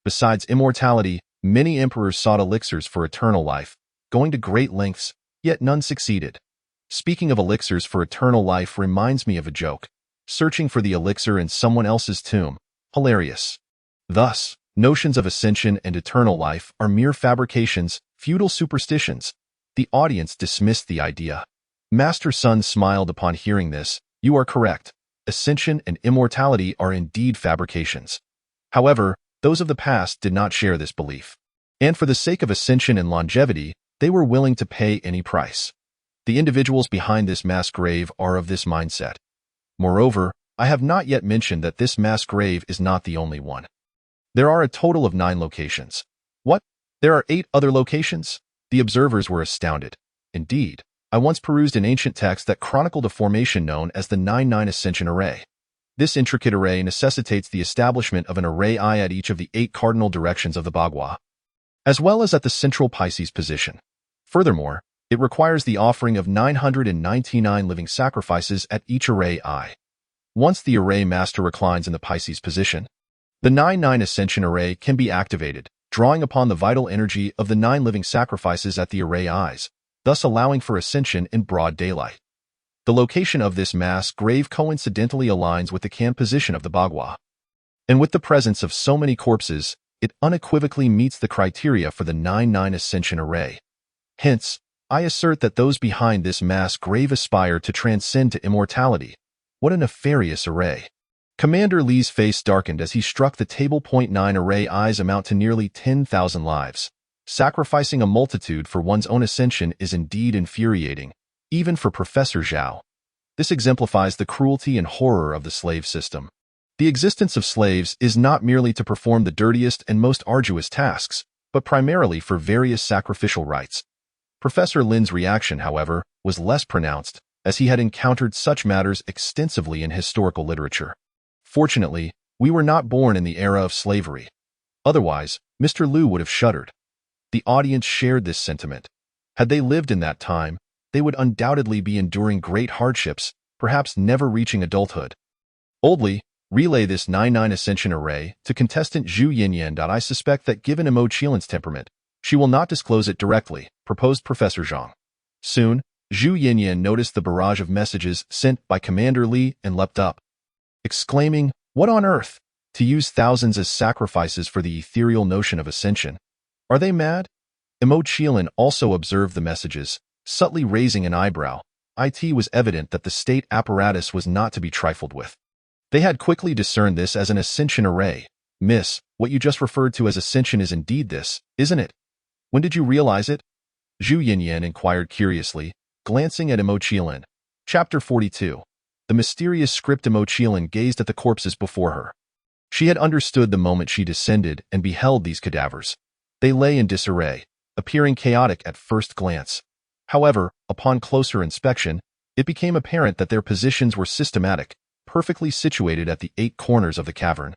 S1: Besides immortality, many emperors sought elixirs for eternal life, going to great lengths, yet none succeeded. Speaking of elixirs for eternal life reminds me of a joke. Searching for the elixir in someone else's tomb. Hilarious. Thus, notions of ascension and eternal life are mere fabrications, futile superstitions. The audience dismissed the idea. Master Sun smiled upon hearing this. You are correct. Ascension and immortality are indeed fabrications. However, those of the past did not share this belief. And for the sake of ascension and longevity, they were willing to pay any price. The individuals behind this mass grave are of this mindset. Moreover, I have not yet mentioned that this mass grave is not the only one. There are a total of 9 locations. What? There are 8 other locations? The observers were astounded. Indeed, I once perused an ancient text that chronicled a formation known as the 9-9 Ascension Array. This intricate array necessitates the establishment of an array eye at each of the 8 cardinal directions of the Bagua, as well as at the central Pisces position. Furthermore, it requires the offering of 999 living sacrifices at each array eye. Once the array master reclines in the Pisces position, the 9-9 Ascension Array can be activated, drawing upon the vital energy of the 9 living sacrifices at the array eyes, thus allowing for ascension in broad daylight. The location of this mass grave coincidentally aligns with the can position of the Bagua. And with the presence of so many corpses, it unequivocally meets the criteria for the 9-9 Ascension Array. Hence, I assert that those behind this mass grave aspire to transcend to immortality. What a nefarious array. Commander Li's face darkened as he struck the table. 9 array eyes amount to nearly 10,000 lives. Sacrificing a multitude for one's own ascension is indeed infuriating, even for Professor Zhao. This exemplifies the cruelty and horror of the slave system. The existence of slaves is not merely to perform the dirtiest and most arduous tasks, but primarily for various sacrificial rites. Professor Lin's reaction, however, was less pronounced, as he had encountered such matters extensively in historical literature. Fortunately, we were not born in the era of slavery. Otherwise, Mr. Liu would have shuddered. The audience shared this sentiment. Had they lived in that time, they would undoubtedly be enduring great hardships, perhaps never reaching adulthood. Boldly, relay this 9-9 ascension array to contestant Zhu Yinyan. I suspect that given Mo Qiling's temperament, she will not disclose it directly, proposed Professor Zhang. Soon, Zhu Yinyan noticed the barrage of messages sent by Commander Li and leapt up, exclaiming, "What on earth? To use thousands as sacrifices for the ethereal notion of ascension. Are they mad?" Mo Qiling also observed the messages, subtly raising an eyebrow. It was evident that the state apparatus was not to be trifled with. They had quickly discerned this as an ascension array. "Miss, what you just referred to as ascension is indeed this, isn't it? When did you realize it?" Zhu Yinyan inquired curiously, glancing at Mo Qiling. Chapter 42. The mysterious script. Mo Qiling gazed at the corpses before her. She had understood the moment she descended and beheld these cadavers. They lay in disarray, appearing chaotic at first glance. However, upon closer inspection, it became apparent that their positions were systematic, perfectly situated at the 8 corners of the cavern,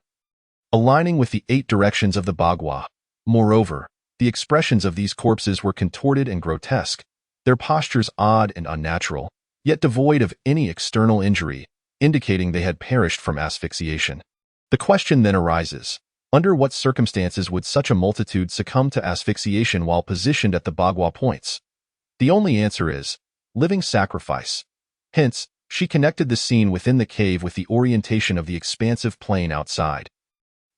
S1: aligning with the 8 directions of the Bagua. Moreover, the expressions of these corpses were contorted and grotesque, their postures odd and unnatural, yet devoid of any external injury, indicating they had perished from asphyxiation. The question then arises, under what circumstances would such a multitude succumb to asphyxiation while positioned at the Bagua points? The only answer is living sacrifice. Hence, she connected the scene within the cave with the orientation of the expansive plain outside.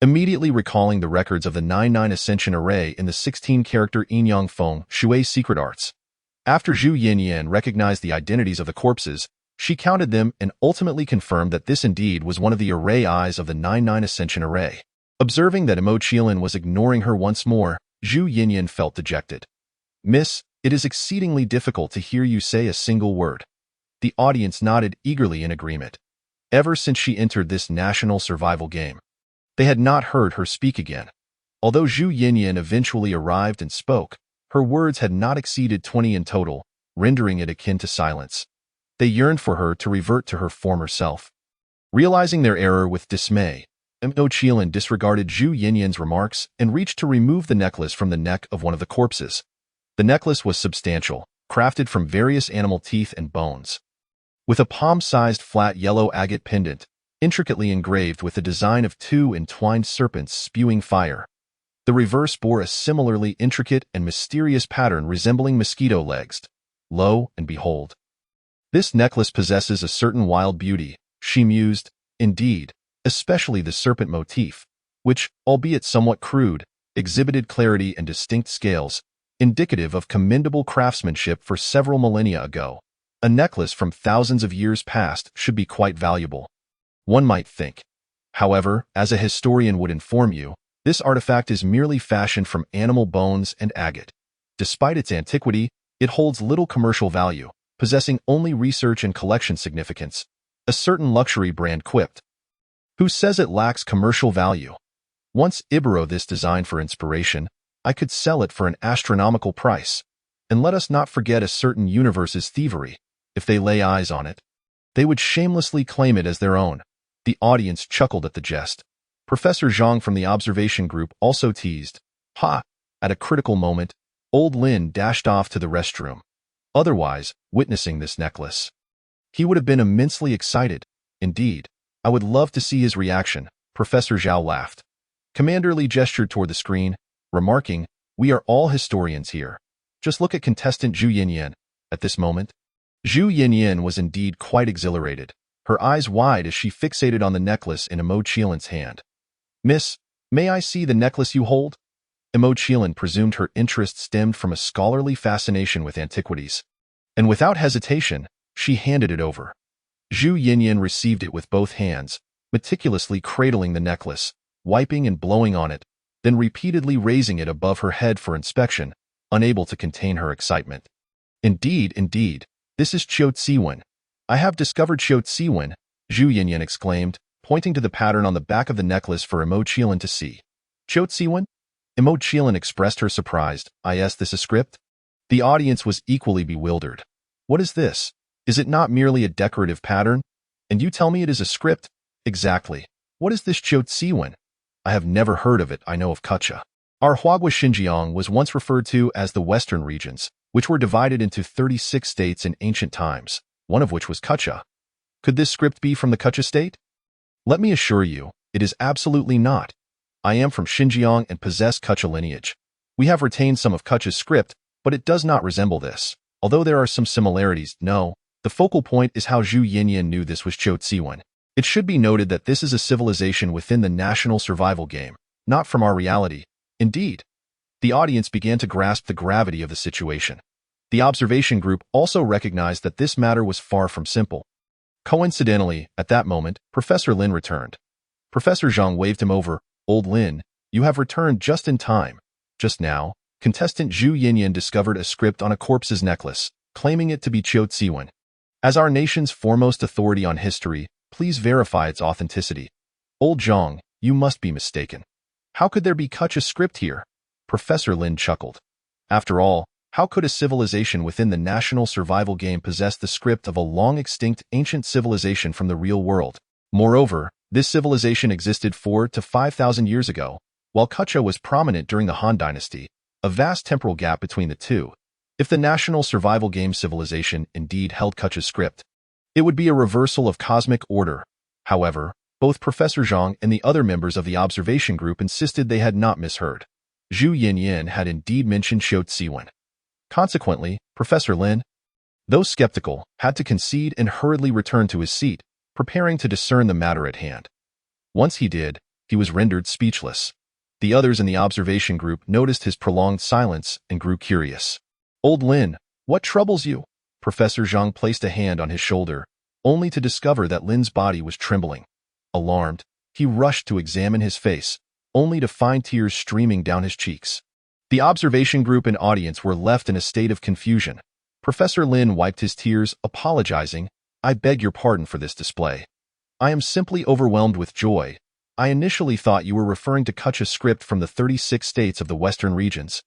S1: Immediately recalling the records of the 9-9 ascension array in the 16-character Yinyang Feng Shui secret arts. After Zhu Yinyan recognized the identities of the corpses, she counted them and ultimately confirmed that this indeed was one of the array eyes of the 9-9 ascension array. Observing that Mo Qiling was ignoring her once more, Zhu Yinyan felt dejected. "Miss, it is exceedingly difficult to hear you say a single word." The audience nodded eagerly in agreement. Ever since she entered this national survival game, they had not heard her speak again. Although Zhu Yinyan eventually arrived and spoke, her words had not exceeded 20 in total, rendering it akin to silence. They yearned for her to revert to her former self. Realizing their error with dismay, Mo Qiling disregarded Zhu Yinyan's remarks and reached to remove the necklace from the neck of one of the corpses. The necklace was substantial, crafted from various animal teeth and bones, with a palm-sized flat yellow agate pendant, intricately engraved with the design of 2 entwined serpents spewing fire. The reverse bore a similarly intricate and mysterious pattern resembling mosquito legs. Lo and behold, this necklace possesses a certain wild beauty, she mused, indeed, especially the serpent motif, which, albeit somewhat crude, exhibited clarity and distinct scales, indicative of commendable craftsmanship for several millennia ago. A necklace from thousands of years past should be quite valuable, one might think. However, as a historian would inform you, this artifact is merely fashioned from animal bones and agate. Despite its antiquity, it holds little commercial value, possessing only research and collection significance. A certain luxury brand quipped. "Who says it lacks commercial value? Once I borrow this design for inspiration, I could sell it for an astronomical price. And let us not forget a certain universe's thievery. If they lay eyes on it, they would shamelessly claim it as their own." The audience chuckled at the jest. Professor Zhang from the observation group also teased. "Ha!" At a critical moment, old Lin dashed off to the restroom. Otherwise, witnessing this necklace, he would have been immensely excited. Indeed, I would love to see his reaction. Professor Zhao laughed. Commander Li gestured toward the screen, remarking, "We are all historians here. Just look at contestant Zhu Yinyan." At this moment, Zhu Yinyan was indeed quite exhilarated, her eyes wide as she fixated on the necklace in Mo Qiling's hand. "Miss, may I see the necklace you hold?" Mo Qiling presumed her interest stemmed from a scholarly fascination with antiquities, and without hesitation, she handed it over. Zhu Yinyan received it with both hands, meticulously cradling the necklace, wiping and blowing on it, then repeatedly raising it above her head for inspection, unable to contain her excitement. Indeed, this is Qiu Tsiwen. I have discovered Qiu Tsiwen," Zhu Yinyan exclaimed, pointing to the pattern on the back of the necklace for Mo Qiling to see. "Qiu Tsiwen?" Mo Qiling expressed her surprise. "Is this a script?" The audience was equally bewildered. "What is this? Is it not merely a decorative pattern? And you tell me it is a script?" "Exactly. What is this Qiu Tsiwen? I have never heard of it. I know of Kucha Our Huagua Xinjiang was once referred to as the Western regions, which were divided into 36 states in ancient times, one of which was Kucha. Could this script be from the Kucha state? Let me assure you, it is absolutely not. I am from Xinjiang and possess Kucha lineage. We have retained some of Kucha's script, but it does not resemble this. Although there are some similarities, no. The focal point is how Zhu Yinyan knew this was Qiu Tsiwen. It should be noted that this is a civilization within the national survival game, not from our reality. Indeed, the audience began to grasp the gravity of the situation. The observation group also recognized that this matter was far from simple. Coincidentally, at that moment, Professor Lin returned. Professor Zhang waved him over. Old Lin, you have returned just in time. Just now, contestant Zhu Yinyan discovered a script on a corpse's necklace, claiming it to be Qiu Tsiwen. As our nation's foremost authority on history, please verify its authenticity. Old Zhang, you must be mistaken. How could there be Kucha script here? Professor Lin chuckled. After all, how could a civilization within the national survival game possess the script of a long-extinct ancient civilization from the real world? Moreover, this civilization existed 4,000 to 5,000 years ago, while Kucha was prominent during the Han Dynasty, a vast temporal gap between the two. If the national survival game civilization indeed held Kucha's script, it would be a reversal of cosmic order. However, both Professor Zhang and the other members of the observation group insisted they had not misheard. Zhu Yinyan had indeed mentioned Qiu Tsiwen. Consequently, Professor Lin, though skeptical, had to concede and hurriedly return to his seat, preparing to discern the matter at hand. Once he did, he was rendered speechless. The others in the observation group noticed his prolonged silence and grew curious. Old Lin, what troubles you? Professor Zhang placed a hand on his shoulder, only to discover that Lin's body was trembling. Alarmed, he rushed to examine his face, only to find tears streaming down his cheeks. The observation group and audience were left in a state of confusion. Professor Lin wiped his tears, apologizing, I beg your pardon for this display. I am simply overwhelmed with joy. I initially thought you were referring to Kucha's script from the 36 states of the Western regions.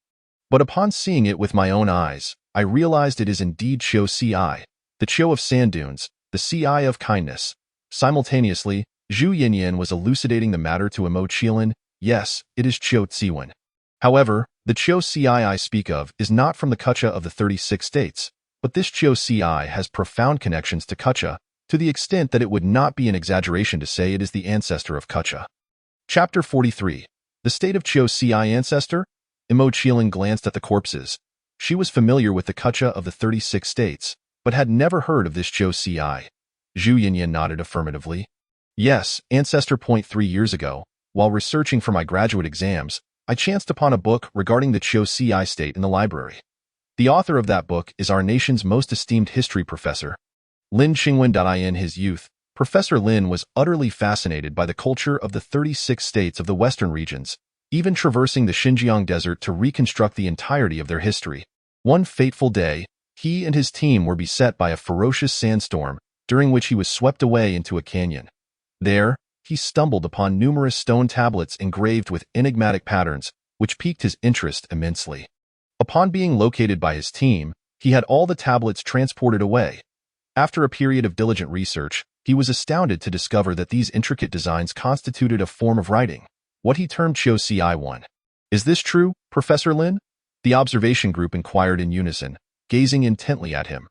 S1: But upon seeing it with my own eyes, I realized it is indeed Qiu Ci, the Qiu of sand dunes, the Ci of kindness. Simultaneously, Zhu Yinyan was elucidating the matter to Zhang Qiling. Yes, it is Qiu Tsiwen. However, the Qiu Ci I speak of is not from the Kucha of the 36 states, but this Qiu Ci has profound connections to Kucha, to the extent that it would not be an exaggeration to say it is the ancestor of Kucha. Chapter 43. The State of Qiu Ci Ancestor? Zhang Qiling glanced at the corpses. She was familiar with the Kucha of the 36 states, but had never heard of this Qiu Ci. Zhu Yinyan nodded affirmatively. Yes, ancestor. 3 years ago, while researching for my graduate exams, I chanced upon a book regarding the Qiu Ci state in the library. The author of that book is our nation's most esteemed history professor, Lin Qingwen. In his youth, Professor Lin was utterly fascinated by the culture of the 36 states of the Western regions, even traversing the Xinjiang desert to reconstruct the entirety of their history. One fateful day, he and his team were beset by a ferocious sandstorm, during which he was swept away into a canyon. There, he stumbled upon numerous stone tablets engraved with enigmatic patterns, which piqued his interest immensely. Upon being located by his team, he had all the tablets transported away. After a period of diligent research, he was astounded to discover that these intricate designs constituted a form of writing, what he termed Qiu Ci. Is this true, Professor Lin? The observation group inquired in unison, gazing intently at him.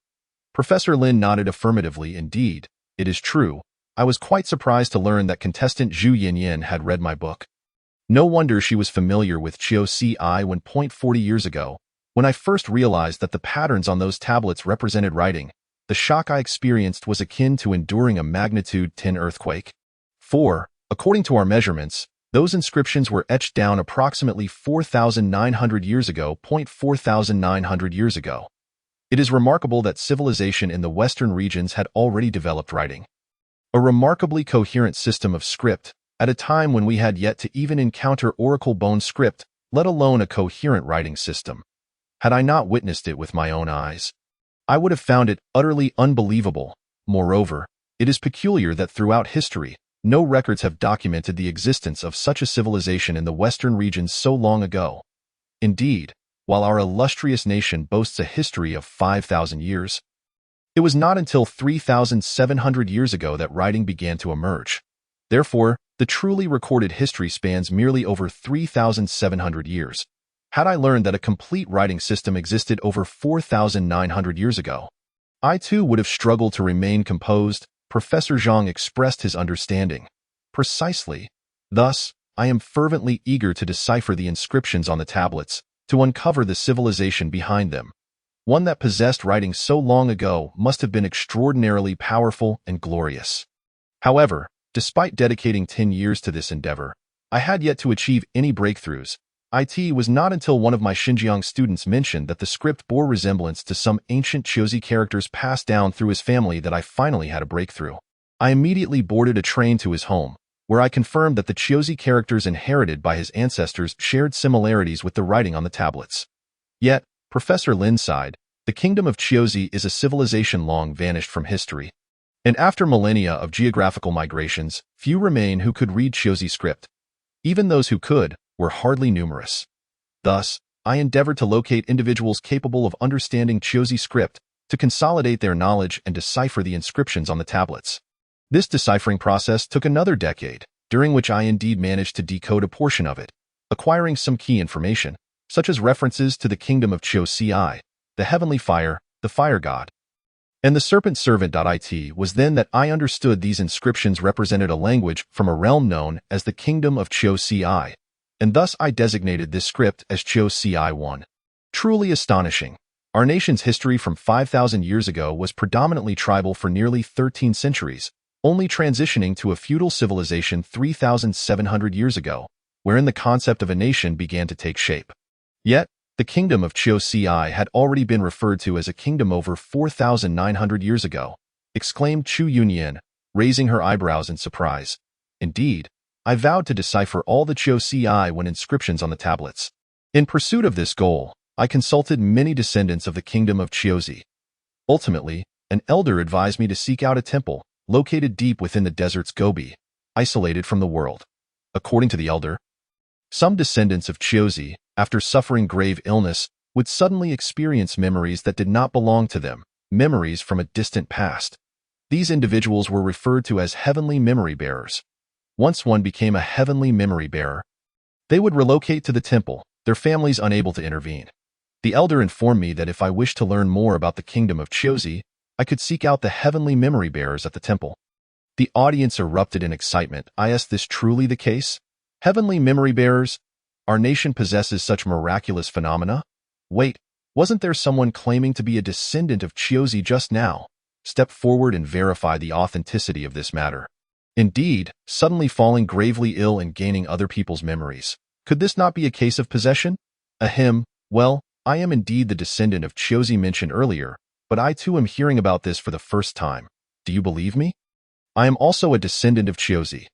S1: Professor Lin nodded affirmatively. Indeed, it is true. I was quite surprised to learn that contestant Zhu Yinyan had read my book. No wonder she was familiar with Qiu Ci when 40 years ago, when I first realized that the patterns on those tablets represented writing. The shock I experienced was akin to enduring a magnitude 10 earthquake. 4. According to our measurements, those inscriptions were etched down approximately 4,900 years ago. 4,900 years ago. It is remarkable that civilization in the Western regions had already developed writing. A remarkably coherent system of script, at a time when we had yet to even encounter oracle bone script, let alone a coherent writing system. Had I not witnessed it with my own eyes, I would have found it utterly unbelievable. Moreover, it is peculiar that throughout history, no records have documented the existence of such a civilization in the Western regions so long ago. Indeed, while our illustrious nation boasts a history of 5,000 years, it was not until 3,700 years ago that writing began to emerge. Therefore, The truly recorded history spans merely over 3,700 years. Had I learned that a complete writing system existed over 4,900 years ago, I too would have struggled to remain composed. Professor Zhang expressed his understanding. Precisely. Thus, I am fervently eager to decipher the inscriptions on the tablets, to uncover the civilization behind them. One that possessed writing so long ago must have been extraordinarily powerful and glorious. However, despite dedicating 10 years to this endeavor, I had yet to achieve any breakthroughs. It was not until one of my Xinjiang students mentioned that the script bore resemblance to some ancient Chiozi characters passed down through his family that I finally had a breakthrough. I immediately boarded a train to his home, where I confirmed that the Chiozi characters inherited by his ancestors shared similarities with the writing on the tablets. Yet, Professor Lin sighed, the kingdom of Chiozi is a civilization long vanished from history. And after millennia of geographical migrations, few remain who could read Chiozi script. Even those who could were hardly numerous. Thus, I endeavored to locate individuals capable of understanding Chiozi script, to consolidate their knowledge and decipher the inscriptions on the tablets. This deciphering process took another decade, during which I indeed managed to decode a portion of it, acquiring some key information, such as references to the kingdom of Chiozi, the heavenly fire, the fire god, and the serpent servant. It was then that I understood these inscriptions represented a language from a realm known as the kingdom of Chiozi, and thus I designated this script as Chiozi I. Truly astonishing. Our nation's history from 5,000 years ago was predominantly tribal for nearly 13 centuries, only transitioning to a feudal civilization 3,700 years ago, wherein the concept of a nation began to take shape. Yet, the kingdom of Chiozi had already been referred to as a kingdom over 4,900 years ago, exclaimed Chu Yunyan, raising her eyebrows in surprise. Indeed, I vowed to decipher all the Chiozi when inscriptions on the tablets. In pursuit of this goal, I consulted many descendants of the kingdom of Chiozi. Ultimately, an elder advised me to seek out a temple, located deep within the desert's Gobi, isolated from the world. According to the elder, some descendants of Chiozi, after suffering grave illness, would suddenly experience memories that did not belong to them, memories from a distant past. These individuals were referred to as heavenly memory bearers. Once one became a heavenly memory bearer, they would relocate to the temple, their families unable to intervene. The elder informed me that if I wished to learn more about the kingdom of Chiozi, I could seek out the heavenly memory bearers at the temple. The audience erupted in excitement. Is this truly the case? Heavenly memory bearers? Our nation possesses such miraculous phenomena? Wait, wasn't there someone claiming to be a descendant of Chiozi just now? Step forward and verify the authenticity of this matter. Indeed, suddenly falling gravely ill and gaining other people's memories. Could this not be a case of possession? Ahem, well, I am indeed the descendant of Chiozi mentioned earlier, but I too am hearing about this for the first time. Do you believe me? I am also a descendant of Chiozi.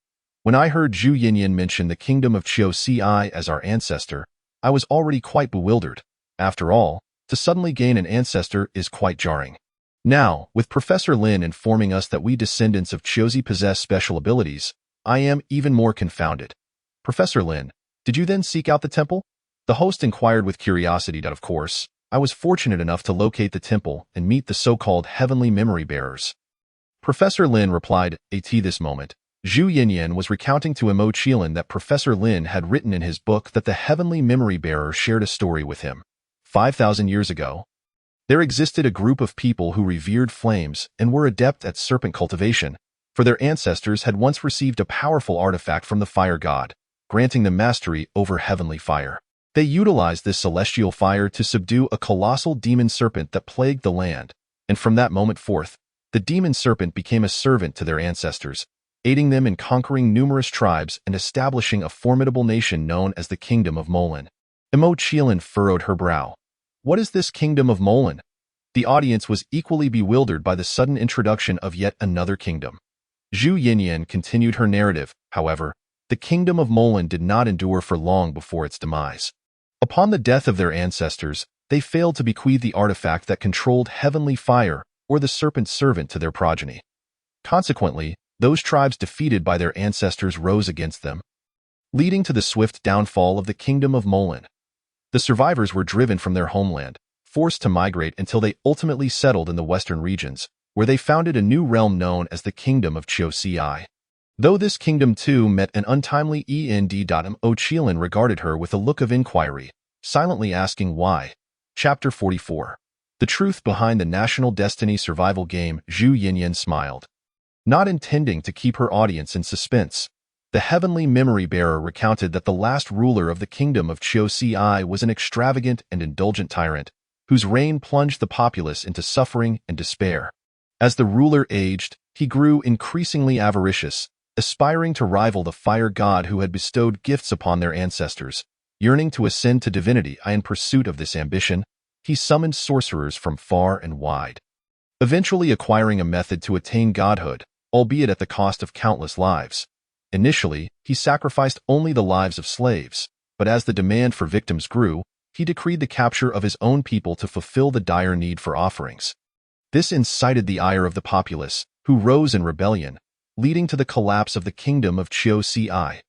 S1: When I heard Zhu Yinyan mention the kingdom of Chiozi as our ancestor, I was already quite bewildered. After all, to suddenly gain an ancestor is quite jarring. Now, with Professor Lin informing us that we descendants of Chiozi possess special abilities, I am even more confounded. Professor Lin, did you then seek out the temple? The host inquired with curiosity. Of course, I was fortunate enough to locate the temple and meet the so-called heavenly memory bearers. Professor Lin replied, at this moment, Zhu Yinyan was recounting to Zhang Qiling that Professor Lin had written in his book that the heavenly memory bearer shared a story with him. 5,000 years ago, there existed a group of people who revered flames and were adept at serpent cultivation, for their ancestors had once received a powerful artifact from the fire god, granting them mastery over heavenly fire. They utilized this celestial fire to subdue a colossal demon serpent that plagued the land, and from that moment forth, the demon serpent became a servant to their ancestors, aiding them in conquering numerous tribes and establishing a formidable nation known as the Kingdom of Molan. Zhang Qiling furrowed her brow. What is this Kingdom of Molan? The audience was equally bewildered by the sudden introduction of yet another kingdom. Zhu Yinyan continued her narrative. However, the Kingdom of Molan did not endure for long before its demise. Upon the death of their ancestors, they failed to bequeath the artifact that controlled heavenly fire or the serpent's servant to their progeny. Consequently, those tribes defeated by their ancestors rose against them, leading to the swift downfall of the Kingdom of Molan. The survivors were driven from their homeland, forced to migrate until they ultimately settled in the western regions, where they founded a new realm known as the Kingdom of Chiozi. Though this kingdom too met an untimely end. Zhang Qiling regarded her with a look of inquiry, silently asking why. Chapter 44. The truth behind the National Destiny survival game. Zhu Yinyan smiled, not intending to keep her audience in suspense. The heavenly memory bearer recounted that the last ruler of the kingdom of Qiu was an extravagant and indulgent tyrant, whose reign plunged the populace into suffering and despair. As the ruler aged, he grew increasingly avaricious, aspiring to rival the fire god who had bestowed gifts upon their ancestors. Yearning to ascend to divinity, in pursuit of this ambition, he summoned sorcerers from far and wide, eventually acquiring a method to attain godhood, albeit at the cost of countless lives. Initially, he sacrificed only the lives of slaves, but as the demand for victims grew, he decreed the capture of his own people to fulfill the dire need for offerings. This incited the ire of the populace, who rose in rebellion, leading to the collapse of the kingdom of Qiu.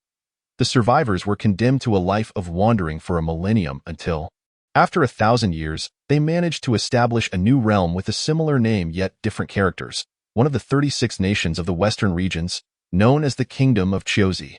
S1: The survivors were condemned to a life of wandering for a millennium until, after 1,000 years, they managed to establish a new realm with a similar name yet different characters, one of the 36 nations of the western regions, known as the Kingdom of Qiu. Zhang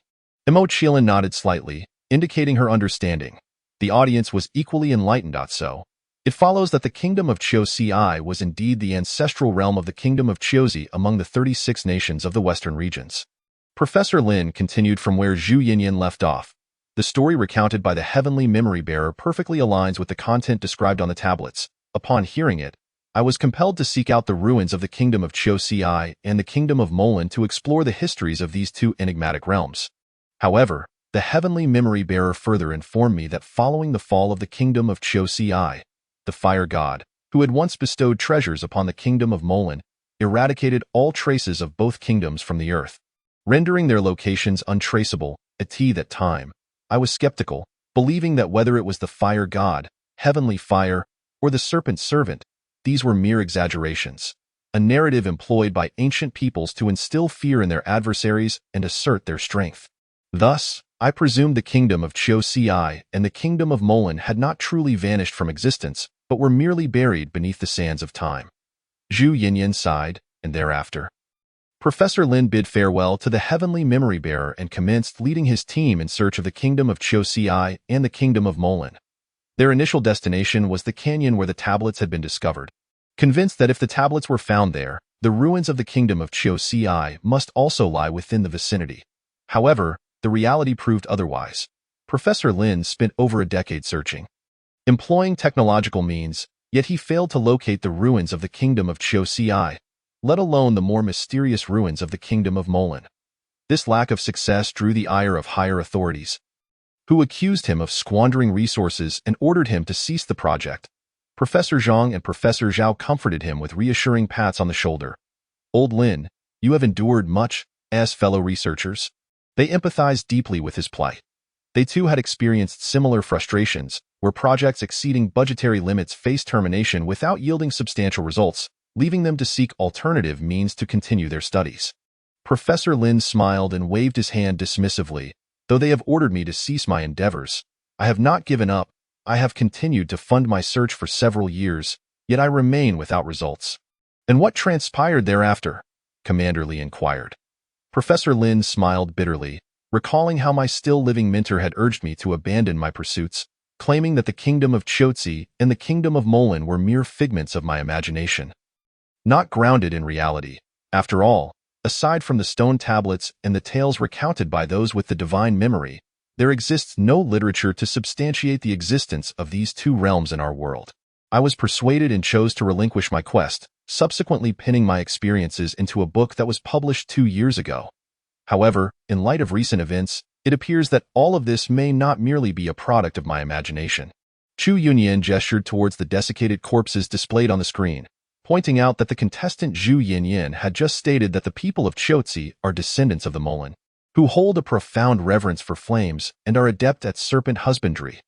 S1: Qiling nodded slightly, indicating her understanding. The audience was equally enlightened. So, it follows that the Kingdom of Qiu was indeed the ancestral realm of the Kingdom of Qiu among the 36 nations of the western regions. Professor Lin continued from where Zhu Yinyan left off. The story recounted by the heavenly memory bearer perfectly aligns with the content described on the tablets. Upon hearing it, I was compelled to seek out the ruins of the Kingdom of Qiu and the Kingdom of Molan to explore the histories of these two enigmatic realms. However, the heavenly memory bearer further informed me that following the fall of the Kingdom of Qiu, the fire god, who had once bestowed treasures upon the Kingdom of Molan, eradicated all traces of both kingdoms from the earth, rendering their locations untraceable. At that time, I was skeptical, believing that whether it was the fire god, heavenly fire, or the serpent servant, these were mere exaggerations, a narrative employed by ancient peoples to instill fear in their adversaries and assert their strength. Thus, I presumed the Kingdom of Qiu and the Kingdom of Molan had not truly vanished from existence, but were merely buried beneath the sands of time. Zhu Yinyan sighed, and thereafter, Professor Lin bid farewell to the heavenly memory bearer and commenced leading his team in search of the Kingdom of Qiu and the Kingdom of Molan. Their initial destination was the canyon where the tablets had been discovered. Convinced that if the tablets were found there, the ruins of the Kingdom of Qiu must also lie within the vicinity. However, the reality proved otherwise. Professor Lin spent over a decade searching, employing technological means, yet he failed to locate the ruins of the Kingdom of Qiu, let alone the more mysterious ruins of the Kingdom of Molan. This lack of success drew the ire of higher authorities, who accused him of squandering resources and ordered him to cease the project. Professor Zhang and Professor Zhao comforted him with reassuring pats on the shoulder. Old Lin, you have endured much, as fellow researchers. They empathized deeply with his plight. They too had experienced similar frustrations, where projects exceeding budgetary limits faced termination without yielding substantial results, leaving them to seek alternative means to continue their studies. Professor Lin smiled and waved his hand dismissively. Though they have ordered me to cease my endeavors, I have not given up. I have continued to fund my search for several years, yet I remain without results. And what transpired thereafter? Commander Li inquired. Professor Lin smiled bitterly, recalling how my still-living mentor had urged me to abandon my pursuits, claiming that the Kingdom of Qiu and the Kingdom of Molan were mere figments of my imagination, not grounded in reality. After all, aside from the stone tablets and the tales recounted by those with the divine memory, there exists no literature to substantiate the existence of these two realms in our world. I was persuaded and chose to relinquish my quest, subsequently pinning my experiences into a book that was published 2 years ago. However, in light of recent events, it appears that all of this may not merely be a product of my imagination. Zhu Yinyan gestured towards the desiccated corpses displayed on the screen, pointing out that the contestant Zhu Yinyan had just stated that the people of Qiu are descendants of the Molan, who hold a profound reverence for flames and are adept at serpent husbandry.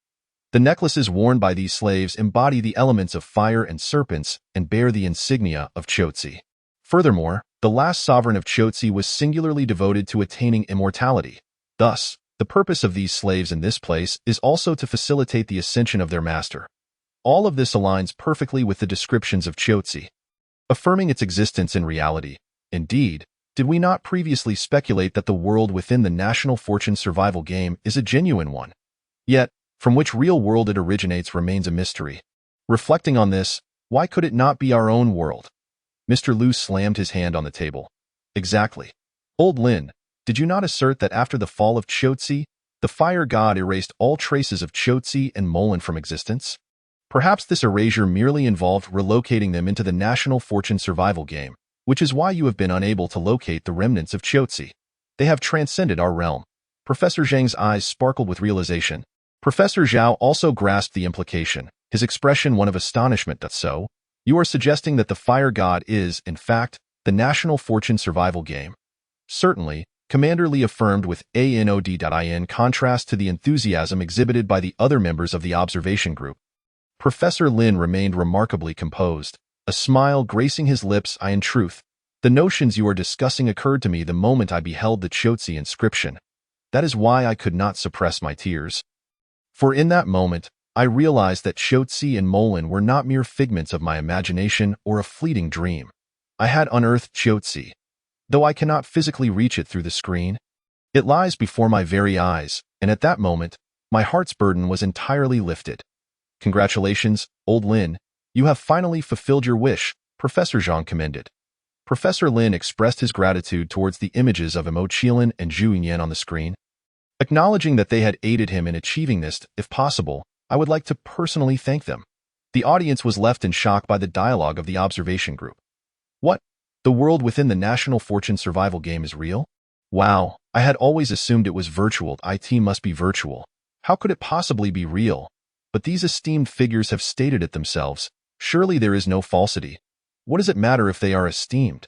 S1: The necklaces worn by these slaves embody the elements of fire and serpents and bear the insignia of Qiu. Furthermore, the last sovereign of Qiu was singularly devoted to attaining immortality. Thus, the purpose of these slaves in this place is also to facilitate the ascension of their master. All of this aligns perfectly with the descriptions of Qiu, affirming its existence in reality. Indeed, Did we not previously speculate that the world within the National Fortune survival game is a genuine one? Yet, from which real world it originates remains a mystery. Reflecting on this, why could it not be our own world? Mr. Liu slammed his hand on the table. Exactly. Old Lin, did you not assert that after the fall of Qiuzi, the fire god erased all traces of Qiuzi and Molan from existence? Perhaps this erasure merely involved relocating them into the National Fortune survival game, which is why you have been unable to locate the remnants of Qiuzi. They have transcended our realm. Professor Zhang's eyes sparkled with realization. Professor Zhao also grasped the implication, his expression one of astonishment. That's so? You are suggesting that the fire god is, in fact, the National Fortune survival game? Certainly, Commander Li affirmed with a nod. In contrast to the enthusiasm exhibited by the other members of the observation group. Professor Lin remained remarkably composed, a smile gracing his lips. In truth, the notions you are discussing occurred to me the moment I beheld the Qiuzi inscription. That is why I could not suppress my tears. For in that moment, I realized that Qiuzi and Molan were not mere figments of my imagination or a fleeting dream. I had unearthed Qiuzi. Though I cannot physically reach it through the screen, it lies before my very eyes, and at that moment, my heart's burden was entirely lifted. Congratulations, Old Lin. You have finally fulfilled your wish, Professor Zhang commended. Professor Lin expressed his gratitude towards the images of Zhang Qiling and Zhu Yinyan on the screen. Acknowledging that they had aided him in achieving this, if possible, I would like to personally thank them. The audience was left in shock by the dialogue of the observation group. What? The world within the National Fortune survival game is real? Wow, I had always assumed it was virtual. It must be virtual. How could it possibly be real? But these esteemed figures have stated it themselves. Surely there is no falsity. What does it matter if they are esteemed?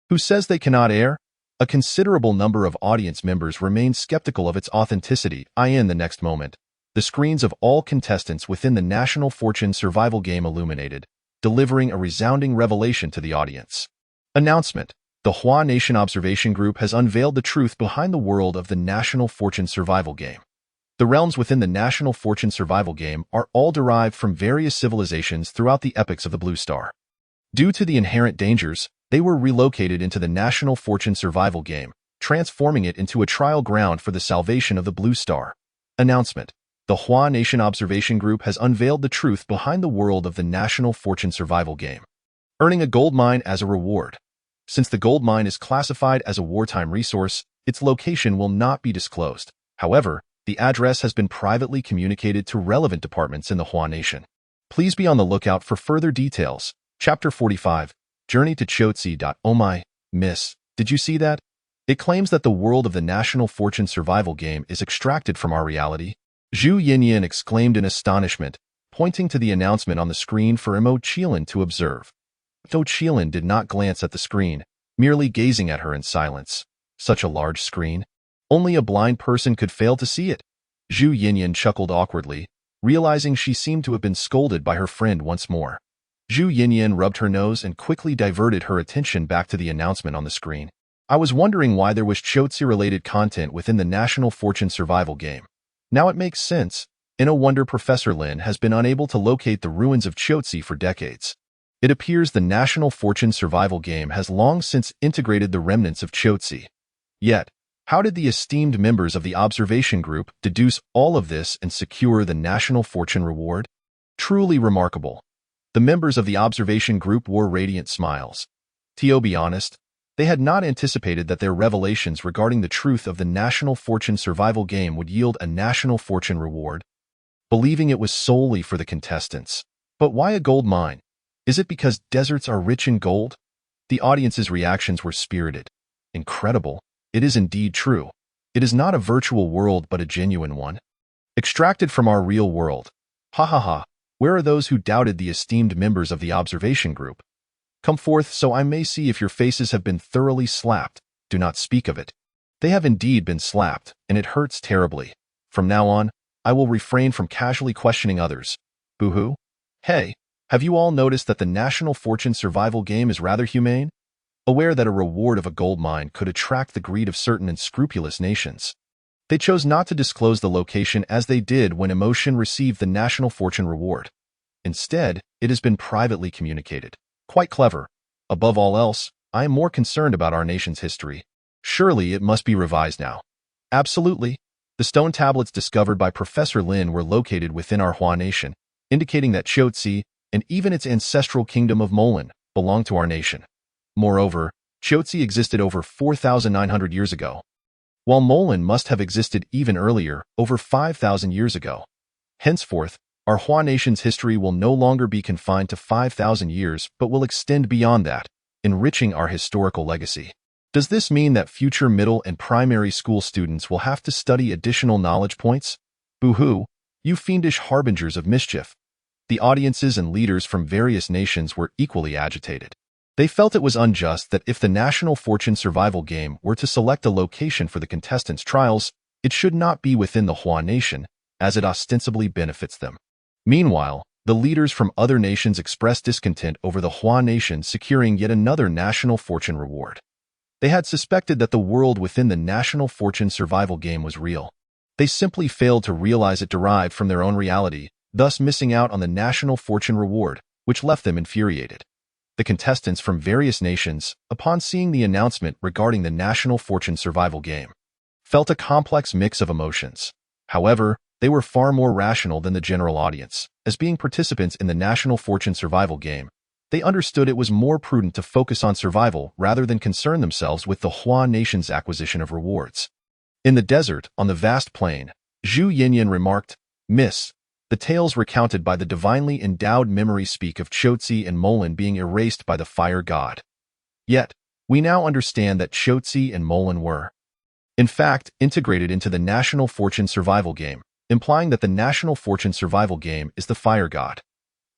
S1: Who says they cannot err? A considerable number of audience members remained skeptical of its authenticity. In the next moment, the screens of all contestants within the National Fortune survival game illuminated, delivering a resounding revelation to the audience. Announcement. The Hua Nation Observation Group has unveiled the truth behind the world of the National Fortune survival game. The realms within the National Fortune survival game are all derived from various civilizations throughout the epochs of the Blue Star. Due to the inherent dangers, they were relocated into the National Fortune survival game, transforming it into a trial ground for the salvation of the Blue Star. Announcement. The Hua Nation Observation Group has unveiled the truth behind the world of the National Fortune survival game. Earning a gold mine as a reward. Since the gold mine is classified as a wartime resource, its location will not be disclosed. However, the address has been privately communicated to relevant departments in the Hua Nation. Please be on the lookout for further details. Chapter 45. Journey to Qiuzi. Oh my, miss, did you see that? It claims that the world of the National Fortune survival game is extracted from our reality. Zhu Yinyan exclaimed in astonishment, pointing to the announcement on the screen for Zhang Qiling to observe. Zhang Qiling did not glance at the screen, merely gazing at her in silence. Such a large screen. Only a blind person could fail to see it. Zhu Yinyan chuckled awkwardly, realizing she seemed to have been scolded by her friend once more. Zhu Yinyan rubbed her nose and quickly diverted her attention back to the announcement on the screen. I was wondering why there was Qiuzi-related content within the National Fortune survival game. Now it makes sense. No wonder Professor Lin has been unable to locate the ruins of Qiuzi for decades. It appears the National Fortune survival game has long since integrated the remnants of Qiuzi. Yet, how did the esteemed members of the observation group deduce all of this and secure the National Fortune reward? Truly remarkable. The members of the observation group wore radiant smiles. To be honest, they had not anticipated that their revelations regarding the truth of the National Fortune survival game would yield a National Fortune reward, believing it was solely for the contestants. But why a gold mine? Is it because deserts are rich in gold? The audience's reactions were spirited. Incredible. It is indeed true. It is not a virtual world but a genuine one. Extracted from our real world. Ha ha ha. Where are those who doubted the esteemed members of the observation group? Come forth so I may see if your faces have been thoroughly slapped. Do not speak of it. They have indeed been slapped, and it hurts terribly. From now on, I will refrain from casually questioning others. Boo-hoo. Hey, have you all noticed that the National Fortune survival game is rather humane? Aware that a reward of a gold mine could attract the greed of certain unscrupulous nations, they chose not to disclose the location as they did when Emotion received the National Fortune reward. Instead, it has been privately communicated. Quite clever. Above all else, I am more concerned about our nation's history. Surely it must be revised now. Absolutely. The stone tablets discovered by Professor Lin were located within our Hua nation, indicating that Chotzi, and even its ancestral kingdom of Molan, belong to our nation. Moreover, Chotzi existed over 4,900 years ago, while Molan must have existed even earlier, over 5,000 years ago. Henceforth, our Hua nation's history will no longer be confined to 5,000 years but will extend beyond that, enriching our historical legacy. Does this mean that future middle and primary school students will have to study additional knowledge points? Boo-hoo, you fiendish harbingers of mischief. The audiences and leaders from various nations were equally agitated. They felt it was unjust that if the National Fortune survival game were to select a location for the contestants' trials, it should not be within the Hua nation, as it ostensibly benefits them. Meanwhile, the leaders from other nations expressed discontent over the Hua nation securing yet another National Fortune reward. They had suspected that the world within the National Fortune survival game was real. They simply failed to realize it derived from their own reality, thus missing out on the National Fortune reward, which left them infuriated. The contestants from various nations, upon seeing the announcement regarding the National Fortune survival game, felt a complex mix of emotions. However, they were far more rational than the general audience. As being participants in the National Fortune survival game, they understood it was more prudent to focus on survival rather than concern themselves with the Hua nation's acquisition of rewards. In the desert, on the vast plain, Zhu Yinyan remarked, "Miss, the tales recounted by the divinely endowed memory speak of Chotzi and Molan being erased by the fire god. Yet, we now understand that Chotzi and Molan were, in fact, integrated into the National Fortune survival game, implying that the National Fortune survival game is the fire god.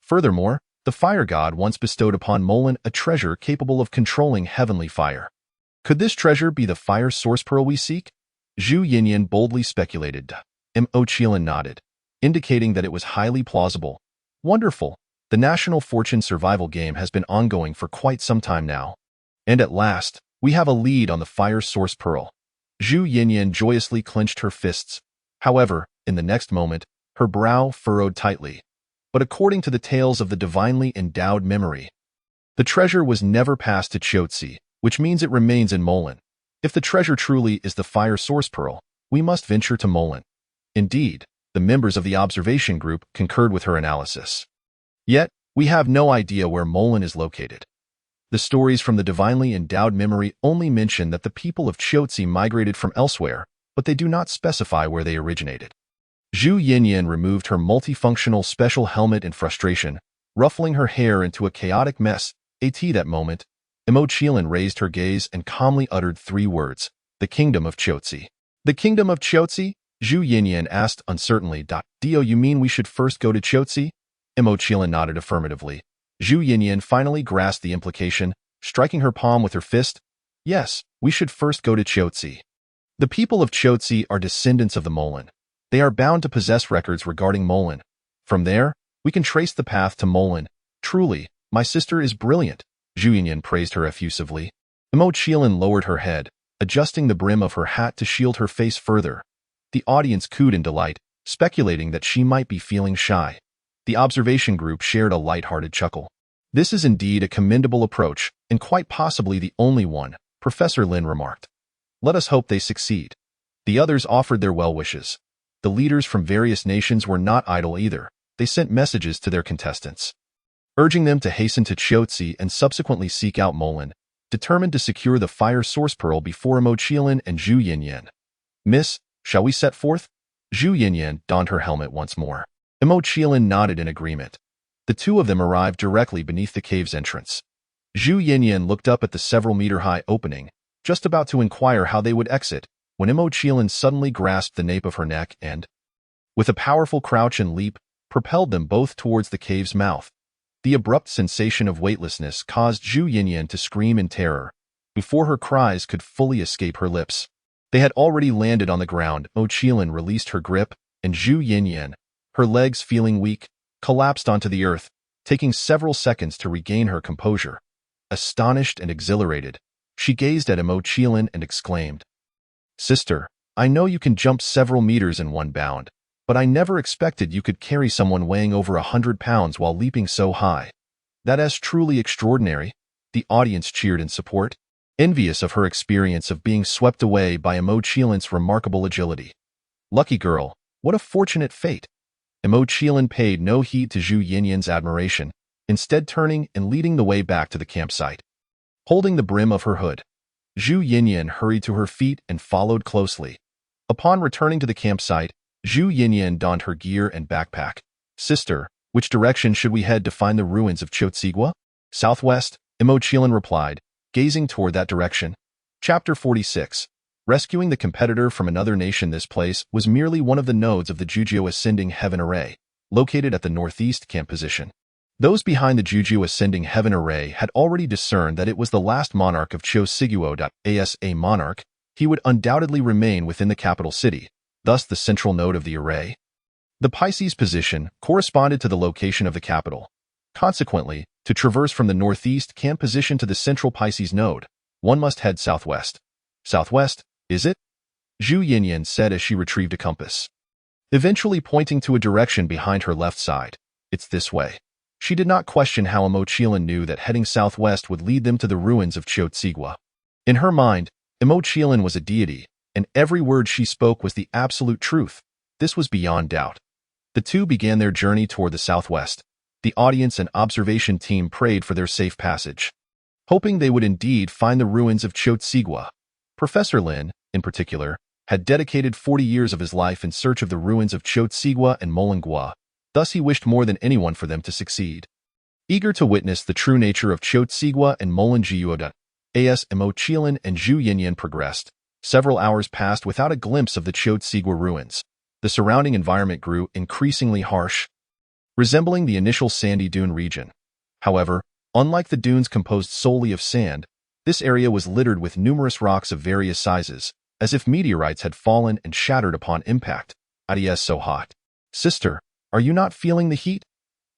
S1: Furthermore, the fire god once bestowed upon Molan a treasure capable of controlling heavenly fire. Could this treasure be the fire source pearl we seek?" Zhu Yinyan boldly speculated. Mo Qiling nodded, indicating that it was highly plausible. Wonderful. The National Fortune survival game has been ongoing for quite some time now. And at last, we have a lead on the fire source pearl. Zhu Yinyan joyously clenched her fists. However, in the next moment, her brow furrowed tightly. But according to the tales of the divinely endowed memory, the treasure was never passed to Chotzi, which means it remains in Molan. If the treasure truly is the fire source pearl, we must venture to Molan. Indeed, the members of the observation group concurred with her analysis. Yet, we have no idea where Molan is located. The stories from the divinely endowed memory only mention that the people of Chotzi migrated from elsewhere, but they do not specify where they originated. Zhu Yinyan removed her multifunctional special helmet in frustration, ruffling her hair into a chaotic mess. At that moment, Mo Qiling raised her gaze and calmly uttered 3 words, "The Kingdom of Chotzi." "The Kingdom of Chotzi?" Zhu Yinyan asked uncertainly. "Do you mean we should first go to Chotzi?" Mo Qiling nodded affirmatively. Zhu Yinyan finally grasped the implication, striking her palm with her fist. "Yes, we should first go to Chotzi. The people of Chotzi are descendants of the Molan. They are bound to possess records regarding Molan. From there, we can trace the path to Molan. Truly, my sister is brilliant." Zhu Yinyan praised her effusively. Mo Qiling lowered her head, adjusting the brim of her hat to shield her face further. The audience cooed in delight, speculating that she might be feeling shy. The observation group shared a light-hearted chuckle. "This is indeed a commendable approach, and quite possibly the only one," Professor Lin remarked. "Let us hope they succeed." The others offered their well wishes. The leaders from various nations were not idle either. They sent messages to their contestants, urging them to hasten to Chotzi and subsequently seek out Molan, determined to secure the fire source pearl before Mo Qiling and Zhu Yinyan. "Miss, shall we set forth?" Zhu Yinyan donned her helmet once more. Mo Qiling nodded in agreement. The two of them arrived directly beneath the cave's entrance. Zhu Yinyan looked up at the several-meter-high opening, just about to inquire how they would exit, when Mo Qiling suddenly grasped the nape of her neck and, with a powerful crouch and leap, propelled them both towards the cave's mouth. The abrupt sensation of weightlessness caused Zhu Yinyan to scream in terror, before her cries could fully escape her lips. They had already landed on the ground. Mo Qiling released her grip, and Zhu Yinyan, her legs feeling weak, collapsed onto the earth, taking several seconds to regain her composure. Astonished and exhilarated, she gazed at Mo Qiling and exclaimed, "Sister, I know you can jump several meters in one bound, but I never expected you could carry someone weighing over 100 pounds while leaping so high. That is truly extraordinary." The audience cheered in support, envious of her experience of being swept away by Mo Qilin's remarkable agility. Lucky girl, what a fortunate fate! Mo Qilin paid no heed to Zhu Yinyan's admiration, instead turning and leading the way back to the campsite. Holding the brim of her hood, Zhu Yinyan hurried to her feet and followed closely. Upon returning to the campsite, Zhu Yinyan donned her gear and backpack. Sister, which direction should we head to find the ruins of Chotsigua? Southwest, Mo Qilin replied, gazing toward that direction. Chapter 46. Rescuing the competitor from another nation. This place was merely one of the nodes of the Jujio Ascending Heaven Array, located at the northeast camp position. Those behind the Jujio Ascending Heaven Array had already discerned that it was the last monarch of Chosiguo. As a monarch, he would undoubtedly remain within the capital city, thus the central node of the array. The Pisces position corresponded to the location of the capital. Consequently, to traverse from the northeast camp position to the central Pisces node, one must head southwest. Southwest, is it? Zhu Yinyan said as she retrieved a compass, eventually pointing to a direction behind her left side. It's this way. She did not question how Mo Qilin knew that heading southwest would lead them to the ruins of Chotsigua. In her mind, Mo Qilin was a deity, and every word she spoke was the absolute truth. This was beyond doubt. The two began their journey toward the southwest. The audience and observation team prayed for their safe passage, hoping they would indeed find the ruins of Chotsigua. Professor Lin, in particular, had dedicated 40 years of his life in search of the ruins of Chotsigua and Molingua. Thus he wished more than anyone for them to succeed. Eager to witness the true nature of Chotsigua and Molingua, as Mo Qilin and Zhu Yinyan progressed, several hours passed without a glimpse of the Chotsigua ruins. The surrounding environment grew increasingly harsh, resembling the initial sandy dune region. However, unlike the dunes composed solely of sand, this area was littered with numerous rocks of various sizes, as if meteorites had fallen and shattered upon impact. It's so hot. Sister, are you not feeling the heat?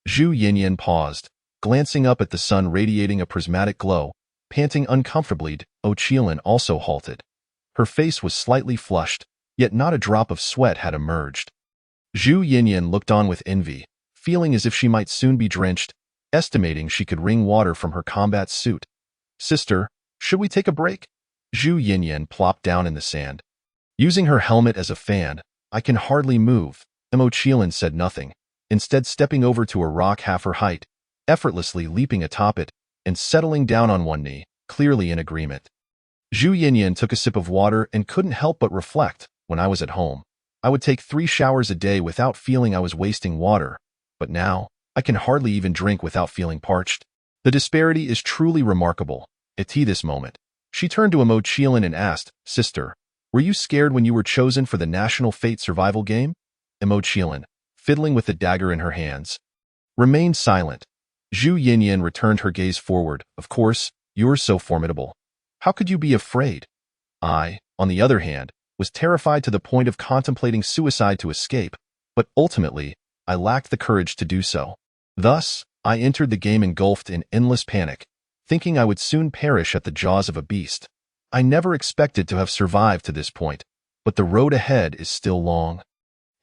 S1: Zhu Yinyan paused, glancing up at the sun radiating a prismatic glow, panting uncomfortably. Mo Qilin also halted. Her face was slightly flushed, yet not a drop of sweat had emerged. Zhu Yinyan looked on with envy, feeling as if she might soon be drenched, estimating she could wring water from her combat suit. Sister, should we take a break? Zhu Yinyan plopped down in the sand. Using her helmet as a fan, I can hardly move. Mo Qilin said nothing, instead stepping over to a rock half her height, effortlessly leaping atop it, and settling down on one knee, clearly in agreement. Zhu Yinyan took a sip of water and couldn't help but reflect. When I was at home, I would take 3 showers a day without feeling I was wasting water, but now, I can hardly even drink without feeling parched. The disparity is truly remarkable. At this moment, she turned to Mo Qilin and asked, Sister, were you scared when you were chosen for the National Fate survival game? Mo Qilin, fiddling with the dagger in her hands, remained silent. Zhu Yinyan returned her gaze forward. Of course, you're so formidable. How could you be afraid? I, on the other hand, was terrified to the point of contemplating suicide to escape, but ultimately, I lacked the courage to do so. Thus, I entered the game engulfed in endless panic, thinking I would soon perish at the jaws of a beast. I never expected to have survived to this point, but the road ahead is still long.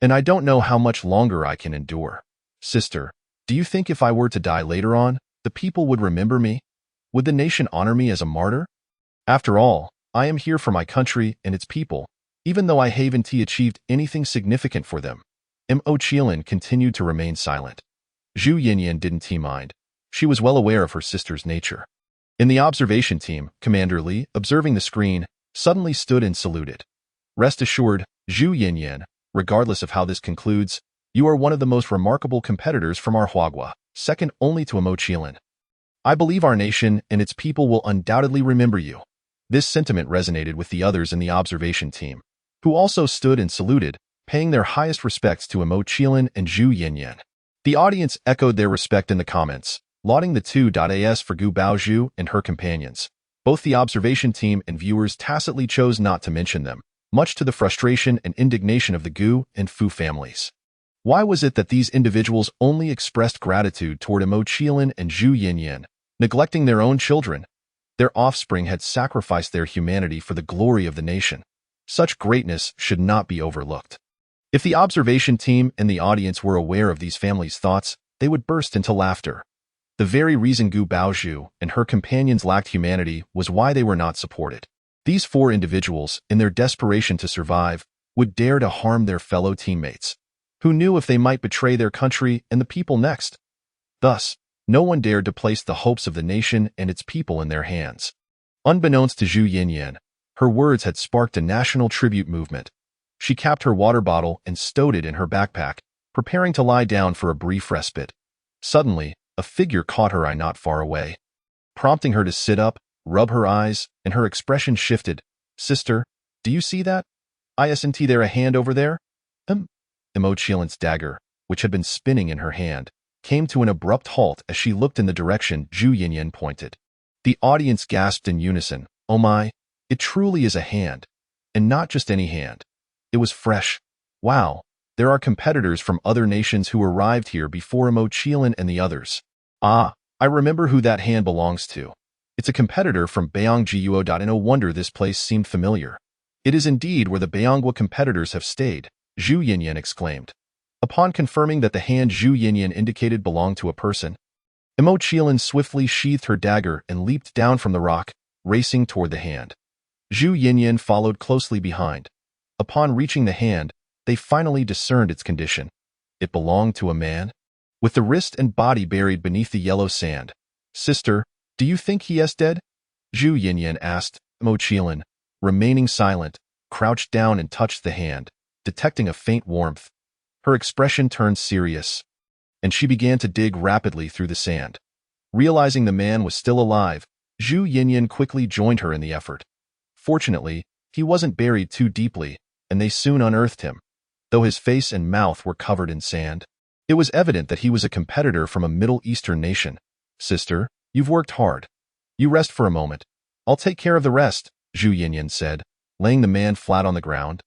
S1: And I don't know how much longer I can endure. Sister, do you think if I were to die later on, the people would remember me? Would the nation honor me as a martyr? After all, I am here for my country and its people, even though I haven't achieved anything significant for them. Mo Qilin continued to remain silent. Zhu Yinyan didn't mind. She was well aware of her sister's nature. In the observation team, Commander Li, observing the screen, suddenly stood and saluted. Rest assured, Zhu Yinyan, regardless of how this concludes, you are one of the most remarkable competitors from our Huagua, second only to Mo Qilin. I believe our nation and its people will undoubtedly remember you. This sentiment resonated with the others in the observation team, who also stood and saluted, paying their highest respects to Mo Qilin and Zhu Yinyan. The audience echoed their respect in the comments, lauding the two as for Gu Baozhu and her companions. Both the observation team and viewers tacitly chose not to mention them, much to the frustration and indignation of the Gu and Fu families. Why was it that these individuals only expressed gratitude toward Mo Qilin and Zhu Yinyan, neglecting their own children? Their offspring had sacrificed their humanity for the glory of the nation. Such greatness should not be overlooked. If the observation team and the audience were aware of these families' thoughts, they would burst into laughter. The very reason Gu Baozhu and her companions lacked humanity was why they were not supported. These four individuals, in their desperation to survive, would dare to harm their fellow teammates, who knew if they might betray their country and the people next. Thus, no one dared to place the hopes of the nation and its people in their hands. Unbeknownst to Zhu Yinyan, her words had sparked a national tribute movement. She capped her water bottle and stowed it in her backpack, preparing to lie down for a brief respite. Suddenly, a figure caught her eye not far away, prompting her to sit up, rub her eyes, and her expression shifted. "Sister, do you see that? Isn't there a hand over there?" Zhang Qiling's dagger, which had been spinning in her hand, came to an abrupt halt as she looked in the direction Zhu Yinyan pointed. The audience gasped in unison. "Oh my, it truly is a hand. And not just any hand. It was fresh. Wow, there are competitors from other nations who arrived here before Zhang Qiling and the others. Ah, I remember who that hand belongs to. It's a competitor from Beiyangguo. No wonder this place seemed familiar. It is indeed where the Beiyangguo competitors have stayed," Zhu Yinyan exclaimed. Upon confirming that the hand Zhu Yinyan indicated belonged to a person, Zhang Qiling swiftly sheathed her dagger and leaped down from the rock, racing toward the hand. Zhu Yinyan followed closely behind. Upon reaching the hand, they finally discerned its condition. It belonged to a man, with the wrist and body buried beneath the yellow sand. "Sister, do you think he is dead?" Zhu Yinyan asked. Zhang Qiling, remaining silent, crouched down and touched the hand, detecting a faint warmth. Her expression turned serious, and she began to dig rapidly through the sand. Realizing the man was still alive, Zhu Yinyan quickly joined her in the effort. Fortunately, he wasn't buried too deeply, and they soon unearthed him. Though his face and mouth were covered in sand, it was evident that he was a competitor from a Middle Eastern nation. "Sister, you've worked hard. You rest for a moment. I'll take care of the rest," Zhu Yinyan said, laying the man flat on the ground.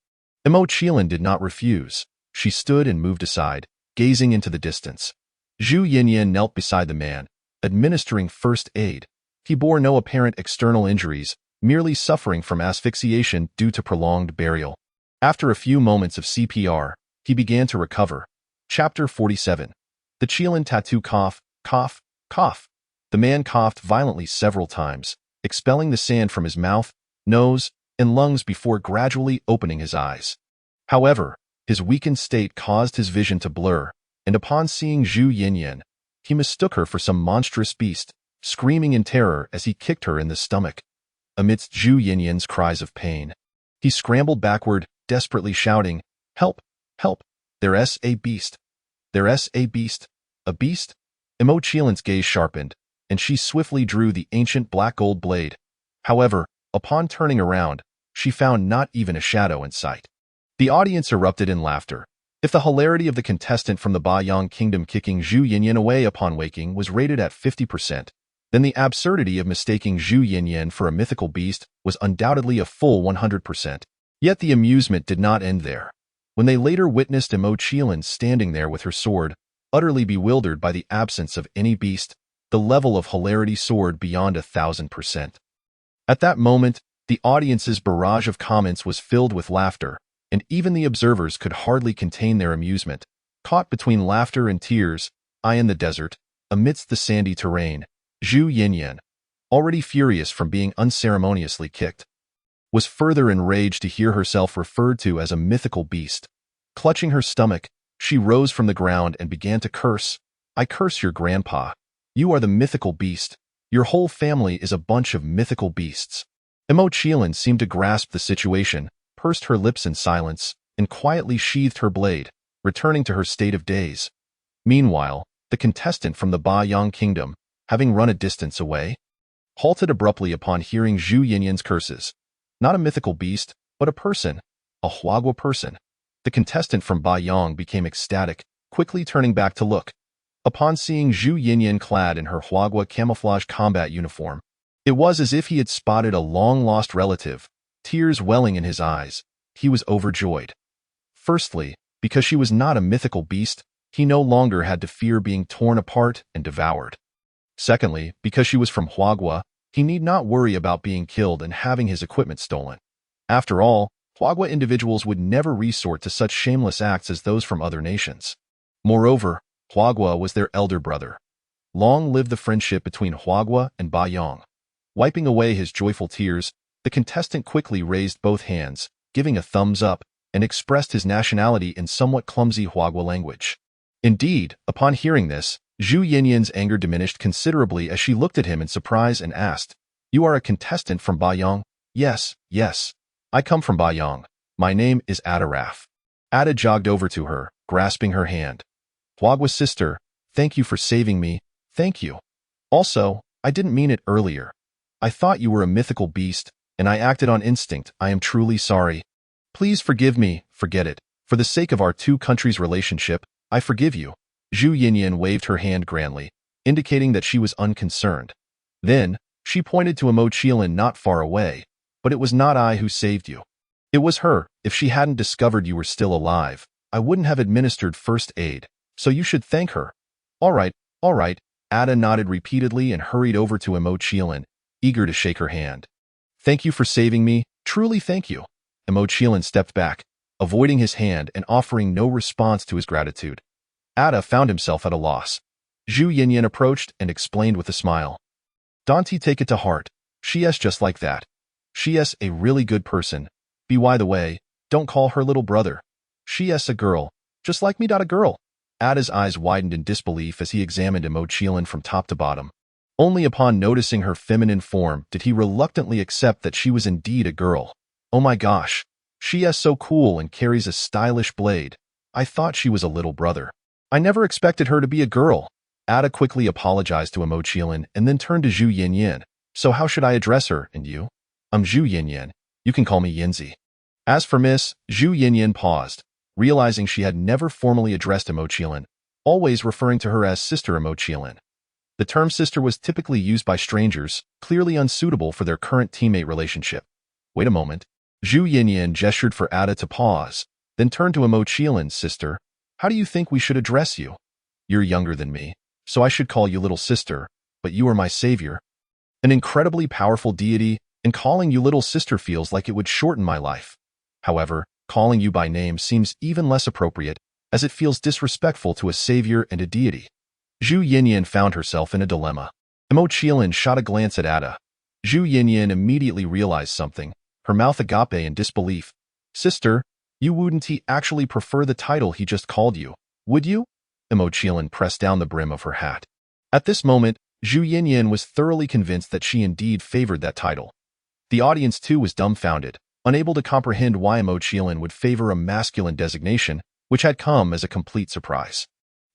S1: Zhang Qiling did not refuse. She stood and moved aside, gazing into the distance. Zhu Yinyan knelt beside the man, administering first aid. He bore no apparent external injuries, merely suffering from asphyxiation due to prolonged burial. After a few moments of CPR, he began to recover. Chapter 47. The Qiling tattoo cough, cough, cough. The man coughed violently several times, expelling the sand from his mouth, nose, and lungs before gradually opening his eyes. However, his weakened state caused his vision to blur, and upon seeing Zhu Yinyan, he mistook her for some monstrous beast, screaming in terror as he kicked her in the stomach. Amidst Zhu Yinyan's cries of pain, he scrambled backward, desperately shouting, "Help! Help! There's a beast! There's a beast! A beast?" Zhang Qiling's gaze sharpened, and she swiftly drew the ancient black gold blade. However, upon turning around, she found not even a shadow in sight. The audience erupted in laughter. If the hilarity of the contestant from the Baiyang kingdom kicking Zhu Yinyan away upon waking was rated at 50%, then the absurdity of mistaking Zhu Yinyan for a mythical beast was undoubtedly a full 100%. Yet the amusement did not end there. When they later witnessed Zhang Qiling standing there with her sword, utterly bewildered by the absence of any beast, the level of hilarity soared beyond 1,000%. At that moment, the audience's barrage of comments was filled with laughter, and even the observers could hardly contain their amusement. Caught between laughter and tears, in the desert, amidst the sandy terrain, Zhu Yinyan, already furious from being unceremoniously kicked, was further enraged to hear herself referred to as a mythical beast. Clutching her stomach, she rose from the ground and began to curse. "I curse your grandpa. You are the mythical beast. Your whole family is a bunch of mythical beasts." Zhang Qiling seemed to grasp the situation, pursed her lips in silence, and quietly sheathed her blade, returning to her state of daze. Meanwhile, the contestant from the Baiyang kingdom, having run a distance away, halted abruptly upon hearing Zhu Yinyan's curses. Not a mythical beast, but a person, a Huagua person. The contestant from Baiyang became ecstatic, quickly turning back to look. Upon seeing Zhu Yinyan clad in her Huagua camouflage combat uniform, it was as if he had spotted a long-lost relative, tears welling in his eyes. He was overjoyed. Firstly, because she was not a mythical beast, he no longer had to fear being torn apart and devoured. Secondly, because she was from Huagua, he need not worry about being killed and having his equipment stolen. After all, Huagua individuals would never resort to such shameless acts as those from other nations. Moreover, Huagua was their elder brother. Long live the friendship between Huagua and Ba Yong. Wiping away his joyful tears, the contestant quickly raised both hands, giving a thumbs up, and expressed his nationality in somewhat clumsy Huagua language. Indeed, upon hearing this, Zhu Yinyan's anger diminished considerably as she looked at him in surprise and asked, "You are a contestant from Ba Yong?" "Yes, yes. I come from Ba Yong. My name is Ada Raf." Ada jogged over to her, grasping her hand. "Huagua's sister, thank you for saving me, thank you. Also, I didn't mean it earlier. I thought you were a mythical beast, and I acted on instinct. I am truly sorry. Please forgive me, forget it. For the sake of our two countries' relationship, I forgive you." Zhu Yinyan waved her hand grandly, indicating that she was unconcerned. Then, she pointed to Mo Qiling not far away, "But it was not I who saved you. It was her. If she hadn't discovered you were still alive, I wouldn't have administered first aid, so you should thank her." All right, Ada nodded repeatedly and hurried over to Mo Qiling, eager to shake her hand. "Thank you for saving me, truly thank you." Mo Qiling stepped back, avoiding his hand and offering no response to his gratitude. Ada found himself at a loss. Zhu Yinyan approached and explained with a smile. "Don't take it to heart. She's just like that. She's a really good person. By the way, don't call her little brother. She's a girl, just like me. A girl." Ada's eyes widened in disbelief as he examined Mo Qiling from top to bottom. Only upon noticing her feminine form did he reluctantly accept that she was indeed a girl. "Oh my gosh, she's so cool and carries a stylish blade. I thought she was a little brother. I never expected her to be a girl." Ada quickly apologized to Mo Qiling and then turned to Zhu Yinyan. "So how should I address her, and you?" "I'm Zhu Yinyan. You can call me Yinzi." As for Miss, Zhu Yinyan paused, realizing she had never formally addressed Mo Qiling, always referring to her as Sister Mo Qiling. The term sister was typically used by strangers, clearly unsuitable for their current teammate relationship. "Wait a moment." Zhu Yinyan gestured for Ada to pause, then turned to Mo Qiling. "Sister, how do you think we should address you? You're younger than me, so I should call you little sister, but you are my savior. An incredibly powerful deity, and calling you little sister feels like it would shorten my life. However, calling you by name seems even less appropriate, as it feels disrespectful to a savior and a deity." Zhu Yinyan found herself in a dilemma. Mo Qiling shot a glance at Ada. Zhu Yinyan immediately realized something, her mouth agape in disbelief. "Sister, you wouldn't actually prefer the title he just called you, would you?" Mo Qiling pressed down the brim of her hat. At this moment, Zhu Yinyan was thoroughly convinced that she indeed favored that title. The audience too was dumbfounded, unable to comprehend why Mo Qiling would favor a masculine designation, which had come as a complete surprise.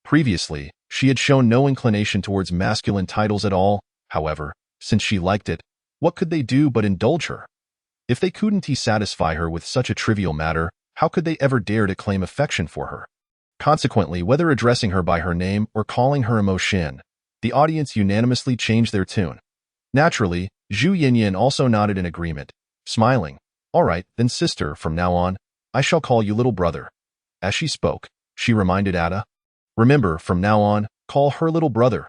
S1: Previously, she had shown no inclination towards masculine titles at all. However, since she liked it, what could they do but indulge her? If they couldn't satisfy her with such a trivial matter, how could they ever dare to claim affection for her? Consequently, whether addressing her by her name or calling her Mo Xin, the audience unanimously changed their tune. Naturally, Zhu Yinyan also nodded in agreement, smiling. "All right, then sister, from now on, I shall call you little brother." As she spoke, she reminded Ada, "Remember, from now on, call her little brother."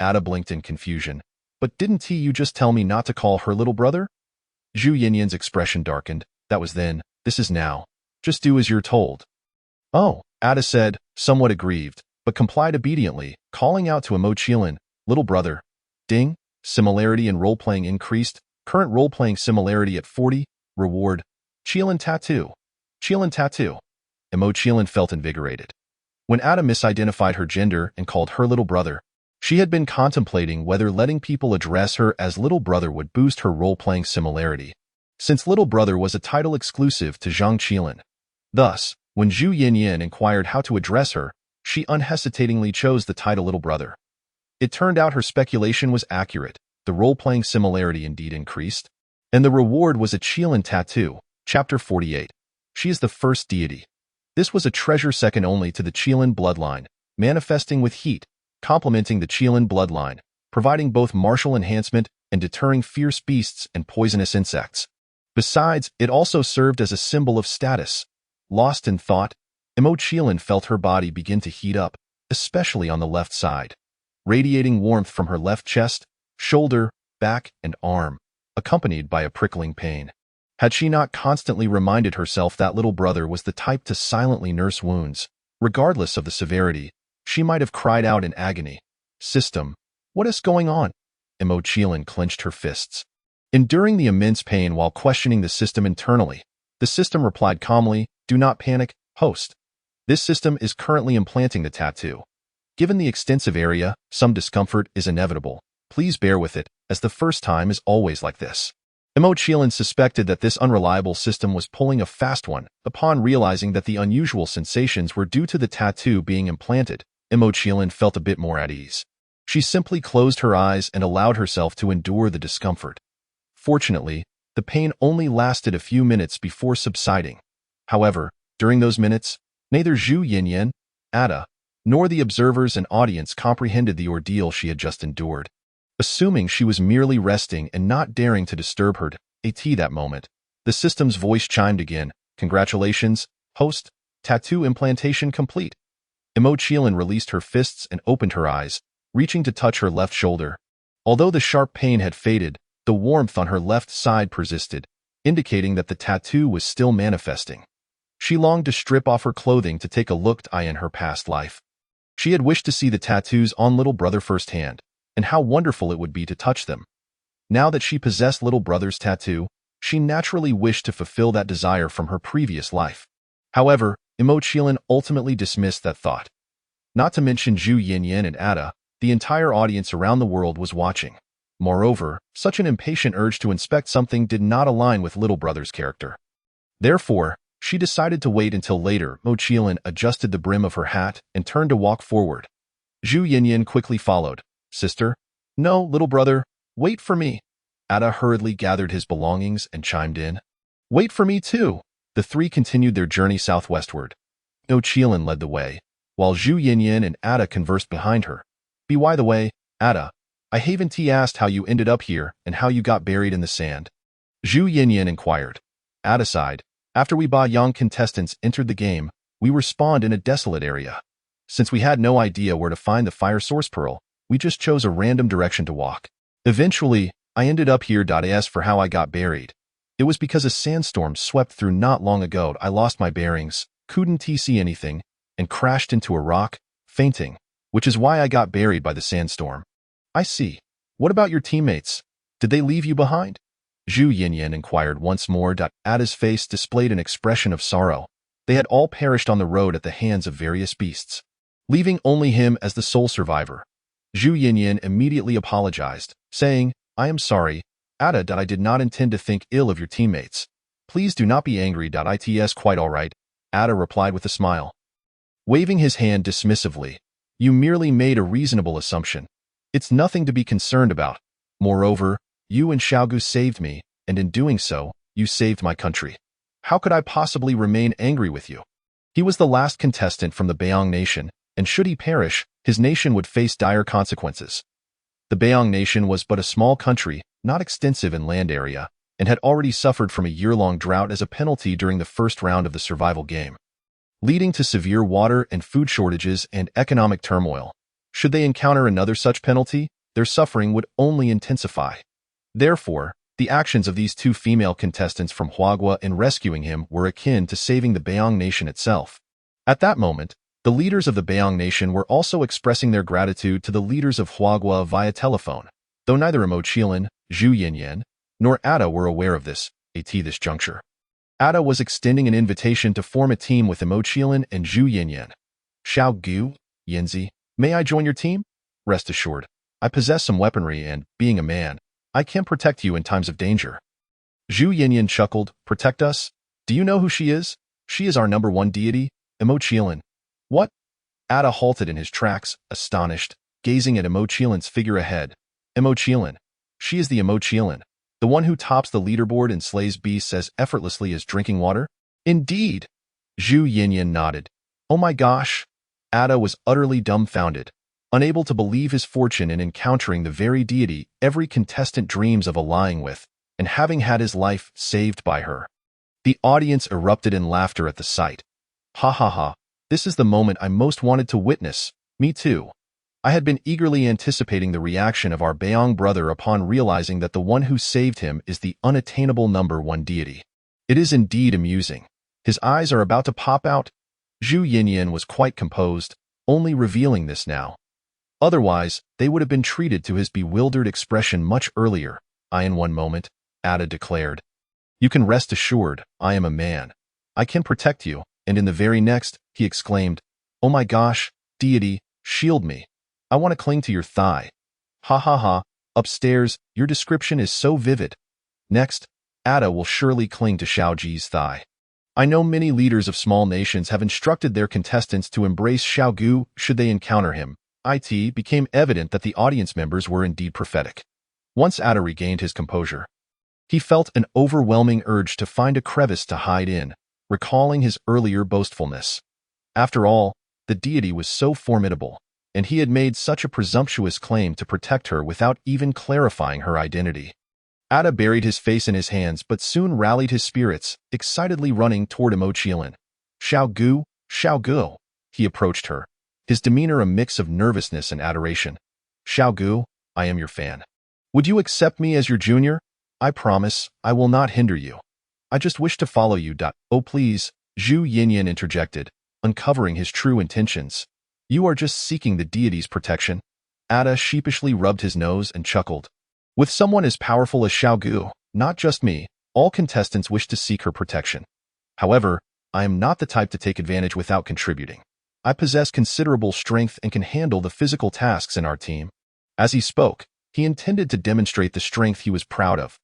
S1: Ada blinked in confusion. "But didn't you just tell me not to call her little brother?" Zhu Yinyan's expression darkened. "That was then, this is now. Just do as you're told." "Oh," Ada said, somewhat aggrieved, but complied obediently, calling out to Mo Qiling, "Little brother." Ding, similarity in role-playing increased, current role-playing similarity at 40, reward, Qiling tattoo. Qiling tattoo. Mo Qiling felt invigorated. When Ada misidentified her gender and called her little brother, she had been contemplating whether letting people address her as little brother would boost her role-playing similarity, since little brother was a title exclusive to Zhang Qiling. Thus, when Zhu Yinyan inquired how to address her, she unhesitatingly chose the title little brother. It turned out her speculation was accurate, the role-playing similarity indeed increased, and the reward was a Qiling tattoo, Chapter 48. She is the first deity. This was a treasure second only to the Qiling bloodline, manifesting with heat, complementing the Qiling bloodline, providing both martial enhancement and deterring fierce beasts and poisonous insects. Besides, it also served as a symbol of status. Lost in thought, Mo Qiling felt her body begin to heat up, especially on the left side, radiating warmth from her left chest, shoulder, back, and arm, accompanied by a prickling pain. Had she not constantly reminded herself that little brother was the type to silently nurse wounds, regardless of the severity, she might have cried out in agony, "System, What is going on? Mo Qiling clenched her fists. Enduring the immense pain while questioning the system internally, the system replied calmly, "Do not panic, host. This system is currently implanting the tattoo. Given the extensive area, some discomfort is inevitable. Please bear with it, as the first time is always like this." Mo Qiling suspected that this unreliable system was pulling a fast one. Upon realizing that the unusual sensations were due to the tattoo being implanted, Mo Qiling felt a bit more at ease. She simply closed her eyes and allowed herself to endure the discomfort. Fortunately, the pain only lasted a few minutes before subsiding. However, during those minutes, neither Zhu Yinyan, Ada, nor the observers and audience comprehended the ordeal she had just endured. Assuming she was merely resting and not daring to disturb her at that moment, the system's voice chimed again. "Congratulations, host. Tattoo implantation complete." Mo Qiling released her fists and opened her eyes, reaching to touch her left shoulder. Although the sharp pain had faded, the warmth on her left side persisted, indicating that the tattoo was still manifesting. She longed to strip off her clothing to take a look in her past life. She had wished to see the tattoos on little brother firsthand, and how wonderful it would be to touch them. Now that she possessed little brother's tattoo, she naturally wished to fulfill that desire from her previous life. However, Mo Qiling ultimately dismissed that thought. Not to mention Zhu Yinyan and Ada, the entire audience around the world was watching. Moreover, such an impatient urge to inspect something did not align with little brother's character. Therefore, she decided to wait until later. Mo Qiling adjusted the brim of her hat and turned to walk forward. Zhu Yinyan quickly followed. "Sister? No, little brother, wait for me." Ada hurriedly gathered his belongings and chimed in. "Wait for me too." The three continued their journey southwestward. Mo Qiling led the way, while Zhu Yinyan and Ada conversed behind her. By the way, Ada, I haven't asked how you ended up here and how you got buried in the sand." Zhu Yinyan inquired. Ada sighed. "After we young contestants entered the game, we were spawned in a desolate area. Since we had no idea where to find the fire source pearl, we just chose a random direction to walk. Eventually, I ended up here. As for how I got buried, it was because a sandstorm swept through not long ago. I lost my bearings, couldn't see anything, and crashed into a rock, fainting, which is why I got buried by the sandstorm." "I see. What about your teammates? Did they leave you behind?" Zhu Yinyan inquired once more. Ada's face displayed an expression of sorrow. They had all perished on the road at the hands of various beasts, leaving only him as the sole survivor. Zhu Yinyan immediately apologized, saying, "I am sorry, Ada. I did not intend to think ill of your teammates. Please do not be angry. It's quite all right," Ada replied with a smile. Waving his hand dismissively, "You merely made a reasonable assumption. It's nothing to be concerned about. Moreover, you and Xiaogu saved me, and in doing so, you saved my country. How could I possibly remain angry with you?" He was the last contestant from the Beong nation, and should he perish, his nation would face dire consequences. The Beong nation was but a small country, not extensive in land area, and had already suffered from a year-long drought as a penalty during the first round of the survival game, leading to severe water and food shortages and economic turmoil. Should they encounter another such penalty, their suffering would only intensify. Therefore, the actions of these two female contestants from Huagua in rescuing him were akin to saving the Beong nation itself. At that moment, the leaders of the Beong nation were also expressing their gratitude to the leaders of Huagua via telephone, though neither Mo Qiling, Zhu Yinyan, nor Ada were aware of this at this juncture. Ada was extending an invitation to form a team with Mo Qiling and Zhu Yinyan. "Xiaogu, Yanzi, may I join your team? Rest assured, I possess some weaponry and, being a man, I can protect you in times of danger." Zhu Yinyan chuckled. "Protect us? Do you know who she is? She is our #1 deity, Mo Qiling." "What?" Ada halted in his tracks, astonished, gazing at Mo Qiling's figure ahead. "Mo Qiling. She is the Mo Qiling, the one who tops the leaderboard and slays beasts as effortlessly as drinking water?" "Indeed." Zhu Yinyan nodded. "Oh my gosh." Ada was utterly dumbfounded, unable to believe his fortune in encountering the very deity every contestant dreams of allying with, and having had his life saved by her. The audience erupted in laughter at the sight. "Ha ha ha, this is the moment I most wanted to witness. Me too." I had been eagerly anticipating the reaction of our Beong brother upon realizing that the one who saved him is the unattainable #1 deity. It is indeed amusing. His eyes are about to pop out. Zhu Yinyan was quite composed, only revealing this now. Otherwise, they would have been treated to his bewildered expression much earlier. In one moment, Ada declared, "You can rest assured, I am a man. I can protect you," and in the very next, he exclaimed, "Oh my gosh, deity, shield me. I want to cling to your thigh. Ha ha ha, upstairs, your description is so vivid. Next, Ada will surely cling to Xiao Ji's thigh. I know many leaders of small nations have instructed their contestants to embrace Xiao Gu should they encounter him. It became evident that the audience members were indeed prophetic. Once Ada regained his composure, he felt an overwhelming urge to find a crevice to hide in, recalling his earlier boastfulness. After all, the deity was so formidable, and he had made such a presumptuous claim to protect her without even clarifying her identity. Ada buried his face in his hands but soon rallied his spirits, excitedly running toward Zhang Qiling. "Xiao Gu, Xiao Gu," he approached her, his demeanor a mix of nervousness and adoration. "Xiao Gu, I am your fan. Would you accept me as your junior? I promise, I will not hinder you. I just wish to follow you. Oh please," Zhu Yinyan interjected, uncovering his true intentions. "You are just seeking the deity's protection." Ada sheepishly rubbed his nose and chuckled. "With someone as powerful as Xiao Gu, not just me, all contestants wish to seek her protection. However, I am not the type to take advantage without contributing. I possess considerable strength and can handle the physical tasks in our team." As he spoke, he intended to demonstrate the strength he was proud of.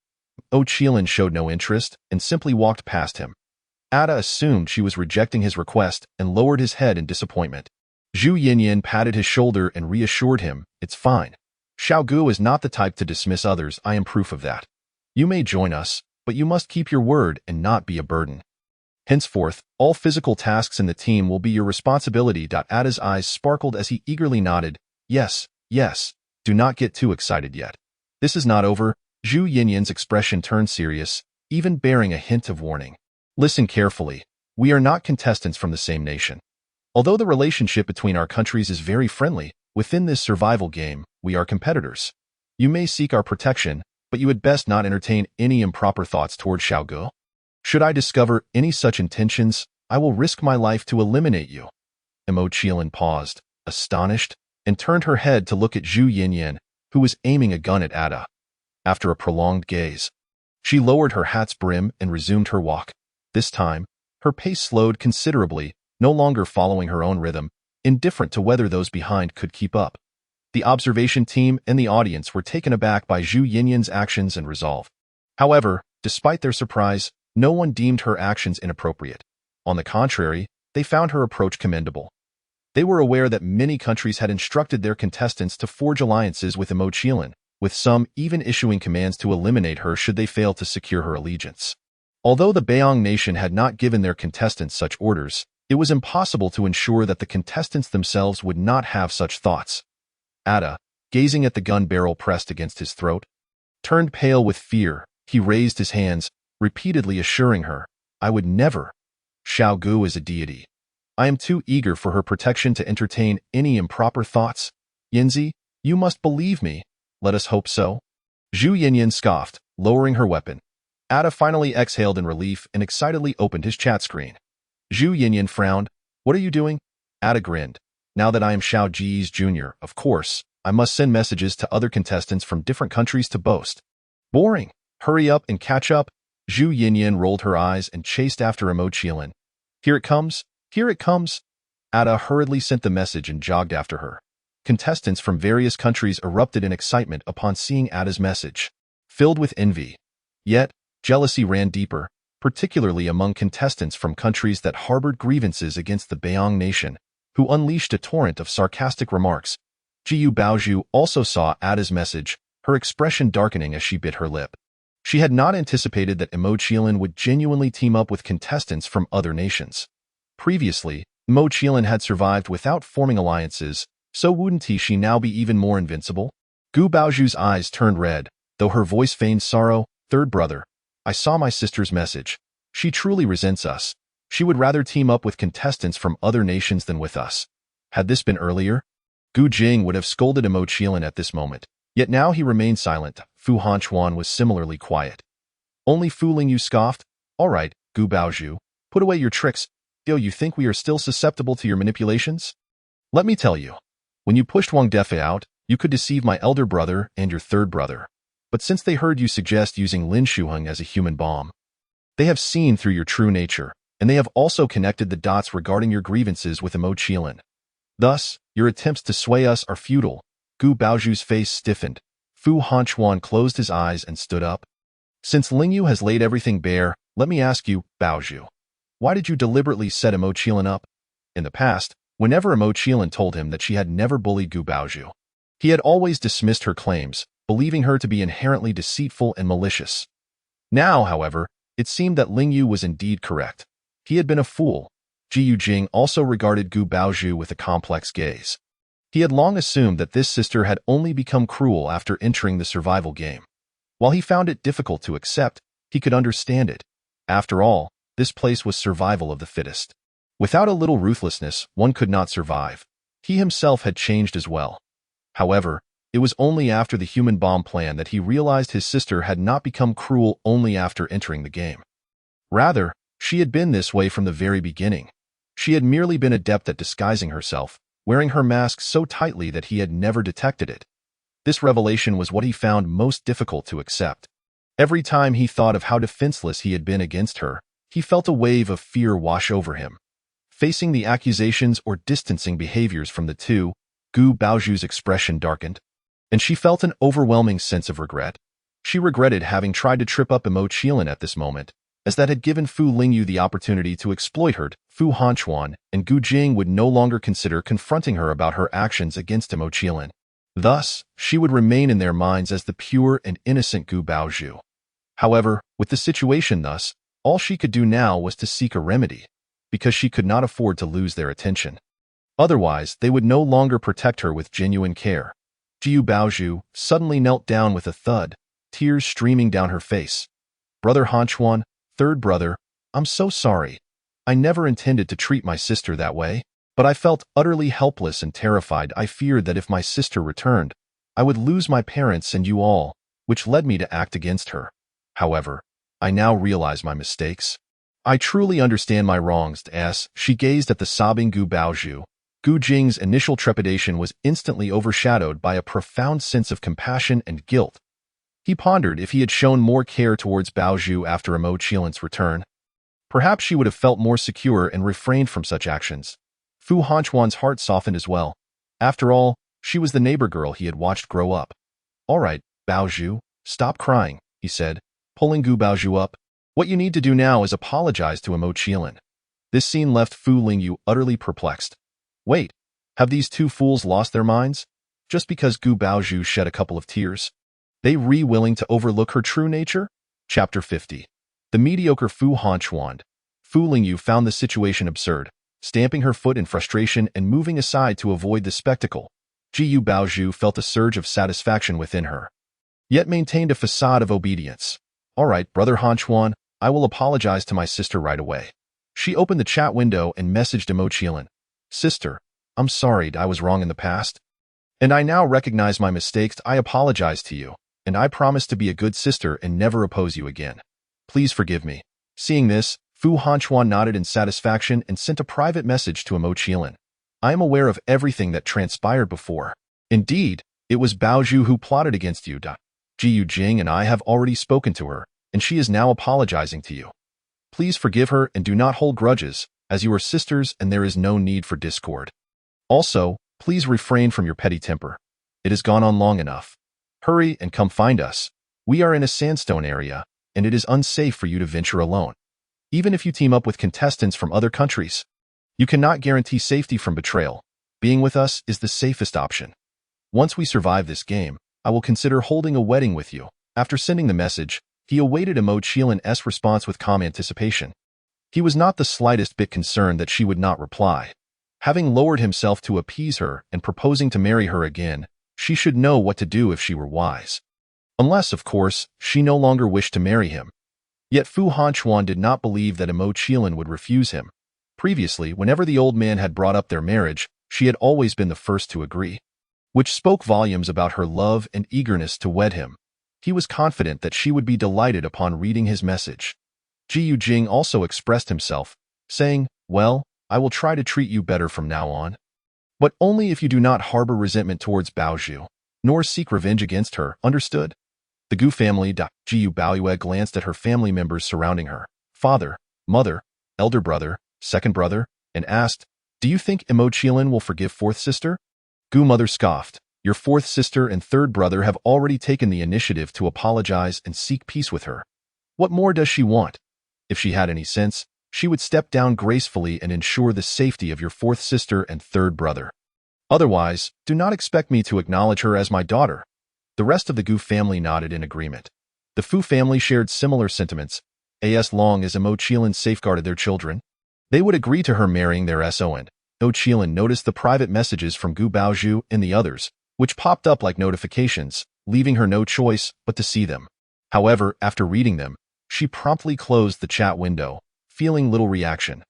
S1: Zhang Qiling showed no interest and simply walked past him. Ada assumed she was rejecting his request and lowered his head in disappointment. Zhu Yinyan patted his shoulder and reassured him, "It's fine. Xiao Gu is not the type to dismiss others, I am proof of that. You may join us, but you must keep your word and not be a burden. Henceforth, all physical tasks in the team will be your responsibility." Ada's eyes sparkled as he eagerly nodded, "Yes, yes, do not get too excited yet. This is not over." Zhu Yinyan's expression turned serious, even bearing a hint of warning. "Listen carefully. We are not contestants from the same nation. Although the relationship between our countries is very friendly, within this survival game, we are competitors. You may seek our protection, but you had best not entertain any improper thoughts toward Xiao Gu. Should I discover any such intentions, I will risk my life to eliminate you." Zhang Qiling paused, astonished, and turned her head to look at Zhu Yinyan, who was aiming a gun at Ada. After a prolonged gaze, she lowered her hat's brim and resumed her walk. This time, her pace slowed considerably, no longer following her own rhythm, indifferent to whether those behind could keep up. The observation team and the audience were taken aback by Zhu Yinyan's actions and resolve. However, despite their surprise, no one deemed her actions inappropriate. On the contrary, they found her approach commendable. They were aware that many countries had instructed their contestants to forge alliances with Zhang Qiling, with some even issuing commands to eliminate her should they fail to secure her allegiance. Although the Beiyang nation had not given their contestants such orders, it was impossible to ensure that the contestants themselves would not have such thoughts. Ada, gazing at the gun barrel pressed against his throat, turned pale with fear. He raised his hands, repeatedly assuring her, "I would never. Xiao Gu is a deity. I am too eager for her protection to entertain any improper thoughts. Yinzi, you must believe me. Let us hope so." Zhu Yinyan scoffed, lowering her weapon. Ada finally exhaled in relief and excitedly opened his chat screen. Zhu Yinyan frowned. "What are you doing?" Ada grinned. "Now that I am Xiao Ji's junior, of course, I must send messages to other contestants from different countries to boast." "Boring. Hurry up and catch up." Zhu Yinyan rolled her eyes and chased after Zhang Qiling. "Here it comes! Here it comes!" Ada hurriedly sent the message and jogged after her. Contestants from various countries erupted in excitement upon seeing Ada's message, filled with envy. Yet, jealousy ran deeper, particularly among contestants from countries that harbored grievances against the Beiyang nation, who unleashed a torrent of sarcastic remarks. Jiyu Baozhu also saw Ada's message, her expression darkening as she bit her lip. She had not anticipated that Zhang Qiling would genuinely team up with contestants from other nations. Previously, Zhang Qiling had survived without forming alliances, so wouldn't she now be even more invincible? Gu Baozhu's eyes turned red, though her voice feigned sorrow. "Third brother, I saw my sister's message. She truly resents us. She would rather team up with contestants from other nations than with us." Had this been earlier, Gu Jing would have scolded Zhang Qiling at this moment. Yet now he remained silent. Fu Hanchuan was similarly quiet. "Only fooling you," scoffed. "All right, Gu Baozhu, put away your tricks. You think we are still susceptible to your manipulations? Let me tell you, When you pushed Wang Defei out, you could deceive my elder brother and your third brother. But since they heard you suggest using Lin Shuheng as a human bomb, they have seen through your true nature, and they have also connected the dots regarding your grievances with Mo Qilin. Thus, your attempts to sway us are futile. Gu Baozhu's face stiffened. Fu Hanchuan closed his eyes and stood up. Since Lingyu has laid everything bare, let me ask you, Baozhu, why did you deliberately set Mo Qilin up? In the past, whenever Mo Qilin told him that she had never bullied Gu Baozhu, he had always dismissed her claims, believing her to be inherently deceitful and malicious. Now, however, it seemed that Lingyu was indeed correct. He had been a fool. Ji Yujing also regarded Gu Baozhu with a complex gaze. He had long assumed that this sister had only become cruel after entering the survival game. While he found it difficult to accept, he could understand it. After all, this place was survival of the fittest. Without a little ruthlessness, one could not survive. He himself had changed as well. However, it was only after the human bomb plan that he realized his sister had not become cruel only after entering the game. Rather, she had been this way from the very beginning. She had merely been adept at disguising herself, wearing her mask so tightly that he had never detected it. This revelation was what he found most difficult to accept. Every time he thought of how defenseless he had been against her, he felt a wave of fear wash over him. Facing the accusations or distancing behaviors from the two, Gu Baozhu's expression darkened, and she felt an overwhelming sense of regret. She regretted having tried to trip up Mo Qilin at this moment, as that had given Fu Lingyu the opportunity to exploit her. Fu Hanchuan and Gu Jing would no longer consider confronting her about her actions against Mo Qilin. Thus, she would remain in their minds as the pure and innocent Gu Baozhu. However, with the situation thus, all she could do now was to seek a remedy, because she could not afford to lose their attention. Otherwise, they would no longer protect her with genuine care. Jiu Baozhu suddenly knelt down with a thud, tears streaming down her face. Brother Hanchuan, third brother, I'm so sorry. I never intended to treat my sister that way, but I felt utterly helpless and terrified. I feared that if my sister returned, I would lose my parents and you all, which led me to act against her. However, I now realize my mistakes. I truly understand my wrongs. As she gazed at the sobbing Gu Baozhu, Gu Jing's initial trepidation was instantly overshadowed by a profound sense of compassion and guilt. He pondered if he had shown more care towards Baozhu after Mo Qilin's return. Perhaps she would have felt more secure and refrained from such actions. Fu Hanchuan's heart softened as well. After all, she was the neighbor girl he had watched grow up. All right, Baozhu, stop crying, he said, pulling Gu Baozhu up. What you need to do now is apologize to Mo Qilin. This scene left Fu Lingyu utterly perplexed. Wait, have these two fools lost their minds? Just because Gu Baozhu shed a couple of tears? They willing to overlook her true nature? Chapter 50. The mediocre Fu Hanchuan. Fu Lingyu found the situation absurd, stamping her foot in frustration and moving aside to avoid the spectacle. Jiu Baozhu felt a surge of satisfaction within her, yet maintained a facade of obedience. All right, Brother Hanchuan, I will apologize to my sister right away. She opened the chat window and messaged Mo Qilin. Sister, I'm sorry I was wrong in the past, and I now recognize my mistakes. I apologize to you, and I promise to be a good sister and never oppose you again. Please forgive me. Seeing this, Fu Hanchuan nodded in satisfaction and sent a private message to Mo Qilin. I am aware of everything that transpired before. Indeed, it was Baozhu who plotted against you. Ji Yujing and I have already spoken to her, and she is now apologizing to you. Please forgive her and do not hold grudges, as you are sisters and there is no need for discord. Also, please refrain from your petty temper. It has gone on long enough. Hurry and come find us. We are in a sandstone area, and it is unsafe for you to venture alone. Even if you team up with contestants from other countries, you cannot guarantee safety from betrayal. Being with us is the safest option. Once we survive this game, I will consider holding a wedding with you. After sending the message, he awaited Mo Qilin's response with calm anticipation. He was not the slightest bit concerned that she would not reply. Having lowered himself to appease her and proposing to marry her again, she should know what to do if she were wise. Unless, of course, she no longer wished to marry him. Yet Fu Hanchuan did not believe that Mo Qilin would refuse him. Previously, whenever the old man had brought up their marriage, she had always been the first to agree, which spoke volumes about her love and eagerness to wed him. He was confident that she would be delighted upon reading his message. Ji Yujing also expressed himself, saying, well, I will try to treat you better from now on. But only if you do not harbor resentment towards Baozhu, nor seek revenge against her, understood? The Gu family. Gu Baoyue glanced at her family members surrounding her, father, mother, elder brother, second brother, and asked, "Do you think Imo Qilin will forgive fourth sister?" Gu mother scoffed. "Your fourth sister and third brother have already taken the initiative to apologize and seek peace with her. What more does she want? If she had any sense, she would step down gracefully and ensure the safety of your fourth sister and third brother. Otherwise, do not expect me to acknowledge her as my daughter." The rest of the Gu family nodded in agreement. The Fu family shared similar sentiments. As long as Imo Qilin safeguarded their children, they would agree to her marrying their son. Imo Qilin noticed the private messages from Gu Baozhu and the others, which popped up like notifications, leaving her no choice but to see them. However, after reading them, she promptly closed the chat window, feeling little reaction.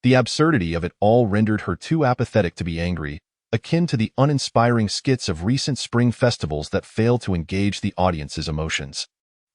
S1: The absurdity of it all rendered her too apathetic to be angry, akin to the uninspiring skits of recent spring festivals that failed to engage the audience's emotions.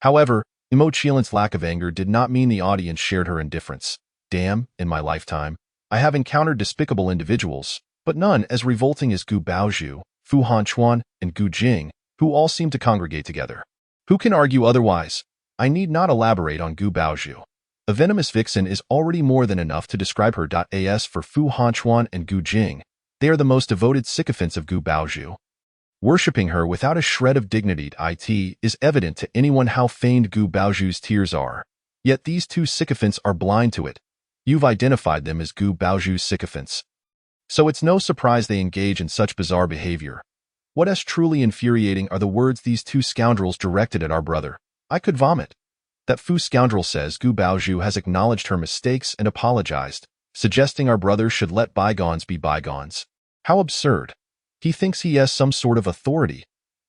S1: However, Imo Qilin's lack of anger did not mean the audience shared her indifference. Damn, in my lifetime, I have encountered despicable individuals, but none as revolting as Gu Baozhu, Fu Hanchuan, and Gu Jing, who all seem to congregate together. Who can argue otherwise? I need not elaborate on Gu Baozhu. A venomous vixen is already more than enough to describe her. As for Fu Hanchuan and Gu Jing, they are the most devoted sycophants of Gu Baozhu. Worshipping her without a shred of dignity, it is evident to anyone how feigned Gu Baozhu's tears are. Yet these two sycophants are blind to it. You've identified them as Gu Baozhu's sycophants. So it's no surprise they engage in such bizarre behavior. What is truly infuriating are the words these two scoundrels directed at our brother. I could vomit. That Fu scoundrel says Gu Baozhu has acknowledged her mistakes and apologized, suggesting our brother should let bygones be bygones. How absurd. He thinks he has some sort of authority.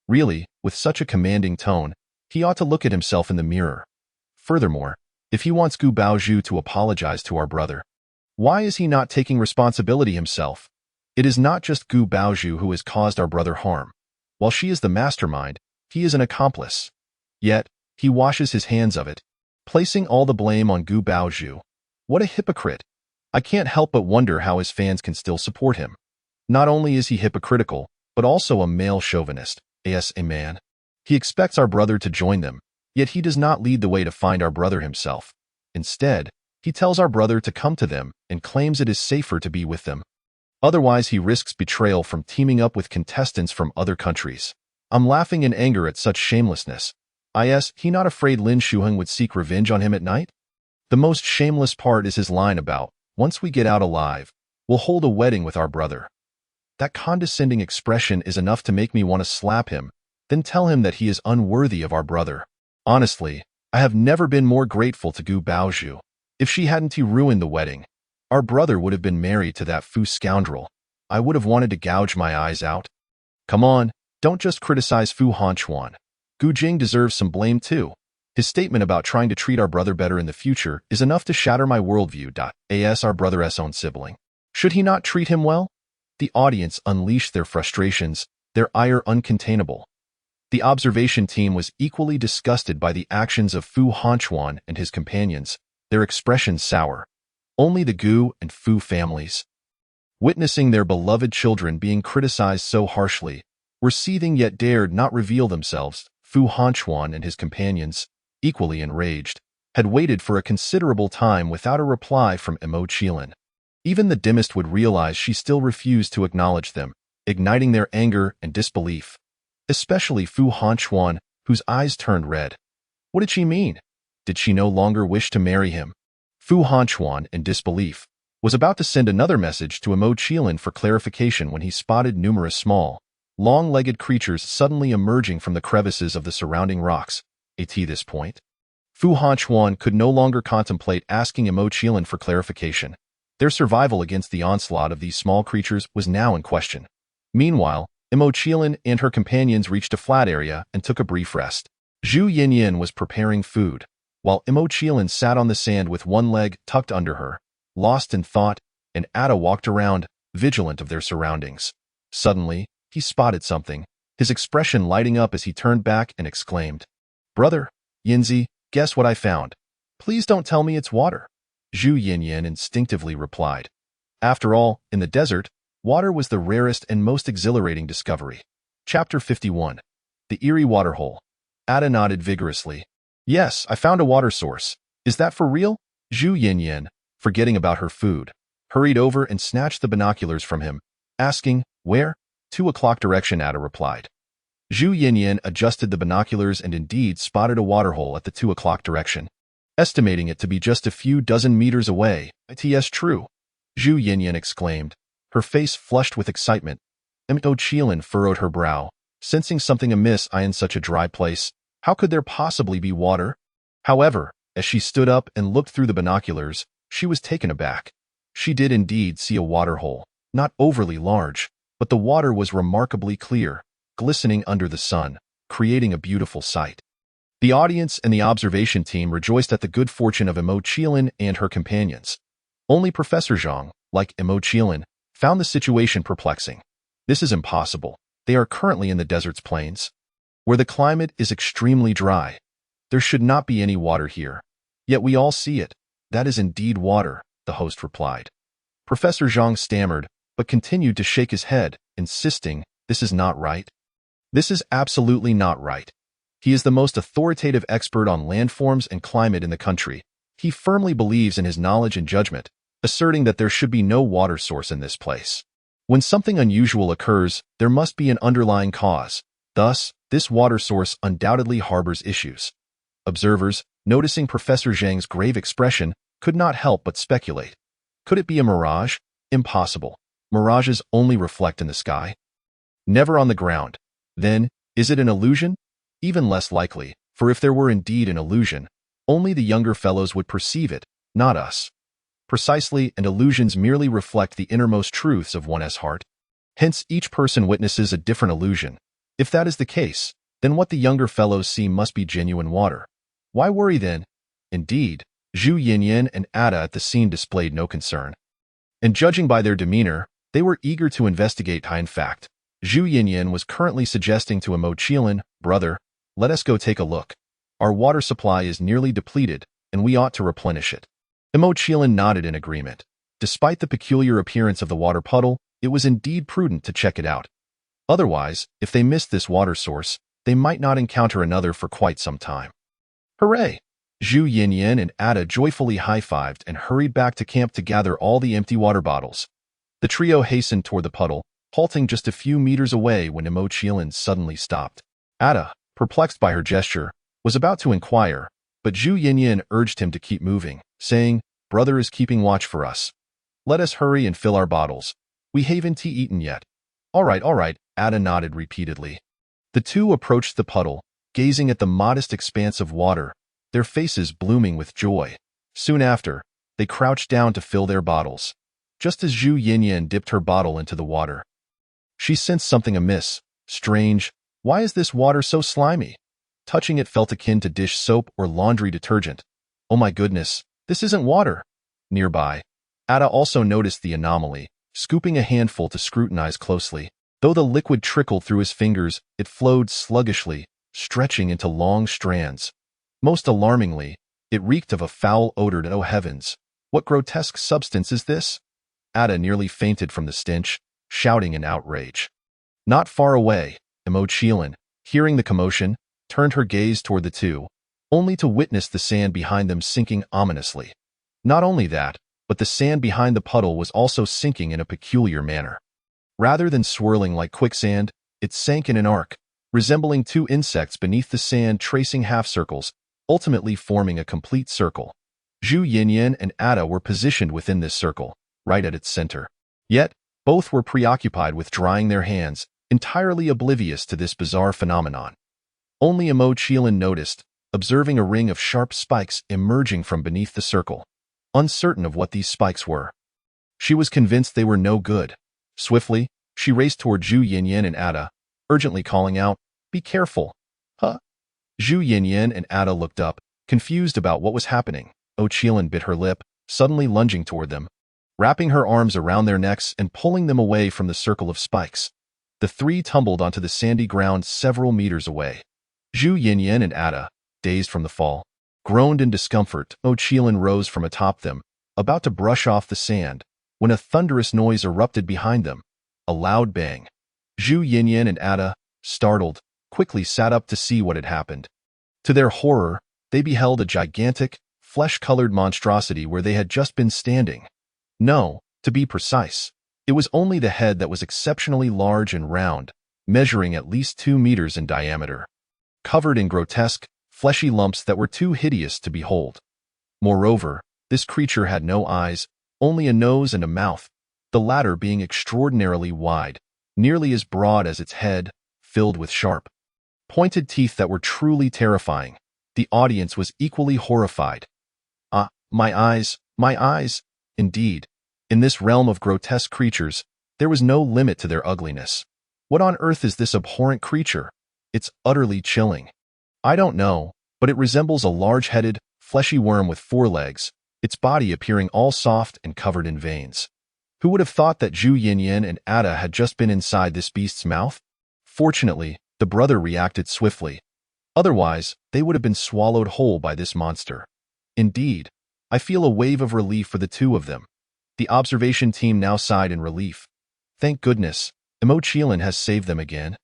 S1: Really, with such a commanding tone, he ought to look at himself in the mirror. Furthermore, if he wants Gu Baozhu to apologize to our brother, why is he not taking responsibility himself? It is not just Gu Baozhu who has caused our brother harm. While she is the mastermind, he is an accomplice. Yet, he washes his hands of it, placing all the blame on Gu Baozhu. What a hypocrite. I can't help but wonder how his fans can still support him. Not only is he hypocritical, but also a male chauvinist, as a man. He expects our brother to join them, yet he does not lead the way to find our brother himself. Instead, he tells our brother to come to them and claims it is safer to be with them. Otherwise, he risks betrayal from teaming up with contestants from other countries. I'm laughing in anger at such shamelessness. Is he not afraid Lin Shuheng would seek revenge on him at night? The most shameless part is his line about, "Once we get out alive, we'll hold a wedding with our brother." That condescending expression is enough to make me want to slap him, then tell him that he is unworthy of our brother. Honestly, I have never been more grateful to Gu Baozhu. If she hadn't ruined the wedding, our brother would have been married to that Fu scoundrel. I would have wanted to gouge my eyes out. Come on, don't just criticize Fu Hanchuan. Gu Jing deserves some blame too. His statement about trying to treat our brother better in the future is enough to shatter my worldview. As our brother's own sibling, should he not treat him well? The audience unleashed their frustrations, their ire uncontainable. The observation team was equally disgusted by the actions of Fu Hanchuan and his companions, their expressions sour. Only the Gu and Fu families, witnessing their beloved children being criticized so harshly, were seething yet dared not reveal themselves. Fu Hanchuan and his companions, equally enraged, had waited for a considerable time without a reply from Imo Qilin. Even the dimmest would realize she still refused to acknowledge them, igniting their anger and disbelief. Especially Fu Hanchuan, whose eyes turned red. What did she mean? Did she no longer wish to marry him? Fu Hanchuan, in disbelief, was about to send another message to Imo Qilin for clarification when he spotted numerous small, long-legged creatures suddenly emerging from the crevices of the surrounding rocks. At this point, Fu Hanchuan could no longer contemplate asking Imo Qilin for clarification. Their survival against the onslaught of these small creatures was now in question. Meanwhile, Imo Qilin and her companions reached a flat area and took a brief rest. Zhu Yinyin was preparing food, while Imo Qilin sat on the sand with one leg tucked under her, lost in thought, and Ada walked around, vigilant of their surroundings. Suddenly, he spotted something, his expression lighting up as he turned back and exclaimed, "Brother, Yinzi, guess what I found? Please don't tell me it's water." Zhu Yinyin instinctively replied. After all, in the desert, Water was the rarest and most exhilarating discovery. Chapter 51. The Eerie Waterhole. Ada nodded vigorously. Yes, I found a water source. Is that for real? Zhu Yinyan, forgetting about her food, hurried over and snatched the binoculars from him, asking, where? 2 o'clock direction, Ada replied. Zhu Yinyan adjusted the binoculars and indeed spotted a waterhole at the 2 o'clock direction, estimating it to be just a few dozen meters away. It's true, Zhu Yinyan exclaimed, her face flushed with excitement. Zhang Qiling furrowed her brow, sensing something amiss in such a dry place. How could there possibly be water? However, as she stood up and looked through the binoculars, she was taken aback. She did indeed see a waterhole, not overly large, but the water was remarkably clear, glistening under the sun, creating a beautiful sight. The audience and the observation team rejoiced at the good fortune of Zhang Qiling and her companions. Only Professor Zhang, like Zhang Qiling, found the situation perplexing. This is impossible. They are currently in the desert's plains, where the climate is extremely dry. There should not be any water here. Yet we all see it. That is indeed water, the host replied. Professor Zhang stammered, but continued to shake his head, insisting, this is not right. This is absolutely not right. He is the most authoritative expert on landforms and climate in the country. He firmly believes in his knowledge and judgment, asserting that there should be no water source in this place. When something unusual occurs, there must be an underlying cause. Thus, this water source undoubtedly harbors issues. Observers, noticing Professor Zhang's grave expression, could not help but speculate. Could it be a mirage? Impossible. Mirages only reflect in the sky, never on the ground. Then, is it an illusion? Even less likely, for if there were indeed an illusion, only the younger fellows would perceive it, not us. Precisely, and illusions merely reflect the innermost truths of one's heart. Hence, each person witnesses a different illusion. If that is the case, then what the younger fellows see must be genuine water. Why worry then? Indeed, Zhu Yinyan and Ada at the scene displayed no concern. And judging by their demeanor, they were eager to investigate. In fact, Zhu Yinyan was currently suggesting to Zhang Qiling, brother, let us go take a look. Our water supply is nearly depleted, and we ought to replenish it. Zhang Qiling nodded in agreement. Despite the peculiar appearance of the water puddle, it was indeed prudent to check it out. Otherwise, if they missed this water source, they might not encounter another for quite some time. Hooray! Zhu Yinyan and Ada joyfully high-fived and hurried back to camp to gather all the empty water bottles. The trio hastened toward the puddle, halting just a few meters away when Zhang Qiling suddenly stopped. Ada, perplexed by her gesture, was about to inquire, but Zhu Yinyan urged him to keep moving, saying, brother is keeping watch for us. Let us hurry and fill our bottles. We haven't tea eaten yet. All right, Ada nodded repeatedly. The two approached the puddle, gazing at the modest expanse of water, their faces blooming with joy. Soon after, they crouched down to fill their bottles. Just as Zhu Yinyan dipped her bottle into the water, she sensed something amiss. Strange, why is this water so slimy? Touching it felt akin to dish soap or laundry detergent. Oh my goodness, this isn't water. Nearby, Ada also noticed the anomaly, scooping a handful to scrutinize closely. Though the liquid trickled through his fingers, it flowed sluggishly, stretching into long strands. Most alarmingly, it reeked of a foul odor. Oh heavens, what grotesque substance is this? Ada nearly fainted from the stench, shouting in outrage. Not far away, Zhang Qiling, hearing the commotion, turned her gaze toward the two, only to witness the sand behind them sinking ominously. Not only that, but the sand behind the puddle was also sinking in a peculiar manner. Rather than swirling like quicksand, it sank in an arc, resembling two insects beneath the sand tracing half-circles, ultimately forming a complete circle. Zhu Yinyan and Ada were positioned within this circle, right at its center. Yet, both were preoccupied with drying their hands, entirely oblivious to this bizarre phenomenon. Only Zhang Qiling noticed, observing a ring of sharp spikes emerging from beneath the circle. Uncertain of what these spikes were, she was convinced they were no good. Swiftly, she raced toward Zhu Yinyan and Ada, urgently calling out, be careful. Huh? Zhu Yinyan and Ada looked up, confused about what was happening. Zhang Qiling bit her lip, suddenly lunging toward them, wrapping her arms around their necks and pulling them away from the circle of spikes. The three tumbled onto the sandy ground several meters away. Zhu Yinyan and Ada, dazed from the fall, groaned in discomfort. Zhang Qiling rose from atop them, about to brush off the sand, when a thunderous noise erupted behind them. A loud bang. Zhu Yinyan and Ada, startled, quickly sat up to see what had happened. To their horror, they beheld a gigantic, flesh-colored monstrosity where they had just been standing. No, to be precise, it was only the head that was exceptionally large and round, measuring at least 2 meters in diameter, covered in grotesque, fleshy lumps that were too hideous to behold. Moreover, this creature had no eyes, only a nose and a mouth, the latter being extraordinarily wide, nearly as broad as its head, filled with sharp, pointed teeth that were truly terrifying. The audience was equally horrified. Ah, my eyes, my eyes! Indeed, in this realm of grotesque creatures, there was no limit to their ugliness. What on earth is this abhorrent creature? It's utterly chilling. I don't know, but it resembles a large-headed, fleshy worm with 4 legs, its body appearing all soft and covered in veins. Who would have thought that Zhu Yinyan and Ada had just been inside this beast's mouth? Fortunately, the brother reacted swiftly. Otherwise, they would have been swallowed whole by this monster. Indeed, I feel a wave of relief for the two of them. The observation team now sighed in relief. Thank goodness, Zhang Qiling has saved them again.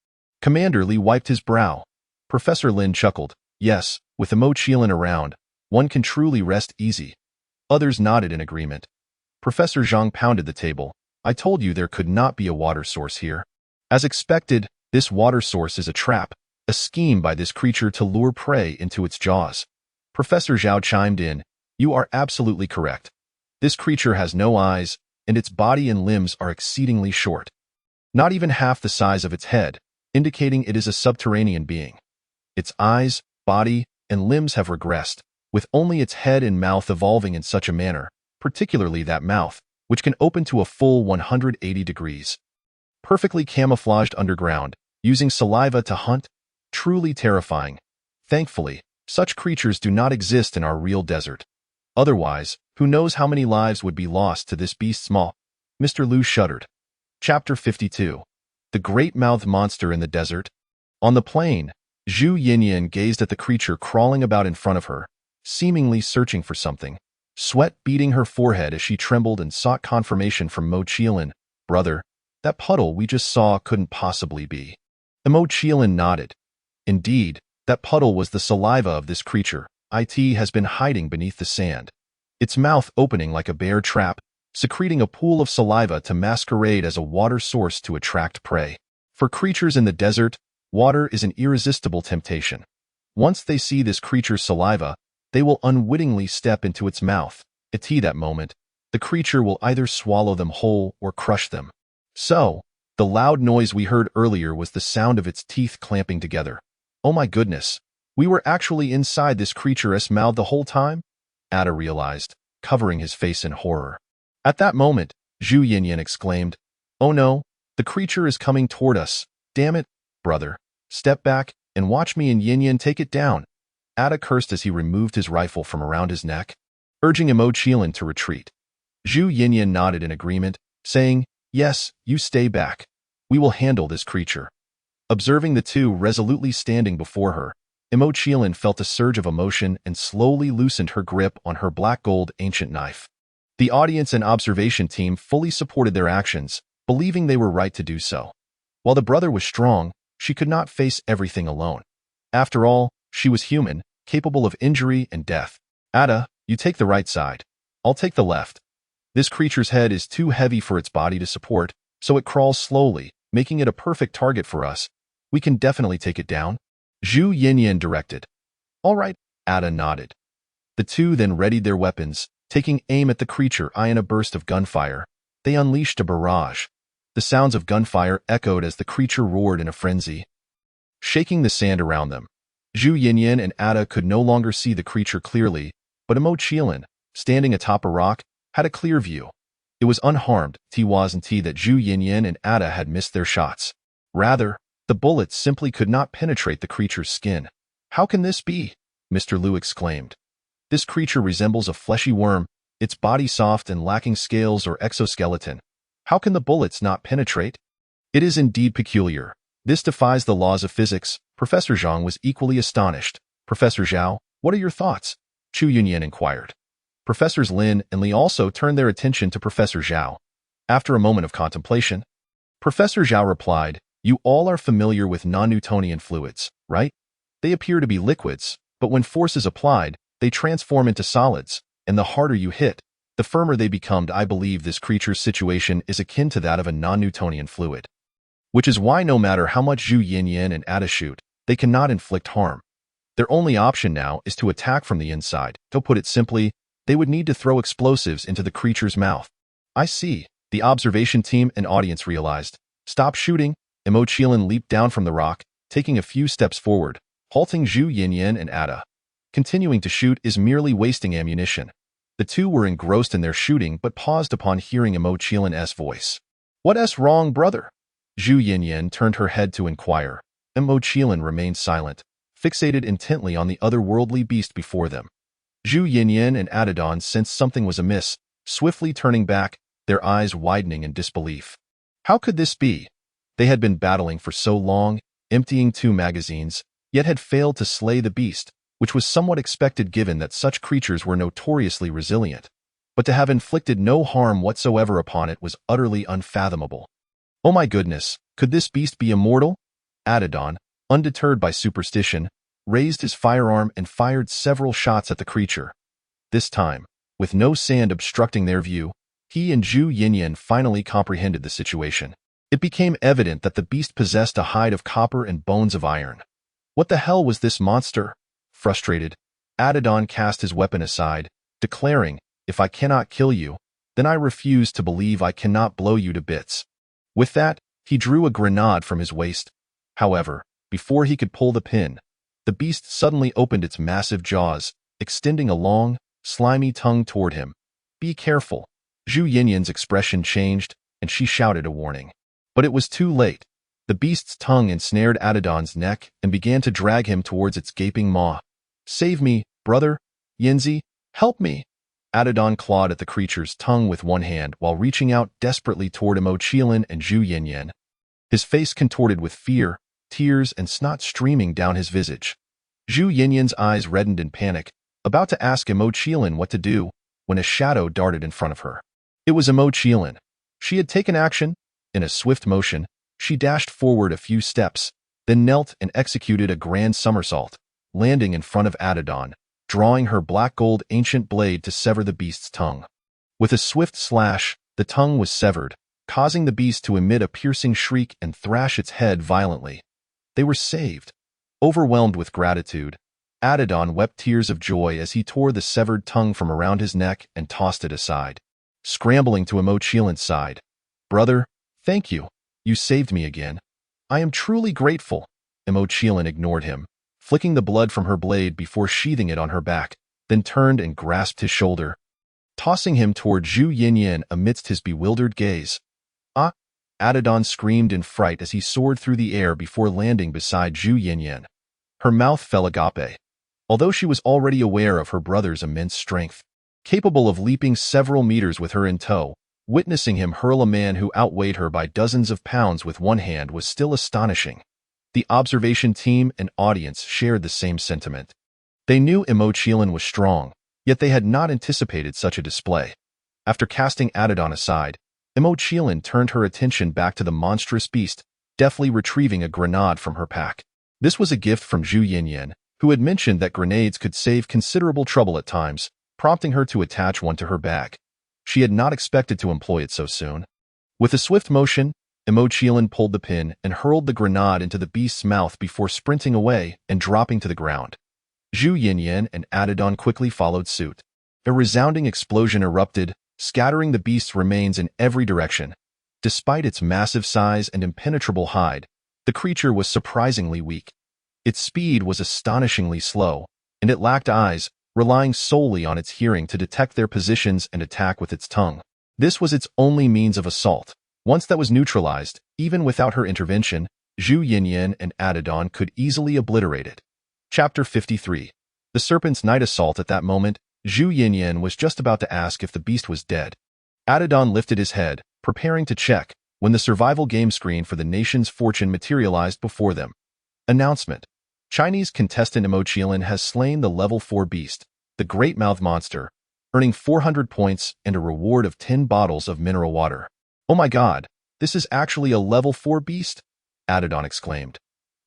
S1: Commander Li wiped his brow. Professor Lin chuckled. Yes, with Zhang Qiling around, one can truly rest easy. Others nodded in agreement. Professor Zhang pounded the table. I told you there could not be a water source here. As expected, this water source is a trap, a scheme by this creature to lure prey into its jaws. Professor Zhao chimed in. You are absolutely correct. This creature has no eyes, and its body and limbs are exceedingly short. Not even half the size of its head, indicating it is a subterranean being. Its eyes, body, and limbs have regressed, with only its head and mouth evolving in such a manner, particularly that mouth, which can open to a full 180 degrees. Perfectly camouflaged underground, using saliva to hunt, truly terrifying. Thankfully, such creatures do not exist in our real desert. Otherwise, who knows how many lives would be lost to this beast's maw? Mr. Liu shuddered. Chapter 52. The Great-Mouthed Monster in the Desert. On the plain, Zhu Yinyan gazed at the creature crawling about in front of her, seemingly searching for something, sweat beading her forehead as she trembled and sought confirmation from Zhang Qiling. Brother, that puddle we just saw couldn't possibly be. Zhang Qiling nodded. Indeed, that puddle was the saliva of this creature. It has been hiding beneath the sand, its mouth opening like a bear trap, secreting a pool of saliva to masquerade as a water source to attract prey. For creatures in the desert, water is an irresistible temptation. Once they see this creature's saliva, they will unwittingly step into its mouth. At that moment, the creature will either swallow them whole or crush them. So, the loud noise we heard earlier was the sound of its teeth clamping together. Oh my goodness, we were actually inside this creature's mouth the whole time? Ada realized, covering his face in horror. At that moment, Zhu Yinyan exclaimed, Oh no, the creature is coming toward us. Damn it, brother. Step back and watch me and Yinyan take it down. Ada cursed as he removed his rifle from around his neck, urging Zhang Qiling to retreat. Zhu Yinyan nodded in agreement, saying, Yes, you stay back. We will handle this creature. Observing the two resolutely standing before her, Zhang Qiling felt a surge of emotion and slowly loosened her grip on her black-gold ancient knife. The audience and observation team fully supported their actions, believing they were right to do so. While the brother was strong, she could not face everything alone. After all, she was human, capable of injury and death. Ada, you take the right side. I'll take the left. This creature's head is too heavy for its body to support, so it crawls slowly, making it a perfect target for us. We can definitely take it down. Zhu Yinyan directed. All right, Ada nodded. The two then readied their weapons, taking aim at the creature. In a burst of gunfire, they unleashed a barrage. The sounds of gunfire echoed as the creature roared in a frenzy, shaking the sand around them. Zhu Yinyan and Ada could no longer see the creature clearly, but Zhang Qiling, standing atop a rock, had a clear view. It was unharmed. It wasn't that Zhu Yinyan and Ada had missed their shots. Rather, the bullets simply could not penetrate the creature's skin. How can this be? Mr. Liu exclaimed. This creature resembles a fleshy worm, its body soft and lacking scales or exoskeleton. How can the bullets not penetrate? It is indeed peculiar. This defies the laws of physics. Professor Zhang was equally astonished. Professor Zhao, what are your thoughts? Zhu Yinyan inquired. Professors Lin and Li also turned their attention to Professor Zhao. After a moment of contemplation, Professor Zhao replied, "You all are familiar with non-Newtonian fluids, right? They appear to be liquids, but when force is applied, they transform into solids, and the harder you hit, the firmer they become. I believe this creature's situation is akin to that of a non-Newtonian fluid. Which is why no matter how much Zhu Yinyan and Ada shoot, they cannot inflict harm. Their only option now is to attack from the inside. To put it simply, they would need to throw explosives into the creature's mouth." "I see," the observation team and audience realized. "Stop shooting." Mo Qiling leaped down from the rock, taking a few steps forward, halting Zhu Yinyan and Ada. Continuing to shoot is merely wasting ammunition. The two were engrossed in their shooting but paused upon hearing Mo Qiling's voice. "What's wrong, brother?" Zhu Yinyan turned her head to inquire. Mo Qiling remained silent, fixated intently on the otherworldly beast before them. Zhu Yinyan and Adadon sensed something was amiss, swiftly turning back, their eyes widening in disbelief. How could this be? They had been battling for so long, emptying 2 magazines, yet had failed to slay the beast, which was somewhat expected given that such creatures were notoriously resilient. But to have inflicted no harm whatsoever upon it was utterly unfathomable. "Oh my goodness, could this beast be immortal?" Adadon, undeterred by superstition, raised his firearm and fired several shots at the creature. This time, with no sand obstructing their view, he and Zhu Yinyan finally comprehended the situation. It became evident that the beast possessed a hide of copper and bones of iron. What the hell was this monster? Frustrated, Adadon cast his weapon aside, declaring, "If I cannot kill you, then I refuse to believe I cannot blow you to bits." With that, he drew a grenade from his waist. However, before he could pull the pin, the beast suddenly opened its massive jaws, extending a long, slimy tongue toward him. "Be careful." Zhu Yinyan's expression changed, and she shouted a warning. But it was too late. The beast's tongue ensnared Adadon's neck and began to drag him towards its gaping maw. "Save me, brother! Yinzi, help me!" Adadon clawed at the creature's tongue with one hand while reaching out desperately toward Mo Qiling and Zhu Yinyan. His face contorted with fear, tears and snot streaming down his visage. Zhu Yinyan's eyes reddened in panic, about to ask Mo Qiling what to do, when a shadow darted in front of her. It was Mo Qiling. She had taken action. In a swift motion, she dashed forward a few steps, then knelt and executed a grand somersault, landing in front of Adadon, drawing her black-gold ancient blade to sever the beast's tongue. With a swift slash, the tongue was severed, causing the beast to emit a piercing shriek and thrash its head violently. They were saved. Overwhelmed with gratitude, Adadon wept tears of joy as he tore the severed tongue from around his neck and tossed it aside. Scrambling to Mo Qiling's side, "Brother, thank you. You saved me again. I am truly grateful." Mo Qiling ignored him, flicking the blood from her blade before sheathing it on her back, then turned and grasped his shoulder, tossing him toward Zhu Yinyan amidst his bewildered gaze. "Ah!" Adadon screamed in fright as he soared through the air before landing beside Zhu Yinyan. Her mouth fell agape. Although she was already aware of her brother's immense strength, capable of leaping several meters with her in tow, witnessing him hurl a man who outweighed her by dozens of pounds with one hand was still astonishing. The observation team and audience shared the same sentiment. They knew Mo Qiling was strong, yet they had not anticipated such a display. After casting Adadon aside, Mo Qiling turned her attention back to the monstrous beast, deftly retrieving a grenade from her pack. This was a gift from Zhu Yinyan, who had mentioned that grenades could save considerable trouble at times, prompting her to attach one to her bag. She had not expected to employ it so soon. With a swift motion, Mo Qiling pulled the pin and hurled the grenade into the beast's mouth before sprinting away and dropping to the ground. Zhu Yinyan and Adadon quickly followed suit. A resounding explosion erupted, scattering the beast's remains in every direction. Despite its massive size and impenetrable hide, the creature was surprisingly weak. Its speed was astonishingly slow, and it lacked eyes, relying solely on its hearing to detect their positions and attack with its tongue. This was its only means of assault. Once that was neutralized, even without her intervention, Zhu Yinyan and Adadon could easily obliterate it. Chapter 53. The Serpent's Night Assault. At that moment, Zhu Yinyan was just about to ask if the beast was dead. Adadon lifted his head, preparing to check, when the survival game screen for the nation's fortune materialized before them. Announcement. Chinese contestant Mo Qiling has slain the level 4 beast, the Great Mouth Monster, earning 400 points and a reward of 10 bottles of mineral water. Oh my god, This is actually a level 4 beast? Adidon exclaimed.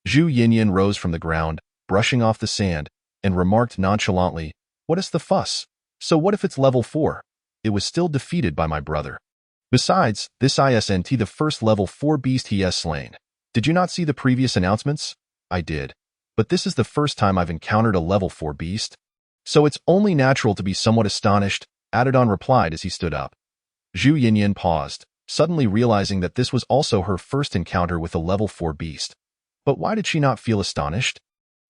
S1: Zhu Yinyan rose from the ground, brushing off the sand, and remarked nonchalantly, "What is the fuss? So what if it's level 4? It was still defeated by my brother. Besides, this isn't the first level 4 beast he has slain. Did you not see the previous announcements?" "I did. But this is the first time I've encountered a level 4 beast. So it's only natural to be somewhat astonished," Adidon replied as he stood up. Zhu Yinyan paused, suddenly realizing that this was also her first encounter with a level 4 beast. But why did she not feel astonished?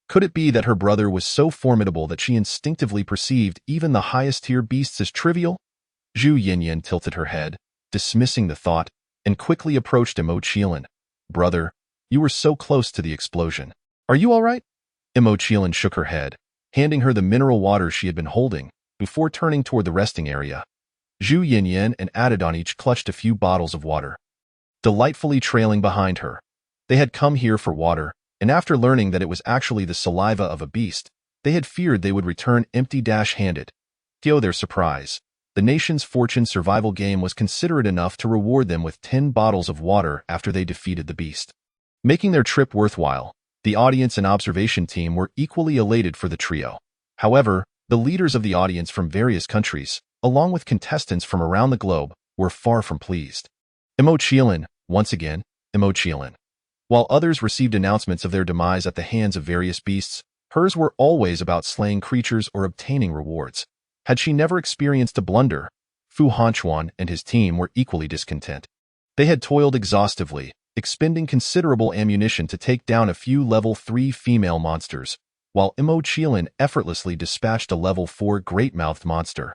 S1: Could it be that her brother was so formidable that she instinctively perceived even the highest-tier beasts as trivial? Zhu Yinyan tilted her head, dismissing the thought, and quickly approached Zhang Qiling. "Brother, you were so close to the explosion. Are you all right?" Zhang Qiling shook her head, handing her the mineral water she had been holding, before turning toward the resting area. Zhu Yinyan and Adidon each clutched a few bottles of water, delightfully trailing behind her. They had come here for water, and after learning that it was actually the saliva of a beast, they had feared they would return empty-handed. To their surprise, the nation's fortune survival game was considerate enough to reward them with 10 bottles of water after they defeated the beast. Making their trip worthwhile, the audience and observation team were equally elated for the trio. However, the leaders of the audience from various countries, along with contestants from around the globe, were far from pleased. Zhang Qiling, once again, Zhang Qiling. While others received announcements of their demise at the hands of various beasts, hers were always about slaying creatures or obtaining rewards. Had she never experienced a blunder, Fu Hanchuan and his team were equally discontent. They had toiled exhaustively, expending considerable ammunition to take down a few level 3 female monsters, while Zhang Qiling effortlessly dispatched a level 4 great-mouthed monster.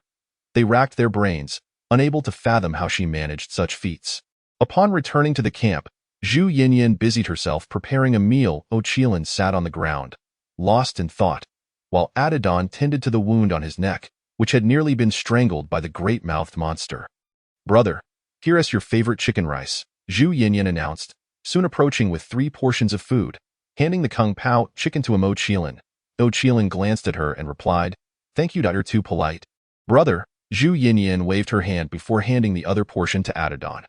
S1: They racked their brains, unable to fathom how she managed such feats. Upon returning to the camp, Zhu Yinyan busied herself preparing a meal. Zhang Qiling sat on the ground, lost in thought, while Adidon tended to the wound on his neck, which had nearly been strangled by the great-mouthed monster. "Brother, here is your favorite chicken rice," Zhu Yinyan announced, soon approaching with 3 portions of food, handing the Kung Pao chicken to Zhang Qiling. Zhang Qiling glanced at her and replied, "Thank you, You're too polite." "Brother," Zhu Yinyan waved her hand before handing the other portion to Adidon.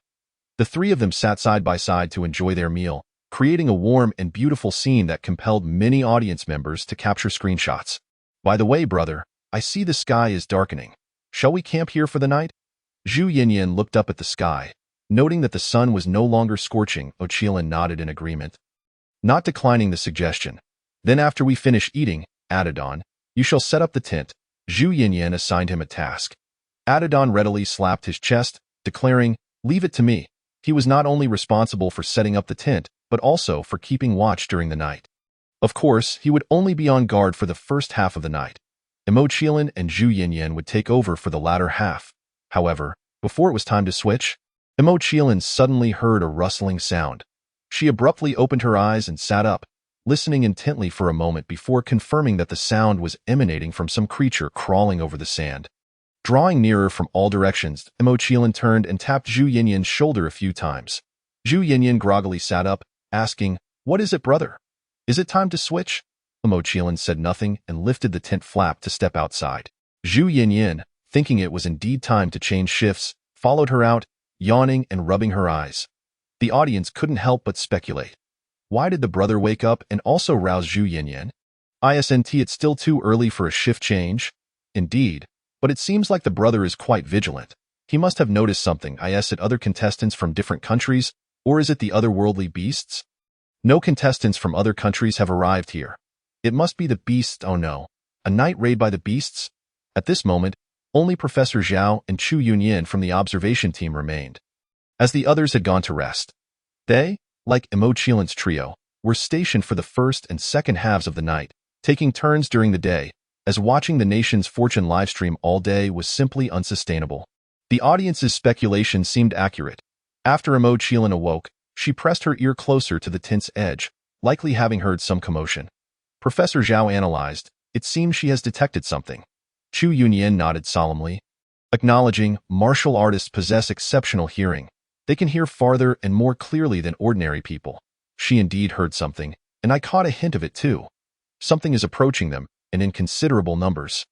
S1: The 3 of them sat side by side to enjoy their meal, creating a warm and beautiful scene that compelled many audience members to capture screenshots. "By the way, brother, I see the sky is darkening. Shall we camp here for the night?" Zhu Yinyan looked up at the sky, noting that the sun was no longer scorching. Zhang Qiling nodded in agreement, not declining the suggestion. "Then after we finish eating, Adidon, you shall set up the tent." Zhu Yinyan assigned him a task. Adidon readily slapped his chest, declaring, "Leave it to me." He was not only responsible for setting up the tent, but also for keeping watch during the night. Of course, he would only be on guard for the first half of the night. Zhang Qiling and Zhu Yinyan would take over for the latter half. However, before it was time to switch, Zhang Qiling suddenly heard a rustling sound. She abruptly opened her eyes and sat up, listening intently for a moment before confirming that the sound was emanating from some creature crawling over the sand. Drawing nearer from all directions, Zhang Qiling turned and tapped Zhu Yinyan's shoulder a few times. Zhu Yinyan groggily sat up, asking, "What is it, brother? Is it time to switch?" Zhang Qiling said nothing and lifted the tent flap to step outside. Zhu Yinyan, thinking it was indeed time to change shifts, followed her out, yawning and rubbing her eyes. The audience couldn't help but speculate. Why did the brother wake up and also rouse Zhu Yinyan? It's still too early for a shift change? Indeed, but it seems like the brother is quite vigilant. He must have noticed something. At other contestants from different countries, or is it the otherworldly beasts? No contestants from other countries have arrived here. It must be the beasts. Oh no, a night raid by the beasts? At this moment, only Professor Zhao and Chu Yunyan from the observation team remained, as the others had gone to rest. They, like Zhang Qiling's trio, were stationed for the first and second halves of the night, taking turns during the day, as watching the nation's fortune livestream all day was simply unsustainable. The audience's speculation seemed accurate. After Zhang Qiling awoke, she pressed her ear closer to the tent's edge, likely having heard some commotion. Professor Zhao analyzed. It seems she has detected something. Chu Yunyan nodded solemnly, acknowledging martial artists possess exceptional hearing. They can hear farther and more clearly than ordinary people. She indeed heard something, and I caught a hint of it too. Something is approaching them, and in considerable numbers.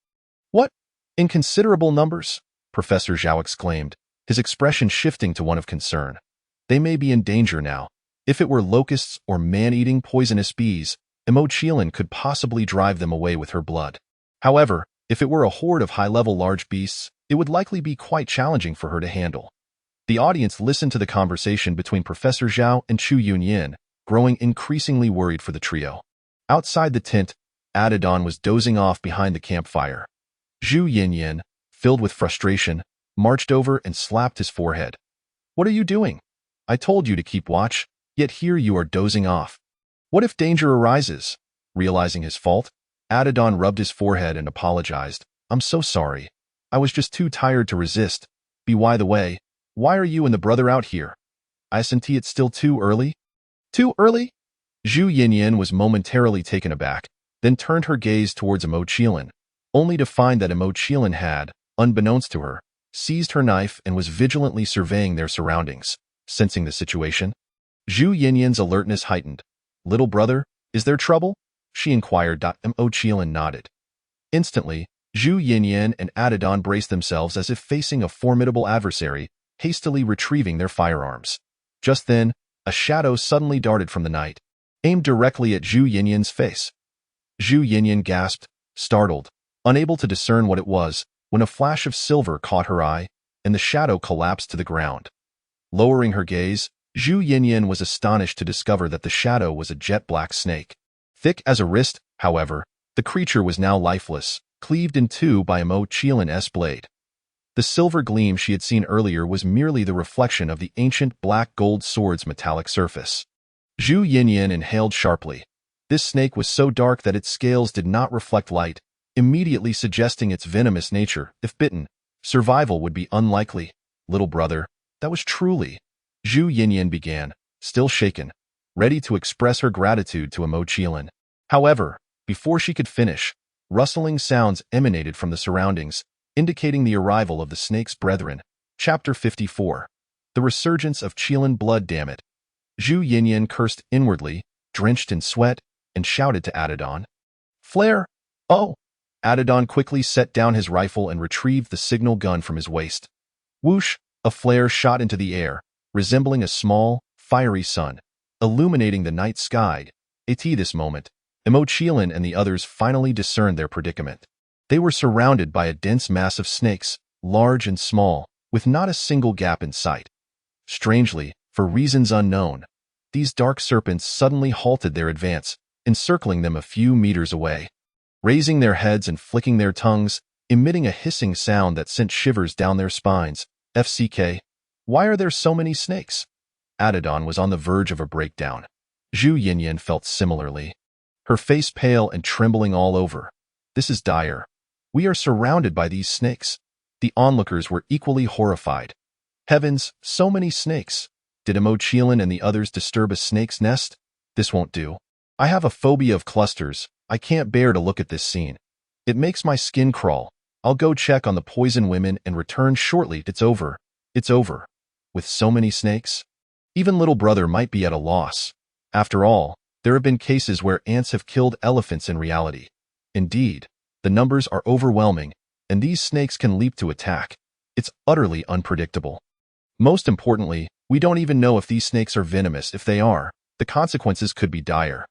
S1: "What? In considerable numbers?" Professor Zhao exclaimed, his expression shifting to one of concern. They may be in danger now. If it were locusts or man-eating poisonous bees, Mo Qiling could possibly drive them away with her blood. However, if it were a horde of high-level large beasts, it would likely be quite challenging for her to handle. The audience listened to the conversation between Professor Zhao and Chu Yunyan, growing increasingly worried for the trio. Outside the tent, Adidon was dozing off behind the campfire. Zhu Yinyan, filled with frustration, marched over and slapped his forehead. "What are you doing? I told you to keep watch, yet here you are dozing off. What if danger arises?" Realizing his fault, Adidon rubbed his forehead and apologized. "I'm so sorry. I was just too tired to resist. By the way, why are you and the brother out here? Isn't it still too early?" "Too early?" Zhu Yinyan was momentarily taken aback, then turned her gaze towards Mo Qiling, only to find that Mo Qiling had, unbeknownst to her, seized her knife and was vigilantly surveying their surroundings. Sensing the situation, Zhu Yinyan's alertness heightened. "Little brother, is there trouble?" she inquired. Mo Qiling nodded. Instantly, Zhu Yinyan and Adidon braced themselves as if facing a formidable adversary, hastily retrieving their firearms. Just then, a shadow suddenly darted from the night, aimed directly at Zhu Yinyan's face. Zhu Yinyan gasped, startled, unable to discern what it was, when a flash of silver caught her eye, and the shadow collapsed to the ground. Lowering her gaze, Zhu Yinyan was astonished to discover that the shadow was a jet-black snake. Thick as a wrist, however, the creature was now lifeless, cleaved in two by Mo Qiling's blade. The silver gleam she had seen earlier was merely the reflection of the ancient black-gold sword's metallic surface. Zhu Yinyan inhaled sharply. This snake was so dark that its scales did not reflect light, immediately suggesting its venomous nature. If bitten, survival would be unlikely. "Little brother, that was truly..." Zhu Yinyan began, still shaken, ready to express her gratitude to Mo Qiling. However, before she could finish, rustling sounds emanated from the surroundings, indicating the arrival of the snake's brethren. Chapter 54. The Resurgence of Qiling Blood. Damn it. Zhu Yinyan cursed inwardly, drenched in sweat, and shouted to Adidon. "Flare! Oh!" Adidon quickly set down his rifle and retrieved the signal gun from his waist. Whoosh! A flare shot into the air, resembling a small, fiery sun, illuminating the night sky. At this moment, Mo Qiling and the others finally discerned their predicament. They were surrounded by a dense mass of snakes, large and small, with not a single gap in sight. Strangely, for reasons unknown, these dark serpents suddenly halted their advance, encircling them a few meters away. Raising their heads and flicking their tongues, emitting a hissing sound that sent shivers down their spines. "FCK, why are there so many snakes?" Adidon was on the verge of a breakdown. Zhu Yinyan felt similarly, her face pale and trembling all over. "This is dire. We are surrounded by these snakes." The onlookers were equally horrified. "Heavens, so many snakes. Did Mo Qiling and the others disturb a snake's nest? This won't do. I have a phobia of clusters. I can't bear to look at this scene. It makes my skin crawl. I'll go check on the poison women and return shortly. It's over. It's over. With so many snakes? Even little brother might be at a loss. After all, there have been cases where ants have killed elephants in reality. Indeed, the numbers are overwhelming, and these snakes can leap to attack. It's utterly unpredictable. Most importantly, we don't even know if these snakes are venomous. If they are, the consequences could be dire.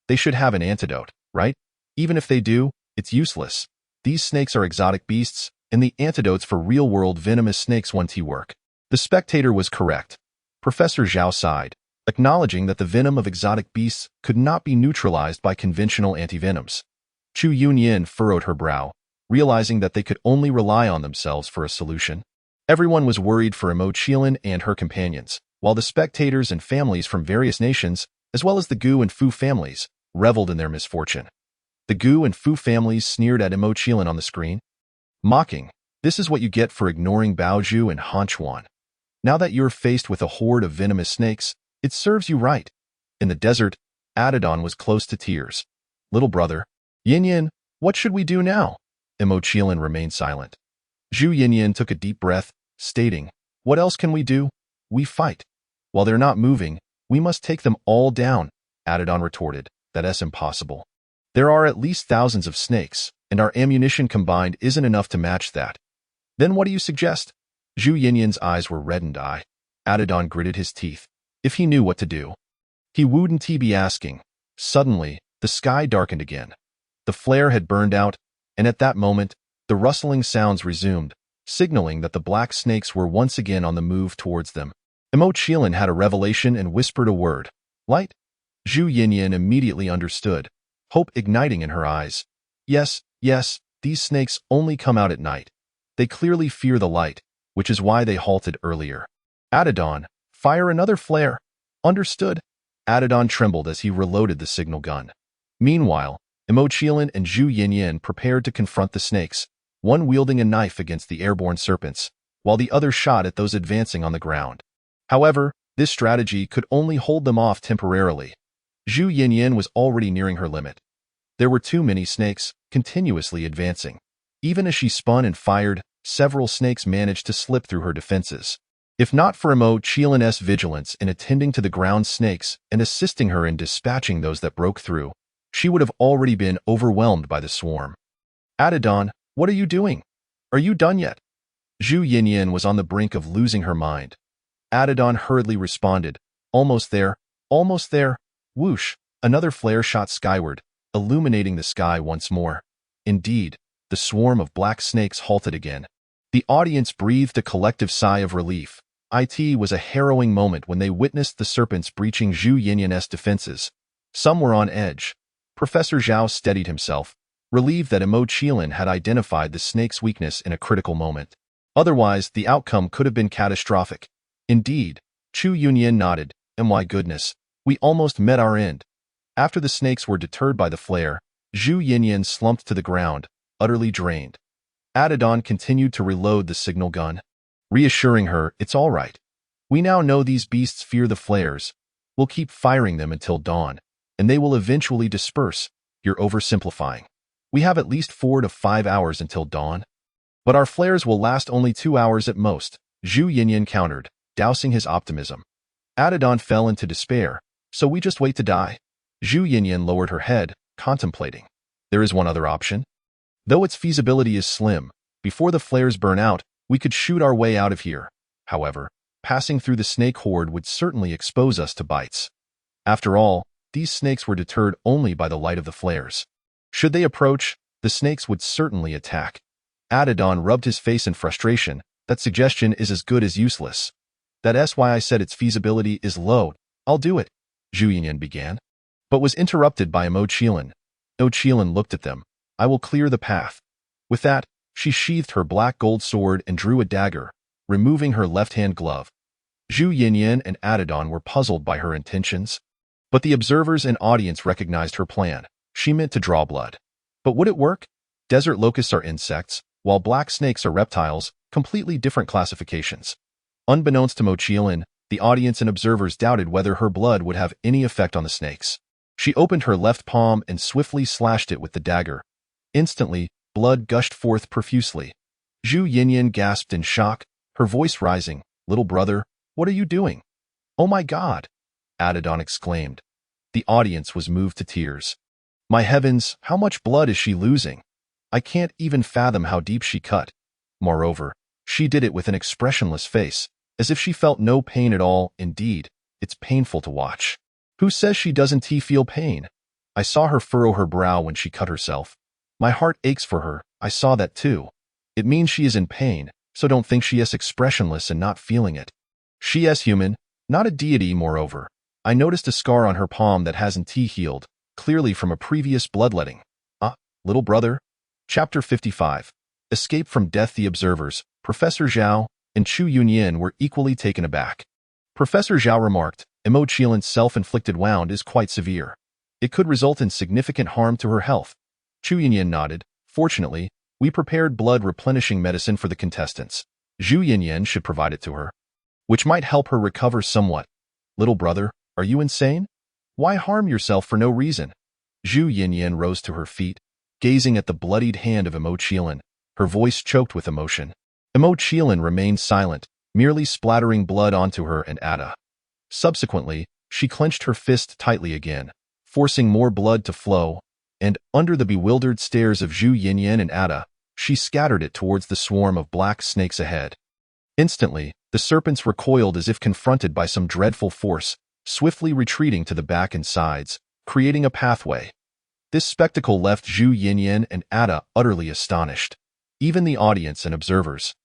S1: They should have an antidote, right? Even if they do, it's useless. These snakes are exotic beasts, and the antidotes for real-world venomous snakes won't work." The spectator was correct. Professor Zhao sighed, acknowledging that the venom of exotic beasts could not be neutralized by conventional antivenoms. Chu Yunyan furrowed her brow, realizing that they could only rely on themselves for a solution. Everyone was worried for Mo Qiling and her companions, while the spectators and families from various nations, as well as the Gu and Fu families, reveled in their misfortune. The Gu and Fu families sneered at Mo Qiling on the screen, mocking, "This is what you get for ignoring Baozhu and Han Chuan. Now that you're faced with a horde of venomous snakes, it serves you right." In the desert, Adidon was close to tears. "Little brother, Yinyan, what should we do now?" Mo Qiling remained silent. Zhu Yinyan took a deep breath, stating, "What else can we do? We fight. While they're not moving, we must take them all down." Adidon retorted, "That's impossible. There are at least thousands of snakes, and our ammunition combined isn't enough to match that." "Then what do you suggest?" Zhu Yinyan's eyes were reddened. Adidon gritted his teeth. If he knew what to do. He wouldn't be asking. Suddenly, the sky darkened again. The flare had burned out, and at that moment, the rustling sounds resumed, signaling that the black snakes were once again on the move towards them. Zhang Qiling had a revelation and whispered a word. Light? Zhu Yinyan immediately understood, hope igniting in her eyes. Yes, these snakes only come out at night. They clearly fear the light, which is why they halted earlier. Adidon, fire another flare. Understood. Adidon trembled as he reloaded the signal gun. Meanwhile, Zhang Qiling and Zhu Yinyan prepared to confront the snakes, one wielding a knife against the airborne serpents, while the other shot at those advancing on the ground. However, this strategy could only hold them off temporarily. Zhu Yinyan was already nearing her limit. There were too many snakes, continuously advancing. Even as she spun and fired, several snakes managed to slip through her defenses. If not for Zhang Qiling's vigilance in attending to the ground snakes and assisting her in dispatching those that broke through, she would have already been overwhelmed by the swarm. Adidon, what are you doing? Are you done yet? Zhu Yinyan was on the brink of losing her mind. Adidon hurriedly responded, almost there, almost there. Whoosh, another flare shot skyward, illuminating the sky once more. Indeed, the swarm of black snakes halted again. The audience breathed a collective sigh of relief. It was a harrowing moment when they witnessed the serpents breaching Zhu Yinyan's defenses. Some were on edge. Professor Zhao steadied himself, relieved that Zhang Qiling had identified the snake's weakness in a critical moment. Otherwise, the outcome could have been catastrophic. Indeed, Zhu Yunyan nodded, and my goodness, we almost met our end. After the snakes were deterred by the flare, Zhu Yinyan slumped to the ground, utterly drained. Adidon continued to reload the signal gun, reassuring her, it's all right. We now know these beasts fear the flares. We'll keep firing them until dawn, and they will eventually disperse. You're oversimplifying. We have at least 4 to 5 hours until dawn. But our flares will last only 2 hours at most, Zhu Yinyan countered, dousing his optimism. Adidon fell into despair, so we just wait to die. Zhu Yinyan lowered her head, contemplating. There is one other option. Though its feasibility is slim, before the flares burn out, we could shoot our way out of here. However, passing through the snake horde would certainly expose us to bites. After all, these snakes were deterred only by the light of the flares. Should they approach, the snakes would certainly attack. Adidon rubbed his face in frustration. That suggestion is as good as useless. That's why I said its feasibility is low. I'll do it, Zhu Yinyan began, but was interrupted by Zhang Qiling. Zhang Qiling looked at them. I will clear the path. With that, she sheathed her black gold sword and drew a dagger, removing her left-hand glove. Zhu Yinyan and Adidon were puzzled by her intentions, but the observers and audience recognized her plan. She meant to draw blood. But would it work? Desert locusts are insects, while black snakes are reptiles, completely different classifications. Unbeknownst to Zhang Qiling, the audience and observers doubted whether her blood would have any effect on the snakes. She opened her left palm and swiftly slashed it with the dagger. Instantly, blood gushed forth profusely. Zhu Yinyan gasped in shock, her voice rising. Little brother, what are you doing? Oh my God! Adidon exclaimed. The audience was moved to tears. My heavens, how much blood is she losing? I can't even fathom how deep she cut. Moreover, she did it with an expressionless face, as if she felt no pain at all. Indeed, it's painful to watch. Who says she doesn't feel pain? I saw her furrow her brow when she cut herself. My heart aches for her, I saw that too. It means she is in pain, so don't think she is expressionless and not feeling it. She is human, not a deity. Moreover, I noticed a scar on her palm that hasn't healed, clearly from a previous bloodletting. Little brother? Chapter 55. Escape from death. The observers, Professor Zhao and Zhu Yunyan, were equally taken aback. Professor Zhao remarked, Zhang Qiling's self-inflicted wound is quite severe. It could result in significant harm to her health. Zhu Yinyan nodded. Fortunately, we prepared blood-replenishing medicine for the contestants. Zhu Yinyan should provide it to her, which might help her recover somewhat. Little brother, are you insane? Why harm yourself for no reason? Zhu Yinyan rose to her feet, gazing at the bloodied hand of Zhang Qiling, her voice choked with emotion. Zhang Qiling remained silent, merely splattering blood onto her and Ada. Subsequently, she clenched her fist tightly again, forcing more blood to flow, and, under the bewildered stares of Zhu Yinyan and Ada, she scattered it towards the swarm of black snakes ahead. Instantly, The serpents recoiled as if confronted by some dreadful force, swiftly retreating to the back and sides, creating a pathway. This spectacle left Zhu Yinyan and Ada utterly astonished. Even the audience and observers,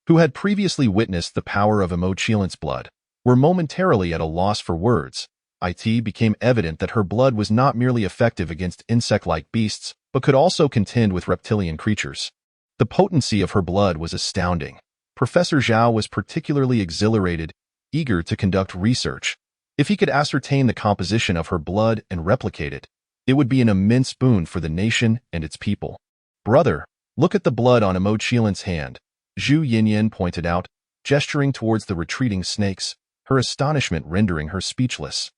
S1: who had previously witnessed the power of Mo Qilin's blood, were momentarily at a loss for words. It became evident that her blood was not merely effective against insect-like beasts, but could also contend with reptilian creatures. The potency of her blood was astounding. Professor Zhao was particularly exhilarated, eager to conduct research. If he could ascertain the composition of her blood and replicate it, it would be an immense boon for the nation and its people. "Brother, look at the blood on Mo Qilin's hand," Zhu Yinyan pointed out, gesturing towards the retreating snakes, her astonishment rendering her speechless.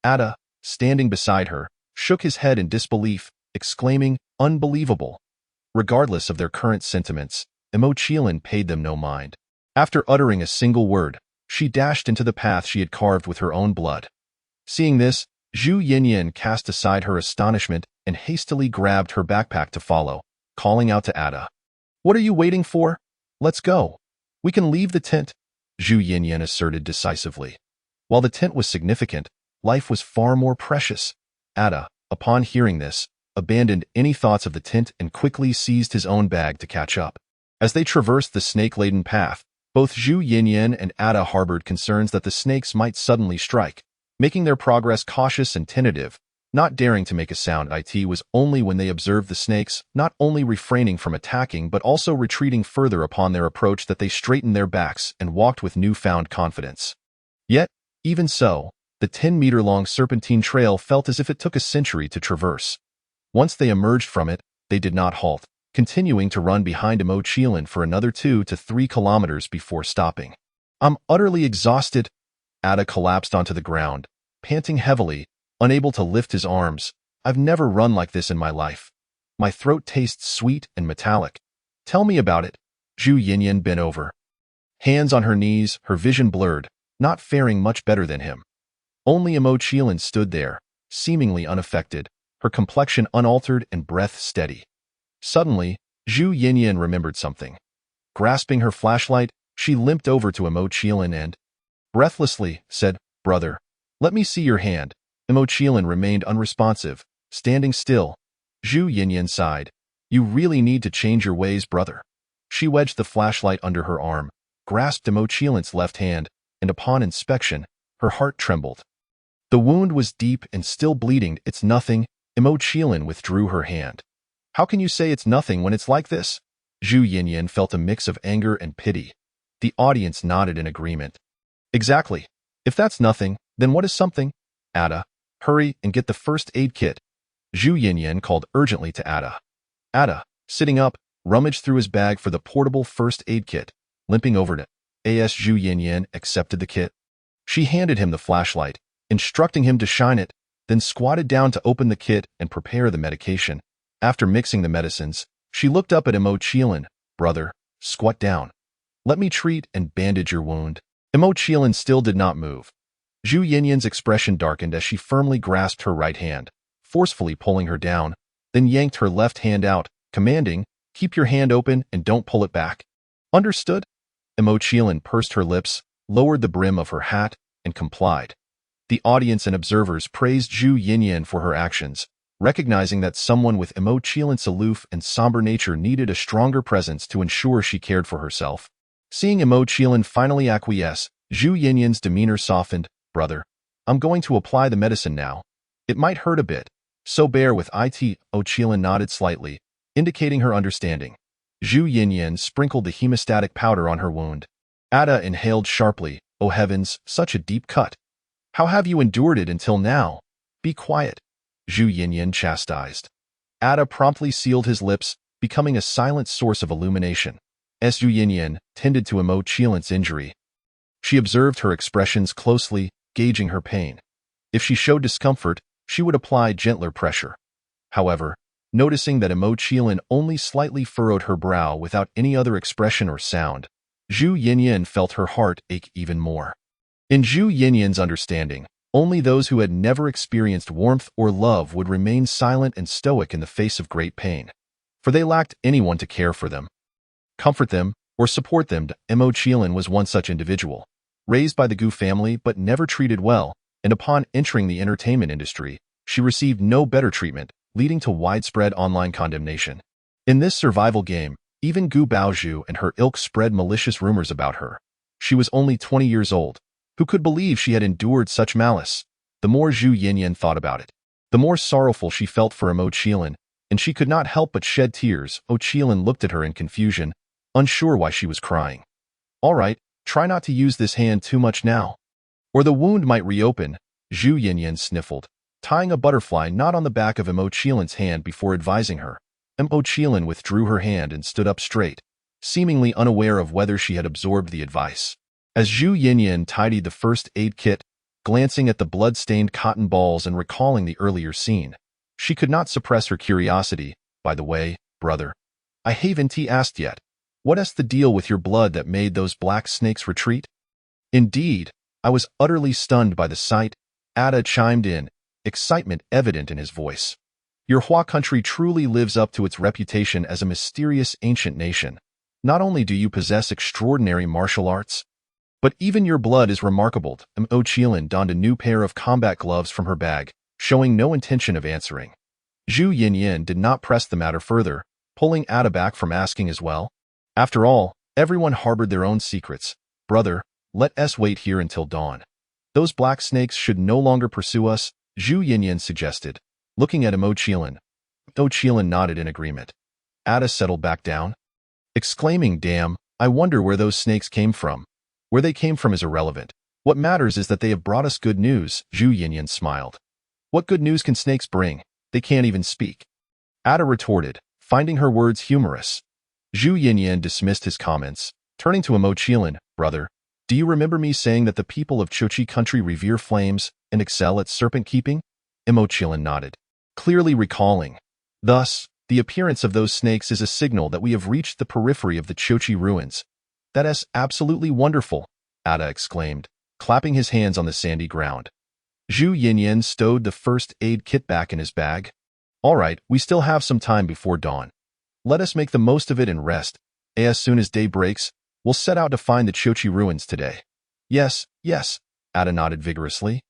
S1: Ada, standing beside her, shook his head in disbelief, exclaiming, "Unbelievable!" Regardless of their current sentiments, Mo Qilin paid them no mind. After uttering a single word, she dashed into the path she had carved with her own blood. Seeing this, Zhu Yinyan cast aside her astonishment and hastily grabbed her backpack to follow, calling out to Ada. "What are you waiting for? Let's go. We can leave the tent," Zhu Yinyan asserted decisively. While the tent was significant, life was far more precious. Ada, upon hearing this, abandoned any thoughts of the tent and quickly seized his own bag to catch up. As they traversed the snake-laden path, both Zhu Yinyan and Ada harbored concerns that the snakes might suddenly strike, making their progress cautious and tentative. Not daring to make a sound, it was only when they observed the snakes not only refraining from attacking but also retreating further upon their approach that they straightened their backs and walked with newfound confidence. Yet, even so, the 10-meter-long serpentine trail felt as if it took a century to traverse. Once they emerged from it, they did not halt, continuing to run behind Mo Qiling for another 2 to 3 kilometers before stopping. "I'm utterly exhausted." Ada collapsed onto the ground, panting heavily, unable to lift his arms. "I've never run like this in my life. My throat tastes sweet and metallic." "Tell me about it." Zhu Yinyan bent over. Hands on her knees, her vision blurred, not faring much better than him. Only Mo Qiling stood there, seemingly unaffected, her complexion unaltered and breath steady. Suddenly, Zhu Yinyan remembered something. Grasping her flashlight, she limped over to Mo Qiling and, breathlessly, said, "Brother, let me see your hand." Mo Qiling remained unresponsive, standing still. Zhu Yinyan sighed. "You really need to change your ways, brother." She wedged the flashlight under her arm, grasped Mo Qiling's left hand, and upon inspection, her heart trembled. The wound was deep and still bleeding. "It's nothing." Mo Qiling withdrew her hand. "How can you say it's nothing when it's like this?" Zhu Yinyan felt a mix of anger and pity. The audience nodded in agreement. "Exactly. If that's nothing, then what is something?" "Ada, hurry and get the first aid kit." Zhu Yinyan called urgently to Ada. Ada, sitting up, rummaged through his bag for the portable first aid kit. Limping over to Zhu Yinyan accepted the kit. She handed him the flashlight, instructing him to shine it, then squatted down to open the kit and prepare the medication. After mixing the medicines, she looked up at Mo Qiling. "Brother, squat down. Let me treat and bandage your wound." Mo Qiling still did not move. Zhu Yinyan's expression darkened as she firmly grasped her right hand, forcefully pulling her down, then yanked her left hand out, commanding, "Keep your hand open and don't pull it back." "Understood?" Mo Qiling pursed her lips, lowered the brim of her hat, and complied. The audience and observers praised Zhu Yinyan for her actions, recognizing that someone with Mo Qiling's aloof and somber nature needed a stronger presence to ensure she cared for herself. Seeing Mo Qiling finally acquiesce, Zhu Yinyan's demeanor softened. "Brother, I'm going to apply the medicine now. It might hurt a bit, so bear with it." Mo Qiling nodded slightly, indicating her understanding. Zhu Yinyan sprinkled the hemostatic powder on her wound. Ada inhaled sharply. "Oh heavens, such a deep cut. How have you endured it until now?" "Be quiet," Zhu Yinyan chastised. Ada promptly sealed his lips, becoming a silent source of illumination. As Zhu Yinyan tended to Mo Qiling's injury, she observed her expressions closely, gauging her pain. If she showed discomfort, she would apply gentler pressure. However, noticing that Mo Qiling only slightly furrowed her brow without any other expression or sound, Zhu Yinyan felt her heart ache even more. In Zhu Yinyan's understanding, only those who had never experienced warmth or love would remain silent and stoic in the face of great pain, for they lacked anyone to care for them, comfort them, or support them. Mo Qiling was one such individual, raised by the Gu family but never treated well, and upon entering the entertainment industry, she received no better treatment, leading to widespread online condemnation. In this survival game, even Gu Baozhu and her ilk spread malicious rumors about her. She was only 20 years old. Who could believe she had endured such malice? The more Zhu Yinyan thought about it, the more sorrowful she felt for Mo Qiling, and she could not help but shed tears. Mo Qiling looked at her in confusion, unsure why she was crying. All right, try not to use this hand too much now, or the wound might reopen, Zhu Yinyan sniffled, tying a butterfly knot on the back of Mo Qiling's hand before advising her. Mo Qiling withdrew her hand and stood up straight, seemingly unaware of whether she had absorbed the advice. As Zhu Yinyan tidied the first aid kit, glancing at the blood-stained cotton balls and recalling the earlier scene, she could not suppress her curiosity. By the way, brother, I haven't asked yet. What's the deal with your blood that made those black snakes retreat? Indeed, I was utterly stunned by the sight, Ada chimed in, excitement evident in his voice. Your Hua country truly lives up to its reputation as a mysterious ancient nation. Not only do you possess extraordinary martial arts, but even your blood is remarkable. Mo Qiling donned a new pair of combat gloves from her bag, showing no intention of answering. Zhu Yinyan did not press the matter further, pulling Ada back from asking as well. After all, everyone harbored their own secrets. Brother, let us wait here until dawn. Those black snakes should no longer pursue us, Zhu Yinyan suggested, looking at Mo Qiling. Mo Qiling nodded in agreement. Ada settled back down, exclaiming, damn, I wonder where those snakes came from. Where they came from is irrelevant. What matters is that they have brought us good news, Zhu Yinyan smiled. What good news can snakes bring? They can't even speak. Ada retorted, finding her words humorous. Zhu Yinyan dismissed his comments, turning to Mo Qiling, brother, do you remember me saying that the people of Chochi country revere flames and excel at serpent keeping? Mo Qiling nodded, clearly recalling. Thus, the appearance of those snakes is a signal that we have reached the periphery of the Chochi ruins. That is absolutely wonderful, Ada exclaimed, clapping his hands on the sandy ground. Zhu Yinyan stowed the first aid kit back in his bag. All right, we still have some time before dawn. Let us make the most of it and rest. As soon as day breaks, we'll set out to find the Chochi ruins today. Yes, Ada nodded vigorously,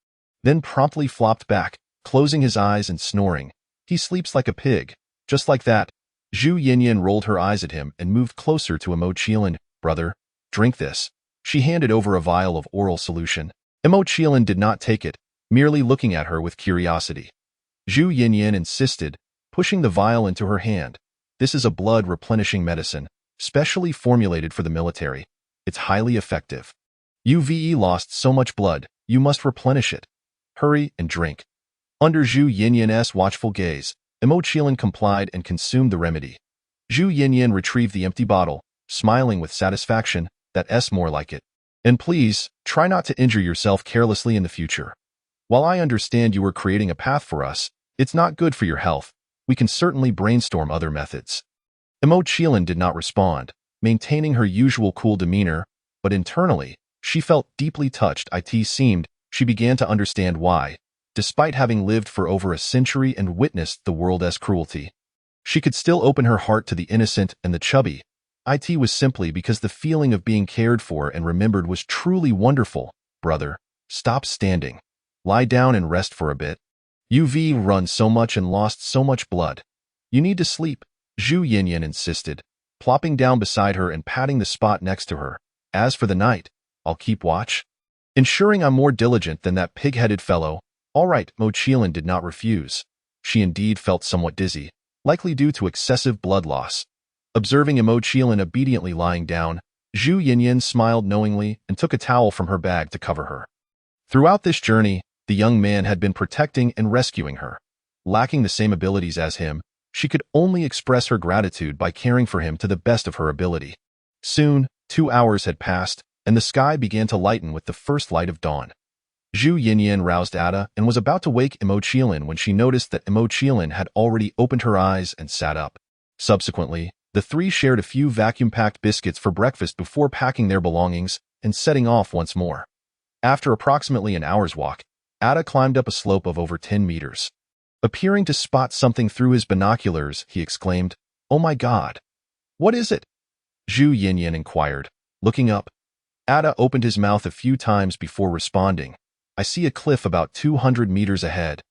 S1: then promptly flopped back, closing his eyes and snoring. He sleeps like a pig. Just like that, Zhu Yinyan rolled her eyes at him and moved closer to Mo Qiling. Brother, drink this. She handed over a vial of oral solution. Mo Qiling did not take it, merely looking at her with curiosity. Zhu Yinyan insisted, pushing the vial into her hand. This is a blood-replenishing medicine, specially formulated for the military. It's highly effective. You've lost so much blood, you must replenish it. Hurry and drink. Under Zhu Yinyan's watchful gaze, Mo Qiling complied and consumed the remedy. Zhu Yinyan retrieved the empty bottle, smiling with satisfaction. That's more like it. And please, try not to injure yourself carelessly in the future. While I understand you are creating a path for us, it's not good for your health. We can certainly brainstorm other methods. Mo Qiling did not respond, maintaining her usual cool demeanor, but internally, she felt deeply touched. It seemed she began to understand why, despite having lived for over a century and witnessed the world's cruelty, she could still open her heart to the innocent and the chubby. It was simply because the feeling of being cared for and remembered was truly wonderful. Brother, stop standing. Lie down and rest for a bit. You've run so much and lost so much blood. You need to sleep, Zhu Yinyan insisted, plopping down beside her and patting the spot next to her. As for the night, I'll keep watch, ensuring I'm more diligent than that pig-headed fellow. All right, Mo Qiling did not refuse. She indeed felt somewhat dizzy, likely due to excessive blood loss. Observing Mo Qiling obediently lying down, Zhu Yinyan smiled knowingly and took a towel from her bag to cover her. Throughout this journey, the young man had been protecting and rescuing her. Lacking the same abilities as him, she could only express her gratitude by caring for him to the best of her ability. Soon, 2 hours had passed, and the sky began to lighten with the first light of dawn. Zhu Yinyan roused Ada and was about to wake Mo Qiling when she noticed that Mo Qiling had already opened her eyes and sat up. Subsequently, the three shared a few vacuum-packed biscuits for breakfast before packing their belongings and setting off once more. After approximately an hour's walk, Ada climbed up a slope of over 10 meters. Appearing to spot something through his binoculars, he exclaimed, "Oh my God! What is it?" Zhu Yinyan inquired, looking up. Ada opened his mouth a few times before responding. I see a cliff about 200 meters ahead.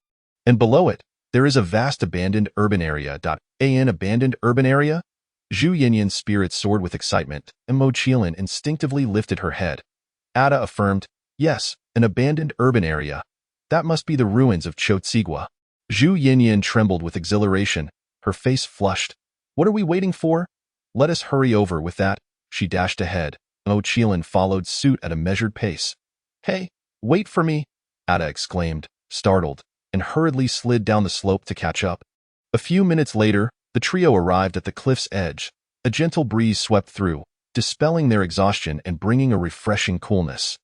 S1: And below it, there is a vast abandoned urban area. An abandoned urban area? Zhu Yinyan's spirits soared with excitement, and Mo Qiling instinctively lifted her head. Ada affirmed, yes, an abandoned urban area. That must be the ruins of Chotsigua. Zhu Yinyan trembled with exhilaration, her face flushed. What are we waiting for? Let us hurry over with that. She dashed ahead. Mo Qiling followed suit at a measured pace. Hey, wait for me, Ada exclaimed, startled, and hurriedly slid down the slope to catch up. A few minutes later, the trio arrived at the cliff's edge. A gentle breeze swept through, dispelling their exhaustion and bringing a refreshing coolness.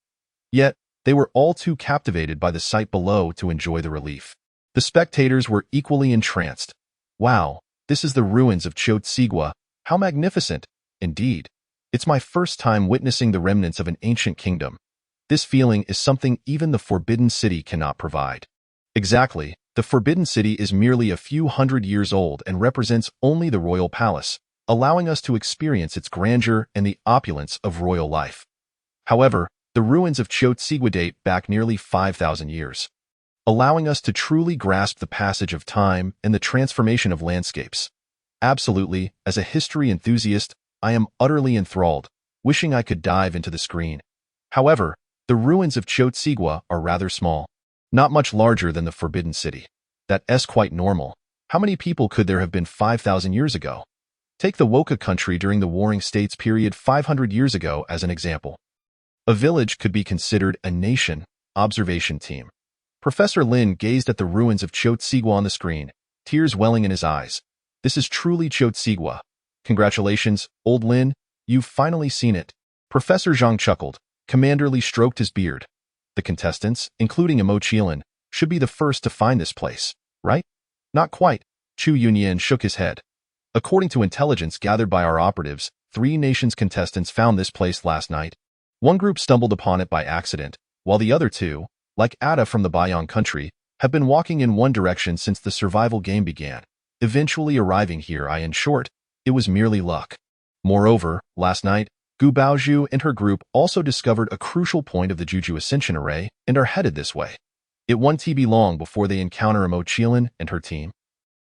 S1: Yet, they were all too captivated by the sight below to enjoy the relief. The spectators were equally entranced. Wow, this is the ruins of Chotsigua. How magnificent! Indeed, it's my first time witnessing the remnants of an ancient kingdom. This feeling is something even the Forbidden City cannot provide. Exactly, the Forbidden City is merely a few hundred years old and represents only the royal palace, allowing us to experience its grandeur and the opulence of royal life. However, the ruins of Chotsigua date back nearly 5,000 years, allowing us to truly grasp the passage of time and the transformation of landscapes. Absolutely, as a history enthusiast, I am utterly enthralled, wishing I could dive into the screen. However, the ruins of Chotsigua are rather small, not much larger than the Forbidden City. That's quite normal. How many people could there have been 5,000 years ago? Take the Woka country during the Warring States period 500 years ago as an example. A village could be considered a nation. Observation team. Professor Lin gazed at the ruins of Chotsigua on the screen, tears welling in his eyes. This is truly Chotsigua. Congratulations, old Lin, you've finally seen it. Professor Zhang chuckled, commanderly stroked his beard. The contestants, including Mo Qiling, should be the first to find this place, right? Not quite. Chu Yunyan shook his head. According to intelligence gathered by our operatives, 3 nations contestants found this place last night. One group stumbled upon it by accident, while the other 2, like Ada from the Baiyang country, have been walking in one direction since the survival game began, eventually arriving here. In short, it was merely luck. Moreover, last night, Gu Baozhu and her group also discovered a crucial point of the Juju Ascension Array and are headed this way. It won't be long before they encounter Mo Qiling and her team.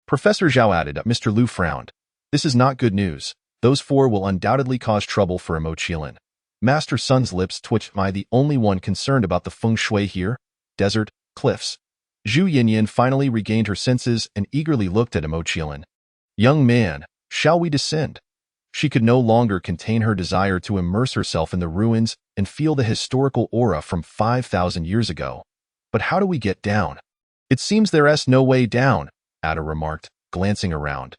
S1: Professor Zhao added. Mr. Liu frowned. This is not good news. Those 4 will undoubtedly cause trouble for Mo Qiling. Master Sun's lips twitched. Am I the only one concerned about the feng shui here? Desert, cliffs. Zhu Yinyan finally regained her senses and eagerly looked at Mo Qiling. Young man, shall we descend? She could no longer contain her desire to immerse herself in the ruins and feel the historical aura from 5,000 years ago. But how do we get down? It seems there's no way down, Ada remarked, glancing around.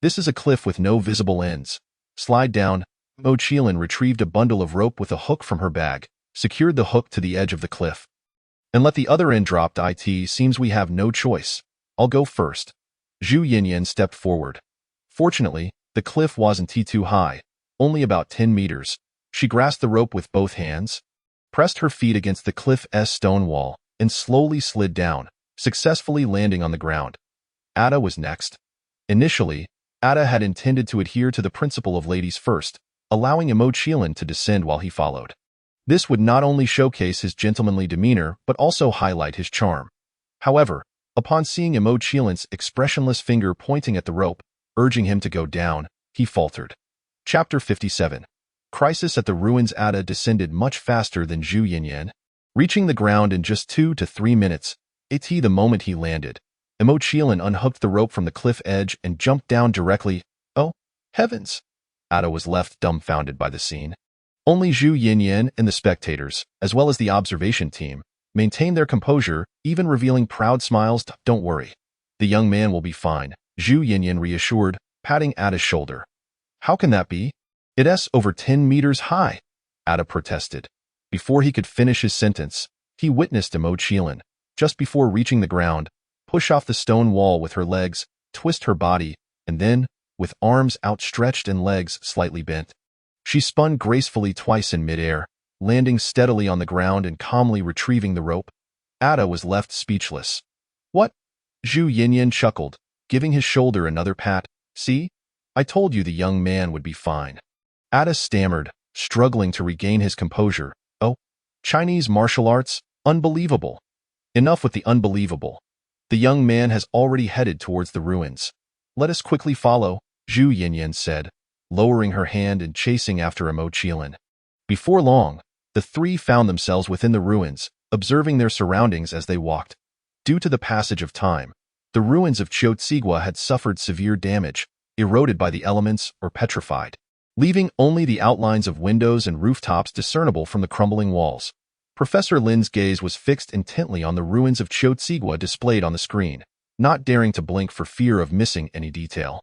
S1: This is a cliff with no visible ends. Slide down. Mo Qiling retrieved a bundle of rope with a hook from her bag, secured the hook to the edge of the cliff, and let the other end drop. It seems we have no choice. I'll go first. Zhu Yinyan stepped forward. Fortunately, the cliff wasn't too high, only about 10 meters. She grasped the rope with both hands, pressed her feet against the cliff's stone wall, and slowly slid down, successfully landing on the ground. Ada was next. Initially, Ada had intended to adhere to the principle of ladies first, allowing Mo Qiling to descend while he followed. This would not only showcase his gentlemanly demeanor but also highlight his charm. However, upon seeing Mo Qiling's expressionless finger pointing at the rope, urging him to go down, he faltered. Chapter 57. Crisis at the Ruins. Ada descended much faster than Zhu Yinyan, reaching the ground in just 2 to 3 minutes. The moment he landed, Mo Qiling unhooked the rope from the cliff edge and jumped down directly. Oh, heavens! Ada was left dumbfounded by the scene. Only Zhu Yinyan and the spectators, as well as the observation team, maintained their composure, even revealing proud smiles. Don't worry. The young man will be fine, Zhu Yinyan reassured, patting Ada's shoulder. How can that be? It's over 10 meters high, Ada protested. Before he could finish his sentence, he witnessed Mo Qiling, just before reaching the ground, push off the stone wall with her legs, twist her body, and then, with arms outstretched and legs slightly bent, she spun gracefully twice in midair, landing steadily on the ground and calmly retrieving the rope. Ada was left speechless. What? Zhu Yinyan chuckled, giving his shoulder another pat. See? I told you the young man would be fine. Ada stammered, struggling to regain his composure. Oh, Chinese martial arts? Unbelievable. Enough with the unbelievable. The young man has already headed towards the ruins. Let us quickly follow, Zhu Yinyan said, lowering her hand and chasing after Mo Qilin. Before long, the three found themselves within the ruins, observing their surroundings as they walked. Due to the passage of time, the ruins of Chotsigua had suffered severe damage, eroded by the elements or petrified, leaving only the outlines of windows and rooftops discernible from the crumbling walls. Professor Lin's gaze was fixed intently on the ruins of Chotsigua displayed on the screen, not daring to blink for fear of missing any detail.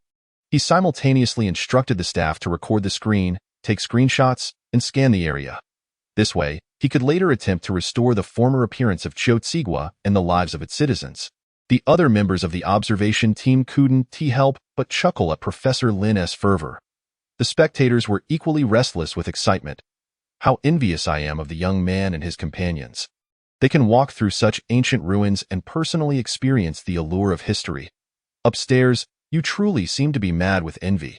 S1: He simultaneously instructed the staff to record the screen, take screenshots, and scan the area. This way, he could later attempt to restore the former appearance of Chotsigua and the lives of its citizens. The other members of the observation team couldn't help but chuckle at Professor Lin's fervor. The spectators were equally restless with excitement. How envious I am of the young man and his companions. They can walk through such ancient ruins and personally experience the allure of history. Upstairs, you truly seem to be mad with envy.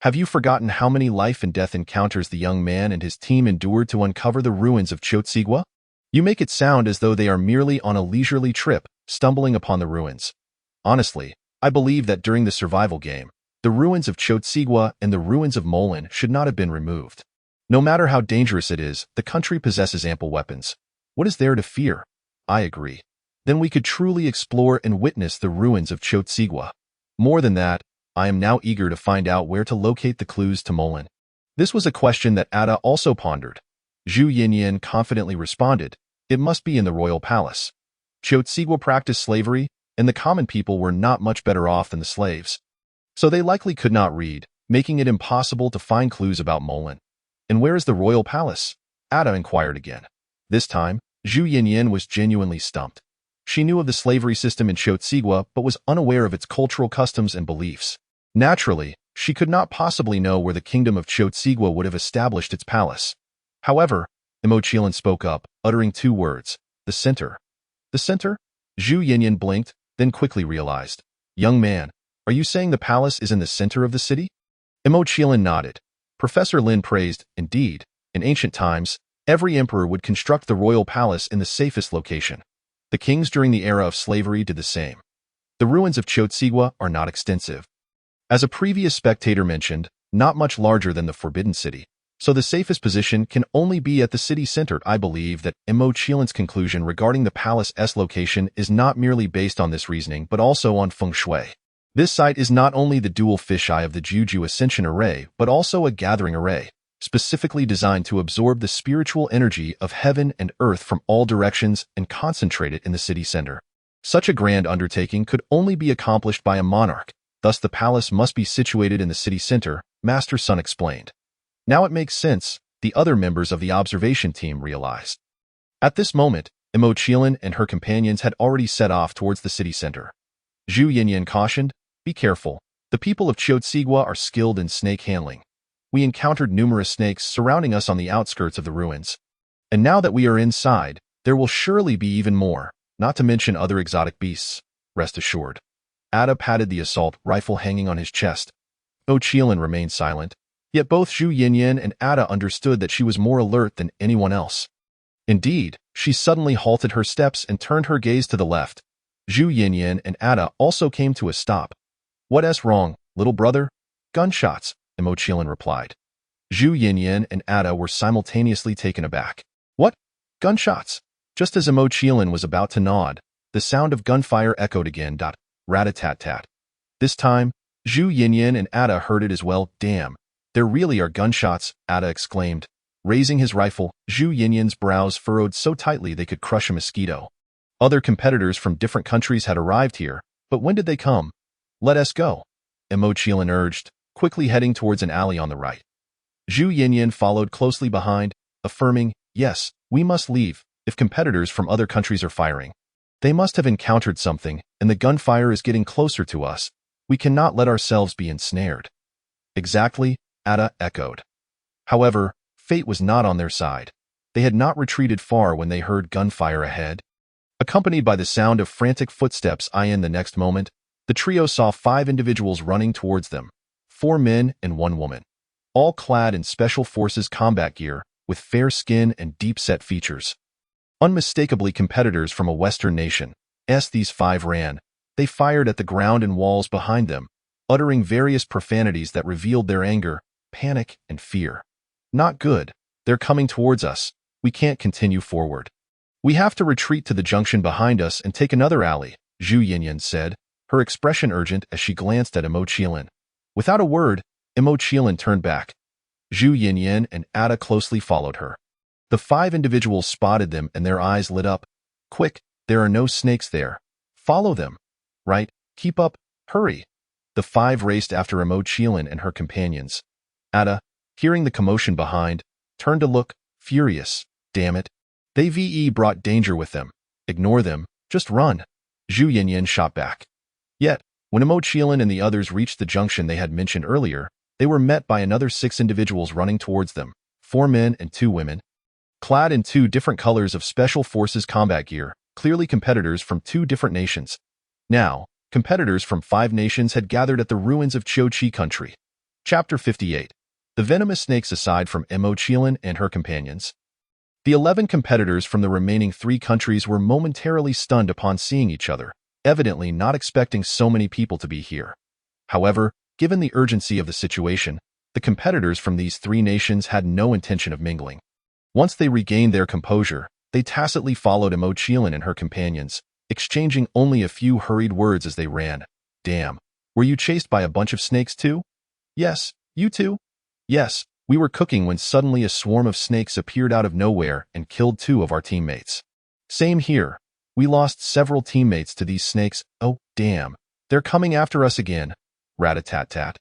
S1: Have you forgotten how many life and death encounters the young man and his team endured to uncover the ruins of Chotsigua? You make it sound as though they are merely on a leisurely trip, stumbling upon the ruins. Honestly, I believe that during the survival game, the ruins of Chotsigua and the ruins of Molin should not have been removed. No matter how dangerous it is, the country possesses ample weapons. What is there to fear? I agree. Then we could truly explore and witness the ruins of Chotsigua. More than that, I am now eager to find out where to locate the clues to Molin. This was a question that Ada also pondered. Zhu Yinyan confidently responded, it must be in the royal palace. Chotsigua practiced slavery, and the common people were not much better off than the slaves. So they likely could not read, making it impossible to find clues about Molin. And where is the royal palace? Ada inquired again. This time, Zhu Yinyan was genuinely stumped. She knew of the slavery system in Chotsigua but was unaware of its cultural customs and beliefs. Naturally, she could not possibly know where the kingdom of Chotsigua would have established its palace. However, Mo Qilin spoke up, uttering two words, the center. The center? Zhu Yinyan blinked, then quickly realized. Young man, are you saying the palace is in the center of the city? Mo Qilin nodded. Professor Lin praised, indeed, in ancient times, every emperor would construct the royal palace in the safest location. The kings during the era of slavery did the same. The ruins of Chotsigua are not extensive. As a previous spectator mentioned, not much larger than the Forbidden City, so the safest position can only be at the city center. I believe that Mo Qilin's conclusion regarding the palace's location is not merely based on this reasoning but also on feng shui. This site is not only the dual fisheye of the Juju Ascension Array but also a gathering array, specifically designed to absorb the spiritual energy of heaven and earth from all directions and concentrate it in the city center. Such a grand undertaking could only be accomplished by a monarch, thus the palace must be situated in the city center, Master Sun explained. Now it makes sense, the other members of the observation team realized. At this moment, Mo Qilin and her companions had already set off towards the city center. Zhu Yinyan cautioned, be careful, the people of Chotsigua are skilled in snake handling. We encountered numerous snakes surrounding us on the outskirts of the ruins. And now that we are inside, there will surely be even more, not to mention other exotic beasts, rest assured. Ada patted the assault rifle hanging on his chest. Mo Qilin remained silent, yet both Zhu Yinyan and Ada understood that she was more alert than anyone else. Indeed, she suddenly halted her steps and turned her gaze to the left. Zhu Yinyan and Ada also came to a stop. What's wrong, little brother? Gunshots, Mo Qilin replied. Zhu Yinyan and Ada were simultaneously taken aback. What? Gunshots? Just as Mo Qilin was about to nod, the sound of gunfire echoed again. Rat-a-tat-tat. This time, Zhu Yinyan and Ada heard it as well. Damn, there really are gunshots, Ada exclaimed. Raising his rifle, Zhu Yinyan's brows furrowed so tightly they could crush a mosquito. Other competitors from different countries had arrived here, but when did they come? Let us go, Mo Qilin urged, quickly heading towards an alley on the right. Zhu Yinyan followed closely behind, affirming, yes, we must leave, if competitors from other countries are firing. They must have encountered something, and the gunfire is getting closer to us. We cannot let ourselves be ensnared. Exactly, Ada echoed. However, fate was not on their side. They had not retreated far when they heard gunfire ahead. Accompanied by the sound of frantic footsteps, in the next moment, the trio saw 5 individuals running towards them, 4 men and 1 woman. all clad in Special Forces combat gear with fair skin and deep-set features. Unmistakably competitors from a Western nation, as these 5 ran, they fired at the ground and walls behind them, uttering various profanities that revealed their anger, panic, and fear. Not good. They're coming towards us. We can't continue forward. We have to retreat to the junction behind us and take another alley, Zhu Yinyan said, her expression urgent as she glanced at Zhang Qiling. Without a word, Zhang Qiling turned back. Zhu Yinyan and Ada closely followed her. The 5 individuals spotted them and their eyes lit up. Quick, there are no snakes there. Follow them. Right, keep up, hurry. The 5 raced after Zhang Qiling and her companions. Ada, hearing the commotion behind, turned to look, furious. Damn it. They brought danger with them. Ignore them, just run. Zhu Yinyan shot back. Yet, when Zhang Qiling and the others reached the junction they had mentioned earlier, they were met by another 6 individuals running towards them, 4 men and 2 women. Clad in 2 different colors of Special Forces combat gear, clearly competitors from 2 different nations. Now, competitors from 5 nations had gathered at the ruins of Qiling country. Chapter 58. The venomous snakes aside from Zhang Qiling and her companions. The 11 competitors from the remaining 3 countries were momentarily stunned upon seeing each other, evidently not expecting so many people to be here. However, given the urgency of the situation, the competitors from these 3 nations had no intention of mingling. Once they regained their composure, they tacitly followed Zhang Qiling and her companions, exchanging only a few hurried words as they ran. Damn, were you chased by a bunch of snakes too? Yes, you too? Yes, we were cooking when suddenly a swarm of snakes appeared out of nowhere and killed 2 of our teammates. Same here. We lost several teammates to these snakes. Oh, damn. They're coming after us again. Rat-a-tat-tat.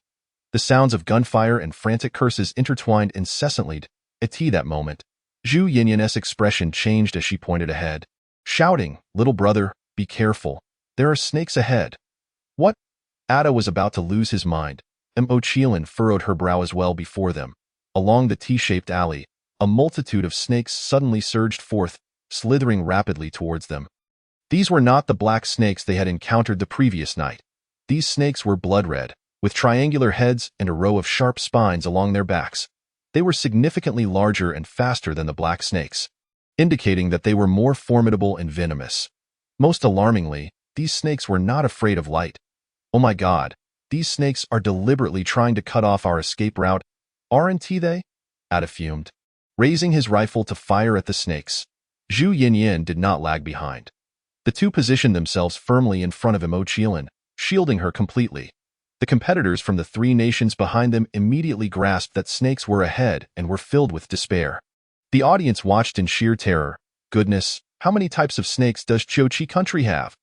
S1: The sounds of gunfire and frantic curses intertwined incessantly. At that moment, Zhu Yinyan's expression changed as she pointed ahead, shouting, "Little brother, be careful. There are snakes ahead." What? Ada was about to lose his mind. Zhang Qiling furrowed her brow as well before them. Along the T-shaped alley, a multitude of snakes suddenly surged forth, slithering rapidly towards them. These were not the black snakes they had encountered the previous night. These snakes were blood-red, with triangular heads and a row of sharp spines along their backs. They were significantly larger and faster than the black snakes, indicating that they were more formidable and venomous. Most alarmingly, these snakes were not afraid of light. Oh my god, these snakes are deliberately trying to cut off our escape route. Aren't they? Ada fumed, raising his rifle to fire at the snakes. Zhu Yinyan did not lag behind. The 2 positioned themselves firmly in front of Zhang Qiling, shielding her completely. The competitors from the 3 nations behind them immediately grasped that snakes were ahead and were filled with despair. The audience watched in sheer terror. Goodness, how many types of snakes does Qiling country have?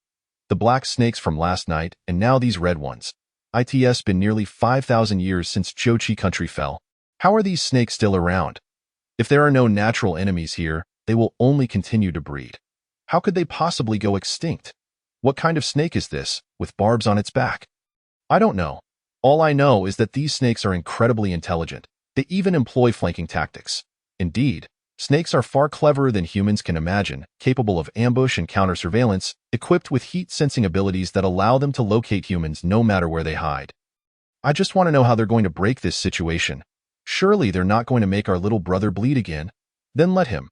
S1: The black snakes from last night, and now these red ones. It's been nearly 5,000 years since Qiling country fell. How are these snakes still around? If there are no natural enemies here, they will only continue to breed. How could they possibly go extinct? What kind of snake is this, with barbs on its back? I don't know. All I know is that these snakes are incredibly intelligent. They even employ flanking tactics. Indeed, snakes are far cleverer than humans can imagine, capable of ambush and counter-surveillance, equipped with heat-sensing abilities that allow them to locate humans no matter where they hide. I just want to know how they're going to break this situation. Surely they're not going to make our little brother bleed again. Then let him.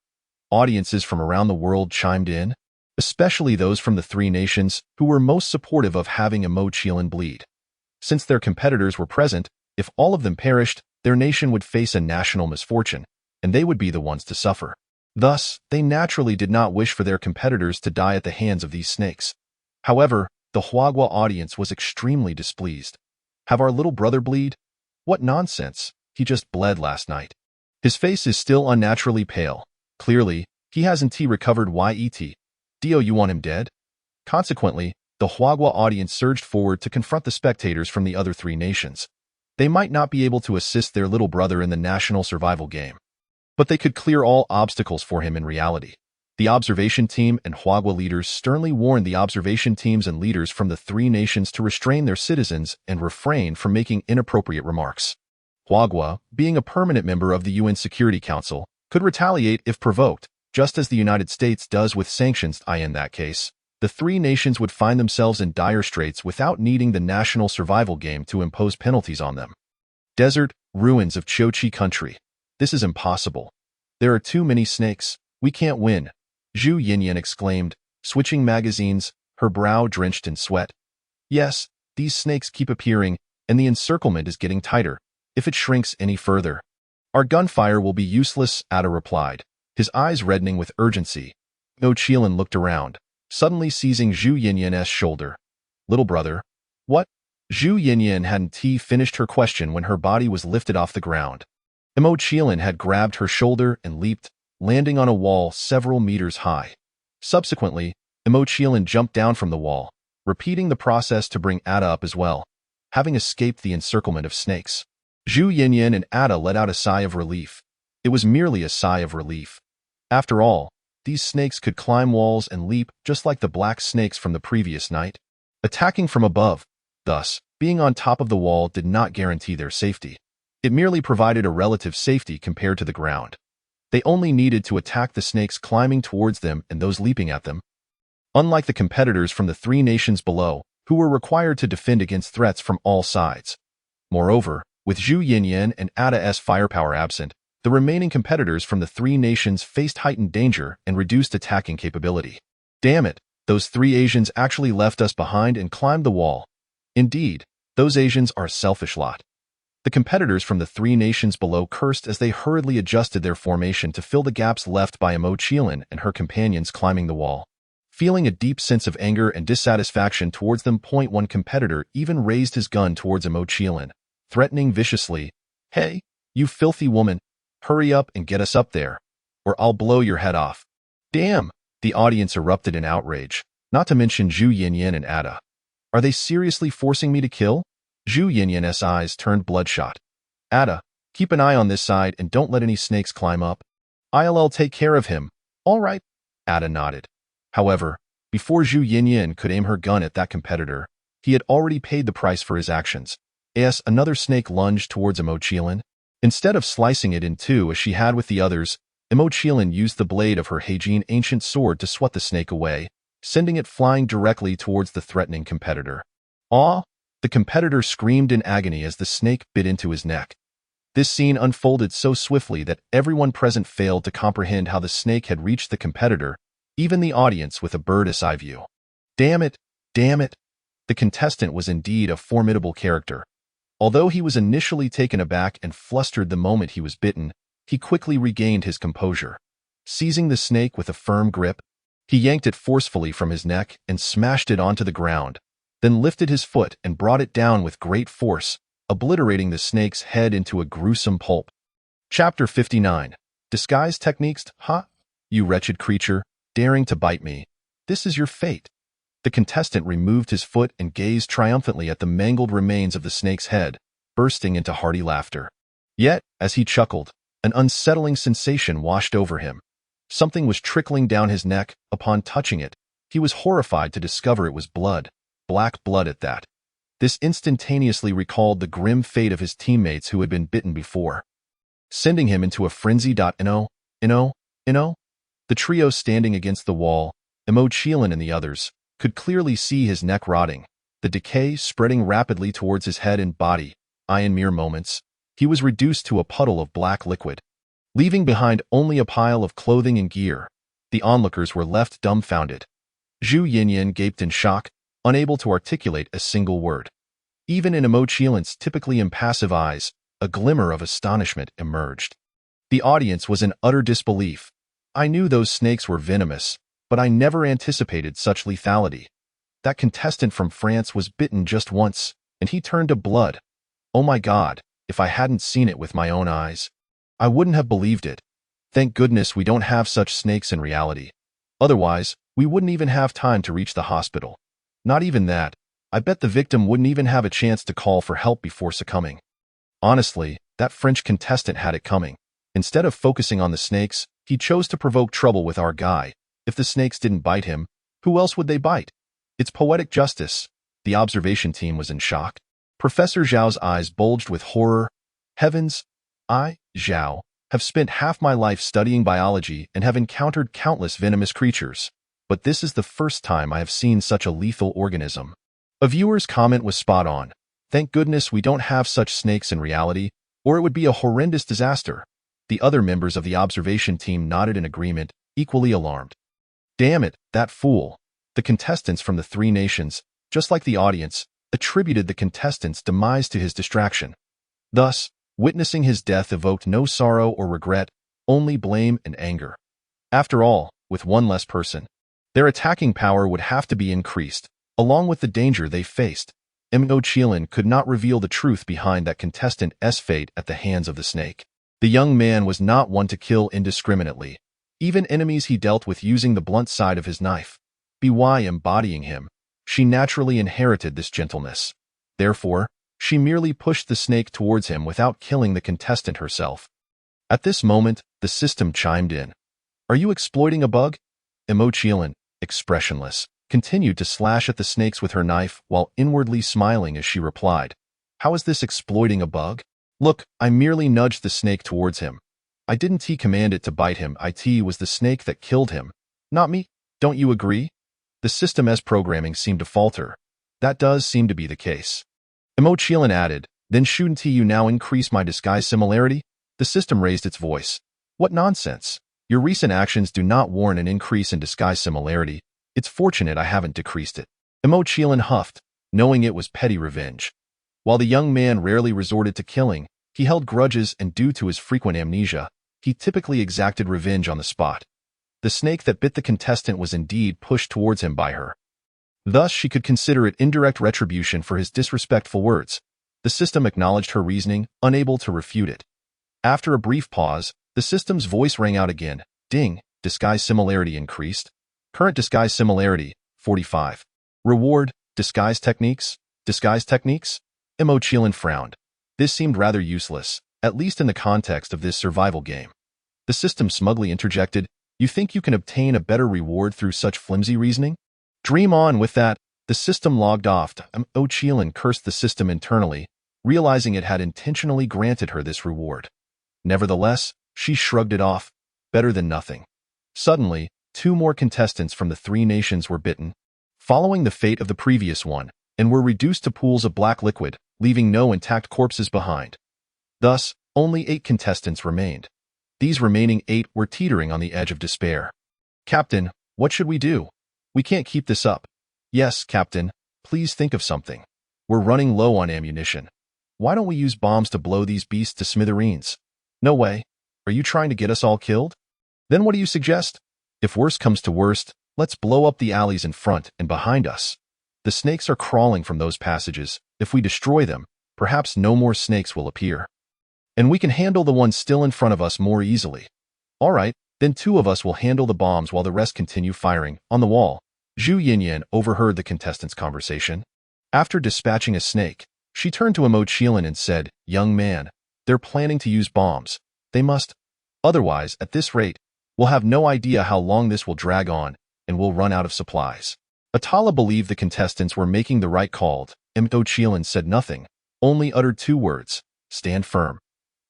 S1: Audiences from around the world chimed in, especially those from the 3 nations who were most supportive of having Zhang Qiling bleed. Since their competitors were present, if all of them perished, their nation would face a national misfortune, and they would be the ones to suffer. Thus, they naturally did not wish for their competitors to die at the hands of these snakes. However, the Huagua audience was extremely displeased. Have our little brother bleed? What nonsense. He just bled last night. His face is still unnaturally pale. Clearly, he hasn't recovered yet. Dio, you want him dead? Consequently, the Huagua audience surged forward to confront the spectators from the other 3 nations. They might not be able to assist their little brother in the national survival game, but they could clear all obstacles for him in reality. The observation team and Huagua leaders sternly warned the observation teams and leaders from the 3 nations to restrain their citizens and refrain from making inappropriate remarks. Huagua, being a permanent member of the UN Security Council, could retaliate if provoked, just as the United States does with sanctions. In that case, the 3 nations would find themselves in dire straits without needing the national survival game to impose penalties on them. Desert, ruins of Chochi country. This is impossible. There are too many snakes. We can't win. Zhu Yinyan exclaimed, switching magazines, her brow drenched in sweat. Yes, these snakes keep appearing, and the encirclement is getting tighter. If it shrinks any further, our gunfire will be useless, Ada replied, his eyes reddening with urgency. Zhang Qiling looked around, suddenly seizing Zhu Yinyan's shoulder. Little brother. What? Zhu Yinyan hadn't finished her question when her body was lifted off the ground. Zhang Qiling had grabbed her shoulder and leaped, landing on a wall several meters high. Subsequently, Zhang Qiling jumped down from the wall, repeating the process to bring Ada up as well, having escaped the encirclement of snakes. Zhu Yinyan and Ada let out a sigh of relief. It was merely a sigh of relief. After all, these snakes could climb walls and leap just like the black snakes from the previous night, attacking from above. Thus, being on top of the wall did not guarantee their safety. It merely provided a relative safety compared to the ground. They only needed to attack the snakes climbing towards them and those leaping at them. Unlike the competitors from the three nations below, who were required to defend against threats from all sides. Moreover, with Zhu Yinyan and Ada's firepower absent, the remaining competitors from the three nations faced heightened danger and reduced attacking capability. Damn it, those three Asians actually left us behind and climbed the wall. Indeed, those Asians are a selfish lot. The competitors from the three nations below cursed as they hurriedly adjusted their formation to fill the gaps left by Zhang Qiling and her companions climbing the wall. Feeling a deep sense of anger and dissatisfaction towards them, one competitor even raised his gun towards Zhang Qiling, threatening viciously, "Hey, you filthy woman, hurry up and get us up there, or I'll blow your head off." Damn! The audience erupted in outrage, not to mention Zhu Yinyan and Ada. Are they seriously forcing me to kill? Zhu Yinyan's eyes turned bloodshot. Ada, keep an eye on this side and don't let any snakes climb up. I'll take care of him. All right, Ada nodded. However, before Zhu Yinyan could aim her gun at that competitor, he had already paid the price for his actions. As another snake lunged towards Zhang Qiling, instead of slicing it in two as she had with the others, Zhang Qiling used the blade of her Heijin ancient sword to swat the snake away, sending it flying directly towards the threatening competitor. Aw! The competitor screamed in agony as the snake bit into his neck. This scene unfolded so swiftly that everyone present failed to comprehend how the snake had reached the competitor, even the audience with a bird's eye view. Damn it! Damn it! The contestant was indeed a formidable character. Although he was initially taken aback and flustered the moment he was bitten, he quickly regained his composure. Seizing the snake with a firm grip, he yanked it forcefully from his neck and smashed it onto the ground, then lifted his foot and brought it down with great force, obliterating the snake's head into a gruesome pulp. Chapter 59. Disguise techniques. Ha! You wretched creature, daring to bite me. This is your fate. The contestant removed his foot and gazed triumphantly at the mangled remains of the snake's head, bursting into hearty laughter. Yet, as he chuckled, an unsettling sensation washed over him. Something was trickling down his neck. Upon touching it, he was horrified to discover it was blood, black blood at that. This instantaneously recalled the grim fate of his teammates who had been bitten before, sending him into a frenzy. The trio standing against the wall, Zhang Qiling and the others, could clearly see his neck rotting, the decay spreading rapidly towards his head and body. In mere moments, he was reduced to a puddle of black liquid, leaving behind only a pile of clothing and gear. The onlookers were left dumbfounded. Zhu Yinyan gaped in shock, unable to articulate a single word. Even in Zhang Qiling's typically impassive eyes, a glimmer of astonishment emerged. The audience was in utter disbelief. I knew those snakes were venomous, but I never anticipated such lethality. That contestant from France was bitten just once, and he turned to blood. Oh my God, if I hadn't seen it with my own eyes, I wouldn't have believed it. Thank goodness we don't have such snakes in reality. Otherwise, we wouldn't even have time to reach the hospital. Not even that. I bet the victim wouldn't even have a chance to call for help before succumbing. Honestly, that French contestant had it coming. Instead of focusing on the snakes, he chose to provoke trouble with our guy. If the snakes didn't bite him, who else would they bite? It's poetic justice. The observation team was in shock. Professor Zhao's eyes bulged with horror. Heavens! I, Zhao, have spent half my life studying biology and have encountered countless venomous creatures, but this is the first time I have seen such a lethal organism. A viewer's comment was spot on. Thank goodness we don't have such snakes in reality, or it would be a horrendous disaster. The other members of the observation team nodded in agreement, equally alarmed. Damn it, that fool. The contestants from the three nations, just like the audience, attributed the contestant's demise to his distraction. Thus, witnessing his death evoked no sorrow or regret, only blame and anger. After all, with one less person, their attacking power would have to be increased, along with the danger they faced. Zhang Qiling could not reveal the truth behind that contestant's fate at the hands of the snake. The young man was not one to kill indiscriminately, even enemies he dealt with using the blunt side of his knife. By embodying him, she naturally inherited this gentleness. Therefore, she merely pushed the snake towards him without killing the contestant herself. At this moment, the system chimed in. Are you exploiting a bug? Zhang Qiling, expressionless, continued to slash at the snakes with her knife while inwardly smiling as she replied, How is this exploiting a bug? Look, I merely nudged the snake towards him. I didn't command it to bite him. It was the snake that killed him, not me. Don't you agree? The system's programming seemed to falter. That does seem to be the case. Zhang Qiling added, Then shouldn't you now increase my disguise similarity? The system raised its voice. What nonsense. Your recent actions do not warrant an increase in disguise similarity. It's fortunate I haven't decreased it. Zhang Qiling huffed, knowing it was petty revenge. While the young man rarely resorted to killing, he held grudges and due to his frequent amnesia, he typically exacted revenge on the spot. The snake that bit the contestant was indeed pushed towards him by her. Thus, she could consider it indirect retribution for his disrespectful words. The system acknowledged her reasoning, unable to refute it. After a brief pause, the system's voice rang out again. Ding, disguise similarity increased. Current disguise similarity, 45. Reward, disguise techniques? Disguise techniques? Zhang Qiling frowned. This seemed rather useless, at least in the context of this survival game. The system smugly interjected, You think you can obtain a better reward through such flimsy reasoning? Dream on with that. The system logged off. Zhang Qiling cursed the system internally, realizing it had intentionally granted her this reward. Nevertheless, she shrugged it off. Better than nothing. Suddenly, 2 more contestants from the 3 nations were bitten, following the fate of the previous one, and were reduced to pools of black liquid, leaving no intact corpses behind. Thus, only 8 contestants remained. These remaining 8 were teetering on the edge of despair. Captain, what should we do? We can't keep this up. Yes, Captain, please think of something. We're running low on ammunition. Why don't we use bombs to blow these beasts to smithereens? No way. Are you trying to get us all killed? Then what do you suggest? If worst comes to worst, let's blow up the alleys in front and behind us. The snakes are crawling from those passages. If we destroy them, perhaps no more snakes will appear. And we can handle the ones still in front of us more easily. All right, then 2 of us will handle the bombs while the rest continue firing. On the wall, Zhu Yinyan overheard the contestants' conversation. After dispatching a snake, she turned to Zhang Qiling and said, Young man, they're planning to use bombs. They must. Otherwise, at this rate, we'll have no idea how long this will drag on, and we'll run out of supplies. Atala believed the contestants were making the right call. Zhang Qiling said nothing, only uttered 2 words, Stand firm.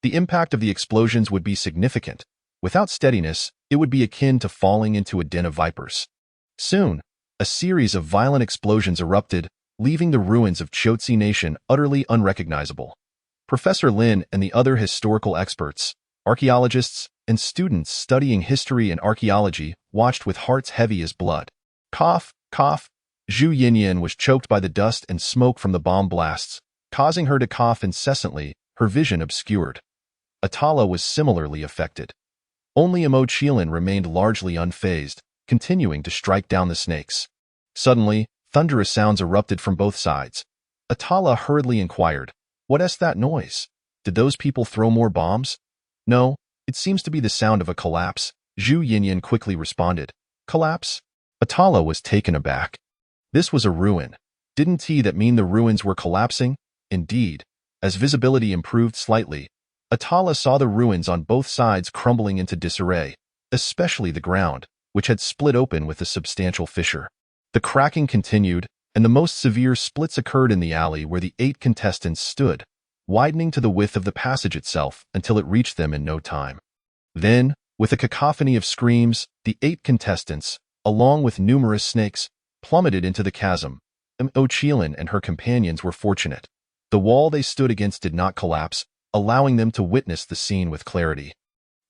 S1: The impact of the explosions would be significant. Without steadiness, it would be akin to falling into a den of vipers. Soon, a series of violent explosions erupted, leaving the ruins of Chotzi Nation utterly unrecognizable. Professor Lin and the other historical experts, archaeologists, and students studying history and archaeology watched with hearts heavy as blood. Cough, cough. Zhu Yinyan was choked by the dust and smoke from the bomb blasts, causing her to cough incessantly, her vision obscured. Atala was similarly affected. Only Zhang Qiling remained largely unfazed, continuing to strike down the snakes. Suddenly, thunderous sounds erupted from both sides. Atala hurriedly inquired, What's that noise? Did those people throw more bombs? No, it seems to be the sound of a collapse. Zhu Yinyan quickly responded. Collapse? Atala was taken aback. This was a ruin. Didn't that mean the ruins were collapsing? Indeed, as visibility improved slightly, Atala saw the ruins on both sides crumbling into disarray, especially the ground, which had split open with a substantial fissure. The cracking continued, and the most severe splits occurred in the alley where the 8 contestants stood, widening to the width of the passage itself until it reached them in no time. Then, with a cacophony of screams, the 8 contestants, along with numerous snakes, plummeted into the chasm. Zhang Qiling and her companions were fortunate. The wall they stood against did not collapse, allowing them to witness the scene with clarity.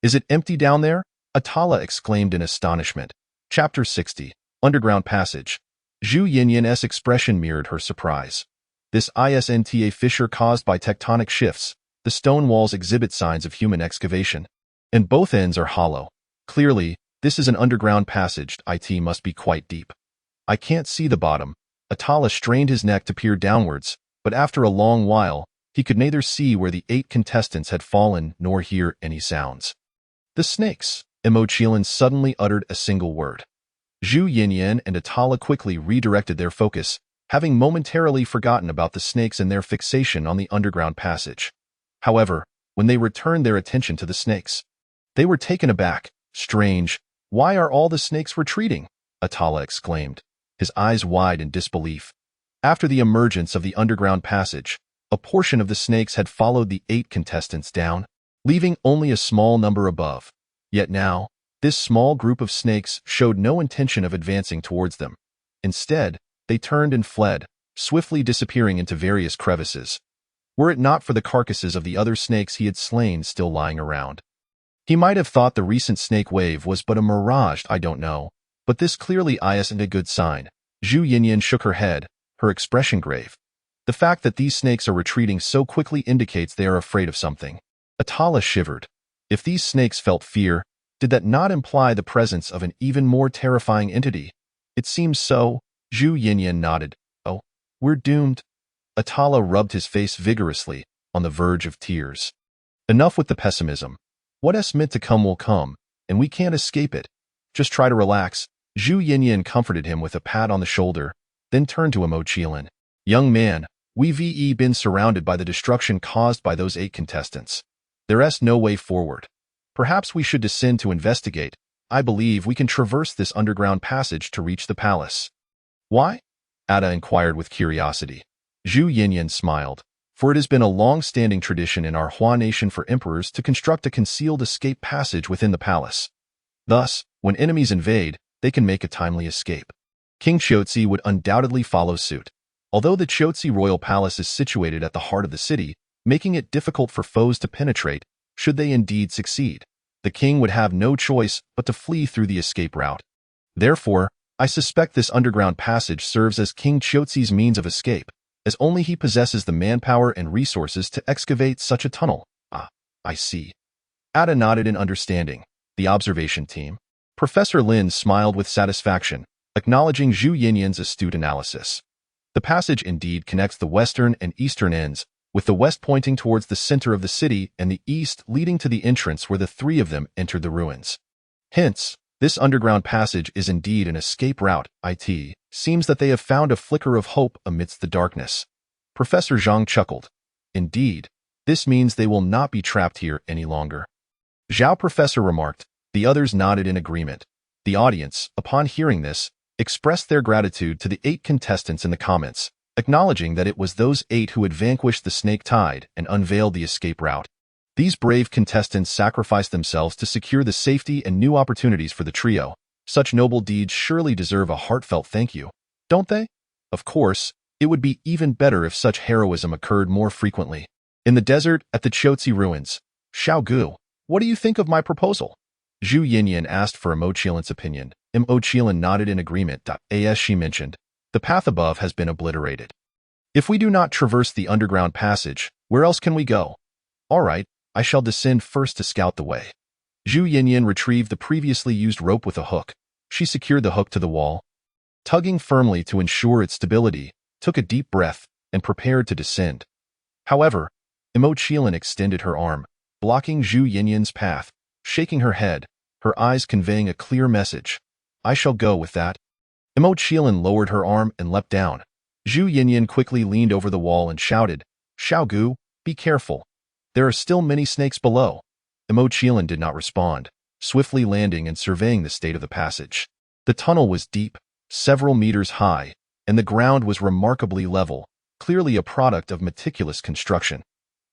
S1: "Is it empty down there?" Atala exclaimed in astonishment. Chapter 60. Underground Passage. Zhu Yinyan's expression mirrored her surprise. This isn't a fissure caused by tectonic shifts. The stone walls exhibit signs of human excavation, and both ends are hollow. Clearly, this is an underground passage. It must be quite deep. "I can't see the bottom." Atala strained his neck to peer downwards, but after a long while, he could neither see where the 8 contestants had fallen nor hear any sounds. "The snakes!" Zhang Qiling suddenly uttered a single word. Zhu Yinyan and Atala quickly redirected their focus, having momentarily forgotten about the snakes and their fixation on the underground passage. However, when they returned their attention to the snakes, they were taken aback. "Strange, why are all the snakes retreating?" Atala exclaimed, his eyes wide in disbelief. After the emergence of the underground passage, a portion of the snakes had followed the 8 contestants down, leaving only a small number above. Yet now, this small group of snakes showed no intention of advancing towards them. Instead, they turned and fled, swiftly disappearing into various crevices. Were it not for the carcasses of the other snakes he had slain still lying around, he might have thought the recent snake wave was but a mirage. "I don't know, but this clearly isn't a good sign." Zhu Yinyan shook her head, her expression grave. "The fact that these snakes are retreating so quickly indicates they are afraid of something." Atala shivered. If these snakes felt fear, did that not imply the presence of an even more terrifying entity? "It seems so." Zhu Yinyan nodded. "Oh, we're doomed." Atala rubbed his face vigorously, on the verge of tears. "Enough with the pessimism. What's meant to come will come, and we can't escape it. Just try to relax." Zhu Yinyan comforted him with a pat on the shoulder, then turned to Zhang Qiling. "Young man, we've been surrounded by the destruction caused by those 8 contestants. There's no way forward. Perhaps we should descend to investigate. I believe we can traverse this underground passage to reach the palace." "Why?" Ada inquired with curiosity. Zhu Yinyan smiled. "For it has been a long-standing tradition in our Hua nation for emperors to construct a concealed escape passage within the palace. Thus, when enemies invade, they can make a timely escape. King Qiuzi would undoubtedly follow suit. Although the Qiuzi royal palace is situated at the heart of the city, making it difficult for foes to penetrate, should they indeed succeed, the king would have no choice but to flee through the escape route. Therefore, I suspect this underground passage serves as King Qiuzi's means of escape, as only he possesses the manpower and resources to excavate such a tunnel." "Ah, I see." Ada nodded in understanding. The observation team. Professor Lin smiled with satisfaction, acknowledging Zhu Yinyan's astute analysis. The passage indeed connects the western and eastern ends, with the west pointing towards the center of the city and the east leading to the entrance where the 3 of them entered the ruins. Hence, this underground passage is indeed an escape route. It seems that they have found a flicker of hope amidst the darkness. Professor Zhang chuckled. "Indeed, this means they will not be trapped here any longer." Zhao Professor remarked. The others nodded in agreement. The audience, upon hearing this, expressed their gratitude to the 8 contestants in the comments, acknowledging that it was those 8 who had vanquished the snake tide and unveiled the escape route. These brave contestants sacrificed themselves to secure the safety and new opportunities for the trio. Such noble deeds surely deserve a heartfelt thank you, don't they? Of course, it would be even better if such heroism occurred more frequently. In the desert at the Qiuzi ruins, "Xiao Gu, what do you think of my proposal?" Zhu Yinyan asked for Zhang Qiling's opinion. Zhang Qiling nodded in agreement. As she mentioned, the path above has been obliterated. If we do not traverse the underground passage, where else can we go? All right, I shall descend first to scout the way. Zhu Yinyan retrieved the previously used rope with a hook. She secured the hook to the wall. Tugging firmly to ensure its stability, took a deep breath, and prepared to descend. However, Zhang Qiling extended her arm, blocking Zhu Yinyan's path, shaking her head, her eyes conveying a clear message. "I shall go with that." Zhang Qiling lowered her arm and leapt down. Zhu Yinyan quickly leaned over the wall and shouted, "Xiao Gu, be careful. There are still many snakes below." Zhang Qiling did not respond, swiftly landing and surveying the state of the passage. The tunnel was deep, several meters high, and the ground was remarkably level, clearly a product of meticulous construction.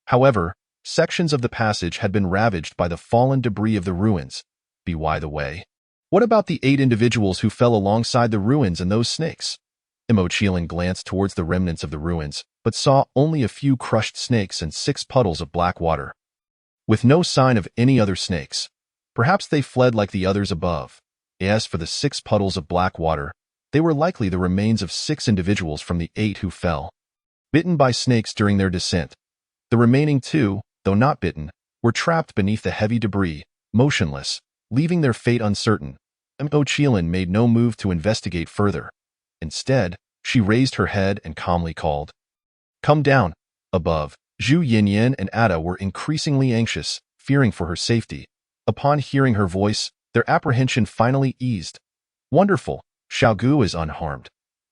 S1: However, sections of the passage had been ravaged by the fallen debris of the ruins. By the way, what about the 8 individuals who fell alongside the ruins and those snakes? Zhang Qiling glanced towards the remnants of the ruins, but saw only a few crushed snakes and 6 puddles of black water. With no sign of any other snakes. Perhaps they fled like the others above. As for the 6 puddles of black water, they were likely the remains of 6 individuals from the 8 who fell, bitten by snakes during their descent. The remaining 2, though not bitten, were trapped beneath the heavy debris, motionless, leaving their fate uncertain. Zhang Qiling made no move to investigate further. Instead, she raised her head and calmly called, "Come down." Above, Zhu Yinyan and Ada were increasingly anxious, fearing for her safety. Upon hearing her voice, their apprehension finally eased. "Wonderful, Xiaogu is unharmed.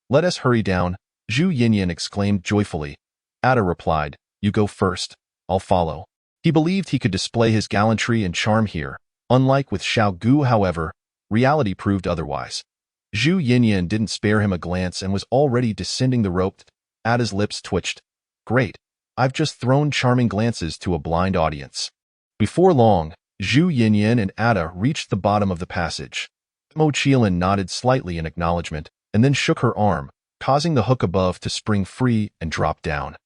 S1: Let us hurry down," Zhu Yinyan exclaimed joyfully. Ada replied, "You go first, I'll follow." He believed he could display his gallantry and charm here. Unlike with Xiaogu, however, reality proved otherwise. Zhu Yinyan didn't spare him a glance and was already descending the rope. Ada's lips twitched. "Great, I've just thrown charming glances to a blind audience." Before long, Zhu Yinyan and Ada reached the bottom of the passage. Zhang Qiling nodded slightly in acknowledgement, and then shook her arm, causing the hook above to spring free and drop down.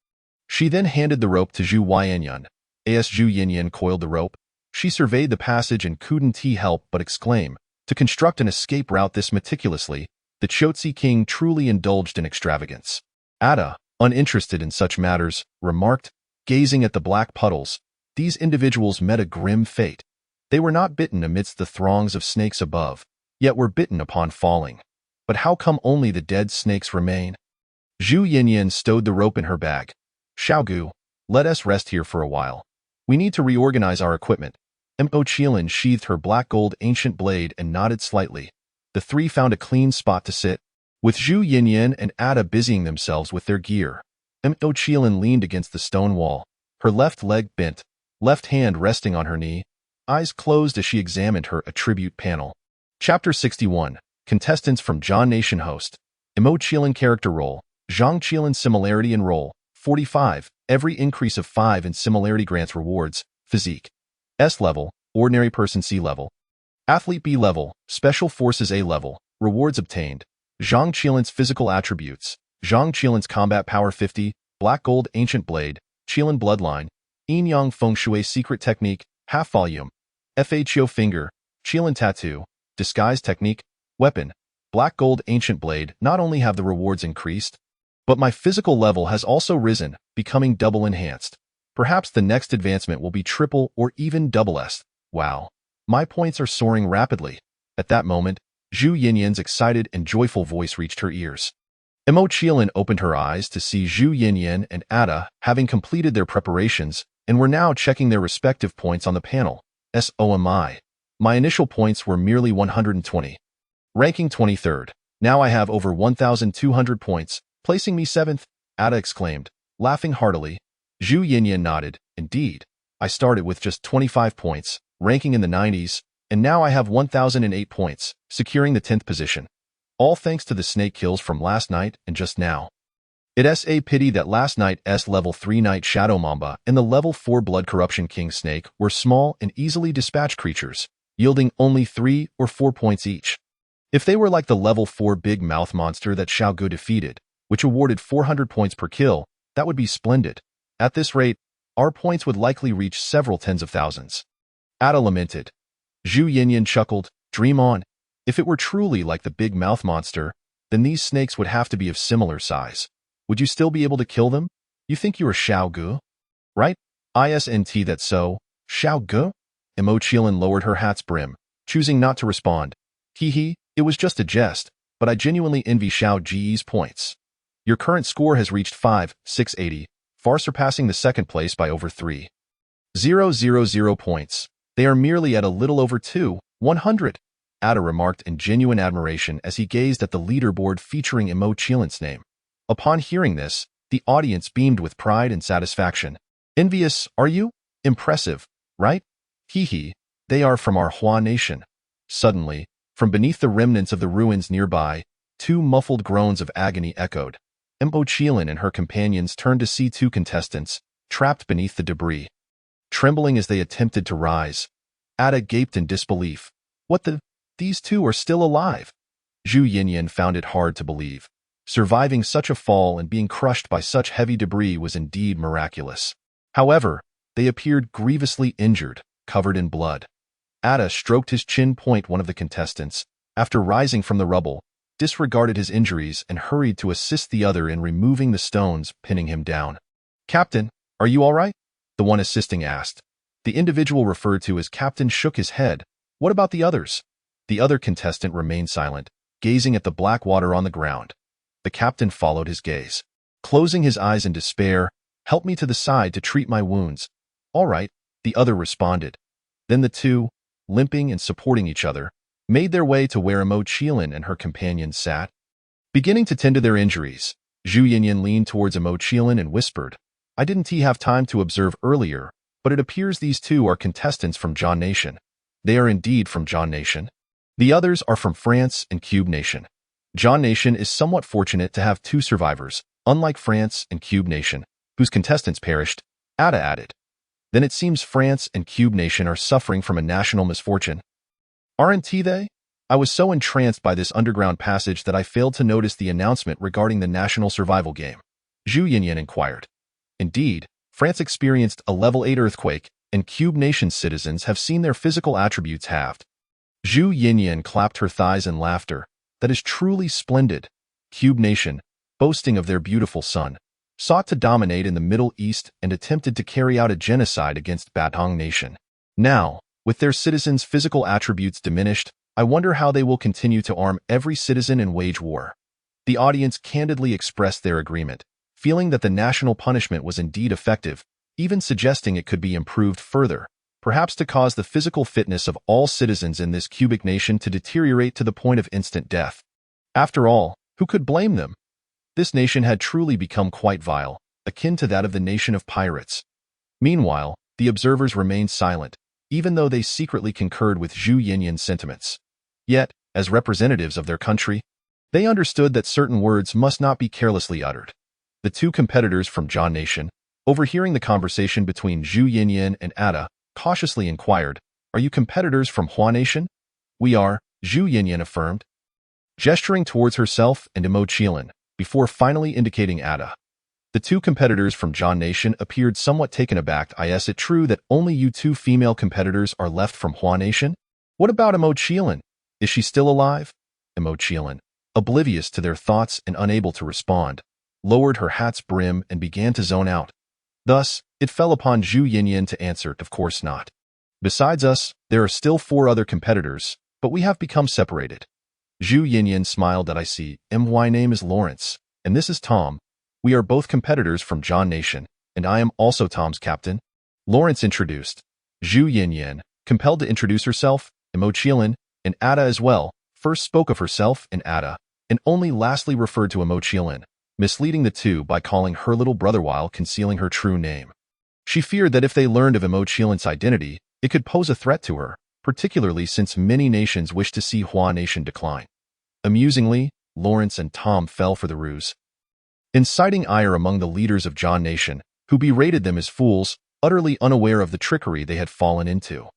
S1: She then handed the rope to Zhu Yanyan. As Zhu Yinyan coiled the rope, she surveyed the passage and couldn't help but exclaim, to construct an escape route this meticulously, the Chotzi king truly indulged in extravagance. Ada, uninterested in such matters, remarked, gazing at the black puddles, "These individuals met a grim fate. They were not bitten amidst the throngs of snakes above, yet were bitten upon falling. But how come only the dead snakes remain?" Zhu Yinyan stowed the rope in her bag. "Xiaogu, let us rest here for a while. We need to reorganize our equipment." Zhang Qiling sheathed her black gold ancient blade and nodded slightly. The 3 found a clean spot to sit, with Zhu Yinyan and Ada busying themselves with their gear. Zhang Qiling leaned against the stone wall, her left leg bent, left hand resting on her knee, eyes closed as she examined her attribute panel. Chapter 61. Contestants from Zhan Nation host. Zhang Qiling character role. Zhang Qiling similarity and role. 45. Every increase of 5 in similarity grants rewards. Physique. S level, ordinary person C level. Athlete B level, special forces A level. Rewards obtained. Zhang Qiling's physical attributes. Zhang Qiling's combat power 50, black gold ancient blade, Qiling bloodline, Yin Yang Feng Shui secret technique, half volume. FHO finger, Qiling tattoo, disguise technique, weapon, black gold ancient blade. Not only have the rewards increased, but my physical level has also risen, becoming double enhanced. Perhaps the next advancement will be triple or even double S. Wow. My points are soaring rapidly. At that moment, Zhu Yinyan's excited and joyful voice reached her ears. Zhang Qiling opened her eyes to see Zhu Yinyan and Ada having completed their preparations and were now checking their respective points on the panel. SOMI. My initial points were merely 120. Ranking 23rd. Now I have over 1,200 points, placing me 7th, Ada exclaimed, laughing heartily. Zhu Yinyan nodded. Indeed, I started with just 25 points, ranking in the 90s, and now I have 1,008 points, securing the 10th position. All thanks to the snake kills from last night and just now. It's a pity that last night's level 3 Night Shadow Mamba and the level 4 Blood Corruption King Snake were small and easily dispatched creatures, yielding only 3 or 4 points each. If they were like the level 4 Big Mouth Monster that Xiaogu defeated, which awarded 400 points per kill, that would be splendid. At this rate, our points would likely reach several tens of thousands. Ada lamented. Zhu Yinyan chuckled, dream on. If it were truly like the Big Mouth Monster, then these snakes would have to be of similar size. Would you still be able to kill them? You think you are Xiaogu? Right? Isn't that so, Xiaogu? Zhang Qiling lowered her hat's brim, choosing not to respond. Hee, it was just a jest, but I genuinely envy Xiao Ji's points. Your current score has reached 5,680, far surpassing the second place by over 3,000 points. They are merely at a little over 2,100. Ada remarked in genuine admiration as he gazed at the leaderboard featuring Zhang Qiling's name. Upon hearing this, the audience beamed with pride and satisfaction. Envious, are you? Impressive, right? Hee, they are from our Hua nation. Suddenly, from beneath the remnants of the ruins nearby, 2 muffled groans of agony echoed. Zhang Qiling and her companions turned to see 2 contestants, trapped beneath the debris. Trembling as they attempted to rise, Ada gaped in disbelief. What the? These 2 are still alive. Zhu Yinyan found it hard to believe. Surviving such a fall and being crushed by such heavy debris was indeed miraculous. However, they appeared grievously injured, covered in blood. Ada stroked his chin. One of the contestants, after rising from the rubble, disregarded his injuries and hurried to assist the other in removing the stones, pinning him down. "Captain, are you all right?" the one assisting asked. The individual referred to as Captain shook his head. "What about the others?" The other contestant remained silent, gazing at the black water on the ground. The captain followed his gaze. Closing his eyes in despair, "Help me to the side to treat my wounds." "All right," the other responded. Then the two, limping and supporting each other, made their way to where Zhang Qiling and her companions sat. Beginning to tend to their injuries, Zhu Yinyan leaned towards Zhang Qiling and whispered, "I didn't have time to observe earlier, but it appears these two are contestants from Zhang Nation." "They are indeed from Zhang Nation. The others are from France and Cube Nation. Zhang Nation is somewhat fortunate to have two survivors, unlike France and Cube Nation, whose contestants perished," Ada added. "Then it seems France and Cube Nation are suffering from a national misfortune. Aren't they?" I was so entranced by this underground passage that I failed to notice the announcement regarding the national survival game. Zhu Yinyan inquired. "Indeed, France experienced a level 8 earthquake, and Cube Nation's citizens have seen their physical attributes halved." Zhu Yinyan clapped her thighs in laughter. "That is truly splendid. Cube Nation, boasting of their beautiful sun, sought to dominate in the Middle East and attempted to carry out a genocide against Batong Nation. Now, with their citizens' physical attributes diminished, I wonder how they will continue to arm every citizen and wage war." The audience candidly expressed their agreement, feeling that the national punishment was indeed effective, even suggesting it could be improved further, perhaps to cause the physical fitness of all citizens in this cubic nation to deteriorate to the point of instant death. After all, who could blame them? This nation had truly become quite vile, akin to that of the nation of pirates. Meanwhile, the observers remained silent, even though they secretly concurred with Zhu Yinyan's sentiments. Yet, as representatives of their country, they understood that certain words must not be carelessly uttered. The two competitors from Zhang Nation, overhearing the conversation between Zhu Yinyan and Ada, cautiously inquired, "Are you competitors from Hua Nation?" "We are," Zhu Yinyan affirmed, gesturing towards herself and Zhang Qiling, before finally indicating Ada. The two competitors from Zhang Nation appeared somewhat taken aback. "Is it true that only you two female competitors are left from Hua Nation? What about Zhang Qiling? Is she still alive?" Zhang Qiling, oblivious to their thoughts and unable to respond, lowered her hat's brim and began to zone out. Thus, it fell upon Zhu Yinyan to answer, "Of course not. Besides us, there are still 4 other competitors, but we have become separated." Zhu Yinyan smiled. "I see. My name is Lawrence, and this is Tom. We are both competitors from Zhang Nation, and I am also Tom's captain." Lawrence introduced. Zhu Yinyan, compelled to introduce herself, Zhang Qiling, and Ada as well, first spoke of herself and Ada, and only lastly referred to Zhang Qiling, misleading the two by calling her little brother while concealing her true name. She feared that if they learned of Zhang Qiling's identity, it could pose a threat to her, particularly since many nations wish to see Hua Nation decline. Amusingly, Lawrence and Tom fell for the ruse, inciting ire among the leaders of Zhang Nation, who berated them as fools, utterly unaware of the trickery they had fallen into.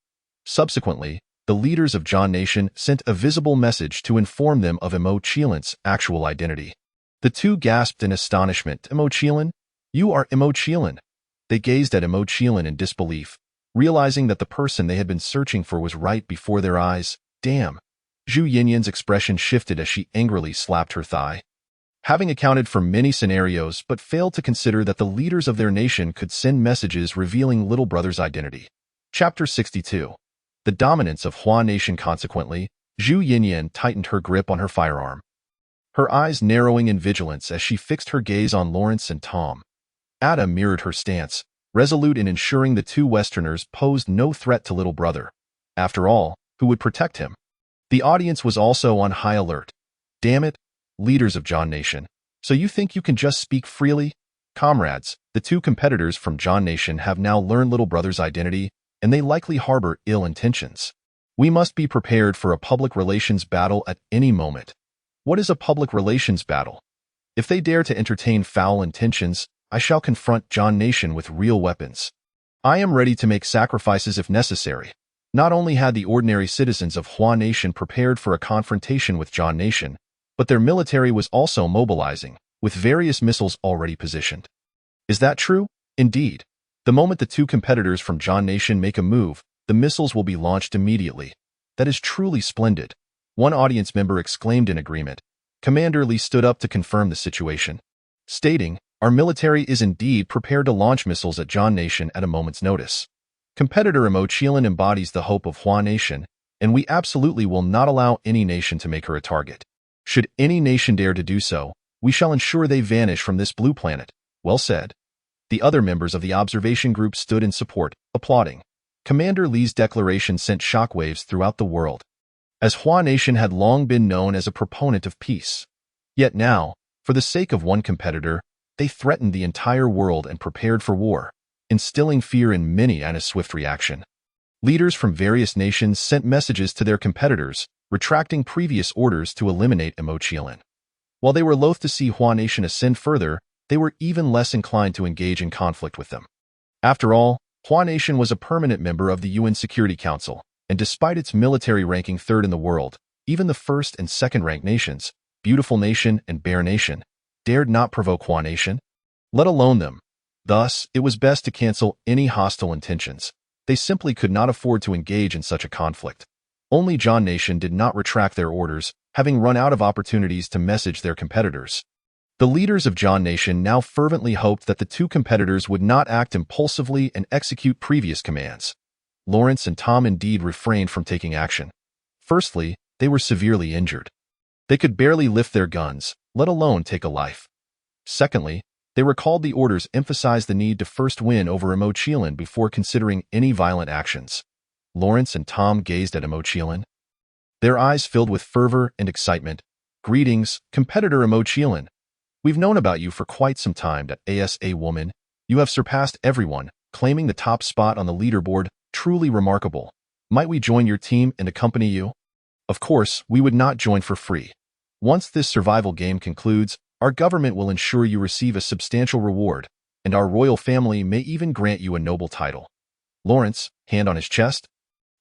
S1: Subsequently, the leaders of Zhang Nation sent a visible message to inform them of Zhang Qiling's actual identity. The two gasped in astonishment. "Zhang Qiling? You are Zhang Qiling." They gazed at Zhang Qiling in disbelief, realizing that the person they had been searching for was right before their eyes. "Damn." Zhu Yinyan's expression shifted as she angrily slapped her thigh. Having accounted for many scenarios but failed to consider that the leaders of their nation could send messages revealing little brother's identity. Chapter 62. The dominance of Hua Nation. Consequently, Zhu Yinyan tightened her grip on her firearm, her eyes narrowing in vigilance as she fixed her gaze on Lawrence and Tom. Ada mirrored her stance, resolute in ensuring the two Westerners posed no threat to little brother. After all, who would protect him? The audience was also on high alert. "Damn it, leaders of Zhang Nation. So you think you can just speak freely? Comrades, the two competitors from Zhang Nation have now learned little brother's identity, and they likely harbor ill intentions. We must be prepared for a public relations battle at any moment." "What is a public relations battle?" "If they dare to entertain foul intentions, I shall confront Zhang Nation with real weapons. I am ready to make sacrifices if necessary." Not only had the ordinary citizens of Hua Nation prepared for a confrontation with Zhang Nation, But their military was also mobilizing, with various missiles already positioned. Is that true? Indeed. The moment the two competitors from Zhang Nation make a move, the missiles will be launched immediately. That is truly splendid. One audience member exclaimed in agreement. Commander Li stood up to confirm the situation, stating, "Our military is indeed prepared to launch missiles at Zhang Nation at a moment's notice." Competitor Mo Qiling embodies the hope of Hua Nation, and we absolutely will not allow any nation to make her a target. Should any nation dare to do so, we shall ensure they vanish from this blue planet. Well said. The other members of the observation group stood in support, applauding. Commander Li's declaration sent shockwaves throughout the world, as Hua Nation had long been known as a proponent of peace. Yet now, for the sake of one competitor, they threatened the entire world and prepared for war, instilling fear in many and a swift reaction. Leaders from various nations sent messages to their competitors, retracting previous orders to eliminate Mo Qiling. While they were loath to see Hua Nation ascend further, they were even less inclined to engage in conflict with them. After all, Hua Nation was a permanent member of the UN Security Council, and despite its military ranking third in the world, even the first and second-ranked nations, Beautiful Nation and Bear Nation, dared not provoke Hua Nation, let alone them. Thus, it was best to cancel any hostile intentions. They simply could not afford to engage in such a conflict. Only Zhang Nation did not retract their orders, having run out of opportunities to message their competitors. The leaders of Zhang Nation now fervently hoped that the two competitors would not act impulsively and execute previous commands. Lawrence and Tom indeed refrained from taking action. Firstly, they were severely injured. They could barely lift their guns, let alone take a life. Secondly, they recalled the orders emphasized the need to first win over Mo Qiling before considering any violent actions. Lawrence and Tom gazed at Mo Qiling, their eyes filled with fervor and excitement. "Greetings, competitor Mo Qiling. We've known about you for quite some time, that ASA woman. You have surpassed everyone, claiming the top spot on the leaderboard. Truly remarkable. Might we join your team and accompany you?" Of course, we would not join for free. Once this survival game concludes, our government will ensure you receive a substantial reward, and our royal family may even grant you a noble title. Lawrence, hand on his chest,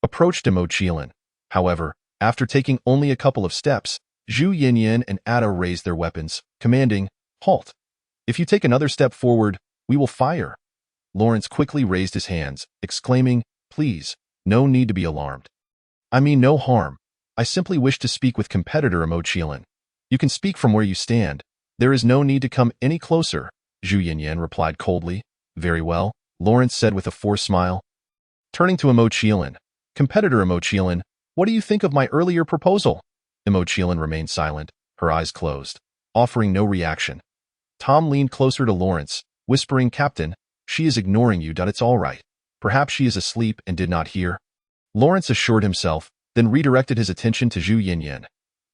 S1: approached Mo Qiling. However, after taking only a couple of steps, Zhu Yinyan and Ada raised their weapons, commanding, "Halt! If you take another step forward, we will fire." Lawrence quickly raised his hands, exclaiming, "Please, no need to be alarmed. I mean no harm. I simply wish to speak with competitor Mo Qiling. You can speak from where you stand. There is no need to come any closer," Zhu Yinyan replied coldly. "Very well," Lawrence said with a forced smile. Turning to Mo Qiling, "Competitor Mo Qiling, what do you think of my earlier proposal?" Mo Qiling remained silent, her eyes closed, offering no reaction. Tom leaned closer to Lawrence, whispering, "Captain, she is ignoring you. It's all right. Perhaps she is asleep and did not hear." Lawrence assured himself, then redirected his attention to Zhu Yinyan.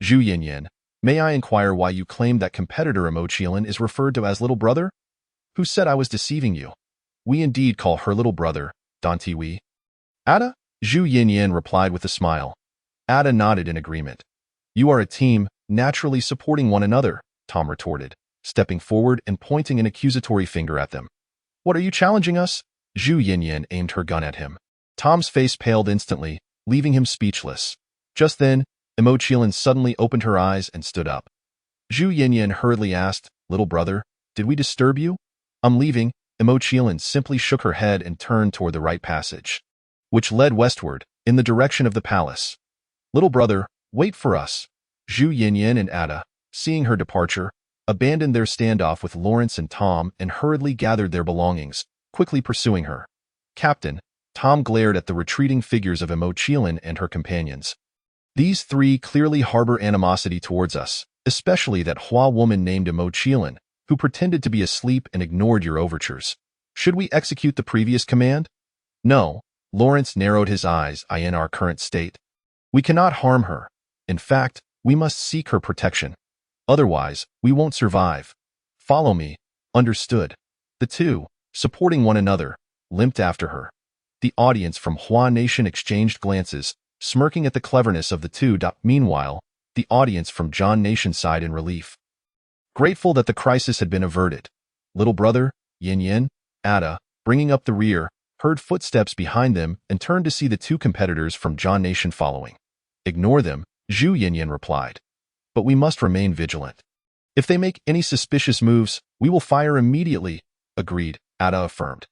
S1: "Zhu Yinyan, may I inquire why you claim that competitor Mo Qiling is referred to as little brother? Who said I was deceiving you? We indeed call her little brother, don't we?" "Ada?" Zhu Yinyan replied with a smile. Ada nodded in agreement. "You are a team, naturally supporting one another," Tom retorted, stepping forward and pointing an accusatory finger at them. "What are you challenging us?" Zhu Yinyan aimed her gun at him. Tom's face paled instantly, leaving him speechless. Just then, Mo Qiling suddenly opened her eyes and stood up. Zhu Yinyan hurriedly asked, "Little brother, did we disturb you?" "I'm leaving." Mo Qiling simply shook her head and turned toward the right passage, which led westward, in the direction of the palace. "Little brother, wait for us." Zhu Yinyan and Ada, seeing her departure, abandoned their standoff with Lawrence and Tom and hurriedly gathered their belongings, quickly pursuing her. "Captain," Tom glared at the retreating figures of Mo Qiling and her companions. "These three clearly harbor animosity towards us, especially that Hua woman named Mo Qiling, who pretended to be asleep and ignored your overtures. Should we execute the previous command?" "No." Lawrence narrowed his eyes. "In our current state, we cannot harm her. In fact, we must seek her protection. Otherwise, we won't survive. Follow me." "Understood." The two, supporting one another, limped after her. The audience from Hua Nation exchanged glances, smirking at the cleverness of the two. Meanwhile, the audience from Zhang Nation sighed in relief, grateful that the crisis had been averted. Little brother, Yin Yin, Ada, bringing up the rear, heard footsteps behind them and turned to see the two competitors from Zhang Nation following. "Ignore them," Zhu Yinyan replied. but we must remain vigilant. If they make any suspicious moves, we will fire immediately. Agreed, Ada affirmed.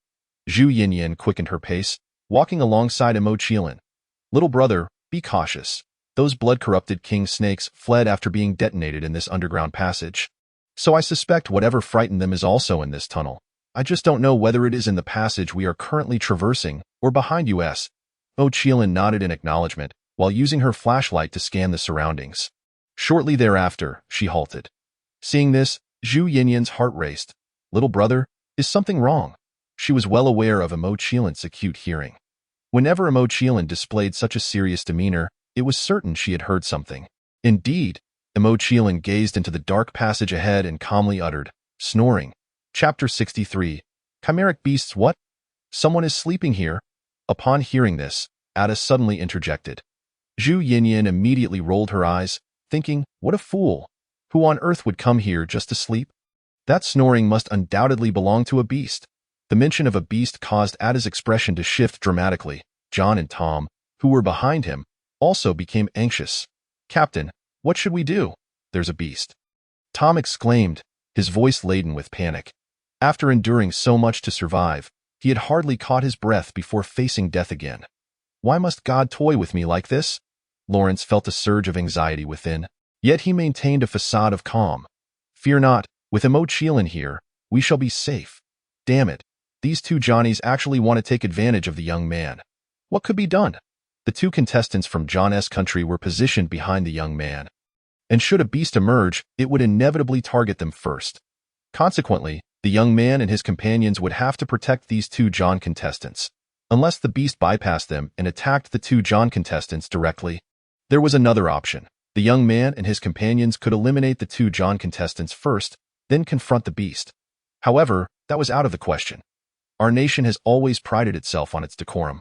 S1: Zhu Yinyan quickened her pace, walking alongside Mo Qilin. Little brother, be cautious. Those blood-corrupted king snakes fled after being detonated in this underground passage. So I suspect whatever frightened them is also in this tunnel. I just don't know whether it is in the passage we are currently traversing or behind us. Mo Qilin nodded in acknowledgement while using her flashlight to scan the surroundings. Shortly thereafter, she halted. Seeing this, Zhu Yinyan's heart raced. Little brother, is something wrong? She was well aware of Mo Qilin's acute hearing. Whenever Mo Qilin displayed such a serious demeanor, it was certain she had heard something. Indeed, Mo Qilin gazed into the dark passage ahead and calmly uttered, snoring. Chapter 63. Chimeric Beasts. What? Someone is sleeping here. Upon hearing this, Ada suddenly interjected. Zhu Yinyan immediately rolled her eyes, thinking, what a fool. Who on earth would come here just to sleep? That snoring must undoubtedly belong to a beast. The mention of a beast caused Ada's expression to shift dramatically. John and Tom, who were behind him, also became anxious. Captain, what should we do? There's a beast. Tom exclaimed, his voice laden with panic. After enduring so much to survive, he had hardly caught his breath before facing death again. Why must God toy with me like this? Lawrence felt a surge of anxiety within, yet he maintained a facade of calm. Fear not, with Mo Qilin here, we shall be safe. Damn it, these two Johnnies actually want to take advantage of the young man. What could be done? The two contestants from John's country were positioned behind the young man, and should a beast emerge, it would inevitably target them first. Consequently, the young man and his companions would have to protect these two John contestants. Unless the beast bypassed them and attacked the two John contestants directly, there was another option. The young man and his companions could eliminate the two John contestants first, then confront the beast. However, that was out of the question. Our nation has always prided itself on its decorum.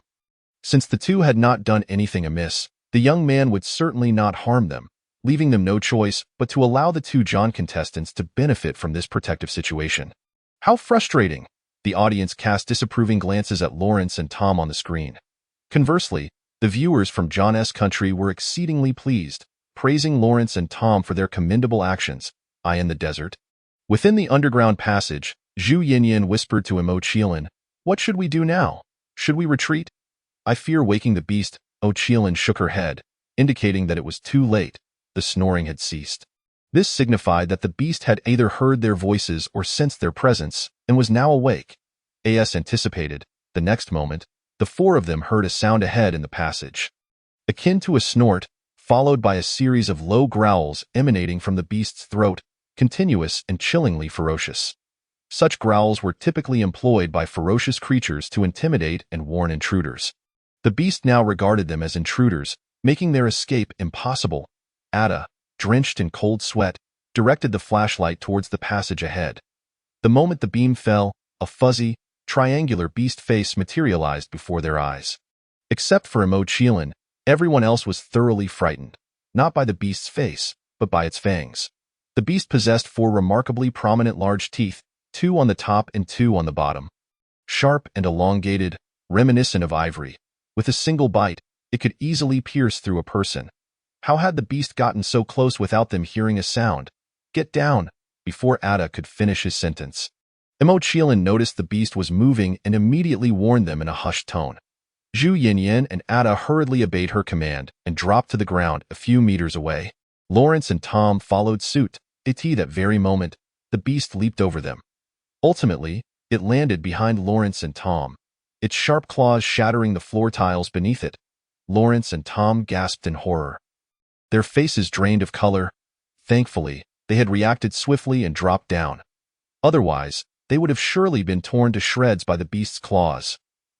S1: Since the two had not done anything amiss, the young man would certainly not harm them, leaving them no choice but to allow the two John contestants to benefit from this protective situation. How frustrating! The audience cast disapproving glances at Lawrence and Tom on the screen. Conversely, the viewers from John's country were exceedingly pleased, praising Lawrence and Tom for their commendable actions. Eye in the desert. Within the underground passage, Zhu Yinyan whispered to Mo Qilin, what should we do now? Should we retreat? I fear waking the beast. Mo Qilin shook her head, indicating that it was too late. The snoring had ceased. This signified that the beast had either heard their voices or sensed their presence, and was now awake. As anticipated, the next moment, the four of them heard a sound ahead in the passage, akin to a snort, followed by a series of low growls emanating from the beast's throat, continuous and chillingly ferocious. Such growls were typically employed by ferocious creatures to intimidate and warn intruders. The beast now regarded them as intruders, making their escape impossible. Ada, drenched in cold sweat, directed the flashlight towards the passage ahead. The moment the beam fell, a fuzzy, triangular beast face materialized before their eyes. Except for Mo Qilin, everyone else was thoroughly frightened, not by the beast's face, but by its fangs. The beast possessed four remarkably prominent large teeth, two on the top and two on the bottom. Sharp and elongated, reminiscent of ivory. With a single bite, it could easily pierce through a person. How had the beast gotten so close without them hearing a sound? Get down! Before Ada could finish his sentence, Mo Qilin noticed the beast was moving and immediately warned them in a hushed tone. Zhu Yinyan and Ada hurriedly obeyed her command and dropped to the ground a few meters away. Lawrence and Tom followed suit. At that very moment, the beast leaped over them. Ultimately, it landed behind Lawrence and Tom, its sharp claws shattering the floor tiles beneath it. Lawrence and Tom gasped in horror. Their faces drained of color. Thankfully, they had reacted swiftly and dropped down. Otherwise, they would have surely been torn to shreds by the beast's claws.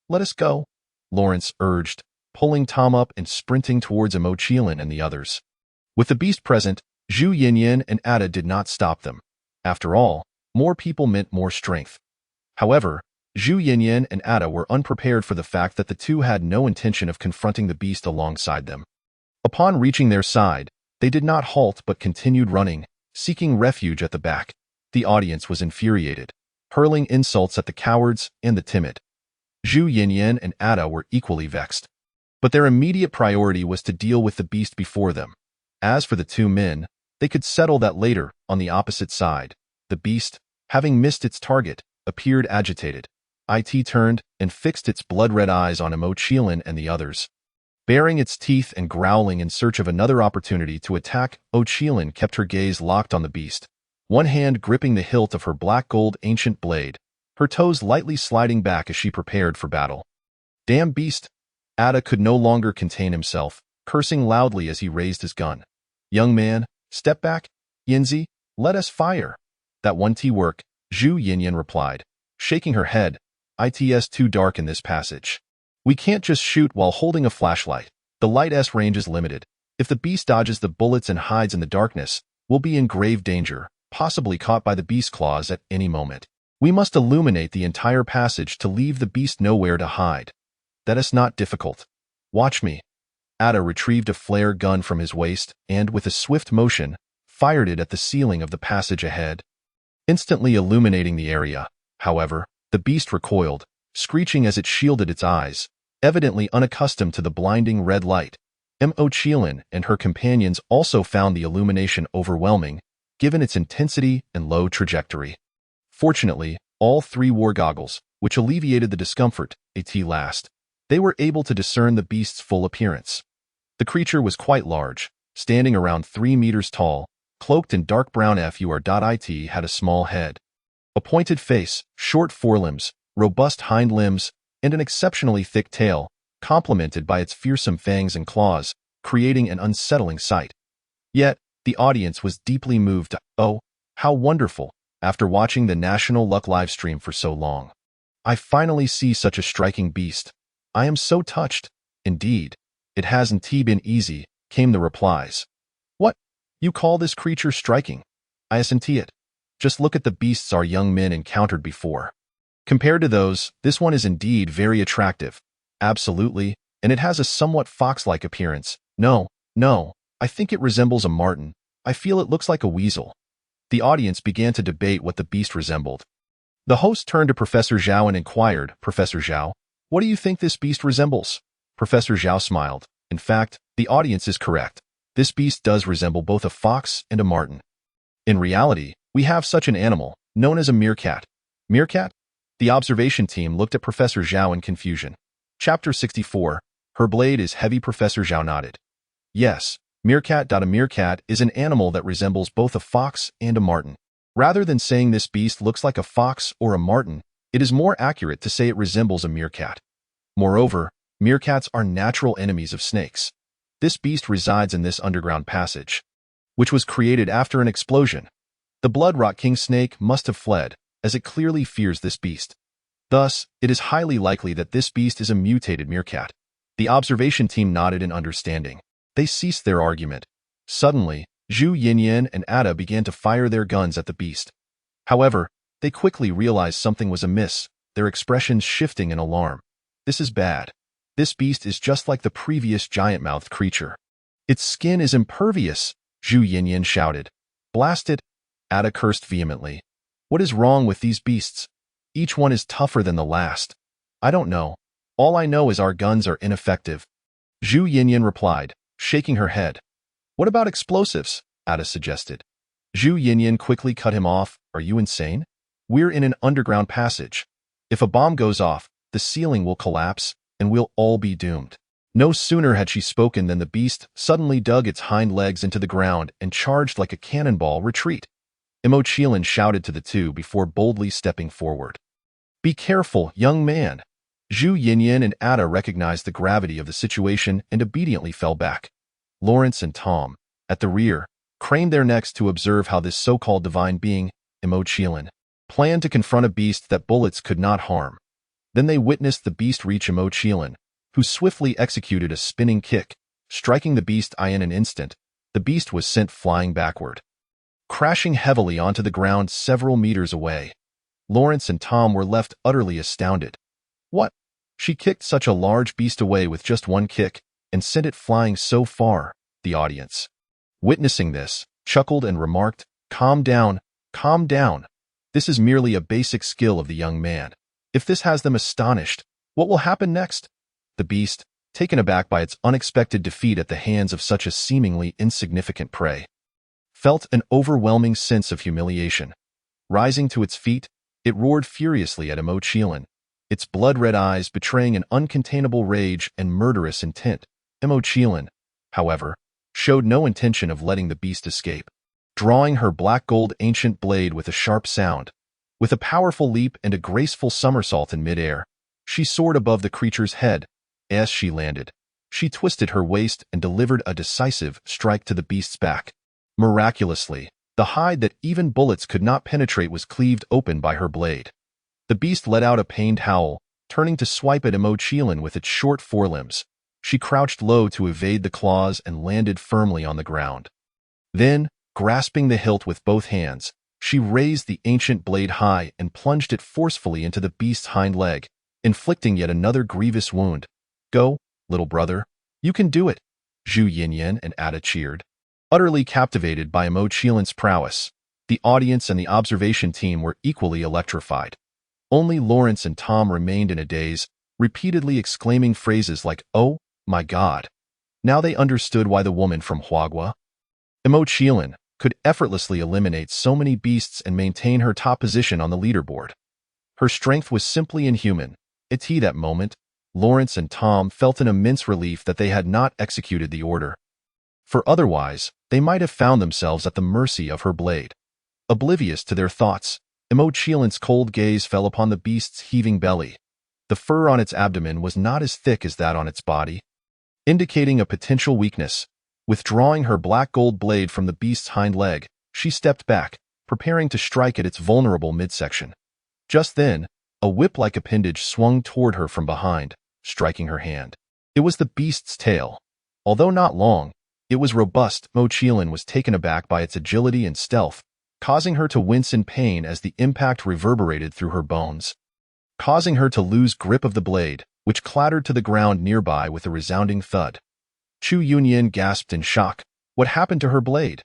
S1: Let us go, Lawrence urged, pulling Tom up and sprinting towards Mo Qilin and the others. With the beast present, Zhu Yinyan and Ada did not stop them. After all, more people meant more strength. However, Zhu Yinyan and Ada were unprepared for the fact that the two had no intention of confronting the beast alongside them. Upon reaching their side, they did not halt but continued running, seeking refuge at the back. The audience was infuriated, hurling insults at the cowards and the timid. Zhu Yinyan and Ada were equally vexed. But their immediate priority was to deal with the beast before them. As for the two men, They could settle that later on the opposite side. The beast, having missed its target, appeared agitated. It turned and fixed its blood-red eyes on Mo Qiling and the others. Baring its teeth and growling in search of another opportunity to attack, Mo Qiling kept her gaze locked on the beast, one hand gripping the hilt of her black-gold ancient blade, her toes lightly sliding back as she prepared for battle. Damn beast! Ada could no longer contain himself, cursing loudly as he raised his gun. Young man, step back. Yinzi, let us fire. That won't work, Zhu Yinyan replied, shaking her head. It's too dark in this passage. We can't just shoot while holding a flashlight. The light's range is limited. If the beast dodges the bullets and hides in the darkness, we'll be in grave danger, possibly caught by the beast's claws at any moment. We must illuminate the entire passage to leave the beast nowhere to hide. That is not difficult. Watch me. Ada retrieved a flare gun from his waist and, with a swift motion, fired it at the ceiling of the passage ahead. Instantly illuminating the area, however, the beast recoiled, screeching as it shielded its eyes, evidently unaccustomed to the blinding red light. Mo Qiling and her companions also found the illumination overwhelming, given its intensity and low trajectory. Fortunately, all three wore goggles, which alleviated the discomfort at last. They were able to discern the beast's full appearance. The creature was quite large, standing around 3 meters tall, cloaked in dark brown fur. Had a small head, a pointed face, short forelimbs, robust hind limbs, and an exceptionally thick tail, complemented by its fearsome fangs and claws, creating an unsettling sight. Yet, the audience was deeply moved. Oh, how wonderful! After watching the National Luck livestream for so long, I finally see such a striking beast. I am so touched. Indeed, it hasn't been easy, came the replies. What? You call this creature striking? I isn't it. Just look at the beasts our young men encountered before. Compared to those, this one is indeed very attractive. Absolutely, and it has a somewhat fox-like appearance. No, I think it resembles a marten. I feel it looks like a weasel. The audience began to debate what the beast resembled. The host turned to Professor Zhao and inquired, Professor Zhao, what do you think this beast resembles? Professor Zhao smiled. In fact, the audience is correct. This beast does resemble both a fox and a marten. In reality, we have such an animal, known as a meerkat. Meerkat? The observation team looked at Professor Zhao in confusion. Chapter 64. Her blade is heavy. Professor Zhao nodded. Yes, meerkat. A meerkat is an animal that resembles both a fox and a marten. Rather than saying this beast looks like a fox or a marten, it is more accurate to say it resembles a meerkat. Moreover, meerkats are natural enemies of snakes. This beast resides in this underground passage, which was created after an explosion. The Bloodrock King snake must have fled, as it clearly fears this beast. Thus, it is highly likely that this beast is a mutated meerkat. The observation team nodded in understanding. They ceased their argument. Suddenly, Zhu Yinyan and Ada began to fire their guns at the beast. However, they quickly realized something was amiss, their expressions shifting in alarm. This is bad. This beast is just like the previous giant-mouthed creature. Its skin is impervious, Zhu Yinyan shouted. Blast it! Ada cursed vehemently. What is wrong with these beasts? Each one is tougher than the last. I don't know. All I know is our guns are ineffective. Zhu Yinyan replied, shaking her head. What about explosives? Ada suggested. Zhu Yinyan quickly cut him off. Are you insane? We're in an underground passage. If a bomb goes off, the ceiling will collapse, and we'll all be doomed. No sooner had she spoken than the beast suddenly dug its hind legs into the ground and charged like a cannonball. Retreat. Mo Qiling shouted to the two before boldly stepping forward. Be careful, young man. Zhu Yinyan and Ada recognized the gravity of the situation and obediently fell back. Lawrence and Tom, at the rear, craned their necks to observe how this so-called divine being, Mo Qiling, planned to confront a beast that bullets could not harm. Then they witnessed the beast reach Mo Qiling, who swiftly executed a spinning kick, striking the beast in an instant. The beast was sent flying backward, crashing heavily onto the ground several meters away. Lawrence and Tom were left utterly astounded. What? She kicked such a large beast away with just one kick and sent it flying so far, the audience, witnessing this, chuckled and remarked, calm down. This is merely a basic skill of the young man. If this has them astonished, what will happen next? The beast, taken aback by its unexpected defeat at the hands of such a seemingly insignificant prey, felt an overwhelming sense of humiliation. Rising to its feet, it roared furiously at Zhang Qiling, its blood-red eyes betraying an uncontainable rage and murderous intent. Zhang Qiling, however, showed no intention of letting the beast escape. Drawing her black-gold ancient blade with a sharp sound, with a powerful leap and a graceful somersault in midair, she soared above the creature's head. As she landed, she twisted her waist and delivered a decisive strike to the beast's back. Miraculously, the hide that even bullets could not penetrate was cleaved open by her blade. The beast let out a pained howl, turning to swipe at Zhang Qiling with its short forelimbs. She crouched low to evade the claws and landed firmly on the ground. Then, grasping the hilt with both hands, she raised the ancient blade high and plunged it forcefully into the beast's hind leg, inflicting yet another grievous wound. "Go, little brother. You can do it," Zhu Yinyan and Ada cheered. Utterly captivated by Zhang Qiling's prowess, the audience and the observation team were equally electrified. Only Lawrence and Tom remained in a daze, repeatedly exclaiming phrases like, "Oh, my God." Now they understood why the woman from Huagua, Zhang Qiling, could effortlessly eliminate so many beasts and maintain her top position on the leaderboard. Her strength was simply inhuman. At that moment, Lawrence and Tom felt an immense relief that they had not executed the order. For otherwise, they might have found themselves at the mercy of her blade. Oblivious to their thoughts, Zhang Qiling's cold gaze fell upon the beast's heaving belly. The fur on its abdomen was not as thick as that on its body, indicating a potential weakness. Withdrawing her black gold blade from the beast's hind leg, she stepped back, preparing to strike at its vulnerable midsection. Just then, a whip-like appendage swung toward her from behind, striking her hand. It was the beast's tail. Although not long, it was robust. Zhang Qiling was taken aback by its agility and stealth, causing her to wince in pain as the impact reverberated through her bones, causing her to lose grip of the blade, which clattered to the ground nearby with a resounding thud. Zhu Yunyan gasped in shock. What happened to her blade?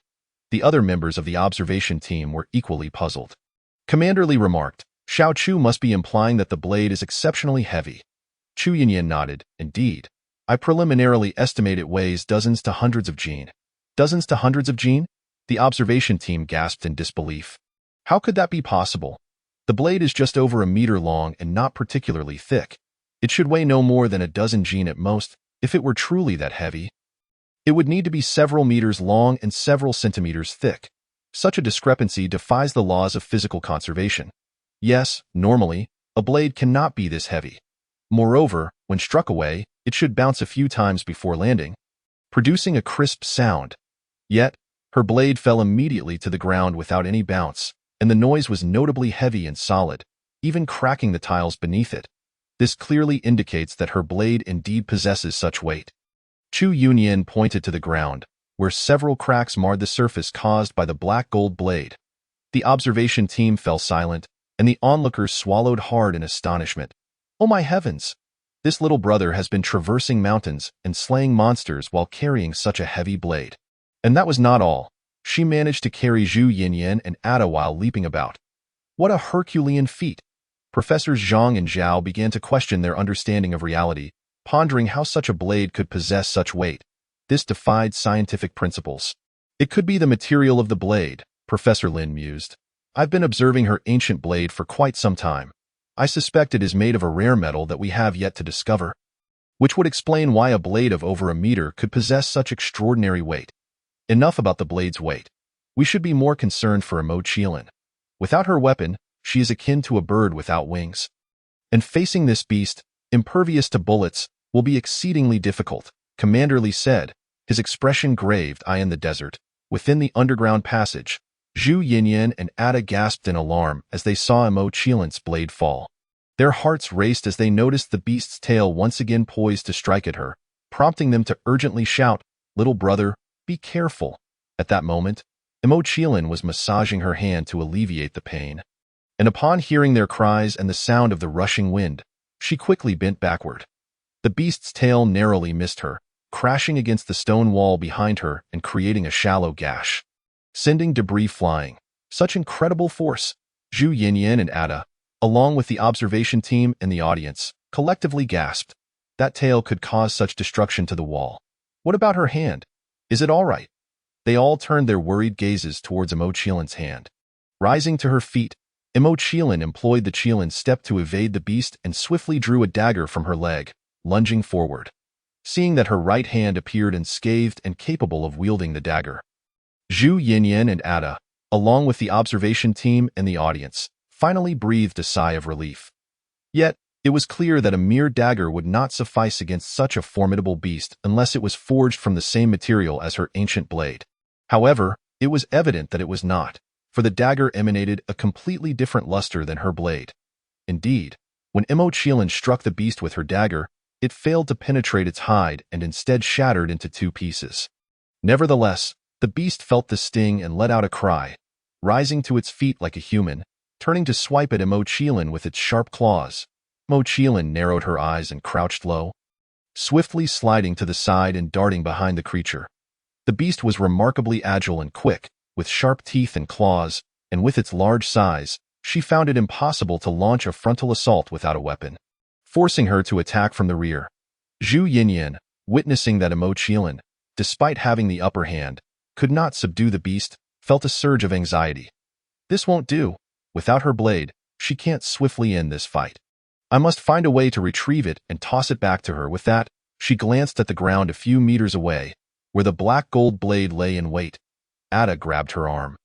S1: The other members of the observation team were equally puzzled. Commander Li remarked, "Xiao Chu must be implying that the blade is exceptionally heavy." Zhu Yunyan nodded. "Indeed. I preliminarily estimate it weighs dozens to hundreds of jin." "Dozens to hundreds of jin?" The observation team gasped in disbelief. "How could that be possible? The blade is just over a meter long and not particularly thick. It should weigh no more than a dozen jin at most. If it were truly that heavy, it would need to be several meters long and several centimeters thick. Such a discrepancy defies the laws of physical conservation. Yes, normally, a blade cannot be this heavy. Moreover, when struck away, it should bounce a few times before landing, producing a crisp sound. Yet, her blade fell immediately to the ground without any bounce, and the noise was notably heavy and solid, even cracking the tiles beneath it. This clearly indicates that her blade indeed possesses such weight. Zhu Yunyan pointed to the ground, where several cracks marred the surface caused by the black gold blade. The observation team fell silent, and the onlookers swallowed hard in astonishment. "Oh my heavens! This little brother has been traversing mountains and slaying monsters while carrying such a heavy blade." And that was not all. She managed to carry Zhu Yinyan and Ada while leaping about. What a Herculean feat! Professors Zhang and Zhao began to question their understanding of reality, pondering how such a blade could possess such weight. This defied scientific principles. "It could be the material of the blade," Professor Lin mused. "I've been observing her ancient blade for quite some time. I suspect it is made of a rare metal that we have yet to discover, which would explain why a blade of over a meter could possess such extraordinary weight." Enough about the blade's weight. We should be more concerned for Zhang Qiling. Without her weapon, she is akin to a bird without wings. And facing this beast, impervious to bullets, will be exceedingly difficult, Commander Li said, his expression graved. "Eye in the desert." Within the underground passage, Zhu Yinyan and Ada gasped in alarm as they saw Zhang Qiling's blade fall. Their hearts raced as they noticed the beast's tail once again poised to strike at her, prompting them to urgently shout, "Little brother, be careful." At that moment, Zhang Qiling was massaging her hand to alleviate the pain. And upon hearing their cries and the sound of the rushing wind, she quickly bent backward. The beast's tail narrowly missed her, crashing against the stone wall behind her and creating a shallow gash, sending debris flying. Such incredible force! Zhu Yinyan and Ada, along with the observation team and the audience, collectively gasped. That tail could cause such destruction to the wall. What about her hand? Is it all right? They all turned their worried gazes towards Qilin's hand. Rising to her feet, Qilin employed the Qilin step to evade the beast and swiftly drew a dagger from her leg, lunging forward. Seeing that her right hand appeared unscathed and capable of wielding the dagger, Zhu Yinyan and Ada, along with the observation team and the audience, finally breathed a sigh of relief. Yet, it was clear that a mere dagger would not suffice against such a formidable beast unless it was forged from the same material as her ancient blade. However, it was evident that it was not, for the dagger emanated a completely different luster than her blade. Indeed, when Qilin struck the beast with her dagger, it failed to penetrate its hide and instead shattered into 2 pieces. Nevertheless, the beast felt the sting and let out a cry, rising to its feet like a human, turning to swipe at Qilin with its sharp claws. Qilin narrowed her eyes and crouched low, swiftly sliding to the side and darting behind the creature. The beast was remarkably agile and quick, with sharp teeth and claws, and with its large size, she found it impossible to launch a frontal assault without a weapon, forcing her to attack from the rear. Zhu Yinyan, witnessing that Qilin, despite having the upper hand, could not subdue the beast, felt a surge of anxiety. This won't do. Without her blade, she can't swiftly end this fight. I must find a way to retrieve it and toss it back to her. With that, she glanced at the ground a few meters away, where the black gold blade lay in wait. Ada grabbed her arm.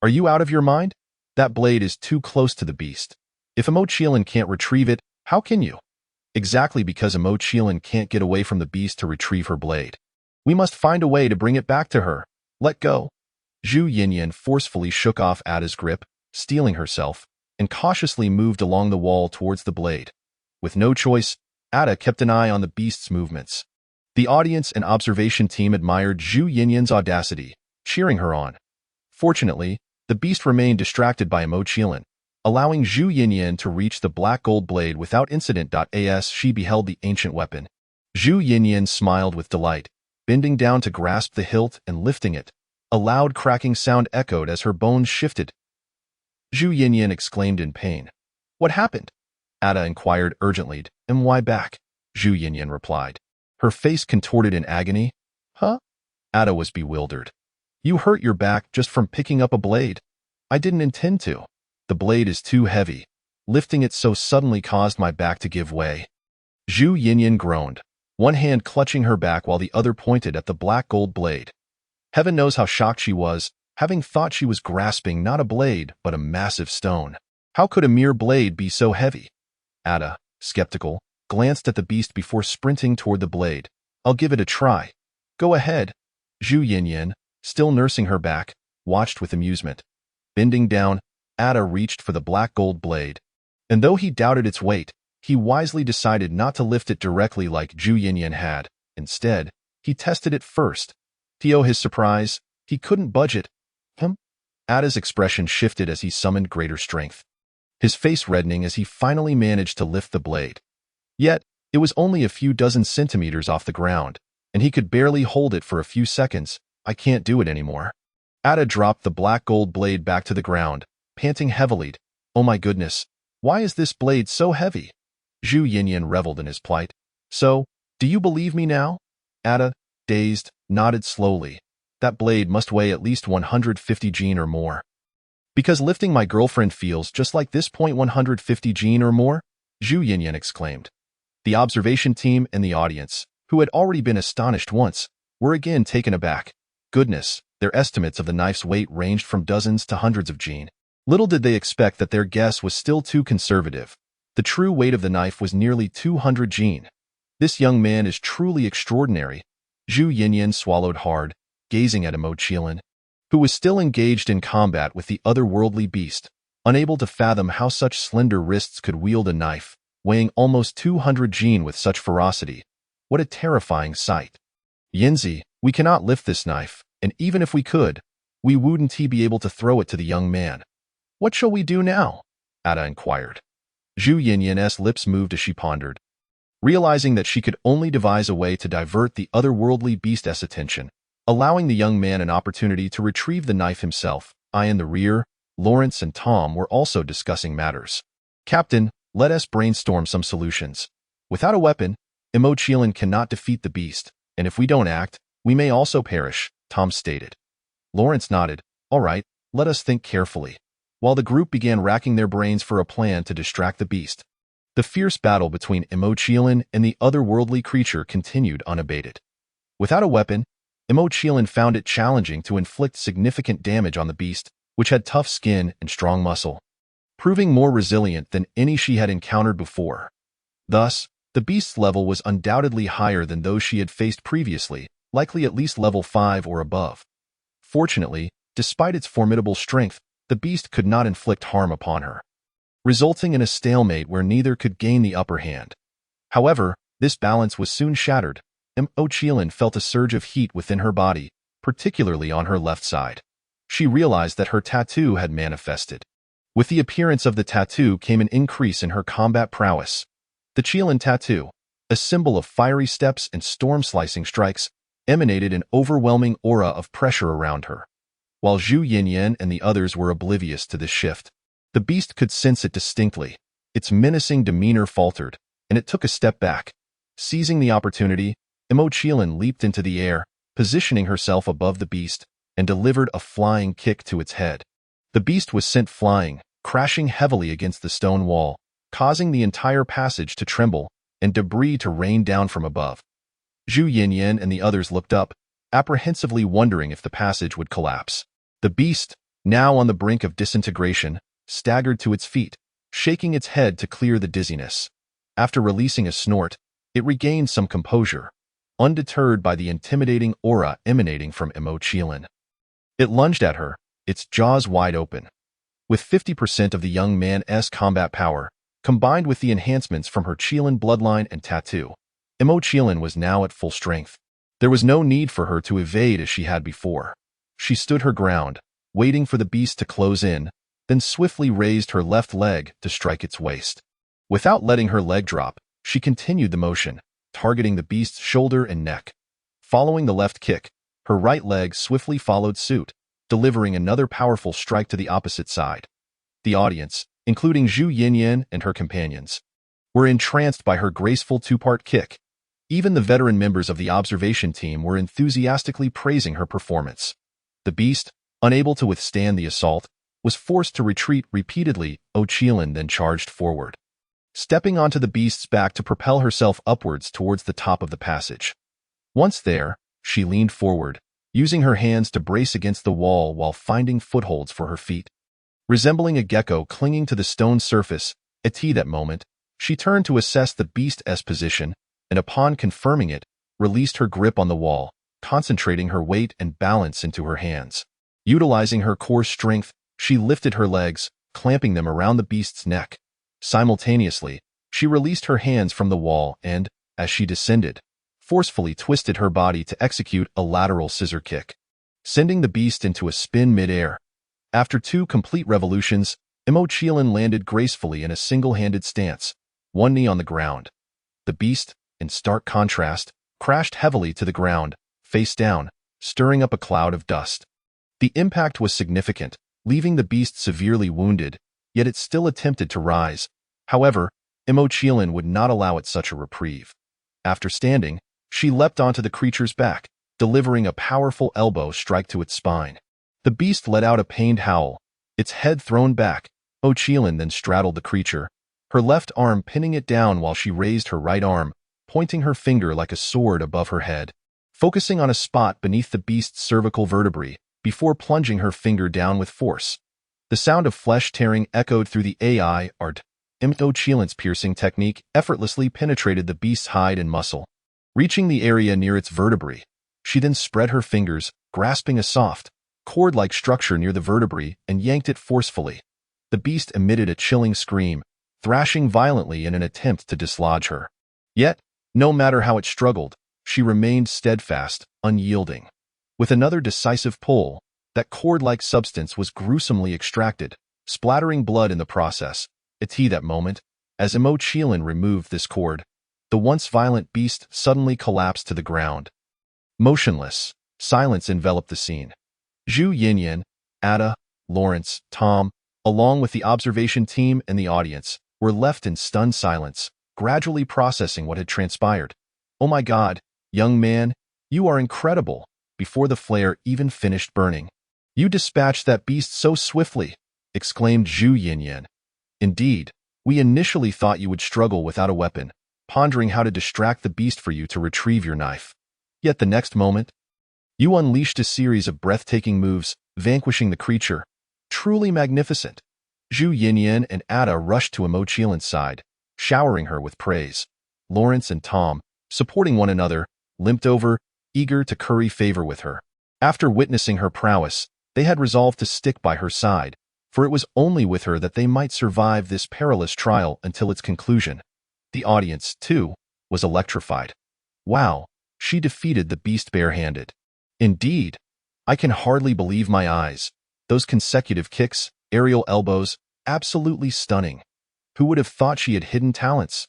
S1: Are you out of your mind? That blade is too close to the beast. If Qilin can't retrieve it, how can you? Exactly because Qilin can't get away from the beast to retrieve her blade. We must find a way to bring it back to her. Let go. Zhu Yinyan forcefully shook off Ada's grip, steeling herself, and cautiously moved along the wall towards the blade. With no choice, Ada kept an eye on the beast's movements. The audience and observation team admired Zhu Yinyan's audacity, cheering her on. Fortunately, the beast remained distracted by Qilin, allowing Zhu Yinyan to reach the black gold blade without incident. As she beheld the ancient weapon, Zhu Yinyan smiled with delight, bending down to grasp the hilt and lifting it. A loud cracking sound echoed as her bones shifted. Zhu Yinyan exclaimed in pain. What happened? Ada inquired urgently. And why back? Zhu Yinyan replied, her face contorted in agony. Huh? Ada was bewildered. You hurt your back just from picking up a blade. I didn't intend to. The blade is too heavy. Lifting it so suddenly caused my back to give way. Zhu Yinyan groaned, one hand clutching her back while the other pointed at the black gold blade. Heaven knows how shocked she was, having thought she was grasping not a blade, but a massive stone. How could a mere blade be so heavy? Ada, skeptical, glanced at the beast before sprinting toward the blade. I'll give it a try. Go ahead. Zhu Yinyan, still nursing her back, watched with amusement. Bending down, Ada reached for the black gold blade. And though he doubted its weight, he wisely decided not to lift it directly like Zhu Yinyan had. Instead, he tested it first. To his surprise, he couldn't budge it. Ada's expression shifted as he summoned greater strength, his face reddening as he finally managed to lift the blade. Yet, it was only a few dozen centimeters off the ground, and he could barely hold it for a few seconds. I can't do it anymore. Ada dropped the black gold blade back to the ground, panting heavily. Oh my goodness, why is this blade so heavy? Zhu Yinyan reveled in his plight. So, do you believe me now? Ada, dazed, nodded slowly. That blade must weigh at least 150 jin or more. Because lifting my girlfriend feels just like this. 150 jin or more? Zhu Yinyan exclaimed. The observation team and the audience, who had already been astonished once, were again taken aback. Goodness, their estimates of the knife's weight ranged from dozens to hundreds of jin. Little did they expect that their guess was still too conservative. The true weight of the knife was nearly 200 jin. This young man is truly extraordinary. Zhu Yinyan swallowed hard, gazing at Qilin, who was still engaged in combat with the otherworldly beast, unable to fathom how such slender wrists could wield a knife, weighing almost 200 jin with such ferocity. What a terrifying sight. Yinzi, we cannot lift this knife, and even if we could, we wouldn't be able to throw it to the young man. What shall we do now? Ada inquired. Zhu Yinyan's lips moved as she pondered. Realizing that she could only devise a way to divert the otherworldly beast's attention, allowing the young man an opportunity to retrieve the knife himself, I in the rear, Lawrence and Tom were also discussing matters. Captain, let us brainstorm some solutions. Without a weapon, Qilin cannot defeat the beast, and if we don't act, we may also perish, Tom stated. Lawrence nodded. All right, let us think carefully. While the group began racking their brains for a plan to distract the beast, the fierce battle between Zhang Qiling and the otherworldly creature continued unabated. Without a weapon, Zhang Qiling found it challenging to inflict significant damage on the beast, which had tough skin and strong muscle, proving more resilient than any she had encountered before. Thus, the beast's level was undoubtedly higher than those she had faced previously, likely at least level 5 or above. Fortunately, despite its formidable strength, the beast could not inflict harm upon her, resulting in a stalemate where neither could gain the upper hand. However, this balance was soon shattered. Zhang Qiling felt a surge of heat within her body, particularly on her left side. She realized that her tattoo had manifested. With the appearance of the tattoo came an increase in her combat prowess. The Qiling tattoo, a symbol of fiery steps and storm-slicing strikes, emanated an overwhelming aura of pressure around her. While Zhu Yinyan and the others were oblivious to this shift, the beast could sense it distinctly. Its menacing demeanor faltered, and it took a step back. Seizing the opportunity, Zhang Qiling leaped into the air, positioning herself above the beast, and delivered a flying kick to its head. The beast was sent flying, crashing heavily against the stone wall, causing the entire passage to tremble and debris to rain down from above. Zhu Yinyan and the others looked up, apprehensively wondering if the passage would collapse. The beast, now on the brink of disintegration, staggered to its feet, shaking its head to clear the dizziness. After releasing a snort, it regained some composure, undeterred by the intimidating aura emanating from Zhang Qiling. It lunged at her, its jaws wide open. With 50% of the young man's combat power, combined with the enhancements from her Qiling bloodline and tattoo, Zhang Qiling was now at full strength. There was no need for her to evade as she had before. She stood her ground, waiting for the beast to close in, then swiftly raised her left leg to strike its waist. Without letting her leg drop, she continued the motion, targeting the beast's shoulder and neck. Following the left kick, her right leg swiftly followed suit, delivering another powerful strike to the opposite side. The audience, including Zhu Yinyan and her companions, were entranced by her graceful two-part kick. Even the veteran members of the observation team were enthusiastically praising her performance. The beast, unable to withstand the assault, was forced to retreat repeatedly. Zhang Qiling then charged forward, stepping onto the beast's back to propel herself upwards towards the top of the passage. Once there, she leaned forward, using her hands to brace against the wall while finding footholds for her feet. Resembling a gecko clinging to the stone surface, at that moment, she turned to assess the beast's position, and upon confirming it, released her grip on the wall, concentrating her weight and balance into her hands. Utilizing her core strength, she lifted her legs, clamping them around the beast's neck. Simultaneously, she released her hands from the wall and, as she descended, forcefully twisted her body to execute a lateral scissor kick, sending the beast into a spin mid-air. After 2 complete revolutions, Zhang Qiling landed gracefully in a single-handed stance, one knee on the ground. The beast, in stark contrast, crashed heavily to the ground, face down, stirring up a cloud of dust. The impact was significant, leaving the beast severely wounded, yet it still attempted to rise. However, Zhang Qiling would not allow it such a reprieve. After standing, she leapt onto the creature's back, delivering a powerful elbow strike to its spine. The beast let out a pained howl, its head thrown back. Zhang Qiling then straddled the creature, her left arm pinning it down while she raised her right arm, pointing her finger like a sword above her head, focusing on a spot beneath the beast's cervical vertebrae, before plunging her finger down with force. The sound of flesh tearing echoed through the AI art. Zhang Qiling's piercing technique effortlessly penetrated the beast's hide and muscle. Reaching the area near its vertebrae, she then spread her fingers, grasping a soft, cord-like structure near the vertebrae, and yanked it forcefully. The beast emitted a chilling scream, thrashing violently in an attempt to dislodge her. Yet, no matter how it struggled, she remained steadfast, unyielding. With another decisive pull, that cord-like substance was gruesomely extracted, splattering blood in the process. At that moment, as Zhang Qiling removed this cord, the once violent beast suddenly collapsed to the ground. Motionless, silence enveloped the scene. Zhu Yinyan, Ada, Lawrence, Tom, along with the observation team and the audience, were left in stunned silence, gradually processing what had transpired. "Oh my God, young man, you are incredible!" Before the flare even finished burning, You dispatched that beast so swiftly, exclaimed Zhu Yinyan. Indeed, we initially thought you would struggle without a weapon, pondering how to distract the beast for you to retrieve your knife. Yet the next moment, you unleashed a series of breathtaking moves, vanquishing the creature. Truly magnificent. Zhu Yinyan and Ada rushed to Mo Qilin's side, showering her with praise. Lawrence and Tom, supporting one another, limped over, eager to curry favor with her. After witnessing her prowess, they had resolved to stick by her side, for it was only with her that they might survive this perilous trial until its conclusion. The audience, too, was electrified. Wow, she defeated the beast barehanded. Indeed, I can hardly believe my eyes. Those consecutive kicks, aerial elbows, absolutely stunning. Who would have thought she had hidden talents?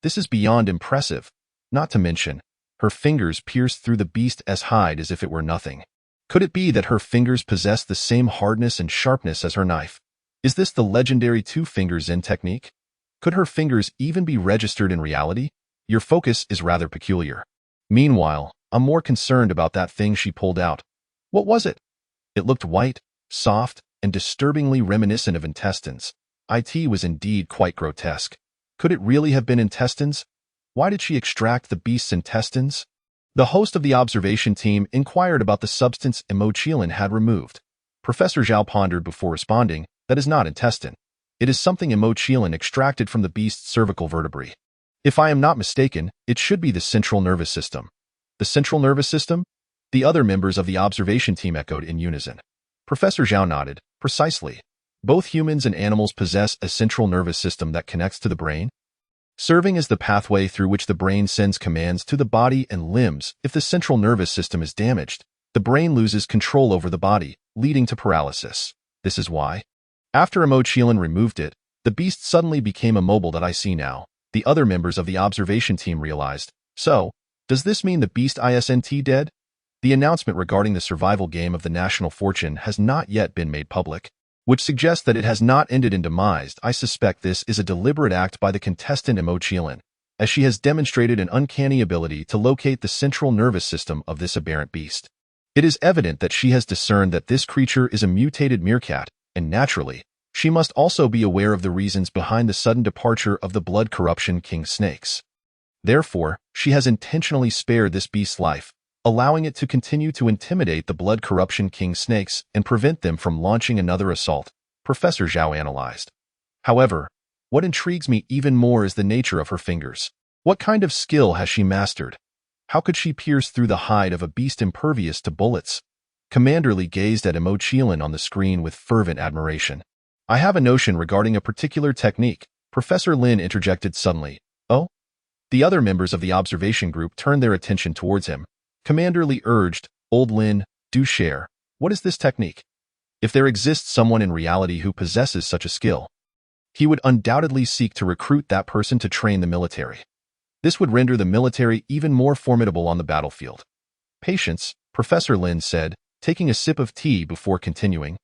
S1: This is beyond impressive. Not to mention, her fingers pierced through the beast's hide as if it were nothing. Could it be that her fingers possessed the same hardness and sharpness as her knife? Is this the legendary two-finger Zen technique? Could her fingers even be registered in reality? Your focus is rather peculiar. Meanwhile, I'm more concerned about that thing she pulled out. What was it? It looked white, soft, and disturbingly reminiscent of intestines. It was indeed quite grotesque. Could it really have been intestines? Why did she extract the beast's intestines? The host of the observation team inquired about the substance Mo Qiling had removed. Professor Zhao pondered before responding, that is not intestine. It is something Mo Qiling extracted from the beast's cervical vertebrae. If I am not mistaken, it should be the central nervous system. The central nervous system? The other members of the observation team echoed in unison. Professor Zhao nodded. Precisely. Both humans and animals possess a central nervous system that connects to the brain, serving as the pathway through which the brain sends commands to the body and limbs. If the central nervous system is damaged, the brain loses control over the body, leading to paralysis. This is why, after Mo Qiling removed it, the beast suddenly became immobile. That I see now, the other members of the observation team realized. So, does this mean the beast isn't dead? The announcement regarding the survival game of the National Fortune has not yet been made public, which suggests that it has not ended in demise. I suspect this is a deliberate act by the contestant Mo Qiling, as she has demonstrated an uncanny ability to locate the central nervous system of this aberrant beast. It is evident that she has discerned that this creature is a mutated meerkat, and naturally, she must also be aware of the reasons behind the sudden departure of the blood corruption king snakes. Therefore, she has intentionally spared this beast's life, allowing it to continue to intimidate the blood corruption king snakes and prevent them from launching another assault, Professor Zhao analyzed. However, what intrigues me even more is the nature of her fingers. What kind of skill has she mastered? How could she pierce through the hide of a beast impervious to bullets? Commander Li gazed at Mo Qiling on the screen with fervent admiration. I have a notion regarding a particular technique, Professor Lin interjected suddenly. Oh? The other members of the observation group turned their attention towards him. Commander Li urged, Old Lin, do share. What is this technique? If there exists someone in reality who possesses such a skill, he would undoubtedly seek to recruit that person to train the military. This would render the military even more formidable on the battlefield. Patience, Professor Lin said, taking a sip of tea before continuing.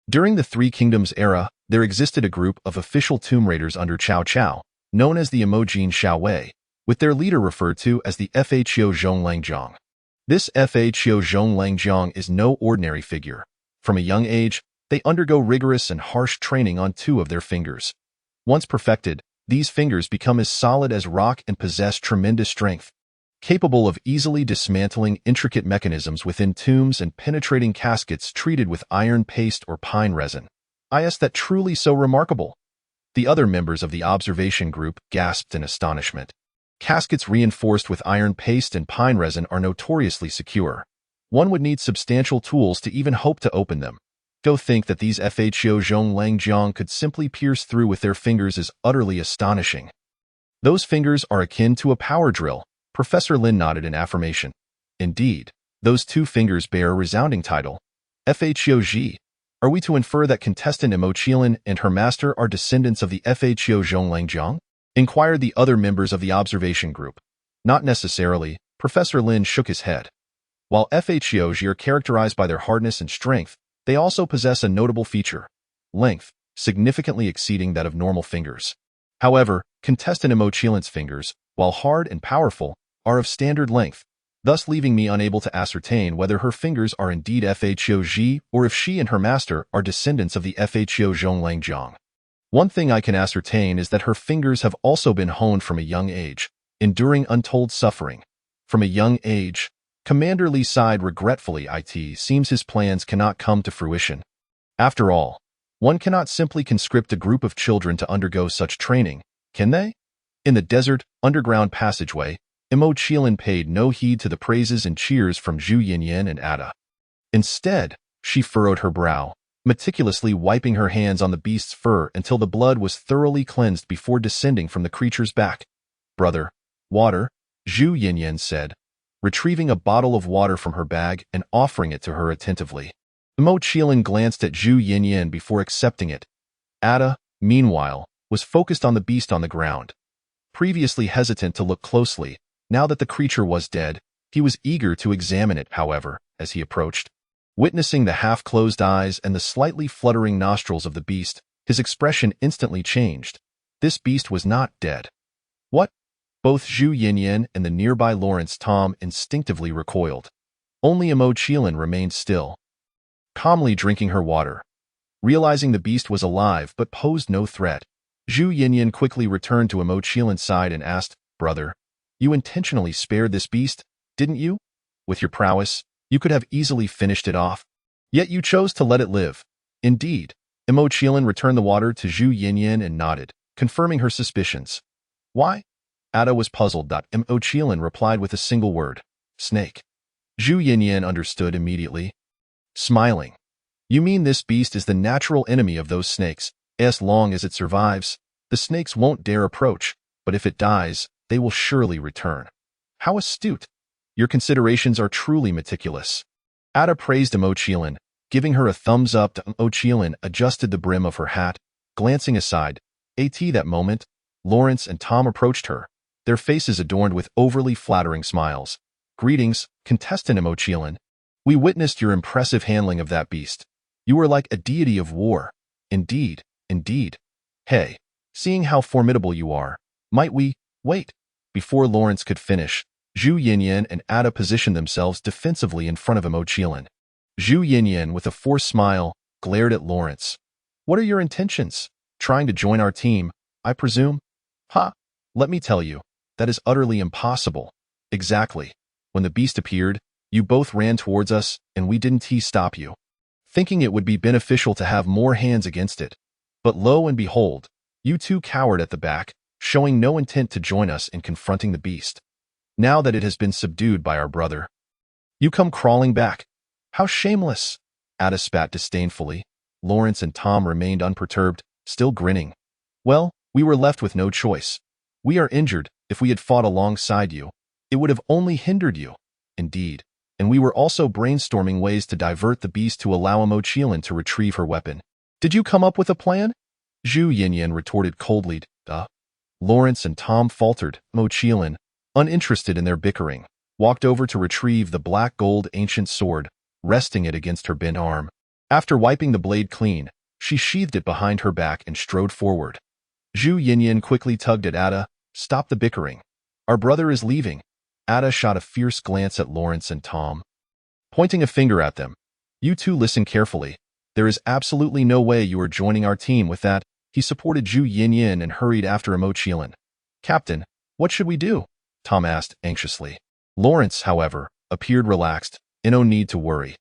S1: During the Three Kingdoms era, there existed a group of official tomb raiders under Cao Cao, known as the Emojin Xiaowei, with their leader referred to as the Fho Zhonglangjiang. This Fho Zhonglangjiang is no ordinary figure. From a young age, they undergo rigorous and harsh training on two of their fingers. Once perfected, these fingers become as solid as rock and possess tremendous strength, capable of easily dismantling intricate mechanisms within tombs and penetrating caskets treated with iron paste or pine resin. Is that truly so remarkable? The other members of the observation group gasped in astonishment. Caskets reinforced with iron paste and pine resin are notoriously secure. One would need substantial tools to even hope to open them. To think that these Fho Zhonglangjiang could simply pierce through with their fingers is utterly astonishing. Those fingers are akin to a power drill. Professor Lin nodded in affirmation. Indeed, those two fingers bear a resounding title. Fho. Are we to infer that contestant Mo Qiling and her master are descendants of the Fho Zhonglangjiang? Inquired the other members of the observation group. Not necessarily, Professor Lin shook his head. While Fho are characterized by their hardness and strength, they also possess a notable feature: length, significantly exceeding that of normal fingers. However, contestant Mo Qiling's fingers, while hard and powerful, are of standard length. thus leaving me unable to ascertain whether her fingers are indeed Fhou or if she and her master are descendants of the Fhou Zhonglangjiang. One thing I can ascertain is that her fingers have also been honed from a young age, enduring untold suffering. From a young age, Commander Li sighed regretfully. It seems his plans cannot come to fruition. After all, one cannot simply conscript a group of children to undergo such training, can they? In the desert, underground passageway, Zhang Qiling paid no heed to the praises and cheers from Zhu Yinyan and Ada. Instead, she furrowed her brow, meticulously wiping her hands on the beast's fur until the blood was thoroughly cleansed before descending from the creature's back. "Brother, water," Zhu Yinyan said, retrieving a bottle of water from her bag and offering it to her attentively. Zhang Qiling glanced at Zhu Yinyan before accepting it. Ada, meanwhile, was focused on the beast on the ground. Previously hesitant to look closely, now that the creature was dead, he was eager to examine it, however, as he approached. Witnessing the half-closed eyes and the slightly fluttering nostrils of the beast, his expression instantly changed. This beast was not dead. What? Both Zhu Yinyan and the nearby Lawrence Tom instinctively recoiled. Only Zhang Qiling remained still, calmly drinking her water. Realizing the beast was alive but posed no threat, Zhu Yinyan quickly returned to Zhang Qiling's side and asked, "Brother, you intentionally spared this beast, didn't you? With your prowess, you could have easily finished it off. Yet you chose to let it live." "Indeed." Zhang Qiling returned the water to Zhu Yinyan and nodded, confirming her suspicions. "Why?" Ada was puzzled. Zhang Qiling replied with a single word, "Snake." Zhu Yinyan understood immediately. Smiling, "You mean this beast is the natural enemy of those snakes. As long as it survives, the snakes won't dare approach, but if it dies, they will surely return." "How astute! Your considerations are truly meticulous." Ada praised Zhang Qiling, giving her a thumbs up. Zhang Qiling adjusted the brim of her hat, glancing aside. At that moment, Lawrence and Tom approached her, their faces adorned with overly flattering smiles. "Greetings, contestant Zhang Qiling. We witnessed your impressive handling of that beast. You were like a deity of war." "Indeed, indeed." "Hey, seeing how formidable you are, might we wait?" Before Lawrence could finish, Zhu Yinyan and Ada positioned themselves defensively in front of Zhang Qiling. Zhu Yinyan, with a forced smile, glared at Lawrence. "What are your intentions? Trying to join our team, I presume?" "Ha! Let me tell you, that is utterly impossible." "Exactly. When the beast appeared, you both ran towards us, and we didn't stop you, thinking it would be beneficial to have more hands against it. But lo and behold, you two cowered at the back, showing no intent to join us in confronting the beast. Now that it has been subdued by our brother, you come crawling back. How shameless!" Ada spat disdainfully. Lawrence and Tom remained unperturbed, still grinning. "Well, we were left with no choice. We are injured. If we had fought alongside you, it would have only hindered you." "Indeed. And we were also brainstorming ways to divert the beast to allow Zhang Qiling to retrieve her weapon." "Did you come up with a plan?" Zhu Yinyan retorted coldly. Lawrence and Tom faltered. Zhang Qiling, uninterested in their bickering, walked over to retrieve the black gold ancient sword, resting it against her bent arm. After wiping the blade clean, she sheathed it behind her back and strode forward. Zhu Yinyan quickly tugged at Ada. "Stop the bickering. Our brother is leaving." Ada shot a fierce glance at Lawrence and Tom, pointing a finger at them. "You two listen carefully. There is absolutely no way you are joining our team with that." He supported Zhu Yinyan and hurried after Zhang Qiling. "Captain, what should we do?" Tom asked anxiously. Lawrence, however, appeared relaxed. "No need to worry.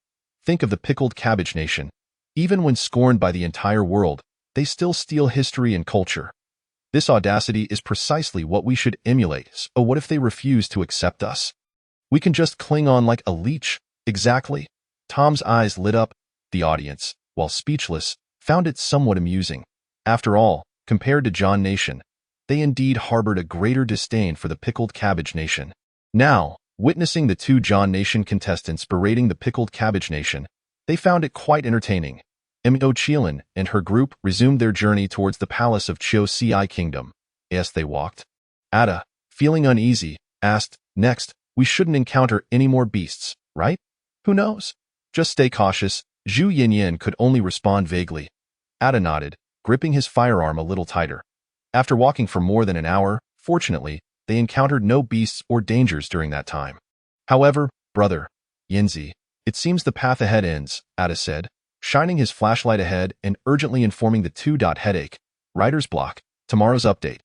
S1: Think of the pickled cabbage nation. Even when scorned by the entire world, they still steal history and culture. This audacity is precisely what we should emulate. So what if they refuse to accept us? We can just cling on like a leech." "Exactly." Tom's eyes lit up. The audience, while speechless, found it somewhat amusing. After all, compared to John Nation, they indeed harbored a greater disdain for the pickled cabbage nation. Now, witnessing the two John Nation contestants berating the pickled cabbage nation, they found it quite entertaining. Zhang Qiling and her group resumed their journey towards the palace of Qiu Ci Kingdom. As they walked, Ada, feeling uneasy, asked, "Next, we shouldn't encounter any more beasts, right?" "Who knows? Just stay cautious." Zhu Yinyan could only respond vaguely. Ada nodded, gripping his firearm a little tighter. After walking for more than an hour, fortunately, they encountered no beasts or dangers during that time. However, brother, Yinzi, it seems the path ahead ends, Ada said, shining his flashlight ahead and urgently informing the headache. Writer's block. Tomorrow's update.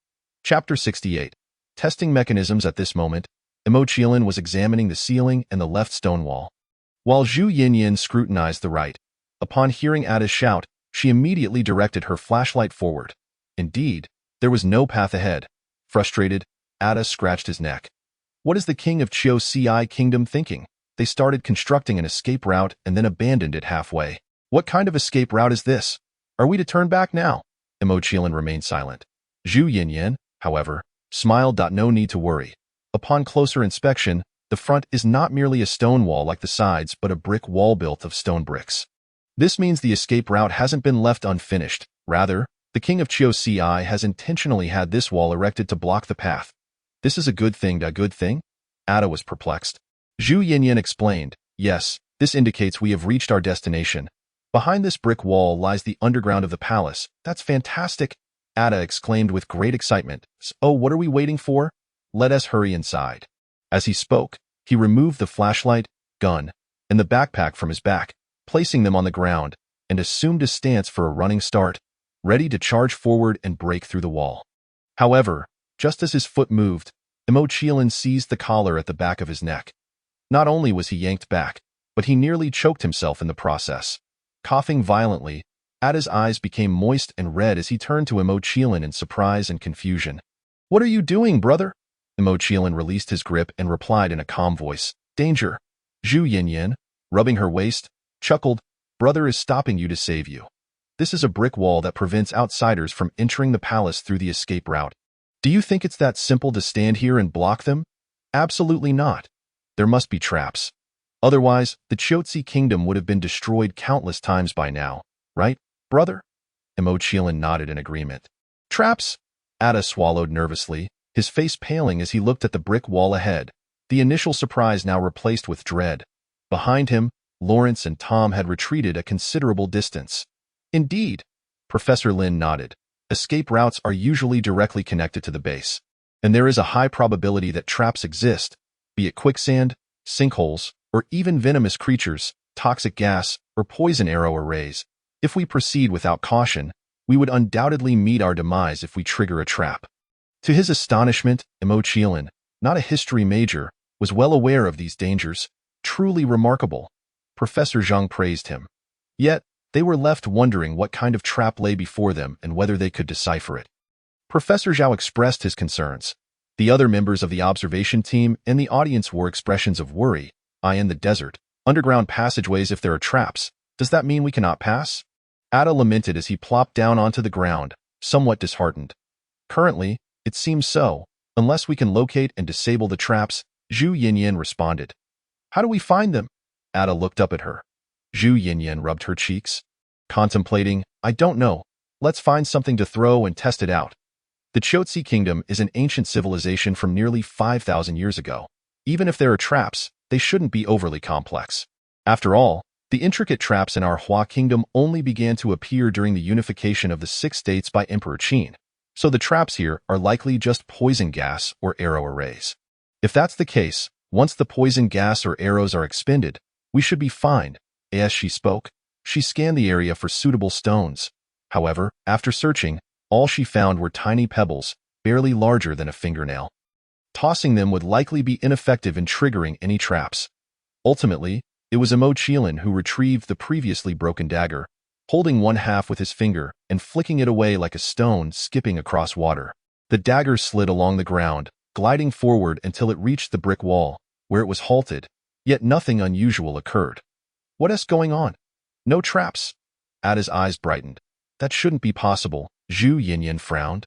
S1: Chapter 68. Testing mechanisms. At this moment, Zhang Qiling was examining the ceiling and the left stone wall, while Zhu Yinyan scrutinized the right. Upon hearing Ada's shout, she immediately directed her flashlight forward. Indeed, there was no path ahead. Frustrated, Ada scratched his neck. What is the king of Qiu Kingdom thinking? They started constructing an escape route and then abandoned it halfway. What kind of escape route is this? Are we to turn back now? Zhang Qiling remained silent. Zhu Yinyan, however, smiled. No need to worry. Upon closer inspection, the front is not merely a stone wall like the sides but a brick wall built of stone bricks. This means the escape route hasn't been left unfinished. Rather, the king of Qiu has intentionally had this wall erected to block the path. This is a good thing. A good thing? Ada was perplexed. Zhu Yinyan explained, yes, this indicates we have reached our destination. Behind this brick wall lies the underground of the palace. That's fantastic, Ada exclaimed with great excitement. Oh, what are we waiting for? Let us hurry inside. As he spoke, he removed the flashlight, gun, and the backpack from his back, placing them on the ground, and assumed a stance for a running start, ready to charge forward and break through the wall. However, just as his foot moved, Zhang Qiling seized the collar at the back of his neck. Not only was he yanked back, but he nearly choked himself in the process. Coughing violently, Ada's eyes became moist and red as he turned to Zhang Qiling in surprise and confusion. What are you doing, brother? Zhang Qiling released his grip and replied in a calm voice. Danger. Zhu Yinyan, rubbing her waist, chuckled. Brother is stopping you to save you. This is a brick wall that prevents outsiders from entering the palace through the escape route. Do you think it's that simple to stand here and block them? Absolutely not. There must be traps. Otherwise, the Qiu Kingdom would have been destroyed countless times by now, right, brother? Zhang Qiling nodded in agreement. Traps? Ada swallowed nervously, his face paling as he looked at the brick wall ahead, the initial surprise now replaced with dread. Behind him, Lawrence and Tom had retreated a considerable distance. Indeed, Professor Lin nodded. Escape routes are usually directly connected to the base, and there is a high probability that traps exist, be it quicksand, sinkholes, or even venomous creatures, toxic gas, or poison arrow arrays. If we proceed without caution, we would undoubtedly meet our demise if we trigger a trap. To his astonishment, Zhang Qiling, not a history major, was well aware of these dangers. Truly remarkable. Professor Zhang praised him. Yet, they were left wondering what kind of trap lay before them and whether they could decipher it. Professor Zhao expressed his concerns. The other members of the observation team and the audience wore expressions of worry. In the desert, underground passageways. If there are traps, does that mean we cannot pass? Ada lamented as he plopped down onto the ground, somewhat disheartened. Currently, it seems so, unless we can locate and disable the traps, Zhu Yinyan responded. How do we find them? Ada looked up at her. Zhu Yinyan rubbed her cheeks, contemplating, I don't know. Let's find something to throw and test it out. The Qiu Kingdom is an ancient civilization from nearly 5,000 years ago. Even if there are traps, they shouldn't be overly complex. After all, the intricate traps in our Hua Kingdom only began to appear during the unification of the 6 states by Emperor Qin, so the traps here are likely just poison gas or arrow arrays. If that's the case, once the poison gas or arrows are expended, we should be fine. As she spoke, she scanned the area for suitable stones. However, after searching, all she found were tiny pebbles, barely larger than a fingernail. Tossing them would likely be ineffective in triggering any traps. Ultimately, it was Zhang Qiling who retrieved the previously broken dagger, holding one half with his finger and flicking it away like a stone skipping across water. The dagger slid along the ground, gliding forward until it reached the brick wall, where it was halted, yet nothing unusual occurred. What is going on? No traps. Ada's eyes brightened. That shouldn't be possible. Zhu Yinyan frowned.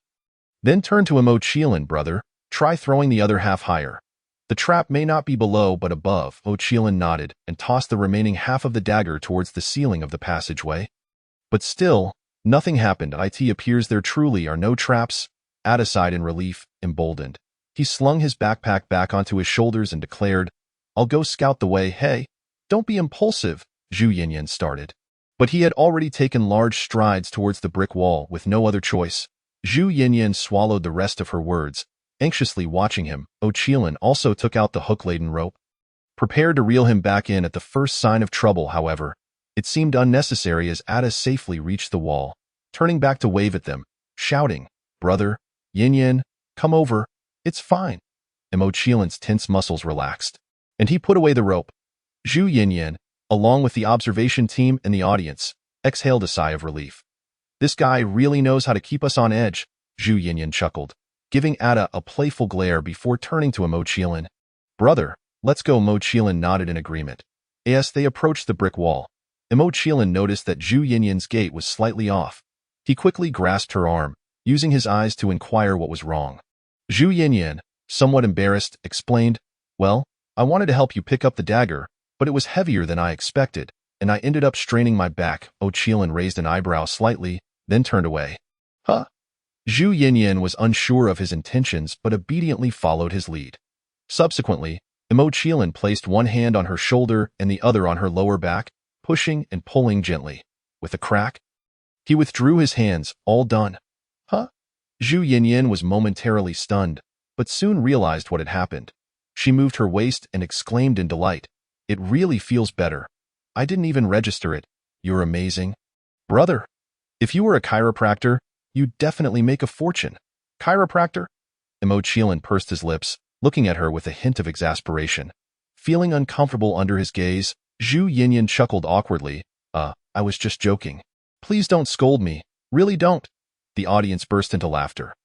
S1: Then turned to Zhang Qiling, brother. Try throwing the other half higher. The trap may not be below but above. Zhang Qiling nodded and tossed the remaining half of the dagger towards the ceiling of the passageway. But still, nothing happened. It appears there truly are no traps. Ada sighed in relief, emboldened. He slung his backpack back onto his shoulders and declared, I'll go scout the way. Hey, don't be impulsive, Zhu Yinyan started. But he had already taken large strides towards the brick wall with no other choice. Zhu Yinyan swallowed the rest of her words, anxiously watching him. Zhang Qiling also took out the hook-laden rope. prepared to reel him back in at the first sign of trouble. However, it seemed unnecessary as Ada safely reached the wall, turning back to wave at them, shouting, "Brother, Yin Yin, come over, it's fine." Mo Qilin's tense muscles relaxed, and he put away the rope. Zhu Yin, along with the observation team and the audience, exhaled a sigh of relief. "This guy really knows how to keep us on edge," Zhu Yin chuckled, giving Ada a playful glare before turning to Mo Qilin. "Brother, let's go." Mo Qilin nodded in agreement. As they approached the brick wall, Mo Qilin noticed that Zhu Yin's gait was slightly off. He quickly grasped her arm, using his eyes to inquire what was wrong. Zhu Yin, somewhat embarrassed, explained, "Well, I wanted to help you pick up the dagger, but it was heavier than I expected, and I ended up straining my back." Mo Qilin raised an eyebrow slightly, then turned away. "Huh?" Zhu Yin was unsure of his intentions but obediently followed his lead. Subsequently, Mo Qilin placed one hand on her shoulder and the other on her lower back, pushing and pulling gently. With a crack, he withdrew his hands, all done. "Huh?" Zhu Yin was momentarily stunned, but soon realized what had happened. She moved her waist and exclaimed in delight, "It really feels better. I didn't even register it. You're amazing. Brother, if you were a chiropractor, you'd definitely make a fortune." "Chiropractor?" Mo Qilin pursed his lips, looking at her with a hint of exasperation. Feeling uncomfortable under his gaze, Zhu Yin chuckled awkwardly. I was just joking. Please don't scold me. Really don't." The audience burst into laughter.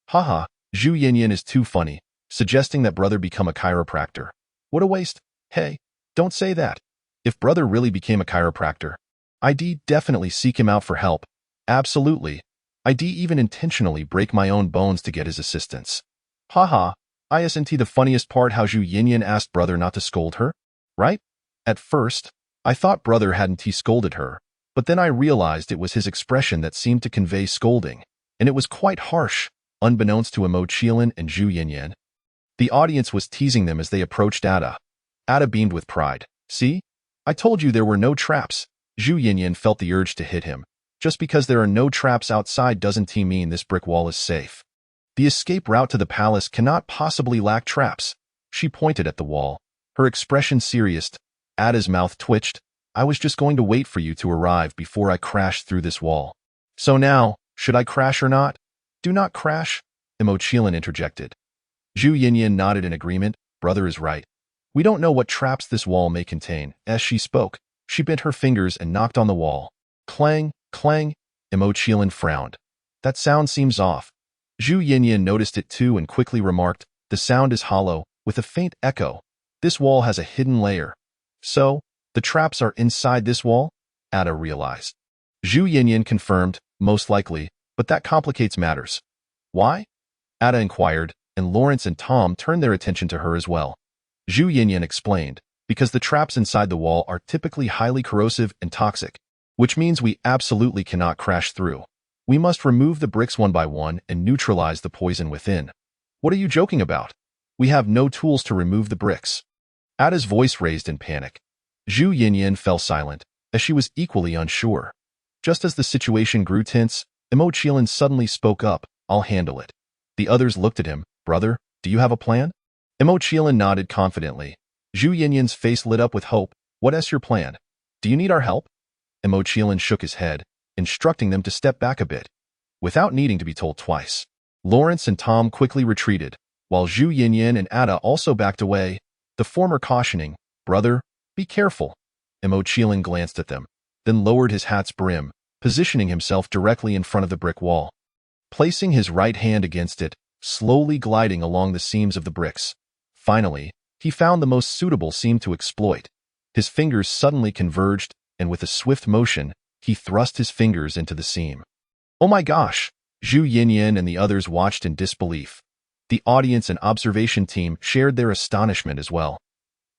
S1: "Haha, Zhu Yin is too funny, suggesting that brother become a chiropractor. What a waste. Hey, don't say that. If brother really became a chiropractor, I'd definitely seek him out for help. Absolutely. I'd even intentionally break my own bones to get his assistance." "Haha, isn't the funniest part how Zhu Yin asked brother not to scold her? Right? At first, I thought brother hadn't scolded her, but then I realized it was his expression that seemed to convey scolding, and it was quite harsh, unbeknownst to Mo Qilin and Zhu Yin. The audience was teasing them as they approached Ada. Ada beamed with pride. "See? I told you there were no traps." Zhu Yin felt the urge to hit him. Just because there are no traps outside doesn't mean this brick wall is safe. The escape route to the palace cannot possibly lack traps. She pointed at the wall, her expression serious. Ada's mouth twitched. "I was just going to wait for you to arrive before I crashed through this wall. So now, should I crash or not?" "Do not crash," Mo Qilin interjected. Zhu Yin nodded in agreement. "Brother is right. We don't know what traps this wall may contain." As she spoke, she bent her fingers and knocked on the wall. Clang, clang. Mo Qilin frowned. "That sound seems off." Zhu Yin noticed it too and quickly remarked, "The sound is hollow, with a faint echo. This wall has a hidden layer." "So, the traps are inside this wall?" Ada realized. Zhu Yin confirmed, "Most likely, but that complicates matters." "Why?" Ada inquired, and Lawrence and Tom turned their attention to her as well. Zhu Yin explained, "Because the traps inside the wall are typically highly corrosive and toxic, which means we absolutely cannot crash through. We must remove the bricks one by one and neutralize the poison within." "What are you joking about? We have no tools to remove the bricks." Ada's voice raised in panic. Zhu Yin fell silent, as she was equally unsure. Just as the situation grew tense, Mo Qilin suddenly spoke up, "I'll handle it." The others looked at him. "Brother, do you have a plan?" Mo Qilin nodded confidently. Zhu Yin's face lit up with hope. "What's your plan? Do you need our help?" Mo Qilin shook his head, instructing them to step back a bit, without needing to be told twice. Lawrence and Tom quickly retreated, while Zhu Yin and Ada also backed away, the former cautioning, "Brother, be careful." Mo Qilin glanced at them, then lowered his hat's brim, positioning himself directly in front of the brick wall. Placing his right hand against it, slowly gliding along the seams of the bricks. Finally, he found the most suitable seam to exploit. His fingers suddenly converged, and with a swift motion, he thrust his fingers into the seam. "Oh my gosh!" Zhu Yin and the others watched in disbelief. The audience and observation team shared their astonishment as well.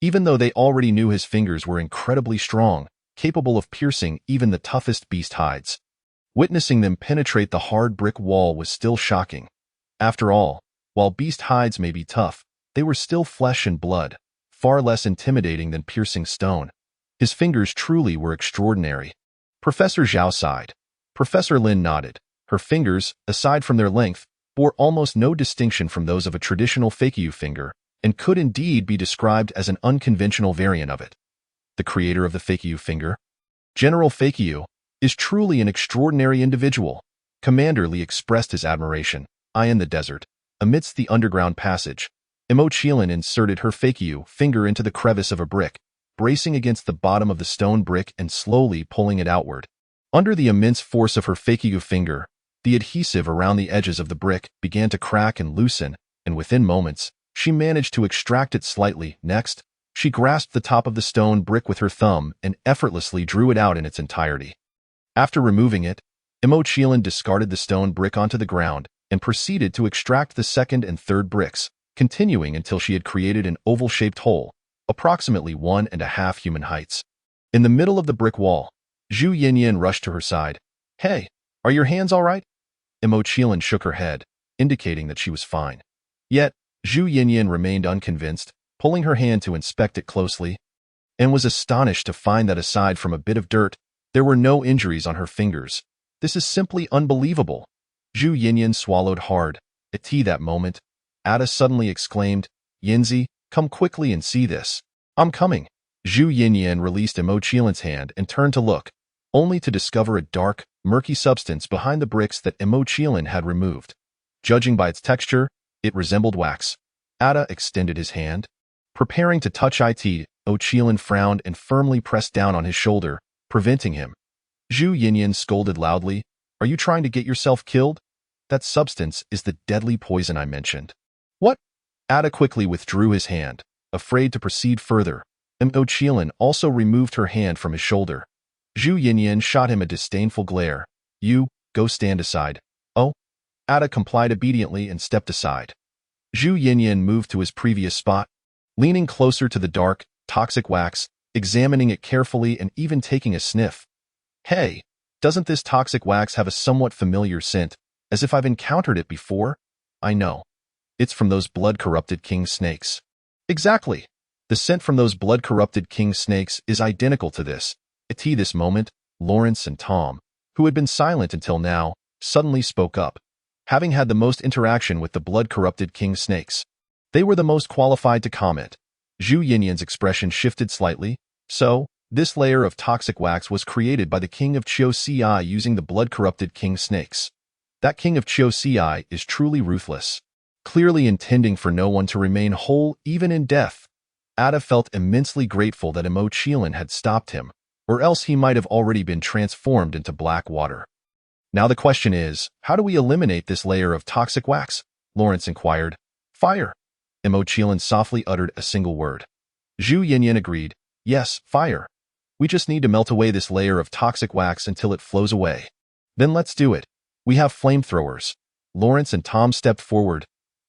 S1: Even though they already knew his fingers were incredibly strong, capable of piercing even the toughest beast hides, witnessing them penetrate the hard brick wall was still shocking. After all, while beast hides may be tough, they were still flesh and blood, far less intimidating than piercing stone. His fingers truly were extraordinary. Professor Zhao sighed. Professor Lin nodded. Her fingers, aside from their length, bore almost no distinction from those of a traditional fakiu finger, and could indeed be described as an unconventional variant of it. The creator of the Fakyu finger, General Fakyu, is truly an extraordinary individual. Commander Li expressed his admiration. In the desert, amidst the underground passage, Zhang Qiling inserted her Fakyu finger into the crevice of a brick, bracing against the bottom of the stone brick and slowly pulling it outward. Under the immense force of her Fakyu finger, the adhesive around the edges of the brick began to crack and loosen, and within moments, she managed to extract it slightly. Next, she grasped the top of the stone brick with her thumb and effortlessly drew it out in its entirety. After removing it, Zhang Qiling discarded the stone brick onto the ground and proceeded to extract the second and third bricks, continuing until she had created an oval-shaped hole, approximately 1.5 human heights. In the middle of the brick wall, Zhu Yinyan rushed to her side. "Hey, are your hands all right?" Zhang Qiling shook her head, indicating that she was fine. Yet, Zhu Yinyan remained unconvinced, pulling her hand to inspect it closely, and was astonished to find that aside from a bit of dirt, there were no injuries on her fingers. "This is simply unbelievable." Zhu Yinyan swallowed hard. At that moment, Ada suddenly exclaimed, "Yinzi, come quickly and see this." "I'm coming." Zhu Yinyan released Zhang Qiling's hand and turned to look, only to discover a dark, murky substance behind the bricks that Zhang Qiling had removed. Judging by its texture, it resembled wax. Ada extended his hand, preparing to touch it. Zhang Qiling frowned and firmly pressed down on his shoulder, preventing him. Zhu Yinyan scolded loudly, "Are you trying to get yourself killed? That substance is the deadly poison I mentioned." "What?" Ada quickly withdrew his hand, afraid to proceed further. Zhang Qiling also removed her hand from his shoulder. Zhu Yinyan shot him a disdainful glare. "You, go stand aside." "Oh." Ada complied obediently and stepped aside. Zhu Yinyan moved to his previous spot, leaning closer to the dark, toxic wax, examining it carefully and even taking a sniff. "Hey, doesn't this toxic wax have a somewhat familiar scent, as if I've encountered it before?" "I know. It's from those blood-corrupted king snakes." "Exactly. The scent from those blood-corrupted king snakes is identical to this." At this moment, Lawrence and Tom, who had been silent until now, suddenly spoke up. Having had the most interaction with the blood-corrupted king snakes, they were the most qualified to comment. Zhu Yinyan's expression shifted slightly. "So, this layer of toxic wax was created by the king of Chio-Ci using the blood-corrupted king snakes. That king of Chio-Ci is truly ruthless, clearly intending for no one to remain whole even in death." Ada felt immensely grateful that Zhang Qiling had stopped him, or else he might have already been transformed into black water. "Now the question is, how do we eliminate this layer of toxic wax?" Lawrence inquired. "Fire." Zhang Qiling softly uttered a single word. Zhu Yinyan agreed. "Yes, fire. We just need to melt away this layer of toxic wax until it flows away. Then let's do it. We have flamethrowers." Lawrence and Tom stepped forward.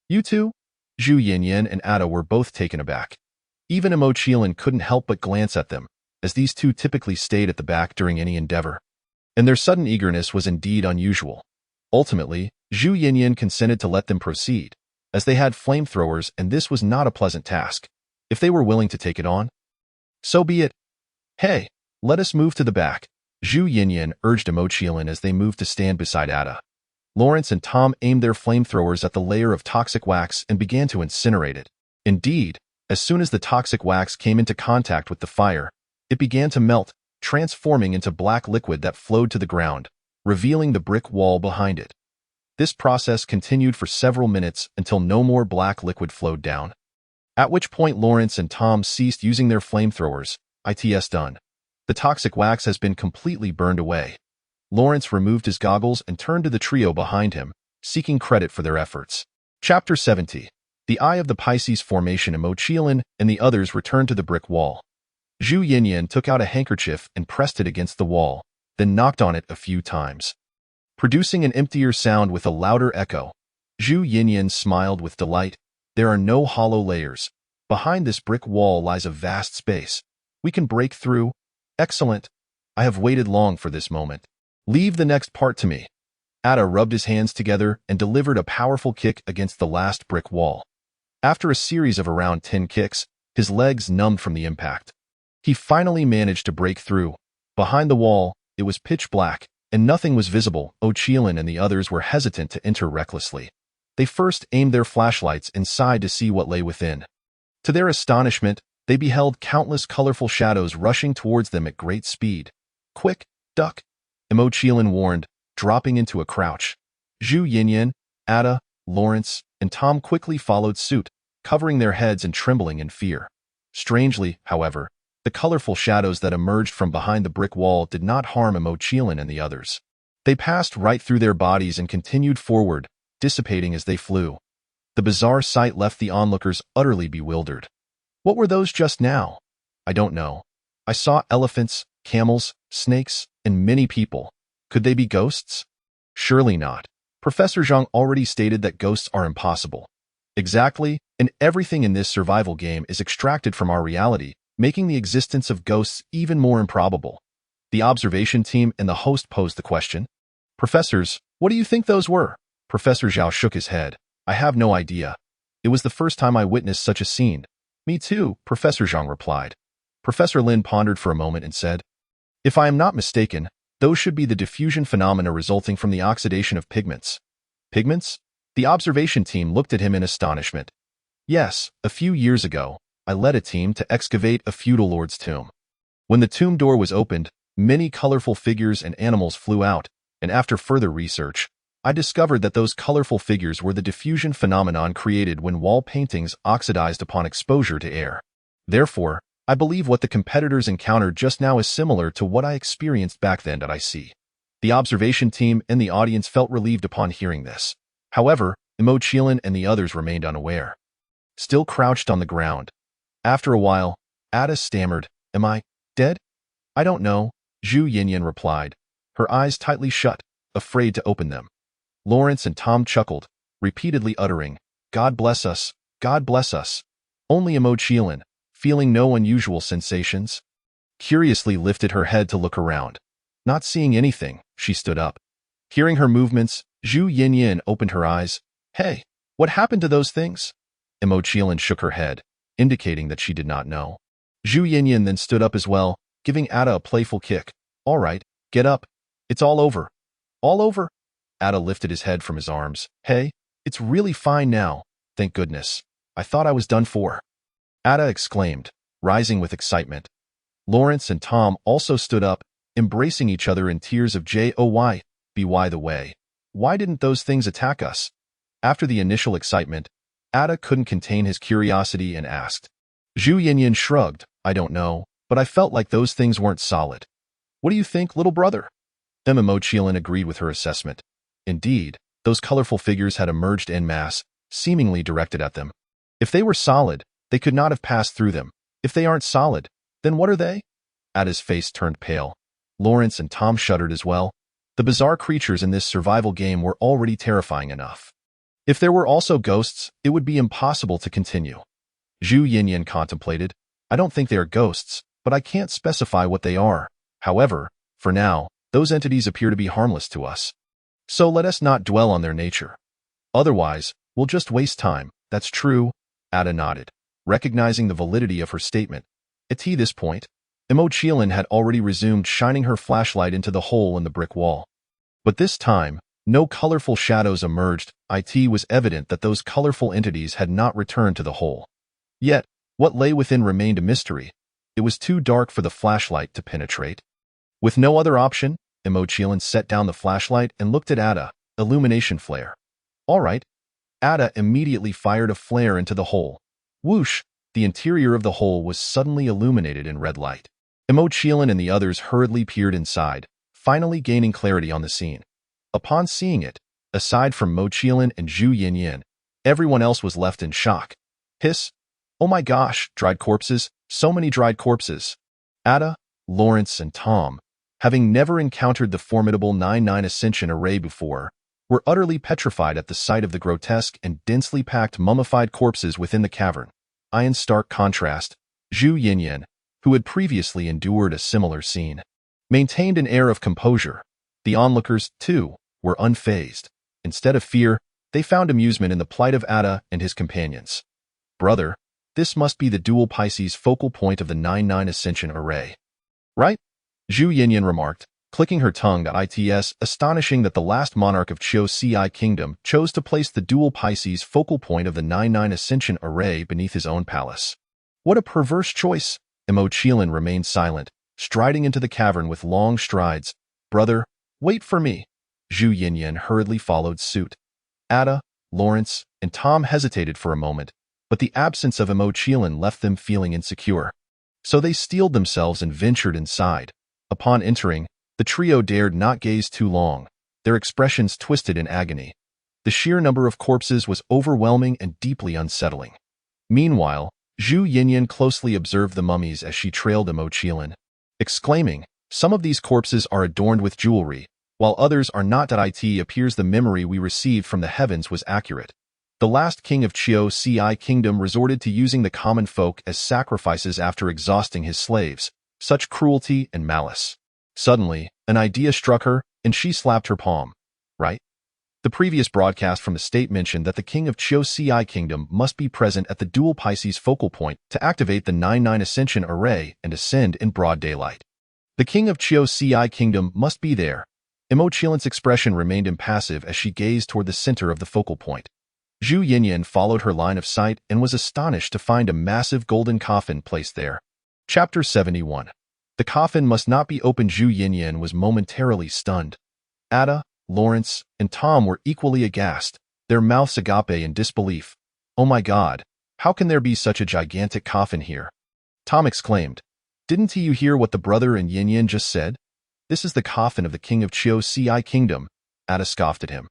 S1: "You too?" Zhu Yinyan and Ada were both taken aback. Even Zhang Qiling couldn't help but glance at them, as these two typically stayed at the back during any endeavor. And their sudden eagerness was indeed unusual. Ultimately, Zhu Yinyan consented to let them proceed, as they had flamethrowers and this was not a pleasant task. If they were willing to take it on, so be it. "Hey, let us move to the back," Zhu Yinyan urged Zhang Qiling as they moved to stand beside Ada. Lawrence and Tom aimed their flamethrowers at the layer of toxic wax and began to incinerate it. Indeed, as soon as the toxic wax came into contact with the fire, it began to melt, transforming into black liquid that flowed to the ground, revealing the brick wall behind it. This process continued for several minutes until no more black liquid flowed down, at which point Lawrence and Tom ceased using their flamethrowers. "It's done. The toxic wax has been completely burned away." Lawrence removed his goggles and turned to the trio behind him, seeking credit for their efforts. Chapter 70. The Eye of the Pisces Formation. Zhang Qiling and the others returned to the brick wall. Zhu Yinyan took out a handkerchief and pressed it against the wall, then knocked on it a few times, producing an emptier sound with a louder echo. Zhu Yinyan smiled with delight. "There are no hollow layers. Behind this brick wall lies a vast space. We can break through." "Excellent. I have waited long for this moment. Leave the next part to me." Ada rubbed his hands together and delivered a powerful kick against the last brick wall. After a series of around 10 kicks, his legs numbed from the impact. He finally managed to break through. Behind the wall, it was pitch black, and nothing was visible. Zhang Qiling and the others were hesitant to enter recklessly. They first aimed their flashlights inside to see what lay within. To their astonishment, they beheld countless colorful shadows rushing towards them at great speed. "Quick, duck!" Zhang Qiling warned, dropping into a crouch. Zhu Yinyan, Ada, Lawrence, and Tom quickly followed suit, covering their heads and trembling in fear. Strangely, however, the colorful shadows that emerged from behind the brick wall did not harm Zhang Qiling and the others. They passed right through their bodies and continued forward, dissipating as they flew. The bizarre sight left the onlookers utterly bewildered. What were those just now? I don't know. I saw elephants, camels, snakes, and many people. Could they be ghosts? Surely not. Professor Zhang already stated that ghosts are impossible. Exactly, and everything in this survival game is extracted from our reality, making the existence of ghosts even more improbable. The observation team and the host posed the question. Professors, what do you think those were? Professor Zhao shook his head. I have no idea. It was the first time I witnessed such a scene. Me too, Professor Zhang replied. Professor Lin pondered for a moment and said, if I am not mistaken, those should be the diffusion phenomena resulting from the oxidation of pigments. Pigments? The observation team looked at him in astonishment. Yes, a few years ago, I led a team to excavate a feudal lord's tomb. When the tomb door was opened, many colorful figures and animals flew out, and after further research, I discovered that those colorful figures were the diffusion phenomenon created when wall paintings oxidized upon exposure to air. Therefore, I believe what the competitors encountered just now is similar to what I experienced back then. I see. The observation team and the audience felt relieved upon hearing this. However, Zhang Qiling and the others remained unaware. Still crouched on the ground. After a while, Ada stammered, Am I dead? I don't know, Zhu Yinyan replied, her eyes tightly shut, afraid to open them. Lawrence and Tom chuckled, repeatedly uttering, God bless us, God bless us. Only Zhang Qiling, feeling no unusual sensations, curiously lifted her head to look around. Not seeing anything, she stood up. Hearing her movements, Zhu Yinyan opened her eyes. Hey, what happened to those things? Zhang Qiling shook her head, indicating that she did not know. Zhu Yinyan then stood up as well, giving Ada a playful kick. All right, get up. It's all over. All over? Ada lifted his head from his arms. Hey, it's really fine now, thank goodness. I thought I was done for. Ada exclaimed, rising with excitement. Lawrence and Tom also stood up, embracing each other in tears of joy. By the way, why didn't those things attack us? After the initial excitement, Ada couldn't contain his curiosity and asked. Zhu Yinyan shrugged, I don't know, but I felt like those things weren't solid. What do you think, little brother? Zhang Qiling agreed with her assessment. Indeed, those colorful figures had emerged en masse, seemingly directed at them. If they were solid, they could not have passed through them. If they aren't solid, then what are they? Ada's face turned pale. Lawrence and Tom shuddered as well. The bizarre creatures in this survival game were already terrifying enough. If there were also ghosts, it would be impossible to continue. Zhu Yinyan contemplated. I don't think they are ghosts, but I can't specify what they are. However, for now, those entities appear to be harmless to us. So let us not dwell on their nature. Otherwise, we'll just waste time. That's true, Ada nodded, recognizing the validity of her statement. At this point, Zhang Qiling had already resumed shining her flashlight into the hole in the brick wall. But this time, no colorful shadows emerged. It was evident that those colorful entities had not returned to the hole. Yet, what lay within remained a mystery. It was too dark for the flashlight to penetrate. With no other option, Zhang Qiling set down the flashlight and looked at Ada, illumination flare. All right. Ada immediately fired a flare into the hole. Whoosh! The interior of the hole was suddenly illuminated in red light. Zhang Qiling and the others hurriedly peered inside, finally gaining clarity on the scene. Upon seeing it, aside from Zhang Qiling and Zhu Yinyan, everyone else was left in shock. Hiss! Oh my gosh, dried corpses, so many dried corpses. Ada, Lawrence, and Tom, having never encountered the formidable 9-9 Ascension array before, were utterly petrified at the sight of the grotesque and densely packed mummified corpses within the cavern. In stark contrast, Zhu Yinyan, who had previously endured a similar scene, maintained an air of composure. The onlookers, too, were unfazed. Instead of fear, they found amusement in the plight of Ada and his companions. Brother, this must be the dual Pisces focal point of the 9-9 Ascension array. Right? Zhu Yinyan remarked, clicking her tongue. It's astonishing that the last monarch of Qiling Kingdom chose to place the dual Pisces focal point of the 9-9 Ascension array beneath his own palace. What a perverse choice! Zhang Qiling remained silent, striding into the cavern with long strides. Brother, wait for me. Zhu Yinyan hurriedly followed suit. Ada, Lawrence, and Tom hesitated for a moment, but the absence of Zhang Qiling left them feeling insecure. So they steeled themselves and ventured inside. Upon entering, the trio dared not gaze too long, their expressions twisted in agony. The sheer number of corpses was overwhelming and deeply unsettling. Meanwhile, Zhu Yinyan closely observed the mummies as she trailed Zhang Qiling, exclaiming, "Some of these corpses are adorned with jewelry, while others are not. It appears the memory we received from the heavens was accurate. The last king of Qiling Kingdom resorted to using the common folk as sacrifices after exhausting his slaves. Such cruelty and malice." Suddenly, an idea struck her, and she slapped her palm. Right? The previous broadcast from the state mentioned that the king of Qiling Kingdom must be present at the dual Pisces focal point to activate the 9-9 Ascension array and ascend in broad daylight. The king of Qiling Kingdom must be there. Zhang Qiling's expression remained impassive as she gazed toward the center of the focal point. Zhu Yinyan followed her line of sight and was astonished to find a massive golden coffin placed there. Chapter 71. The coffin must not be opened. Zhu Yinyan was momentarily stunned. Ada, Lawrence, and Tom were equally aghast, their mouths agape in disbelief. "Oh my God, how can there be such a gigantic coffin here?" Tom exclaimed. "Didn't you hear what the brother and Yinyan just said? This is the coffin of the king of Qiling Kingdom." Ada scoffed at him.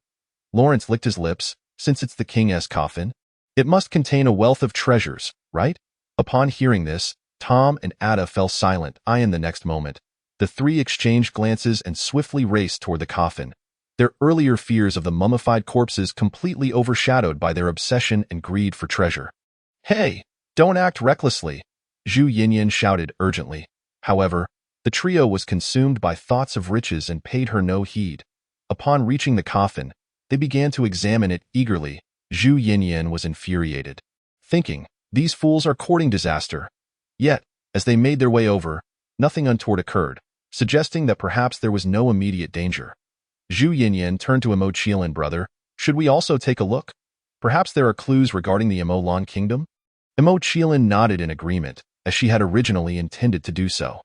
S1: Lawrence licked his lips. "Since it's the king's coffin, it must contain a wealth of treasures, right?" Upon hearing this, Tom and Ada fell silent. In the next moment, the three exchanged glances and swiftly raced toward the coffin, their earlier fears of the mummified corpses completely overshadowed by their obsession and greed for treasure. "Hey, don't act recklessly," Zhu Yinyan shouted urgently. However, the trio was consumed by thoughts of riches and paid her no heed. Upon reaching the coffin, they began to examine it eagerly. Zhu Yinyan was infuriated, thinking, "These fools are courting disaster." Yet, as they made their way over, nothing untoward occurred, suggesting that perhaps there was no immediate danger. Zhu Yinyan turned to Zhang Qiling. "Brother, should we also take a look? Perhaps there are clues regarding the Zhang Kingdom?" Zhang Qiling nodded in agreement, as she had originally intended to do so.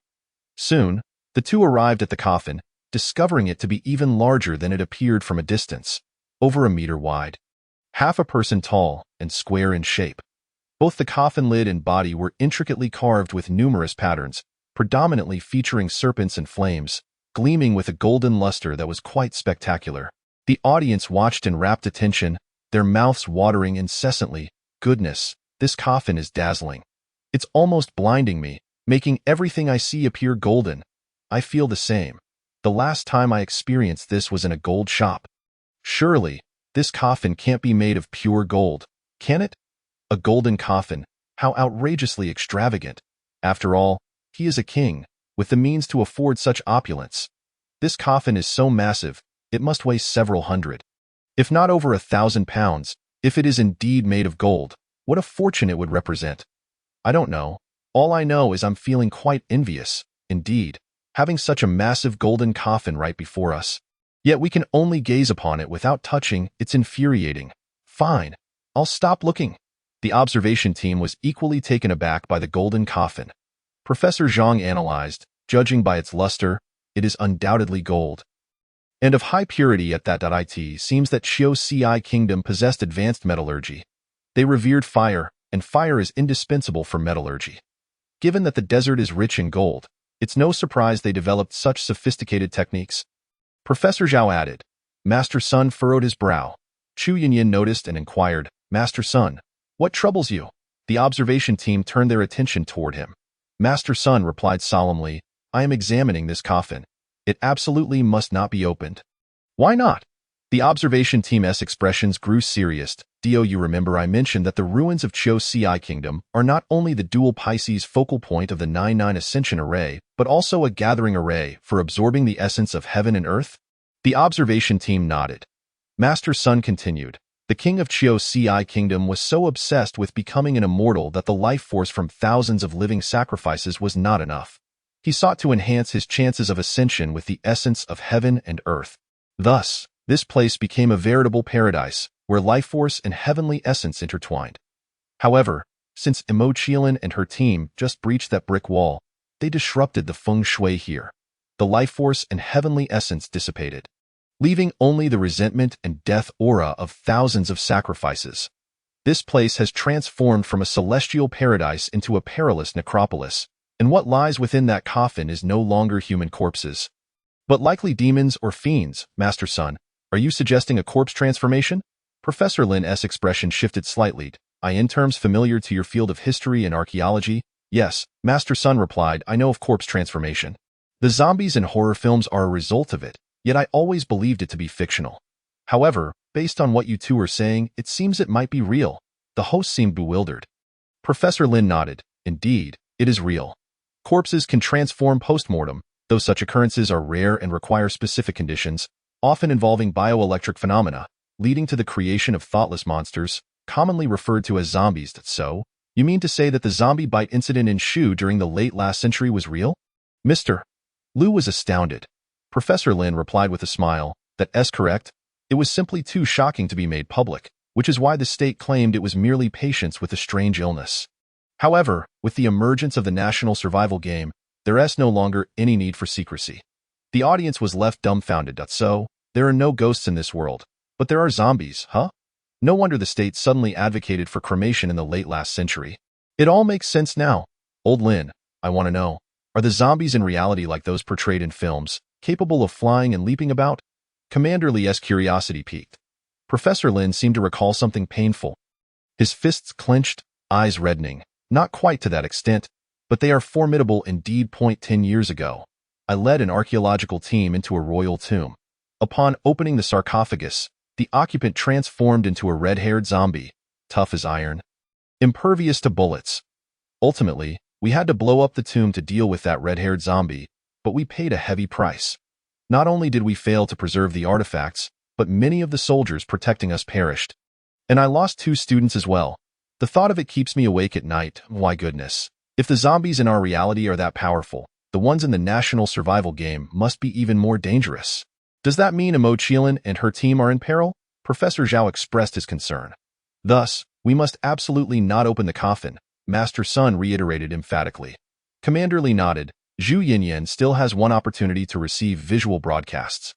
S1: Soon, the two arrived at the coffin, discovering it to be even larger than it appeared from a distance, over a meter wide, half a person tall, and square in shape. Both the coffin lid and body were intricately carved with numerous patterns, predominantly featuring serpents and flames, gleaming with a golden luster that was quite spectacular. The audience watched in rapt attention, their mouths watering incessantly. "Goodness, this coffin is dazzling. It's almost blinding me, making everything I see appear golden." "I feel the same. The last time I experienced this was in a gold shop." "Surely, this coffin can't be made of pure gold, can it? A golden coffin, how outrageously extravagant. After all, he is a king, with the means to afford such opulence. This coffin is so massive, it must weigh several hundred, if not over 1,000 pounds. If it is indeed made of gold, what a fortune it would represent. I don't know. All I know is I'm feeling quite envious, indeed, having such a massive golden coffin right before us. Yet we can only gaze upon it without touching. It's infuriating. Fine, I'll stop looking." The observation team was equally taken aback by the golden coffin. Professor Zhang analyzed, "Judging by its luster, it is undoubtedly gold, and of high purity at that. It seems that Qiling Kingdom possessed advanced metallurgy. They revered fire, and fire is indispensable for metallurgy. Given that the desert is rich in gold, it's no surprise they developed such sophisticated techniques." Professor Zhao added. Master Sun furrowed his brow. Zhu Yinyan noticed and inquired, "Master Sun, what troubles you?" The observation team turned their attention toward him. Master Sun replied solemnly, "I am examining this coffin. It absolutely must not be opened." "Why not?" The observation team's expressions grew serious. "Do you remember I mentioned that the ruins of Qiling Kingdom are not only the dual Pisces focal point of the 9-9 Ascension array, but also a gathering array for absorbing the essence of heaven and earth?" The observation team nodded. Master Sun continued, "The king of Qiling Kingdom was so obsessed with becoming an immortal that the life force from thousands of living sacrifices was not enough. He sought to enhance his chances of ascension with the essence of heaven and earth. Thus, this place became a veritable paradise, where life force and heavenly essence intertwined. However, since Mo Qiling and her team just breached that brick wall, they disrupted the feng shui here. The life force and heavenly essence dissipated, leaving only the resentment and death aura of thousands of sacrifices. This place has transformed from a celestial paradise into a perilous necropolis, and what lies within that coffin is no longer human corpses, but likely demons or fiends. Master Sun, are you suggesting a corpse transformation? Professor Lin's expression shifted slightly. In terms familiar to your field of history and archaeology? Yes, Master Sun replied, I know of corpse transformation. The zombies in horror films are a result of it, yet I always believed it to be fictional. However, based on what you two are saying, it seems it might be real. The host seemed bewildered. Professor Lin nodded. Indeed, it is real. Corpses can transform post-mortem, though such occurrences are rare and require specific conditions, often involving bioelectric phenomena, leading to the creation of thoughtless monsters, commonly referred to as zombies. So, you mean to say that the zombie bite incident in Shu during the late last century was real? Mr. Liu was astounded. Professor Lin replied with a smile, that's correct. It was simply too shocking to be made public, which is why the state claimed it was merely patients with a strange illness. However, with the emergence of the national survival game, there is no longer any need for secrecy. The audience was left dumbfounded. So, there are no ghosts in this world, but there are zombies, huh? No wonder the state suddenly advocated for cremation in the late last century. It all makes sense now. Old Lin, I want to know, are the zombies in reality like those portrayed in films, capable of flying and leaping about? Commander Li's curiosity piqued. Professor Lin seemed to recall something painful. His fists clenched, eyes reddening. Not quite to that extent, but they are formidable indeed. 10 years ago, I led an archaeological team into a royal tomb. Upon opening the sarcophagus, the occupant transformed into a red-haired zombie, tough as iron, impervious to bullets. Ultimately, we had to blow up the tomb to deal with that red-haired zombie, but we paid a heavy price. Not only did we fail to preserve the artifacts, but many of the soldiers protecting us perished. And I lost 2 students as well. The thought of it keeps me awake at night. Why goodness. If the zombies in our reality are that powerful, the ones in the national survival game must be even more dangerous. Does that mean Mo Qiling and her team are in peril? Professor Zhao expressed his concern. Thus, we must absolutely not open the coffin, Master Sun reiterated emphatically. Commander Li nodded. Zhu Yinyan still has one opportunity to receive visual broadcasts.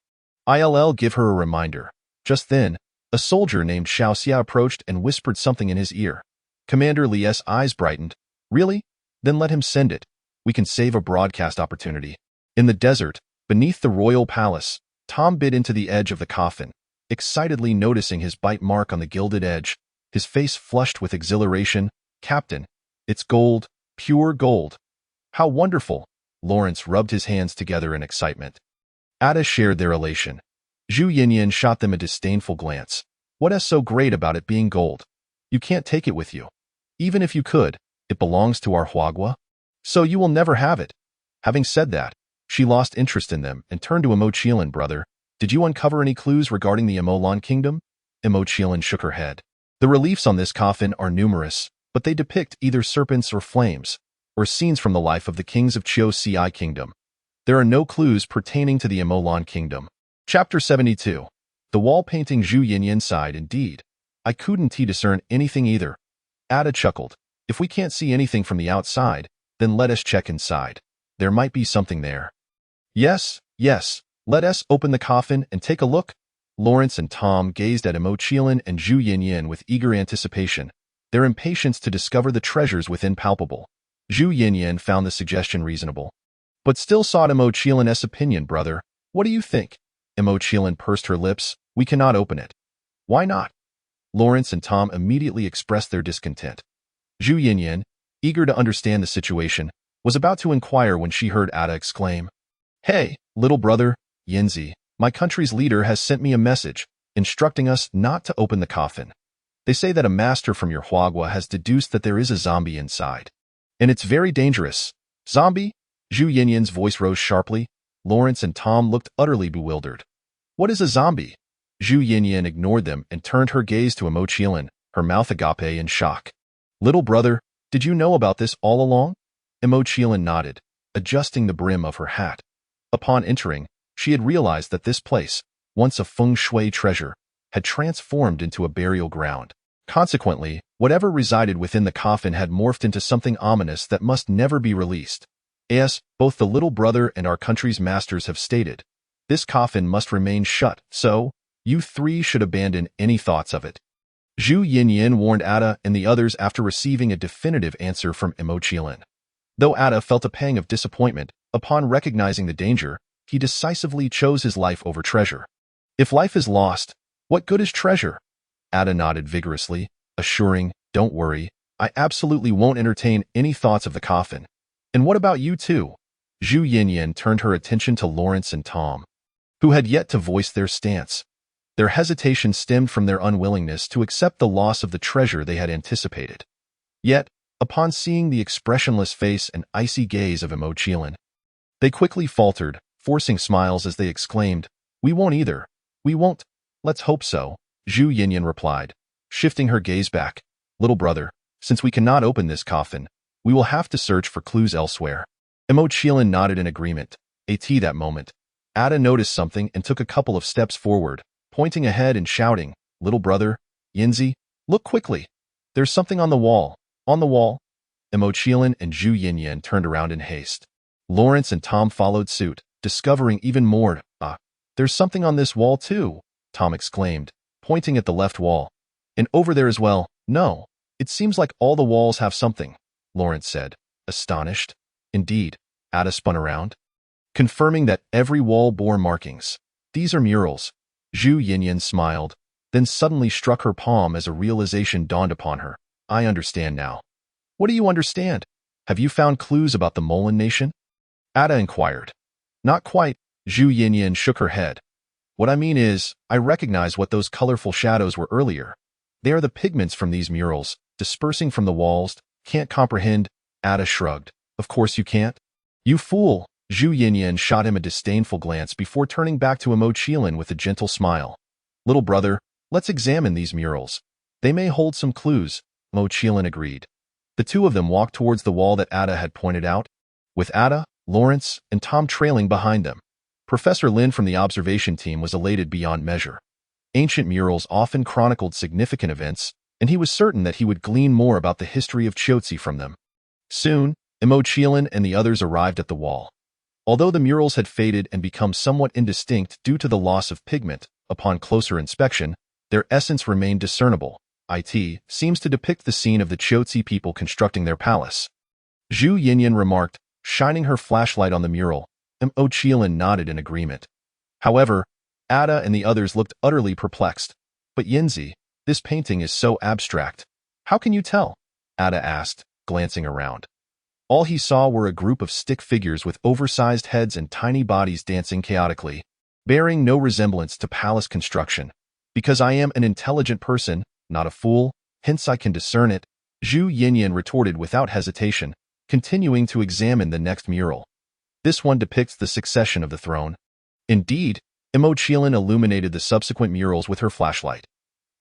S1: I'll give her a reminder. Just then, a soldier named Xiao Xia approached and whispered something in his ear. Commander Li's eyes brightened. Really? Then let him send it. We can save a broadcast opportunity. In the desert, beneath the royal palace, Tom bit into the edge of the coffin, excitedly noticing his bite mark on the gilded edge, his face flushed with exhilaration. Captain, it's gold, pure gold. How wonderful! Lawrence rubbed his hands together in excitement. Ada shared their elation. Zhu Yinyan shot them a disdainful glance. What is so great about it being gold? You can't take it with you. Even if you could, it belongs to our Huagua. So you will never have it. Having said that, she lost interest in them and turned to Mo Qiling. Brother, did you uncover any clues regarding the Emolan kingdom? Mo Qiling shook her head. The reliefs on this coffin are numerous, but they depict either serpents or flames, or scenes from the life of the kings of Qiu Ci kingdom. There are no clues pertaining to the Emolan kingdom. Chapter 72. The wall painting. Zhu Yinyan sighed. Indeed, I couldn't discern anything either. Ada chuckled. If we can't see anything from the outside, then let us check inside. There might be something there. Yes, let us open the coffin and take a look. Lawrence and Tom gazed at Mo Qiling and Zhu Yinyan with eager anticipation, their impatience to discover the treasures within palpable. Zhu Yinyan found the suggestion reasonable, but still sought Mo Qiling's opinion. Brother, what do you think? Mo Qiling pursed her lips. We cannot open it. Why not? Lawrence and Tom immediately expressed their discontent. Zhu Yinyan, eager to understand the situation, was about to inquire when she heard Ada exclaim, Hey, little brother, Yinzi, my country's leader has sent me a message, instructing us not to open the coffin. They say that a master from your Huagua has deduced that there is a zombie inside. And it's very dangerous. Zombie? Zhu Yinyan's voice rose sharply. Lawrence and Tom looked utterly bewildered. What is a zombie? Zhu Yinyan ignored them and turned her gaze to Mo Qiling, her mouth agape in shock. Little brother, did you know about this all along? Mo Qiling nodded. adjusting the brim of her hat. Upon entering, she had realized that this place, once a feng shui treasure, had transformed into a burial ground. Consequently, whatever resided within the coffin had morphed into something ominous that must never be released. As both the little brother and our country's masters have stated, this coffin must remain shut, so you three should abandon any thoughts of it. Zhu Yinyan warned Ada and the others after receiving a definitive answer from Zhang Qiling. Though Ada felt a pang of disappointment, upon recognizing the danger, he decisively chose his life over treasure. If life is lost, what good is treasure? Ada nodded vigorously, assuring, "Don't worry, I absolutely won't entertain any thoughts of the coffin. And what about you two?" Zhu Yinyan turned her attention to Lawrence and Tom, who had yet to voice their stance. Their hesitation stemmed from their unwillingness to accept the loss of the treasure they had anticipated. Yet, upon seeing the expressionless face and icy gaze of Zhang Qiling, they quickly faltered, forcing smiles as they exclaimed, "We won't either. We won't. Let's hope so," Zhu Yinyan replied, shifting her gaze back. "Little brother, since we cannot open this coffin, we will have to search for clues elsewhere." Zhang Qiling nodded in agreement. That moment, Ada noticed something and took a couple of steps forward, pointing ahead and shouting, "Little brother, Yinzi, look quickly. There's something on the wall. On the wall." Zhang Qiling and Zhu Yinyan turned around in haste. Lawrence and Tom followed suit, discovering even more. There's something on this wall too," Tom exclaimed, pointing at the left wall. "And over there as well." "No, it seems like all the walls have something," Lawrence said, astonished. Indeed, Ada spun around, confirming that every wall bore markings. "These are murals." Zhu Yinyan smiled, then suddenly struck her palm as a realization dawned upon her. "I understand now." "What do you understand? Have you found clues about the Molan nation?" Ada inquired. "Not quite," Zhu Yinyan shook her head. "What I mean is, I recognize what those colorful shadows were earlier. They are the pigments from these murals, dispersing from the walls." "Can't comprehend," Ada shrugged. "Of course you can't. You fool." Zhu Yinyan shot him a disdainful glance before turning back to Zhang Qiling with a gentle smile. "Little brother, let's examine these murals. They may hold some clues," Zhang Qiling agreed. The two of them walked towards the wall that Ada had pointed out, with Ada, Lawrence, and Tom trailing behind them. Professor Lin from the observation team was elated beyond measure. Ancient murals often chronicled significant events, and he was certain that he would glean more about the history of Chotzi from them. Soon, Zhang Qiling and the others arrived at the wall. Although the murals had faded and become somewhat indistinct due to the loss of pigment, upon closer inspection, their essence remained discernible. It seems to depict the scene of the Chotzi people constructing their palace. Zhu Yinyan remarked, shining her flashlight on the mural. Zhang Qiling nodded in agreement. However, Ada and the others looked utterly perplexed. "But Yinzi, this painting is so abstract. How can you tell?" Ada asked, glancing around. All he saw were a group of stick figures with oversized heads and tiny bodies dancing chaotically, bearing no resemblance to palace construction. "Because I am an intelligent person, not a fool, hence I can discern it," Zhu Yinyan retorted without hesitation, continuing to examine the next mural. This one depicts the succession of the throne. Indeed, Zhang Qiling illuminated the subsequent murals with her flashlight.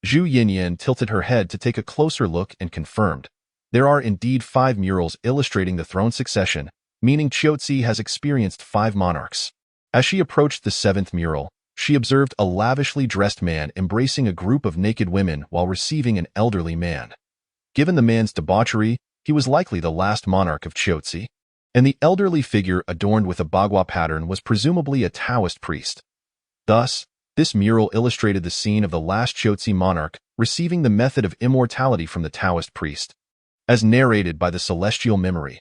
S1: Zhu Yinyan tilted her head to take a closer look and confirmed. There are indeed 5 murals illustrating the throne succession, meaning Chotzi has experienced 5 monarchs. As she approached the 7th mural, she observed a lavishly dressed man embracing a group of naked women while receiving an elderly man. Given the man's debauchery, he was likely the last monarch of Chotzi, and the elderly figure adorned with a bagua pattern was presumably a Taoist priest. Thus, this mural illustrated the scene of the last Chotzi monarch receiving the method of immortality from the Taoist priest, as narrated by the celestial memory.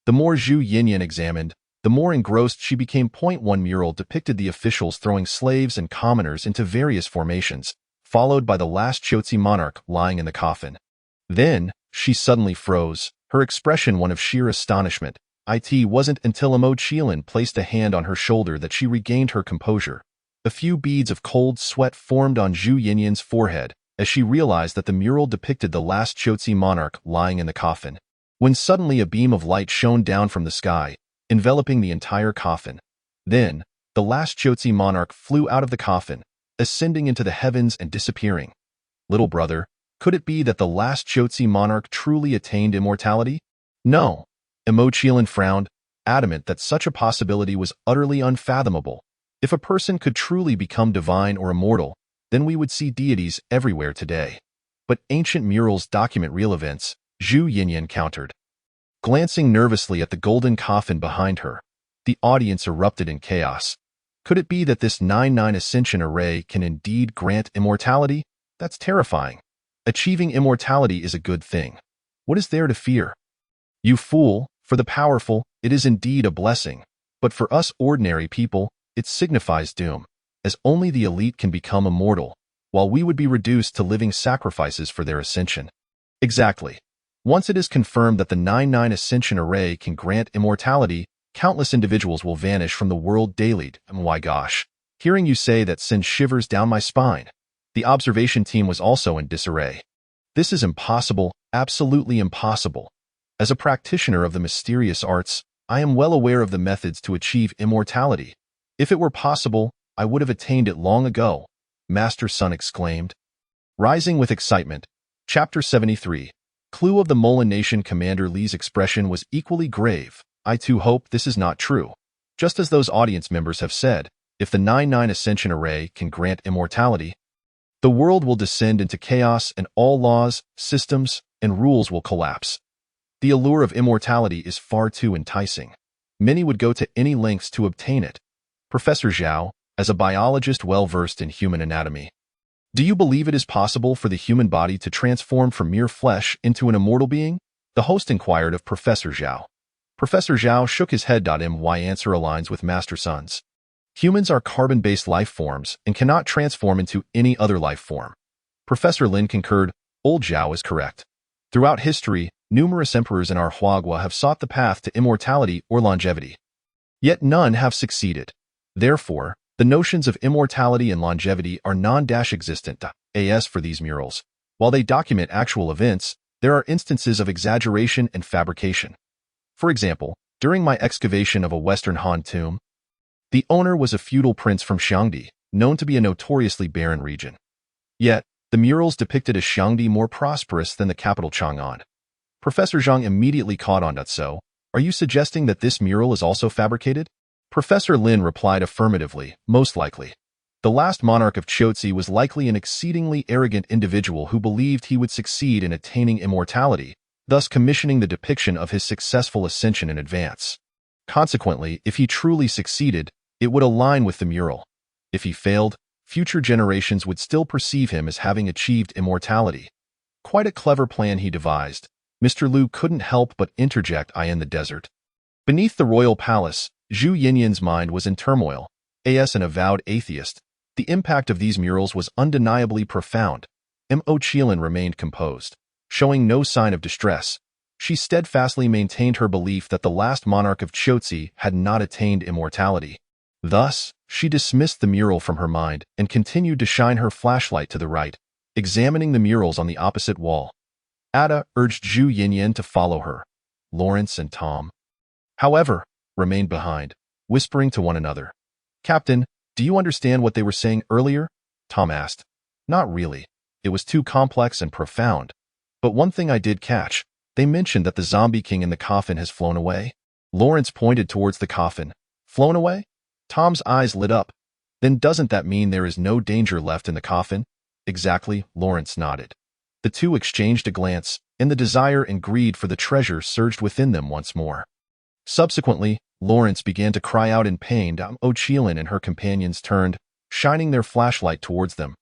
S1: The more Zhu Yinyan examined, the more engrossed she became. One mural depicted the officials throwing slaves and commoners into various formations, followed by the last Chotzi monarch lying in the coffin. Then, she suddenly froze, her expression one of sheer astonishment. It wasn't until Zhang Qiling placed a hand on her shoulder that she regained her composure. A few beads of cold sweat formed on Zhu Yinyan's forehead as she realized that the mural depicted the last Chotzi monarch lying in the coffin. When suddenly a beam of light shone down from the sky, enveloping the entire coffin. Then, the last Chotzi monarch flew out of the coffin, ascending into the heavens and disappearing. "Little brother, could it be that the last Chotzi monarch truly attained immortality?" "No." Zhang Qiling frowned. adamant that such a possibility was utterly unfathomable. If a person could truly become divine or immortal, then we would see deities everywhere today. But ancient murals document real events, Zhu Yinyan countered. Glancing nervously at the golden coffin behind her, the audience erupted in chaos. Could it be that this 9-9 ascension array can indeed grant immortality? That's terrifying. Achieving immortality is a good thing. What is there to fear? You fool, for the powerful, it is indeed a blessing. But for us ordinary people, it signifies doom, as only the elite can become immortal, while we would be reduced to living sacrifices for their ascension. Exactly. Once it is confirmed that the 9-9 ascension array can grant immortality, countless individuals will vanish from the world daily. And why gosh, hearing you say that sends shivers down my spine. The observation team was also in disarray. This is impossible, absolutely impossible. As a practitioner of the mysterious arts, I am well aware of the methods to achieve immortality. If it were possible, I would have attained it long ago, Master Sun exclaimed. Rising with excitement, Chapter 73. Clue of the Molan Nation. Commander Li's expression was equally grave. I too hope this is not true. Just as those audience members have said, if the 9-9 ascension array can grant immortality, the world will descend into chaos and all laws, systems, and rules will collapse. The allure of immortality is far too enticing. Many would go to any lengths to obtain it. Professor Zhao, as a biologist well-versed in human anatomy, do you believe it is possible for the human body to transform from mere flesh into an immortal being? The host inquired of Professor Zhao. Professor Zhao shook his head. My answer aligns with Master Sun's. Humans are carbon-based life forms and cannot transform into any other life form. Professor Lin concurred. Old Zhao is correct. Throughout history, numerous emperors in our Huagua have sought the path to immortality or longevity. Yet none have succeeded. Therefore, the notions of immortality and longevity are non-existent. As for these murals, while they document actual events, there are instances of exaggeration and fabrication. For example, during my excavation of a Western Han tomb, the owner was a feudal prince from Xiangdi, known to be a notoriously barren region. Yet, the murals depicted a Xiangdi more prosperous than the capital Chang'an. Professor Zhang immediately caught on. So, are you suggesting that this mural is also fabricated? Professor Lin replied affirmatively, most likely. The last monarch of Chotzi was likely an exceedingly arrogant individual who believed he would succeed in attaining immortality, thus commissioning the depiction of his successful ascension in advance. Consequently, if he truly succeeded, it would align with the mural. If he failed, future generations would still perceive him as having achieved immortality. Quite a clever plan he devised. Mr. Liu couldn't help but interject. In the desert. Beneath the royal palace, Zhu Yinyan's mind was in turmoil. As an avowed atheist, the impact of these murals was undeniably profound. Mo Qiling remained composed, showing no sign of distress. She steadfastly maintained her belief that the last monarch of Chotzi had not attained immortality. Thus, she dismissed the mural from her mind and continued to shine her flashlight to the right, examining the murals on the opposite wall. Ada urged Zhu Yinyan to follow her. Lawrence and Tom, however, remained behind, whispering to one another. Captain, do you understand what they were saying earlier? Tom asked. Not really. It was too complex and profound. But one thing I did catch. They mentioned that the zombie king in the coffin has flown away. Lawrence pointed towards the coffin. Flown away? Tom's eyes lit up. Then doesn't that mean there is no danger left in the coffin? Exactly, Lawrence nodded. The two exchanged a glance, and the desire and greed for the treasure surged within them once more. Subsequently, Lawrence began to cry out in pain. Mo Qiling and her companions turned, shining their flashlight towards them.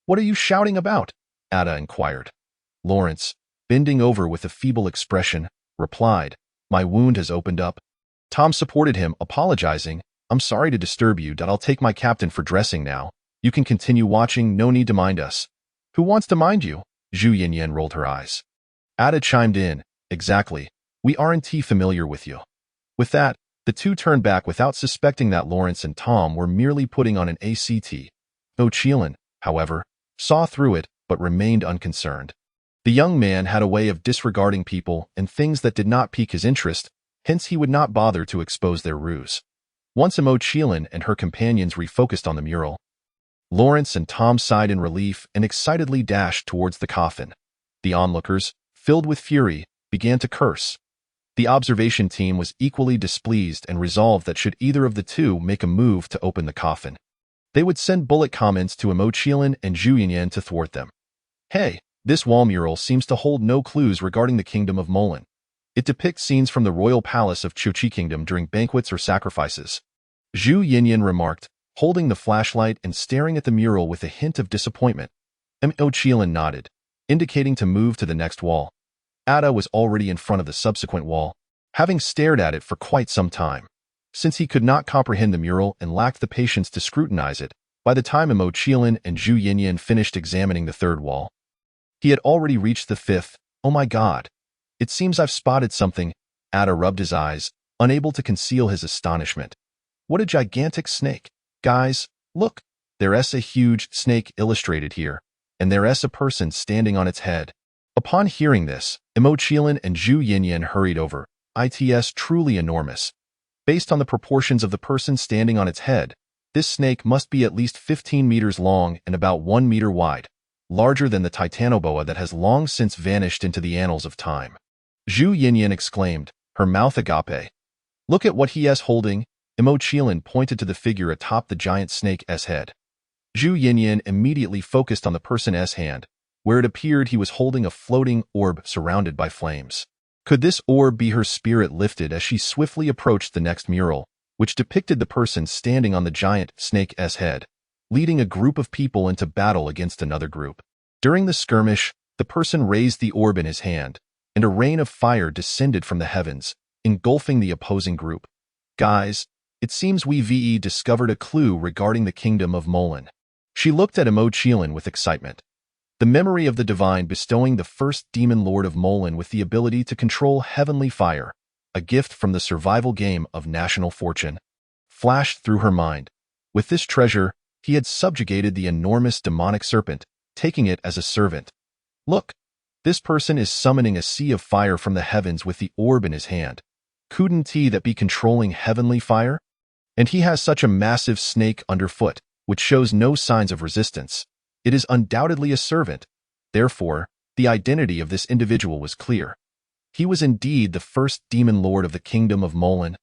S1: What are you shouting about? Ada inquired. Lawrence, bending over with a feeble expression, replied, My wound has opened up. Tom supported him, apologizing. I'm sorry to disturb you. I'll take my captain for dressing now. You can continue watching, no need to mind us. Who wants to mind you? Zhu Yinyan rolled her eyes. Ada chimed in, Exactly. We aren't familiar with you. With that, the two turned back without suspecting that Lawrence and Tom were merely putting on an act. Mo Qiling, however, saw through it but remained unconcerned. The young man had a way of disregarding people and things that did not pique his interest, hence he would not bother to expose their ruse. Once Mo Qiling and her companions refocused on the mural, Lawrence and Tom sighed in relief and excitedly dashed towards the coffin. The onlookers, filled with fury, began to curse. The observation team was equally displeased and resolved that should either of the two make a move to open the coffin, they would send bullet comments to Zhang Qiling and Zhu Yinyan to thwart them. Hey, this wall mural seems to hold no clues regarding the kingdom of Molan. It depicts scenes from the royal palace of Qiuqi Kingdom during banquets or sacrifices. Zhu Yinyan remarked, holding the flashlight and staring at the mural with a hint of disappointment. Zhang Qiling nodded, indicating to move to the next wall. Ada was already in front of the subsequent wall, having stared at it for quite some time. Since he could not comprehend the mural and lacked the patience to scrutinize it, by the time Zhang Qiling and Zhu Yinyan finished examining the third wall, he had already reached the fifth. Oh my God! It seems I've spotted something. Ada rubbed his eyes, unable to conceal his astonishment. What a gigantic snake! Guys, look! There's a huge snake illustrated here, and there's a person standing on its head. Upon hearing this, Zhang Qiling and Zhu Yinyan hurried over. It's truly enormous. Based on the proportions of the person standing on its head, this snake must be at least 15 meters long and about 1 meter wide, larger than the titanoboa that has long since vanished into the annals of time. Zhu Yinyan exclaimed, her mouth agape. Look at what he is holding. Zhang Qiling pointed to the figure atop the giant snake's head. Zhu Yinyan immediately focused on the person's hand, where it appeared he was holding a floating orb surrounded by flames. Could this orb be her spirit lifted as she swiftly approached the next mural, which depicted the person standing on the giant snake's head, leading a group of people into battle against another group? During the skirmish, the person raised the orb in his hand, and a rain of fire descended from the heavens, engulfing the opposing group. Guys, it seems we've discovered a clue regarding the kingdom of Molan. She looked at Zhang Qiling with excitement. The memory of the divine bestowing the first demon lord of Molan with the ability to control heavenly fire, a gift from the survival game of national fortune, flashed through her mind. With this treasure, he had subjugated the enormous demonic serpent, taking it as a servant. Look, this person is summoning a sea of fire from the heavens with the orb in his hand. Couldn't he that be controlling heavenly fire? And he has such a massive snake underfoot, which shows no signs of resistance. It is undoubtedly a servant. Therefore, the identity of this individual was clear. He was indeed the first demon lord of the kingdom of Molan.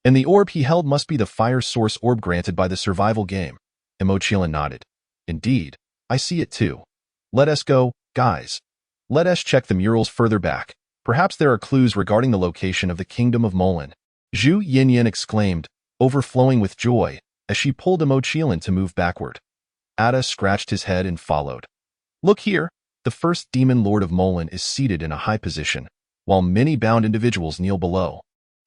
S1: And the orb he held must be the fire source orb granted by the survival game. Zhang Qiling nodded. Indeed, I see it too. Let us go, guys. Let us check the murals further back. Perhaps there are clues regarding the location of the kingdom of Molan. Zhu Yinyan exclaimed, overflowing with joy, as she pulled Zhang Qiling to move backward. Ada scratched his head and followed. Look here, the first demon lord of Molan is seated in a high position, while many bound individuals kneel below.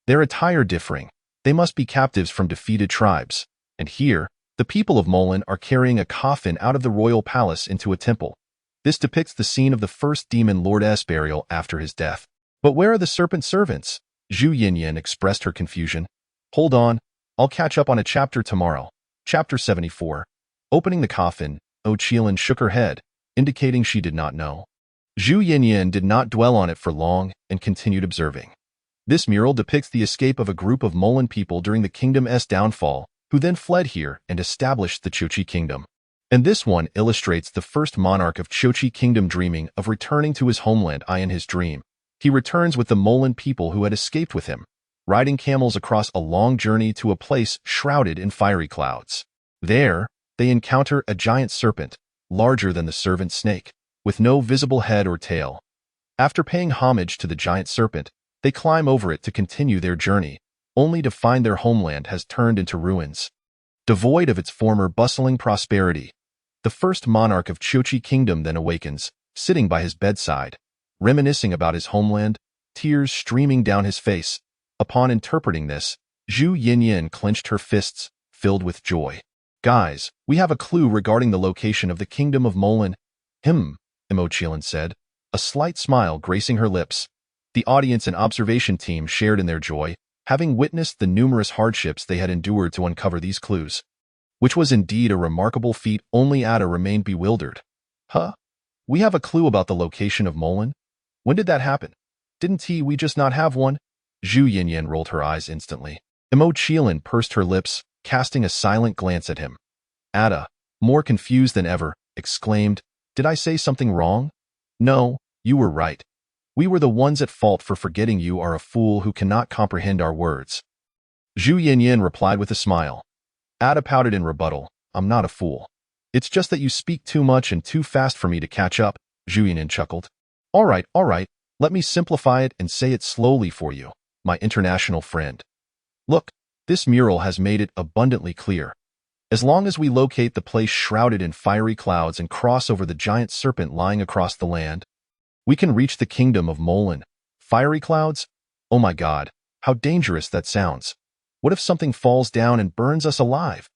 S1: Their attire differing. They must be captives from defeated tribes. And here, the people of Molan are carrying a coffin out of the royal palace into a temple. This depicts the scene of the first demon lord's burial after his death. But where are the serpent servants? Zhu Yinyan expressed her confusion. Hold on, I'll catch up on a chapter tomorrow. Chapter 74. Opening the coffin, Zhang Qiling shook her head, indicating she did not know. Zhu Yinyan did not dwell on it for long and continued observing. This mural depicts the escape of a group of Molan people during the kingdom's downfall, who then fled here and established the Qiuqi Kingdom. And this one illustrates the first monarch of Qiuqi Kingdom dreaming of returning to his homeland. In his dream, he returns with the Molan people who had escaped with him, riding camels across a long journey to a place shrouded in fiery clouds. There, they encounter a giant serpent, larger than the servant snake, with no visible head or tail. After paying homage to the giant serpent, they climb over it to continue their journey, only to find their homeland has turned into ruins. Devoid of its former bustling prosperity, the first monarch of Qiuqi Kingdom then awakens, sitting by his bedside, reminiscing about his homeland, tears streaming down his face. Upon interpreting this, Zhu Yinyan clenched her fists, filled with joy. Guys, we have a clue regarding the location of the kingdom of Molan. Zhang Qiling said, a slight smile gracing her lips. The audience and observation team shared in their joy, having witnessed the numerous hardships they had endured to uncover these clues. Which was indeed a remarkable feat. Only Ada remained bewildered. Huh? We have a clue about the location of Molan? When did that happen? Didn't we just not have one? Zhu Yinyan rolled her eyes instantly. Zhang Qiling pursed her lips, casting a silent glance at him. Ada, more confused than ever, exclaimed, Did I say something wrong? No, you were right. We were the ones at fault for forgetting you are a fool who cannot comprehend our words. Zhu Yinyan replied with a smile. Ada pouted in rebuttal. I'm not a fool. It's just that you speak too much and too fast for me to catch up, Zhu Yinyan chuckled. All right, let me simplify it and say it slowly for you, my international friend. Look, this mural has made it abundantly clear. As long as we locate the place shrouded in fiery clouds and cross over the giant serpent lying across the land, we can reach the kingdom of Molan. Fiery clouds? Oh my god, how dangerous that sounds. What if something falls down and burns us alive?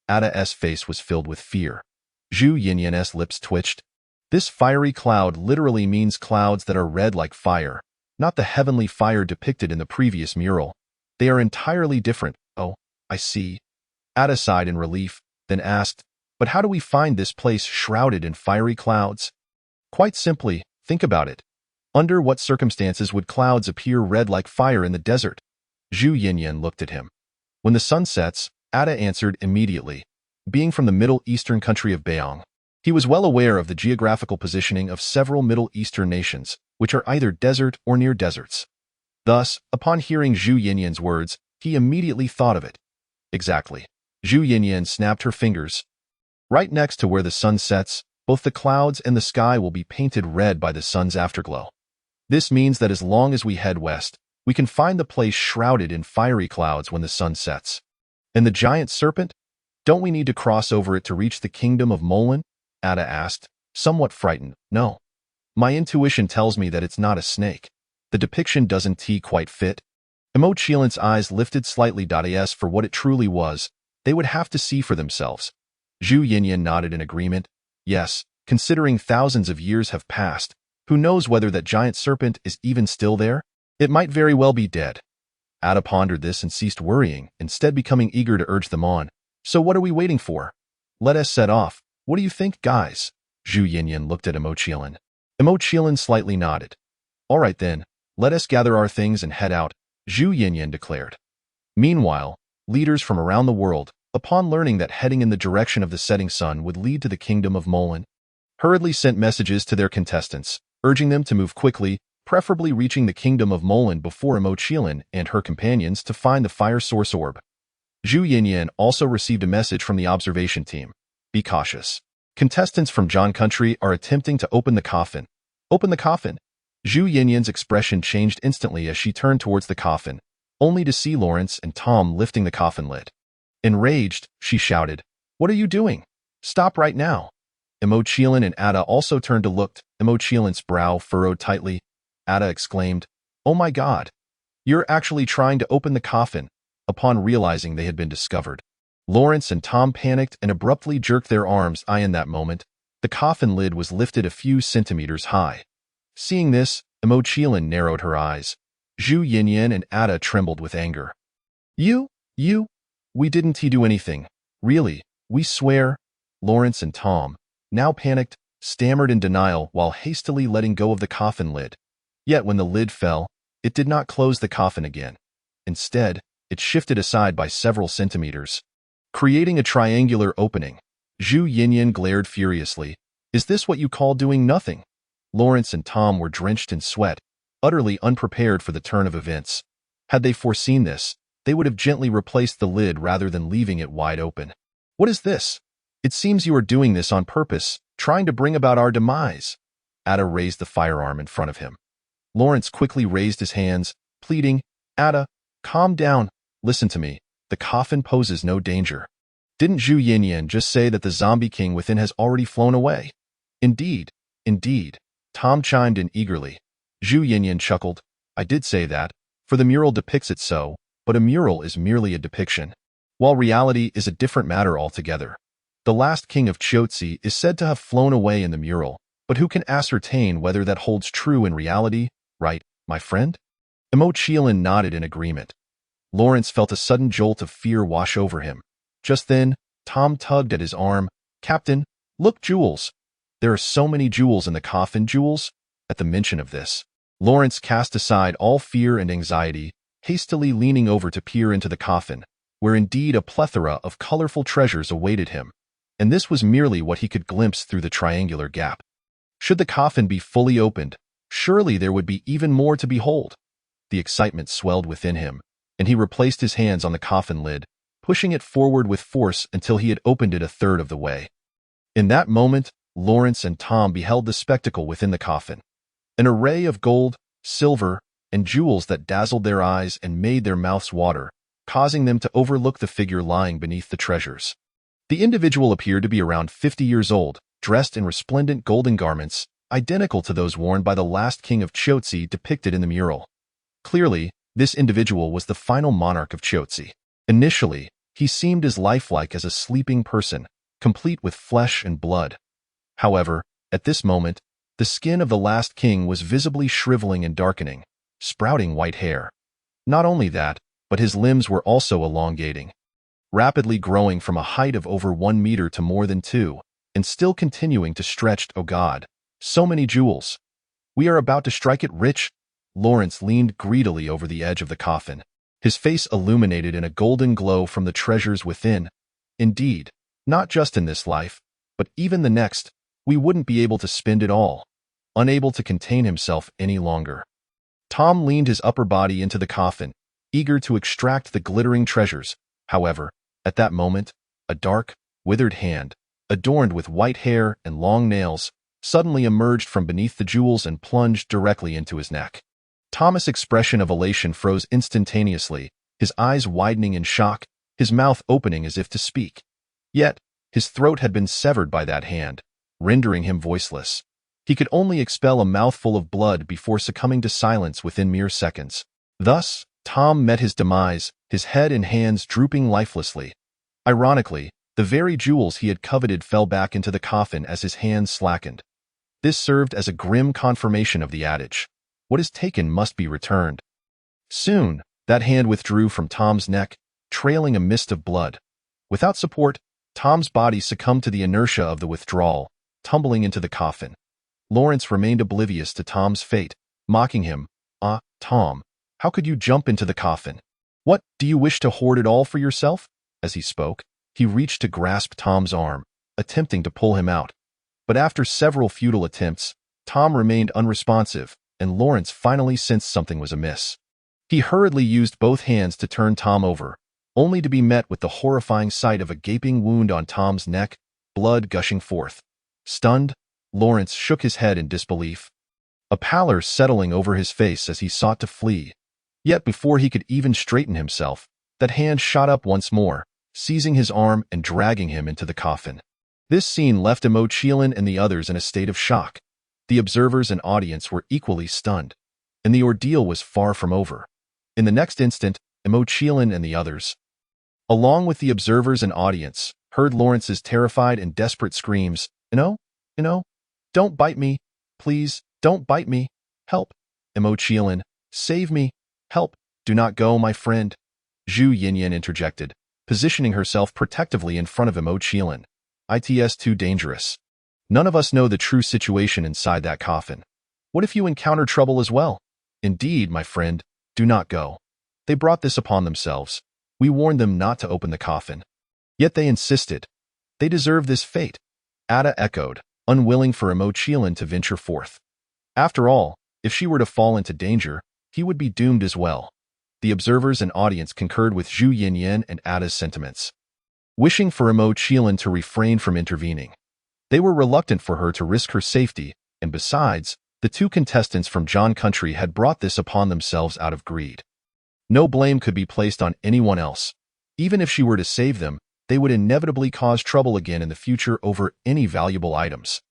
S1: Ada's face was filled with fear. Zhu Yinyan's lips twitched. This fiery cloud literally means clouds that are red like fire, not the heavenly fire depicted in the previous mural. They are entirely different. Oh, I see. Ada sighed in relief, then asked, but how do we find this place shrouded in fiery clouds? Quite simply, think about it. Under what circumstances would clouds appear red like fire in the desert? Zhu Yinyan looked at him. When the sun sets, Ada answered immediately. Being from the Middle Eastern country of Beong, he was well aware of the geographical positioning of several Middle Eastern nations, which are either desert or near deserts. Thus, upon hearing Zhu Yinyan's words, he immediately thought of it. Exactly. Zhu Yinyan snapped her fingers. Right next to where the sun sets, both the clouds and the sky will be painted red by the sun's afterglow. This means that as long as we head west, we can find the place shrouded in fiery clouds when the sun sets. And the giant serpent? Don't we need to cross over it to reach the kingdom of Molan? Ada asked, somewhat frightened. No. My intuition tells me that it's not a snake. The depiction doesn't quite fit. Zhang Qiling's eyes lifted slightly. As for what it truly was, they would have to see for themselves. Zhu Yinyan nodded in agreement. Yes, considering thousands of years have passed, who knows whether that giant serpent is even still there? It might very well be dead. Ada pondered this and ceased worrying, instead becoming eager to urge them on. So what are we waiting for? Let us set off. What do you think, guys? Zhu Yinyan looked at Zhang Qiling. Zhang Qiling slightly nodded. All right then, let us gather our things and head out, Zhu Yinyan declared. Meanwhile, leaders from around the world, upon learning that heading in the direction of the setting sun would lead to the kingdom of Molan, hurriedly sent messages to their contestants, urging them to move quickly, preferably reaching the kingdom of Molan before Zhang Qiling and her companions to find the fire source orb. Zhu Yinyan also received a message from the observation team. Be cautious. Contestants from Zhang country are attempting to open the coffin. Open the coffin? Zhu Yinyan's expression changed instantly as she turned towards the coffin, only to see Lawrence and Tom lifting the coffin lid. Enraged, she shouted, What are you doing? Stop right now. Zhang Qiling and Ada also turned to look. Zhang Qiling's brow furrowed tightly. Ada exclaimed, Oh my god! You're actually trying to open the coffin, upon realizing they had been discovered. Lawrence and Tom panicked and abruptly jerked their arms. In that moment, the coffin lid was lifted a few centimeters high. Seeing this, Zhang Qiling narrowed her eyes. Zhu Yinyan and Ada trembled with anger. You, we didn't do anything. Really, we swear. Lawrence and Tom, now panicked, stammered in denial while hastily letting go of the coffin lid. Yet when the lid fell, it did not close the coffin again. Instead, it shifted aside by several centimeters, creating a triangular opening. Zhu Yinyan glared furiously. Is this what you call doing nothing? Lawrence and Tom were drenched in sweat, utterly unprepared for the turn of events. Had they foreseen this, they would have gently replaced the lid rather than leaving it wide open. What is this? It seems you are doing this on purpose, trying to bring about our demise. Ada raised the firearm in front of him. Lawrence quickly raised his hands, pleading, Ada, calm down. Listen to me. The coffin poses no danger. Didn't Zhu Yinyan just say that the zombie king within has already flown away? Indeed. Tom chimed in eagerly. Zhu Yinyan chuckled. I did say that, for the mural depicts it so, but a mural is merely a depiction, while reality is a different matter altogether. The last king of Chotzi is said to have flown away in the mural, but who can ascertain whether that holds true in reality, right, my friend? Zhang Qiling nodded in agreement. Lawrence felt a sudden jolt of fear wash over him. Just then, Tom tugged at his arm. Captain, look, jewels. There are so many jewels in the coffin, jewels. At the mention of this, Lawrence cast aside all fear and anxiety, hastily leaning over to peer into the coffin, where indeed a plethora of colorful treasures awaited him. And this was merely what he could glimpse through the triangular gap. Should the coffin be fully opened, Surely there would be even more to behold. The excitement swelled within him, and he replaced his hands on the coffin lid, pushing it forward with force until he had opened it a third of the way. In that moment, Lawrence and Tom beheld the spectacle within the coffin. An array of gold, silver, and jewels that dazzled their eyes and made their mouths water, causing them to overlook the figure lying beneath the treasures. The individual appeared to be around 50 years old, dressed in resplendent golden garments, identical to those worn by the last king of Chotzi depicted in the mural. Clearly, this individual was the final monarch of Chotzi. Initially, he seemed as lifelike as a sleeping person, complete with flesh and blood. However, at this moment, the skin of the last king was visibly shriveling and darkening, sprouting white hair. Not only that, but his limbs were also elongating, rapidly growing from a height of over 1 meter to more than 2, and still continuing to stretch. Oh God, so many jewels. We are about to strike it rich. Lawrence leaned greedily over the edge of the coffin, his face illuminated in a golden glow from the treasures within. Indeed, not just in this life, but even the next, we wouldn't be able to spend it all. Unable to contain himself any longer, Tom leaned his upper body into the coffin, eager to extract the glittering treasures. However, at that moment, a dark, withered hand, adorned with white hair and long nails, suddenly emerged from beneath the jewels and plunged directly into his neck. Thomas' expression of elation froze instantaneously, his eyes widening in shock, his mouth opening as if to speak. Yet, his throat had been severed by that hand, rendering him voiceless. He could only expel a mouthful of blood before succumbing to silence within mere seconds. Thus, Tom met his demise, his head and hands drooping lifelessly. Ironically, the very jewels he had coveted fell back into the coffin as his hands slackened. This served as a grim confirmation of the adage, "What is taken must be returned." Soon, that hand withdrew from Tom's neck, trailing a mist of blood. Without support, Tom's body succumbed to the inertia of the withdrawal, tumbling into the coffin. Lawrence remained oblivious to Tom's fate, mocking him. "Ah, Tom, how could you jump into the coffin? What, do you wish to hoard it all for yourself?" As he spoke, he reached to grasp Tom's arm, attempting to pull him out. But after several futile attempts, Tom remained unresponsive, and Lawrence finally sensed something was amiss. He hurriedly used both hands to turn Tom over, only to be met with the horrifying sight of a gaping wound on Tom's neck, blood gushing forth. Stunned, Lawrence shook his head in disbelief, a pallor settling over his face as he sought to flee. Yet before he could even straighten himself, that hand shot up once more, seizing his arm and dragging him into the coffin. This scene left Zhang Qiling and the others in a state of shock. The observers and audience were equally stunned, and the ordeal was far from over. In the next instant, Zhang Qiling and the others, along with the observers and audience, heard Lawrence's terrified and desperate screams, "No, don't bite me. Please, don't bite me. Help. Zhang Qiling, save me. Help. Do not go, my friend." Zhu Yinyan interjected, positioning herself protectively in front of Zhang Qiling. "It's too dangerous. None of us know the true situation inside that coffin. What if you encounter trouble as well? Indeed, my friend, do not go. They brought this upon themselves. We warned them not to open the coffin. Yet they insisted. They deserve this fate." Ada echoed, unwilling for Zhang Qiling to venture forth. After all, if she were to fall into danger, he would be doomed as well. The observers and audience concurred with Zhu Yinyan and Ada's sentiments, wishing for Zhang Qiling to refrain from intervening. They were reluctant for her to risk her safety, and besides, the two contestants from Zhang country had brought this upon themselves out of greed. No blame could be placed on anyone else. Even if she were to save them, they would inevitably cause trouble again in the future over any valuable items.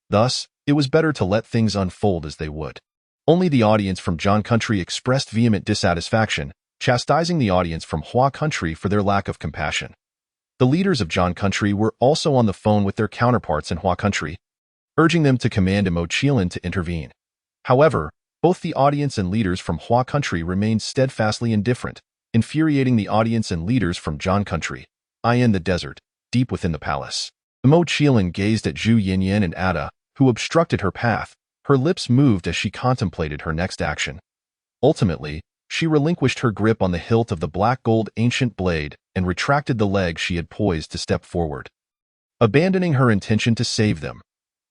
S1: Thus, it was better to let things unfold as they would. Only the audience from Zhang country expressed vehement dissatisfaction, chastising the audience from Hua country for their lack of compassion. The leaders of Zhang country were also on the phone with their counterparts in Hua country, urging them to command Zhang Qiling to intervene. However, both the audience and leaders from Hua country remained steadfastly indifferent, infuriating the audience and leaders from Zhang country. In the desert, deep within the palace, Zhang Qiling gazed at Zhu Yinyan and Ada, who obstructed her path. Her lips moved as she contemplated her next action. Ultimately, she relinquished her grip on the hilt of the black gold ancient blade and retracted the leg she had poised to step forward, abandoning her intention to save them.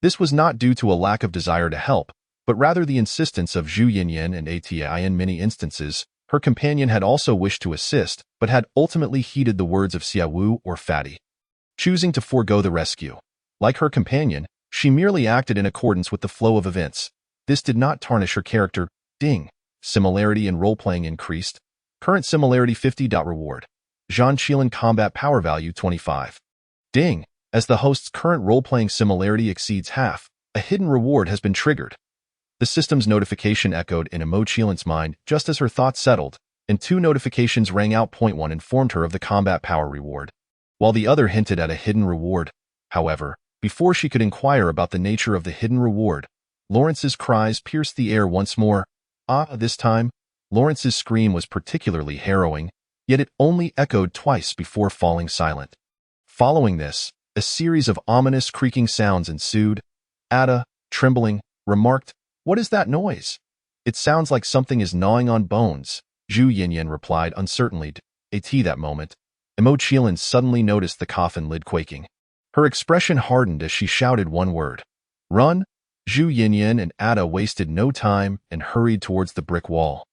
S1: This was not due to a lack of desire to help, but rather the insistence of Zhu Yinyan and Ati. In many instances, her companion had also wished to assist, but had ultimately heeded the words of Xia Wu or Fatty, choosing to forego the rescue. Like her companion, she merely acted in accordance with the flow of events. This did not tarnish her character. Ding. Similarity in role-playing increased. Current similarity 50. Reward. Zhang Qiling combat power value 25. Ding. As the host's current role-playing similarity exceeds half, a hidden reward has been triggered. The system's notification echoed in Zhang Qiling's mind just as her thoughts settled, and two notifications rang out. Point one informed her of the combat power reward, while the other hinted at a hidden reward. However, before she could inquire about the nature of the hidden reward, Lawrence's cries pierced the air once more. This time, Lawrence's scream was particularly harrowing, yet it only echoed twice before falling silent. Following this, a series of ominous creaking sounds ensued. Ada, trembling, remarked, "What is that noise?" "It sounds like something is gnawing on bones," Zhu Yinyan replied uncertainly. At that moment, Zhang Qiling suddenly noticed the coffin lid quaking. Her expression hardened as she shouted one word. "Run!" Zhu Yinyan and Ada wasted no time and hurried towards the brick wall.